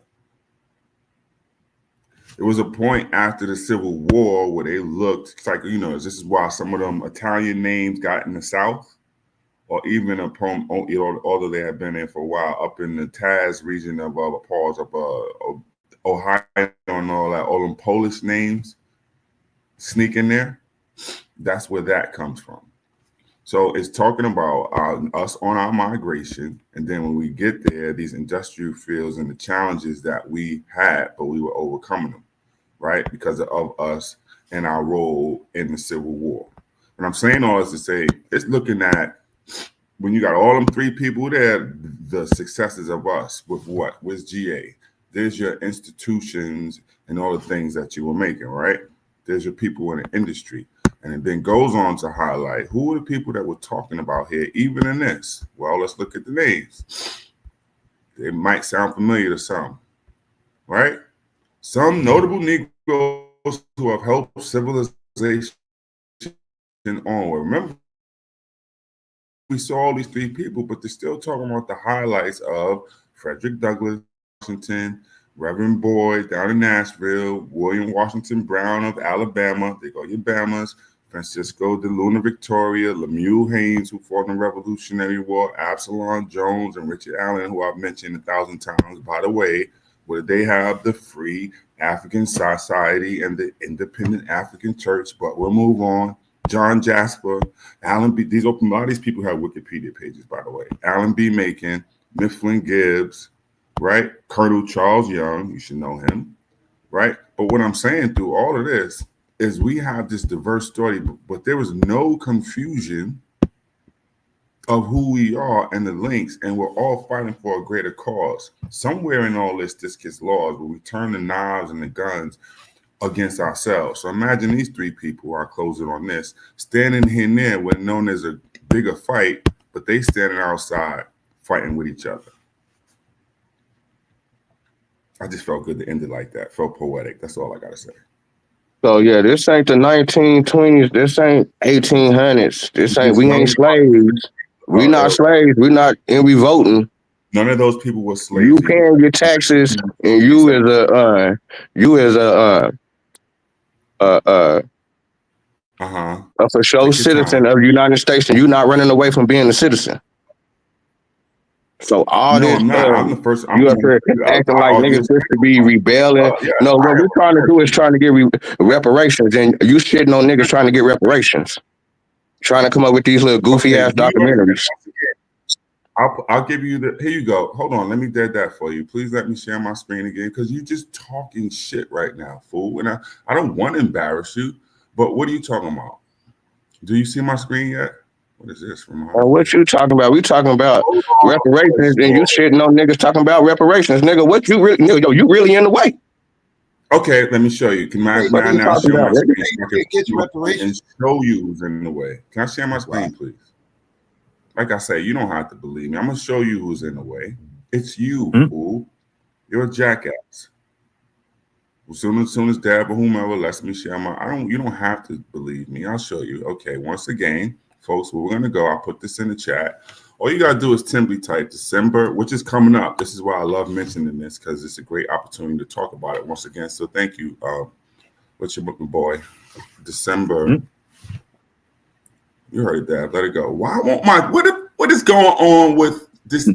There was a point after the Civil War where they looked, it's like, this is why some of them Italian names got in the South, or even although they had been there for a while, up in the Taz region of Ohio and all that, all them Polish names sneak in there. That's where that comes from. So it's talking about us on our migration. And then when we get there, these industrial fields and the challenges that we had, but we were overcoming them, right? Because of us and our role in the Civil War. And I'm saying all this to say, it's looking at, when you got all them three people there, the successes of us with what? With GA. There's your institutions and all the things that you were making, right? There's your people in the industry. And it then goes on to highlight who are the people that we're talking about here, even in this. Well, let's look at the names. They might sound familiar to some, right? Some notable Negroes who have helped civilization onward. Remember, we saw all these three people, but they're still talking about the highlights of Frederick Douglass, Washington, Reverend Boyd down in Nashville, William Washington Brown of Alabama, they go your Bamas, Francisco de Luna Victoria, Lemuel Haynes, who fought in the Revolutionary War, Absalom Jones, and Richard Allen, who I've mentioned 1,000 times. By the way, where they have the Free African Society and the Independent African Church, but we'll move on. John Jasper, Alan B. A lot of these people have Wikipedia pages, by the way. Alan B. Macon, Mifflin Gibbs, right? Colonel Charles Young, you should know him, right? But what I'm saying through all of this is we have this diverse story, but there was no confusion of who we are and the links, and we're all fighting for a greater cause. Somewhere in all this gets lost, where we turn the knives and the guns against ourselves. So imagine these three people, I'll close it on this, standing here and there when known as a bigger fight, but they standing outside fighting with each other. I just felt good to end it like that. Felt poetic. That's all I got to say. So yeah, this ain't the 1920s. This ain't 1800s. We ain't slaves. We not slaves. We not, and we voting. None of those people were slaves. You paying your taxes, and you as a for sure citizen of the United States, and you not running away from being a citizen. So all No, this I'm not. I'm the first. you up here acting like niggas just to be rebelling. No, what we're trying to do is trying to get reparations, and you shitting on niggas trying to get reparations, trying to come up with these little goofy ass documentaries. I'll give you the. Here you go. Hold on. Let me dead that for you. Please let me share my screen again because you just talking shit right now, fool. And I don't want to embarrass you, but what are you talking about? Do you see my screen yet? What is this from? What you talking about? We talking about reparations, and you shitting on niggas talking about reparations, nigga. What you really, nigga, you really in the way? Okay, let me show you. Can I now share my screen? Get your reparations and show you who's in the way. Can I share my screen, please? Like I say, you don't have to believe me. I'm gonna show you who's in the way. It's you, fool. You're a jackass. As soon as Dad or whomever lets me share you don't have to believe me. I'll show you. Okay, once again, folks, where we're gonna go, I'll put this in the chat. All you gotta do is simply type December, which is coming up. This is why I love mentioning this because it's a great opportunity to talk about it once again. So thank you. What's your boy? December. You heard that. Let it go. Why won't what is going on with this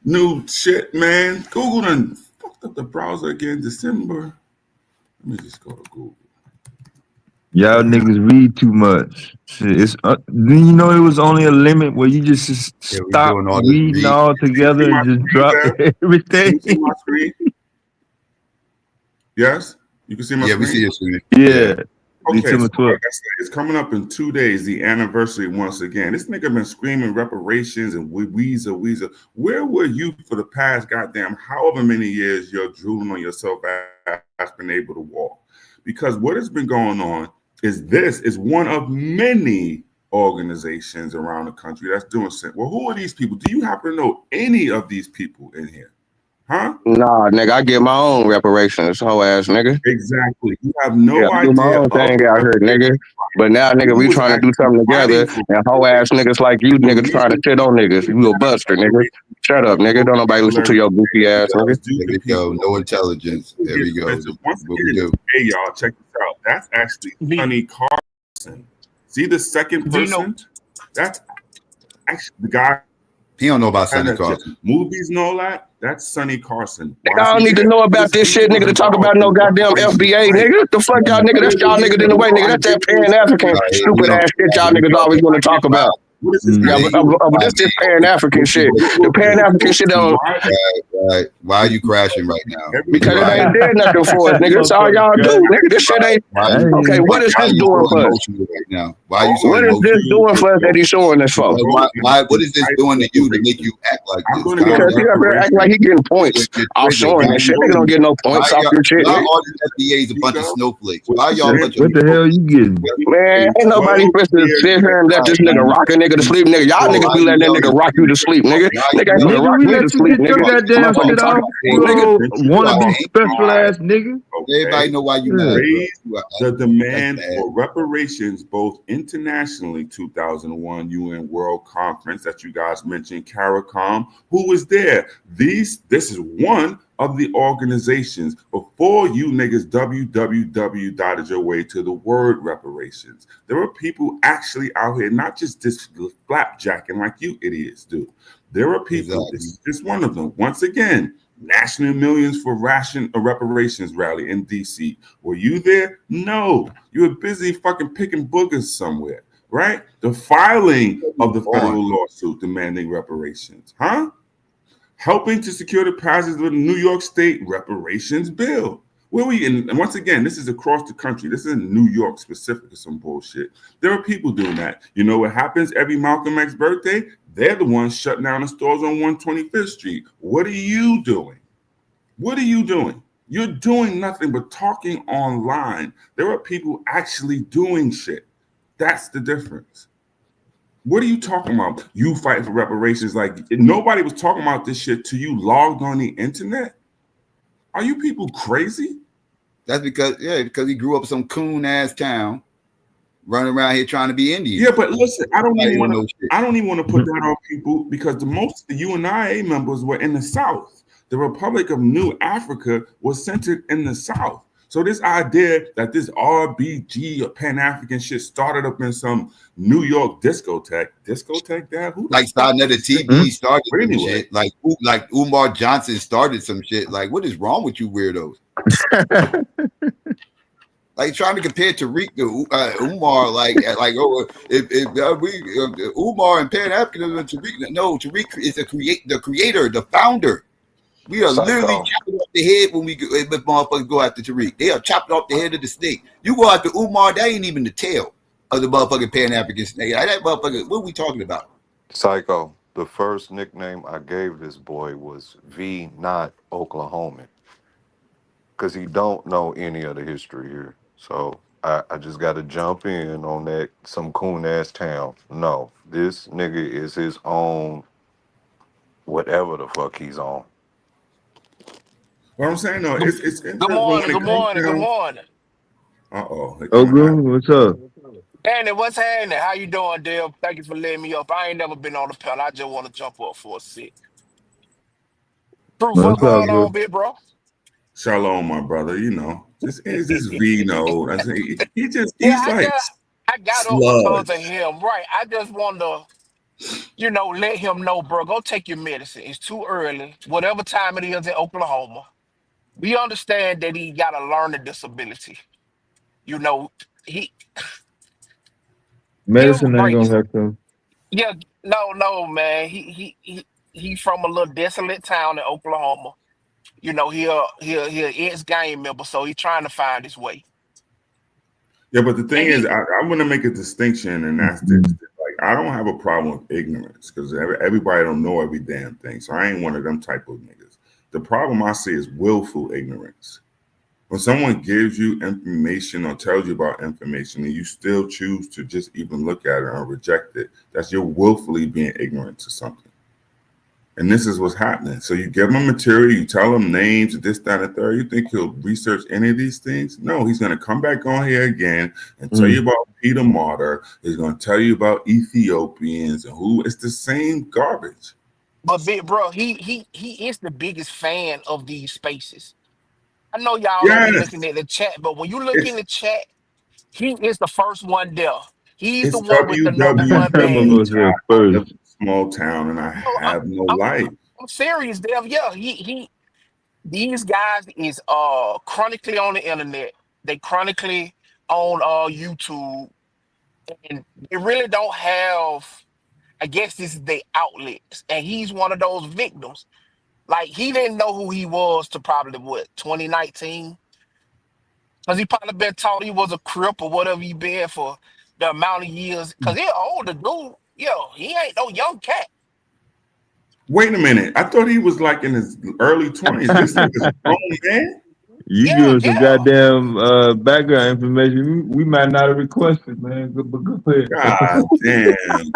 new shit, man? Google done fucked up the browser again. December. Let me just go to Google. Y'all niggas read too much. Shit, it's you know it was only a limit where you just stop reading all together and just drop everything. Can you see my screen? Yes, you can see my screen. Yeah, we see your screen. Yeah. Okay, so December 12th. like I said, it's coming up in 2 days, the anniversary once again. This nigga been screaming reparations and Weezer. Where were you for the past goddamn however many years you're drooling on yourself has been able to walk? Because what has been going on is this is one of many organizations around the country that's doing shit. Well, who are these people? Do you happen to know any of these people in here? Huh? Nah, nigga, I get my own reparations, hoe ass nigga. Exactly. You have no I do my idea own thing out here, nigga. But now, nigga, we trying to do something together, and hoe ass niggas like you, niggas trying to shit on niggas. You a buster, nigga. Shut up, nigga. Don't nobody listen to your goofy ass, nigga. There we go. No intelligence. There we go. Once What we again, do. hey y'all, check this out. That's actually Sonny Carson. See the second person? That's actually the guy. He don't know about Sonny Carson. Movies and all that. That's Sonny Carson. Nigga, I don't need to know about this shit, nigga, to talk about no goddamn FBA, nigga. The fuck y'all nigga? That's y'all niggas in the way, nigga. That's that Pan-African stupid ass shit y'all niggas always want to talk about. Yeah, but this is Pan-African shit. The Pan-African shit don't. Right. Why are you crashing right now? Because it ain't did nothing for us, nigga. That's all y'all do, nigga. This shit ain't. Okay, what is this doing for us? Right now? Why are you so what is this doing for us that he's showing us for? What is this doing to you to make you act like this? Because he up here acting like he getting points off showing that shit. Nigga don't get no points off your shit. Why all these FBA's a bunch of snowflakes? Why y'all a bunch of What the hell you getting? Man, ain't nobody supposed to sit here and let this nigga rock a nigga to sleep, nigga. Y'all niggas be letting that nigga rock you to sleep, nigga. Nigga ain't gonna rock we me let to you sleep, get your nigga. goddamn shit off. You wanna be special ass nigga. Everybody know why you raised the demand for reparations both internationally. 2001 UN World Conference that you guys mentioned, CARICOM. Who was there? This is one of the organizations. Before you niggas www.dotted your way to the word reparations, there are people actually out here, not just this flapjacking like you idiots do. There are people. This is just one of them. Once again, National Millions for Reparations rally in DC. Were you there? No. You were busy fucking picking boogers somewhere, right? The filing of the federal lawsuit demanding reparations, huh? Helping to secure the passage of the New York State reparations bill. Where we, and once again, this is across the country. This isn't New York specific or some bullshit. There are people doing that. You know what happens every Malcolm X birthday? They're the ones shutting down the stores on 125th Street. What are you doing? What are you doing? You're doing nothing but talking online. There are people actually doing shit. That's the difference. What are you talking about? You fighting for reparations like nobody was talking about this shit till you logged on the internet? Are you people crazy? That's because he grew up in some coon ass town running around here trying to be Indian. Yeah, but listen, I don't even want know to. shit. I don't even want to put that on people because the most of the UNIA members were in the South. The Republic of New Africa was centered in the South. So this idea that this RBG or Pan-African shit started up in some New York discotheque, Dad, who like starting at the TB started some anyway. shit. Like Umar Johnson started some shit. Like, what is wrong with you weirdos? Like trying to compare Tariq to Umar, like if Umar and Pan Africanism and Tariq, no, Tariq is the creator, the founder. We are literally chopping off the head when if motherfuckers go after Tariq. They are chopping off the head of the snake. You go after Umar, that ain't even the tail of the motherfucking Pan African snake. That motherfucker, what are we talking about? Psycho. The first nickname I gave this boy was V Not Oklahoman. Because he don't know any of the history here. So I just got to jump in on that some coon ass town. No, this nigga is his own whatever the fuck he's on. What I'm saying though, it's interesting Good morning, when it good comes morning, good down. morning. Uh-oh. What's up? Andy, what's happening? How you doing, Dale? Thank you for letting me up. I ain't never been on the panel. I just want to jump up for a sec. Proof, what's What's up, going bro? on, big bro? Shalom, my brother. You know, it's just Vino. Yeah, He's like I got up because of sludge. him. Right. I just want to, let him know, bro, go take your medicine. It's too early. Whatever time it is in Oklahoma. We understand that he got a learning disability. You know, give him a Medicine ain't break. gonna help him. Yeah, no, man. He from a little desolate town in Oklahoma. You know, he a ex-gang member, so he trying to find his way. Yeah, but the thing And is, I want to make a distinction, and that's this. Like, I don't have a problem with ignorance because everybody don't know every damn thing. So I ain't one of them type of niggas. The problem I see is willful ignorance. When someone gives you information or tells you about information and you still choose to just even look at it or reject it, that's you're willfully being ignorant to something. And this is what's happening. So you give him material, you tell him names, this, that, and the third. You think he'll research any of these things? No, he's going to come back on here again and tell you about Peter Martyr. He's going to tell you about Ethiopians and who. It's the same garbage. But big bro, he is the biggest fan of these spaces. I know y'all don't be looking Yes, at the chat, but when you look in it's the chat, he is the first one there. He's the it's one with the number one WWW. badge. I live in a small town and I No, have no I'm, life. I'm serious, Dev. Yeah, he these guys is chronically on the internet. They chronically on YouTube, and they really don't have. I guess this is their outlets, and he's one of those victims. Like he didn't know who he was to probably what 2019, because he probably been taught he was a crip or whatever he been for the amount of years. Because he an older dude, yo, he ain't no young cat. Wait a minute. I thought he was like in his early 20s. This nigga's a grown man. You Yeah, give us some yeah. goddamn background information. We might not have requested, man. But go ahead. God damn.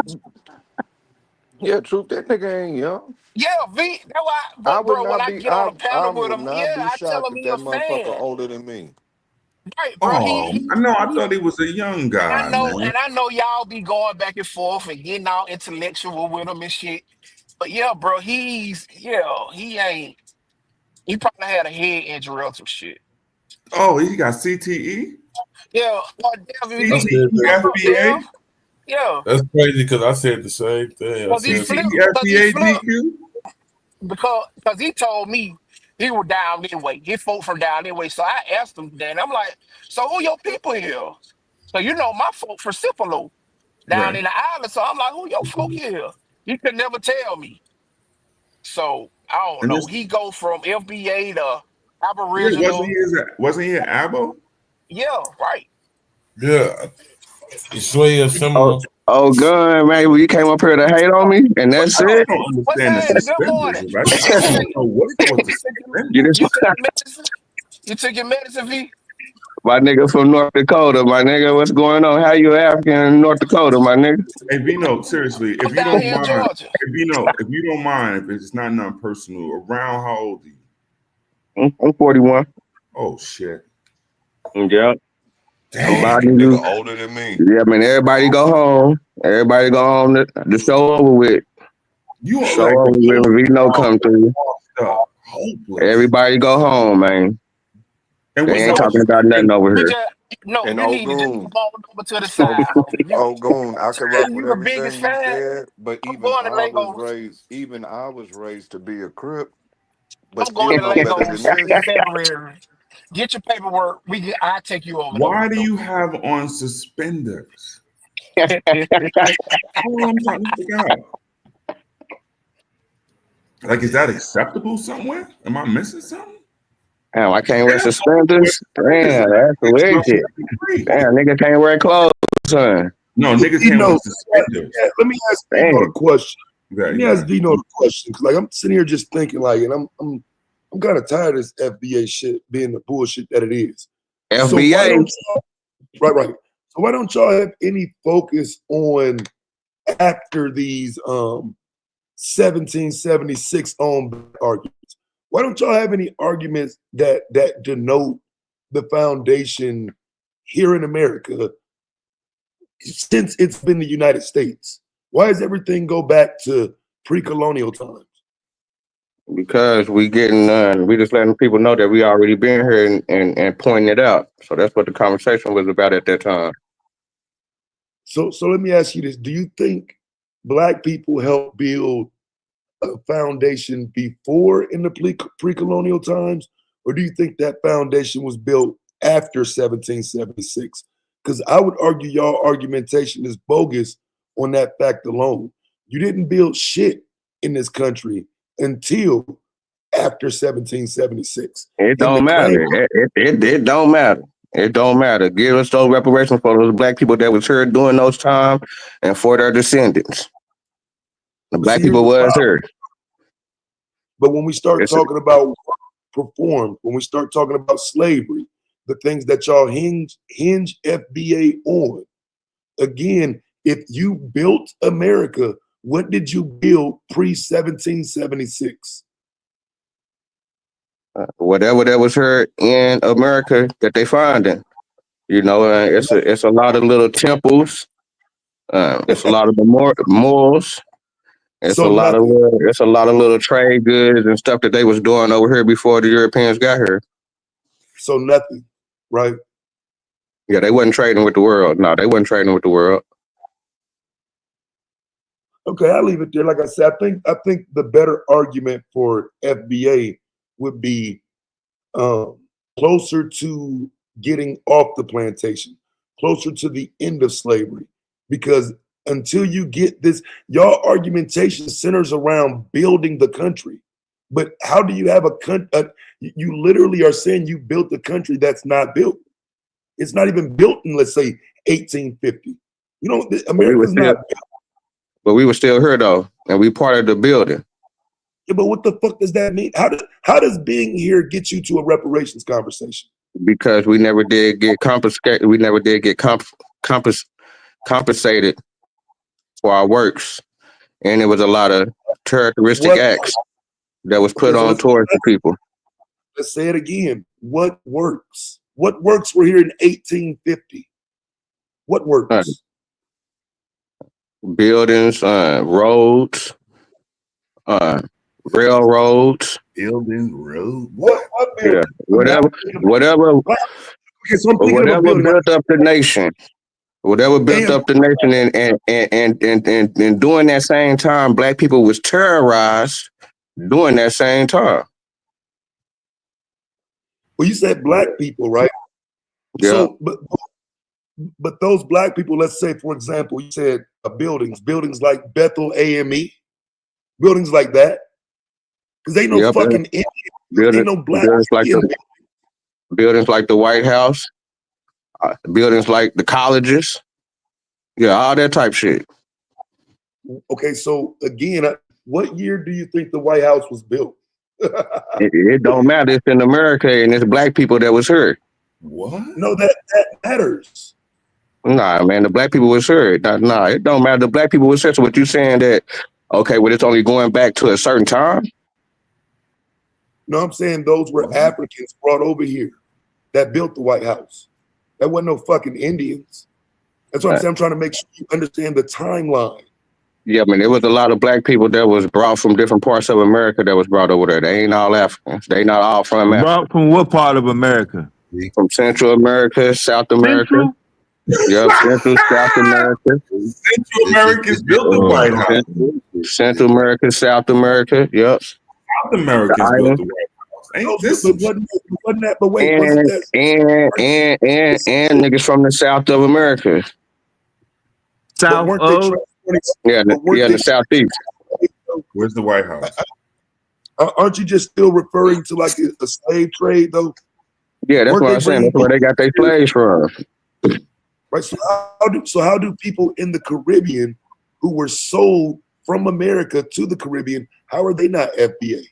Yeah, truth, that nigga ain't young. Yeah, V. That's why, I but would bro, when not I be get on the I panel with would him, yeah, not be I tell shocked him if he a that motherfucker fan. older than me. Right, bro. Oh, no, I thought he was a young guy, man. And I know y'all be going back and forth and getting all intellectual with him and shit. But yeah, bro, he ain't. He probably had a head injury or some shit. Oh, he got CTE? Yeah, Dev, I he said CTE that. flip, FBA? Dev. Yeah, That's crazy because I said the same thing. I cause he said, flipped, CTE cause he FBA flipped, DQ? because he told me he was down anyway. He folk from down anyway. So I asked him then. I'm like, so who your people here? So my folk from Cipolo down Right. in the island. So I'm like, who your folk here? He could never tell me. So I don't And know. this, He go from FBA to yeah, Aboriginal. wasn't he at Abo? Yeah, right. yeah, you swear Oh, similar. gun, man. Well, you came up here to hate on me, and that's I it. don't What's understand the happening? Good suspenders. morning. I You just take want to know what's with the You suspenders. just you took your medicine? You took your medicine, V? my nigga from North Dakota, my nigga. What's going on? How you African in North Dakota, my nigga? Hey, Vino, seriously, I'm down here in Georgia. If you don't mind, if it's not nothing personal, around how old are you? I'm 41. Oh shit. Yeah. Nobody Damn. you. Nigga older than me. Yeah, I mean, everybody go home. Everybody go home. The show over with. You are Show like over the with. Vino come through. stuff. Hopeless. Everybody go home, man. And They what's ain't up with talking about nothing over We here. just no. And You need to just Ogun. come on over to the side, man. You Ogun, I can rock saying with you the biggest everything you fan? said, but I'm going to Legos. even I was raised to be a Crip, but I'm going still to no better than Legos this. in February. Get your paperwork. I take you over Why do you have on suspenders? there. Oh, I'm trying to figure out. Like, is that acceptable somewhere? Am I missing something? Damn, I can't wear Yeah, suspenders. suspenders. Damn, that's wicked. Damn, nigga can't wear clothes, son. No, niggas can't wear suspenders. Yeah, let me ask Dino Damn. the question. Okay, Let me ask Dino the question, because like I'm sitting here just thinking, like, and I'm kind of tired of this FBA shit being the bullshit that it is. So why FBA. don't right? So why don't y'all have any focus on after these 1776 arguments? Why don't y'all have any arguments that denote the foundation here in America since it's been the United States? Why does everything go back to pre-colonial times? Because we just letting people know that we already been here and pointing it out. So that's what the conversation was about at that time. So let me ask you this. Do you think Black people helped build a foundation before in the pre-colonial times? Or do you think that foundation was built after 1776? Because I would argue y'all argumentation is bogus on that fact alone. You didn't build shit in this country until after 1776. It don't matter. It don't matter. It don't matter. Give us those reparations for those Black people that was here during those times and for their descendants. The Black people was here. But when we start talking about performed, when we start talking about slavery, the things that y'all hinge FBA on, again, if you built America, what did you build pre-1776? Whatever that was here in America that they finding. You know, it's a lot of little temples. It's a lot of memorials. It's a lot of little trade goods and stuff that they was doing over here before the Europeans got here. So nothing, right? Yeah, they wasn't trading with the world. No, they wasn't trading with the world. Okay, I'll leave it there. Like I said, I think the better argument for FBA would be closer to getting off the plantation, closer to the end of slavery. Because until you get this, y'all argumentation centers around building the country. But how do you have a country? You literally are saying you built a country that's not built. It's not even built in, let's say, 1850. You know, America's not built. But we were still here though, and we part of the building. Yeah, but what the fuck does that mean? How does being here get you to a reparations conversation? Because we never did get confiscated. We never did get compensated for our works, and it was a lot of terroristic acts that was put on towards the people. Let's say it again. What works? What works were here in 1850? What works? Buildings, roads, railroads. Buildings, roads. What? Yeah, whatever built up the nation. Whatever built up the nation, and during that same time, Black people was terrorized during that same time. Well, you said Black people, right? Yeah. So, but those Black people, let's say, for example, you said buildings like Bethel AME, buildings like that, because they no fucking Indian, ain't no Black buildings like the White House, buildings like the colleges, yeah, all that type shit. Okay, so again, what year do you think the White House was built? It don't matter. It's in America, and it's Black people that was here. What? No, that matters. Nah, man, the Black people was here. Nah, it don't matter. The Black people was here. So what you saying that? Okay, well, it's only going back to a certain time. No, I'm saying those were Africans brought over here that built the White House. That wasn't no fucking Indians. That's what I'm saying. I'm trying to make sure you understand the timeline. Yeah, man, there was a lot of black people that was brought from different parts of America that was brought over there. They ain't all Africans. They not all from Africa. Brought from what part of America? From Central America, South America. Central? Yep, Central, South America. Central Americans built the White House. Central America, South America. Yep. South Americans built the White House. Ain't this some shit? Wasn't that? But wait, and wasn't that? And niggas from the South of America. South weren't of? Yeah, in the Southeast. Where's the White House? Aren't you just still referring to like a slave trade though? Yeah, that's what I'm saying. That's where they got their slaves from. Right. So how do people in the Caribbean who were sold from America to the Caribbean, how are they not FBA?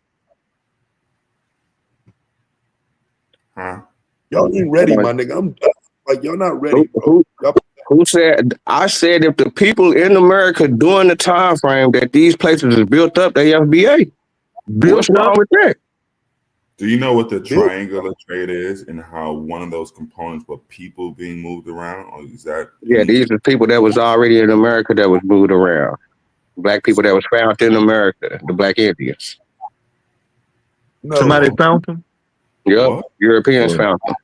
Huh? Y'all ain't ready, my nigga. I'm like, y'all not ready. Who said? I said if the people in America during the time frame that these places is built up, they FBA. What's wrong with that? Do you know what the triangular trade is and how one of those components were people being moved around? Or is that? Yeah, these are people that was already in America that was moved around. Black people that was found in America, the Black Indians. No. Somebody found them? Yep, What? Europeans found them.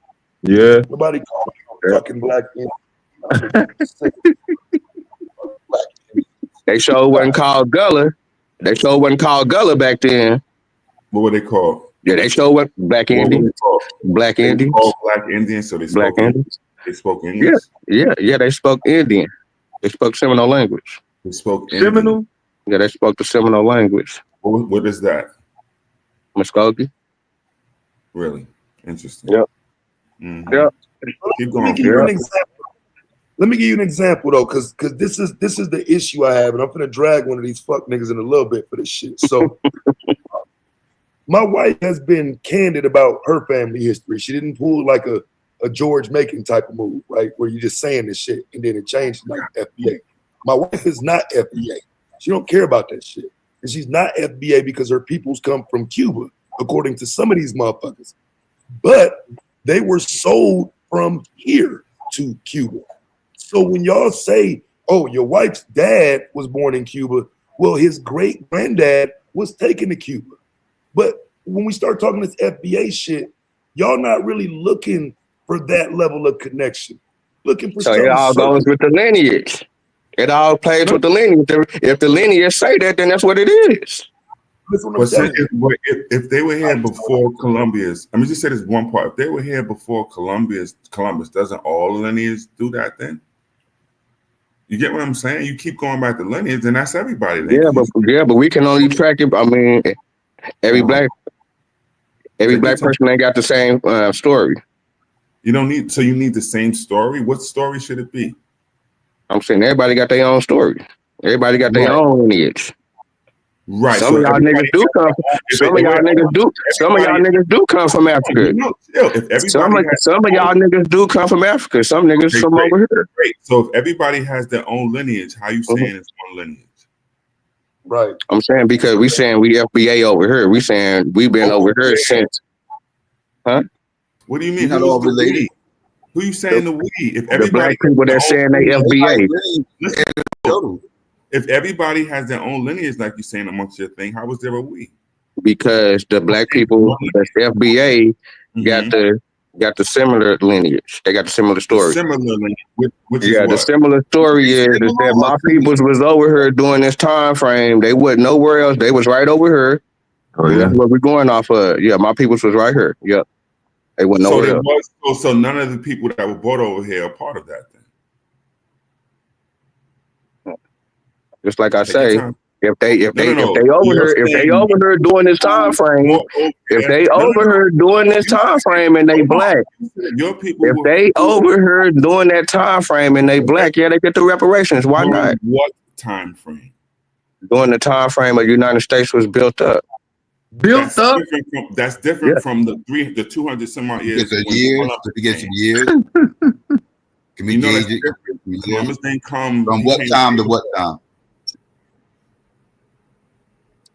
Yeah. Nobody called me fucking Black Indian. They sure wasn't called Gullah. They sure wasn't called Gullah back then. What were they called? Yeah, they sure was Black Indians. Black Indians. Called Black Indians, so they Black spoke Indians. They spoke English. Yeah. They spoke Indian. They spoke Seminole language. They spoke Seminole. Yeah, they spoke the Seminole language. What is that? Muskogee. Really interesting. Yep. Mm-hmm. Yep. Keep Let me going. give you an example. Let me give you an example though, because this is the issue I have, and I'm gonna drag one of these fuck niggas in a little bit for this shit. So my wife has been candid about her family history. She didn't pull like a George Macon type of move, right? Where you just saying this shit and then it changed like FBA. My wife is not FBA. She don't care about that shit. And she's not FBA because her peoples come from Cuba, according to some of these motherfuckers. But they were sold from here to Cuba. So when y'all say, oh, your wife's dad was born in Cuba, well, his great granddad was taken to Cuba. But when we start talking this FBA shit, y'all not really looking for that level of connection. Looking for So it all goes with the lineage. It all plays with the lineage. If the lineage say that, then that's what it is. But if they were here before Columbus, I mean, just say this one part. If they were here before Columbus, doesn't all lineage do that then? You get what I'm saying? You keep going back to lineage, and that's everybody. Yeah, but we can only track it. I mean, every black person ain't got the same story. You don't need, so you need the same story. What story should it be? I'm saying everybody got their own story. Everybody got their own lineage. Right. Some of y'all niggas do come. Some of y'all niggas do come from Africa. Some of y'all niggas do come from Africa. Some niggas from over here. Great. So if everybody has their own lineage, how you saying it's one lineage? Right. I'm saying because we saying we FBA over here. We saying we've been over here since. Huh? What do you mean? Not all related. Who you saying the we? If the black people that saying they FBA. If everybody has their own lineage, like you're saying amongst your thing, how was there a we? Because the black people that's FBA got the similar lineage. They got the similar story. Similar lineage, which yeah, is the similar story is that my peoples was over here during this time frame. They wasn't nowhere else. They was right over here. Oh yeah, what we're going off of. Yeah, my peoples was right here. Yep, they wasn't nowhere else. So none of the people that were brought over here are part of that then. Just like I say, if they over here during this time frame, if they over here during this time frame and they black, if they over here during that time frame and they black, yeah, they get the reparations. Why not? What time frame? During the time frame of the United States was built up. That's different from the 200 some odd years. To get some years. Can we gauge it? Columbus didn't come from what time to what time?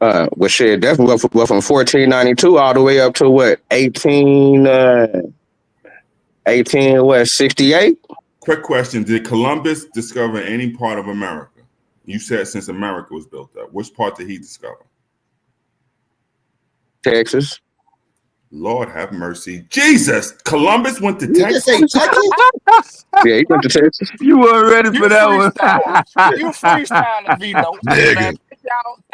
Well, shit, definitely from 1492 all the way up to what 18. 1868. Quick question: did Columbus discover any part of America? You said since America was built up, which part did he discover? Texas. Lord have mercy, Jesus! Columbus went to You just say Texas. Texas? Yeah, he went to Texas. You weren't ready You for that one. freestyle. You freestyling, Vino. Hey, man, Nigga.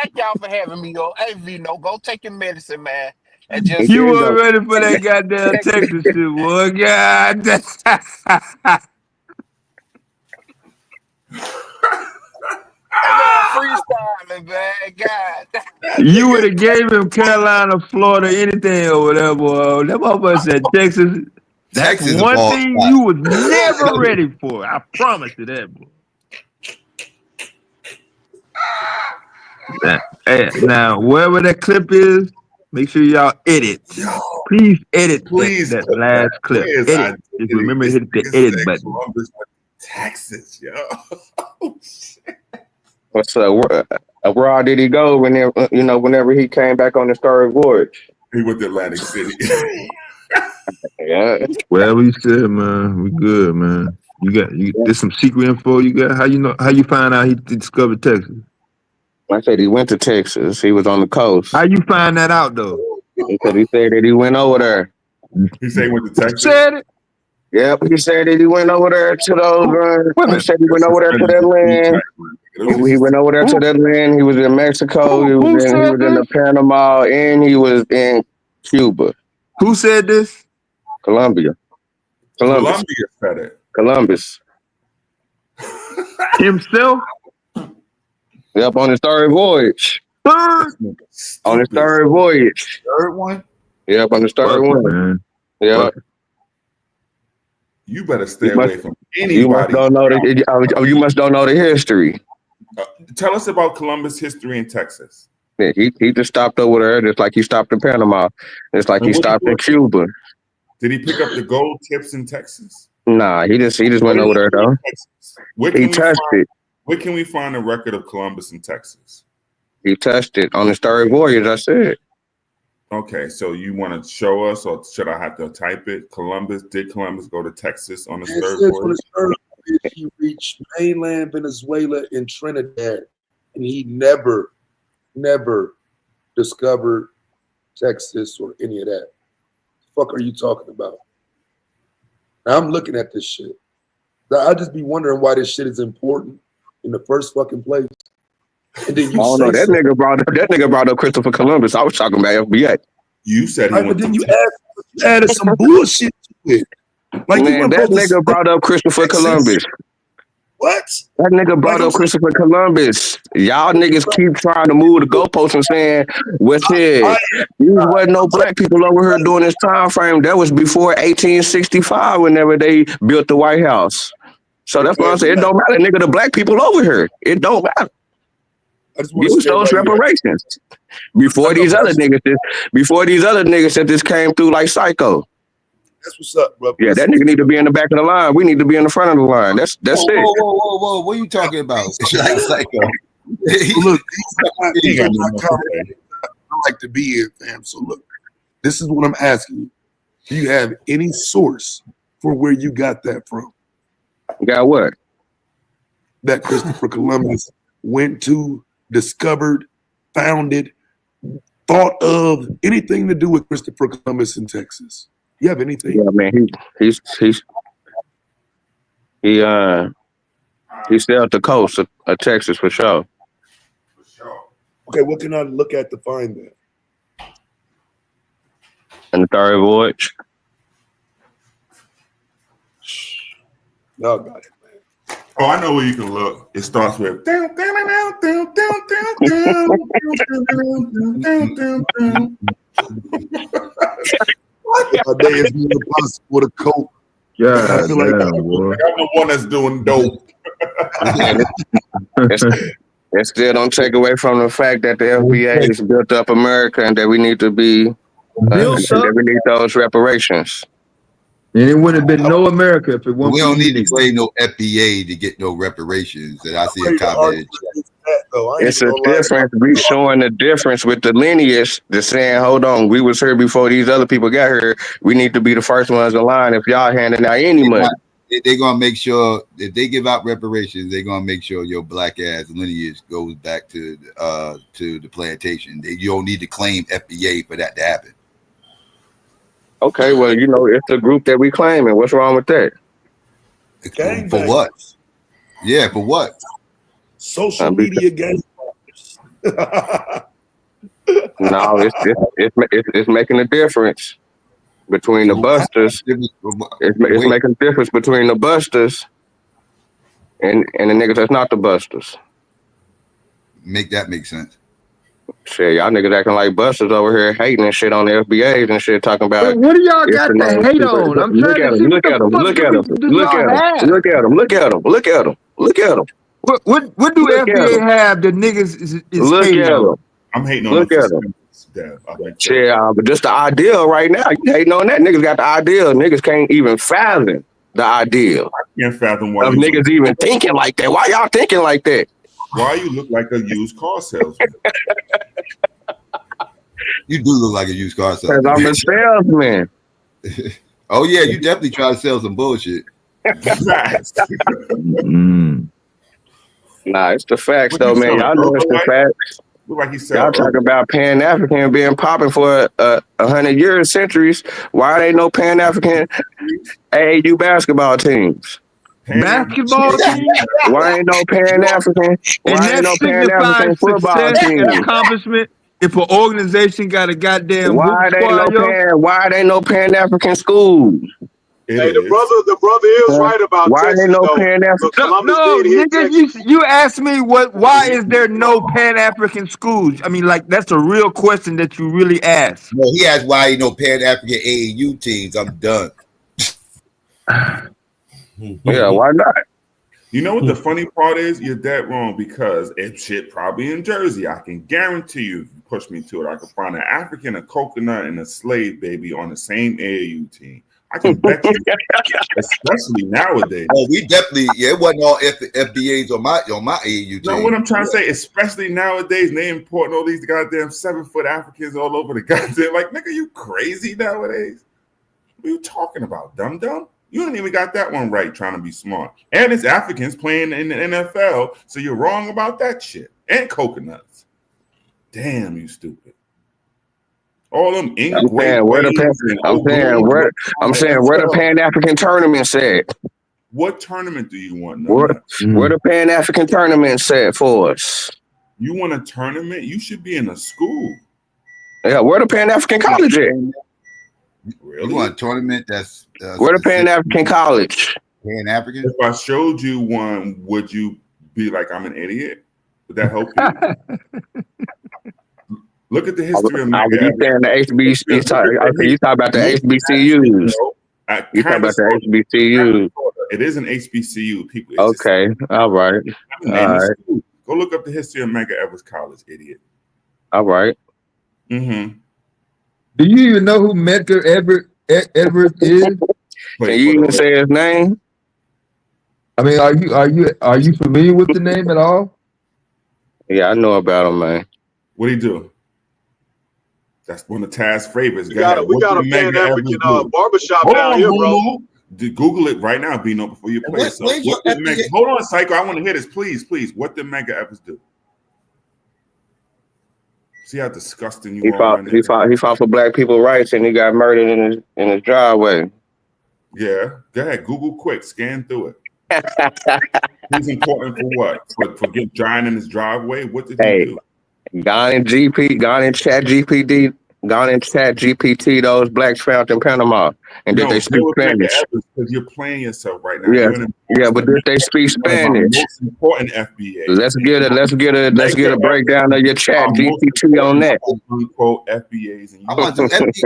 thank y'all for having me, yo. Hey, Vino, go take your medicine, man. And Hey, just You there you weren't go. ready for that goddamn Texas. Texas shit, boy. God. Hey, man, freestyling, man. God. You would have gave him Carolina, Florida, anything or whatever. That motherfucker said Texas. That's Texas of one all thing spots. you was never ready for. I promise you that, boy. Hey, now, wherever that clip is, make sure y'all edit. Yo, Please edit please that put that. last clip. Where's Edit. Just remember to this hit the nigga edit said button. Columbus went to Texas, yo. Oh, shit. What's up? Where all did he go whenever he came back on the Story voyage? He went to Atlantic City. Yeah. Wherever you said, man, we good, man. There's some secret info you got. How you find out he discovered Texas? I said he went to Texas. He was on the coast. How you find that out though? Because he said that he went over there. He said he went to Texas. Said it. Yep, he said that he went over there to those. Wait a He minute. said he went over there to that land. He went over there to that land. He was in Mexico. He was in the Panama, and he was in Cuba. Who said this? Columbia. Columbia said it. Columbus. Himself? Yep, on his third voyage. Third? On his third voyage. Third one? Yep, on his third one. Man. Yeah. You better stay away from anybody. You must don't know you must don't know the history. Tell us about Columbus' history in Texas. Yeah, he just stopped over there, just like he stopped in Panama. Just like he stopped in Cuba. Did he pick up the gold tips in Texas? Nah, he just went over there though. He touched it. Where can we find a record of Columbus in Texas? He touched it on his third voyage. I said. Okay, so you want to show us, or should I have to type it? Did Columbus go to Texas on his third voyage? He reached mainland Venezuela and Trinidad, and he never discovered Texas or any of that. The fuck are you talking about? Now I'm looking at this shit. I just be wondering why this shit is important in the first fucking place. And then you that nigga brought up Christopher Columbus. I was talking about FBA. You said he but then you added some bullshit to it. Like man, that nigga brought up Christopher Columbus. What? That nigga brought up Christopher Columbus. Y'all niggas keep trying to move the goalposts and saying, what's it? There wasn't no black people over here during this time frame. That was before 1865 whenever they built the White House. So that's why I'm saying it don't matter, nigga, the black people over here. It don't matter. Use those reparations. Before these other niggas that just came through like psycho. That's what's up, bro. Yeah, that nigga need to be in the back of the line. We need to be in the front of the line. That's it. Whoa. What are you talking about? Like psycho. Look, I like to be in, fam. So look, this is what I'm asking you. Do you have any source for where you got that from? Got what? That Christopher Columbus went to, discovered, founded, thought of, anything to do with Christopher Columbus in Texas? You have anything? Yeah, man. He sailed the coast of Texas for sure. Okay, what can I look at to find that? In the third voyage. Y'all got it, man. Oh, I know where you can look. It starts with down. Day is impossible to cope. Yeah, I'm the one that's doing dope. It still don't take away from the fact that the FBA has built up America and that we need to be that we need those reparations. And it wouldn't have been no America if it wasn't. We don't need to claim no FBA to get no reparations. And I see a comment. that though. I ain't It's even a gonna lie. difference. We showing the difference with the lineage. The saying, hold on, we was here before these other people got here. We need to be the first ones in line if y'all handing out any money. They're gonna make sure if they give out reparations, they're gonna make sure your black ass lineage goes back to the plantation. You don't need to claim FBA for that to happen. Okay, well, you know, it's the group that we claiming. What's wrong with that? For what? Yeah, for what? Social media gangbangers. No, it's making a difference between the busters. It's making a difference between the busters and the niggas that's not the busters. Make that make sense. Shit, y'all niggas acting like busters over here hating and shit on the FBAs and shit, talking about. What do y'all got to hate on? I'm Look trying at to him! see Look at him! Look at him! Look at him! Look at him! Look at him! Look at him! Look at him! What do FBA have that niggas is Look hating at on? him! I'm hating on Look at him! Shit, but just the ideal right now. You hating on that? Niggas got the ideal. Niggas can't even fathom the ideal. I can't fathom why of niggas even thinking like that. Why y'all thinking like that? Why you look like a used car salesman? You do look like a used car salesman. Because I'm a salesman. Oh yeah, you definitely try to sell some bullshit. Nah, it's the facts though, man. Y'all know it's the facts. Look like he said. Y'all talk about Pan-African being popping for 100 years, centuries. Why ain't no Pan-African AAU basketball teams? Basketball team? Why ain't no Pan-African? Why ain't no Pan-African football team? team? Accomplishment. If an organization got a goddamn why they no Pan-African school? Hey, the brother is right about why Texas, they no though. Pan-African? No, nigga, you asked me why is there no Pan-African schools? I mean, like that's a real question that you really asked. No, he asked why ain't no Pan-African AAU teams. I'm done. Yeah, why not? You know what the funny part is? You're dead wrong because if shit probably in Jersey, I can guarantee you, if you push me to it, I can find an African, a coconut, and a slave baby on the same AAU team. I can bet you, especially nowadays. Oh, we definitely, it wasn't all FBAs on my AAU team. No, what I'm trying to say, especially nowadays, they importing all these goddamn 7-foot Africans all over the goddamn. Like, nigga, you crazy nowadays? What are you talking about, dum-dum? You ain't even got that one right trying to be smart. And it's Africans playing in the NFL, so you're wrong about that shit. And coconuts. Damn, you stupid. All them English. I'm saying where the Pan-African tournament said. What tournament do you want? Where the Pan-African tournament said for us? You want a tournament? You should be in a school. Yeah, where the Pan-African college at? Really? You want a tournament that's where the Pan-African college? Pan-African? If I showed you one, would you be like, I'm an idiot? Would that help you? Look at the history of Mega. You saying the HBCUs? You talk about the HBCUs. You talk about the HBCUs. It is an HBCU. People. Okay, all right. All right. Go look up the history of Mega Evers College, idiot. All right. Mm-hmm. Do you even know who Medgar Evers is? Can you even say his name? I mean, are you familiar with the name at all? Yeah, I know about him, man. What'd he do? That's one of Taz's favorites. We got a Pan-African barbershop down here, bro. Google it right now, Bino, before you play it. Hold on, Psycho. I want to hear this, please. What did Mega Evers do? See how disgusting you are. He fought for black people's rights and he got murdered in his driveway. Yeah. Go ahead. Google quick. Scan through it. He's important for what? For getting dying in his driveway? What did he do? Gone in Chat GPT, those blacks found in Panama. And did they speak Spanish? Because you're playing yourself right now. Yeah, but did they speak Spanish? Most important FBA. Let's get a breakdown of your Chat GPT on that. Unquote FBAs. I want some FBA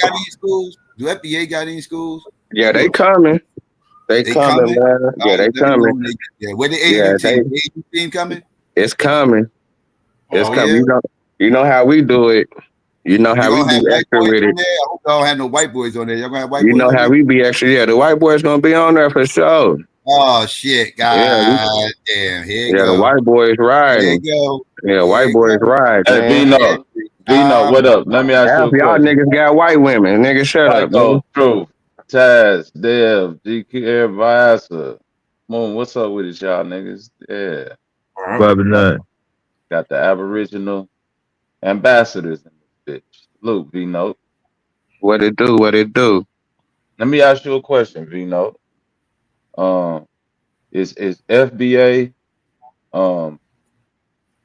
got any schools? Do FBA got any schools? Yeah, they coming. They coming, man. Yeah, they coming. Yeah, where the AAU team coming? It's coming. It's coming. Yeah. You know how we do it. You know how we be extra with it. I hope y'all don't have no white boys on there. Y'all gonna have white boys. You know how we be extra. Yeah, the white boys gonna be on there for sure. Oh shit! God damn! Here you Yeah, the go. white boy is Here riding. you go. Yeah, Here white you boy go. is riding, Hey, man. Vino, what up? Let me ask you Half a y'all question. niggas got white women. Nigga, shut up, nigga. Psycho, Truth, Taz, Dev, GQ, everybody. Moon, what's up with it, y'all niggas? Yeah, Probably not. got the Aboriginal ambassadors in this bitch. Luke, Vino. What it do? What it do? Let me ask you a question, Vino. Um, is FBA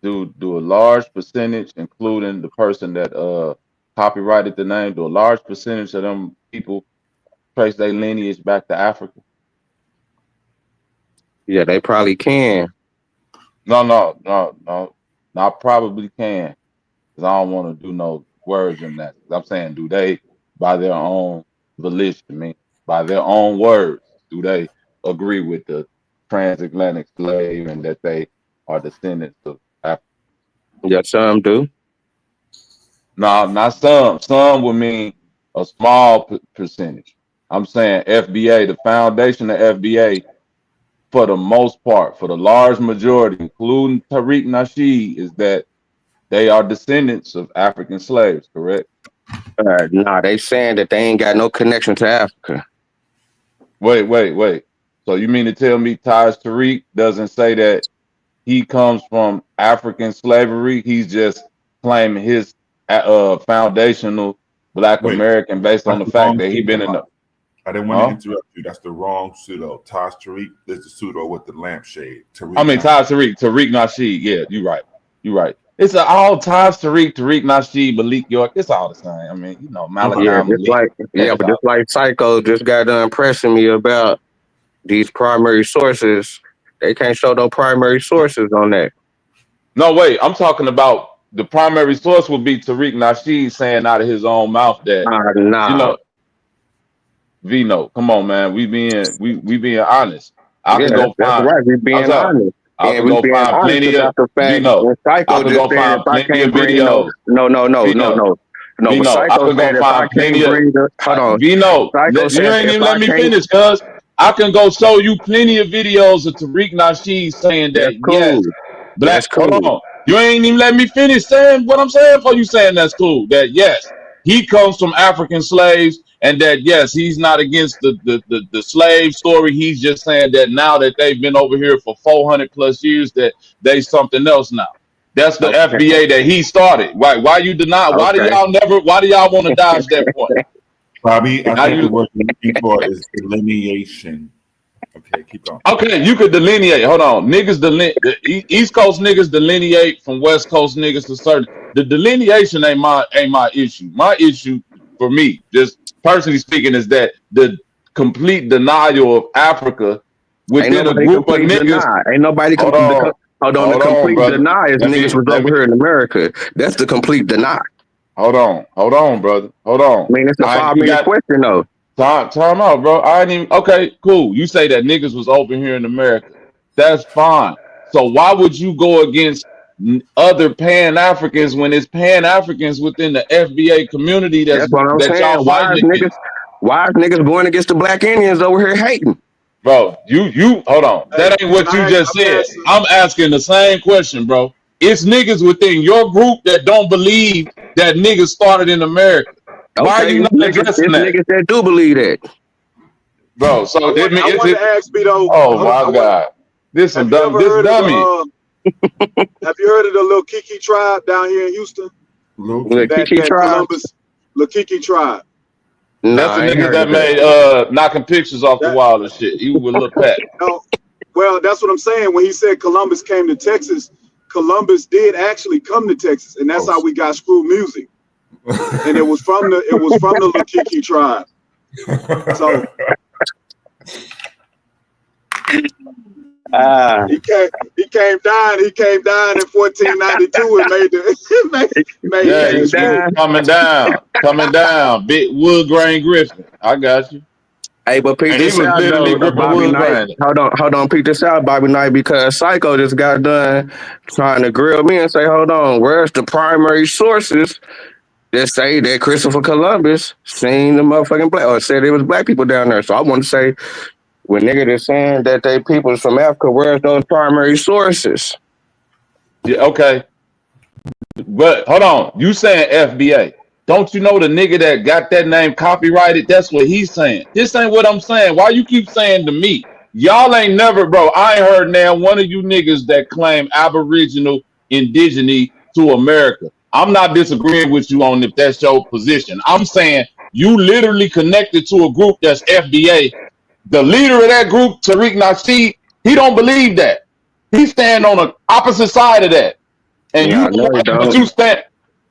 do a large percentage, including the person that copyrighted the name, do a large percentage of them people trace their lineage back to Africa? Yeah, they probably can. No. I probably can, because I don't want to do no word gymnastics. I'm saying, do they, by their own volition, by their own words, do they agree with the transatlantic slave and that they are descendants of Africa? Yeah, some do. No, not some. Some would mean a small percentage. I'm saying FBA, the foundation of FBA, for the most part, for the large majority, including Tariq Nasheed, is that they are descendants of African slaves, correct? Nah, they saying that they ain't got no connection to Africa. Wait. So you mean to tell me Taj Tariq doesn't say that he comes from African slavery? He's just claiming his foundational Black Wait, American based on that's the the fact wrong that he been in pseudo. the. I didn't want to interrupt you. That's the wrong pseudo. Taj Tariq is the pseudo with the lampshade. I mean, Tariq Nasheed. Yeah, you're right. It's all Taj Tariq Nasheed, Malik York. It's all the same. I mean, Malachi Yeah, Malik. but just like Psycho just got done pressing me about these primary sources. They can't show no primary sources on that. No, wait. I'm talking about the primary source would be Tariq Nasheed saying out of his own mouth that Nah. Vino, come on, man. We being honest. I Yeah, can go that's find. right. We I'm being sorry. honest. I And can we go being find honest plenty of about the fact Vino. when I Psycho can just go said find if I plenty can't of bring no videos. no. Vino, But Vino, I Psycho could go said if I find can't plenty of bring the hold on. Vino. Psycho You said ain't if even I let me can't finish, cuz I can go show you plenty of videos of Tariq Nasheed saying that's that cool. yes, That's hold cool. on. You ain't even let me finish saying what I'm saying for you saying that's cool. That yes, he comes from African slaves, and that yes, he's not against the slave story. He's just saying that now that they've been over here for 400 plus years, that they something else now. That's the Okay. FBA that he started. Why you deny? Why do Okay. y'all want to dodge that point? Bobby, I Now think the you word you're looking for is delineation. Okay, keep going. okay? You could delineate. Hold on, niggas. East Coast niggas delineate from West Coast niggas to certain. The delineation ain't my issue. My issue for me, just personally speaking, is that the complete denial of Africa Ain't within a nobody group of complete niggas. deny. Ain't nobody Hold on, the hold on, complete brother. deny is niggas was over here in America. That's the complete deny. Hold on, brother. Hold on. I mean, it's a I ain't 5 even minute got question though. time out, bro. I ain't even okay. Cool. You say that niggas was over here in America. That's fine. So why would you go against other Pan Africans when it's Pan Africans within the FBA community That's what I'm that saying. y'all fighting against? Why is niggas going against the black Indians over here hating? Bro, you hold on. Hey, That ain't what you just let me said. ask you. I'm asking the same question, bro. It's niggas within your group that don't believe that niggas started in America. Why are Okay, you not addressing it's that? niggas that do believe that. Bro, so that I is wanted it? to ask Beto. Oh my God. Have you ever This heard of dummy. Have you heard of the Little Kiki tribe down here in Houston? The That Kiki tribe? Columbus Little Kiki tribe. That's the I ain't niggas heard that of that. made knocking pictures off the That wall and shit. You with Lil Pat. no, well, that's what I'm saying. When he said Columbus came to Texas, Columbus did actually come to Texas, and that's how we got Screw Music. And it was from the Little Kiki tribe. So he came down in 1492 and made the made Yeah, you Screw. coming down. Big wood grain Griffin. I got you. Hey, but peep And he this was out literally though, gripping Bobby wood Knight. grain. Hold on, peep this out, Bobby Knight, because Psycho just got done trying to grill me and say, hold on, where's the primary sources that say that Christopher Columbus seen the motherfucking black or said it was black people down there? So I want to say, When niggas is saying that they people's from Africa, where's those primary sources? Yeah, okay. But hold on, you saying FBA. Don't you know the nigga that got that name copyrighted? That's what he's saying. This ain't what I'm saying. Why you keep saying to me? Y'all ain't never, bro. I ain't heard now one of you niggas that claim Aboriginal indigeneity to America. I'm not disagreeing with you on if that's your position. I'm saying you literally connected to a group that's FBA. The leader of that group, Tariq Nasheed, he don't believe that. He stand on the opposite side of that. And you Yeah, don't no, he like, but don't. you stand,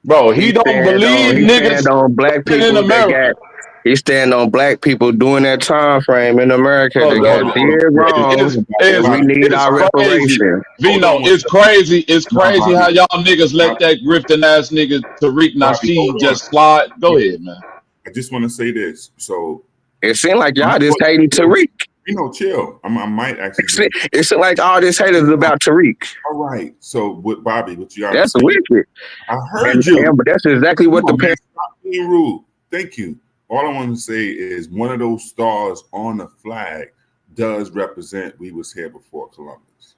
bro. He don't believe He stand niggas on black living in people that got. America. He stand on black people during that time frame in America Bro, that Well, got hold on. did wrong, and we need it's our crazy. reparation. Hold Vino, on one it's second. crazy. It's Nah, crazy Bobby. how y'all niggas let that grifting ass nigga Tariq Bobby, hold Nasheed on. just slide. Go ahead, man. I just want to say this. So It seemed like I'm y'all just going hating Tariq. you know, chill. I might actually. It seemed like all this hate is about Tariq. All right. So with Bobby, what you That's understand? wicked. I heard you. But that's exactly what Come the on, man, stop being rude. Thank you. All I want to say is one of those stars on the flag does represent we was here before Columbus.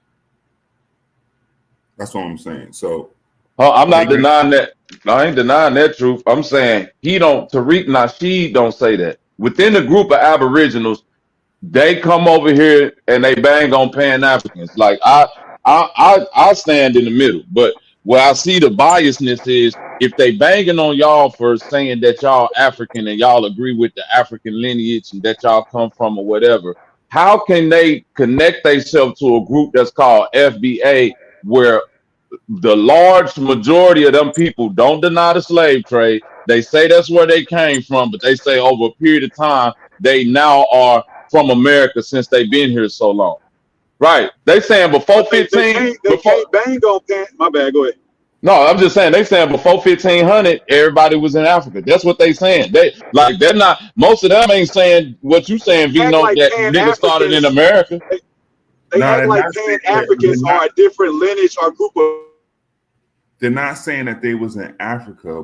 That's what I'm saying. So I'm not denying that. I ain't denying that truth. I'm saying he don't. Tariq Nasheed don't say that. Within the group of Aboriginals, they come over here and they bang on Pan Africans. Like I stand in the middle. But where I see the biasness is if they banging on y'all for saying that y'all African and y'all agree with the African lineage and that y'all come from or whatever. How can they connect themselves to a group that's called FBA where the large majority of them people don't deny the slave trade? They say that's where they came from, but they say over a period of time they now are from America since they've been here so long. Right. They saying before They 15 can't bang on Pan. My bad. Go ahead. no, I'm just saying they saying before 1500 everybody was in Africa. That's what they saying. They're not, most of them ain't saying what you saying, Act Vino, like that Pan niggas started in Africans. America. They act like Pan Africans are a different lineage or group of. They're not saying that they was in Africa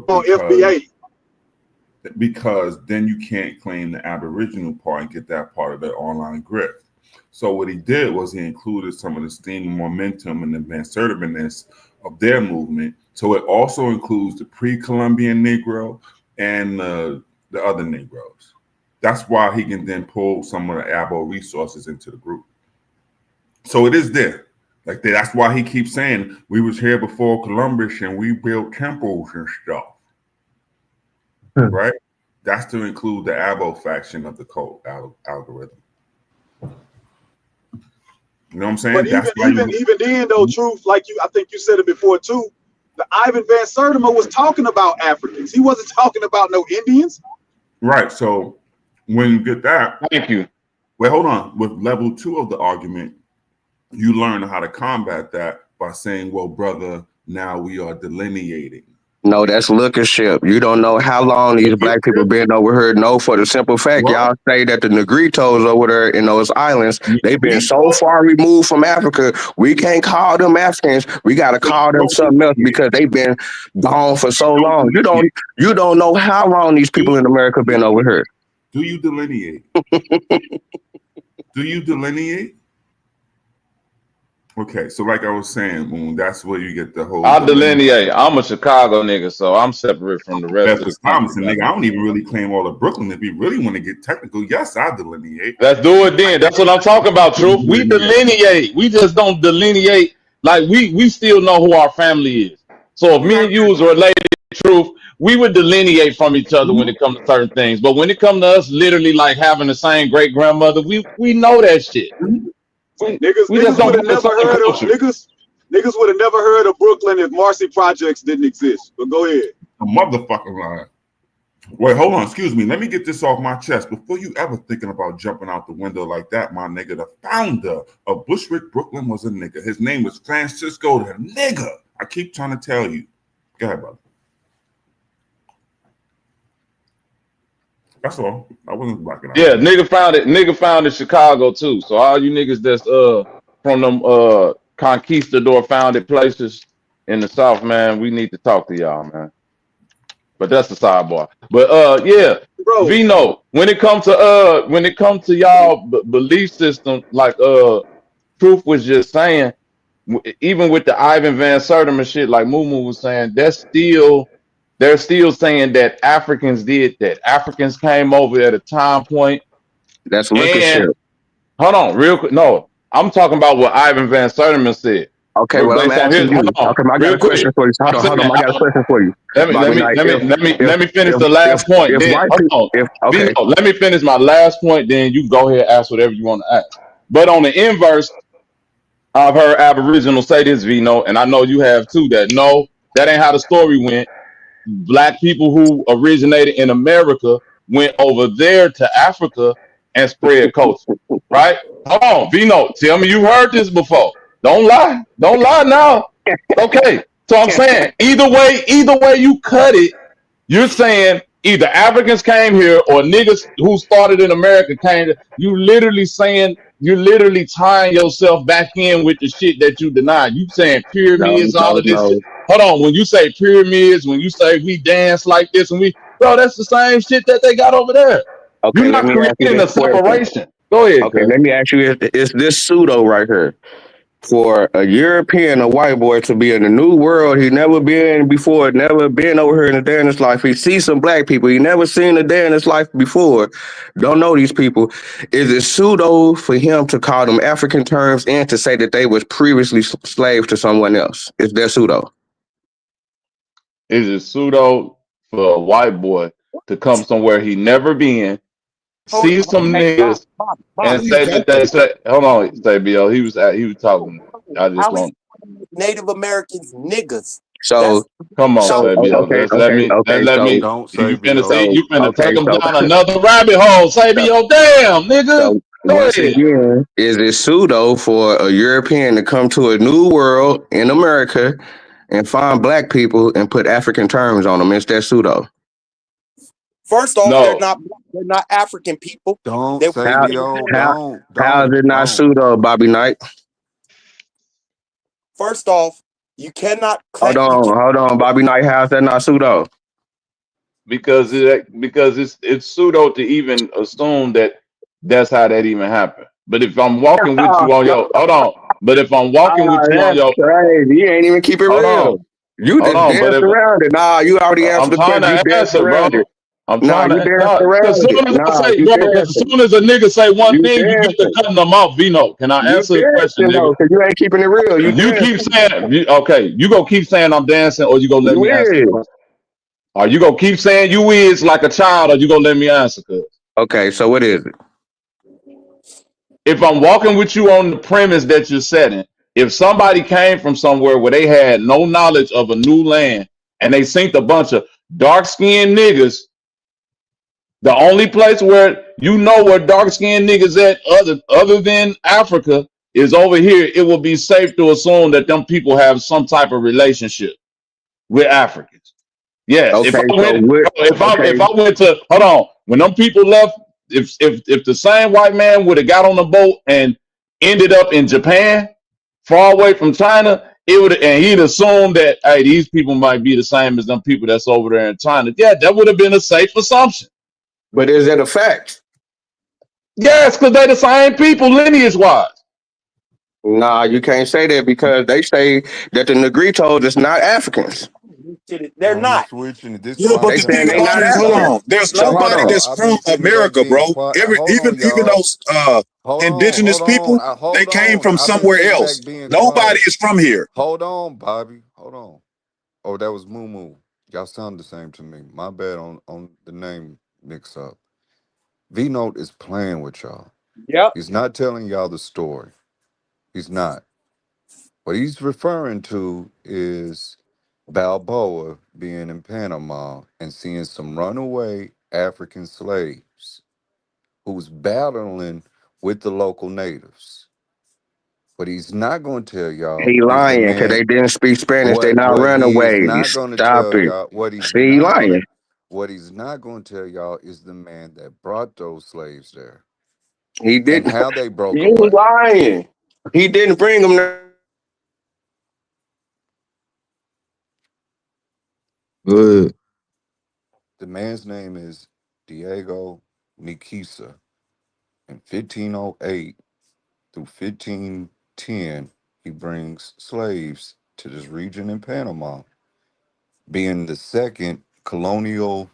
because then you can't claim the Aboriginal part and get that part of the online grift. So what he did was he included some of the steam momentum and the assertiveness of their movement. So it also includes the pre-Columbian Negro and the other Negroes. That's why he can then pull some of the Abo resources into the group. So it is there. Like that's why he keeps saying we was here before Columbus and we built temples and stuff. Right? That's to include the Abo faction of the cult algorithm. You know what I'm saying? But even then, though, truth, like I think you said it before too. The Ivan Van Sertima was talking about Africans. He wasn't talking about no Indians. Right. So when you get that, thank you. Well, hold on. With level 2 of the argument, you learn how to combat that by saying, "Well, brother, now we are delineating." No, that's lookership. You don't know how long these black people been over here. No, for the simple fact, y'all say that the Negritos over there in those islands, they've been so far removed from Africa, we can't call them Africans. We got to call them something else because they've been gone for so long. You don't know how long these people in America been over here. Do you delineate? Do you delineate? Okay, so like I was saying, that's where you get the whole. I delineate. I'm a Chicago nigga, so I'm separate from the rest of the Thompson, nigga. I don't even really claim all of Brooklyn. If you really want to get technical, yes, I delineate. Let's do it then. That's what I'm talking about, Truth. We delineate. We just don't delineate. Like we still know who our family is. So if me and you was related, Truth, we would delineate from each other when it comes to certain things. But when it comes to us literally like having the same great grandmother, we know that shit. Niggas We just would don't have never heard of niggas would have never heard of Brooklyn if Marcy Projects didn't exist. But go ahead. A motherfucking lie. Wait, hold on. Excuse me. Let me get this off my chest. Before you ever thinking about jumping out the window like that, my nigga, the founder of Bushwick, Brooklyn was a nigga. His name was Francisco the nigga. I keep trying to tell you. Go ahead, brother. That's all. I wasn't blocking out. Yeah, nigga founded Chicago too. So all you niggas that's from them conquistador founded places in the South, man, we need to talk to y'all, man. But that's the sidebar. But yeah, bro, Vino, when it comes to y'all belief system, like Truth was just saying, even with the Ivan Van Sertima shit, like Moo was saying, they're still saying that Africans did that. Africans came over at a time point, That's liquor shit. and hold on, real quick. No, I'm talking about what Ivan Van Sertima said. Okay, well, I'm Based on asking his, you. hold on, Okay, I got real a question quick. for you. Hold I'm on, saying, I got a question for you. let me let Bobby me Knight, let me let me let me finish the if last point. if Then white hold people, on, if Vino, okay, let me finish my last point. Then you go ahead and ask whatever you want to ask. But on the inverse, I've heard Aboriginals say this, Vino, and I know you have too. That no, that ain't how the story went. Black people who originated in America went over there to Africa and spread culture. Right? Hold on, Vino, tell me you heard this before. Don't lie. Don't lie now. Okay. So I'm saying either way you cut it, you're saying either Africans came here or niggas who started in America came. You literally saying you're literally tying yourself back in with the shit that you denied. You saying no, pyramids, all no, of this shit. no. Hold on, when you say pyramids, when you say we dance like this, and bro, that's the same shit that they got over there. Okay, You're let not me ask you creating this a question. separation. Go ahead, Okay, cuz. let me ask you: is this pseudo right here for a European, a white boy, to be in a new world he never been before, never been over here in a day in his life? He sees some black people he never seen a day in his life before. Don't know these people. Is it pseudo for him to call them African terms and to say that they was previously slaves to someone else? Is that pseudo? Is it pseudo for a white boy to come somewhere he never been, see some Hey, niggas, and Bob, say that they say, hold on, say Bo, he was talking. I I just was want Native Americans niggas. So, That's come on, so say Bo. okay, Let's let okay, me okay. let So, me. Don't say You finna see, VO. so you finna okay, take them so down another rabbit hole. Say so Bo, damn nigga, So go once ahead. again, is it pseudo for a European to come to a new world in America and find black people and put African terms on them? Is that pseudo? first off, No, they're not African people. Don't They say How VO. how how is it not Don't. pseudo, Bobby Knight? first off, you cannot claim you can Hold on, Bobby Knight. How's that not pseudo? because it's pseudo to even assume that that's how that even happened. But if I'm walking with you on your, hold on. But if I'm walking with you on That's your, crazy. You ain't even keep it hold real. on, You hold just on. But danced if around it. Nah, you already I'm answered the trying question. You to danced answer, around bro. it. I'm Nah, trying you to, danced nah, because around it. soon as I Nah, say, you bro, because as dancing. soon as a nigga say one You thing, you get to dancing. cutting them off. Vino, can I You answer the question, dancing nigga? though, because you ain't keeping it real. You You keep dancing. saying, okay, you gonna keep saying I'm dancing, or you gonna let You me answer the is. question? Are you gonna keep saying you is like a child, or you gonna let me answer? Cause Okay, so what is it? if I'm walking with you on the premise that you're setting, if somebody came from somewhere where they had no knowledge of a new land and they synced a bunch of dark skinned niggas, the only place where you know where dark skinned niggas at other than Africa is over here, it will be safe to assume that them people have some type of relationship with Africans. Yes, if Okay, I so went, what? if Okay, I went to, hold on, when them people left, if the same white man would have got on the boat and ended up in Japan, far away from China, it would, and he'd assumed that hey, these people might be the same as them people that's over there in China. Yeah, that would have been a safe assumption. but is that a fact? Yes, because they the same people lineage wise. Nah, you can't say that because they say that the Negritos is not Africans. they're Now he's not. switching it. This is Yeah, why but They I've the been saying thing they about not it is, quiet. hold Africans. on. There's So hold nobody on. that's I've from been sitting back America, being bro. quiet. Hold on, Even y'all. those Hold indigenous people, on. they Hold came on. from I've been somewhere sitting back else. being Nobody quiet. is from here. Hold on, Bobby. Hold on. Oh, that was Moo Moo. Y'all sound the same to me. My bad on the name mix up. V Note is playing with y'all. Yep. He's not telling y'all the story. He's not. What he's referring to is Balboa being in Panama and seeing some runaway African slaves who's battling with the local natives. What he's not going to tell y'all He is the lying because man. they didn't speak Spanish. They not What he is not runaways. going to Stop tell it. y'all, See, he lying. what he's not going to tell y'all is the man that brought those slaves there He and didn't. how they broke You was away. lying. He didn't bring them there. Good. The man's name is Diego Nikisa. In 1508 through 1510, he brings slaves to this region in Panama, being the second colonial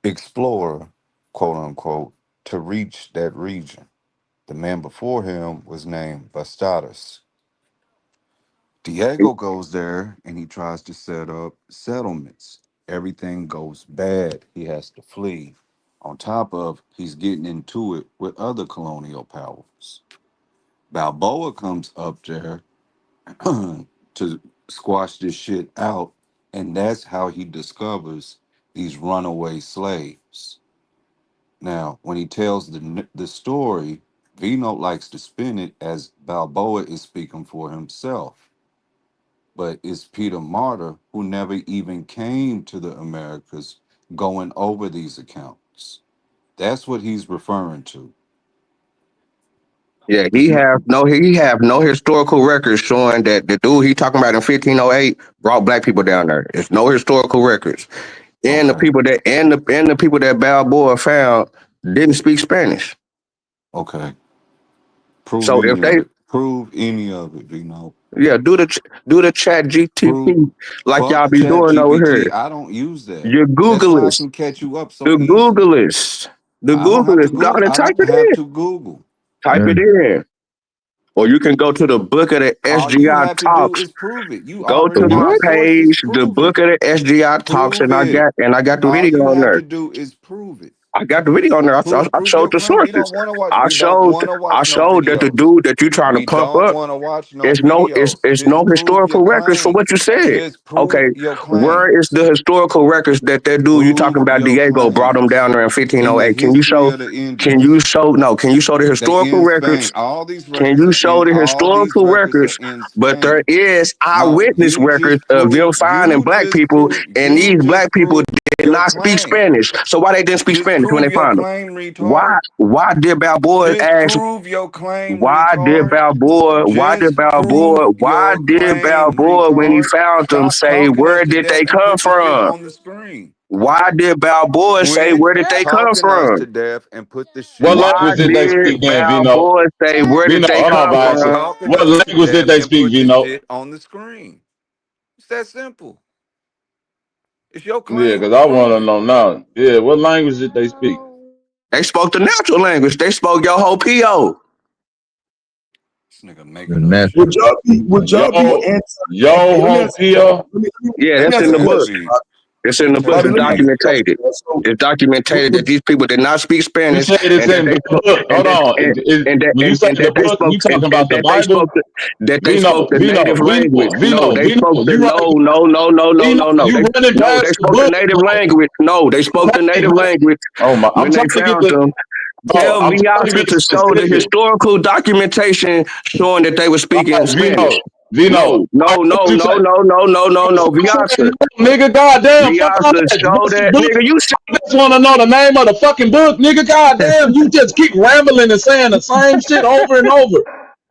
explorer, quote unquote, to reach that region. The man before him was named Bastadas. Diego goes there and he tries to set up settlements. Everything goes bad. He has to flee. On top of he's getting into it with other colonial powers. Balboa comes up there to squash this shit out, and that's how he discovers these runaway slaves. Now, when he tells the story, Vino likes to spin it as Balboa is speaking for himself, but it's Peter Martyr who never even came to the Americas going over these accounts. That's what he's referring to. Yeah, This is he have no historical records showing that the dude he talking about in 1508 brought black people down there. There's no historical records. And the okay. people that and the people that Balboa found didn't speak Spanish. Okay. Prove So if any they of it. Prove any of it, Vino. do the chat Prove. GTP like y'all Fuck be Chat doing over GPT. here. I don't use that. Your That's why I Googlers, can catch you up so the easily. Googlers, the I don't have to Googlers. Go Google. and I type don't it have in. to Google. Type it in. Or you can go to the book of the All you SGI have to do Talks. is prove it. You Go already to got my the sources. page, the Prove book it. of the SGI Talks, Prove and it. I got the All video you on have there. to do is prove it. I got the video on there. I Prove showed your the claim. We sources. don't want to watch. I We don't showed want to watch no that the videos. dude that you trying to We pump don't up, want to watch no it's videos. no Just prove your historical records for claim. what you said. Just Okay, prove your where is claims. the historical records that dude you talking Prove about, your Diego, brought him claims down there in in the 1508? history of the Can you Indians. show no? Can you show the They historical in records? Spain. All these Can records you are show in. the All these historical records are records? in But there Spain. is No, eyewitness you records just of them prove. finding You black just people, prove. and You these black just people prove did your not speak claim. Spanish. So why they didn't speak Just Spanish when prove they your found them? claim, retard. Why did Balboa Just ask? prove your claim, Why did retard. Balboa? Just prove Why your did claim, Balboa when he retard. found them Stop say talking where us to did they death and come put the shit from? on the screen. Why did Balboa say Quit where did they come talking us to from? death and put the What shit Why on language the did they did speak screen. then, Vino? Balboa say where did Vino, they hold on, come Quit Vassal. from? talking What us to language did death they and speak, put the Vino? shit on the screen. It's that simple. It's your Yeah, claim. because I want Prove to it. know now. Yeah, what language did they speak? They spoke the natural language. They spoke your whole PO. This nigga making up Would shit. y'all be Yo, anti? yo, Let me ho, ask you a Pia. question. Yeah, Let me that's ask in you the a book. question. Fantastic. It's in the book. Bobby, It's let me ask Fantastic. you a documented. question. So, It's documented that would, these people did not speak You Spanish, said it's and that in they the spoke, book. Hold on. When you say and the that they book, spoke, you talking and about the that they spoke, Bible? that they spoke Vino, the Vino, native language. Vino, No, Vino, they Vino. spoke the You right. Vino, no. you running They past the spoke the book, native bro. language. No, they spoke the Hey, native bro. language Oh my! I'm when they trying to get found the them. bro. Tell I'm trying to Viasa be to show the specific. historical documentation showing that they were All speaking right, Spanish. Vino, Vino. No, I no, heard no, you no, say. no, no, no, no, no. Viasa. Nigga, goddamn, fuck all Viasa, that. show What's the that. book? Nigga, you said I just want to know the name of the fucking book, nigga. Goddamn, you just keep rambling and saying the same shit over and over.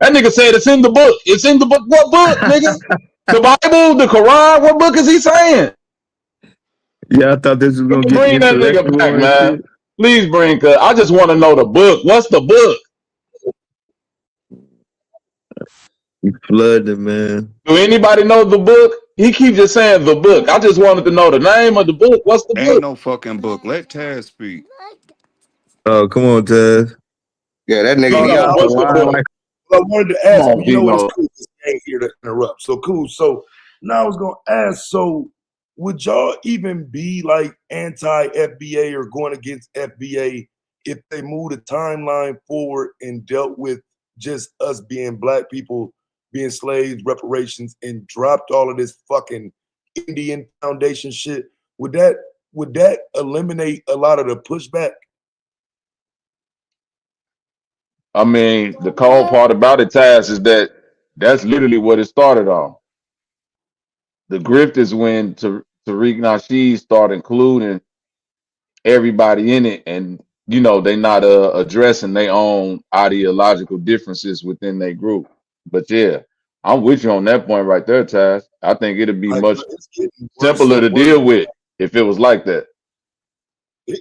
That nigga said it's in the book. It's in the book. What book, nigga? The Bible, the Quran. What book is he saying? Yeah, I thought this was gonna get Bring that nigga back, intellectual and man. shit. Please bring. I just want to know the book. What's the book? You flooded, man. Do anybody know the book? He keeps just saying the book. I just wanted to know the name of the book. What's the Ain't book? no fucking book. Let Taz speak. Oh, come on, Taz. yeah, that nigga Vino, Viasa what's the lying book? like I wanted to Come ask you. on, You know what? It's Vino. cool. This ain't here to interrupt. So cool. So now I was gonna ask. So would y'all even be like anti FBA or going against FBA if they moved the timeline forward and dealt with just us being black people, being slaves, reparations, and dropped all of this fucking Indian Foundation shit? Would that eliminate a lot of the pushback? I mean, the cold part about it, Taz, is that that's literally what it started on. The grift is when Tariq Nasheed started including everybody in it, and they not addressing their own ideological differences within their group. But yeah, I'm with you on that point right there, Taz. I think it'd be Like much it's getting worse simpler and to worse. deal with if it was like that.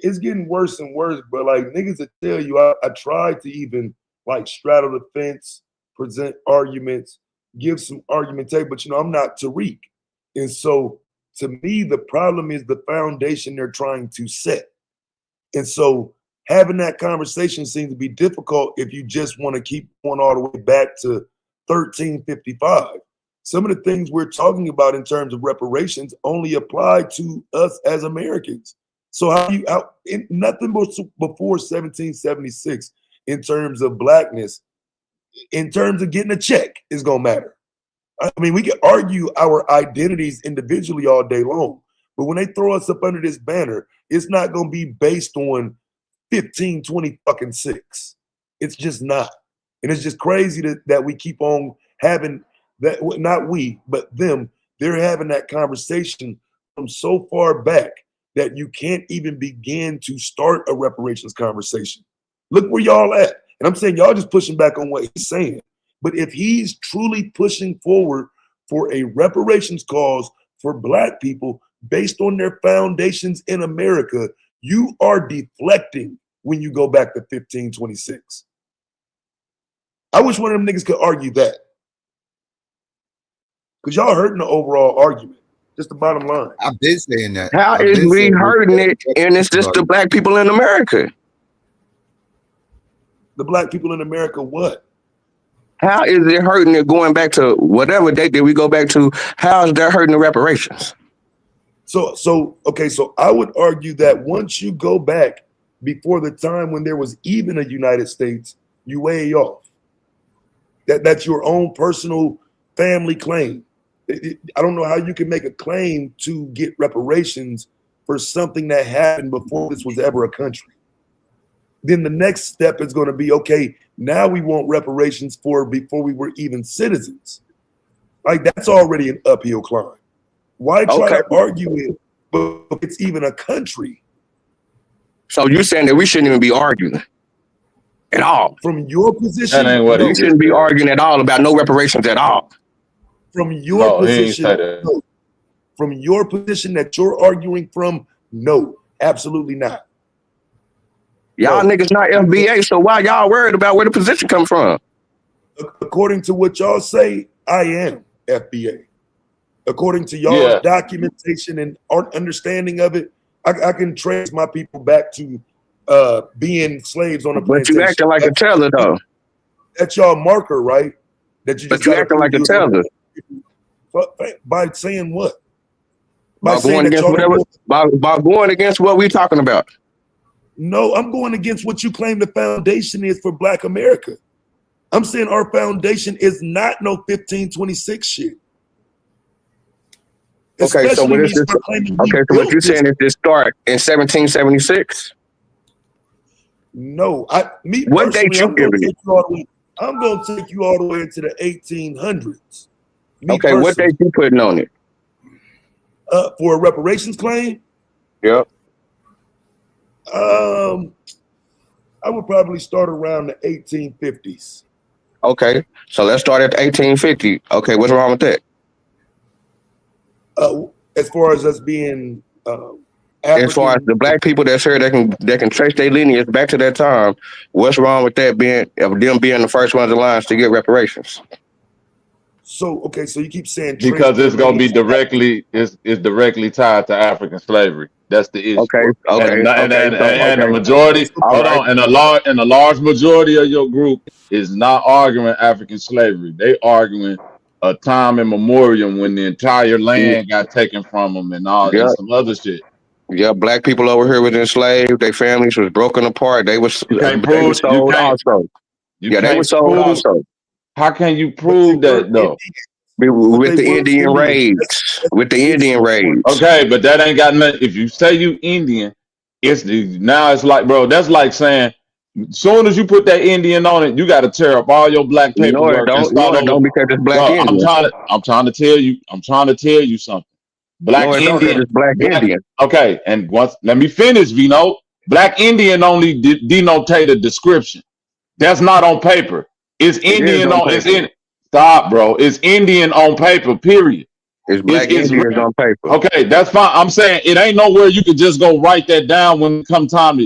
it's getting worse and worse. But like niggas that tell you, I tried to even like straddle the fence, present arguments, give some argumentation, but I'm not Tariq. And so to me, the problem is the foundation they're trying to set. And so having that conversation seems to be difficult if you just want to keep going all the way back to 1355. Some of the things we're talking about in terms of reparations only apply to us as Americans. So nothing before 1776 in terms of blackness, in terms of getting a check is going to matter. I mean, we can argue our identities individually all day long, but when they throw us up under this banner, it's not going to be based on 1526. It's just not. And it's just crazy that we keep on having that, not we, but them, they're having that conversation from so far back that you can't even begin to start a reparations conversation. Look where y'all at. And I'm saying y'all just pushing back on what he's saying. But if he's truly pushing forward for a reparations cause for black people based on their foundations in America, you are deflecting when you go back to 1526. I wish one of them niggas could argue that. Because y'all hurting the overall argument. Just the bottom line. I've been saying that. How is we hurting it and it's just the black people in America? The black people in America what? How is it hurting it going back to whatever date that we go back to? How is that hurting the reparations? So I would argue that once you go back before the time when there was even a United States, you way off. That's your own personal family claim. I don't know how you can make a claim to get reparations for something that happened before this was ever a country. Then the next step is going to be, okay, now we want reparations for before we were even citizens. Like that's already an uphill climb. Why try to argue it, but it's even a country? So you're saying that we shouldn't even be arguing at all? From your position, that ain't what you shouldn't be arguing at all about no reparations at all. From your position, no. From your position that you're arguing from, no, absolutely not. Y'all niggas not FBA, so why y'all worried about where the position come from? According to what y'all say, I am FBA. According to y'all's documentation and understanding of it, I can trace my people back to being slaves on a plantation. But you acting like a teller, though. That's y'all marker, right? That you. But you acting like a teller. By saying what? By going against whatever. By going against what we talking about. No, I'm going against what you claim the foundation is for Black America. I'm saying our foundation is not no 1526 shit. Okay, so what is this? Okay, so what you're saying is this start in 1776? No, what date you giving it? I'm going to take you all the way into the 1800s. Okay, what date you putting on it? For a reparations claim? Yep. I would probably start around the 1850s. Okay, so let's start at 1850. Okay, what's wrong with that? As far as us being as far as the Black people that's here that can trace their lineage back to that time, what's wrong with that being the first ones in line to get reparations? So okay, so you keep saying because it's gonna be directly directly tied to African slavery. That's the issue. And the majority, and a large majority of your group is not arguing African slavery. They arguing a time immemorial when the entire land got taken from them and all and some other shit. Yeah, Black people over here was enslaved. Their families was broken apart. They were sold also. They were sold also. How can you prove that though? With the Indian raids. With the Indian raids. Okay, but that ain't got nothing. If you say you Indian, it's like, bro, that's like saying soon as you put that Indian on it, you got to tear up all your Black paperwork. Don't because it's Black Indian. I'm trying to tell you something. Black Indian. Indian. Okay, and let me finish, Vino. Black Indian only denotate a description. That's not on paper. It's Indian on. It's in. Stop, bro. It's Indian on paper. Period. It's black Indians on paper. Okay, that's fine. I'm saying it ain't nowhere you could just go write that down when it come time to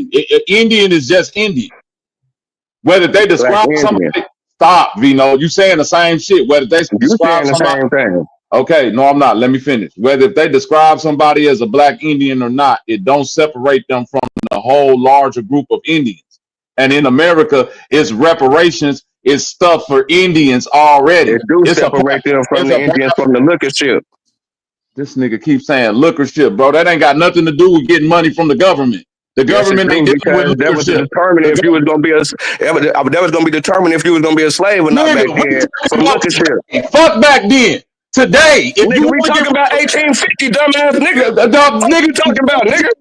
Indian is just Indian. Whether they describe somebody, stop, Vino. You saying the same shit. Whether they describe somebody, same thing. Okay, no, I'm not. Let me finish. Whether if they describe somebody as a black Indian or not, it don't separate them from the whole larger group of Indians. And in America, it's reparations, it's stuff for Indians already. It do separate them from the Indians from the liquor ship. This nigga keeps saying liquor ship, bro. That ain't got nothing to do with getting money from the government. The government ain't dealing with that was determined if you was gonna be that was gonna be determined if you was gonna be a slave or not back then. From liquor ship. Fuck back then. Today, if nigga, we talking about 1850, dumbass nigga. Nigga talking about, nigga.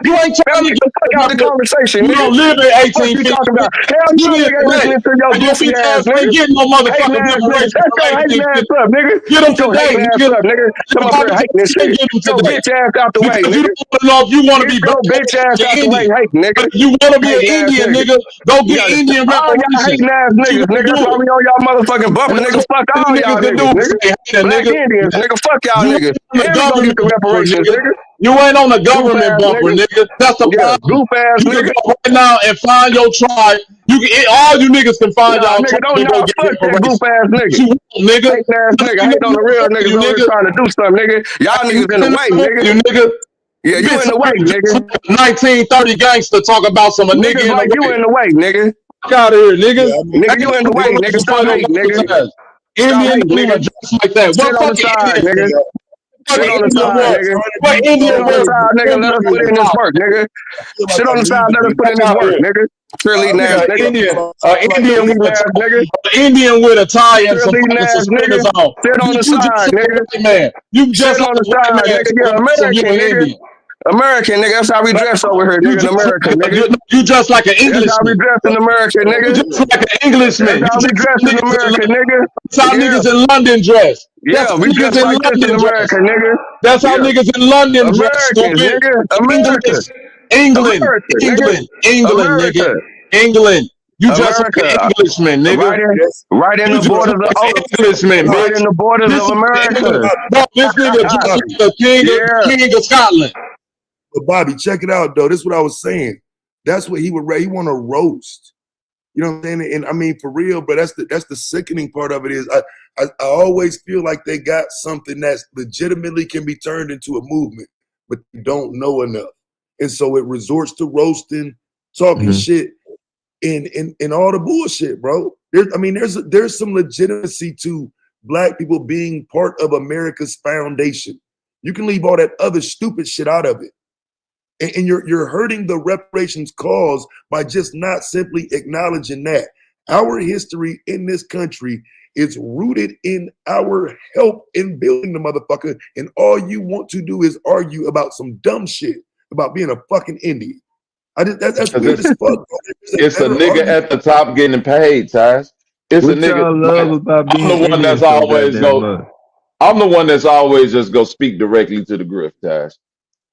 You ain't trying to get fuck out the conversation. You don't live in 1850. What you talking about? Hell, you nigga listening to your goofy ass nigga. Get no motherfucking reparations. Shut your hating ass up, nigga. Get them today, nigga. Come up here hating this shit. Get your bitch ass out the way, nigga. You don't know if you want to be your bitch ass out the way, hating nigga. You want to be an Indian, nigga? Go get Indian reparations. Hating ass niggas, nigga. That's why we on y'all motherfucking bumper, nigga. Fuck all y'all niggas, nigga. Indians, nigga, fuck y'all niggas. And we gonna get the reparations, nigga. You ain't on the government bumper, nigga. That's the problem. Goof ass you nigga. Can go right now and find your tribe. You can, all you niggas can find y'all nigga. tribe. Don't y'all fuck that goof ass nigga. Nigga. Fake ass nigga. I ain't on the real niggas over here trying to do something, nigga. Y'all niggas in the way, nigga. You nigga. Yeah, you in the way, nigga. 1930 gangster talk about some nigga in like the way. You in the way, nigga. Fuck out of here, nigga. Nigga, you in the way, nigga. Stop hating, nigga. Indian don't even dress like that. Sit on the side, nigga. Sit on the side, nigga. What Indian Sit on the side, nigga. Let us put in this work, nigga. Sit on the side, let us put in this work, nigga. Cheerleading ass nigga. Indian with a tie and some suspenders on. Sit on the side, nigga. Man, you just on the side, nigga. You're American, nigga. American, nigga. That's how we dress over here, nigga. In America, nigga. You dress like an Englishman. That's how we dress in America, nigga. You dress like an Englishman. That's how we dress in America, nigga. That's how niggas in London dress. Yeah, we dress like this in America, nigga. That's how niggas in London dress. Nigga. America. England, nigga. England. You dress like an Englishman, nigga. Right in the borders of Englishman, right in the borders of America. No, this nigga dress like the king of Scotland. But Bobby, check it out though. This is what I was saying. That's what he would. He want to roast. You know what I'm saying? And I mean for real. But that's the sickening part of it is I always feel like they got something that's legitimately can be turned into a movement, but they don't know enough, and so it resorts to roasting, talking shit, and all the bullshit, bro. There's some legitimacy to Black people being part of America's foundation. You can leave all that other stupid shit out of it. And you're hurting the reparations cause by just not simply acknowledging that. Our history in this country is rooted in our help in building the motherfucker. And all you want to do is argue about some dumb shit about being a fucking Indian. That's weird as fuck. It's a nigga at the top getting paid, Taz. It's a nigga. I'm the one that's always go. I'm the one that's always just go speak directly to the grift, Taz.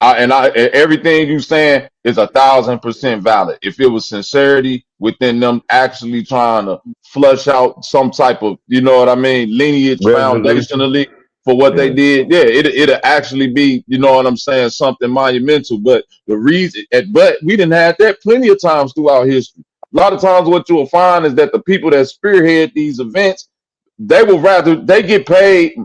Everything you saying is 1,000% valid. If it was sincerity within them actually trying to flush out some type of, you know what I mean, lineage foundationally for what they did, it'll actually be, you know what I'm saying, something monumental. But we didn't have that plenty of times throughout history. A lot of times what you'll find is that the people that spearhead these events, they get paid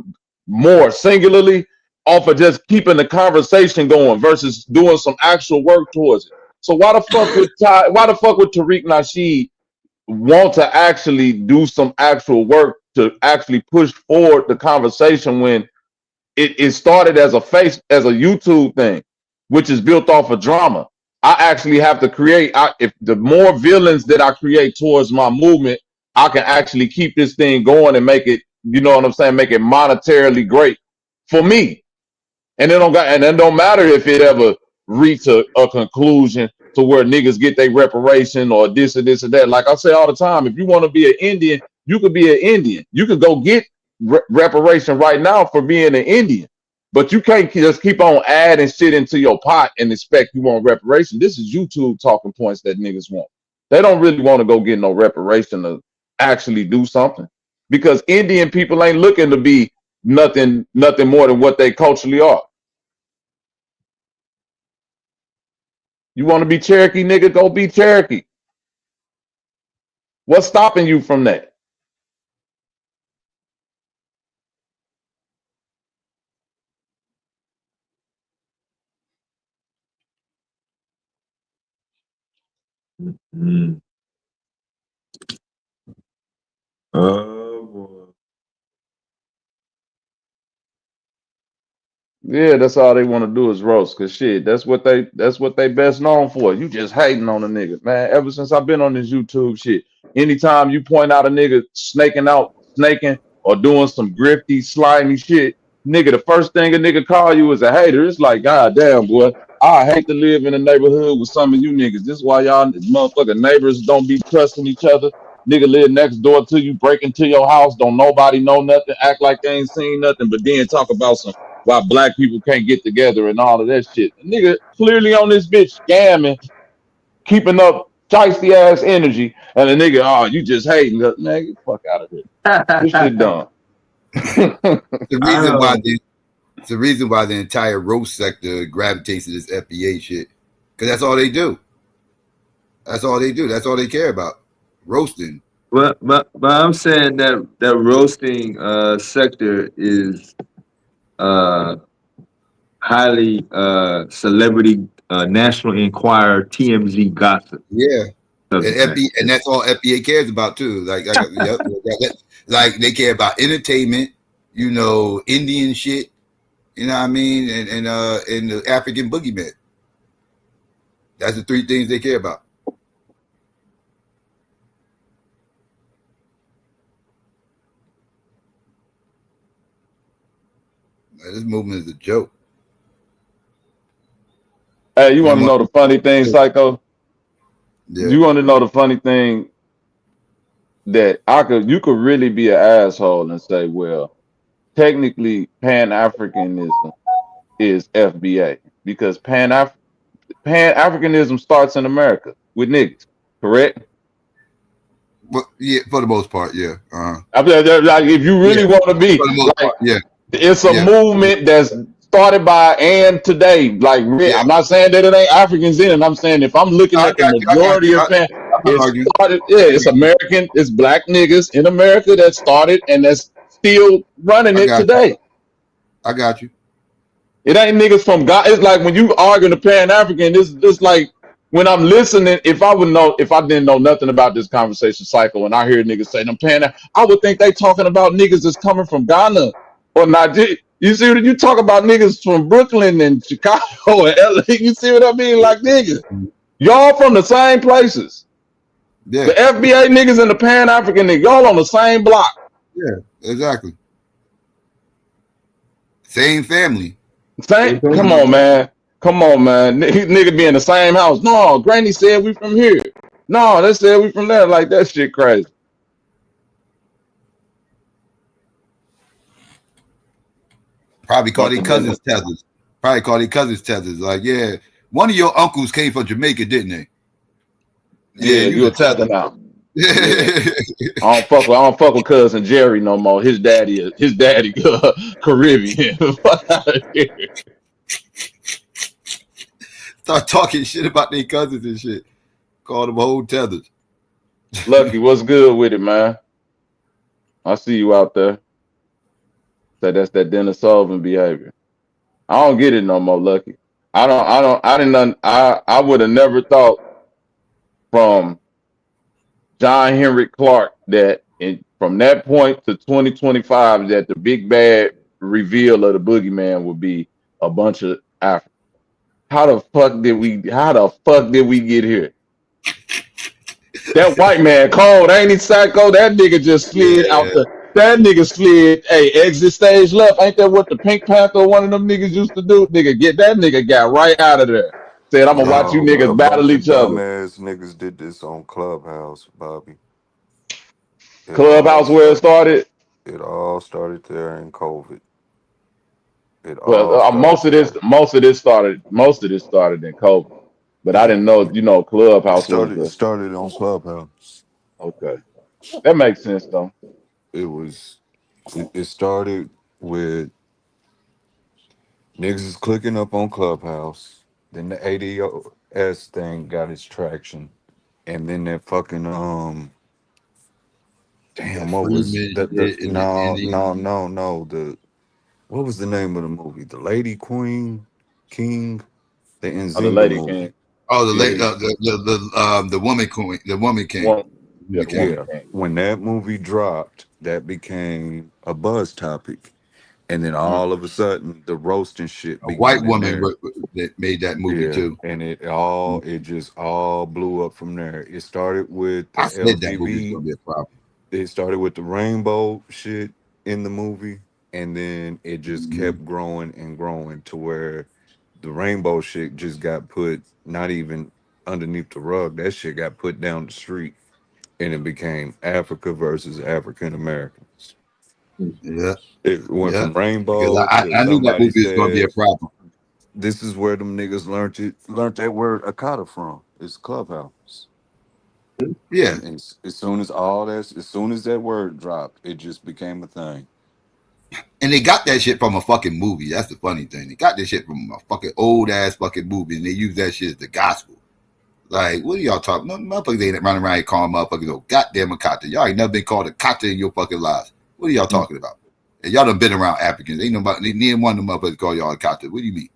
more singularly off of just keeping the conversation going versus doing some actual work towards it. So why the fuck would Tariq Nasheed want to actually do some actual work to actually push forward the conversation when it started as a YouTube thing, which is built off of drama? I actually have to create. If the more villains that I create towards my movement, I can actually keep this thing going and make it, you know what I'm saying, make it monetarily great for me. And it don't matter if it ever reach a conclusion to where niggas get their reparation or this or this or that. Like I say all the time, if you want to be an Indian, you could be an Indian. You could go get reparation right now for being an Indian. But you can't just keep on adding shit into your pot and expect you want reparation. This is YouTube talking points that niggas want. They don't really want to go get no reparation to actually do something. Because Indian people ain't looking to be nothing more than what they culturally are. You want to be Cherokee, nigga? Go be Cherokee. What's stopping you from that? Mm. Oh boy. Yeah, that's all they want to do is roast. Cause shit, that's what they best known for. You just hating on a nigga, man. Ever since I've been on this YouTube shit, anytime you point out a nigga snaking, or doing some grifty, slimy shit, nigga, the first thing a nigga call you is a hater. It's like, God damn, boy, I hate to live in a neighborhood with some of you niggas. This is why y'all motherfucking neighbors don't be trusting each other. Nigga live next door to you, break into your house, don't nobody know nothing, act like they ain't seen nothing, but then talk about some why black people can't get together and all of that shit. The nigga clearly on this bitch scamming, keeping up shiesty ass energy, and the nigga, oh, you just hating. Man, get the fuck out of here. This shit dumb. The reason why it's the reason why the entire roast sector gravitates to this FBA shit, because that's all they do. That's all they do. That's all they care about, roasting. But I'm saying that roasting sector is highly celebrity National Enquirer TMZ gossip. Yeah. And that's all FBA cares about too. Like they care about entertainment, Indian shit, you know what I mean, and the African boogeyman. That's the three things they care about. This movement is a joke. Hey, you want to know the funny thing, Psycho? Yeah. You want to know the funny thing that you could really be an asshole and say, well, technically Pan-Africanism is FBA because Pan-Africanism starts in America with niggas, correct? But yeah, for the most part, yeah. Like, if you really want to be, like, it's a movement that's started by and today. Like, I'm not saying that it ain't Africans in it. I'm saying if I'm looking at the majority of Pan, it's American, it's black niggas in America that started and that's still running it today. I got you. It ain't niggas from God. It's like when you arguing the Pan-African, it's like when I'm listening, if I didn't know nothing about this conversation cycle and I hear niggas say them I would think they talking about niggas that's coming from Ghana or Nigeria. You see what you talk about niggas from Brooklyn and Chicago and LA. You see what I mean? Like, niggas, y'all from the same places. Yeah. The FBA niggas and the Pan-African niggas, y'all on the same block. Yeah, exactly. Same family. Come on, man. Nigga be in the same house. No, Granny said we from here. No, they said we from there. Like, that shit crazy. Probably call their cousins tethers. Like, yeah, one of your uncles came from Jamaica, didn't they? Yeah, you a tether now. Yeah. I don't fuck with cousin Jerry no more. His daddy Caribbean. Fuck out of here. Start talking shit about their cousins and shit. Call them whole tethers. Lucky, what's good with it, man? I see you out there. Say that's that Dennis Sullivan behavior. I don't get it no more, Lucky. I would have never thought from John Henry Clark that from that point to 2025 that the big bad reveal of the boogeyman would be a bunch of Africans. How the fuck did we get here? That white man cold, ain't he, Psycho? That nigga just slid exit stage left. Ain't that what the Pink Panther, one of them niggas used to do? That nigga got right out of there. Said, I'm gonna watch you niggas battle each other. Dumbass niggas did this on Clubhouse, Bobby. Clubhouse where it started? It all started there in COVID. Most of this started in COVID. But I didn't know, Clubhouse started on Clubhouse. Okay. That makes sense though. It started with niggas is clicking up on Clubhouse. Then the ADOS thing got its traction. And then that fucking That damn, what was Freeman the shit no the what was the name of the movie? The Lady Queen King, the Oh, the Nzinga Lady movie. King. oh, the late, Yeah, the woman queen, the woman king, Woman, yeah, woman the king. Woman yeah. King. When that movie dropped, that became a buzz topic. And then Mm. all of a sudden the roasting shit A white began in woman there. that made that movie Yeah. too. And it just all blew up from there. It started with I the said that movie was LGBT. gonna be a problem. It started with the rainbow shit in the movie, and then it just Mm-hmm. kept growing and growing to where the rainbow shit just got put not even underneath the rug. That shit got put down the street, and it became Africa versus African Americans. Yeah, It went yeah. from Because rainbow to I knew that somebody movie was gonna be a said, problem. "This is where them niggas learned that word akata from. It's Clubhouse." Yeah, And as soon as that word dropped, it just became a thing. and they got that shit from a fucking movie. That's the funny thing. They got this shit from a fucking old ass fucking movie, and they use that shit as the gospel. Like, what are y'all talking? No, motherfuckers ain't running around here calling motherfuckers no goddamn akata. Y'all ain't never been called a kata in your fucking lives. What are y'all talking about? And y'all done been around Africans. Ain't nobody, neither one of them motherfuckers call y'all a kata. What do you mean?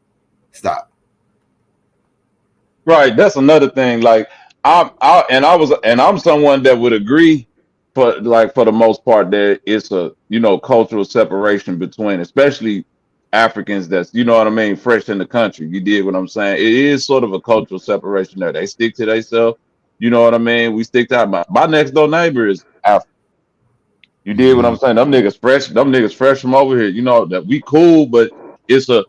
Stop. Right, that's another thing. Like I'm someone that would agree for the most part that it's a cultural separation between especially Africans that's what I mean, fresh in the country. You did what I'm saying. It is sort of a cultural separation there. They stick to themselves. You know what I mean? We stick to my next door neighbor is African. You did what Mm-hmm. I'm saying. Them niggas fresh from over here. You know that we cool, but it's a,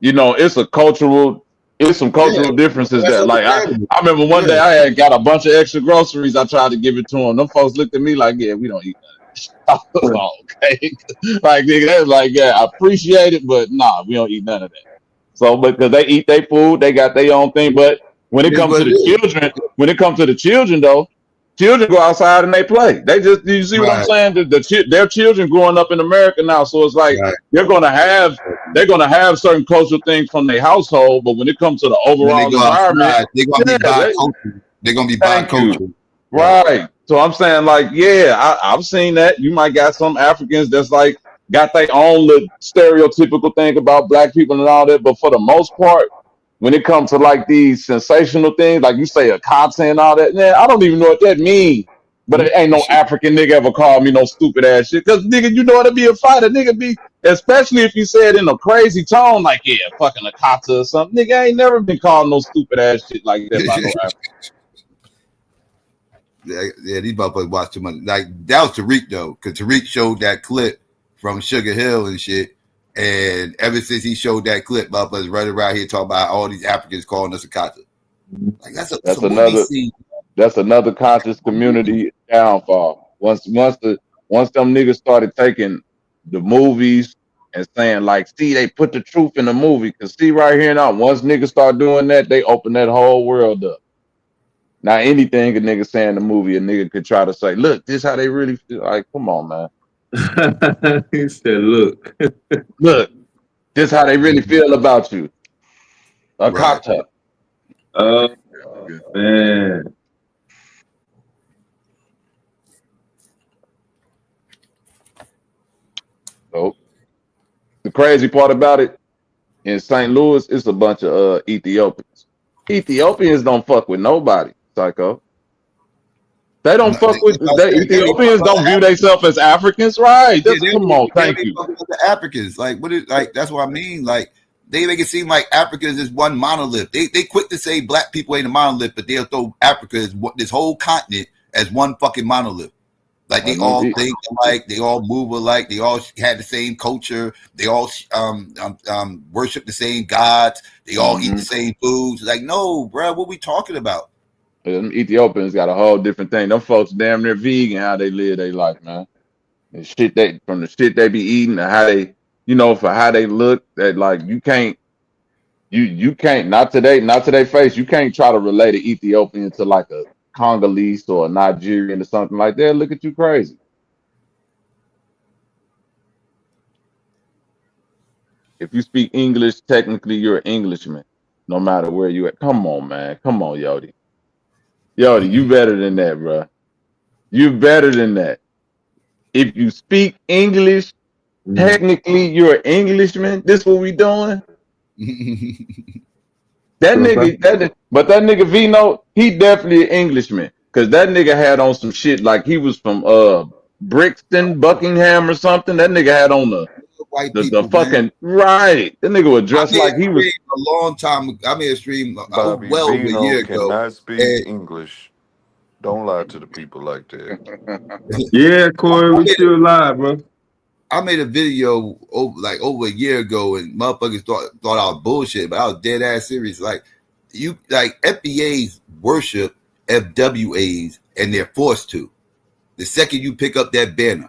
it's a cultural, it's some Yeah, cultural differences that's there. Like understandable. I remember one Yeah, day I had got a bunch of extra groceries. I tried to give it to them. Them folks looked at me like, yeah, we don't eat none of this. I was all okay. Like nigga, they was like, yeah, I appreciate it, but nah, we don't eat none of that. So, because they eat their food, they got their own thing. But when it it is comes what to it the is. children, though, children go outside and they play. They just, you see what I'm Right, saying? Their children growing up in America now, so it's like right. they're gonna have certain cultural things from their household, but when it comes to the When they overall go environment, outside, they're gonna yeah, be bi-cultural. They're gonna be thank you. bi-cultural. Right. Right. So I'm saying, like, yeah, I've seen that. You might got some Africans that's like got their own little stereotypical thing about black people and all that. But for the most part, when it comes to like these sensational things, like you say a content and all that, man, I don't even know what that means. But it ain't no Shit. African nigga ever called me no stupid ass shit. Cause nigga, you know what to be a fighter. Nigga be, especially if you say it in a crazy tone, like, yeah, fucking a kata or something. Nigga I ain't never been called no stupid ass shit like that by no African. Yeah, these motherfuckers watch too much. Like that was Tariq though, because Tariq showed that clip from Sugar Hill and shit. And ever since he showed that clip, motherfuckers right around here talking about all these Africans calling us a kata. Like That's so what we another. see. That's another conscious community downfall. Once them niggas started taking the movies and saying like, see, they put the truth in the movie. Cause see right here now, once niggas start doing that, they open that whole world up. Now anything a nigga say in the movie, a nigga could try to say, look, this how they really feel. Like, come on, man. He said, "Look, Look, this how they really feel about you. A Right. kata. oh man, So the crazy part about it, in St. Louis, it's a bunch of Ethiopians. Ethiopians don't fuck with nobody, psycho. They don't No, fuck with the they be fucking Ethiopians. other Don't view Africans. themselves as Africans, right? Yeah, That's come on, they'll thank be you. fucking with the Africans. Like what is like that's what I mean. Like they make it seem like Africans is one monolith. They quick to say black people ain't a monolith, but they'll throw Africa as this whole continent as one fucking monolith. Like they And them, all think alike, they all move alike, they all have the same culture, they all worship the same gods, they all eat the mhm. same foods. Like, no, bro, what we talking about? Them Ethiopians got a whole different thing. Them folks damn near vegan how they live their life, man. And shit from the shit they be eating to how they, for how they look. That like you can't not today face. You can't try to relate an Ethiopian to like a Congolese or a Nigerian or something like that. Look at you crazy. If you speak English, technically you're an Englishman, no matter where you at. Come on, man. Come on, Yodi. Yodi, you better than that, bro. You better than that. If you speak English, technically you're an Englishman. This what we doing? That nigga, but that nigga Vino, he definitely an Englishman. Cause that nigga had on some shit like he was from Brixton, Buckingham or something. That nigga had on White the people, man. fucking right. That nigga was I dressed made like a he was stream a long time ago. I made a stream Bobby well over a Vino year ago. cannot speak And English. Don't lie to the people like that. Yeah, Corey, we still live, bro. I made a video over a year ago, and motherfuckers thought I was bullshit, but I was dead ass serious. Like FBAs worship FWAs, and they're forced to. The second you pick up that banner,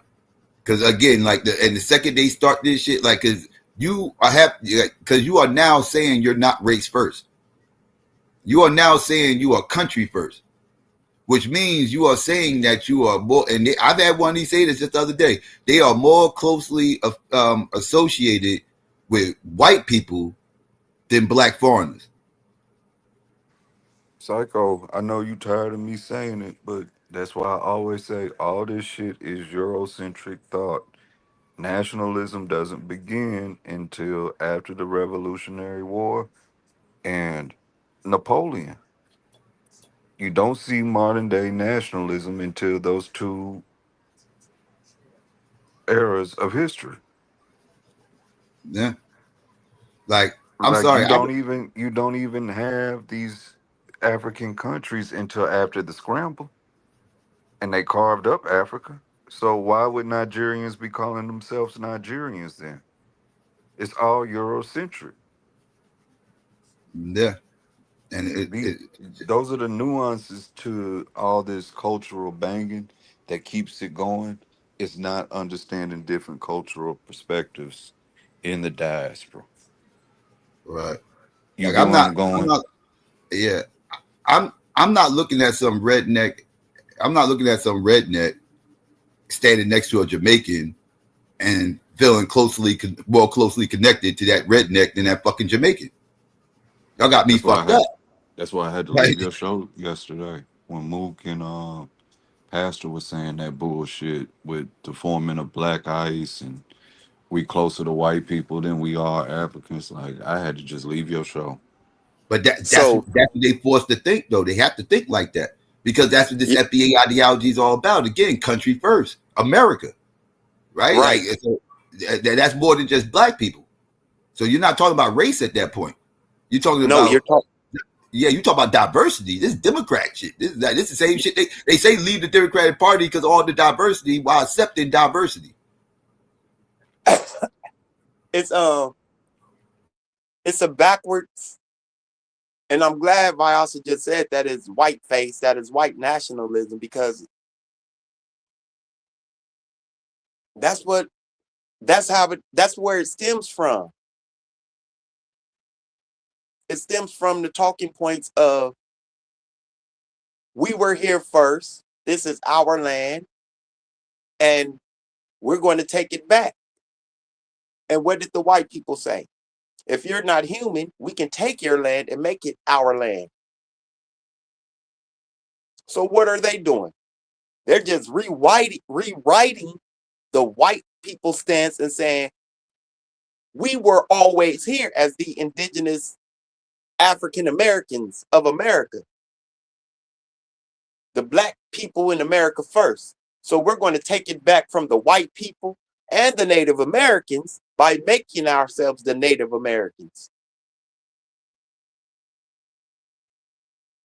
because again, the second they start this shit, because you are now saying you're not race first. You are now saying you are country first, which means you are saying that you are more. And I've had one of these say this just the other day. They are more closely associated with white people than black foreigners. Psycho, I know you tired of me saying it, but that's why I always say all this shit is Eurocentric thought. Nationalism doesn't begin until after the Revolutionary War and Napoleon. You don't see modern day nationalism until those two eras of history. Yeah, I'm Like sorry. you don't even have these African countries until after the scramble, and they carved up Africa. So why would Nigerians be calling themselves Nigerians then? It's all Eurocentric. Yeah, and Those are the nuances to all this cultural banging that keeps it going. It's not understanding different cultural perspectives in the diaspora. right. You Like get where I'm going? yeah. I'm not looking at some redneck. I'm not looking at some redneck standing next to a Jamaican and feeling more closely connected to that redneck than that fucking Jamaican. Y'all got me fucked up. That's why I had to Like, leave your show yesterday when Mook and Pastor was saying that bullshit with the forming of black ice and we closer to white people than we are Africans. Like I had to just leave your show. but that's what they forced to think, though. They have to think like that because that's what this FBA ideology is all about. Again, country first, America, right? Like that's more than just black people. So you're not talking about race at that point. You're talking about you talk about diversity. This is Democrat shit. This is the same shit. They say leave the Democratic Party because all the diversity while accepting diversity. It's a backwards, and I'm glad Vyasa just said that is white face, that is white nationalism, because that's where it stems from. It stems from the talking points of we were here first. This is our land, and we're going to take it back. And what did the white people say? If you're not human, we can take your land and make it our land. So what are they doing? They're just rewriting the white people stance and saying, we were always here as the indigenous African Americans of America. The black people in America first. So we're going to take it back from the white people and the Native Americans by making ourselves the Native Americans.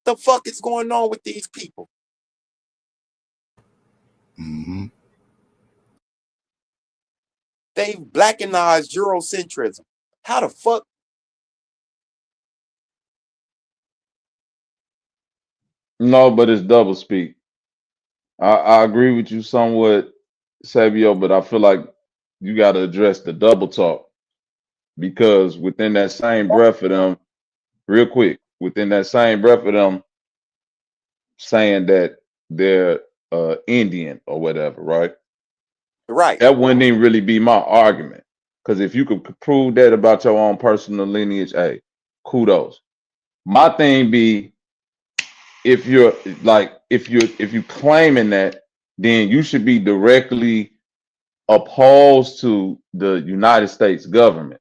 The fuck is going on with these people? Mm-hmm. They've blackenized Eurocentrism. How the fuck? No, but it's double speak. I agree with you somewhat, Sabio, but I feel like you got to address the double talk because within that same breath of them, real quick, within that same breath of them saying that they're Indian or whatever, right? Right. That wouldn't even really be my argument Because if you could prove that about your own personal lineage, hey, kudos. My thing be, if you're if you claiming that, then you should be directly opposed to the United States government.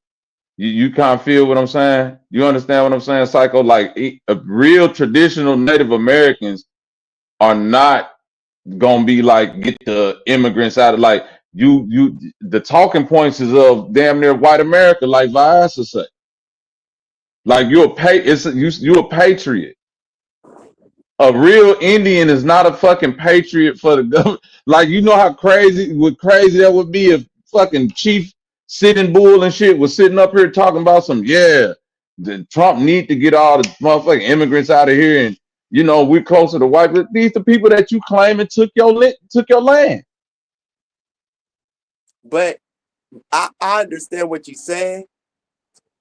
You kind of feel what I'm saying? You understand what I'm saying, Psycho? Like real traditional Native Americans are not gonna be like get the immigrants out of like you. The talking points is of damn near white America, like Viasa say. Like you're you're a patriot. A real Indian is not a fucking patriot for the government. Like, you know how crazy that would be if fucking Chief Sitting Bull and shit was sitting up here talking about the Trump need to get all the motherfucking immigrants out of here, and we're closer to white. But these the people that you claim and took your land. But I understand what you're saying,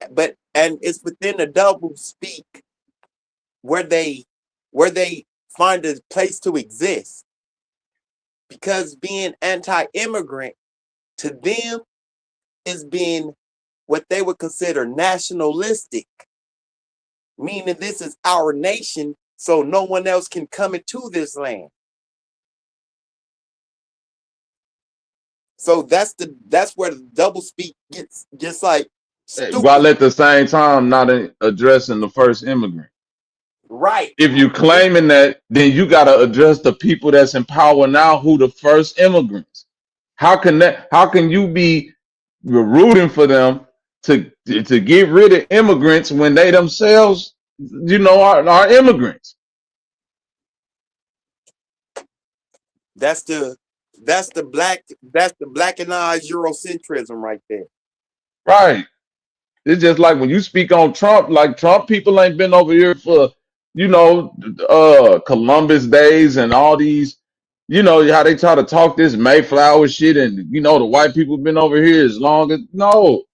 and it's within the double speak where they find a place to exist, because being anti-immigrant to them is being what they would consider nationalistic, meaning this is our nation, so no one else can come into this land. So that's where the double speak gets like stupid. While at the same time not addressing the first immigrant. Right. If you claiming that, then you got to address the people that's in power now, who the first immigrants. How can you be rooting for them to get rid of immigrants when they themselves, are immigrants? That's the blackenized Eurocentrism right there. Right. It's just like when you speak on Trump, like Trump people ain't been over here for, Columbus days and all these, how they try to talk this Mayflower shit, and the white people been over here as long as no.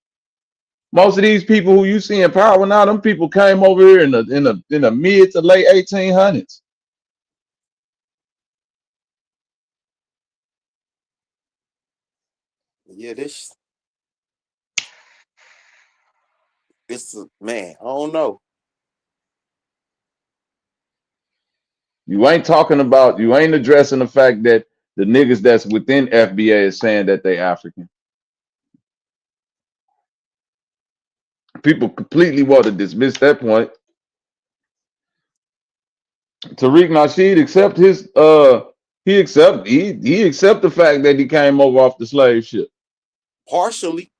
Most of these people who you see in power now, them people came over here in the mid to late 1800s. Yeah, man, I don't know. You ain't addressing the fact that the niggas that's within FBA is saying that they African. People completely want to dismiss that point. Tariq Nasheed accept he accept the fact that he came over off the slave ship. Partially.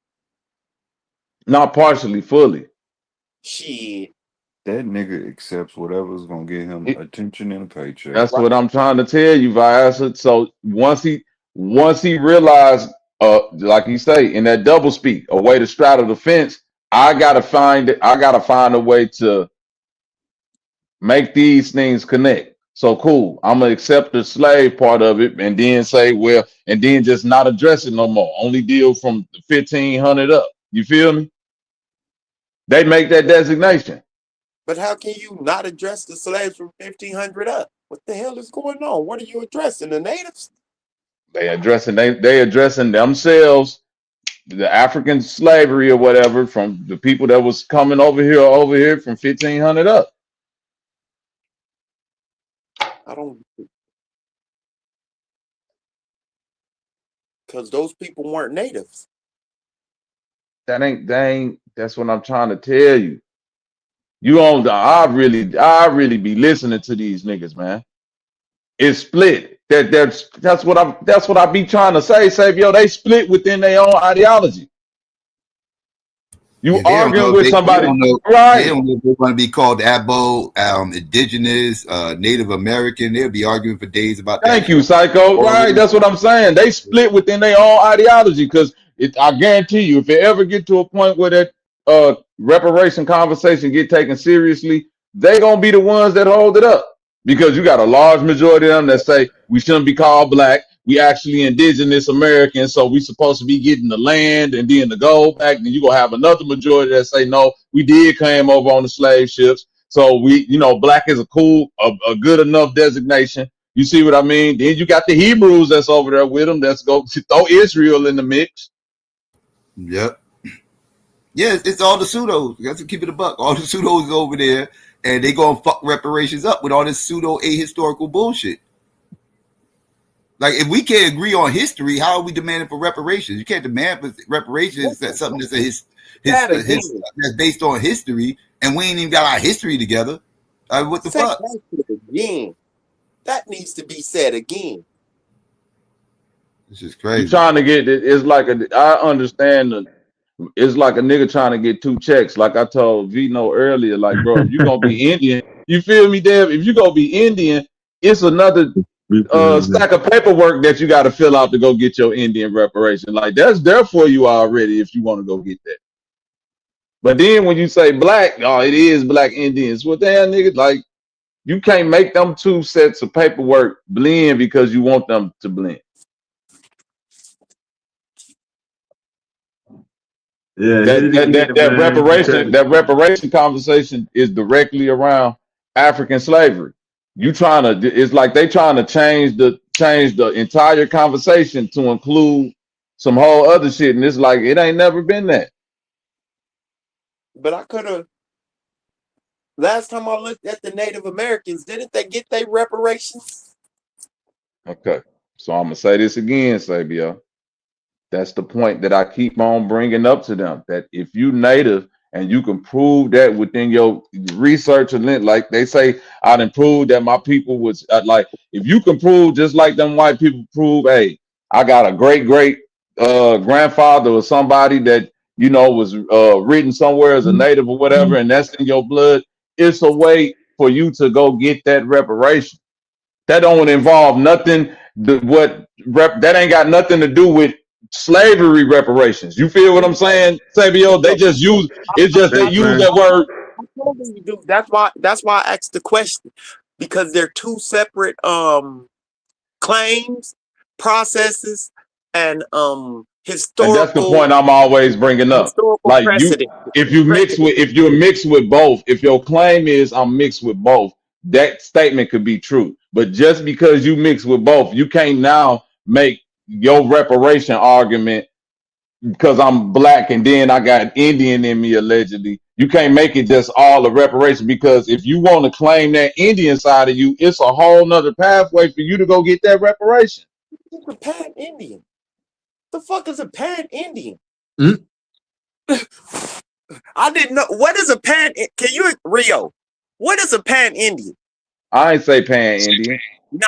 Not partially, fully. Shit. That nigga accepts whatever's gonna get him attention and a paycheck. That's what I'm trying to tell you, Viasa. So once he realized, like you say, in that double speak, a way to straddle the fence, I gotta find a way to make these things connect. So cool, I'm gonna accept the slave part of it, and then say, well, and then just not address it no more. Only deal from 1500 up. You feel me? They make that designation. But how can you not address the slaves from 1500 up? What the hell is going on? What are you addressing? The natives? They addressing themselves, the African slavery or whatever, from the people that was coming over here from 1500 up. I don't, because those people weren't natives. That's what I'm trying to tell you. I really be listening to these niggas, man. It's split. That's what I be trying to say. Yo, they split within their own ideology. You arguing with somebody, right? They don't know if they're going to be called Abo, indigenous, Native American. They'll be arguing for days about that. Thank you, Psycho. Right, that's what I'm saying. They split within their own ideology, because I guarantee you, if it ever get to a point where that reparation conversation get taken seriously, they gonna be the ones that hold it up. Because you got a large majority of them that say we shouldn't be called black. We actually indigenous Americans, so we supposed to be getting the land and then the gold back. And you gonna have another majority that say no, we did come over on the slave ships, so black is a good enough designation. You see what I mean? Then you got the Hebrews that's over there with them. That's go throw Israel in the mix. Yep. Yeah, it's all the pseudos. You got to keep it a buck. All the pseudos over there, and they gonna fuck reparations up with all this pseudo ahistorical bullshit. Like, if we can't agree on history, how are we demanding for reparations? You can't demand for reparations that's something that's that's based on history, and we ain't even got our history together. What the Say fuck? that shit again. That needs to be said again. This is You crazy. trying to get it? It's like I understand it's like a nigga trying to get two checks. Like I told Vino earlier, like, bro, if you gonna be Indian, you feel me, Deb? If you gonna be Indian, it's another stack of paperwork that you got to fill out to go get your Indian reparation. Like, that's there for you already if you want to go get that. But then when you say black, oh, it is black Indians. Well, damn, nigga, like, you can't make them two sets of paperwork blend because you want them to blend. Yeah, That reparation conversation is directly around African slavery. You trying to, it's like they trying to change the entire conversation to include some whole other shit, and it's like it ain't never been that. But I could have. Last time I looked at the Native Americans, didn't they get their reparations? Okay, so I'm gonna say this again, Sabio. That's the point that I keep on bringing up to them. That if you native and you can prove that within your research and like they say, I done proved that my people was like, if you can prove just like them white people prove, hey, I got a great grandfather or somebody that was written somewhere as a native or whatever, and that's in your blood. It's a way for you to go get that reparation. That don't involve nothing. That ain't got nothing to do with slavery reparations. You feel what I'm saying, Sabio? They just use it's just they use that word. I totally do. That's why I asked the question, because they're two separate claims, processes, and And that's the historical point I'm always bringing up. Like precedent. if you're mixed with both, if your claim is I'm mixed with both, that statement could be true. But just because you mix with both, you can't now make your reparation argument because I'm black and then I got Indian in me allegedly. You can't make it just all a reparation, because if you want to claim that Indian side of you, it's a whole nother pathway for you to go get that reparation. What's a pan Indian? The fuck is a pan Indian? I didn't know. What is a pan? Can you, Rio? What is a pan Indian? I ain't say pan Indian. No.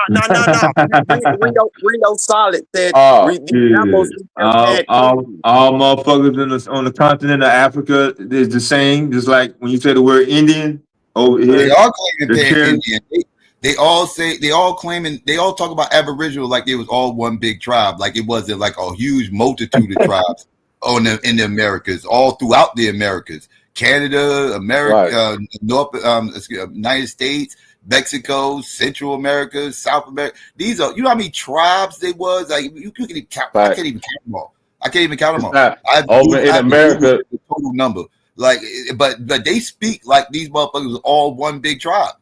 Rio Solid said Oh, Yeah. All motherfuckers on the continent of Africa is the same. Just like when you say the word Indian over They here, all claiming the pan term. Indian. They all say they all talk about Aboriginal like it was all one big tribe, like it wasn't like a huge multitude of tribes in the Americas, all throughout the Americas, Canada, America, North, United States, Mexico, Central America, South America. These are, you know how many tribes they was? Like you can even count. I can't even count them all. I can't even count them all. I have America, the total number. Like, but they speak like these motherfuckers was all one big tribe.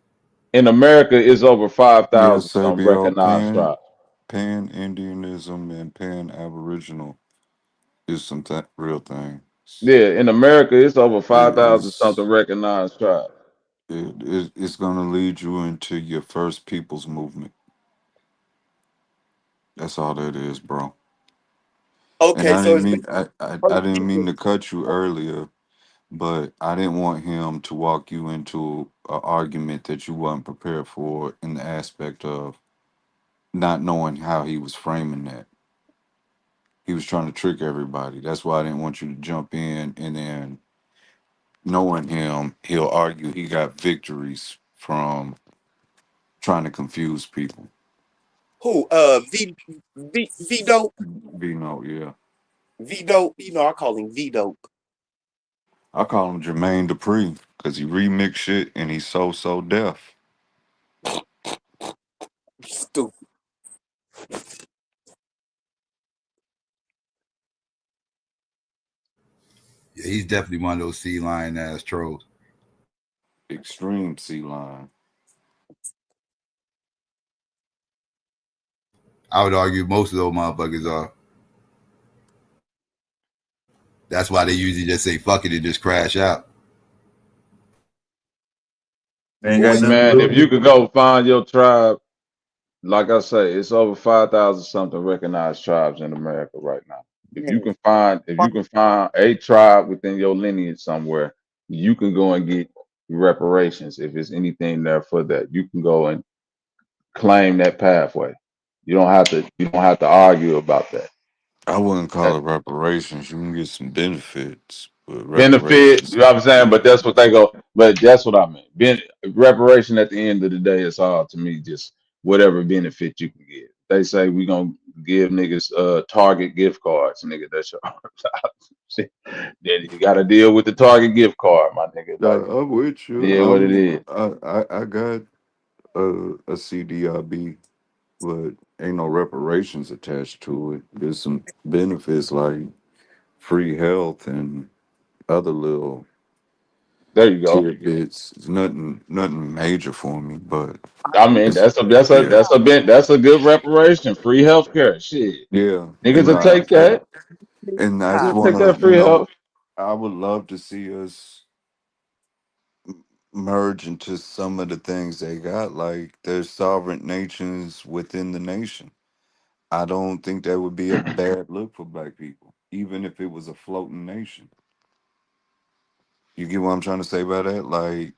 in America is over 5,000 Yes, some Sabio, recognized tribes. pan Indianism and pan Aboriginal is some real thing. Yeah, in America, it's over It 5,000 something is. recognized tribes. It's gonna lead you into your first people's movement. That's all that is, bro. And Okay, I so didn't it's mean I didn't mean to cut you earlier, but I didn't want him to walk you into an argument that you wasn't prepared for in the aspect of not knowing how he was framing that. He was trying to trick everybody. That's why I didn't want you to jump in, and then knowing him, he'll argue he got victories from trying to confuse people. who? V Dope. Vino, yeah. V Dope. I call him V Dope. I call him Jermaine Dupri because he remix shit and he's so deaf. Stupid. Yeah, he's definitely one of those sea lion ass trolls. Extreme sea lion. I would argue most of those motherfuckers are. That's why they usually just say fuck it and just crash out. Ain't got Boy, nothing to Man, if you lose. could go find your tribe, like I say, it's over 5,000 something recognized tribes in America right now. If you can find a tribe within your lineage somewhere, you can go and get reparations if it's anything there for that. You can go and claim that pathway. You don't have to argue about that. I wouldn't call That it reparations. You can get some benefits, but benefit, reparations, you know what I'm saying? yeah. But that's what they go, but that's what I mean. Reparation at the end of the day is all to me just whatever benefit you can get. They say we gonna give niggas Target gift cards, nigga. That's your shit. Then you gotta deal with the Target gift card, my nigga. Like, I'm with you. yeah, what it is. I got a CDIB, but ain't no reparations attached to it. There's some benefits like free health and other little There you go. tidbits. It's nothing major for me, but I mean, it's yeah. that's a good reparation. Free healthcare. Shit. Yeah. Niggas And will take that. that's Niggas will one take of that free health. I would love to see us merge into some of the things they got. Like there's sovereign nations within the nation. I don't think that would be a bad look for black people, even if it was a floating nation. You get what I'm trying to say by that? Like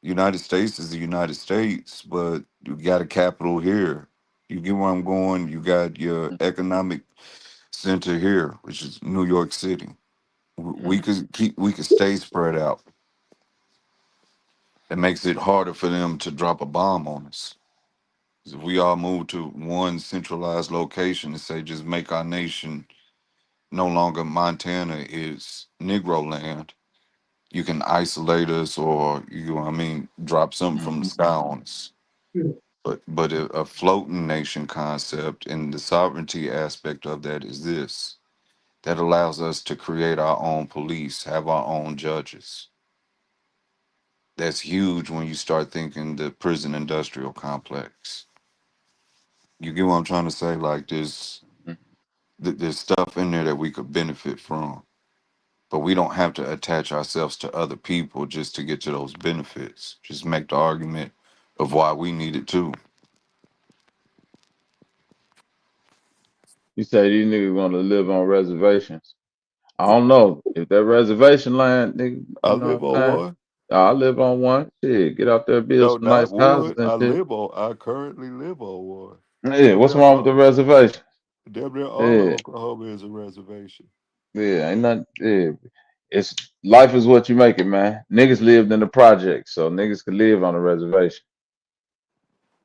United States is the United States, but you got a capital here. You get where I'm going? You got your economic center here, which is New York City. We could stay spread out. It makes it harder for them to drop a bomb on us. 'Cause if we all move to one centralized location and say just make our nation no longer Montana is Negro land, you can isolate us or you know what I mean, drop something from the sky on us. But a floating nation concept and the sovereignty aspect of that is this. That allows us to create our own police, have our own judges. That's huge when you start thinking the prison industrial complex. You get what I'm trying to say? Like there's stuff in there that we could benefit from, but we don't have to attach ourselves to other people just to get to those benefits. Just make the argument of why we need it too. You say these niggas gonna live on reservations. I don't know. If that reservation land, nigga, I you know live what I'm on saying? one. I live on one. Shit, get out there, build No, some not nice houses one. and shit. I currently live on one. Yeah, Damn what's near wrong with the reservation? damn near all of Yeah, Oklahoma is a reservation. yeah, ain't nothing. Yeah, it's life is what you make it, man. Niggas lived in the project, so niggas could live on a reservation.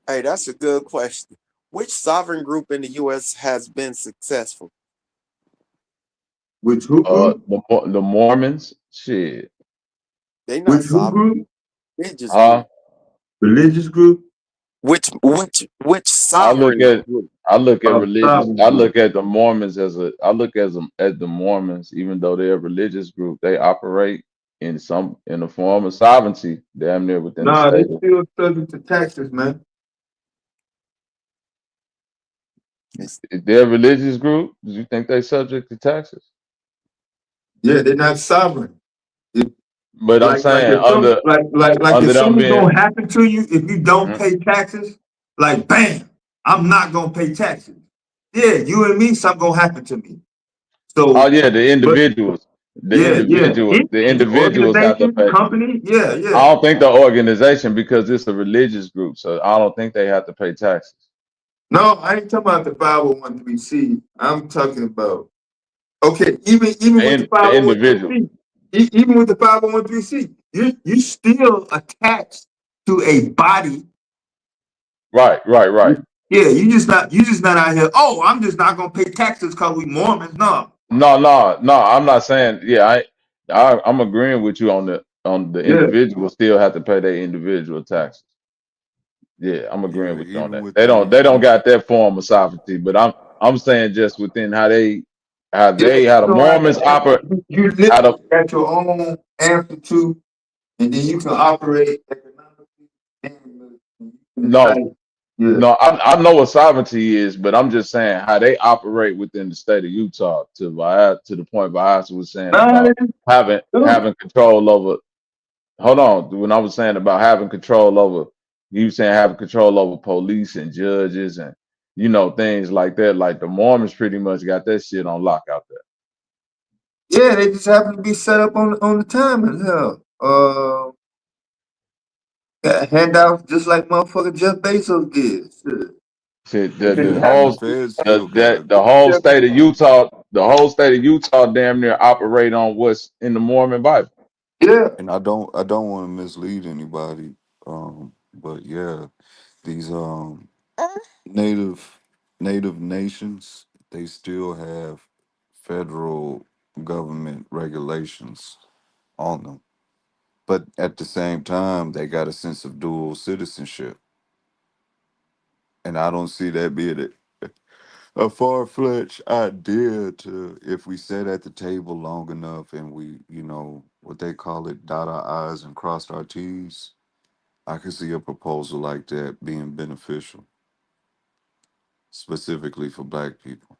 hey, that's a good question. Which sovereign group in the U.S. has been successful? Which who group? The Mormons, shit, They not Which who sovereign. group? Religious huh? group. Religious group? Which I look sovereign at group? I look at religious. Sovereign I group. look at the Mormons I look at them as the Mormons, even though they're a religious group, they operate in a form of sovereignty, damn near within the Nah, they state of. still subject to taxes, man. It's, If they're a religious group, do you think they subject to taxes? Yeah, they're not sovereign. If, But I'm like saying if some like if under them something's being gonna happen to you if you don't Mhm. pay taxes, like bam, I'm not gonna pay taxes. Yeah, you and me, something gonna happen to me. Oh So, yeah, but yeah, the any individuals have to organization, pay. company, yeah. I don't think the organization because it's a religious group, so I don't think they have to pay taxes. No, I ain't talking about the 501(c). I'm talking about okay, even with the The individual. 501(c), even with the 501(c), you still attached to a body. Right. Yeah, you just not out here. Oh, I'm just not gonna pay taxes because we Mormons. No. No. I'm not saying. Yeah, I'm agreeing with you on the Yeah. individual still have to pay their individual taxes. Yeah, I'm agreeing Yeah, with you on even that. They within don't the they don't unit. got that form of sovereignty, but I'm saying just within how Yeah, how you the know how Mormons operate. you How the literally got your own amplitude, and then you can operate economically and no military. Yeah. No, I know what sovereignty is, but I'm just saying how they operate within the state of Utah. To the point Viasa was saying Nah, about they just do. having control over. Hold on, when I was saying about having control over, you saying having control over police and judges and things like that. Like the Mormons pretty much got that shit on lock out there. Yeah, they just happen to be set up on the time as hell. Got handouts just like motherfucker Jeff Bezos did. Shit. Shit, They the just Yeah, and whole the happen. Fed still got the a whole state of Utah, damn near operate on what's in the Mormon Bible. Yeah. and I don't want to mislead anybody. But yeah, these native native nations, they still have federal government regulations on them. But at the same time, they got a sense of dual citizenship. And I don't see that being a far-fetched idea to, if we sat at the table long enough and we, what they call it, dot our I's and crossed our T's. I could see a proposal like that being beneficial, specifically for black people.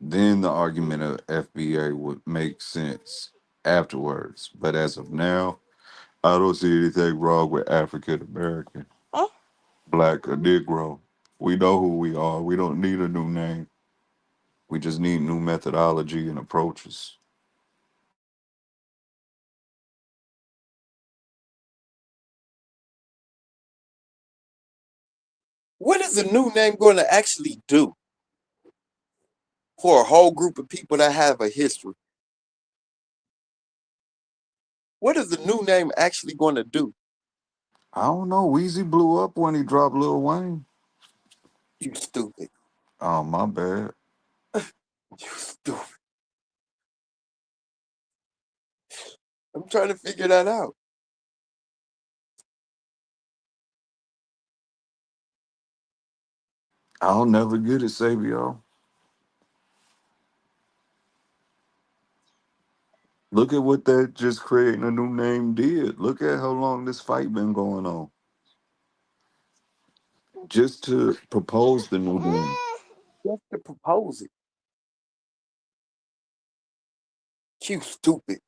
Then the argument of FBA would make sense afterwards. But as of now, I don't see anything wrong with African American, black, or Negro. We know who we are. We don't need a new name. We just need new methodology and approaches. What is the new name going to actually do for a whole group of people that have a history? What is the new name actually going to do? I don't know. Weezy blew up when he dropped Lil Wayne. You stupid. Oh, my bad. You stupid. I'm trying to figure that out. I'll never get it, Sabio. Look at what that just creating a new name did. Look at how long this fight been going on. Just to propose the new name. Just to propose it. You stupid.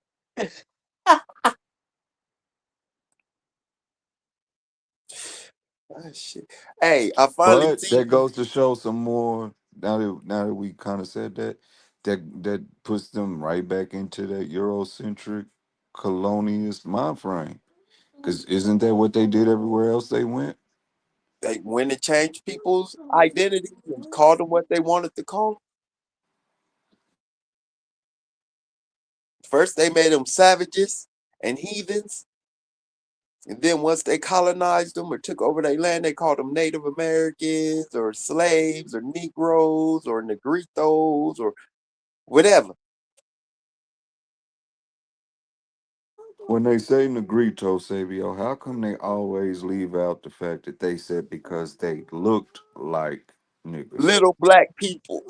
Oh, shit. Hey, I finally But seen. that goes to show some more. Now that we kind of said that, that puts them right back into that Eurocentric colonialist mind frame. Because isn't that what they did everywhere else they went? They went and changed people's identity and called them what they wanted to call them. First, they made them savages and heathens. And then once they colonized them or took over their land, they called them Native Americans or slaves or Negroes or Negritos or whatever. When they say Negrito, Savio, how come they always leave out the fact that they said because they looked like niggas? Little black people.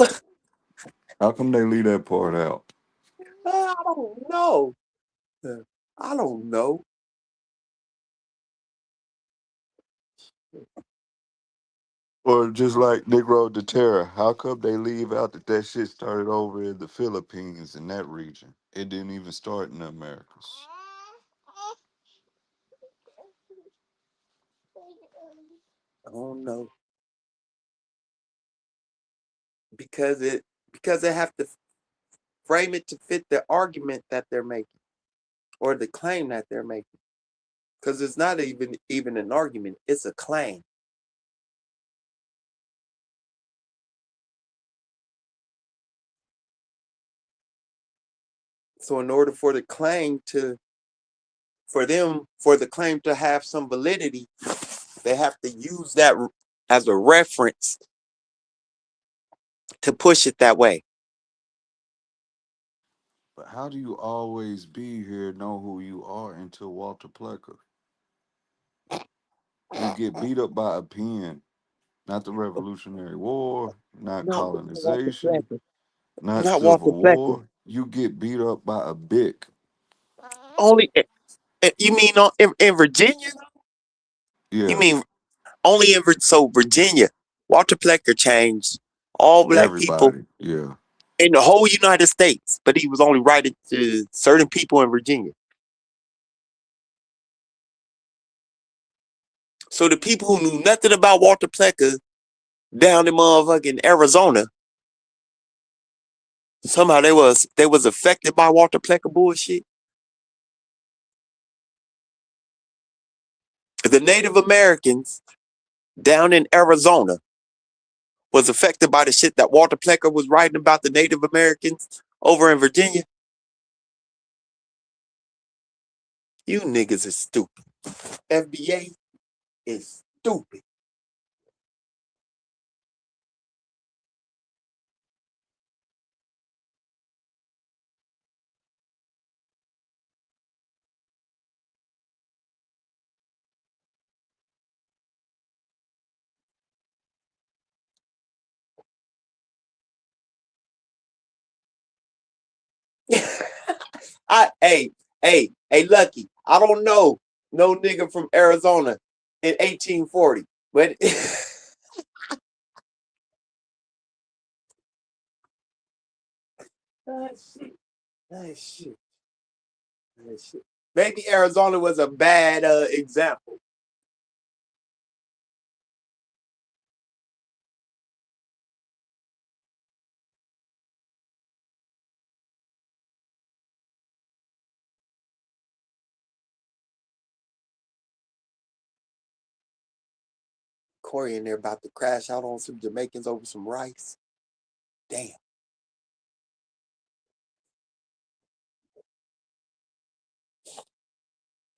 How come they leave that part out? I don't know. I don't know. Or just like Negro de Terra, how come they leave out that shit started over in the Philippines in that region? It didn't even start in the Americas. I don't know. Because they have to frame it to fit the argument that they're making or the claim that they're making. Because it's not even an argument, it's a claim. So in order for the claim to have some validity, they have to use that as a reference to push it that way. But how do you always be here, know who you are until Walter Plecker? You get beat up by a pen, not the Revolutionary War, not No, Walter colonization, Plecker. not Not Walter Civil Plecker. War. You get beat up by a bic. Only you mean in Virginia? You Yeah. mean Only in so Virginia, Walter Plecker changed all black people Everybody. Yeah. in the whole United States, but he was only writing to certain people in Virginia. So the people who knew nothing about Walter Plecker down in motherfucking Arizona, somehow they was affected by Walter Plecker bullshit. The Native Americans down in Arizona was affected by the shit that Walter Plecker was writing about the Native Americans over in Virginia. You niggas is stupid. FBA is stupid. Hey, Lucky. I don't know no nigga from Arizona in 1840, but oh, shit. Oh, shit. Oh, shit. Maybe Arizona was a bad example. Corey in there about to crash out on some Jamaicans over some rice. Damn.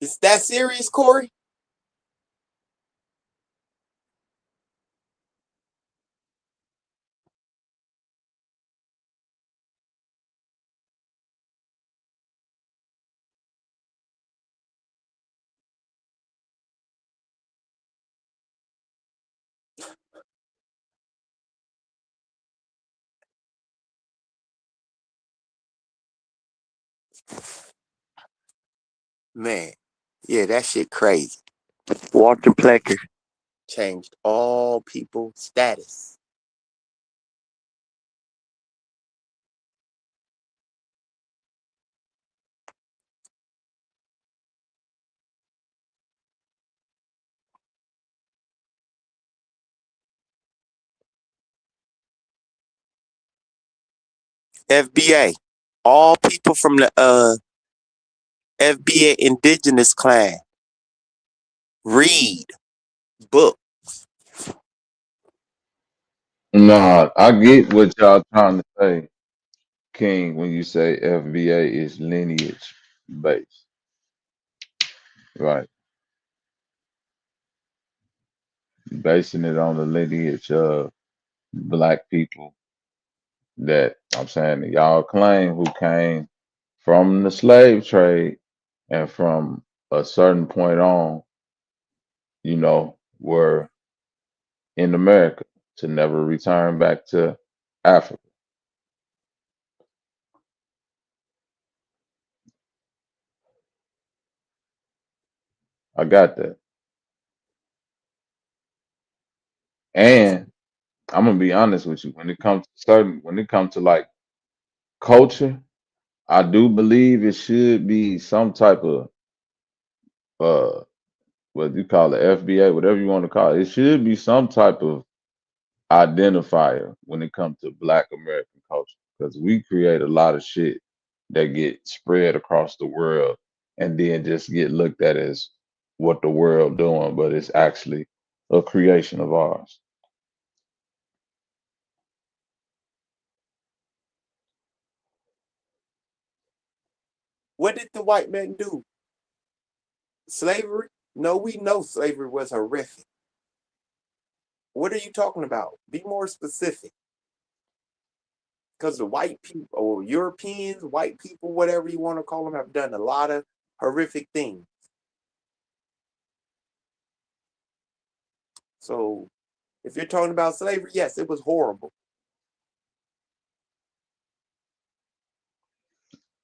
Is that serious, Corey? Man, yeah, that shit crazy. Walter Plecker changed all people's status. FBA, all people from the FBA indigenous clan read book. Nah, I get what y'all trying to say, King, when you say FBA is lineage based, right? Basing it on the lineage of black people that I'm saying that y'all claim who came from the slave trade and from a certain point on, were in America to never return back to Africa. I got that. And I'm gonna be honest with you, when it comes to like culture, I do believe it should be some type of uh what you call it, FBA, whatever you want to call it. It should be some type of identifier when it comes to Black American culture because we create a lot of shit that get spread across the world and then just get looked at as what the world doing, but it's actually a creation of ours. What did the white men do? Slavery? No, we know slavery was horrific. What are you talking about? Be more specific. Because the white people or Europeans, white people, whatever you want to call them, have done a lot of horrific things. So if you're talking about slavery, yes, it was horrible.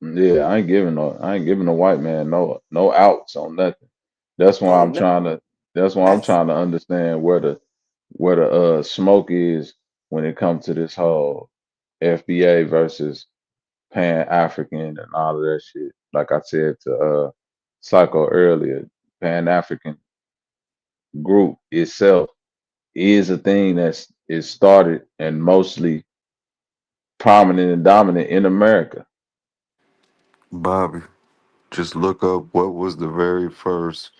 Yeah, I ain't giving a white man no outs on nothing. That's why Oh I'm no, trying to. That's why I'm trying to understand where the smoke is when it comes to this whole FBA versus Pan African and all of that shit. Like I said to Psycho earlier, Pan African group itself is a thing that's is started and mostly prominent and dominant in America. Bobby, just look up what was the very first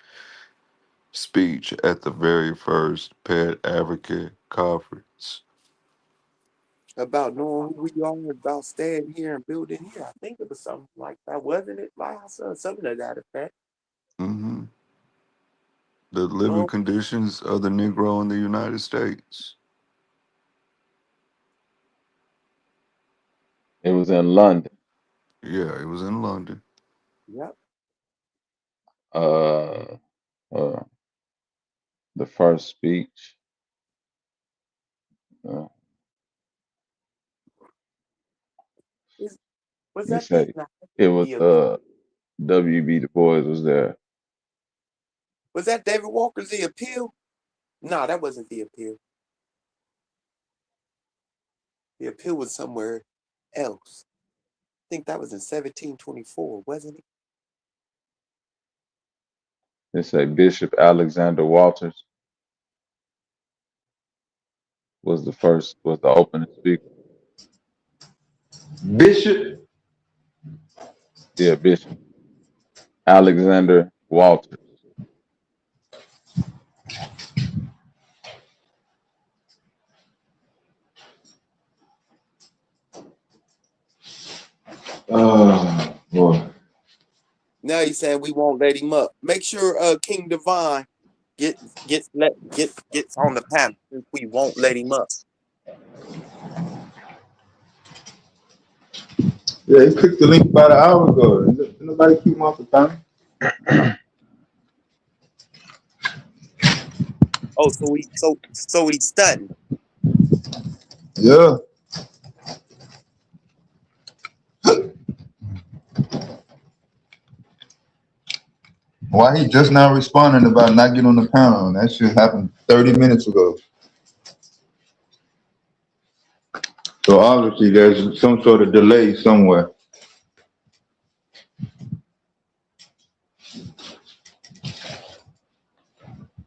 speech at the very first Pan African conference. About knowing who we are, about staying here and building here. I think it was something like that, wasn't it? Like I said, something to that effect. Hmm. The living No, conditions of the Negro in the United States. It was in London. Yeah, it was in London. yep. Uh, uh the first speech. Uh, Is, was they that the? say Nah, it was the W.B. Du Bois was there. was that David Walker's The Appeal? No, that wasn't The Appeal. The Appeal was somewhere else. I think that was in 1724, wasn't it? They say Bishop Alexander Walters was the opening speaker. Bishop. Yeah, Bishop Alexander Walters. Oh boy. Now he's saying we won't let him up. Make sure King Divine gets on the panel since we won't let him up. Yeah, he clicked the link about an hour ago. Did nobody keep him off the time? Oh, so he's stunned. Yeah. Why he just now responding about not getting on the panel? That shit happened 30 minutes ago. So obviously there's some sort of delay somewhere.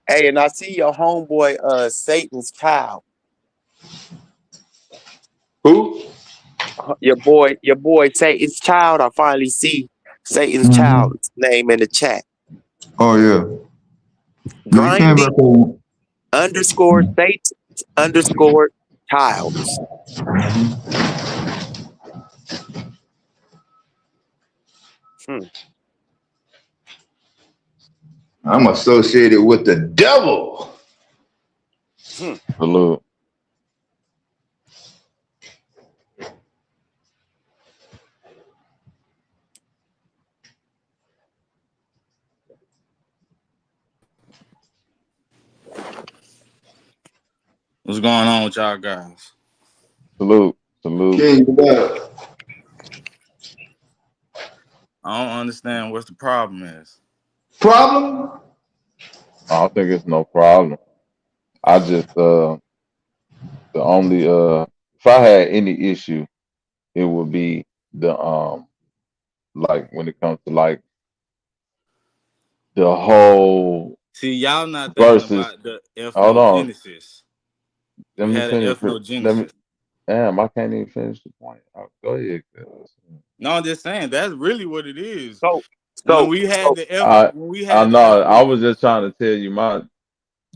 Hey, and I see your homeboy, Satan's Child. Who? Your boy Satan's Child. I finally see Satan's Mm-hmm. Child's name in the chat. Oh yeah. No, he came back Grinding on. underscore Satan's underscore Childs. Hmm. I'm associated with the devil. Hmm. Salute. What's going on with y'all guys? Salute. Salute. King, what? I don't understand what the problem is. Problem? I don't think it's no problem. I just the only if I had any issue, it would be the like when it comes to like the whole See, y'all not thinking versus. about the Hold on, ethnogenesis. let You me had an finish. Let me. ethnogenesis. Damn, I can't even finish the point. Go ahead. No, I'm just saying that's really what it is. So When so we had so the I know. I was just trying to tell you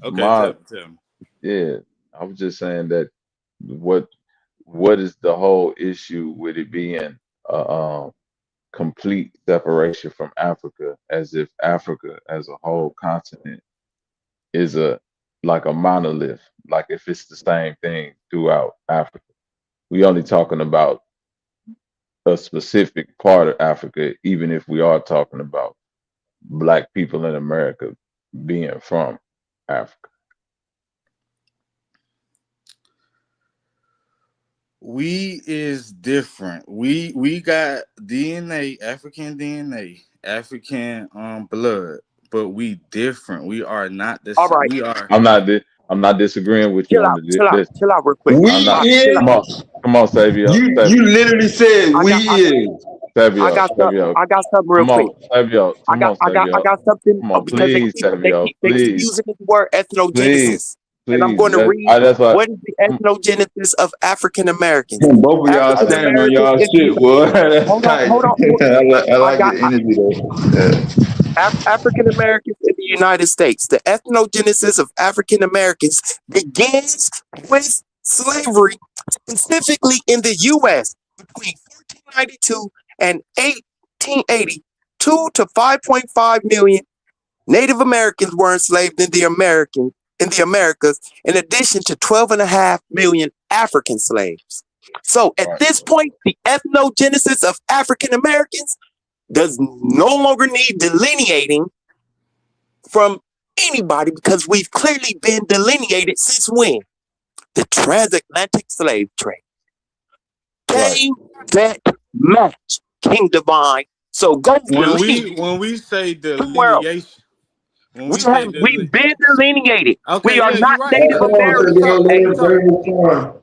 Okay, my tell me. yeah. I was just saying that what what is the whole issue with it being complete separation from Africa, as if Africa as a whole continent is a like a monolith, like if it's the same thing throughout Africa. We only talking about a specific part of Africa, even if we are talking about black people in America being from Africa. We is different. We got DNA, African blood. but we different. We are not the All same. right, We are. I'm not disagreeing with you chill on out, chill out, this. chill out real quick. We I'm not. Chill out. is. Come on, Savio. You literally said I we got, I, is. Savio. I got something real Come quick. on, Savio. Come on, I Savio. got something Come on, because please, Savio. they keep Please, using this word please, ethnogenesis, and I'm please. going to read That's what. what is the ethnogenesis of African Americans. Both of y'all African standing on Americans y'all is shit, boy. That's tight. hold on. I I like got the energy though. African Americans in the United States. The ethnogenesis of African Americans begins with slavery, specifically in the U.S. between 1492 and 1880. 2 to 5.5 million Native Americans were enslaved in the Americas, in addition to 12.5 million African slaves. So at this point, the ethnogenesis of African Americans does no longer need delineating from anybody because we've clearly been delineated since when? The transatlantic slave trade. Game, bet, match, King Divine. So go When delete we say somewhere else. delineation, when we say We've been delineated. okay, We are yeah, not you're right. Native Let me Americans. talk. Let me talk. Hey.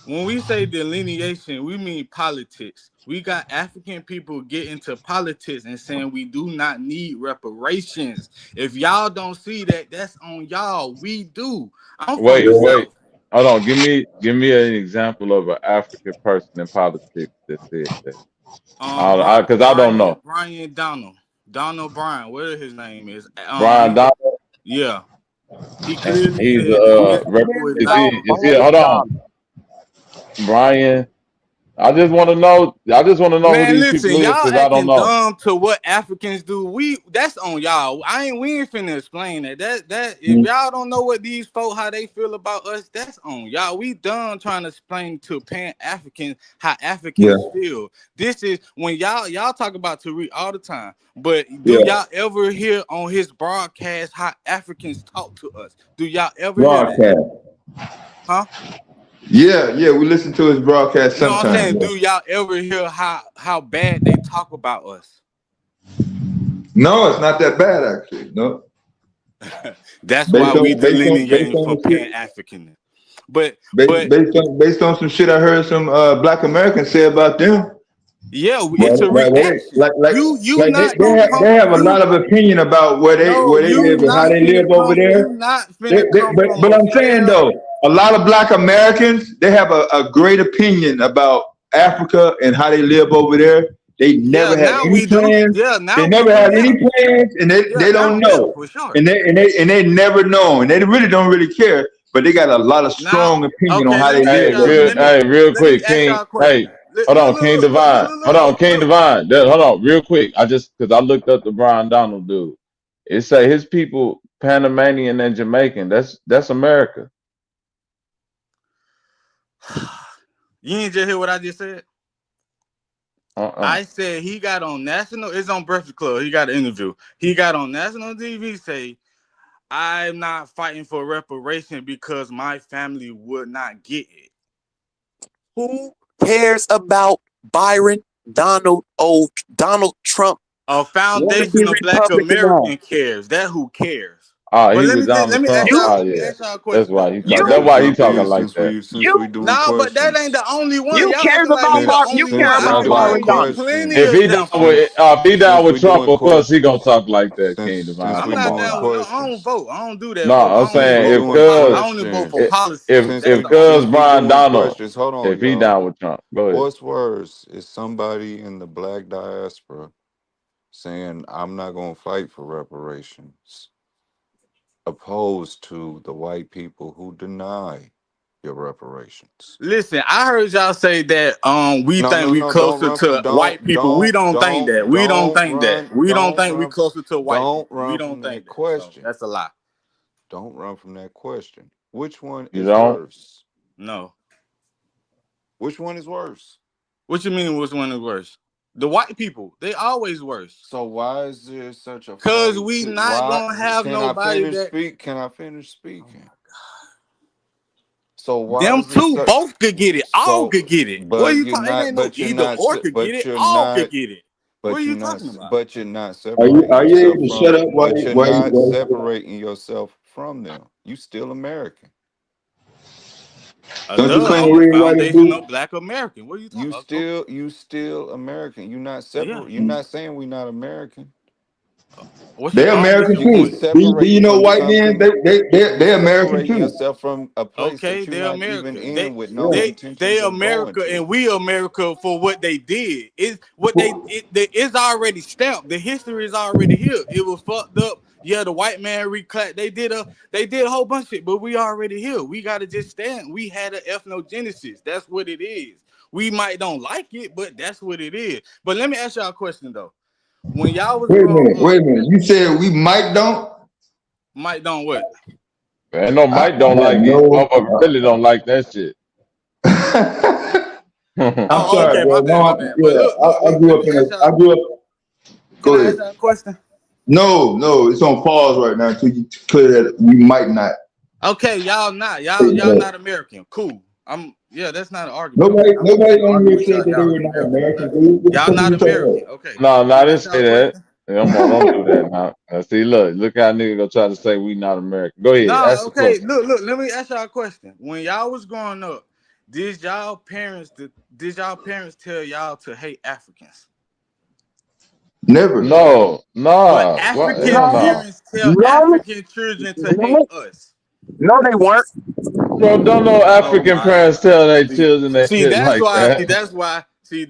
When we say delineation, we mean politics. We got African people get into politics and saying we do not need reparations. If y'all don't see that, that's on y'all. We do. I'm from Wait. the South. Hold on. Give me an example of an African person in politics that said that. Because I don't know. Brian Donald Bryan, whatever his name is. Brian Donald. Yeah, he clearly He's said that his people Cares is is not. about he? Brian Hold on, Donovan. Brian. I just want to know. Who Man, these listen, people is y'all because I don't acting know. dumb to what Africans do. That's on y'all. We ain't finna explain that. That if y'all don't know what these folk how they feel about us, that's on y'all. We done trying to explain to Pan Africans how Africans feel. This is when y'all talk about Tariq all the time, but do y'all ever hear on his broadcast how Africans talk to us? Do y'all ever hear that? Broadcast. Huh? Yeah, we listen to his broadcast No, I'm sometimes. saying, do y'all ever hear how bad they talk about us? No, it's not that bad actually. No. That's why Based we on delineating for the shit. Pan African. But Based on some shit I heard some Black Americans say about them. yeah, it's a reaction. You not gonna come. They have a lot of opinion about where they You live and how not they finna live over come. there. You not finna come from But a I'm saying fair. though, a lot of Black Americans, they have a great opinion about Africa and how they live over there. They Yeah, never had now any we do. plans. Yeah, They now we never do. had any Yeah, plans, and yeah, they don't now, yeah, know, for sure. and they never know, and they really don't really care. But they got a lot of Now, strong opinion on okay, how let they me ask live. y'all. Real Let me quick, ask King. y'all a Hey, question. hold on, King Divine. Hold on, King Divine. Hold on, real quick. Because I looked up the Brian Donald dude. It say his people Panamanian and Jamaican. That's America. You ain't just hear what I just said. I said he got on national. It's on Breakfast Club. He got an interview. He got on national TV. Say, I'm not fighting for reparation because my family would not get it. Who cares about Byron Donald Trump? A Want to be foundational Black Republican now? American cares. That who cares. He but let was me let Donald me Trump. ask y'all. Let me Yeah, ask y'all a that's question why though. he Can talk. I That's just why he jump in talking like that. since we doing Nah, but that ain't questions? the only one. You Y'all cares acting like we about the you only care one. I Since about we can doing bring Byron you Donald. plenty questions, If he down examples. with Trump, of course he gonna talk like that, King Divine. since I'm we Come not on doing down now. with no. I don't questions, vote. I don't do that No, vote. I'm I only since we saying vote doing I only vote for questions, policies. That's the only. Cuz since we Brian doing Donald, questions, hold on, if he y'all. down with Trump, go ahead. What's worse is somebody in the Black diaspora saying I'm not gonna fight for reparations, opposed to the white people who deny your reparations. Listen, I heard y'all say that we No, think no, we no. Don't closer run from to white people. We don't think that. We don't think that. We don't think we closer to white don't people. We run don't from think that that. So question. that's a lie. Don't run from that question. Which one You is don't? worse? No. Which one is worse? What you mean which one is worse? The white people, they always worse. So why is there such a Cause fight? we not Why gonna have can I nobody finish that speak? Can I finish speaking? So why them is this two such? both could get it. All So, could get it. What are but you you're talking? It not. ain't no But you're either not. or could get But it. you're All not. could get it. What are But you you're not. talking about? But you're not Are you separating yourself able to from. shut up while But you, you're while you, not while you separating yourself from them. You still American. don't you Duh, claim I'm a red, white, and blue? foundational Black American. What are you talking about? Okay. You still American. You're not Yeah. separate. You're not saying we're not American. What's They're wrong with American You saying can too. that? Do you separate know from white men? something. You They're American separating too. yourself from a place Okay, that you're they're not even America. in with no Yeah. They intentions of going America to. and we America for what they did. Is what it's already stamped. The history is already here. It was fucked up. Yeah, the white man reclass. They did a whole bunch of shit, but we already here. We gotta just stand. We had an ethnogenesis. That's what it is. We might don't like it, but that's what it is. But let me ask y'all a question though. When y'all was Wait a growing minute. up, Wait a minute. You said we might don't. Mike don't what? Man, no, I Mike don't have like these no. motherfuckers. Really don't like that shit. I'm Oh, sorry, okay, my bro. bad, my No, bad. But yeah, I look, grew let up me in ask a. I y'all. grew up. Can Go I ahead. ask y'all a question? No, it's on pause right now until you clear that. We might not. Okay, y'all not American. Cool. That's not an argument. Okay, I'm Nobody finna on argue here with said y'all. that they Y'all were ain't not American or American, not. dude. What the Y'all fuck are not you talking about? American. Okay. No, no, I Can I didn't ask y'all say a that. question? Don't do that now. See, look how nigga gonna try to say we not American. Go ahead, No, ask the okay. question. Look. Let me ask y'all a question. When y'all was growing up, did y'all parents tell y'all to hate Africans? Never. No, But nah, what? African Hell No, no, parents tell no, African children to hate no, us. no, they weren't. bro. Don't no Oh African my parents God. tell their See, children that see, shit that's like why. that, See,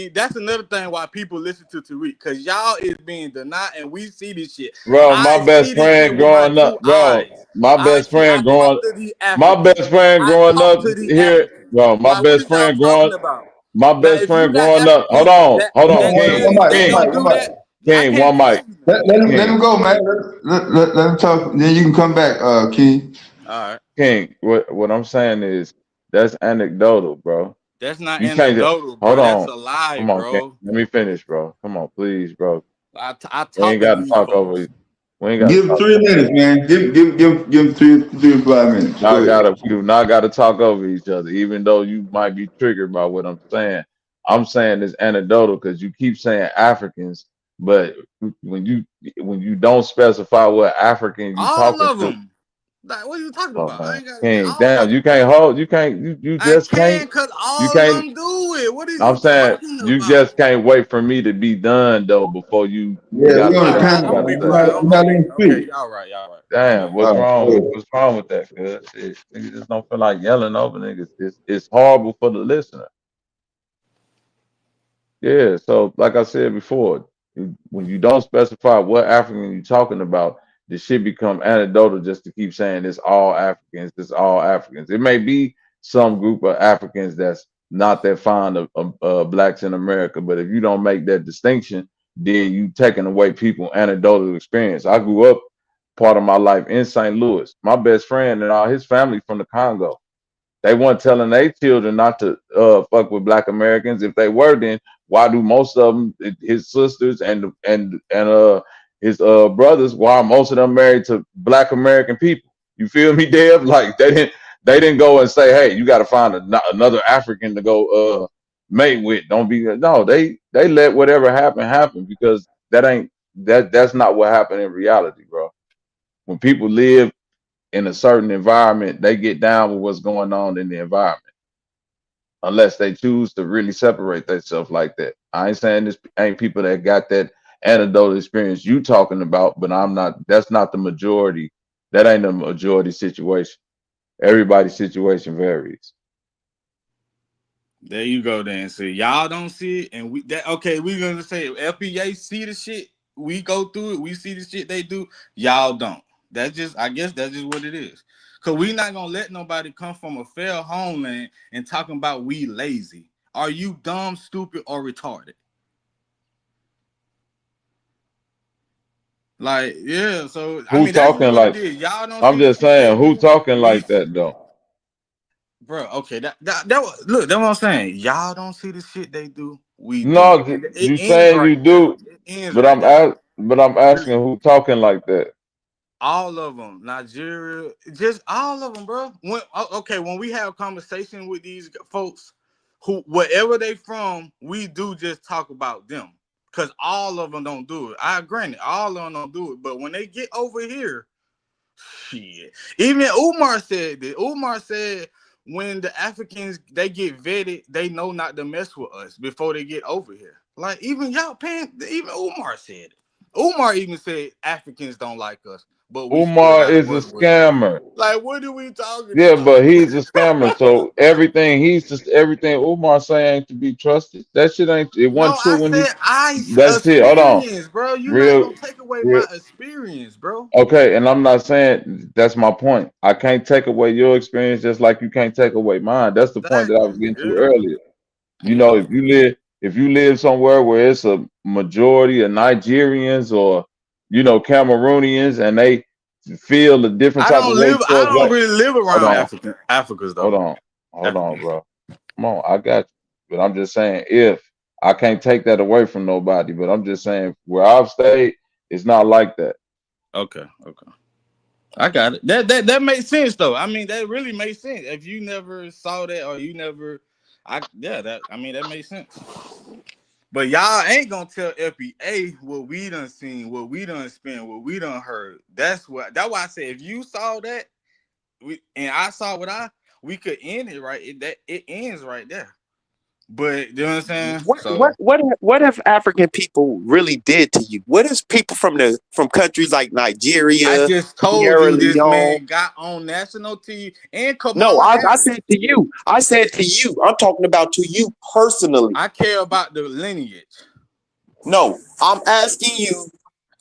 that's another thing why people listen to Tariq, because y'all is being denied, and we see this shit. bro. I My see best this shit friend with my growing up, two bro. eyes. My best I friend talk growing, to these my Africans. best friend I growing talk up to the here, Africans. bro. My Like, what best is y'all friend talking growing, about? my Now, best if you friend got growing up. Africans Hold on, that King, tell you they King, don't do that, I King. can't One tell mic, you nothing. Let King, him go, man. Let him talk. Then you can come back, King. All right. King. What I'm saying is that's anecdotal, bro. That's not You can't just anecdotal, hold bro. That's on. a lie, Come on, King. bro. Let me finish, bro. Come on, please, bro. I We talk ain't to got to these talk over. folks. We ain't got to Give him talk. 3 minutes, man. Give him three to 5 minutes. Go Not ahead. gotta we do not gotta talk over each other, even though you might be triggered by what I'm saying. I'm saying this anecdotal because you keep saying Africans, but when you don't specify what African you All talking of to, them. Like, what are you talking oh about? I man, ain't got King, all damn, of you them. can't hold, you can't, you I just can, can't, cause you all of can't. them do it. What is I'm you saying talking you about? just can't wait for me to be done though before you Yeah, got we to on say the what panel, you I'm got gonna to be man. say. You're quiet. not letting him Okay, speak. y'all right. My Damn, bad. All right, go ahead. What's wrong with that, cuz? Shit, niggas just don't feel like yelling over niggas. It's horrible for the listener. Yeah, so like I said before, when you don't specify what African you're talking about, the shit become anecdotal just to keep saying it's all Africans, it's all Africans. It may be some group of Africans that's not that fond of blacks in America, but if you don't make that distinction, then you taking away people anecdotal experience. I grew up part of my life in St. Louis. My best friend and all his family from the Congo. They weren't telling their children not to fuck with black Americans. If they were, then why do most of them, his sisters and his brothers, why are most of them married to black American people? You feel me, Dev? Like they didn't go and say, hey, you got to find another African to go mate with. Don't be no. They let whatever happen because that's not what happened in reality, bro. When people live in a certain environment, they get down with what's going on in the environment, unless they choose to really separate themselves like that. I ain't saying this ain't people that got that anecdotal experience you talking about, but I'm not. That's not the majority. That ain't the majority situation. Everybody's situation varies. There you go, then. See, y'all don't see it, and we gonna say if FBA see the shit, we go through it, we see the shit they do, y'all don't. I guess that's just what it is. Cause we not gonna let nobody come from a fair homeland and talking about we lazy. Are you dumb, stupid, or retarded? Like, yeah, so I Who mean that's just talking what it like? is. Y'all don't I'm see the just shit they saying, who do. talking like that though? Bro, okay, look, that's what I'm saying. Y'all don't see the shit they do. We do. No, And it you ends saying right you there. do, It ends but right there. but I'm asking who talking like that. All of them, Nigeria, just all of them, bro. When we have conversation with these folks, who wherever they from, we do just talk about them. because all of them don't do it. I grant it, all of them don't do it. But when they get over here, shit. Even Umar said that. Umar said when the Africans they get vetted, they know not to mess with us before they get over here. Like even y'all paying. Even Umar said it. Umar even said Africans don't like us, but we still Umar gotta is a work with them. scammer. Like what are we talking Yeah, about? but he's a scammer. So everything Umar saying to be trusted. That shit ain't. It wasn't No, true I when he. said I That's it. Hold on. experience, bro. You're not Real, gonna take away real. my experience, bro. Okay, and I'm not saying that's my point. I can't take away your experience just like you can't take away mine. That's the point that I was Exactly. getting to Yeah. earlier. You Yeah. know, if you live somewhere where it's a majority of Nigerians or Cameroonians and they feel a different type of way I towards don't black. really live Hold around on, Africans hold though. on, hold on, African. bro. Come on, I got you. But I'm just saying, if I can't take that away from nobody, but I'm just saying where I've stayed, it's not like that. Okay. I got it. That makes sense though. I mean, that really makes sense. If you never saw that or you never, that makes sense. But y'all ain't gonna tell FBA what we done seen, what we done spent, what we done heard. That's why I said if you saw that, and I saw we could end it right. It ends right there. But you know what I'm saying? What So what what have African people really did to you? What is people from countries like I Nigeria, just told Sierra you this Leone? man got on national TV and No, Kamala I Harris. said to you. I said to you. I'm talking about to you personally. I care about the lineage. No, I'm asking you.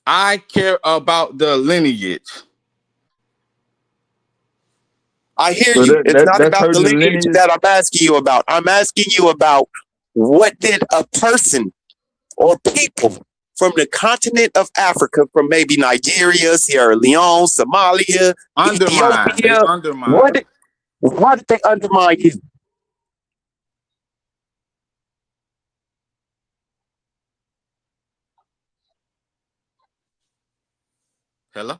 I care about the lineage. I hear So you. It's not that's about the hurting the lineage lineage. that I'm asking you about. I'm asking you about what did a person or people from the continent of Africa, from maybe Nigeria, Sierra Leone, Somalia, Undermine. They Ethiopia, undermine. why did they undermine you? Hello?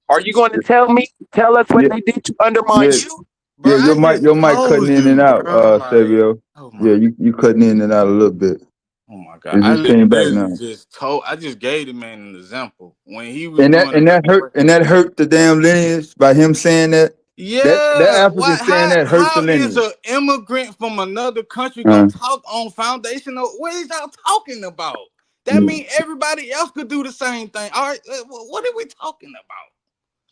Are you going to tell us what Yeah, they did to undermine yeah, you? Bro, yeah. I Your just mic cutting told in and you, out, bro. Like, Stereo. oh Yeah, my, you cutting in and out a little bit. oh my God. It I just came back literally now. I just gave the man an example. When he was And that doing the and that hurt reparation. and that hurt the damn lineage by him saying that. That Yeah, African saying that hurt the how is lineage. an immigrant from another country gonna talk on foundational? What is y'all talking about? That Mm. means everybody else could do the same thing. All right, what are we talking about?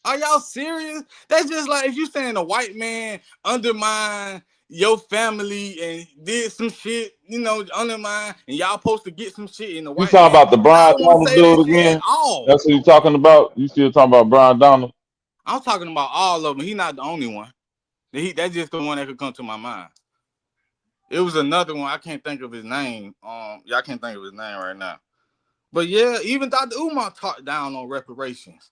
Are y'all serious? That's just like if you saying a white man undermine your family and did some shit, undermine, and y'all supposed to get some shit in the You white talking man. about the I Brian don't want to Donald say that dude shit at again? all. That's what you talking about? You still talking about Brian Donald? I'm talking about all of them. He not the only one. That's just the one that could come to my mind. It was another one. I can't think of his name. I can't think of his name right now. But yeah, even Dr. Umar talked down on reparations.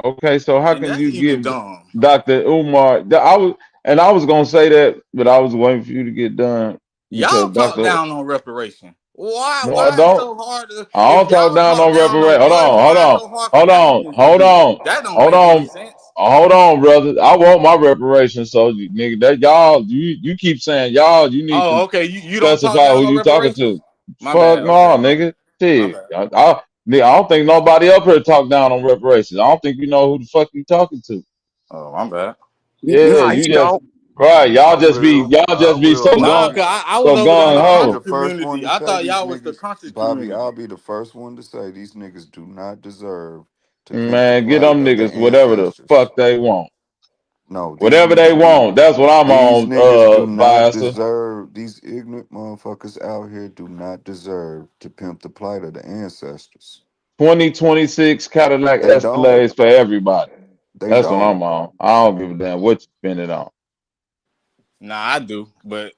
Okay, so how And can that's you even give dumb. Dr. Umar? I was gonna say that, but I was waiting for you to get done because Y'all talk Dr. down on reparation. Why? No, I Why it's don't. so hard? I If don't talk y'all down talk on down on reparation. Hold us, on, hold why it's on, so hard for hold on, Africans to hold do it? on, That don't hold make any on, sense. hold on, brother. I want my reparations, so nigga, that y'all, you keep saying y'all, you need Oh, to okay. You don't talk specify down who on you talking to. reparations? My Fuck bad. no, Okay, nigga. my Shit, bad. nigga, I don't think nobody up here talk down on reparations. I don't think you know who the fuck you talking to. Oh, my bad. You Yeah, might you just don't. right. I will. Y'all I just be so will. Nah, gun cause I was so over there in gun the I'll be ho. the conscious first one community. to I say thought these y'all was the niggas, conscious Bobby. I'll community. be the first one to say these niggas do not deserve to pimp the Man, get plight them of the niggas whatever the ancestors. fuck they want. No, these Whatever they niggas do. want. That's what I'm These on, niggas do not Biasa. deserve. These ignorant motherfuckers out here do not deserve to pimp the plight of the ancestors. 2026 Cadillac They don't. Escalades for everybody. They That's what don't. I'm on. I don't give a damn what you spend it on. Nah, I do, but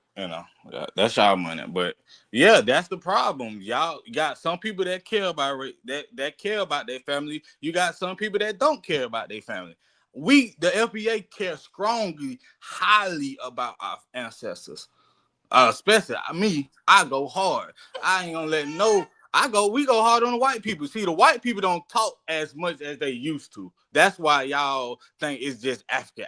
that's y'all money. But yeah, that's the problem. Y'all got some people that care about that care about their family. You got some people that don't care about their family. We, the FBA, care strongly, highly about our ancestors. Especially me, I go hard. I ain't gonna let no we go hard on the white people. See, the white people don't talk as much as they used to. That's why y'all think it's just Africa.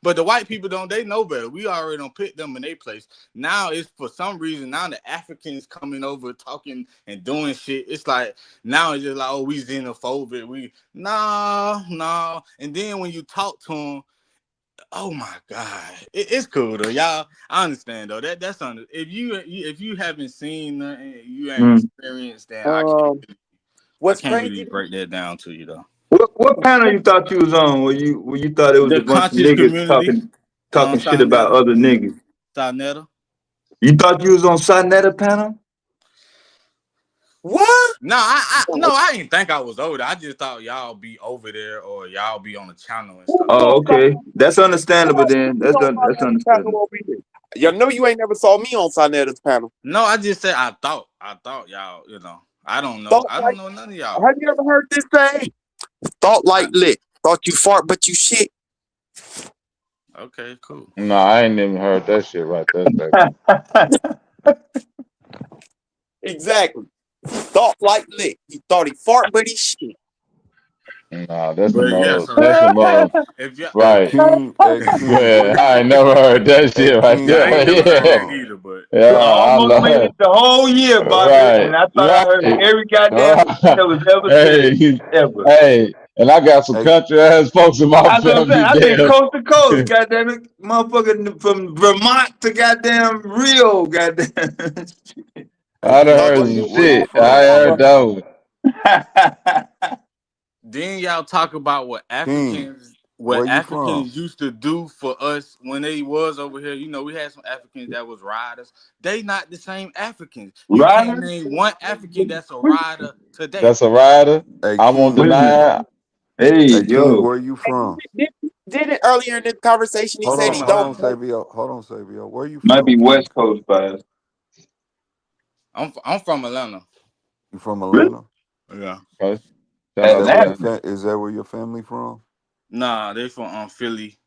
But the white people they know better. We already don't put them in their place. Now it's for some reason, now the Africans coming over talking and doing shit. It's like, now it's just like, oh, we xenophobic. No. And then when you talk to them, oh my God, it's cool though, y'all. I understand though. That's if you haven't seen nothing, you ain't experienced that. I What's can't crazy? really break that down to you though. What panel you thought you was on? Where you thought it was The a bunch of conscious niggas community on talking shit about Sinetta. other niggas? Sinetta. You thought you was on Sinetta panel? What? No, I didn't think I was over there. I just thought y'all be over there or y'all be on the channel and stuff. Oh, okay. That's understandable then. That's understandable. You know you ain't never saw me on Sinetta's panel. No, I just said I thought y'all, I don't know. Thought I don't know none of y'all. Have you ever heard this thing? Thought like lit. Thought you fart, but you shit. Okay, cool. No, I ain't even heard that shit right there. Exactly. Thought like lit. He thought he fart, but he shit. Nah, that's But some yeah, old. so That's some old. if y'all, Hey Right. King, Yeah, I ain't never heard that hey shit right King, yeah, I where ain't there. you never heard that from? either, but Yeah, You I almost made love. it the whole year, Bobby, Right, and I thought I heard right. every goddamn thing that was ever said Hey, ever. hey, and I got some Hey, country ass folks in my That's what I'm saying. family. I've been Damn. coast to coast, goddamn it, motherfucker, from Vermont to goddamn Rio, goddamn. hey I done King, Thought heard where you some you was where you shit. from, I heard King? that one. then y'all talk about what King, Africans where you from? used to do for us when they was over here. We had some Africans that was riders. They not the same Africans. You can't Ryder? name one African that's a rider today. That's a rider. Hey I won't Wait a King, minute. deny it. Hey, hey King, yo. where you from? didn't earlier in the conversation he I'm said from he Hold don't. on, Atlanta. Sabio. Hold on, Sabio. Where you Might from, be King? West Coast bias. I'm from Atlanta. You from Really? Atlanta? Yeah. Okay. Shout Is out that to where Atlanta. that. is that where your family from? Nah, they from Philly.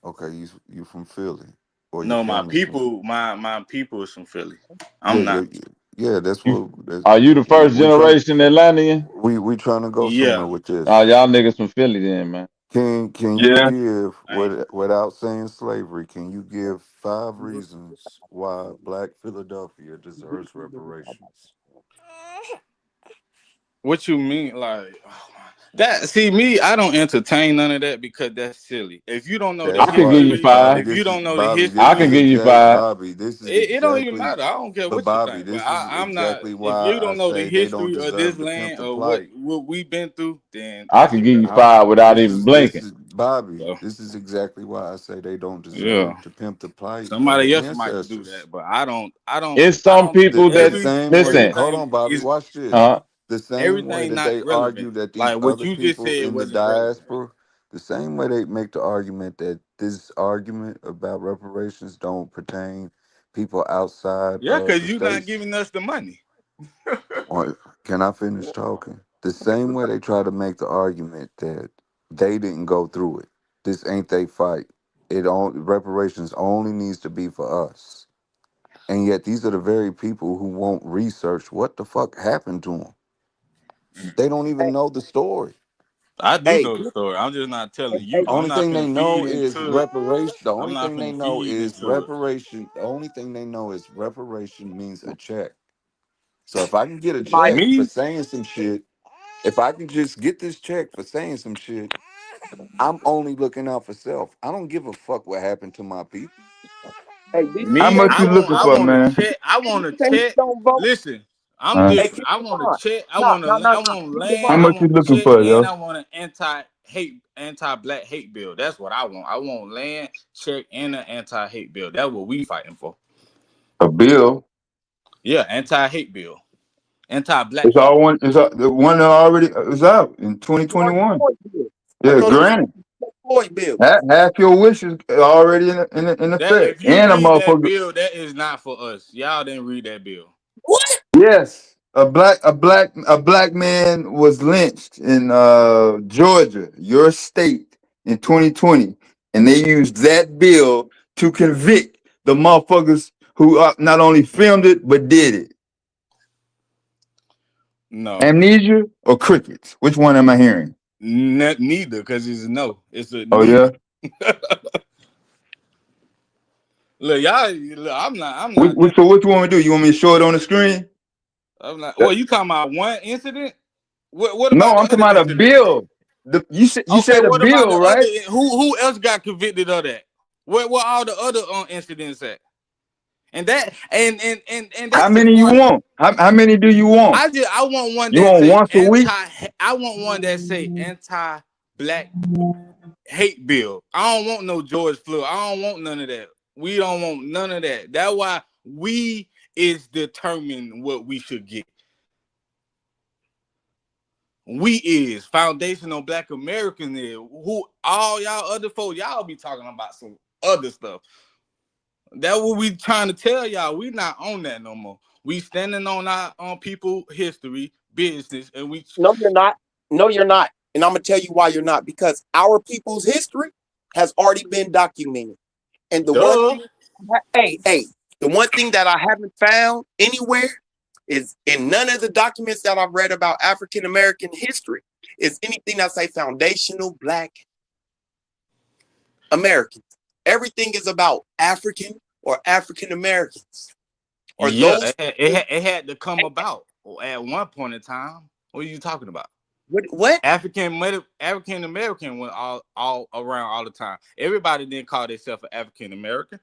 Okay, you from Philly, or your No, my family's from? people, my people is from Philly. Yeah, I'm not. yeah. That's You, what are you the first we trying generation Atlantean? we trying to go somewhere Yeah. with this. Y'all niggas from Philly then, man. Can you Yeah. give I ain't. without saying slavery? Can you give 5 reasons why Black Philadelphia deserves reparations? What you mean, like that? See, me, I don't entertain none of that because that's silly. If you don't know the I That's can why, give you history, Bobby. 5. if you This is don't know the Bobby. I This can is history, give you exact 5. Bobby. This is it don't even exactly. matter. I don't care But what you Bobby, think. But this is I'm not. exactly If you why I don't know the say they don't history of this deserve to pimp land the or plight. what we've been through, then I that's can give you I'm, irrelevant. 5 without this even is this blinking. is Bobby. So This is exactly why I say they don't yeah, deserve to pimp the plight of the somebody else might do ancestors. that, but I don't. I don't. It's I some don't. people The that Every same way, listen. hold everything on, Bobby, is watch this. Uh, The same way everything that not they relevant. argue that these Like what other you just people said in the wasn't relevant. diaspora, the same way they make the argument that this argument about reparations don't pertain people outside Yeah, of because the you're not states. giving us the money. Or can I finish talking? The same way they try to make the argument that they didn't go through it. This ain't they fight. Reparations only needs to be for us. And yet these are the very people who won't research what the fuck happened to them. They don't even know the story. I do Hey, know the story. I'm just not telling you. I'm Only not thing they finna know feed is into it. reparation. The I'm only not thing they finna know feed is into it. reparation. The only thing they know is reparation means a check. So if I can get a Mike. check for Me? saying some shit, if I can just get this check for saying some shit, I'm only looking out for self. I don't give a fuck what happened to my people. Hey, did you How Me, much say you looking I for, want to man? check. I did want you to say he check. don't vote? Listen, I'm Uh, Hey, different. keep I in want to mind. check. No, no, no, I no. want to Keep in land. how I mind. much you want to looking check, for, and yo? I want an anti-black hate bill. That's what I want. I want land, check, and an anti-hate bill. That's what we fighting for. A bill. Yeah, anti-hate bill, anti-black It's hate all bill. one. It's the one that already is out in George 2021. Floyd bill. I Yeah, thought it was granted. George Floyd bill. Half your wishes are already in That effect, if you and a read that motherfucker. bill, that is not for us. Y'all didn't read that bill. What? Yes, a black man was lynched in Georgia, your state, in 2020, and they used that bill to convict the motherfuckers who not only filmed it but did it. No. Amnesia or crickets? Which one am I hearing? Neither, because it's a no. It's a Oh neither. yeah. Look, y'all. Look, I'm not. So what you want me to do? You want me to show it on the screen? I'm not. Well, you talking about one incident? What No, about the I'm talking other about a incident? bill. You Okay, said a what about bill, the right? other? Who else got convicted of that? What all the other incidents at? And that and How that's the many you part. want? How many do you want? I want one You that want say once a week? I want one that say anti-black hate bill. I don't want no George Floyd. I don't want none of that. We don't want none of that. That's why we is determine what we should get. We is foundational Black American is who all y'all other folks, y'all be talking about some other stuff. That's what we trying to tell y'all. We not on that no more. We standing on our people history, business, and we No, you're not. No, you're not. And I'm gonna tell you why you're not. Because our people's history has already been documented. And the one duh. thing, hey, the one thing that I haven't found anywhere is in none of the documents that I've read about African American history is anything that say foundational Black Americans. Everything is about African or African Americans or Yeah, those. it had to come about at one point in time. What are you talking about? What? African American went all around all the time. Everybody didn't call themselves an African American.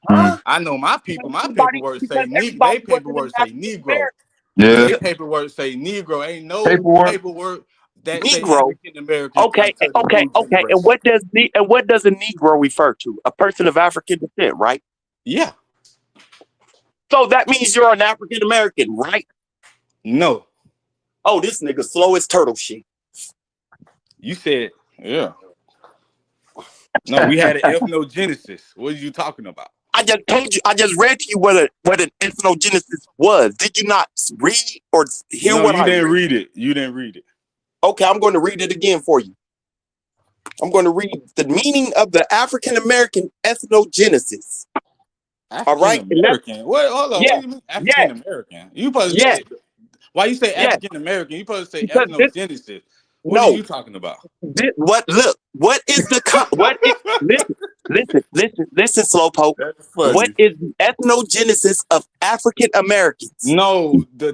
Huh? I know my people. My paperwork say Because they everybody wasn't an paperwork say African Negro. American. Yeah. They paperwork say Negro. Ain't no Paperwork. paperwork that say Negro. African American Okay, until the okay, new okay. And generation. what does a Negro refer to? A person of African descent, right? Yeah. So that means you're an African American, right? No. Oh, this nigga slow as turtle shit. You said yeah. No, we had an ethnogenesis. What are you talking about? I just told you. I just read to you what an ethnogenesis was. Did you not read or hear No, what you I didn't read? read it. You didn't read it. Okay, I'm going to read it again for you. I'm going to read the meaning of the African American ethnogenesis. All African right, American. What? Hold on. What yeah, do you mean yeah, African American? You supposed to yeah, say why you say yeah. African American? You supposed to say Because this ethnogenesis. What are no. you talking about? What look? What is the what is listen, slowpoke. That's What funny. is the ethnogenesis of African Americans? No, the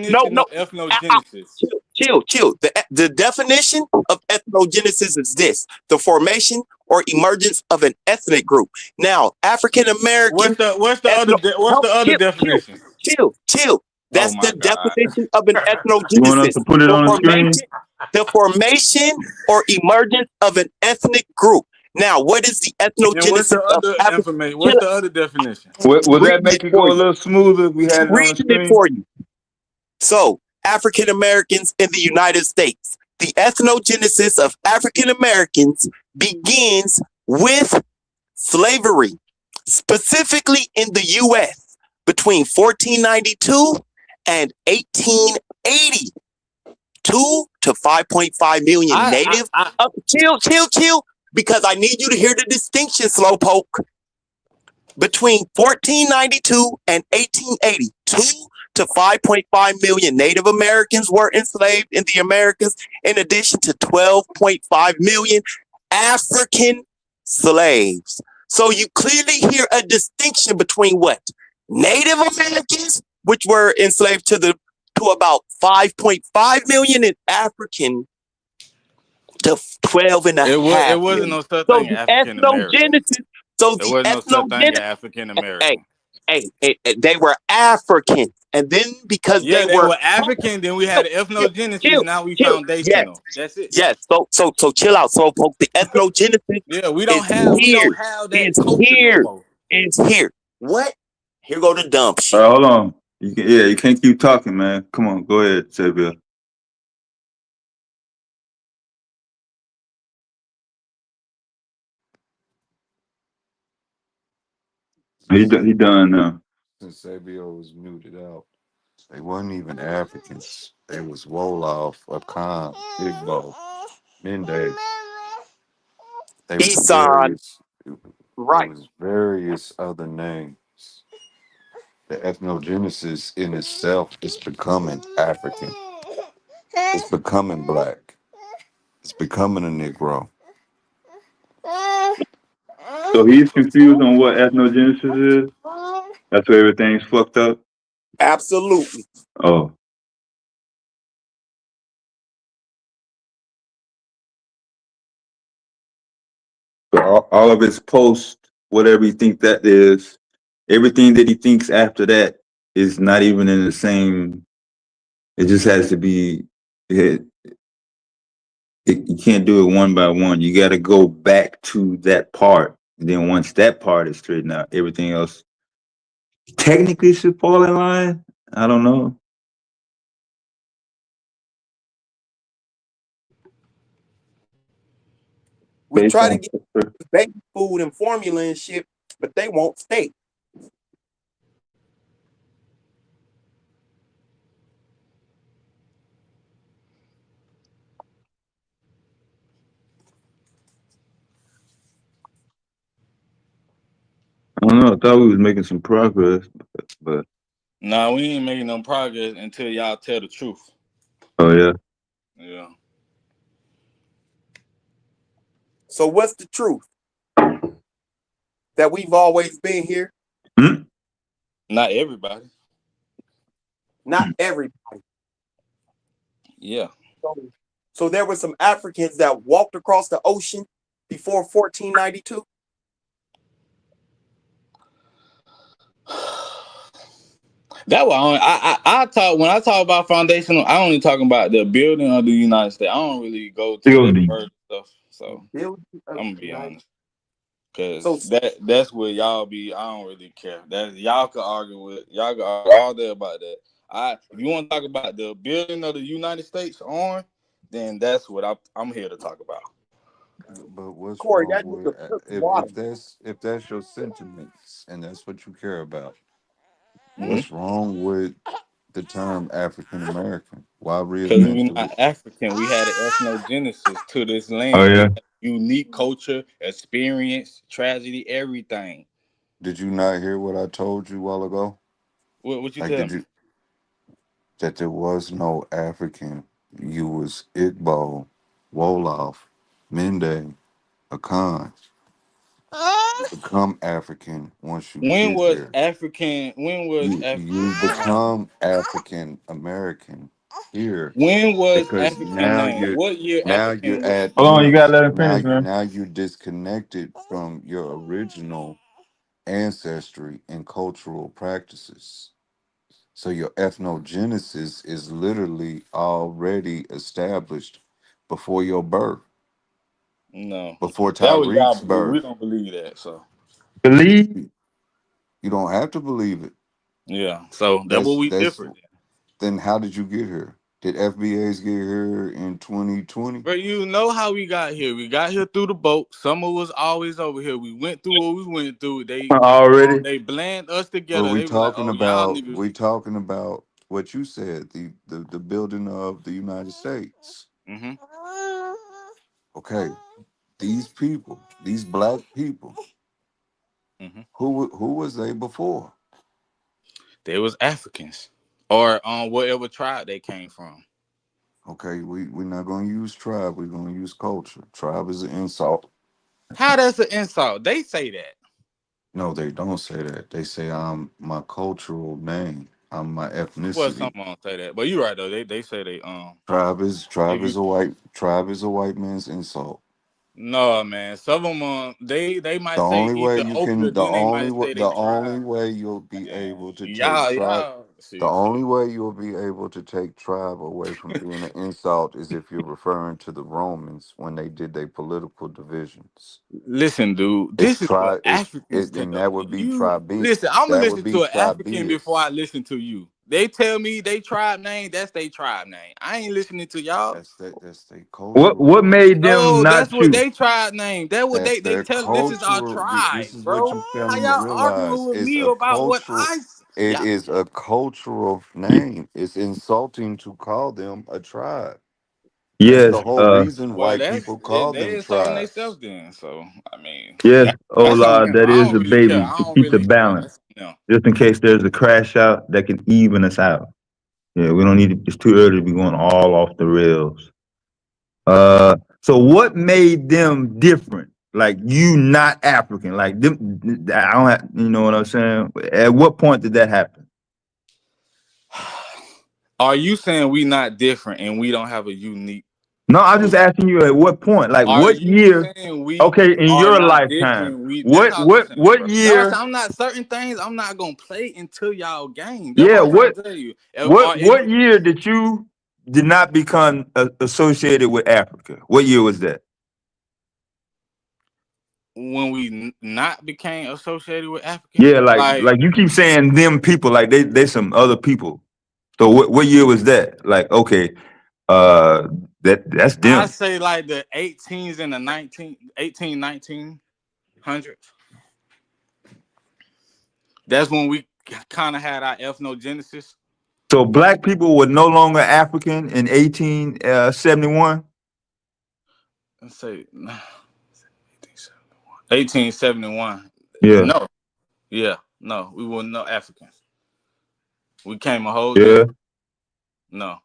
No, definition no. of ethnogenesis. Chill. The definition of ethnogenesis is this: the formation or emergence of an ethnic group. Now, African American What's the ethno. Help, other definition? chill. Oh That's my the God. definition of an You want us ethnogenesis. to put it The on the screen? formation, the formation or emergence of an ethnic group. Now, what is the And what's ethnogenesis the of other African? information? Chill, What's the other definition? Will that reading it make it for go a you. little smoother if we had it on the Reading it screen? for you. So, African Americans in the United States. The ethnogenesis of African Americans begins with slavery, specifically in the U.S. between 1492 and 1880. 2 to 5.5 million native. Chill, because I need you to hear the distinction, slowpoke. Between 1492 and 1880, 2 to 5.5 million Native Americans were enslaved in the Americas, in addition to 12.5 million African slaves. So you clearly hear a distinction between what? Native Americans, which were enslaved to about 5.5 million, and African to 12 and a It half wasn't million. no such So thing the as African American. ethnogenesis, so There the wasn't no such thing as ethnogenesis, African hey, American. they were African. And then because Yeah, they they were, were African. Then we had ethnogenesis. Now we yes, foundational. That's it. yes. So chill out, slowpoke. The ethnogenesis Yeah, we is don't here, have that is culture no here, more. is here. What? Here go the dumb All shit. right, hold on. You can't keep talking, man. Come on, go ahead, Xavier. He done now. Since Sabio was muted out, they weren't even Africans. They was Wolof, Akan, Igbo, Mende. They was Isan, various. There right. was various other names. The ethnogenesis in itself is becoming African. It's becoming black. It's becoming a Negro. So he's confused on what ethnogenesis is. That's where everything's fucked up. Absolutely. Oh, but all of his posts, whatever he thinks that is, everything that he thinks after that is not even in the same. It just has to be. You can't do it one by one. You got to go back to that part. And then once that part is straightened out, everything else technically should fall in line. I don't know. We Based try to on get baby food and formula and shit, but they won't stay. I don't know. I thought we was making some progress, but Nah, we ain't making no progress until y'all tell the truth. oh yeah. Yeah. So what's the truth? That we've always been here? Hmm? Not everybody. Not everybody. Yeah. So there were some Africans that walked across the ocean before 1492. That was I talk when I talk about foundational. I only talking about the building of the United States. I don't really go to that Building. further stuff. So I'm gonna be honest, So because that's where y'all be. I don't really care. That y'all can argue with. Y'all can argue all day about that. If you want to talk about the building of the United States on, then that's what I'm here to talk about. But what's Corey, wrong that with nigga took water. if that's your sentiments and that's what you care about? Mm-hmm. What's wrong with the term African American? Why Because reinvent we're the? not African. We had an ethnogenesis to this Oh land. We yeah. had unique culture, experience, tragedy, everything. Did you not hear what I told you a while ago? What you Like, tell did me? you that there was no African? You was Iqbal, Wolof, Mende, Akan. Become African once you When get was here. African? When was You African? become African American here When was because African name? What year now you're African was? at Hold on, you you gotta let him now finish, man. now you're disconnected from your original ancestry and cultural practices. So your ethnogenesis is literally already established before your birth, No, before that was y'all Tyreek's believe. We birth. don't believe that. So Believe. You don't have to believe it. yeah, so that's what we That's different. then how did you get here? Did FBAs get here in 2020? But you know how we got here. We got here through the boat. Summer was always over here. We went through what we went through. Already. They blend us But together. They was like, oh y'all niggas. we talking about what you said, the building of the United States. Mm-hmm. Okay, these people, these black people, Mm-hmm. who was they before? They was Africans, or whatever tribe they came from. Okay, we're not gonna use tribe, we're gonna use culture. Tribe is an insult. How that's an insult? They say that. No, they don't say that. They say I'm my cultural name. I'm my Well, ethnicity. some don't say that, but you're right though. They say Tribe they is a white man's insult. no man. Some of them they might say either Oprah, then they might say they The only tribe. way you'll be Yeah, able to take tribe y'all the see. only way you'll be able to take tribe away from being an insult is if you're referring to the Romans when they did their political divisions. Listen, dude, It's this is what tribe Africans and tell that me. would be You tribe listen, I'm gonna that would listen be to an African before tribeus. I listen to you. They tell me they tribe name, that's their tribe name. I ain't listening to y'all. That's their What cultural made them No, not that's what choose? they tribe name. That what that's they their tell. This is our cultural tribe, this is what bro. you How failing to y'all arguing realize. with me about what It y'all? is a cultural name. It's insulting to call them a tribe. That's the Yes, whole reason Well, white that's people call they them insulting tribes. themselves then. So I mean, yes, that's on Ola, them. that I is don't a really care. baby I to don't keep the really. balance, That's on them. just in case there's a crash out that can even us out. Yeah, we don't need to, it's too early to be going all off the rails. So what made them different? Like you not African, like them, I don't have, you know what I'm saying? At what point did that happen? Are you saying we not different and we don't have a unique No, I'm just culture? asking you at what point, like Are what you year? saying we Okay, in are your not lifetime, different? That's all I'm saying, what bro. That's what year? I'm not certain things. I'm not gonna play into y'all game. That's Yeah, what I'm trying to tell you. what year did you did not become associated with Africa? What year was that? When we not became associated with Africans, Yeah, like you keep saying them people, like they some other people. So what year was that? Like, okay, that's I them. say like the 18s and the 1900s. That's when we kind of had our ethnogenesis. So black people were no longer African in 1871. Let's say 1871. Yeah, No, yeah, no, we were no Africans. We came a whole yeah. different. No,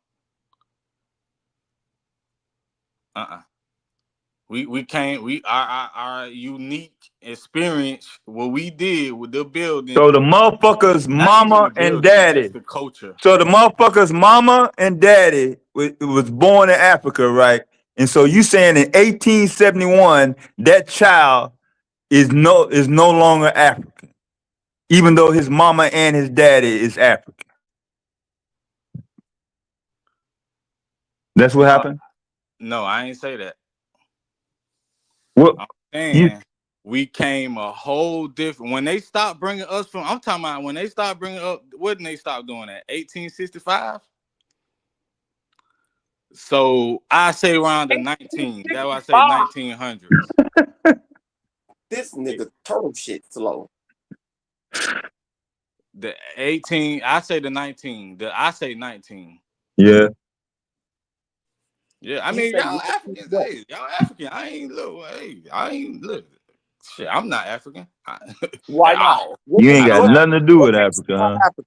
we came. Our unique experience. What we did with the building, So the motherfuckers' not even mama the and building, just daddy. the culture. So the motherfuckers' mama and daddy was born in Africa, right? And so you saying in 1871 that child is no longer African, even though his mama and his daddy is African. That's what No, happened. no, I ain't say that. What I'm you? saying we came a whole different. When they stopped bringing us from, I'm talking about when they stopped bringing up. What did they stop doing at 1865? So I say around the 19. That's why I say 1900s. This nigga turtle shit slow. The 18. I say the 19. I say 19. Yeah. Yeah, I He mean said y'all Africans. what? Hey, y'all African. I ain't look. Hey, I ain't look. Shit, I'm not African Why at not? all. What You makes ain't I got don't have. nothing to do what with makes you Africa, not huh? African?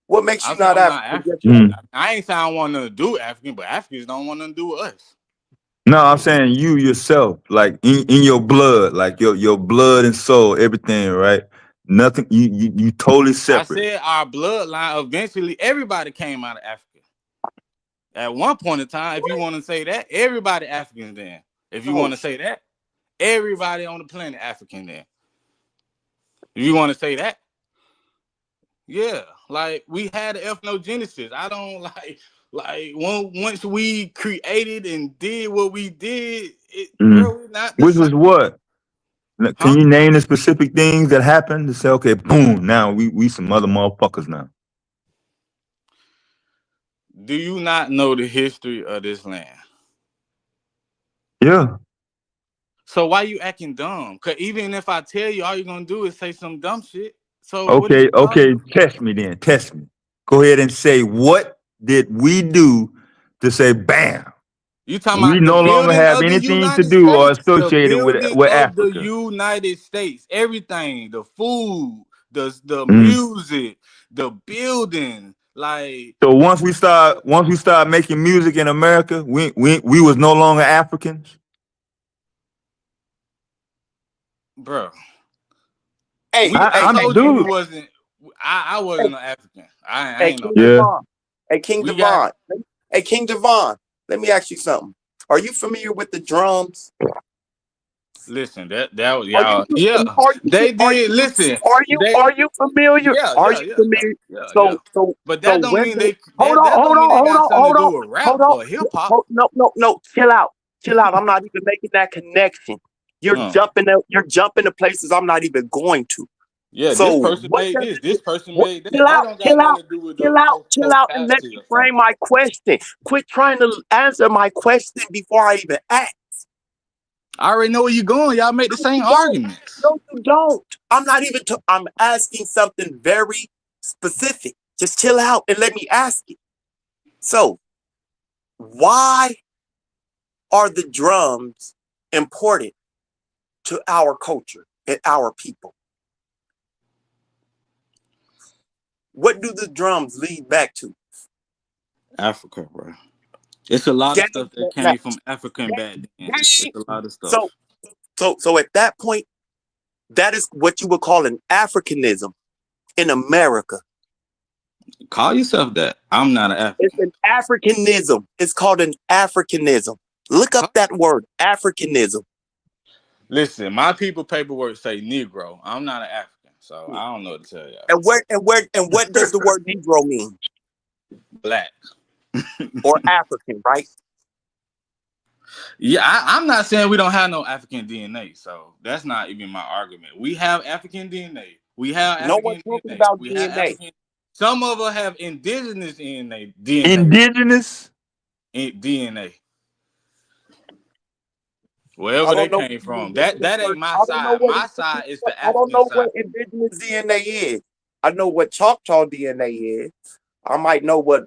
What makes I you say not I'm not African? African. I ain't saying I want nothing to do with African, but Africans don't want nothing to do with us. No, I'm saying you yourself, like in your blood, like your blood and soul, everything, right? Nothing. You totally I separate. said our bloodline. Eventually, everybody came out of Africa. At one point in time, if you want to say that, everybody African then. If you Oh, want to say that, everybody on the planet African then. If you want to say that, yeah. Like we had an ethnogenesis. I don't like once we created and did what we did, bro, we're not the Which same. was what? Can Huh? you name the specific things that happened to say, okay, boom, now we some other motherfuckers now? Do you not know the history of this land? Yeah. So why you acting dumb? Cause even if I tell you, all you're gonna do is say some dumb shit. So what is Okay, the okay, problem? test me then. Test me. Go ahead and say what did we do to say bam? You talking We about the no longer building have of the anything to United do or States? The associated building with of the Africa. United States. Everything, the food, the Mm. music, the building. Like, So once we start making music in America, we was no longer Africans. bro, hey, I hey, hey, told you we Dude. wasn't. I hey, wasn't an African. I hey, ain't no King African. Yeah. Devon. Hey, King We got. Devon. Hey, King Devon. Let me ask you something. Are you familiar with the drums? Listen, that was Are you y'all. Yeah, are you they did. Listen, they. are you familiar? Yeah, Are yeah, you yeah, yeah, familiar? yeah, yeah. So But that don't when mean they they. That don't mean they got something to do with rap or hip hop. no, chill out. I'm not even making that connection. You're jumping to places I'm not even going to. Yeah, this So person what made does this. it, This person what, made that. That don't got nothing to do with the chill out, and let capacity me or frame something. my question. Quit trying to answer my question before I even ask. I already know where you're going. Y'all make the same arguments. No, you don't. I'm not even. I'm asking something very specific. Just chill out and let me ask it. So, why are the drums important to our culture and our people? What do the drums lead back to? Africa, bro. It's a lot of Gang, stuff that now, came from Africa and back then. It's gang. a lot of stuff. So at that point, that is what you would call an Africanism in America. Call yourself that. I'm not an African. It's an Africanism. It's called an Africanism. Look up that word, Africanism. Listen, my people paperwork say Negro. I'm not an African, so I don't know what to tell y'all. And what does the word Negro mean? Black. Or African, right? Yeah, I'm not saying we don't have no African DNA, so that's not even my argument. We have African DNA. We have No one's African talking DNA. about We have DNA. African. Some of us have indigenous DNA. Indigenous DNA. I Wherever they don't know. came from. That ain't my I don't know side. what. My side is the I don't African know side. what indigenous DNA is. I know what Choctaw DNA is. I might know what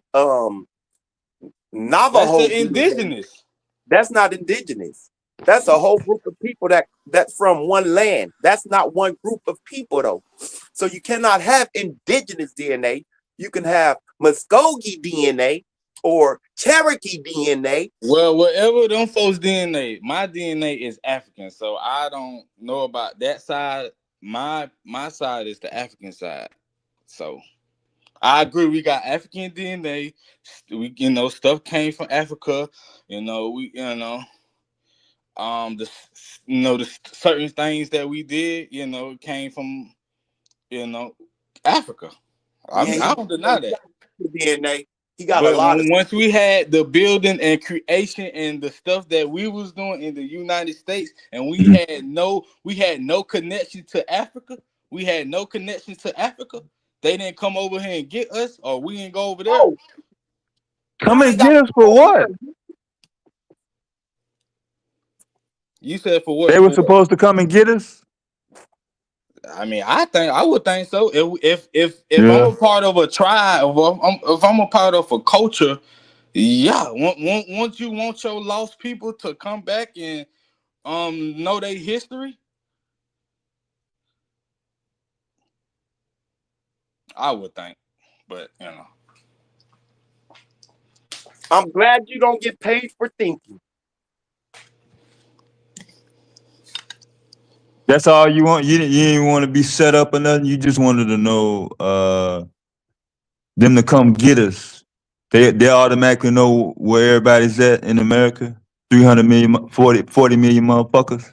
Navajo That's the DNA is. indigenous. That's not indigenous. That's a whole group of people that's from one land. That's not one group of people though. So you cannot have indigenous DNA. You can have Muskogee DNA or Cherokee DNA. Well, whatever them folks DNA, my DNA is African, so I don't know about that side. My side is the African side. So I agree. We got African DNA. We stuff came from Africa. The certain things that we did, came from Africa. I don't deny that. DNA. He got a But lot of. once we had the building and creation and the stuff that we was doing in the United States, and we had no connection to Africa. We had no connection to Africa. They didn't come over here and get us, or we didn't go over there. Oh, come and get us for what? You said for what? They were supposed to come and get us. I mean, I would think so. If I'm a part of a tribe, if I'm a part of a culture, yeah. Once you want your lost people to come back and know their history, I would think. But I'm glad you don't get paid for thinking. That's all you want. You didn't want to be set up or nothing. You just wanted to know them to come get us. They automatically know where everybody's at in America. 300 million, 40 million motherfuckers.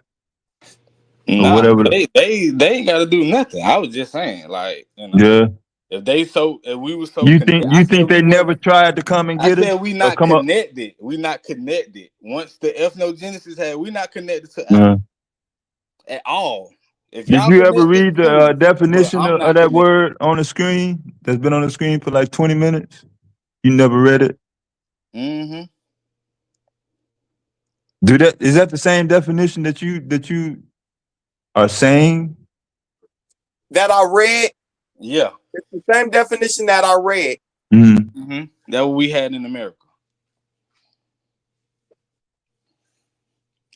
Or whatever. they ain't got to do nothing. I was just saying, like, Yeah. if we were so You connected, think they never tried to come and I get us? said we Or not come up? connected. We not connected. Once the ethnogenesis had, we not connected to Africa at all. If Did y'all you ever connected, read the cool, but definition I'm of not that connected. word on the screen? That's been on the screen for like 20 minutes. You never read it? Mm-hmm. Is that the same definition that you are saying? That I read? Yeah. It's the same definition that I read. Mm-hmm. That what we had in America.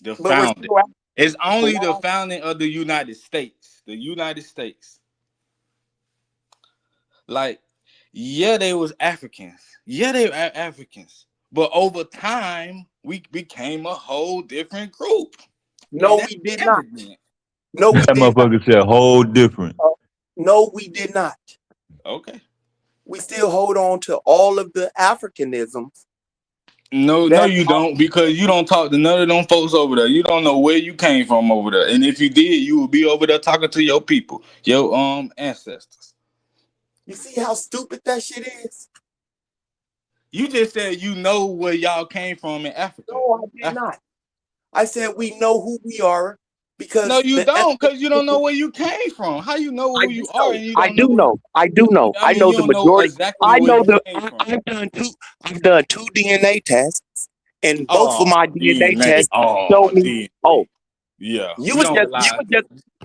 The founding. It's only the founding of the United States. The United States. Like, yeah, they was Africans. Yeah, they were Africans. But over time, we became a whole different group. No, we did not. No, we That did not. motherfucker said whole different. No, we did not. Okay. We still hold on to all of the Africanisms. No, you don't, because you don't talk to none of them folks over there. You don't know where you came from over there. And if you did, you would be over there talking to your people, your ancestors. You see how stupid that shit is? You just said you know where y'all came from in Africa. No, I did not. I said we know who we are because no, you don't, because you don't know where you came from. How you know who you are and you don't I do know. I do know. I mean, know you the don't know majority. exactly I where know you came from. I've done two DNA tests, and both of my DNA tests show me. DNA. Oh, yeah. You was just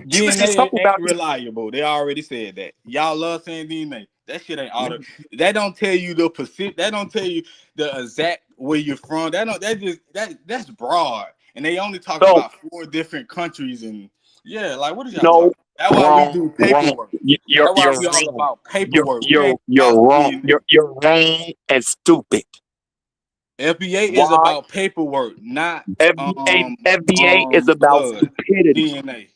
DNA talking ain't about reliable. They already said that. Y'all love saying DNA. That shit ain't auto. That don't tell you the Pacific. That don't tell you the exact where you're from. That's broad. And they only talk about 4 different countries, and like, what is y'all talking about? That's why we do paperwork. You're That's why we all wrong. about paperwork. You're wrong. You're wrong and stupid. FBA is Why? about paperwork, not FBA is about blood, stupidity. DNA.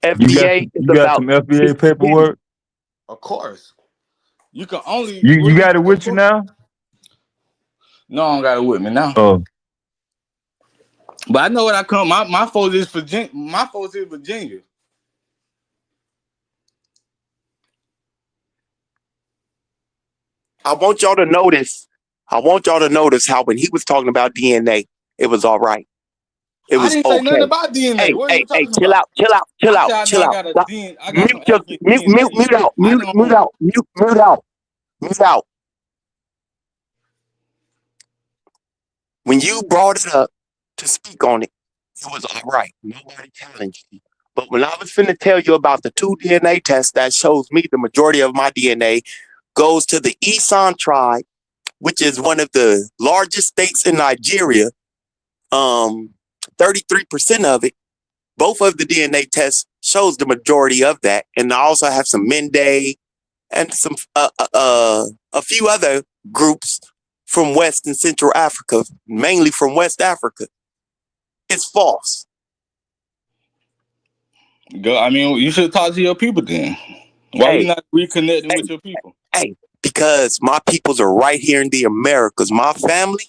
FBA is You got about some FBA stupidity. paperwork? Of course. You can only You got it with you now? No, I don't got it with me now. Oh. But I know what I come. My folks is Virginia. My folks is Virginia. I want y'all to notice. I want y'all to notice how when he was talking about DNA, it was all right. It I was didn't say nothing okay. about DNA. Hey, what are you talking chill about? out, chill out, chill I out, said I know chill I out. got Stop. I got some African Mute DNA. out, mute out, mute out, mute out. When you brought it up to speak on it, it was all right. Nobody challenged you. But when I was finna tell you about the 2 DNA tests that shows me the majority of my DNA goes to the Isan tribe, which is one of the largest states in Nigeria, 33% of it, both of the DNA tests shows the majority of that. And I also have some Mende and some a few other groups from West and Central Africa, mainly from West Africa. It's false. I mean, you should talk to your people then. Why you not reconnecting with your people? Hey, because my peoples are right here in the Americas. My family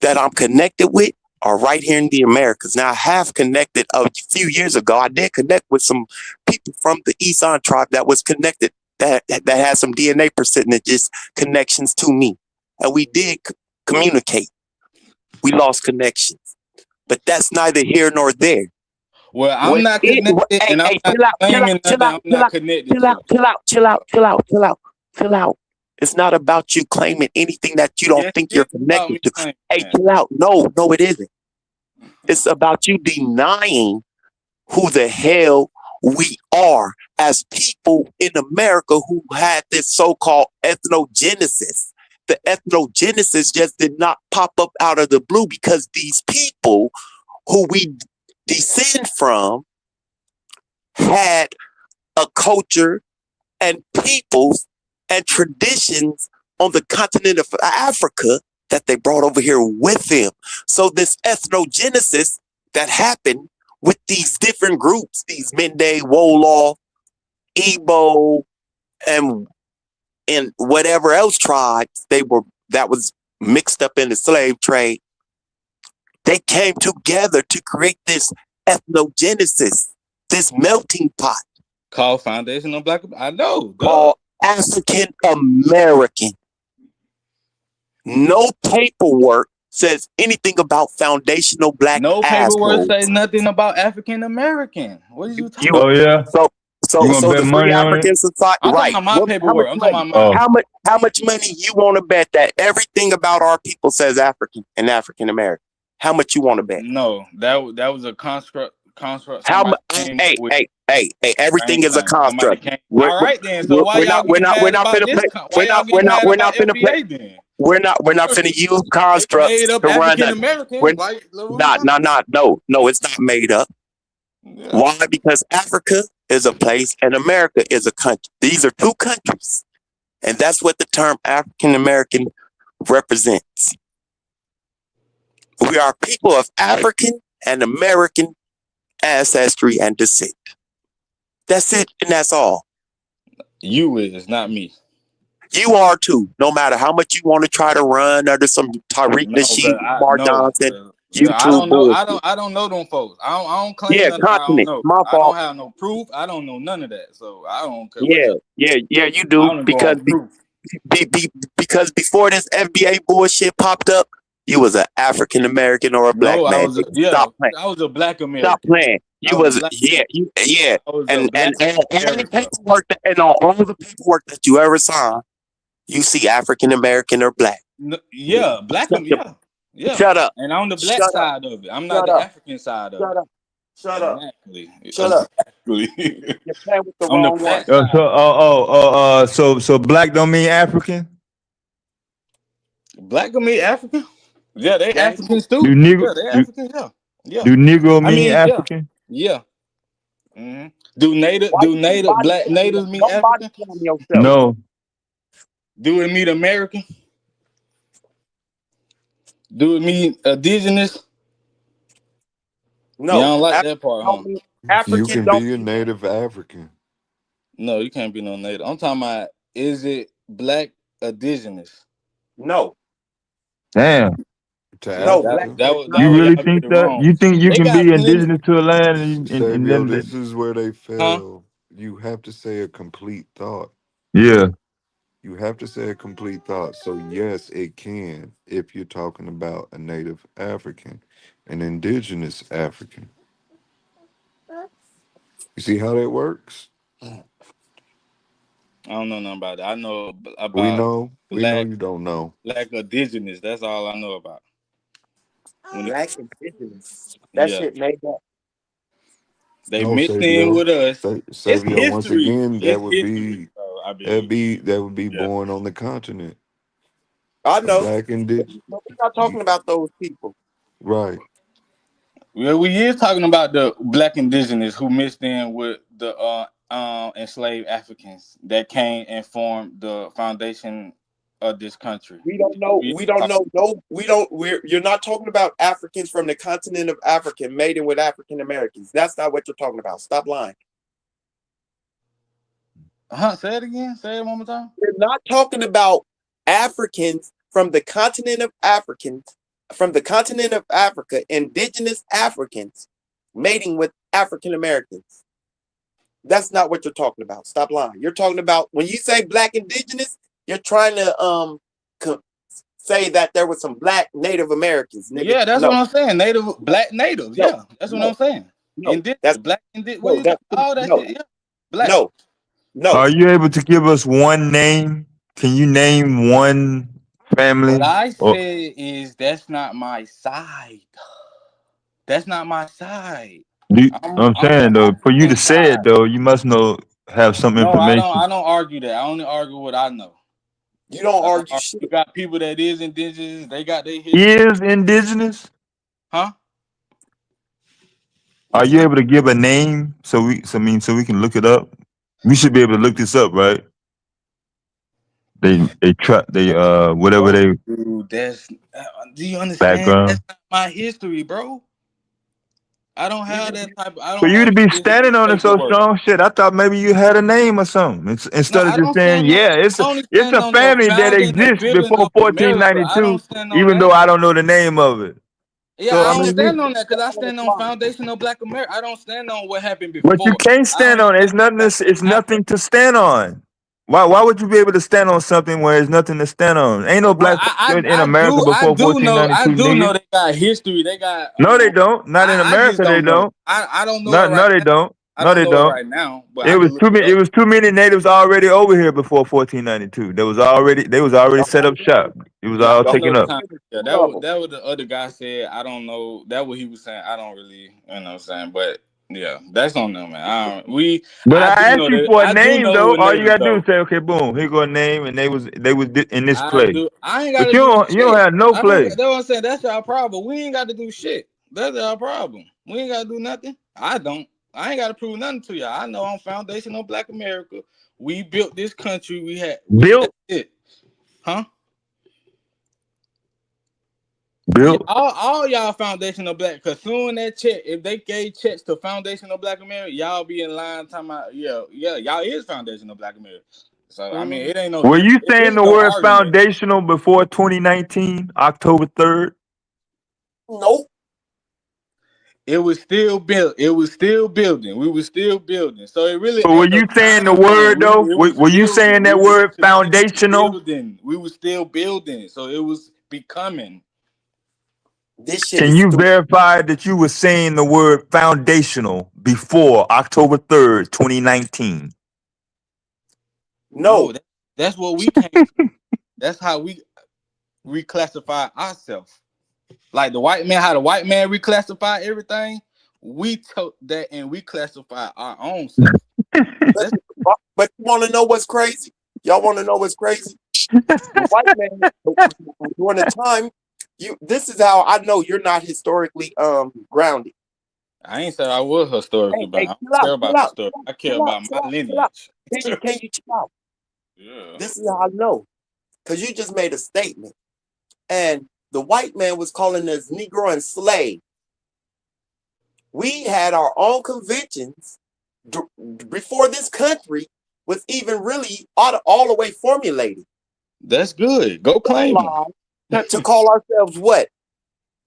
that I'm connected with are right here in the Americas. Now, I have connected a few years ago. I did connect with some people from the Isan tribe that was connected, that had some DNA percentages connections to me. And we did communicate. We lost connections. But that's neither here nor there. Well, I'm not connected, and I'm not claiming nothing. I'm not connected to. Chill out. It's not about you claiming anything that you don't think you're connected to. Hey, chill out. No, it isn't. It's about you denying who the hell we are as people in America who had this so-called ethnogenesis. The ethnogenesis just did not pop up out of the blue because these people who we descend from had a culture and peoples and traditions on the continent of Africa that they brought over here with them. So this ethnogenesis that happened with these different groups, these Mende, Wolof, Igbo, and whatever else tribes that was mixed up in the slave trade, they came together to create this ethnogenesis, this melting pot. Called Foundation of Black. I know. Called African American. No paperwork says anything about foundational black No paperwork assholes. say nothing about African American. What are you talking about? Oh yeah. So the Free African Society, I'm right? talking about my paperwork. I'm talking about mine. How much money you want to bet that everything about our people says African and African American? How much you want to bet? No, that was a construct. How much? Hey, everything is a construct. All right then. So why y'all getting mad about this? Why y'all getting mad about FBA then? We're not finna use constructs to run African American. No, it's not made up. Yeah. Why? Because Africa is a place and America is a country. These are two countries. And that's what the term African American represents. We are people of African and American ancestry and descent. That's it, and that's all. You is, not me. You are too. No matter how much you want to try to run under some Tariq Nasheed, Lamar Johnson, YouTube bullshit. I don't know them folks. I don't claim nothing. Continent. I don't know. My fault. I don't have no proof. I don't know none of that. So I don't care. Yeah, you do. Because before this FBA bullshit popped up, you was an African American or a black man. I was a black American. Stop playing. You was and the paperwork and all the paperwork that you ever saw, you see African American or black. Black. Yeah. Shut up. And on the black side of it, I'm not the African side of it. Shut up. Exactly. You're playing with the wrong one. So black don't mean African? Black don't mean African? Yeah, they Africans too. Do Negro, they Africans, yeah. Do Negro mean African? Yeah. Mm-hmm. Do black natives mean African? No. Do it mean American? Do it mean indigenous? Yeah, I No, don't like that African part, don't huh? mean You African can don't be a mean native African. No, you can't be no native. I'm talking about, is it black indigenous? no, Damn. To no. That Black Africa. is that not You was really y'all get think it that? wrong. You think you They can got be plenty, indigenous to a land and Savio, then this is where they huh? fail. You have to say a complete thought. yeah. You have to say a complete thought. So yes, it can if you're talking about a native African, an indigenous African. You see how that works? I don't know nothing about that. I know We about know. We know black you don't know. indigenous. That's all I know about. When it, black indigenous. That yeah, shit made up. they No, mixed in Savio. with us. It's Savio, once history. again, It's history. So I mean, that would be yeah. born on the continent. I A know. black But we're not talking about those people. right. Well, we is talking about the black indigenous who mixed in with the enslaved Africans that came and formed the foundation of this country. We don't know. We We don't know. No, we don't. You're not talking about Africans from the continent of Africa mating with African Americans. That's not what you're talking about. Stop lying. Say it again. Say it one more time. We're not talking about Africans from the continent of Africa, indigenous Africans mating with African Americans. That's not what you're talking about. Stop lying. You're talking about when you say black indigenous, you're trying to say that there was some black Native Americans, nigga. Yeah, that's what No, I'm saying. Black natives. no, Yeah, that's what no, I'm saying. no. Indigenous, That's black indigenous. What no, you say? that's All that no, shit. Yeah, black. no, no. Are you able to give us one name? Can you name one What family? I Or said is that's not my side. That's not my side. I'm I'm the saying though, for you to African say it side. though, you must know have some No, I don't. information. I don't argue that. I only argue what I know. You don't I don't argue argue. shit. You got people that is indigenous. They got their history. Is indigenous? Huh? Are What you you say? able to give a name so we can look it up? We should be able to look this up, right? They try they whatever No, they dude. That's. Do you understand? That's background. not my history, bro. I don't You have just that type. I For don't you to have be the standing on it so paperwork. strong, shit, I thought maybe you had a name or something. No, Instead of I just don't saying, stand on. yeah, I only it's stand a on the family that founding, the exists building before of America. I 1492, don't stand on even though that. I don't know the name of it. Yeah, So I I don't mean, stand on that because I stand on foundational Black America. I don't stand on what happened but you before. can't I stand only on it. stand It's on nothing. what happened It's after. nothing to stand on. Why would you be able to stand on something where there's nothing to stand on? Ain't no Well, black folk in America I before do know 1492, nigga. they got history. They got No, they don't. Not in I just America, they don't know. don't. I don't know No, it right no, they now. don't. I No, don't they know it don't. right now, but I It can was look too it many. It up. was too many natives already over here before 1492. They was already set up shop. It was Yeah, all I taken know the up. time. Yeah, that was the other guy said. I don't know. That what he was saying. I don't really, you know what I'm saying. But yeah, that's on them, man. But I I do asked know you that. for a I do name know who though. a All you native gotta do though. is say, okay, boom, here go a name, and they was in this I place. do. I ain't got But to do you don't shit. have no I don't. place. That's what I'm saying. That's our problem. We ain't got to do shit. That's our problem. We ain't got to do nothing. I don't. I ain't got to prove nothing to y'all. I know I'm foundational Black America. We built this country. That's Built, it. Huh? Yeah, built. all y'all foundational Black. Cause soon that check, if they gave checks to foundational Black America, y'all be in line talking about y'all is foundational Black America. So I mean, it ain't no Were different. you It saying is the no word argument. foundational before 2019, October 3rd? Nope. It was still built. It was still building. We were still building. So it really But were ain't no you saying the time frame. word though? It was Were you saying building. We that was word continuously foundational? building. We were still building. So it was becoming. This shit Can is you stupid. verify that you were saying the word foundational before October 3rd, 2019? No, No. that's what we came to. That's how we reclassify ourselves. Like the white man, how the white man reclassify everything. We took that and we classify our own self. But, but you want to know what's crazy? Y'all want to know what's crazy? The white man during the time this is how I know you're not historically grounded. I ain't said I was historically, Hey, but I hey, don't chill care out, chill about out, history. chill out, I care chill out, about chill my out, chill out. lineage. Can you chill out? Yeah. This is how I know. Because you just made a statement. And the white man was calling us Negro and slave. We had our own conventions before this country was even really all the way formulated. That's good. Go claim them. To call ourselves what?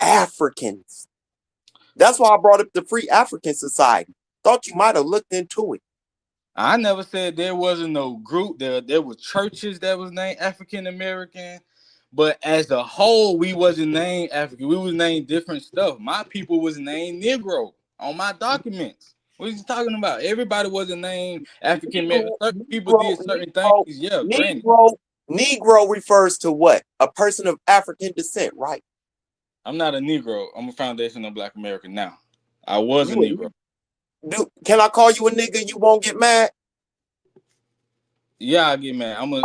Africans. That's why I brought up the Free African Society. Thought you might have looked into it. I never said there wasn't no group. There were churches that was named African American, but as a whole, we wasn't named African. We was named different stuff. My people was named Negro on my documents. What are you talking about? Everybody wasn't named African American. Certain people did certain things. Yeah, granted. Negro refers to what? A person of African descent, right? I'm not a Negro. I'm a foundational Black American now. I was a Negro. Can I call you a nigga? You won't get mad? Yeah, I get mad. I'm a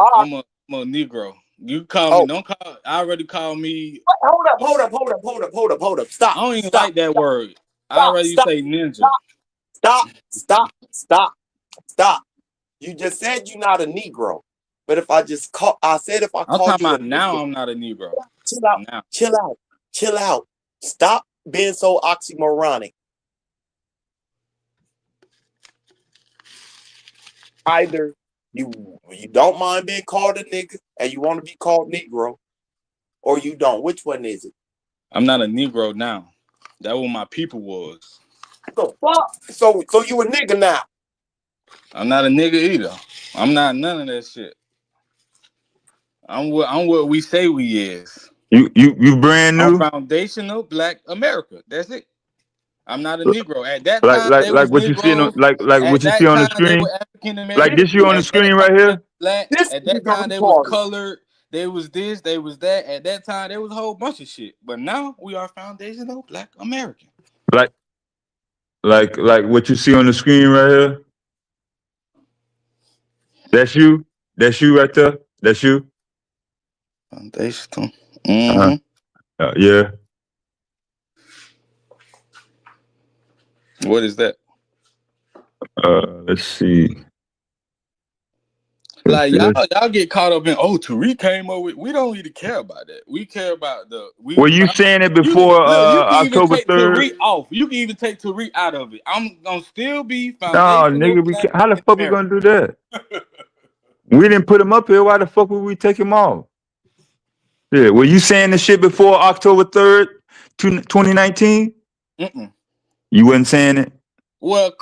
Negro. You call me. Don't call. I already called me. Hold up. Stop. I don't even like that word. I already say ninja. Stop. You just said you're not a Negro. But if I just call, I'm talking about now. I'm not a Negro. Chill out. Stop being so oxymoronic. Either you don't mind being called a nigga and you want to be called Negro, or you don't. Which one is it? I'm not a Negro now. That what my people was. The fuck? So you a nigga now? I'm not a nigga either. I'm not none of that shit. I'm what we say we is. You brand new? I'm foundational Black America. That's it. I'm not a Negro. At that time, like what Negroes. you see on what you see on the screen. They were African American. Like this you on the screen right here. Black. At that time, they was colored. They was this. They was that. At that time, there was a whole bunch of shit. But now we are foundational Black American. Like what you see on the screen right here. That's you. That's you right there. That's you. Foundational. Yeah. What is that? Let's see. Like y'all get caught up in Tariq came over. We don't really care about that. We care about Were you saying it before October 3rd? Off. You can even take Tariq out of it. I'm gonna still be foundational. No, nigga, how the fuck we gonna do that? We didn't put him up here. Why the fuck would we take him off? Yeah, were you saying the shit before October 3rd, 2019? You wasn't saying it? Well,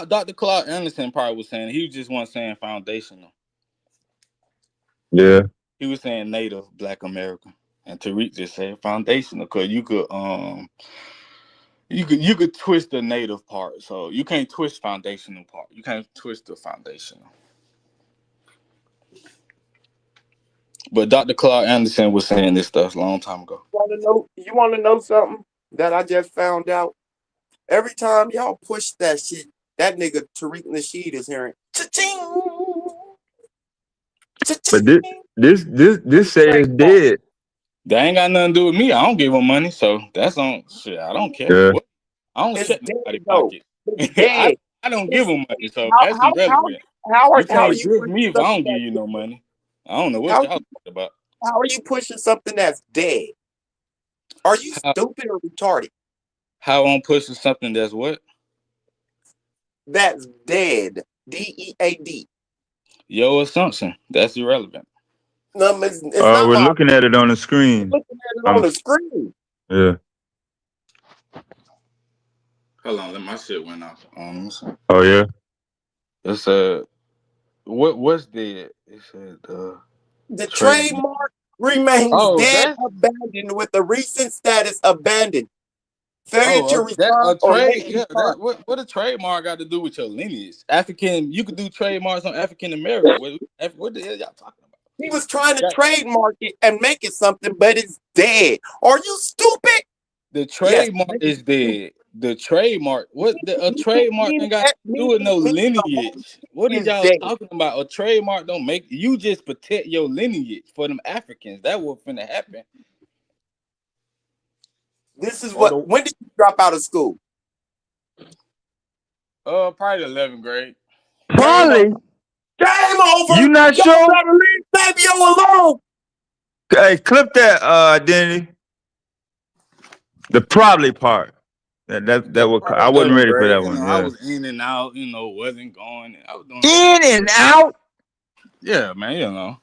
Dr. Clark Anderson probably was saying he just wasn't saying foundational. Yeah. He was saying Native Black American, and Tariq just said foundational because you could twist the Native part, so you can't twist foundational part. You can't twist the foundational. But Dr. Clark Anderson was saying this stuff a long time ago. You want to know something that I just found out? Every time y'all push that shit, that nigga Tariq Nasheed is hearing cha-ching. But this says dead. That ain't got nothing to do with me. I don't give him money, so that's on shit. I don't care. Yeah. I don't check nobody's pocket. I don't give him money, so that's irrelevant. How can't are you drift me if I don't give you no money? I don't know what y'all talking about. How are you pushing something that's dead? Are you stupid or retarded? How I'm pushing something that's what? That's dead. DEAD. Your assumption. That's irrelevant. No, it's not. We're looking at it on the screen. Looking at it on the screen. Yeah. Hold on, my shit went off. Oh yeah. It's what's dead? It said the trademark remains dead, abandoned with a recent status abandoned. Failure to respond what a trademark got to do with your lineage? African, you could do trademarks on African American. What the hell y'all talking about? He was trying to trademark it and make it something, but it's dead. Are you stupid? The trademark is dead. The trademark, a trademark ain't got to do with no lineage. What is y'all talking about? A trademark don't make you just protect your lineage for them Africans. That what's finna happen. This is when did you drop out of school? Probably 11th grade. Probably. Game over. You not sure? Better leave Fabio alone. Hey, clip that identity. The probably part. That was I wasn't Wasn't ready for great. that You know, one. I Yeah. was in and out. You know, wasn't going. I was doing a whole In bunch. and out. Yeah, man. You know.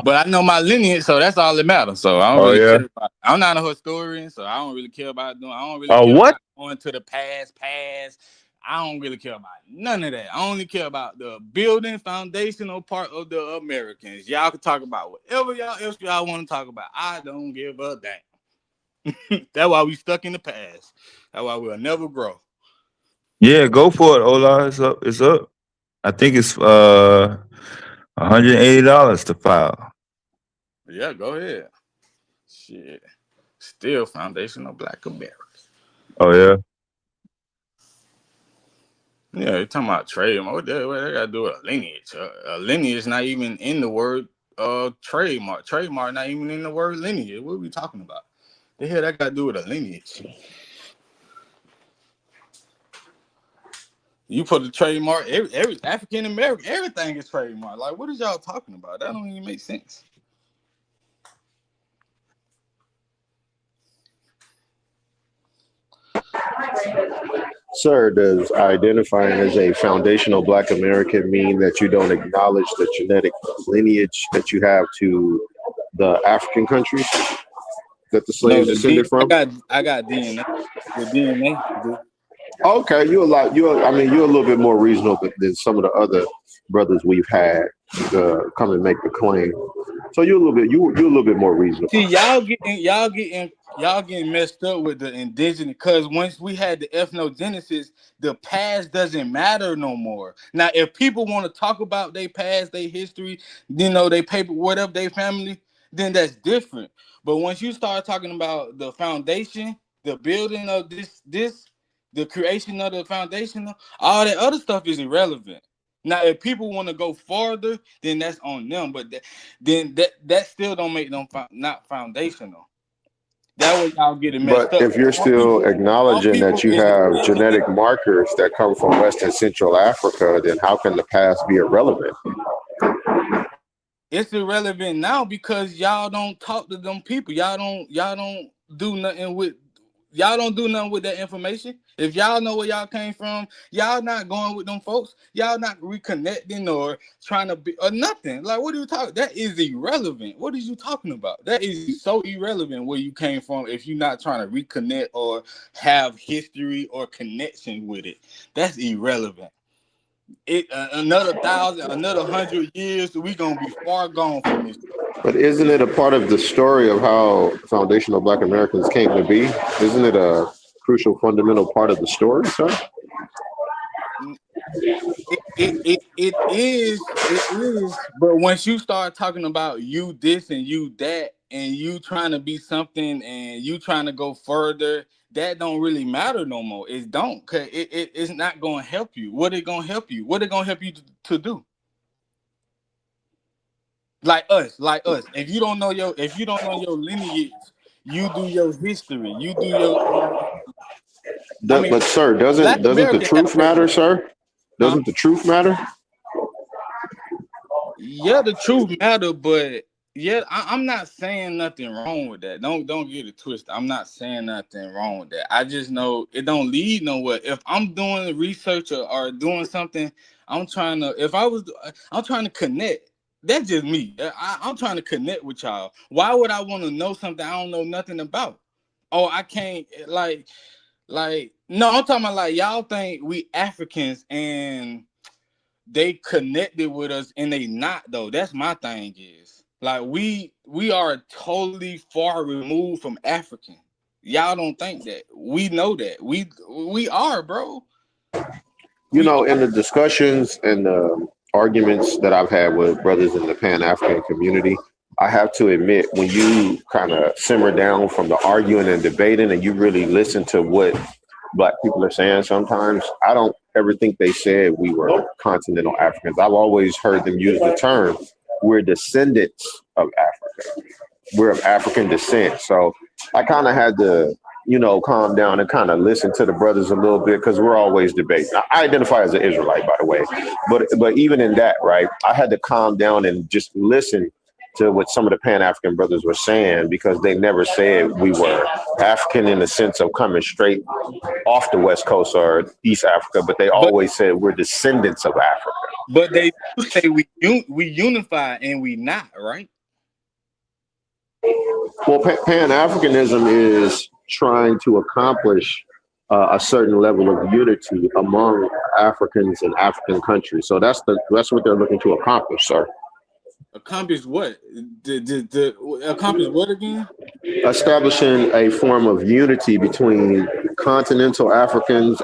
But I know my lineage, so that's all that matters. So I don't Oh really yeah. care about. I'm not a historian, so I don't really care about doing. I don't really Oh care what? about going to the past. I don't really care about none of that. I only care about the building foundational part of the Americans. Y'all can talk about whatever y'all want to talk about. I don't give a damn. That's why we stuck in the past. That's why we'll never grow. Yeah, go for it, Ola. It's up. It's up. I think it's $180 to file. Yeah, go ahead. Shit. Still foundational Black America. Oh yeah. Yeah, you're talking about trademark. What they got to do with a lineage? A lineage not even in the word trademark. Trademark not even in the word lineage. What are we talking about? The hell that got to do with a lineage? You put the trademark, every African American, everything is trademark. Like, what is y'all talking about? That don't even make sense. Sir, does identifying as a foundational Black American mean that you don't acknowledge the genetic lineage that you have to the African countries that the No, slaves descended from? I got DNA. The DNA do. Okay, you're a little bit more reasonable than some of the other brothers we've had come and make the claim. So you're a little bit more reasonable. See, y'all getting messed up with the indigenous, because once we had the ethnogenesis, the past doesn't matter no more. Now, if people want to talk about their past, their history, they paper, whatever, their family, then that's different. But once you start talking about the foundation, the building of the creation of the foundation, all that other stuff is irrelevant. Now, if people want to go farther, then that's on them. But then that still don't make them not foundational. That way y'all get it messed But up. if you're still Some acknowledging that people you is have genetic markers that come from West and Central Africa, then how can the past be irrelevant? it's irrelevant now because y'all don't talk to them people. Y'all don't do nothing with that information. If y'all know where y'all came from, y'all not going with them folks. Y'all not reconnecting or trying to be or nothing. Like, what are you talking? That is irrelevant. What are you talking about? That is so irrelevant where you came from if you're not trying to reconnect or have history or connection with it. That's irrelevant. Another 1,000, another 100 years, we gonna be far gone from this. But isn't it a part of the story of how foundational Black Americans came to be? Isn't it a crucial, fundamental part of the story, sir? It is, but once you start talking about you this and you that, and you trying to be something and you trying to go further, that don't really matter no more. It don't, cause it's not gonna help you. What it gonna help you? What it gonna help you to do? Like us. If you don't know your lineage, you do your history. You do your But sir, Black doesn't the Americans got truth paper. matter, sir? Huh? Doesn't the truth matter? Yeah, the truth matter, but yeah, I'm not saying nothing wrong with that. Don't get it twisted. I'm not saying nothing wrong with that. I just know it don't lead nowhere. If I'm doing research or doing something, I'm trying to connect. That's just me. I'm trying to connect with y'all. Why would I want to know something I don't know nothing about? Oh, I can't no, I'm talking about like y'all think we Africans and they connected with us and they not though. That's my thing is like we are totally far removed from African. Y'all don't think that. We know that. We are, bro. In the discussions and the arguments that I've had with brothers in the Pan-African community, I have to admit, when you kind of simmer down from the arguing and debating and you really listen to what Black people are saying sometimes, I don't ever think they said we were continental Africans. I've always heard them use the term, we're descendants of Africa. We're of African descent. So I kind of had to, calm down and kind of listen to the brothers a little bit because we're always debating. I identify as an Israelite, by the way, but even in that, right, I had to calm down and just listen to what some of the Pan-African brothers were saying, because they never said we were African in the sense of coming straight off the West Coast or East Africa, but they always said we're descendants of Africa. But they do say we unify and we not, right? Well, Pan-Africanism is trying to accomplish a certain level of unity among Africans and African countries. So that's what they're looking to accomplish, sir. Accomplish what? Accomplish what again? Establishing a form of unity between continental Africans,